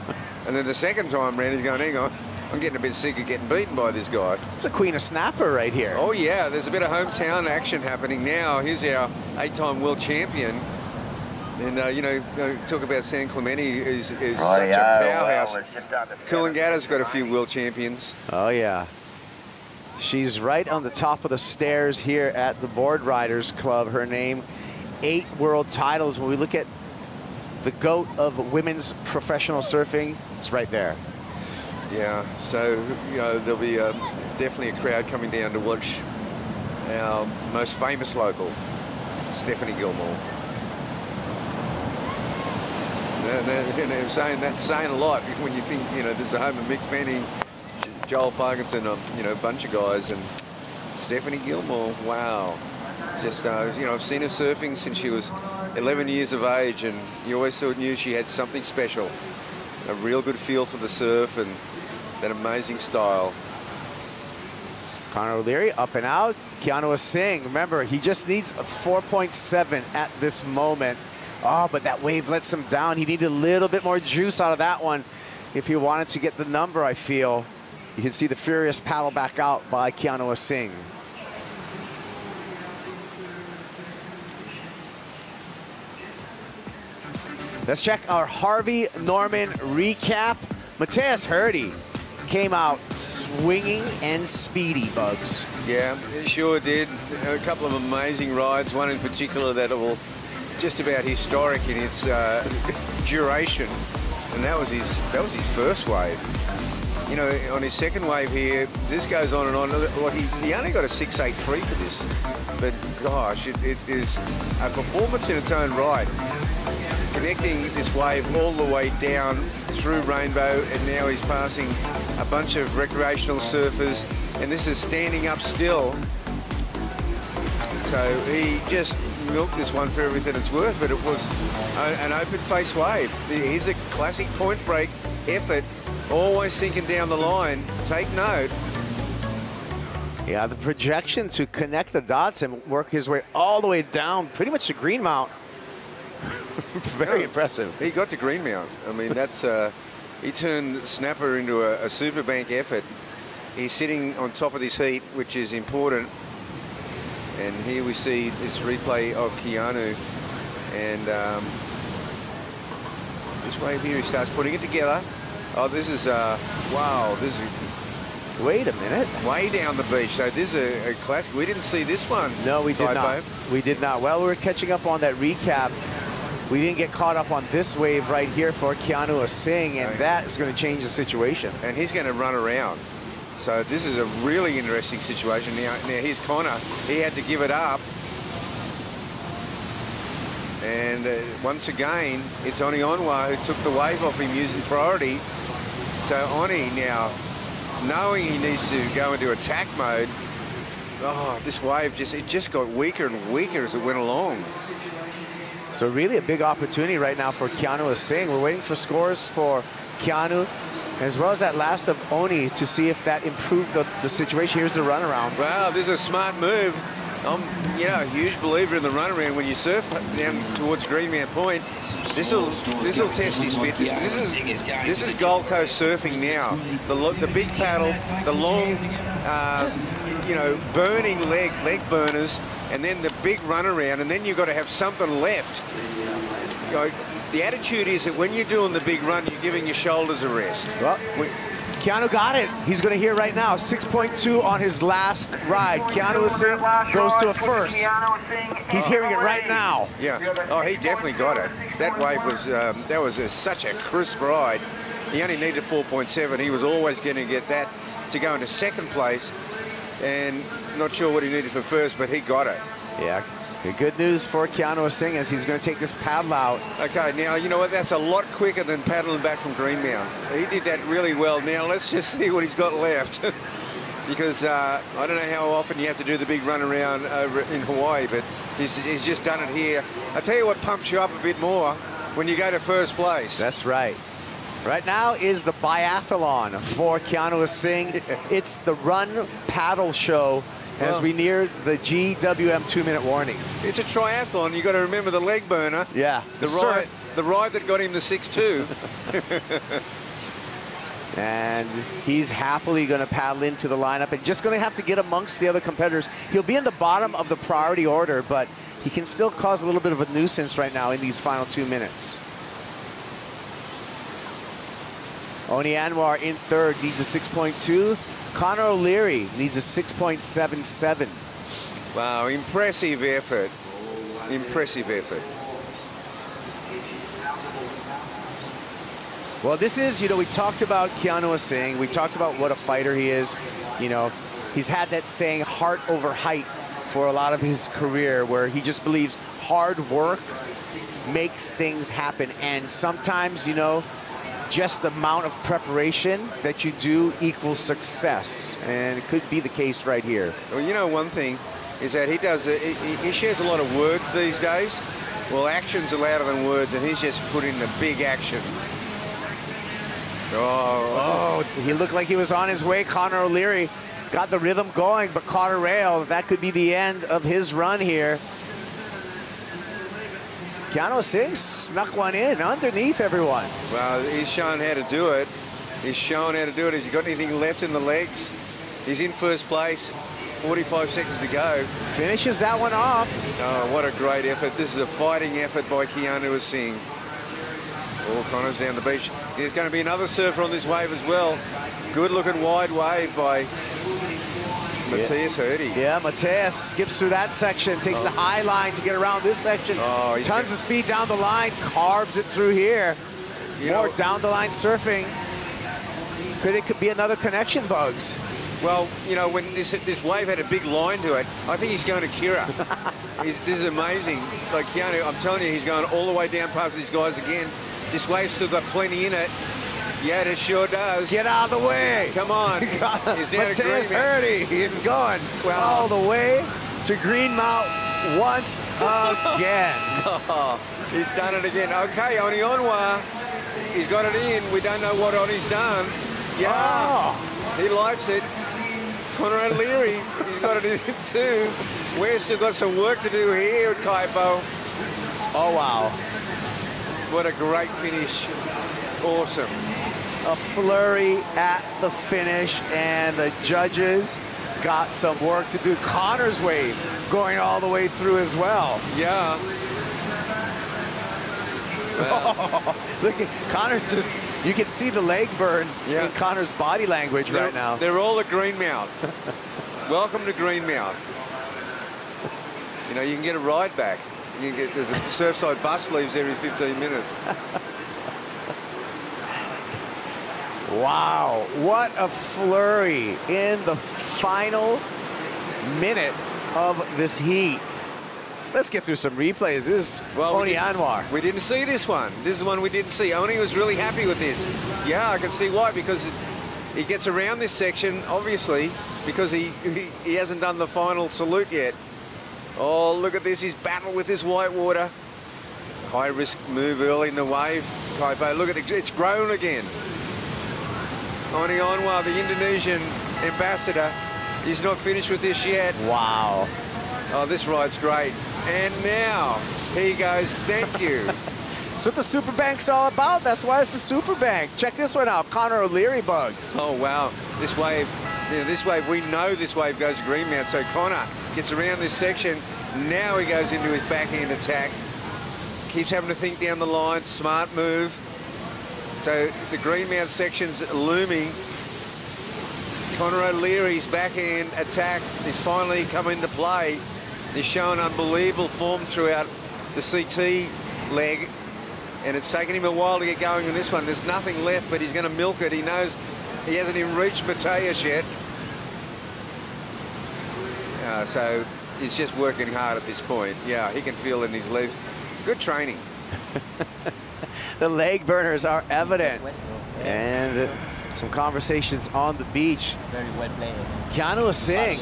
And then the second time around, he's going, hang on, I'm getting a bit sick of getting beaten by this guy. It's a queen of snapper right here. Oh, yeah, there's a bit of hometown action happening now. Here's our 8-time world champion. And, you know, talk about San Clemente is such a powerhouse. Coolangatta's got a few world champions. Oh, yeah. She's right on the top of the stairs here at the Board Riders Club. Her name, 8 world titles. When we look at the GOAT of women's professional surfing, it's right there. Yeah, so, you know, there'll be definitely a crowd coming down to watch our most famous local, Stephanie Gilmore. That's saying a lot when you think, you know, there's a home of Mick Fanning, Joel Parkinson, you know, a bunch of guys, and Stephanie Gilmore, wow. Just, you know, I've seen her surfing since she was 11 years of age, and you always knew she had something special. A real good feel for the surf and that amazing style. Conor O'Leary up and out. Keanu Singh, remember, he just needs a 4.7 at this moment. Oh, but that wave lets him down. He needed a little bit more juice out of that one if he wanted to get the number, I feel. You can see the furious paddle back out by Keanu Singh. Let's check our Harvey Norman recap. Mateus Hurdy came out swinging and speedy, Bugs. Yeah, it sure did. A couple of amazing rides, one in particular that will just about historic in its duration, and that was his first wave. You know, on his second wave here, this goes on and on. Like he only got a 6.83 for this, but gosh, it is a performance in its own right. Connecting this wave all the way down through Rainbow, and now he's passing a bunch of recreational surfers, and this is standing up still. So he just milked this one for everything it's worth, but it was an open face wave. Here's a classic point break effort, always thinking down the line. Take note. Yeah, the projection to connect the dots and work his way all the way down, pretty much to Greenmount. Very impressive. He got to Greenmount. I mean, that's he turned Snapper into a super bank effort. He's sitting on top of this heat, which is important. And here we see this replay of Keanu, and this wave here, he starts putting it together. Oh, this is wow, this is... Wait a minute. Way down the beach. So this is a classic. We didn't see this one. No, we did not. We did not. Well, we were catching up on that recap. We didn't get caught up on this wave right here for Keanu Singh, and that is going to change the situation. And he's going to run around. So this is a really interesting situation. Now here's Connor. He had to give it up. And once again, it's Oni Onwa who took the wave off him using priority. So Oni now, knowing he needs to go into attack mode, oh, this wave just got weaker and weaker as it went along. So really a big opportunity right now for Keanu Singh. We're waiting for scores for Keanu, as well as that last of Oni, to see if that improved the situation. Here's the runaround. Wow, this is a smart move. I'm, you know, a huge believer in the runaround. When you surf down towards Greenmount Point, this will test his fitness. This is Gold Coast surfing now. The big paddle, the long, you know, burning leg burners, and then the big runaround, and then you've got to have something left. You know, the attitude is that when you're doing the big run, you're giving your shoulders a rest. Well, Keanu got it. He's going to hear right now. 6.2 on his last ride. Keanu Singh goes to a first. He's hearing it right now. Yeah. Oh, he definitely got it. That wave was that was such a crisp ride. He only needed 4.7. He was always going to get that to go into second place. And not sure what he needed for first, but he got it. Yeah. Good news for Keanu Singh as he's going to take this paddle out. Okay, now, you know what? That's a lot quicker than paddling back from Greenmount. He did that really well. Now, let's just see what he's got left. Because I don't know how often you have to do the big run around over in Hawaii, but he's just done it here. I tell you what pumps you up a bit more when you go to first place. That's right. Right now is the biathlon for Keanu Singh. It's the run paddle show as we near the GWM 2-minute warning. It's a triathlon. You got to remember the leg burner. Yeah. The ride that got him the 6.2. And he's happily going to paddle into the lineup and just going to have to get amongst the other competitors. He'll be in the bottom of the priority order, but he can still cause a little bit of a nuisance right now in these final 2 minutes. Oni Anwar in third, needs a 6.2. Connor O'Leary needs a 6.77. Wow, impressive effort. Impressive effort. Well, this is, you know, we talked about Keanu Singh. We talked about what a fighter he is. You know, he's had that saying, heart over height, for a lot of his career, where he just believes hard work makes things happen. And sometimes, you know, just the amount of preparation that you do equals success, and it could be the case right here. Well, you know, one thing is that he shares a lot of words these days. Well, actions are louder than words, and he's just put in the big action. Oh, he looked like he was on his way. Connor O'Leary got the rhythm going, but caught a rail. That could be the end of his run here. Keanu Singh snuck one in underneath everyone. Well, he's shown how to do it. He's shown how to do it. Has he got anything left in the legs? He's in first place. 45 seconds to go. Finishes that one off. Oh, what a great effort. This is a fighting effort by Keanu Singh. All Connor's down the beach. There's going to be another surfer on this wave as well. Good looking wide wave by Matthias Hurdy. Yeah, Matthias skips through that section, takes the high line to get around this section. Tons of speed down the line, carves it through here. More down the line surfing. It could be another connection, Bugs. Well, you know, when this wave had a big line to it, I think he's going to Kira. This is amazing. Like Keanu, I'm telling you, he's going all the way down past these guys again. This wave's still got plenty in it. Yeah, it sure does. Get out of the way. Come on. He's down to Matthias Greenmount. Hurdy. He's going all the way to Greenmount once again. He's done it again. Okay, Oni Onwa. He's got it in. We don't know what Oni's done. Yeah, he likes it. Connor O'Leary, he's got it in too. We've still got some work to do here at Kaipo. Oh, wow. What a great finish. Awesome. A flurry at the finish, and the judges got some work to do. Connor's wave going all the way through as well. Yeah. Look at Connor's just, you can see the leg burn in Connor's body language right now. They're all at Greenmount. Welcome to Greenmount. You know, you can get a ride back. You can get, there's a Surfside bus leaves every 15 minutes. Wow, what a flurry in the final minute of this heat. Let's get through some replays. This is Oni Anwar. We didn't see this one. This is one we didn't see. Oni was really happy with this. Yeah, I can see why, because he gets around this section, obviously, because he hasn't done the final salute yet. Oh, look at this. He's battled with this white water. High risk move early in the wave. Kaipo, look at it. It's grown again. Oni Anwar, the Indonesian ambassador, is not finished with this yet. Wow. Oh, this ride's great. And now he goes, thank you. That's what the Superbank's all about. That's why it's the Superbank. Check this one out. Connor O'Leary, Bugs. Oh, wow. This wave, we know this wave goes to Greenmount. So Connor gets around this section. Now he goes into his backhand attack. Keeps having to think down the line. Smart move. So the Greenmount section's looming. Conor O'Leary's backhand attack is finally come into play. He's shown unbelievable form throughout the CT leg, and it's taken him a while to get going in this one. There's nothing left, but he's going to milk it. He knows he hasn't even reached Mateus yet. So he's just working hard at this point. Yeah, he can feel it in his legs. Good training. The leg burners are evident. And some conversations on the beach. Very wet play. Keanu Singh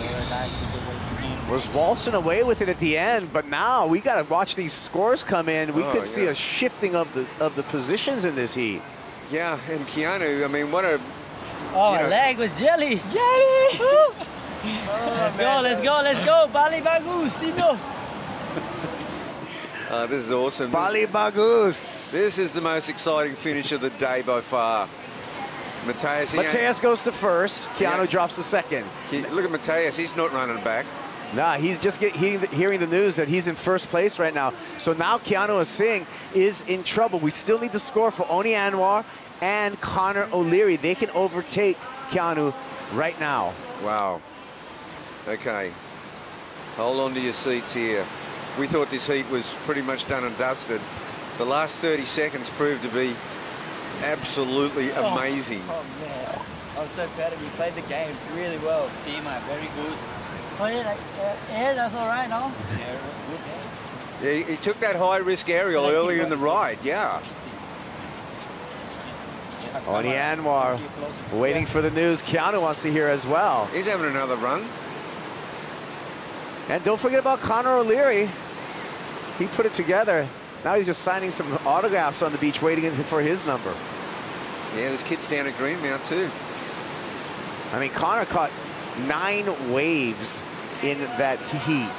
was waltzing away with it at the end, but now we got to watch these scores come in. We could see a shifting of the positions in this heat. Yeah, and Keanu, I mean, what a... Oh, my leg was jelly. Jelly! Let's go, let's go, let's go. Bali bagus, Sino. This is awesome. Bali bagus. This is the most exciting finish of the day by far. Mateus goes to first. Keanu drops to second. Look at Mateus. He's not running back. Nah, he's just hearing the news that he's in first place right now. So now Keanu Singh is in trouble. We still need the score for Oni Anwar and Conor O'Leary. They can overtake Keanu right now. Wow. Okay. Hold on to your seats here. We thought this heat was pretty much done and dusted. The last 30 seconds proved to be absolutely amazing. Oh, man. I'm so proud of you. You played the game really well. See, man, very good. Oh, yeah, that's all right, no? Yeah, it was good. Yeah, he took that high-risk aerial earlier in the ride, yeah. Oni Anwar waiting for the news. Keanu wants to hear as well. He's having another run. And don't forget about Conor O'Leary. He put it together. Now he's just signing some autographs on the beach, waiting for his number. Yeah, there's kids down at Greenmount too. I mean, Conor caught 9 waves in that heat.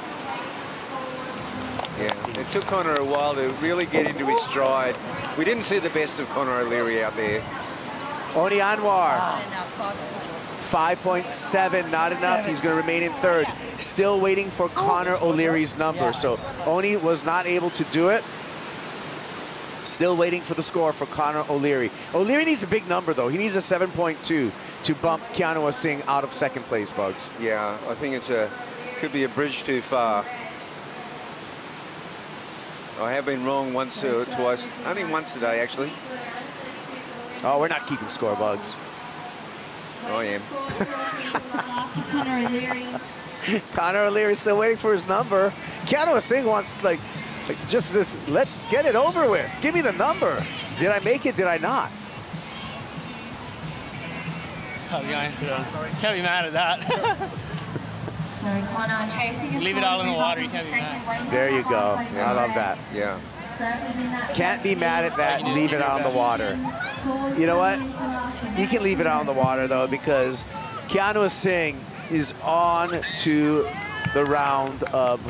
Yeah, it took Conor a while to really get into his stride. We didn't see the best of Conor O'Leary out there. Oni Anwar. 5.7, not enough. He's going to remain in third. Still waiting for Conor O'Leary's number. So Oni was not able to do it. Still waiting for the score for Conor O'Leary. O'Leary needs a big number, though. He needs a 7.2 to bump Keanu Singh out of second place, Bugs. Yeah, I think could be a bridge too far. I have been wrong once or twice. Only once today, actually. Oh, we're not keeping score, Bugs. I am. Conor O'Leary still waiting for his number. Keanu Singh wants, just get it over with. Give me the number. Did I make it? Did I not? How's it going? Can't be mad at that. Leave it all in the water. You can't be mad. There you go. Yeah. I love that. Yeah. Can't be mad at that. Leave it out on the water. You know what? You can leave it out on the water, though, because Keanu Singh is on to the round of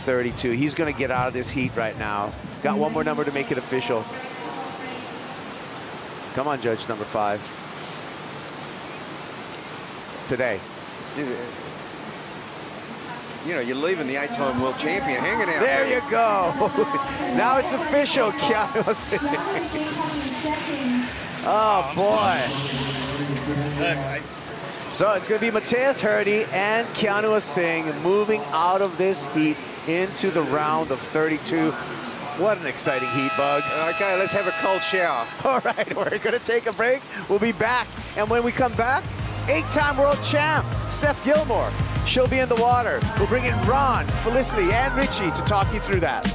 32. He's going to get out of this heat right now. Got one more number to make it official. Come on, Judge number 5. Today. You know, you're leaving the 8-time world champion hanging out there. There you go. Now it's official, Keanu Singh. Oh, boy. So it's going to be Mateus Hurdy and Keanu Singh moving out of this heat into the round of 32. What an exciting heat, Bugs. Okay, let's have a cold shower. All right, we're going to take a break. We'll be back. And when we come back, 8-time world champ, Steph Gilmore. She'll be in the water. We'll bring in Ron, Felicity, and Richie to talk you through that.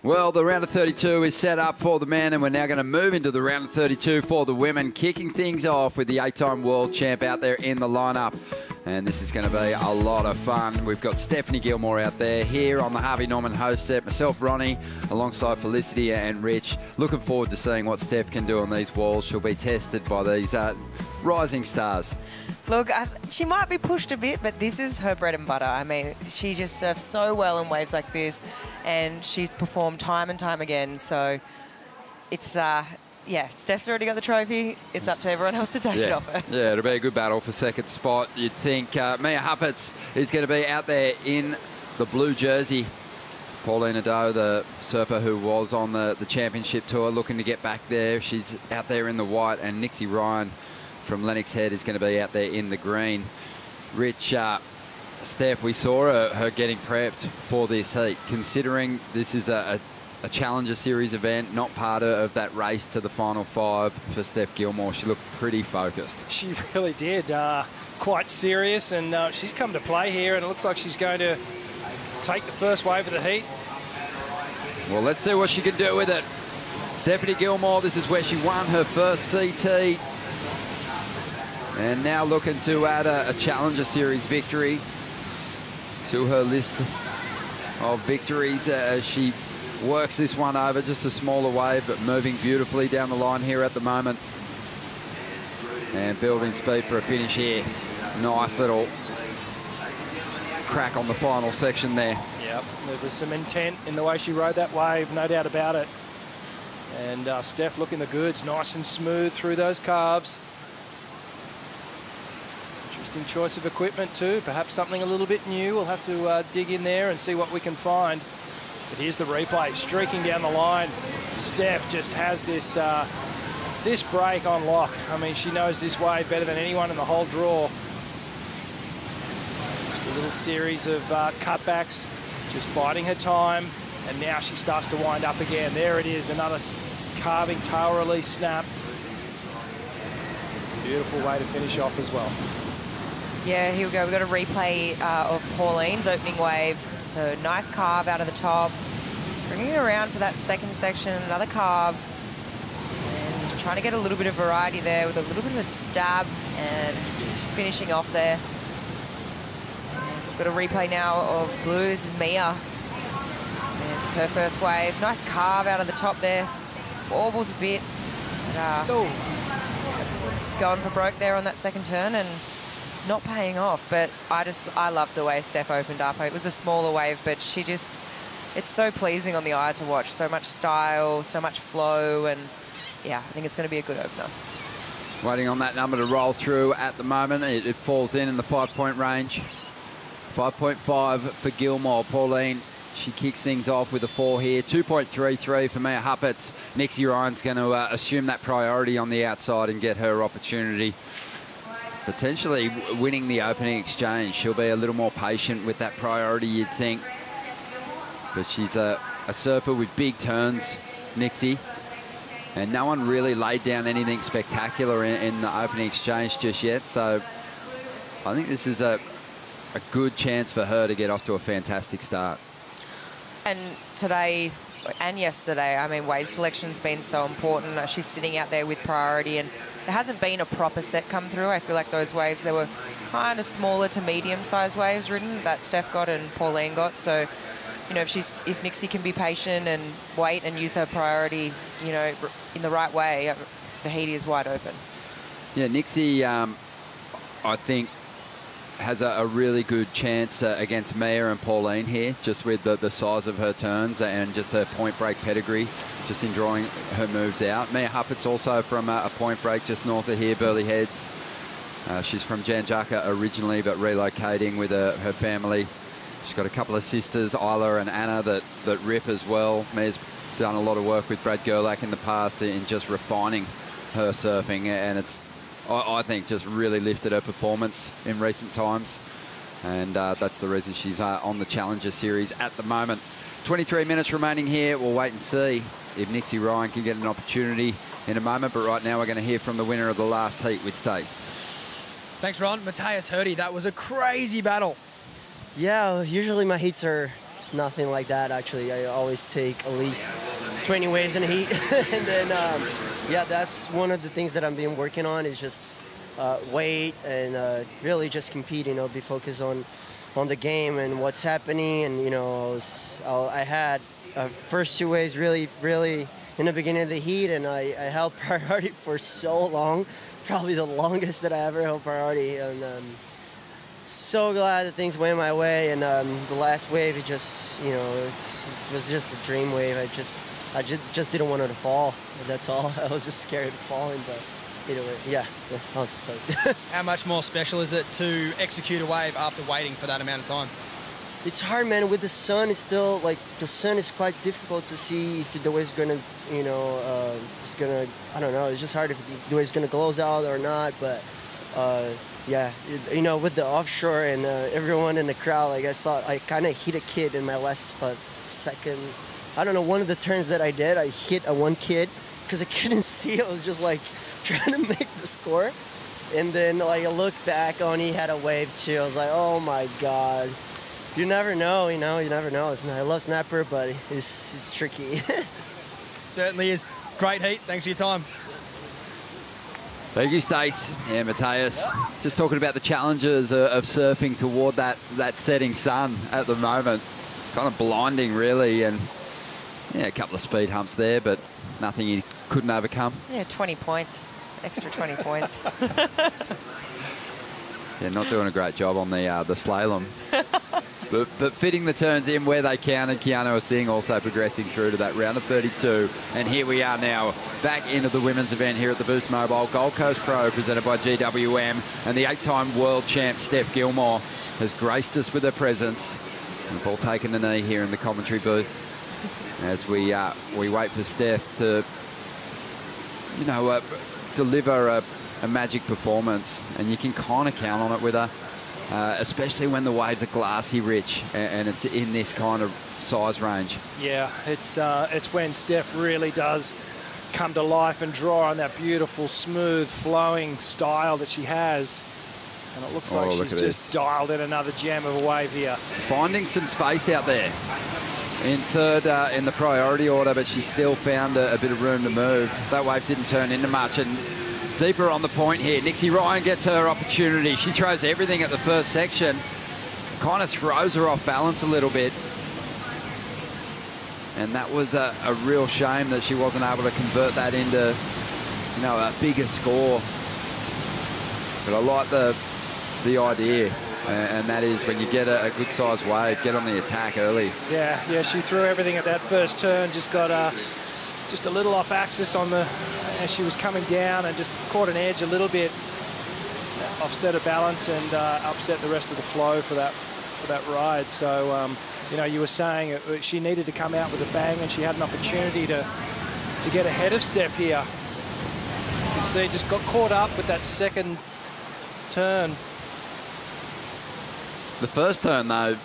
Well, the round of 32 is set up for the men, and we're now going to move into the round of 32 for the women, kicking things off with the 8-time world champ out there in the lineup. And this is going to be a lot of fun. We've got Stephanie Gilmore out there here on the Harvey Norman host set. Myself, Ronnie, alongside Felicity and Rich. Looking forward to seeing what Steph can do on these walls. She'll be tested by these rising stars. Look, she might be pushed a bit, but this is her bread and butter. I mean, she just surfs so well in waves like this, and she's performed time and time again. So it's, yeah, Steph's already got the trophy. It's up to everyone else to take it off her. Yeah, it'll be a good battle for second spot. You'd think Mia Huppatz is going to be out there in the blue jersey. Pauline Ado, the surfer who was on the championship tour, looking to get back there. She's out there in the white, and Nixie Ryan from Lennox Head is going to be out there in the green. Rich, Steph, we saw her getting prepped for this heat, considering this is a Challenger Series event, not part of that race to the final 5 for Steph Gilmore. She looked pretty focused. She really did. Quite serious, and she's come to play here, and it looks like she's going to take the first wave of the heat. Well, let's see what she can do with it. Stephanie Gilmore, this is where she won her first CT. And now looking to add a Challenger Series victory to her list of victories as she works this one over. Just a smaller wave, but moving beautifully down the line here at the moment. And building speed for a finish here. Nice little crack on the final section there. Yep, there was some intent in the way she rode that wave, no doubt about it. And Steph looking the goods, nice and smooth through those calves. Interesting choice of equipment too, perhaps something a little bit new. We'll have to dig in there and see what we can find. But here's the replay, streaking down the line. Steph just has this this break on lock. I mean, she knows this wave better than anyone in the whole draw. Just a little series of cutbacks, just biding her time, and now she starts to wind up again. There it is, another carving tail release snap. Beautiful way to finish off as well. Yeah, here we go. We've got a replay of Pauline's opening wave. So nice carve out of the top. Bringing it around for that second section, another carve. And trying to get a little bit of variety there with a little bit of a stab and just finishing off there. And we've got a replay now of blue. This is Mia. And it's her first wave. Nice carve out of the top there. Baubles a bit. But, just going for broke there on that second turn and not paying off. But I love the way Steph opened up. It was a smaller wave, but she just, it's so pleasing on the eye to watch. So much style, so much flow, and yeah, I think it's going to be a good opener. Waiting on that number to roll through at the moment. It falls in the 5-point range. 5.5 for Gilmore. Pauline, she kicks things off with a 4 here. 2.33 for Mia Huppatz. Nixie Ryan's going to assume that priority on the outside and get her opportunity. Potentially winning the opening exchange. She'll be a little more patient with that priority, you'd think. But she's a surfer with big turns, Nixie. And no one really laid down anything spectacular in the opening exchange just yet. So I think this is a good chance for her to get off to a fantastic start. And today and yesterday, I mean, wave selection's been so important. She's sitting out there with priority, and there hasn't been a proper set come through. I feel like those waves, they were kind of smaller to medium-sized waves ridden that Steph got and Pauline got. So, you know, if Nixie can be patient and wait and use her priority, you know, in the right way, the heat is wide open. Yeah, Nixie, I think, has a really good chance against Mia and Pauline here, just with the size of her turns and just her point break pedigree, just in drawing her moves out. Mia Huppatz also from a point break just north of here, Burleigh Heads. She's from Janjaka originally, but relocating with her family. She's got a couple of sisters, Isla and Anna, that rip as well. Mia's done a lot of work with Brad Gerlach in the past in just refining her surfing, and it's, I think, just really lifted her performance in recent times. And that's the reason she's on the Challenger Series at the moment. 23 minutes remaining here. We'll wait and see if Nixie Ryan can get an opportunity in a moment. But right now we're going to hear from the winner of the last heat with Stace. Thanks, Ron. Matthias Hurdy, that was a crazy battle. Yeah, usually my heats are nothing like that, actually. I always take at least 20 waves in heat. And then, yeah, that's one of the things that I've been working on is just weight and really just compete, you know, be focused on the game and what's happening. And, you know, I had first 2 waves really in the beginning of the heat, and I held priority for so long, probably the longest that I ever held priority. And so glad that things went my way. And the last wave, it just, you know, it was just a dream wave. I just didn't want her to fall. That's all. I was just scared of falling, but either way, yeah. I was stoked. How much more special is it to execute a wave after waiting for that amount of time? It's hard, man. With the sun, it's still like the sun is quite difficult to see if the wave's gonna, you know, it's gonna. I don't know. It's just hard if the wave's gonna close out or not. But yeah, you know, with the offshore and everyone in the crowd, like I kind of hit a kid in my last second. I don't know. One of the turns that I did, I hit one kid because I couldn't see. I was just like trying to make the score, and then like I looked back on, he had a wave too. I was like, oh my god. You never know, you know, you never know. I love snapper, but it's tricky. Certainly is. Great heat. Thanks for your time. Thank you, Stace. Yeah, Matthias. Just talking about the challenges of surfing toward that setting sun at the moment. Kind of blinding, really, and yeah, a couple of speed humps there, but nothing he couldn't overcome. Yeah, 20 points. Extra 20 points. Yeah, not doing a great job on the slalom. But fitting the turns in where they can, and Keanu Singh also progressing through to that round of 32. And here we are now, back into the women's event here at the Boost Mobile Gold Coast Pro, presented by GWM. And the 8-time world champ, Steph Gilmore, has graced us with her presence. We've all taken the knee here in the commentary booth as we wait for Steph to, you know, deliver a magic performance. And you can kind of count on it with her. Especially when the waves are glassy rich and it's in this kind of size range. Yeah, it's when Steph really does come to life and draw on that beautiful, smooth, flowing style that she has. And it looks like she's just dialed in another gem of a wave here. Finding some space out there. In third in the priority order, but she still found a bit of room to move. That wave didn't turn into much. And deeper on the point here. Nixie Ryan gets her opportunity. She throws everything at the first section. Kind of throws her off balance a little bit. And that was a real shame that she wasn't able to convert that into, you know, a bigger score. But I like the idea. And that is when you get a good sized wave, get on the attack early. Yeah, she threw everything at that first turn. Just got just a little off axis on the, as she was coming down, and just caught an edge a little bit, offset her balance and upset the rest of the flow for that ride. So you know, you were saying she needed to come out with a bang, and she had an opportunity to get ahead of Steph here. You can see just got caught up with that second turn. The first turn though,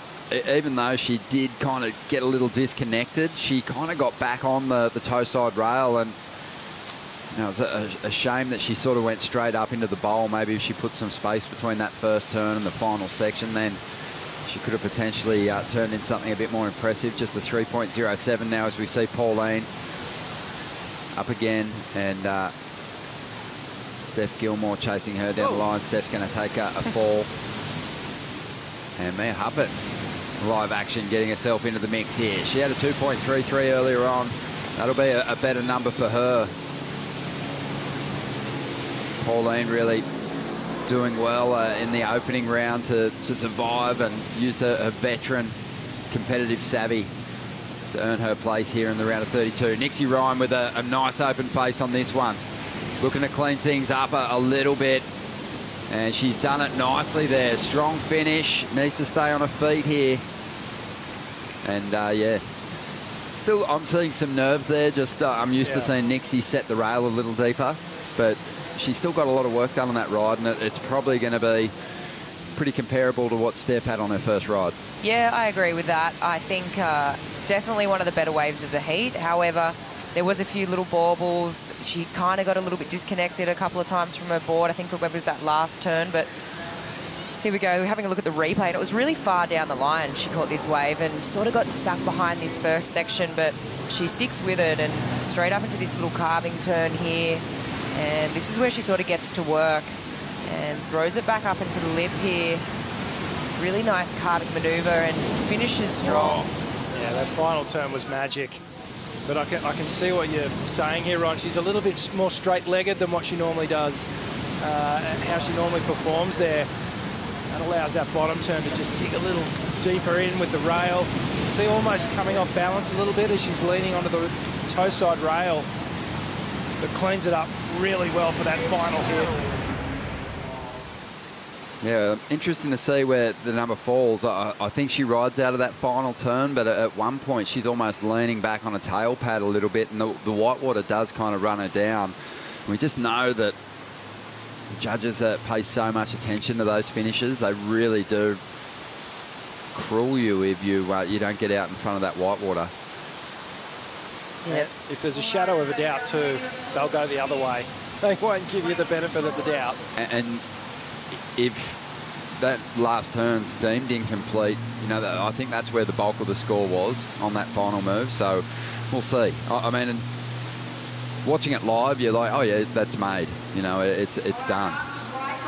even though she did kind of get a little disconnected, she kind of got back on the toe side rail, and you know, it was a shame that she sort of went straight up into the bowl. Maybe if she put some space between that first turn and the final section, then she could have potentially turned in something a bit more impressive. Just a 3.07 now as we see Pauline up again, and Steph Gilmore chasing her down the line. Steph's going to take a fall. And Mia Huppets, live action, getting herself into the mix here. She had a 2.33 earlier on. That'll be a better number for her. Pauline really doing well in the opening round to survive and use her veteran competitive savvy to earn her place here in the round of 32. Nixie Ryan with a nice open face on this one. Looking to clean things up a little bit. And she's done it nicely there. Strong finish. Needs to stay on her feet here. And yeah, still I'm seeing some nerves there. Just I'm used to seeing Nixie set the rail a little deeper, but she's still got a lot of work done on that ride, and it's probably going to be pretty comparable to what Steph had on her first ride. Yeah, I agree with that. I think definitely one of the better waves of the heat. However, there was a few little baubles. She kind of got a little bit disconnected a couple of times from her board. I think it was that last turn, but Here we go, having a look at the replay, and it was really far down the line she caught this wave and sort of got stuck behind this first section, but she sticks with it and straight up into this little carving turn here. And this is where she sort of gets to work and throws it back up into the lip here. Really nice carving manoeuvre and finishes strong. Yeah, that final turn was magic. But I can see what you're saying here, Ron. She's a little bit more straight-legged than what she normally does, and how she normally performs there. That allows that bottom turn to just dig a little deeper in with the rail. You can see almost coming off balance a little bit as she's leaning onto the toe side rail, but cleans it up really well for that final hit. Yeah, interesting to see where the number falls. I think she rides out of that final turn, but at one point she's almost leaning back on a tail pad a little bit, and the whitewater does kind of run her down. We just know that the judges pay so much attention to those finishes. They really do cruel you if you don't get out in front of that whitewater. Yeah. If there's a shadow of a doubt too, they'll go the other way. They won't give you the benefit of the doubt. And if that last turn's deemed incomplete, I think that's where the bulk of the score was on that final move. So we'll see. I mean, watching it live, you're like, oh yeah, that's made. It's done.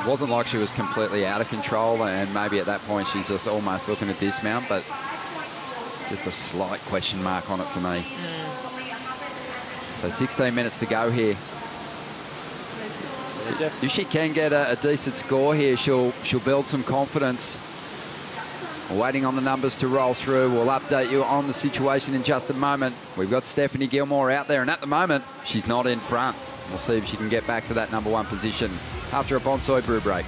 It wasn't like she was completely out of control, and maybe at that point she's just almost looking to dismount, but just a slight question mark on it for me. So 16 minutes to go here. If she can get a decent score here, she'll build some confidence. We're waiting on the numbers to roll through. We'll update you on the situation in just a moment. We've got Stephanie Gilmore out there, and at the moment, she's not in front. We'll see if she can get back to that #1 position after a bonsai brew break.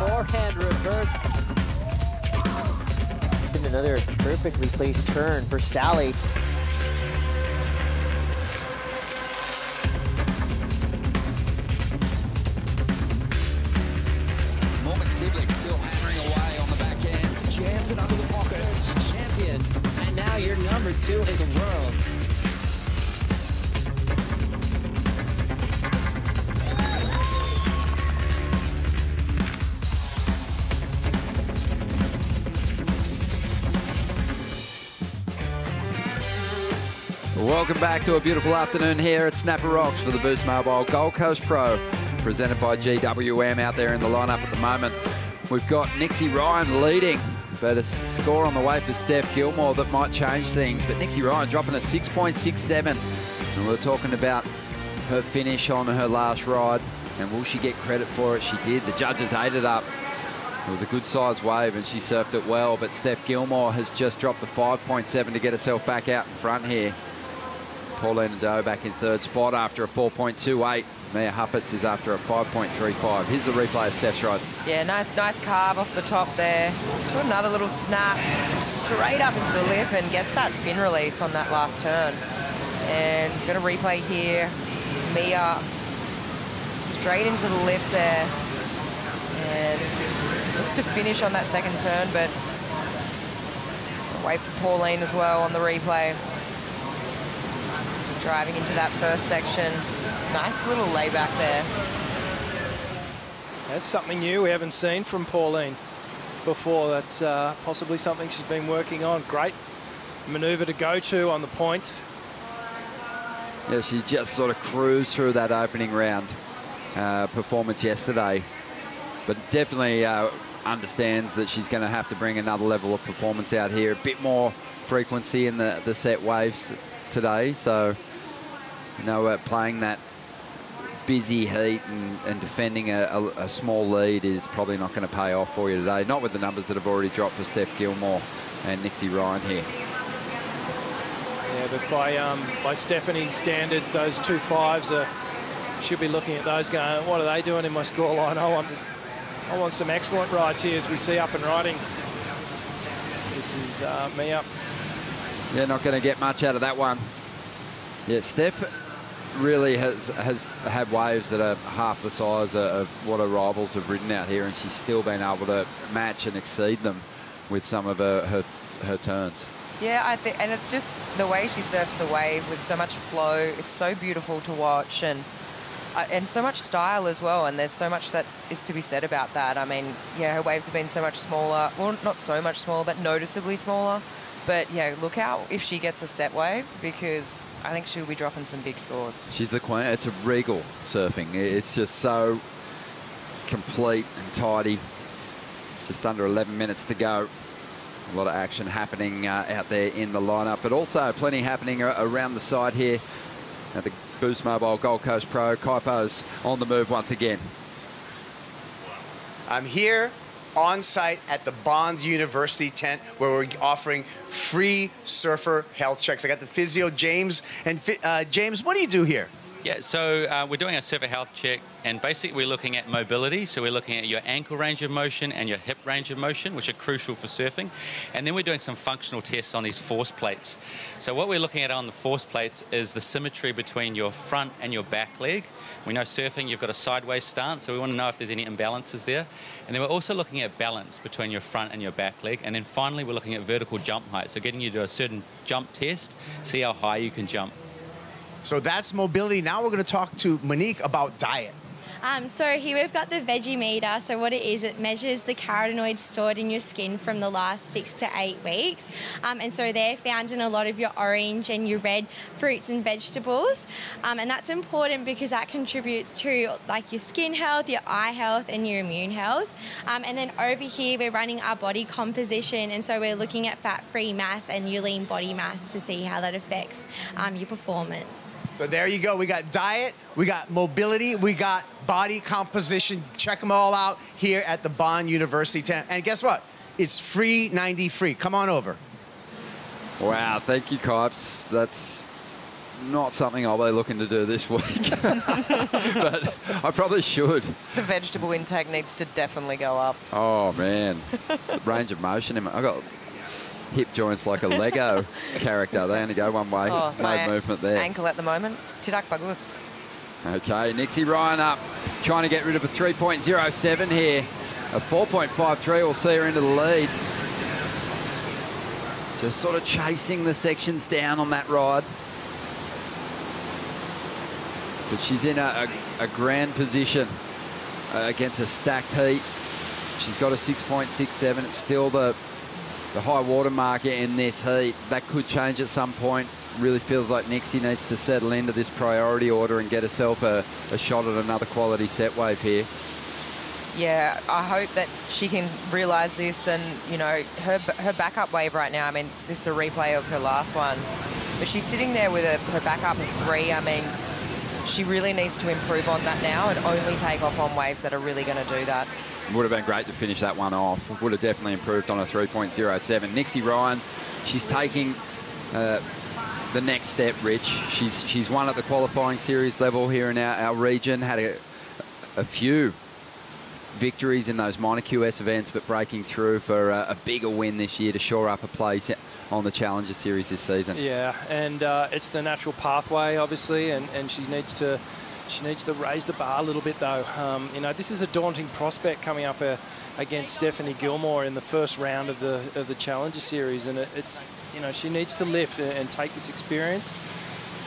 Forehand reverse. And another perfectly placed turn for Sally. Morgan Siblik still hammering away on the back end. Jams it under the pocket. Champion. And now you're #2 in the world. Welcome back to a beautiful afternoon here at Snapper Rocks for the Boost Mobile Gold Coast Pro, presented by GWM out there in the lineup at the moment. We've got Nixie Ryan leading, but a score on the way for Steph Gilmore that might change things. But Nixie Ryan dropping a 6.67, and we're talking about her finish on her last ride, and will she get credit for it? She did. The judges ate it up. It was a good size wave and she surfed it well, but Steph Gilmore has just dropped a 5.7 to get herself back out in front here. Pauline Nadeau back in third spot after a 4.28. Mia Huppets is after a 5.35. Here's the replay of Steph's ride. Yeah, nice carve off the top there. To another little snap, straight up into the lip and gets that fin release on that last turn. And got a replay here. Mia straight into the lip there. And looks to finish on that second turn, but wait for Pauline as well on the replay. Driving into that first section. Nice little layback there. That's something new we haven't seen from Pauline before. That's possibly something she's been working on. Great manoeuvre to go to on the points. Yeah, she just sort of cruised through that opening round performance yesterday, but definitely understands that she's going to have to bring another level of performance out here. A bit more frequency in the set waves today. So, you know, playing that busy heat and defending a small lead is probably not going to pay off for you today. Not with the numbers that have already dropped for Steph Gilmore and Nixie Ryan here. Yeah, but by Stephanie's standards, those 2.5s should be looking at those going, what are they doing in my scoreline? I want some excellent rides here as we see up and riding. This is Mia. Yeah, not going to get much out of that one. Yeah, Steph really has had waves that are half the size of what her rivals have ridden out here, and she's still been able to match and exceed them with some of her turns. Yeah, I think, and it's just the way she surfs the wave with so much flow. It's so beautiful to watch, and so much style as well. And there's so much that is to be said about that. I mean, yeah, her waves have been so much smaller. Well, not so much smaller, but noticeably smaller. But yeah, look out if she gets a set wave, because I think she'll be dropping some big scores. She's the queen. It's a regal surfing. It's just so complete and tidy. Just under 11 minutes to go. A lot of action happening out there in the lineup, but also plenty happening around the side here at the Boost Mobile Gold Coast Pro. Kaipo's on the move once again. I'm here on site at the Bond University tent where we're offering free surfer health checks. I got the physio, James. And James, what do you do here? Yeah, so we're doing a surfer health check, and basically we're looking at mobility. So we're looking at your ankle range of motion and your hip range of motion, which are crucial for surfing. And then we're doing some functional tests on these force plates. So what we're looking at on the force plates is the symmetry between your front and your back leg. We know surfing, you've got a sideways stance, so we want to know if there's any imbalances there. And then we're also looking at balance between your front and your back leg. And then finally, we're looking at vertical jump height. So getting you to a certain jump test, see how high you can jump. So that's mobility. Now we're going to talk to Monique about diet. So here we've got the veggie meter. So what it is, it measures the carotenoids stored in your skin from the last 6 to 8 weeks. And so they're found in a lot of your orange and your red fruits and vegetables. And that's important because that contributes to like your skin health, your eye health and your immune health. And then over here, we're running our body composition. And so we're looking at fat-free mass and your lean body mass to see how that affects your performance. So there you go. We got diet, we got mobility, we got body composition. Check them all out here at the Bond University tent. And guess what? It's free, 90 free. Come on over. Wow, thank you, Kipes. That's not something I'll be looking to do this week. But I probably should. The vegetable intake needs to definitely go up. Oh, man. The range of motion. I've got hip joints like a Lego character. They only go one way. Oh, no movement there. Ankle at the moment. Tidak bagus. Okay, Nixie Ryan up, trying to get rid of a 3.07 here. A 4.53 will see her into the lead. Just sort of chasing the sections down on that ride. But she's in a grand position against a stacked heat. She's got a 6.67. It's still the high water marker in this heat. That could change at some point. Really feels like Nixie needs to settle into this priority order and get herself a shot at another quality set wave here. Yeah, I hope that she can realise this, and you know, her backup wave right now, I mean, this is a replay of her last one, but she's sitting there with her backup of 3. I mean, she really needs to improve on that now and only take off on waves that are really going to do that. Would have been great to finish that one off. Would have definitely improved on a 3.07. Nixie Ryan, she's taking the next step, Rich. She's won at the qualifying series level here in our region, had a few victories in those minor QS events, but breaking through for a bigger win this year to shore up a place on the Challenger Series this season. Yeah, and it's the natural pathway, obviously, and she needs to raise the bar a little bit, though. You know, this is a daunting prospect coming up against Stephanie Gilmore in the first round of the Challenger Series, and it's, you know, she needs to lift and take this experience.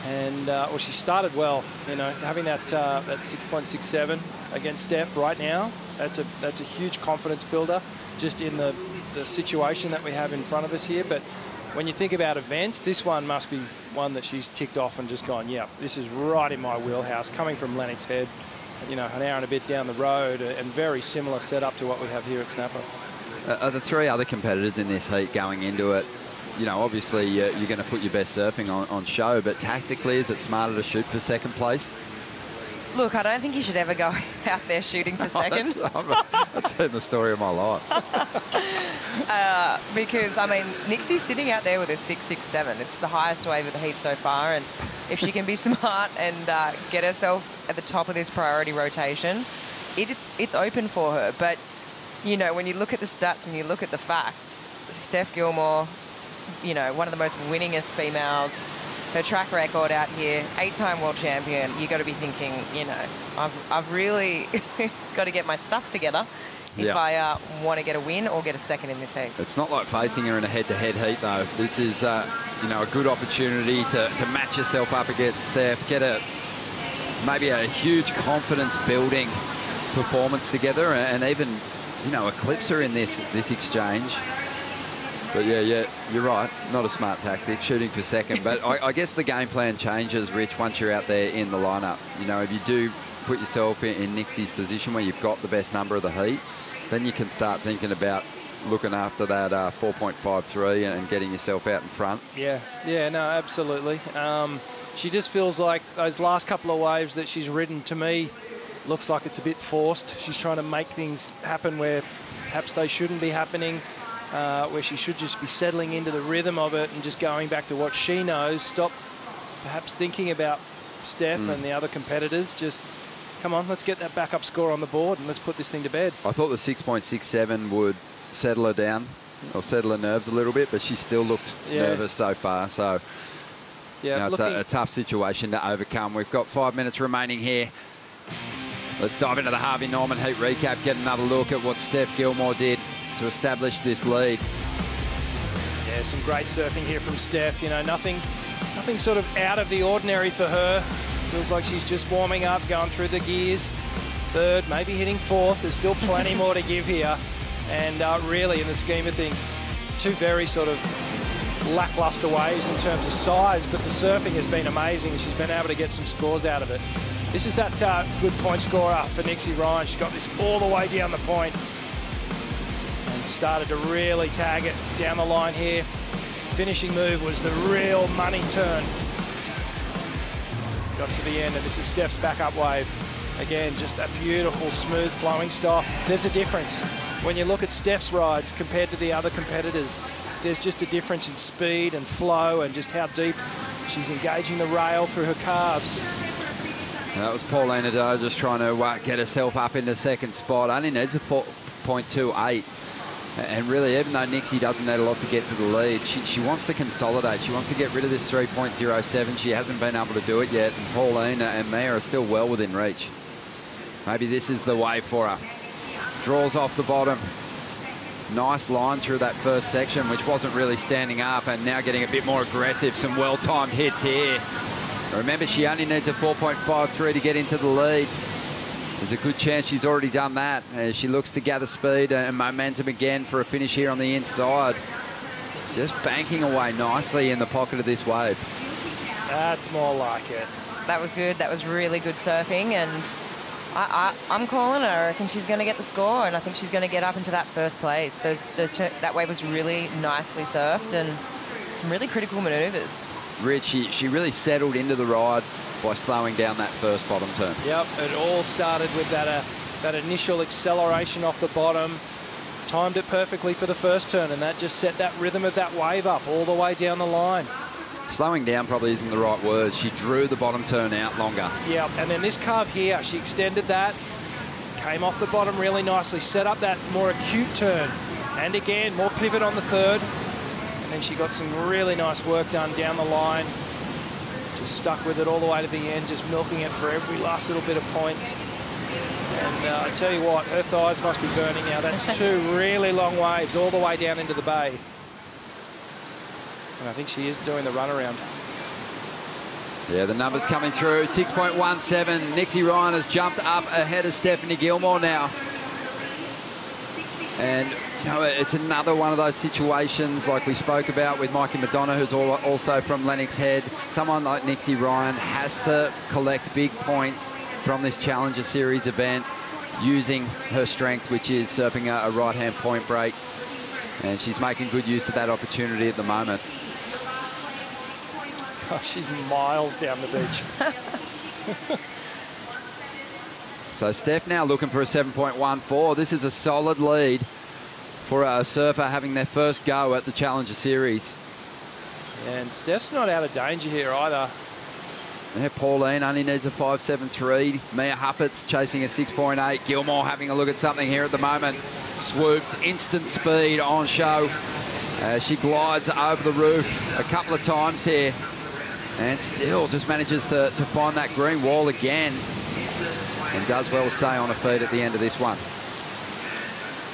And well, she started well, you know, having that 6.67 against Steph right now. That's a huge confidence builder, just in the situation that we have in front of us here. But when you think about events, this one must be one that she's ticked off and just gone, yeah, this is right in my wheelhouse. Coming from Lennox Head, you know, an hour and a bit down the road, and very similar setup to what we have here at Snapper. Are the three other competitors in this heat going into it? You know, obviously you're going to put your best surfing on show, but tactically, is it smarter to shoot for second place? Look, I don't think you should ever go out there shooting for second. That's been the story of my life. Because, I mean, Nixie's sitting out there with a 6.67. It's the highest wave of the heat so far, and if she can be smart and get herself at the top of this priority rotation, it's open for her. But, you know, when you look at the stats and you look at the facts, Steph Gilmore, you know, one of the most winningest females, her track record out here, 8-time world champion, you got to be thinking, you know, I've really got to get my stuff together if I want to get a win or get a second in this heat. It's not like facing her in a head-to-head heat, though. This is, you know, a good opportunity to match yourself up against Steph, get maybe a huge confidence-building performance together, and even, you know, eclipse her in this exchange. But yeah, you're right. Not a smart tactic, shooting for second. But I guess the game plan changes, Rich, once you're out there in the lineup. You know, if you do put yourself in Nixie's position where you've got the best number of the heat, then you can start thinking about looking after that 4.53 and getting yourself out in front. Yeah, no, absolutely. She just feels like those last couple of waves that she's ridden, to me, looks like it's a bit forced. She's trying to make things happen where perhaps they shouldn't be happening. Where she should just be settling into the rhythm of it and just going back to what she knows. Stop perhaps thinking about Steph and the other competitors. Just, come on, let's get that backup score on the board and let's put this thing to bed. I thought the 6.67 would settle her down or settle her nerves a little bit, but she still looked nervous so far. So, yeah, you know, it's a tough situation to overcome. We've got 5 minutes remaining here. Let's dive into the Harvey Norman heat recap, get another look at what Steph Gilmore did to establish this lead. Yeah, some great surfing here from Steph. You know, nothing sort of out of the ordinary for her. Feels like she's just warming up, going through the gears. Third, maybe hitting fourth. There's still plenty more to give here. And really, in the scheme of things, two very sort of lackluster waves in terms of size, but the surfing has been amazing. She's been able to get some scores out of it. This is that good point scorer for Nixie Ryan. She's got this all the way down the point. Started to really tag it down the line here. Finishing move was the real money turn. Got to the end, and this is Steph's backup wave. Again, just that beautiful, smooth, flowing stop. There's a difference. When you look at Steph's rides compared to the other competitors, there's just a difference in speed and flow and just how deep she's engaging the rail through her calves. That was Paulina Doe just trying to get herself up into second spot. Only needs a 4.28. And really, even though Nixie doesn't need a lot to get to the lead, she wants to consolidate. She wants to get rid of this 3.07. She hasn't been able to do it yet. And Paulina and Mia are still well within reach. Maybe this is the way for her. Draws off the bottom. Nice line through that first section, which wasn't really standing up, and now getting a bit more aggressive. Some well-timed hits here. Remember, she only needs a 4.53 to get into the lead. There's a good chance she's already done that as she looks to gather speed and momentum again for a finish here on the inside. Just banking away nicely in the pocket of this wave. That's more like it. That was good. That was really good surfing, and I'm calling her. I reckon she's going to get the score, and I think she's going to get up into that first place. That wave was really nicely surfed and some really critical manoeuvres. Rich, she really settled into the ride by slowing down that first bottom turn. Yep, it all started with that initial acceleration off the bottom. Timed it perfectly for the first turn, and that just set that rhythm of that wave up all the way down the line. Slowing down probably isn't the right word. She drew the bottom turn out longer. Yeah, and then this carve here, she extended that, came off the bottom really nicely, set up that more acute turn. And again, more pivot on the third. And then she got some really nice work done down the line. Just stuck with it all the way to the end, just milking it for every last little bit of points. And I tell you what, her thighs must be burning now. That's 2 really long waves all the way down into the bay. And I think she is doing the runaround. Yeah, the numbers coming through. 6.17. Nixie Ryan has jumped up ahead of Stephanie Gilmore now. And, you know, it's another one of those situations like we spoke about with Mikey Madonna, who's also from Lennox Head. Someone like Nixie Ryan has to collect big points from this Challenger Series event using her strength, which is surfing a right-hand point break. And she's making good use of that opportunity at the moment. Gosh, she's miles down the beach. So Steph now looking for a 7.14. This is a solid lead for a surfer having their first go at the Challenger Series. And Steph's not out of danger here either. Yeah, Pauline only needs a 5.73. Mia Huppert's chasing a 6.8. Gilmore having a look at something here at the moment. Swoops, instant speed on show. She glides over the roof a couple of times here and still just manages to find that green wall again and does well to stay on her feet at the end of this one.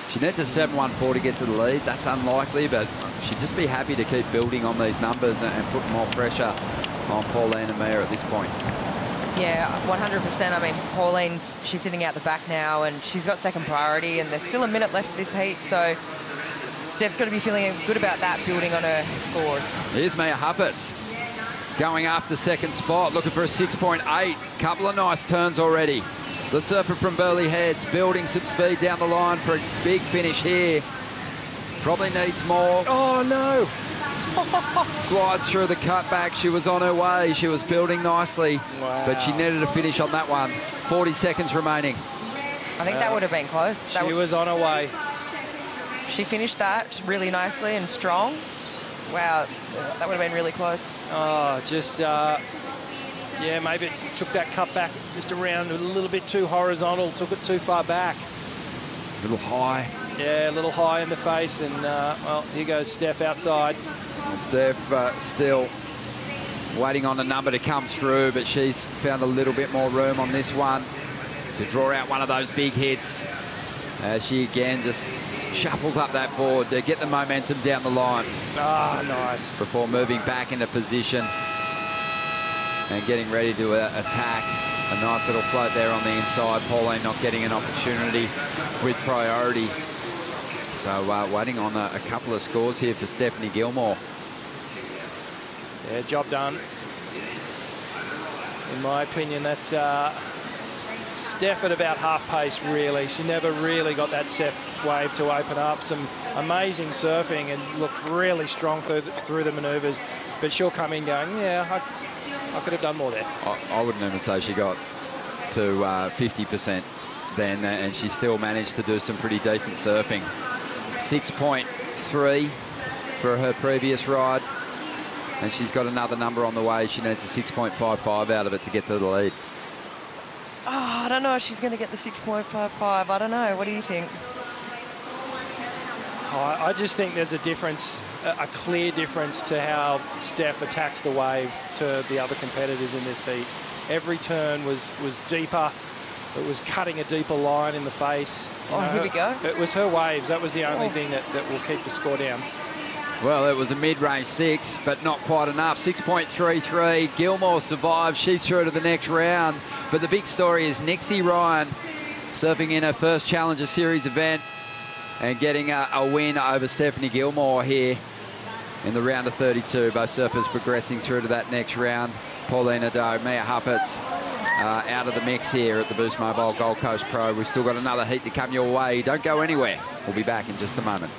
She needs a 7.14 to get to the lead. That's unlikely, but she'd just be happy to keep building on these numbers and put more pressure on Pauline and Mia at this point. Yeah, 100%. I mean, she's sitting out the back now, and she's got second priority, and there's still a minute left of this heat, so Steph's got to be feeling good about that, building on her scores. Here's Mia Huppert's going after second spot, looking for a 6.8. Couple of nice turns already. The surfer from Burleigh Heads building some speed down the line for a big finish here. Probably needs more. Oh, no. Glides through the cutback. She was on her way. She was building nicely, but she needed a finish on that one. 40 seconds remaining. I think that would have been close. She was on her way. She finished that really nicely and strong. Wow, that would have been really close. Oh, just, yeah, maybe it took that cut back just around a little bit too horizontal, took it too far back. A little high. Yeah, a little high in the face, and, well, here goes Steph outside. Steph still waiting on the number to come through, but she's found a little bit more room on this one to draw out one of those big hits. She again just shuffles up that board to get the momentum down the line. Ah, nice. Before moving back into position and getting ready to attack. A nice little float there on the inside. Pauline not getting an opportunity with priority. So waiting on a couple of scores here for Stephanie Gilmore. Yeah, job done. In my opinion, that's Steph at about half pace, really. She never really got that set wave to open up. Some amazing surfing and looked really strong through the manoeuvres. But she'll come in going, yeah, I could have done more there. I wouldn't even say she got to 50% then, and she still managed to do some pretty decent surfing. 6.3 for her previous ride, and she's got another number on the way. She needs a 6.55 out of it to get to the lead. Oh, I don't know if she's going to get the 6.55. I don't know. What do you think? I just think there's a difference, a clear difference to how Steph attacks the wave to the other competitors in this heat. Every turn was deeper. It was cutting a deeper line in the face. Here we go. It was her waves. That was the only thing that will keep the score down. Well, it was a mid-range 6, but not quite enough. 6.33. Gilmore survives. She's through to the next round. But the big story is Nixie Ryan surfing in her first Challenger Series event and getting a win over Stephanie Gilmore here in the round of 32. Both surfers progressing through to that next round. Pauline Ado, Mia Huppert's out of the mix here at the Boost Mobile Gold Coast Pro. We've still got another heat to come your way. Don't go anywhere. We'll be back in just a moment.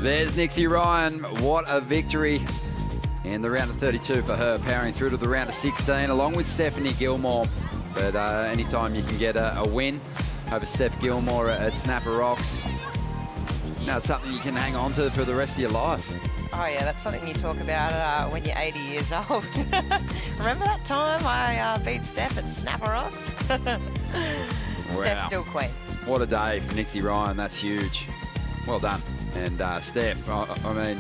There's Nixie Ryan. What a victory in the round of 32 for her, powering through to the round of 16, along with Stephanie Gilmore. But anytime you can get a win over Steph Gilmore at Snapper Rocks, it's something you can hang on to for the rest of your life. Oh yeah, that's something you talk about when you're 80 years old. Remember that time I beat Steph at Snapper Rocks? Steph's still queen. What a day for Nixie Ryan. That's huge. Well done. And Steph, I mean,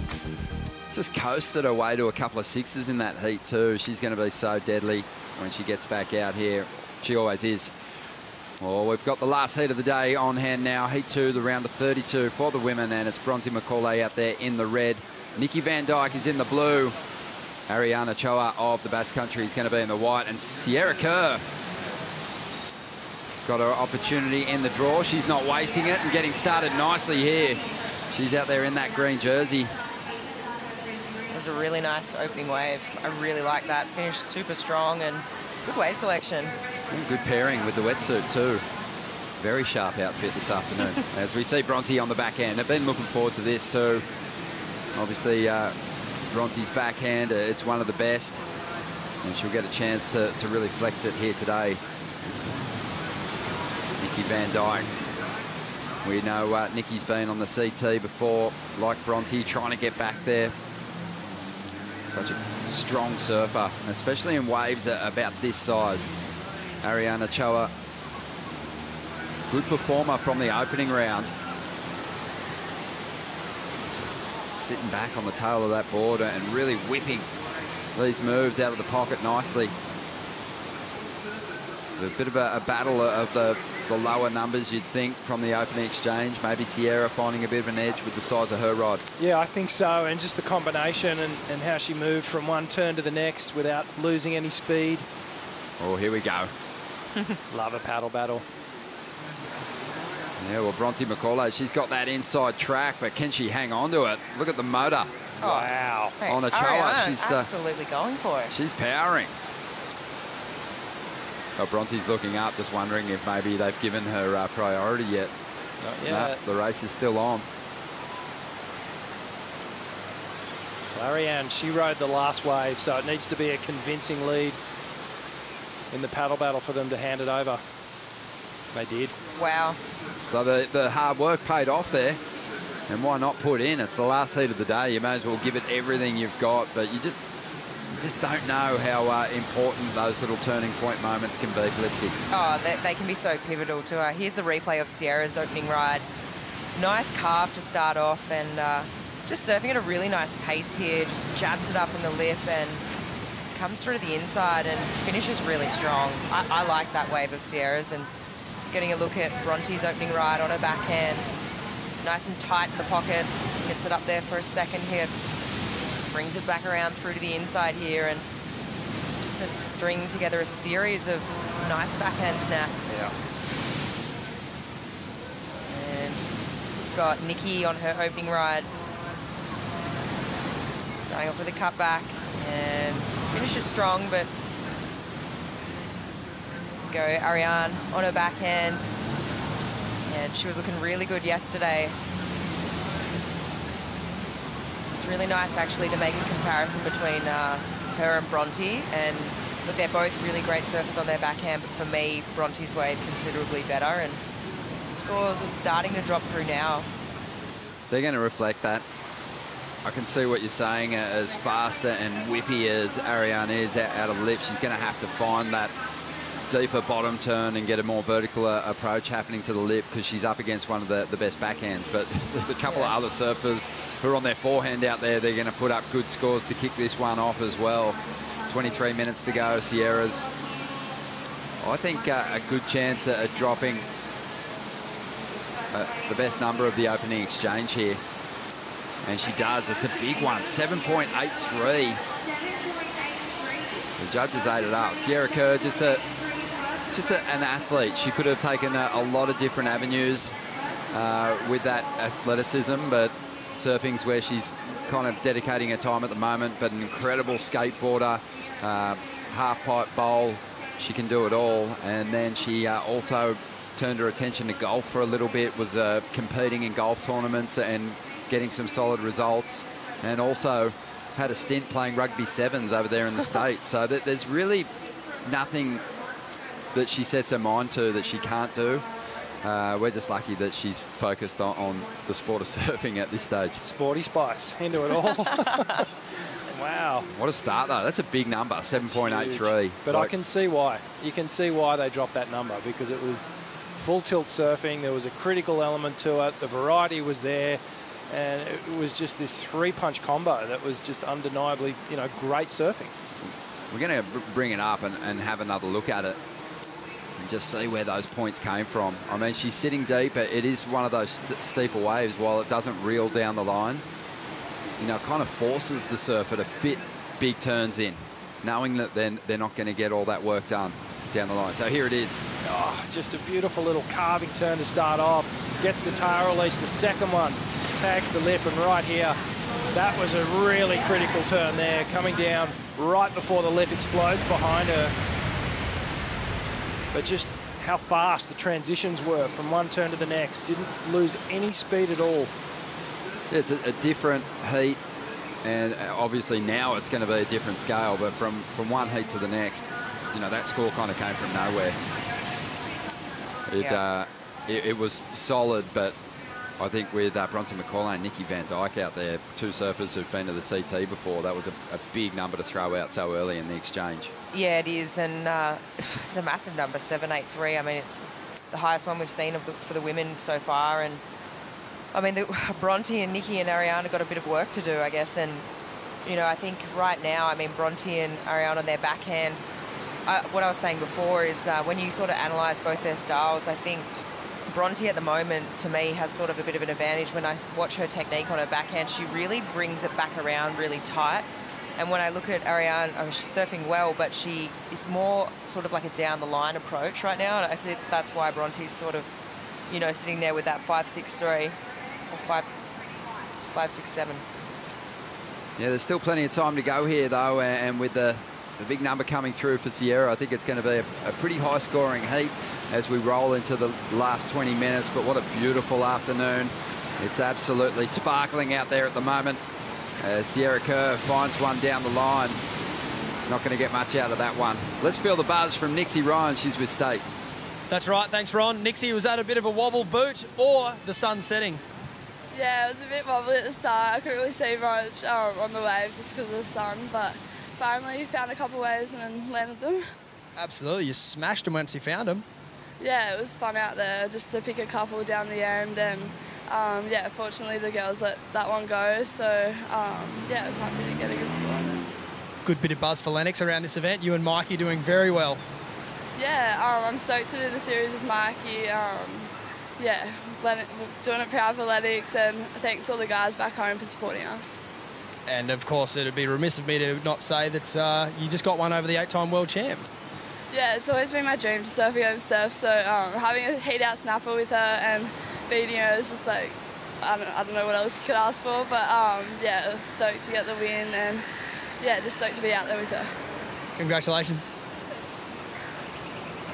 just coasted her way to a couple of sixes in that heat too. She's going to be so deadly when she gets back out here. She always is. Well, we've got the last heat of the day on hand now. Heat 2, the round of 32 for the women, and it's Bronte McCauley out there in the red. Nikki Van Dyke is in the blue. Ariana Choa of the Basque Country is going to be in the white, and Sierra Kerr got her opportunity in the draw. She's not wasting it and getting started nicely here. She's out there in that green jersey. It was a really nice opening wave. I really like that. Finished super strong and good wave selection. And good pairing with the wetsuit too. Very sharp outfit this afternoon. As we see Bronte on the backhand. I've been looking forward to this too. Obviously, Bronte's backhand, it's one of the best. And she'll get a chance to really flex it here today. Nikki Van Dyke. We know Nikki's been on the CT before, like Bronte, trying to get back there. Such a strong surfer, especially in waves about this size. Ariana Choa, good performer from the opening round. Just sitting back on the tail of that board and really whipping these moves out of the pocket nicely. A bit of a battle of the lower numbers, you'd think, from the opening exchange. Maybe Sierra finding a bit of an edge with the size of her rod. Yeah, I think so, and just the combination and how she moved from one turn to the next without losing any speed. Oh, here we go. Love a paddle battle. Yeah, well, Bronte McCauley, she's got that inside track, but can she hang on to it? Look at the motor. Oh, wow. Hey, on a Choa. She's absolutely going for it. She's powering. Oh, Bronte's looking up, just wondering if maybe they've given her priority yet. Not yet. No, the race is still on. Ariane, she rode the last wave, so it needs to be a convincing lead in the paddle battle for them to hand it over. They did. Wow. So the hard work paid off there. And why not put in? It's the last heat of the day. You may as well give it everything you've got, but you just don't know how important those little turning point moments can be, Felicity. Oh, they can be so pivotal to her. Here's the replay of Sierra's opening ride. Nice carve to start off, and just surfing at a really nice pace here. Just jabs it up in the lip and comes through to the inside and finishes really strong. I like that wave of Sierra's, and getting a look at Bronte's opening ride on her backhand. Nice and tight in the pocket. Gets it up there for a second here. Brings it back around through to the inside here, and just to string together a series of nice backhand snaps. Yeah. And we've got Nikki on her opening ride. Starting off with a cutback and finishes strong, but go Ariane on her backhand. And she was looking really good yesterday. It's really nice, actually, to make a comparison between her and Bronte. And look, they're both really great surfers on their backhand, but for me, Bronte's wave considerably better. And scores are starting to drop through now. They're going to reflect that. I can see what you're saying. As faster and whippy as Ariane is out of the lip, she's going to have to find that deeper bottom turn and get a more vertical approach happening to the lip, because she's up against one of the best backhands. But there's a couple of other surfers who are on their forehand out there. They're going to put up good scores to kick this one off as well. 23 minutes to go, Sierra's. I think a good chance at dropping the best number of the opening exchange here. And she does. It's a big one, 7.83. The judges ate it up. Sierra Kerr, just an athlete. She could have taken a lot of different avenues with that athleticism, but surfing's where she's kind of dedicating her time at the moment. But an incredible skateboarder, half-pipe bowl. She can do it all. And then she also turned her attention to golf for a little bit, was competing in golf tournaments and getting some solid results, and also had a stint playing rugby sevens over there in the States. So there's really nothing that she sets her mind to that she can't do. We're just lucky that she's focused on the sport of surfing at this stage. Sporty spice into it all. Wow. What a start, though. That's a big number, 7.83. But I can see why. You can see why they dropped that number, because it was full tilt surfing. There was a critical element to it. The variety was there. And it was just this three-punch combo that was just undeniably, you know, great surfing. We're going to bring it up and have another look at it and just see where those points came from. I mean, she's sitting deep. It is one of those steeper waves. While it doesn't reel down the line, you know, it kind of forces the surfer to fit big turns in, knowing that then they're not going to get all that work done down the line. So here it is. Oh, just a beautiful little carving turn to start off. Gets the tail release. The second one tags the lip, and right here, that was a really critical turn there, coming down right before the lip explodes behind her. But just how fast the transitions were from one turn to the next. Didn't lose any speed at all. It's a different heat, and obviously now it's going to be a different scale, but from one heat to the next, you know, that score kind of came from nowhere. It was solid, but I think with Bronte McCauley and Nikki Van Dyke out there, two surfers who've been to the CT before, that was a big number to throw out so early in the exchange. Yeah, it is, and it's a massive number, 783. I mean, it's the highest one we've seen for the women so far, and I mean, Bronte and Nikki and Ariana got a bit of work to do, I guess, and you know, I think right now, I mean, Bronte and Ariana, their backhand, what I was saying before is when you sort of analyse both their styles, I think Bronte at the moment, to me, has sort of a bit of an advantage. When I watch her technique on her backhand, she really brings it back around really tight. And when I look at Ariane, she's surfing well, but she is more sort of like a down-the-line approach right now. And I think that's why Bronte's sort of, you know, sitting there with that 5.63 or 5.67. Yeah, there's still plenty of time to go here, though, and with the big number coming through for Sierra, I think it's going to be a pretty high-scoring heat as we roll into the last 20 minutes. But what a beautiful afternoon. It's absolutely sparkling out there at the moment. Sierra Kerr finds one down the line. Not going to get much out of that one. Let's feel the buzz from Nixie Ryan. She's with Stace. That's right. Thanks, Ron. Nixie, was that a bit of a wobble boot or the sun setting? Yeah, it was a bit wobbly at the start. I couldn't really see much on the wave just because of the sun, but finally found a couple waves and then landed them. Absolutely. You smashed them once you found them. Yeah, it was fun out there just to pick a couple down the end, and yeah, fortunately the girls let that one go, so yeah, I was happy to get a good score on it. Good bit of buzz for Lennox around this event. You and Mikey doing very well. Yeah, I'm stoked to do the series with Mikey. Yeah, doing it proud for Lennox, and thanks to all the guys back home for supporting us. And of course, it'd be remiss of me to not say that you just got one over the 8-time world champ. Yeah, it's always been my dream to surf against Steph, so having a heat-out snapper with her and beating her is just like, I don't know what else you could ask for, but yeah, stoked to get the win, and yeah, just stoked to be out there with her. Congratulations.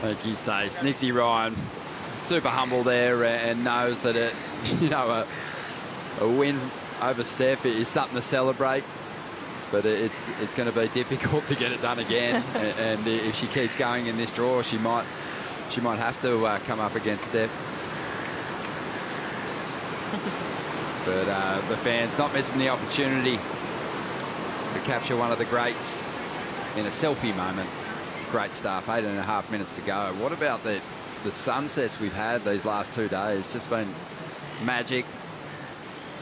Thank you, Stace. Nixie Ryan, super humble there, and knows that it, you know, a win over Steph is something to celebrate. But it's going to be difficult to get it done again, and if she keeps going in this draw, she might have to come up against Steph. But the fans not missing the opportunity to capture one of the greats in a selfie moment. Great stuff. 8.5 minutes to go. What about the sunsets we've had these last 2 days? Just been magic.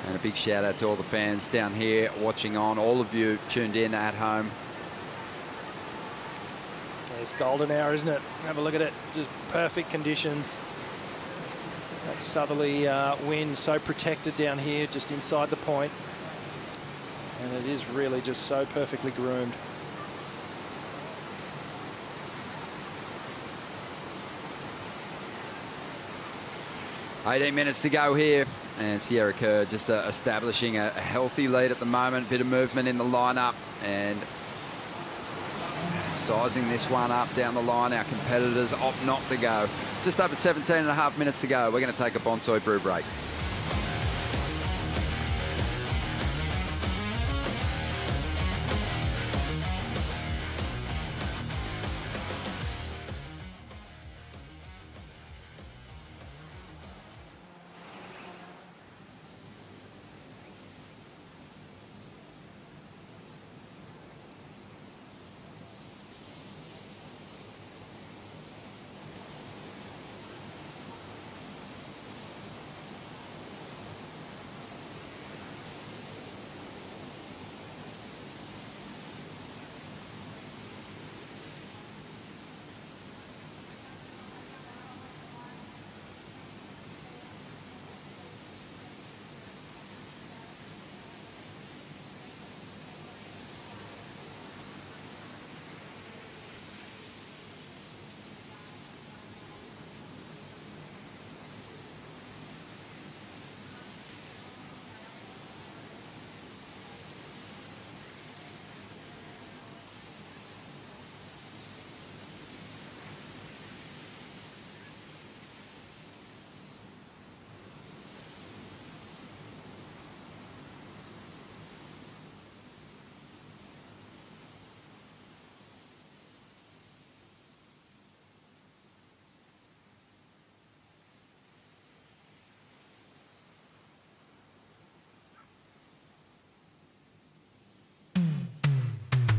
And a big shout out to all the fans down here watching on, all of you tuned in at home. It's golden hour, isn't it? Have a look at it. Just perfect conditions. That southerly wind so protected down here, just inside the point. And it is really just so perfectly groomed. $18 minutes to go here. And Sierra Kerr just establishing a healthy lead at the moment. Bit of movement in the lineup and sizing this one up down the line. Our competitors opt not to go. Just over 17.5 minutes to go. We're going to take a Bonsai Brew break.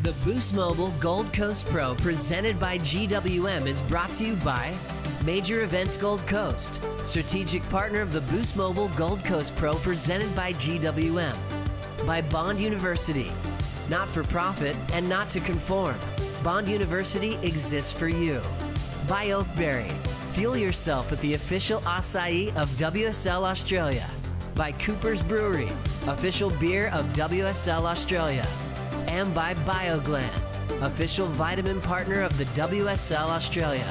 The Boost Mobile Gold Coast Pro presented by GWM is brought to you by Major Events Gold Coast, strategic partner of the Boost Mobile Gold Coast Pro presented by GWM. By Bond University, not for profit and not to conform. Bond University exists for you. By Oakberry, fuel yourself with the official acai of WSL Australia. By Cooper's Brewery, official beer of WSL Australia. And by BioGlan, official vitamin partner of the WSL Australia.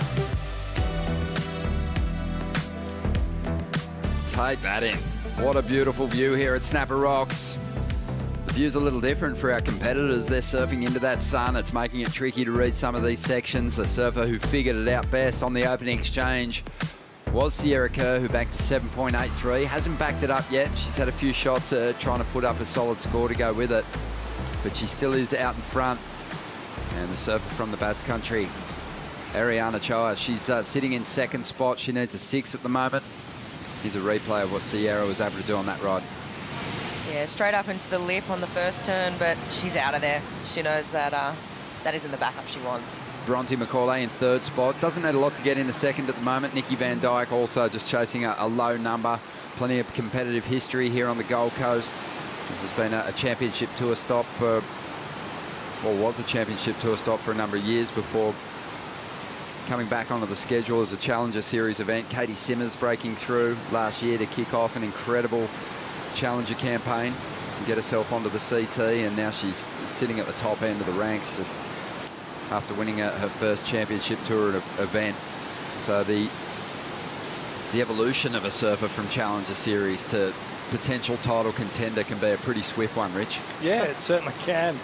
Take that in. What a beautiful view here at Snapper Rocks. The view's a little different for our competitors. They're surfing into that sun. It's making it tricky to read some of these sections. A surfer who figured it out best on the opening exchange was Sierra Kerr, who backed to 7.83. Hasn't backed it up yet. She's had a few shots trying to put up a solid score to go with it. But she still is out in front. And the surfer from the Basque Country, Ariana Choa, she's sitting in second spot. She needs a 6 at the moment. Here's a replay of what Sierra was able to do on that ride. Yeah, straight up into the lip on the first turn, but she's out of there. She knows that that isn't the backup she wants. Bronte McCauley in third spot. Doesn't need a lot to get into second at the moment. Nikki Van Dyke also just chasing a low number. Plenty of competitive history here on the Gold Coast. This has been a championship tour stop for, well, was a championship tour stop for a number of years before coming back onto the schedule as a Challenger Series event. Katie Simmers breaking through last year to kick off an incredible Challenger campaign and get herself onto the CT, and now she's sitting at the top end of the ranks just after winning her first championship tour event. So the evolution of a surfer from Challenger Series to potential title contender can be a pretty swift one, Rich. Yeah, it certainly can.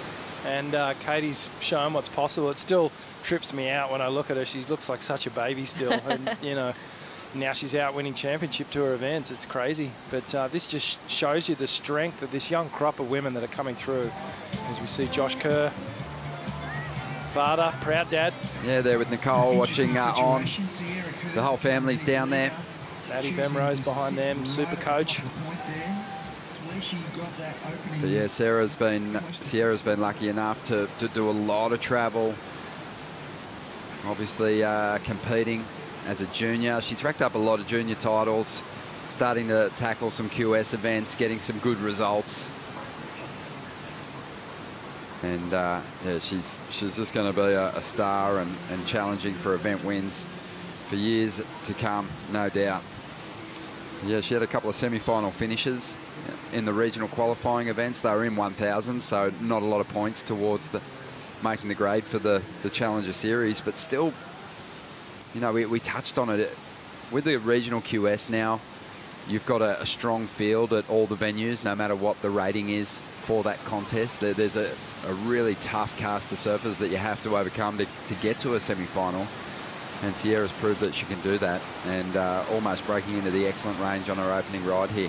And Katie's shown what's possible. It still trips me out when I look at her. She looks like such a baby still. And, you know, now she's out winning championship tour events. It's crazy. But this just shows you the strength of this young crop of women that are coming through. As we see Josh Kerr, father, proud dad. Yeah, there with Nicole watching on. The whole family's down there. Maddie Bemrose behind them, super coach. But yeah, Sierra's been lucky enough to do a lot of travel. Obviously competing as a junior. She's racked up a lot of junior titles, starting to tackle some QS events, getting some good results. And yeah, she's just going to be a star and challenging for event wins for years to come, no doubt. Yeah, she had a couple of semi-final finishes in the regional qualifying events. They were in 1,000, so not a lot of points towards making the grade for the Challenger Series. But still, you know, we touched on it. With the regional QS now, you've got a strong field at all the venues, no matter what the rating is for that contest. There's a really tough cast of surfers that you have to overcome to get to a semi-final. And Sierra's proved that she can do that, and almost breaking into the excellent range on her opening ride here.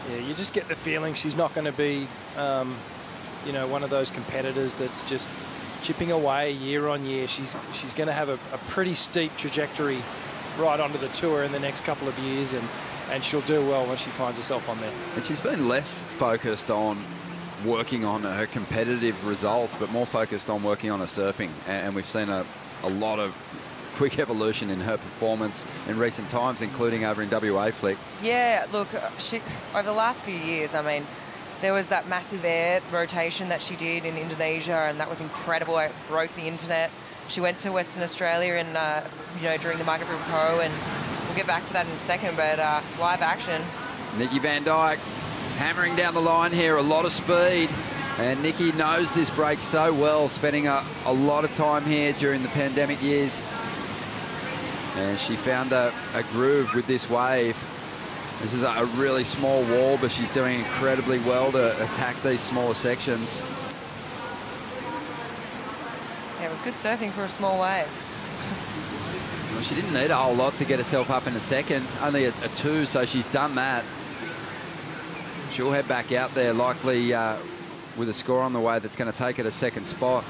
Yeah, you just get the feeling she's not going to be, you know, one of those competitors that's just chipping away year on year. She's going to have a pretty steep trajectory right onto the tour in the next couple of years, and she'll do well when she finds herself on there. And she's been less focused on working on her competitive results, but more focused on working on her surfing. And we've seen a lot of quick evolution in her performance in recent times, including over in WA, Flick. Yeah, look, over the last few years, I mean, there was that massive air rotation that she did in Indonesia, and that was incredible. It broke the internet. She went to Western Australia and, you know, during the Margaret River Pro, and we'll get back to that in a second, but live action. Nikki Van Dyke hammering down the line here, a lot of speed. And Nikki knows this break so well, spending a lot of time here during the pandemic years. And she found a groove with this wave. This is a really small wall, but she's doing incredibly well to attack these smaller sections. Yeah, it was good surfing for a small wave. Well, she didn't need a whole lot to get herself up in a second, only a 2, so she's done that. She'll head back out there, likely with a score on the way that's going to take her to second spot.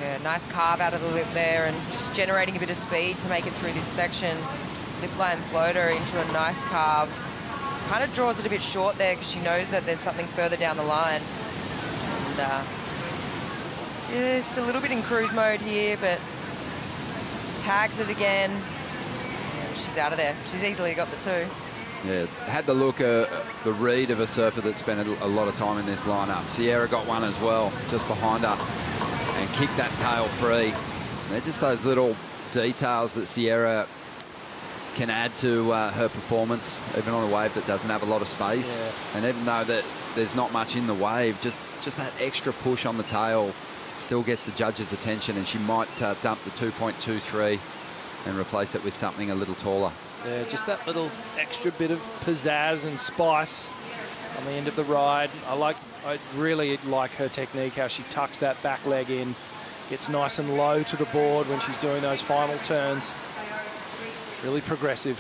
Yeah, nice carve out of the lip there, and just generating a bit of speed to make it through this section. Lip line floater into a nice carve. Kind of draws it a bit short there because she knows that there's something further down the line. And Just a little bit in cruise mode here, but tags it again. Yeah, she's out of there. She's easily got the 2. Yeah, had the look, the read of a surfer that spent a lot of time in this lineup. Sierra got one as well, just behind her, and kicked that tail free. And they're just those little details that Sierra can add to her performance, even on a wave that doesn't have a lot of space. Yeah. And even though that there's not much in the wave, just that extra push on the tail still gets the judges' attention, and she might dump the 2.23 and replace it with something a little taller. Yeah, just that little extra bit of pizzazz and spice on the end of the ride. I really like her technique, how she tucks that back leg in, gets nice and low to the board when she's doing those final turns. Really progressive.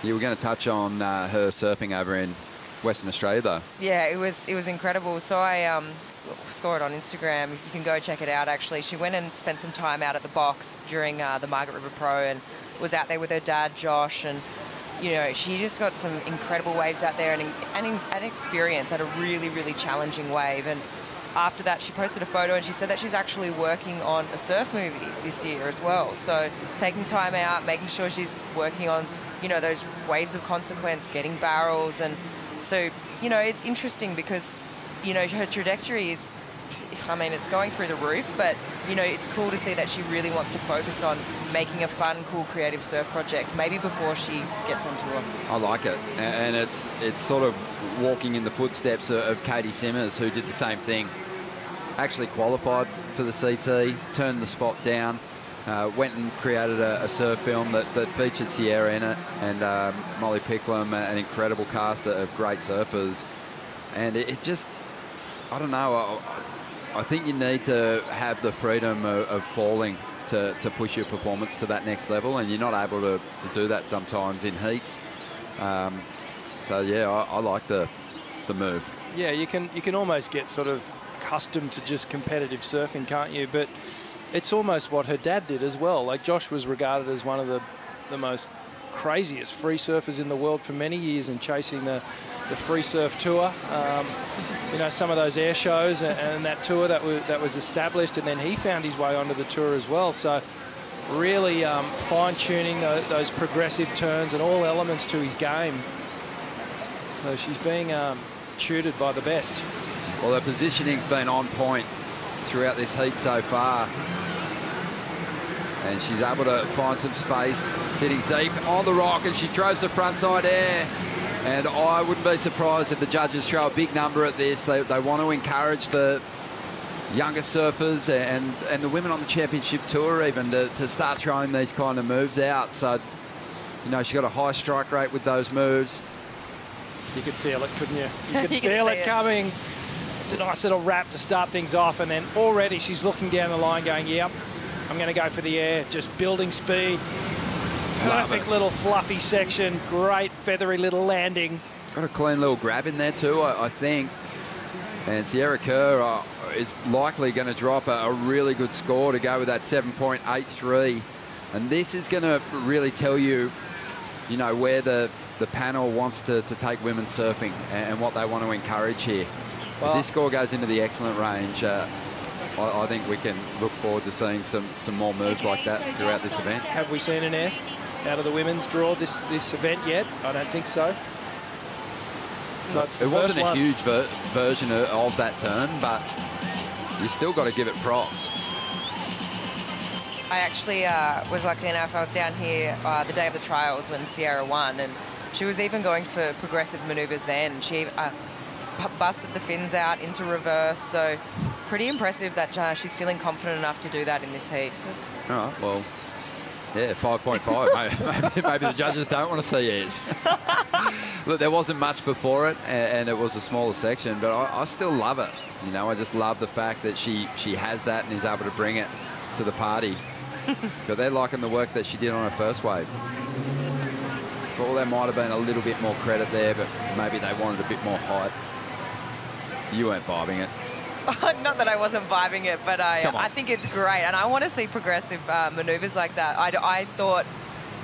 You were going to touch on her surfing over in Western Australia, though. Yeah, it was incredible. So I saw it on Instagram. You can go check it out, actually. She went and spent some time out at the box during the Margaret River Pro and was out there with her dad, Josh, and you know, she just got some incredible waves out there and experience at a really, really challenging wave. And after that, she posted a photo and she said that she's actually working on a surf movie this year as well. So taking time out, making sure she's working on, you know, those waves of consequence, getting barrels. And so, you know, it's interesting because, you know, her trajectory is, I mean, it's going through the roof, but, you know, it's cool to see that she really wants to focus on making a fun, cool, creative surf project, maybe before she gets on tour. I like it. And it's sort of walking in the footsteps of Katie Simmers, who did the same thing. Actually qualified for the CT, turned the spot down, went and created a surf film that featured Sierra in it, and Molly Picklum, an incredible cast of great surfers. And it just, I don't know, I think you need to have the freedom of falling to push your performance to that next level, and you're not able to do that sometimes in heats. So yeah, I like the move. Yeah, you can almost get sort of accustomed to just competitive surfing, can't you? But it's almost what her dad did as well. Like, Josh was regarded as one of the most craziest free surfers in the world for many years and chasing the free surf tour. You know, some of those air shows and that tour that was established, and then he found his way onto the tour as well. So really fine-tuning those progressive turns and all elements to his game. So she's being tutored by the best. Well, her positioning's been on point throughout this heat so far. And she's able to find some space, sitting deep on the rock, and she throws the frontside air. And I wouldn't be surprised if the judges throw a big number at this. They want to encourage the younger surfers and the women on the championship tour even to start throwing these kind of moves out. So, you know, she's got a high strike rate with those moves. You could feel it, couldn't you? You could feel it coming. It's a nice little wrap to start things off, and then already she's looking down the line going, yep, I'm going to go for the air, just building speed. Perfect little fluffy section, great feathery little landing. Got a clean little grab in there too, I think. And Sierra Kerr is likely going to drop a really good score to go with that 7.83. And this is going to really tell you, you know, where the panel wants to take women surfing and what they want to encourage here. Well, if this score goes into the excellent range, I think we can look forward to seeing some more moves like that throughout this event. Have we seen an air out of the women's draw this event yet? I don't think so. So it wasn't a huge version of that turn, but you still got to give it props. I actually was lucky enough, I was down here the day of the trials when Sierra won, and she was even going for progressive manoeuvres then. She busted the fins out into reverse, so pretty impressive that she's feeling confident enough to do that in this heat. All right, well, yeah, 5.5. Maybe the judges don't want to see airs. Look, there wasn't much before it, and it was a smaller section, but I still love it. You know, I just love the fact that she has that and is able to bring it to the party. But they're liking the work that she did on her first wave. For all there might have been a little bit more credit there, but maybe they wanted a bit more height. You weren't vibing it. Not that I wasn't vibing it, but I think it's great. And I want to see progressive manoeuvres like that. I thought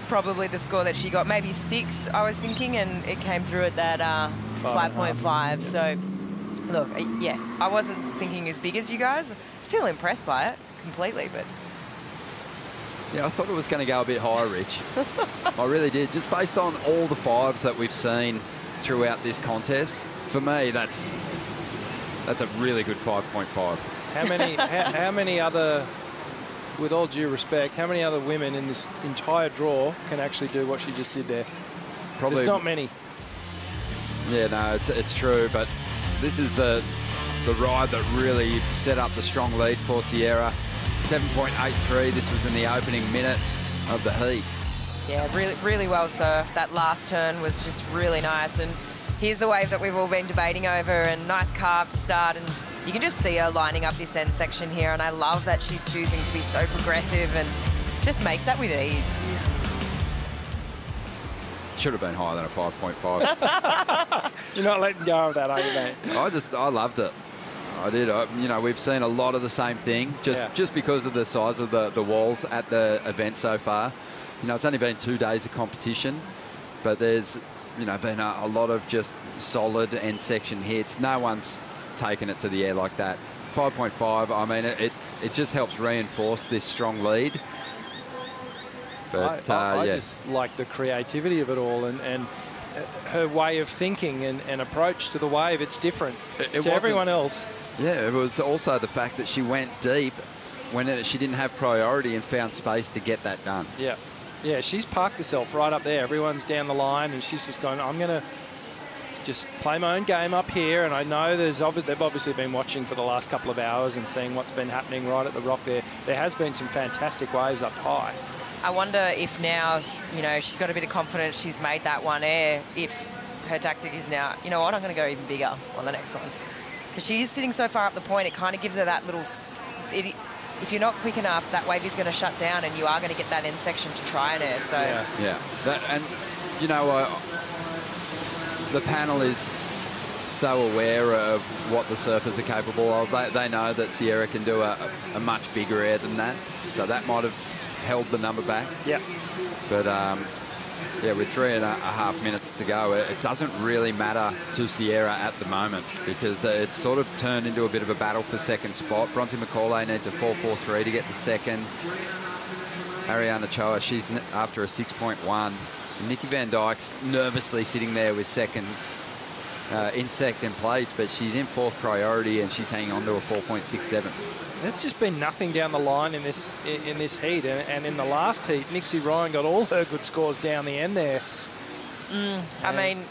probably the score that she got, maybe 6, I was thinking, and it came through at that 5.5. So Look, yeah, I wasn't thinking as big as you guys. Still impressed by it completely, but... Yeah, I thought it was going to go a bit higher, Rich. I really did. Just based on all the fives that we've seen throughout this contest, for me, that's a really good 5.5. How many other, with all due respect, how many other women in this entire draw can actually do what she just did there? Probably. There's not many. Yeah, no, it's true, but this is the ride that really set up the strong lead for Sierra. 7.83. This was in the opening minute of the heat. Yeah, really well surfed. That last turn was just really nice. And here's the wave that we've all been debating over, and nice carve to start. And you can just see her lining up this end section here. And I love that she's choosing to be so progressive and just makes that with ease. Should have been higher than a 5.5. You're not letting go of that, are you, mate? I loved it. I did. You know, we've seen a lot of the same thing just because of the size of the walls at the event so far. You know, it's only been 2 days of competition, but there's, you know, been a lot of just solid end section hits. No one's taken it to the air like that. 5.5, I mean, it just helps reinforce this strong lead. But I yeah. just like the creativity of it all, and her way of thinking and approach to the wave. It's different to everyone else. Yeah, it was also the fact that she went deep when she didn't have priority and found space to get that done. Yeah. Yeah, she's parked herself right up there. Everyone's down the line, and she's just going, I'm going to just play my own game up here. And I know they've obviously been watching for the last couple of hours and seeing what's been happening right at the rock there. There has been some fantastic waves up high. I wonder if now, you know, she's got a bit of confidence, she's made that one air, if her tactic is now, you know what, I'm going to go even bigger on the next one. Because she is sitting so far up the point, it kind of gives her that little... if you're not quick enough, that wave is going to shut down and you are going to get that end section to try and air. So yeah. And, you know, the panel is so aware of what the surfers are capable of. They know that Sierra can do a much bigger air than that. So that might have held the number back. Yeah. But, yeah, with 3.5 minutes to go, it doesn't really matter to Sierra at the moment because it's sort of turned into a bit of a battle for second spot. Bronte McCauley needs a 4.43 to get the second. Ariana Choa, she's after a 6.1. Nikki Van Dyke's nervously sitting there with in second place, but she's in fourth priority and she's hanging on to a 4.67. There's just been nothing down the line in this heat, and in the last heat, Nixie Ryan got all her good scores down the end there. I mean,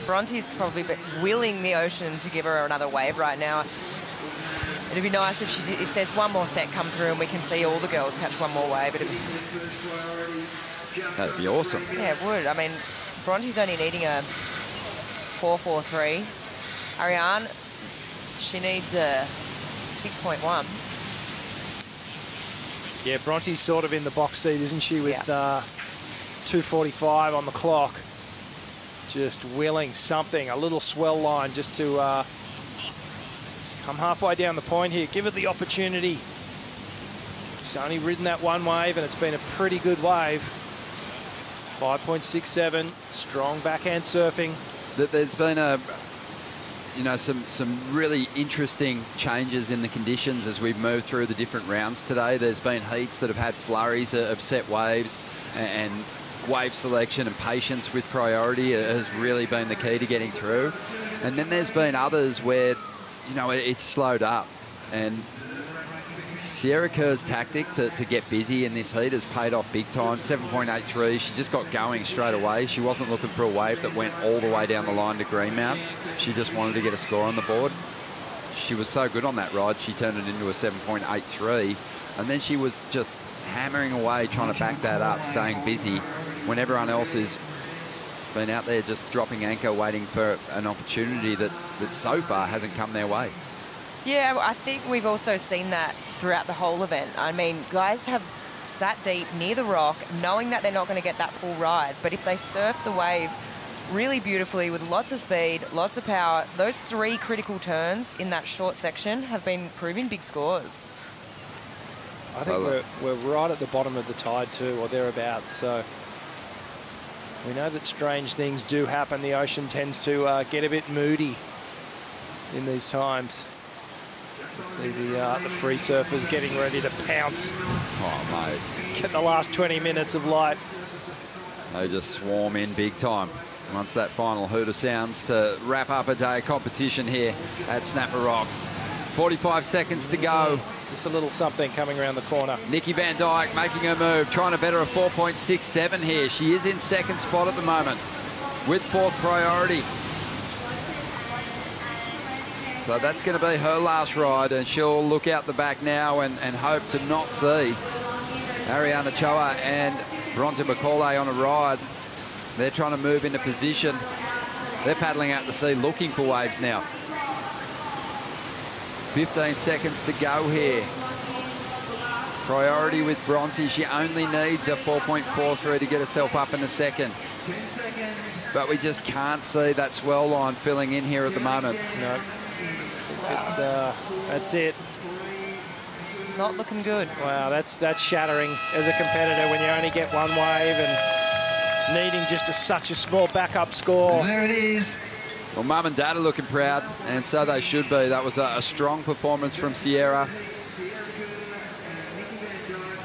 Bronte's probably willing the ocean to give her another wave right now. It'd be nice if there's one more set come through and we can see all the girls catch one more wave. That'd be awesome. Yeah, it would. I mean, Bronte's only needing a 4.43. Ariane, she needs a 6.1. Yeah, Bronte's sort of in the box seat, isn't she, with 2:45 on the clock. Just willing something, a little swell line just to come halfway down the point here. Give it the opportunity. She's only ridden that one wave, and it's been a pretty good wave. 5.67, strong backhand surfing. There's been some really interesting changes in the conditions as we've moved through the different rounds today. There's been heats that have had flurries of set waves, and wave selection and patience with priority has really been the key to getting through. And then there's been others where, you know, it's slowed up. And Sierra Kerr's tactic to get busy in this heat has paid off big time. 7.83, she just got going straight away. She wasn't looking for a wave that went all the way down the line to Greenmount. She just wanted to get a score on the board. She was so good on that ride, she turned it into a 7.83. And then she was just hammering away, trying to back that up, staying busy, when everyone else has been out there just dropping anchor, waiting for an opportunity that so far hasn't come their way. Yeah, I think we've also seen that throughout the whole event. I mean, guys have sat deep near the rock, knowing that they're not going to get that full ride. But if they surf the wave really beautifully with lots of speed, lots of power, those 3 critical turns in that short section have been proving big scores. I think we're right at the bottom of the tide too, or thereabouts. So we know that strange things do happen. The ocean tends to get a bit moody. in these times. You see the free surfers getting ready to pounce. Oh, mate. Get the last 20 minutes of light. They just swarm in big time once that final hooter sounds to wrap up a day of competition here at Snapper Rocks. 45 seconds to go. Just a little something coming around the corner. Nikki Van Dyke making her move, trying to better a 4.67 here. She is in second spot at the moment with fourth priority. So that's going to be her last ride, and she'll look out the back now and hope to not see Ariana Choa and Bronte Macaulay on a ride. They're trying to move into position. They're paddling out to sea looking for waves now. 15 seconds to go here. Priority with Bronte. She only needs a 4.43 to get herself up in a second. But we just can't see that swell line filling in here at the moment. No. That's it. Not looking good. Wow, that's shattering as a competitor when you only get one wave and needing just such a small backup score. And there it is. Well, Mum and Dad are looking proud, and so they should be. That was a strong performance from Sierra.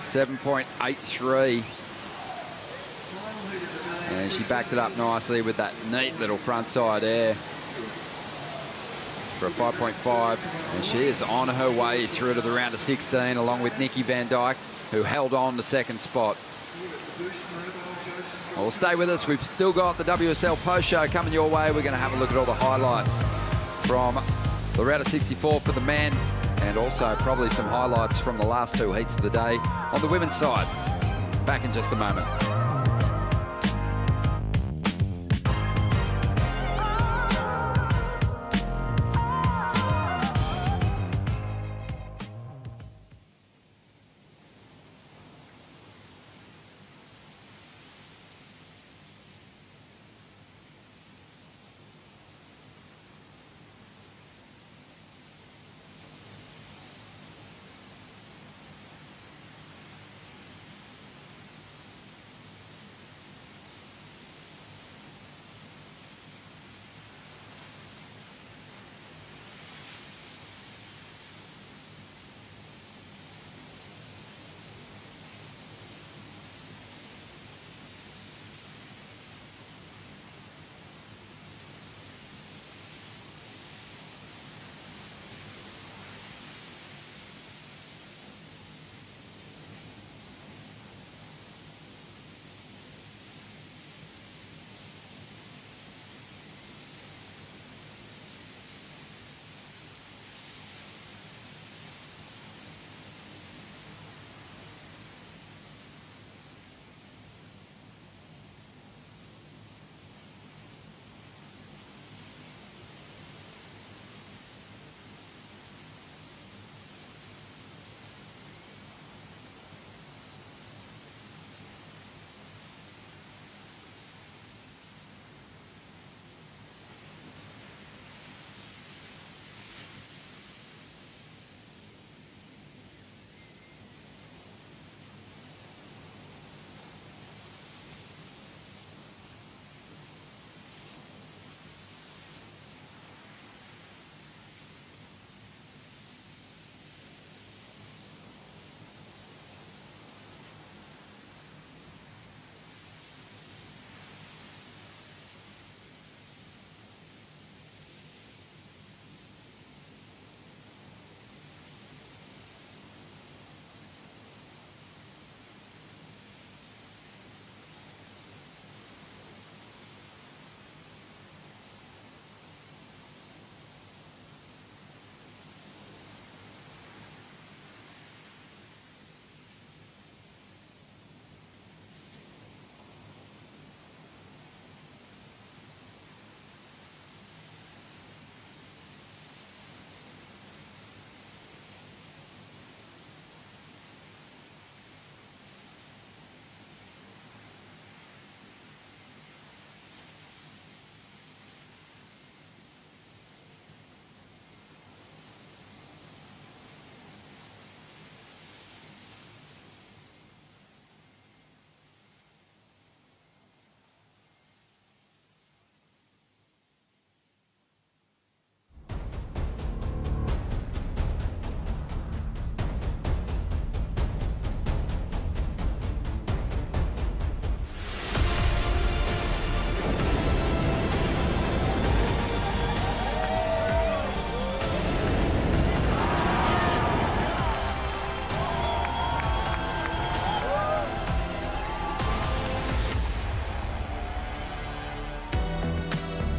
7.83. And she backed it up nicely with that neat little front side air for a 5.5. And she is on her way through to the round of 16, along with Nikki Van Dyke, who held on to second spot. Well, stay with us. We've still got the WSL post show coming your way. We're going to have a look at all the highlights from the round of 64 for the men, and also probably some highlights from the last two heats of the day on the women's side. Back in just a moment.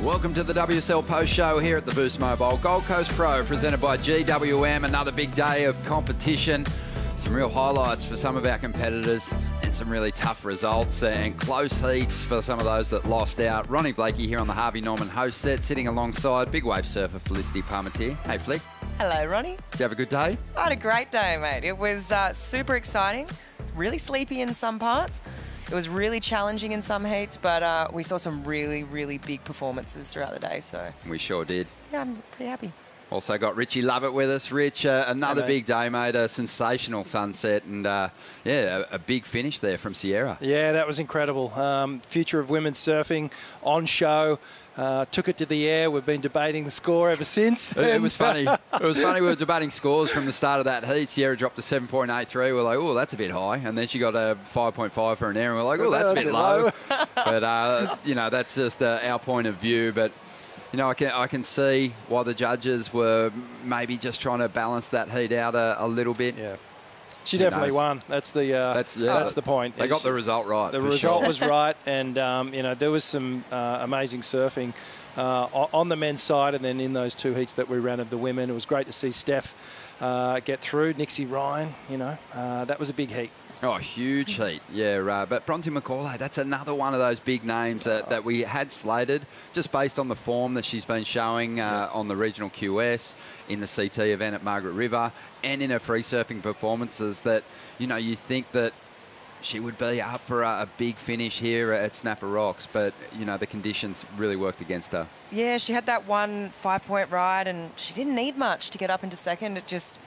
Welcome to the WSL Post Show here at the Boost Mobile Gold Coast Pro, presented by GWM. Another big day of competition. Some real highlights for some of our competitors and some really tough results and close heats for some of those that lost out. Ronnie Blakey here on the Harvey Norman host set, sitting alongside big wave surfer Felicity Parmentier. Hey, Flick. Hello, Ronnie. Did you have a good day? I had a great day, mate. It was super exciting, really sleepy in some parts. It was really challenging in some heats, but we saw some really, really big performances throughout the day. So We sure did. yeah, I'm pretty happy. Also got Richie Lovett with us. Rich, another Hey, mate. big day, mate. A sensational sunset and, yeah, a big finish there from Sierra. Yeah, that was incredible. Future of women's surfing on show. Took it to the air. We've been debating the score ever since. It was funny. It was funny. We were debating scores from the start of that heat. Sierra dropped to 7.83. We're like, oh, that's a bit high. And then she got a 5.5 for an air. And we're like, oh, that's a bit low. But, you know, that's just our point of view. But, you know, I can see why the judges were maybe just trying to balance that heat out a little bit. Yeah. She definitely won. That's the point. They got the result right. The result was right, and you know, there was some amazing surfing on the men's side, and then in those two heats that we ran of the women, it was great to see Steph get through. Nixie Ryan, you know, that was a big heat. Oh, huge heat, yeah. But Bronte McCauley, that's another one of those big names that we had slated just based on the form that she's been showing on the regional QS, in the CT event at Margaret River, and in her free surfing performances that, you know, you think that she would be up for a big finish here at Snapper Rocks, but, you know, the conditions really worked against her. Yeah, she had that 1 5-point ride, and she didn't need much to get up into second. It just...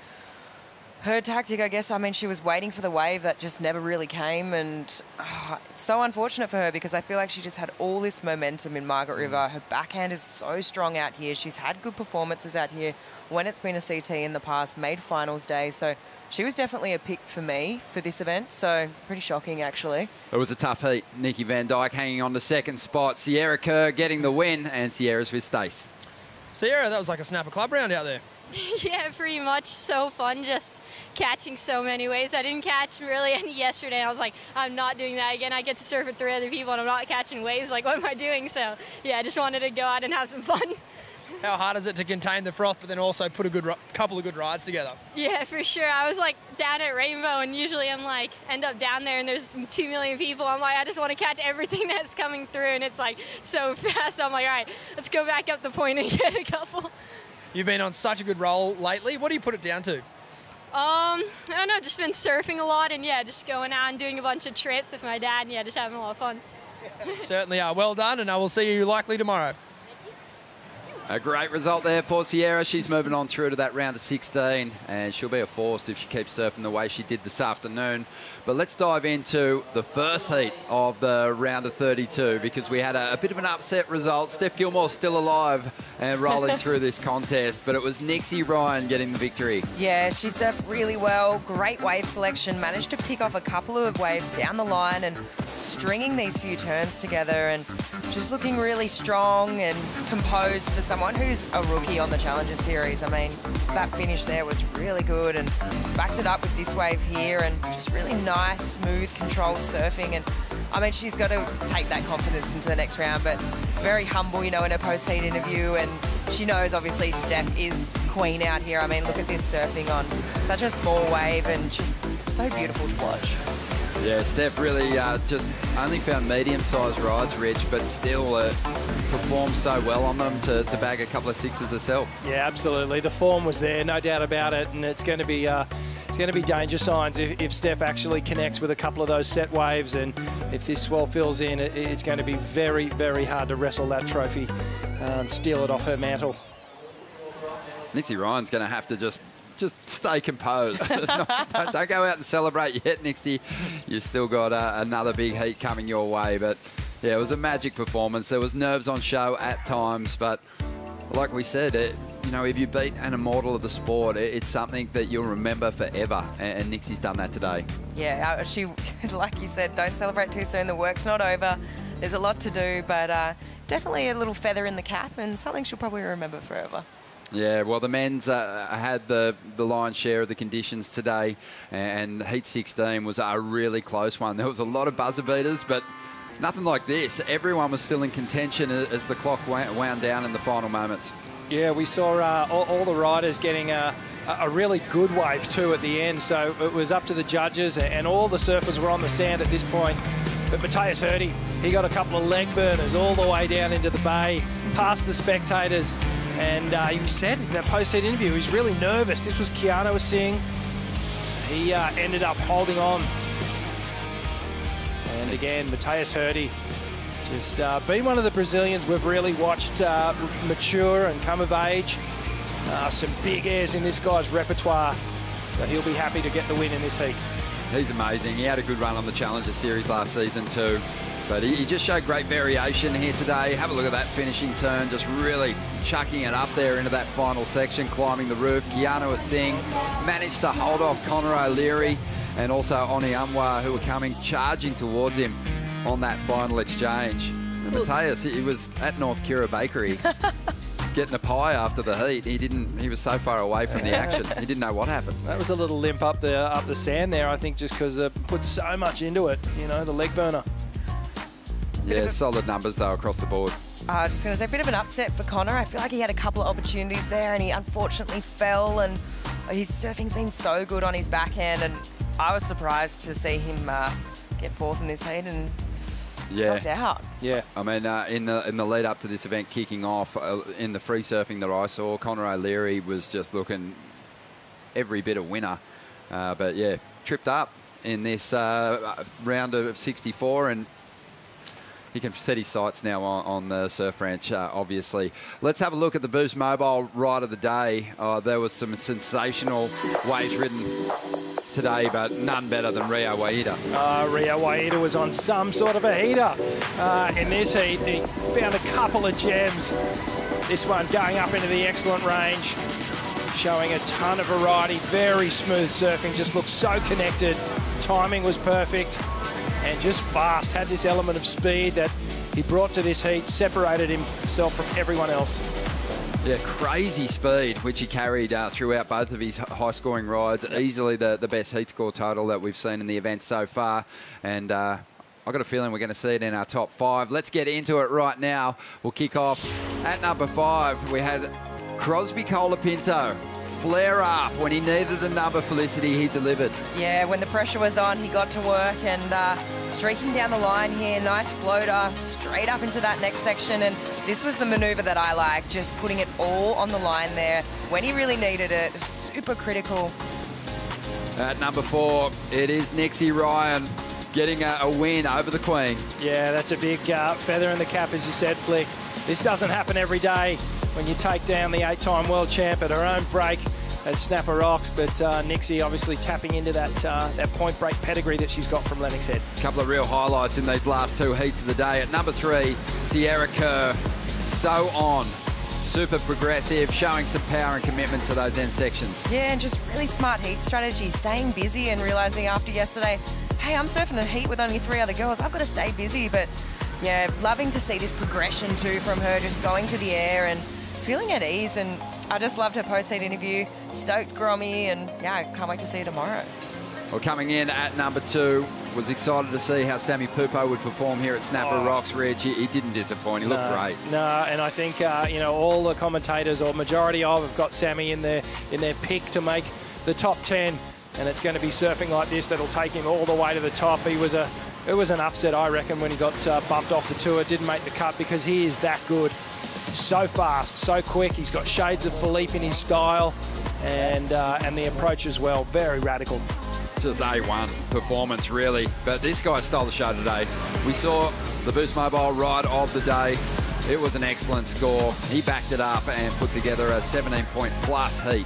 her tactic, I guess, I mean, she was waiting for the wave that just never really came, and it's so unfortunate for her because I feel like she just had all this momentum in Margaret River. Her backhand is so strong out here. She's had good performances out here when it's been a CT in the past, made finals day. So she was definitely a pick for me for this event. So pretty shocking, actually. It was a tough heat. Nikki Van Dyke hanging on to second spot. Sierra Kerr getting the win, and Sierra's with Stace. Sierra, that was like a Snapper Club round out there. Yeah, pretty much. So fun just catching so many waves. I didn't catch really any yesterday, and I was like, I'm not doing that again. I get to surf with 3 other people, and I'm not catching waves. Like, what am I doing? So, yeah, I just wanted to go out and have some fun. How hard is it to contain the froth, but then also put a couple of good rides together? Yeah, for sure. I was like down at Rainbow, and usually I'm like, end up down there, and there's 2 million people. I'm like, I just want to catch everything that's coming through, and it's like so fast. I'm like, all right, let's go back up the point and get a couple. You've been on such a good roll lately. What do you put it down to? I don't know, just been surfing a lot, and yeah, just going out and doing a bunch of trips with my dad, and yeah, just having a lot of fun. Certainly are. Well done, and I will see you likely tomorrow. A great result there for Sierra. She's moving on through to that round of 16, and she'll be a force if she keeps surfing the way she did this afternoon. But let's dive into the first heat of the round of 32, because we had a bit of an upset result. Steph Gilmore's still alive and rolling through this contest, but it was Nixie Ryan getting the victory. Yeah, she surfed really well. Great wave selection. Managed to pick off a couple of waves down the line and stringing these few turns together, and just looking really strong and composed for someone who's a rookie on the Challenger Series. I mean, that finish there was really good, and backed it up with this wave here, and just really nice, smooth, controlled surfing. And I mean, she's got to take that confidence into the next round, but very humble, you know, in her post-heat interview, and she knows obviously Steph is queen out here. I mean, look at this surfing on such a small wave, and just so beautiful to watch. Yeah, Steph really just only found medium-sized rides, Rich, but still performed so well on them to bag a couple of sixes herself. Yeah, absolutely. The form was there, no doubt about it, and it's going to be danger signs if Steph actually connects with a couple of those set waves, and if this swell fills in, it's going to be very, very hard to wrestle that trophy and steal it off her mantle. Nixie Ryan's going to have to just stay composed. Don't go out and celebrate yet, Nixie. You've still got another big heat coming your way. But, yeah, it was a magic performance. There was nerves on show at times. But, like we said, you know, if you beat an immortal of the sport, it's something that you'll remember forever. And Nixie's done that today. Yeah, she, like you said, don't celebrate too soon. The work's not over. There's a lot to do, but definitely a little feather in the cap and something she'll probably remember forever. Yeah, well, the men's had the lion's share of the conditions today, and Heat 16 was a really close one. There was a lot of buzzer beaters, but Nothing like this. Everyone was still in contention as the clock wound down in the final moments. Yeah, we saw all the riders getting a really good wave too at the end, so it was up to the judges, and all the surfers were on the sand at this point. But Matthias Hurdy, he got a couple of leg burners all the way down into the bay, past the spectators, and he said in that post-heat interview he was really nervous. This was Keanu Singh, so he ended up holding on. And again, Matthias Hurdy, just been one of the Brazilians we've really watched mature and come of age. Some big airs in this guy's repertoire, so he'll be happy to get the win in this heat. He's amazing. He had a good run on the Challenger Series last season too, but he just showed great variation here today. Have a look at that finishing turn, just really chucking it up there into that final section, climbing the roof. Keanu Singh managed to hold off Connor O'Leary and also Oni Amwa, who were coming charging towards him on that final exchange. And Matthias, he was at North Kira Bakery getting a pie after the heat. He was so far away from the action, he didn't know what happened. That was a little limp up the sand there, I think, just because it put so much into it, you know, the leg burner. Yeah, solid numbers though across the board. Just going to say, a bit of an upset for Connor. I feel like he had a couple of opportunities there and he unfortunately fell, and his surfing's been so good on his backhand, and I was surprised to see him get fourth in this heat and dropped out. Yeah. I mean, in the lead up to this event kicking off, in the free surfing that I saw, Connor O'Leary was just looking every bit a winner. But yeah, tripped up in this round of 64, and he can set his sights now on the surf ranch, obviously. Let's have a look at the Boost Mobile ride of the day. There was some sensational waves ridden today, but none better than Rio Waida. Rio Waida was on some sort of a heater in this heat. He found a couple of gems. This one going up into the excellent range, showing a ton of variety, very smooth surfing, just looked so connected. Timing was perfect and just fast, had this element of speed that he brought to this heat, separated himself from everyone else. Yeah, crazy speed, which he carried throughout both of his high-scoring rides. Easily the best heat score total that we've seen in the event so far. And I've got a feeling we're going to see it in our top 5. Let's get into it right now. We'll kick off at number 5. We had Crosby Colapinto flare up when he needed a number. Felicity, he delivered. Yeah, when the pressure was on, he got to work, and streaking down the line here, nice floater, straight up into that next section, and this was the manoeuvre that I like, just putting it all on the line there when he really needed it. Super critical. At number 4, it is Nixie Ryan getting a win over the Queen. Yeah, that's a big feather in the cap, as you said, Flick. This doesn't happen every day when you take down the 8-time world champ at her own break at Snapper Rocks, but Nixie obviously tapping into that point break pedigree that she's got from Lennox Head. A couple of real highlights in these last 2 heats of the day. At number 3, Sierra Kerr, so on. Super progressive, showing some power and commitment to those end sections. Yeah, and just really smart heat strategy, staying busy and realising after yesterday, hey, I'm surfing a heat with only 3 other girls, I've got to stay busy. But yeah, loving to see this progression too from her, just going to the air and feeling at ease, and I just loved her post-heat interview. Stoked Grommy, and yeah, I can't wait to see her tomorrow. Well, coming in at number 2, was excited to see how Sammy Pupo would perform here at Snapper Rocks Ridge. He didn't disappoint. He looked great. No, and I think you know, all the commentators, or majority of, have got Sammy in their pick to make the top 10, and it's going to be surfing like this that'll take him all the way to the top. It was an upset, I reckon, when he got bumped off the tour. Didn't make the cut because he is that good. So fast, so quick. He's got shades of Philippe in his style, and the approach as well. Very radical. Just A1 performance, really. But this guy stole the show today. We saw the Boost Mobile ride of the day. It was an excellent score. He backed it up and put together a 17-point plus heat.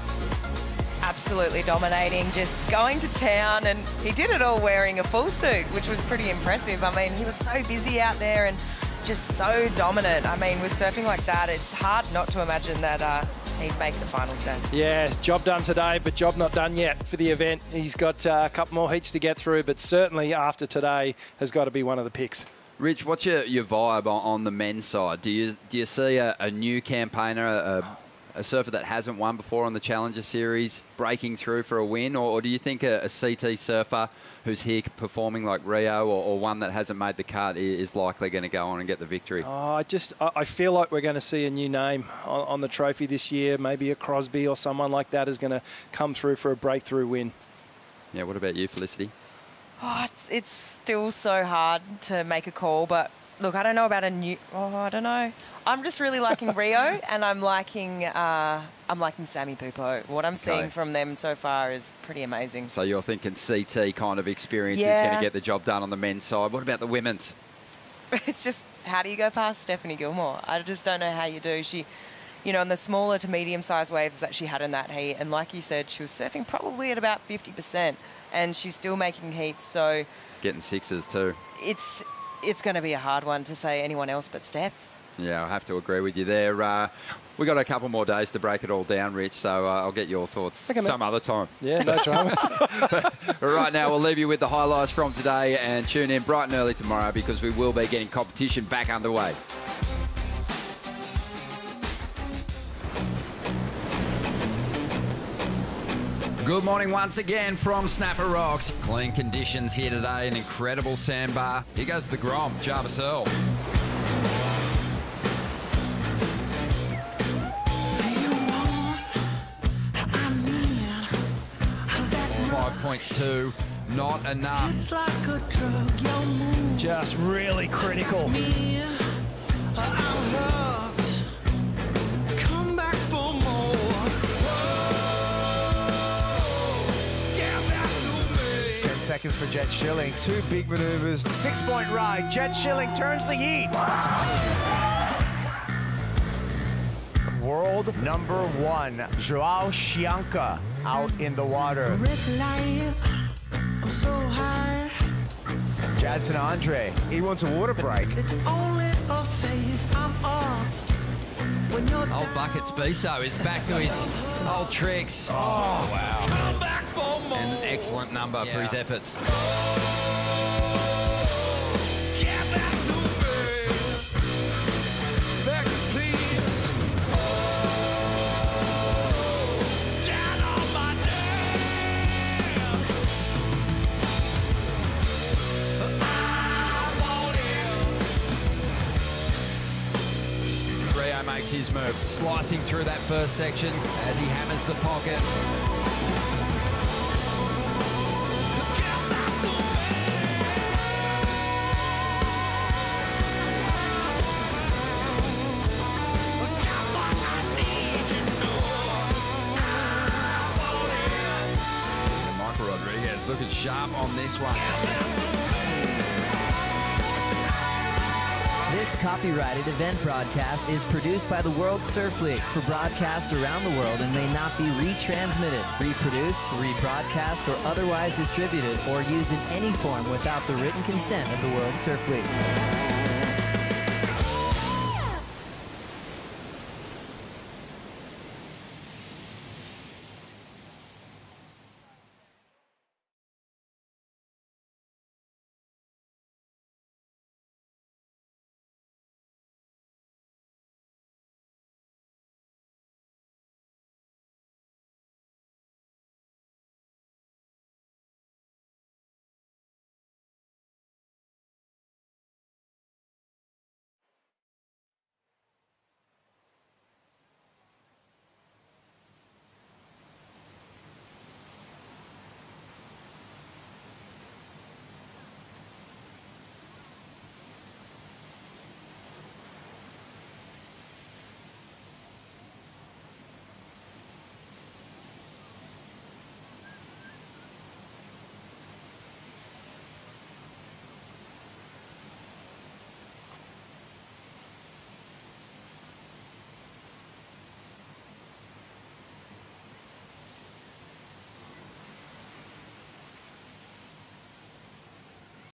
Absolutely dominating, just going to town, and he did it all wearing a full suit, which was pretty impressive. I mean, he was so busy out there and just so dominant. I mean, with surfing like that, it's hard not to imagine that he'd make the finals day. Yeah, job done today, but job not done yet for the event. He's got a couple more heats to get through, but certainly after today has got to be one of the picks. Rich, what's your vibe on the men's side? Do you see a new campaigner, a surfer that hasn't won before on the Challenger Series breaking through for a win, or do you think a CT surfer who's here performing like Rio or one that hasn't made the cut is likely going to go on and get the victory? Oh, I feel like we're going to see a new name on the trophy this year. Maybe a Crosby or someone like that is going to come through for a breakthrough win. Yeah, what about you, Felicity? Oh, it's still so hard to make a call, but look, I don't know about a new. Oh, I don't know. I'm just really liking Rio, and I'm liking Sammy Pupo. What I'm seeing from them so far is pretty amazing. So you're thinking CT kind of experience is going to get the job done on the men's side. What about the women's? It's just, how do you go past Stephanie Gilmore? I just don't know how you do. She, you know, on the smaller to medium-sized waves that she had in that heat, and like you said, she was surfing probably at about 50%, and she's still making heats, so... Getting sixes too. It's going to be a hard one to say anyone else but Steph. Yeah, I have to agree with you there. We've got a couple more days to break it all down, Rich, so I'll get your thoughts some other time. Yeah, no dramas. But right now, we'll leave you with the highlights from today and tune in bright and early tomorrow because we will be getting competition back underway. Good morning once again from Snapper Rocks. Clean conditions here today, an incredible sandbar. Here goes the Grom, Jarvis Earl. 5.2, not enough. It's like a drug, your moves. Just really critical. I'm hooked. Come back for more. Get back to me. 10 seconds for Jet Schilling. 2 big maneuvers. 6-point ride. Jet Schilling turns the heat. World number 1, Joao Chianca, out in the water. Red light, I'm so high. Jadson Andre, he wants a water break. It's only a phase I'm on. When you're Old Buckets Biso is back to his old tricks. Oh, wow. Come back for more. And an excellent number for his efforts. Get back to me. Beg you, please. Down on my neck. I want it. Rio makes his move, slicing through that first section as he hammers the pocket. And Michael Rodriguez looking sharp on this one. This copyrighted event broadcast is produced by the World Surf League for broadcast around the world and may not be retransmitted, reproduced, rebroadcast, or otherwise distributed or used in any form without the written consent of the World Surf League.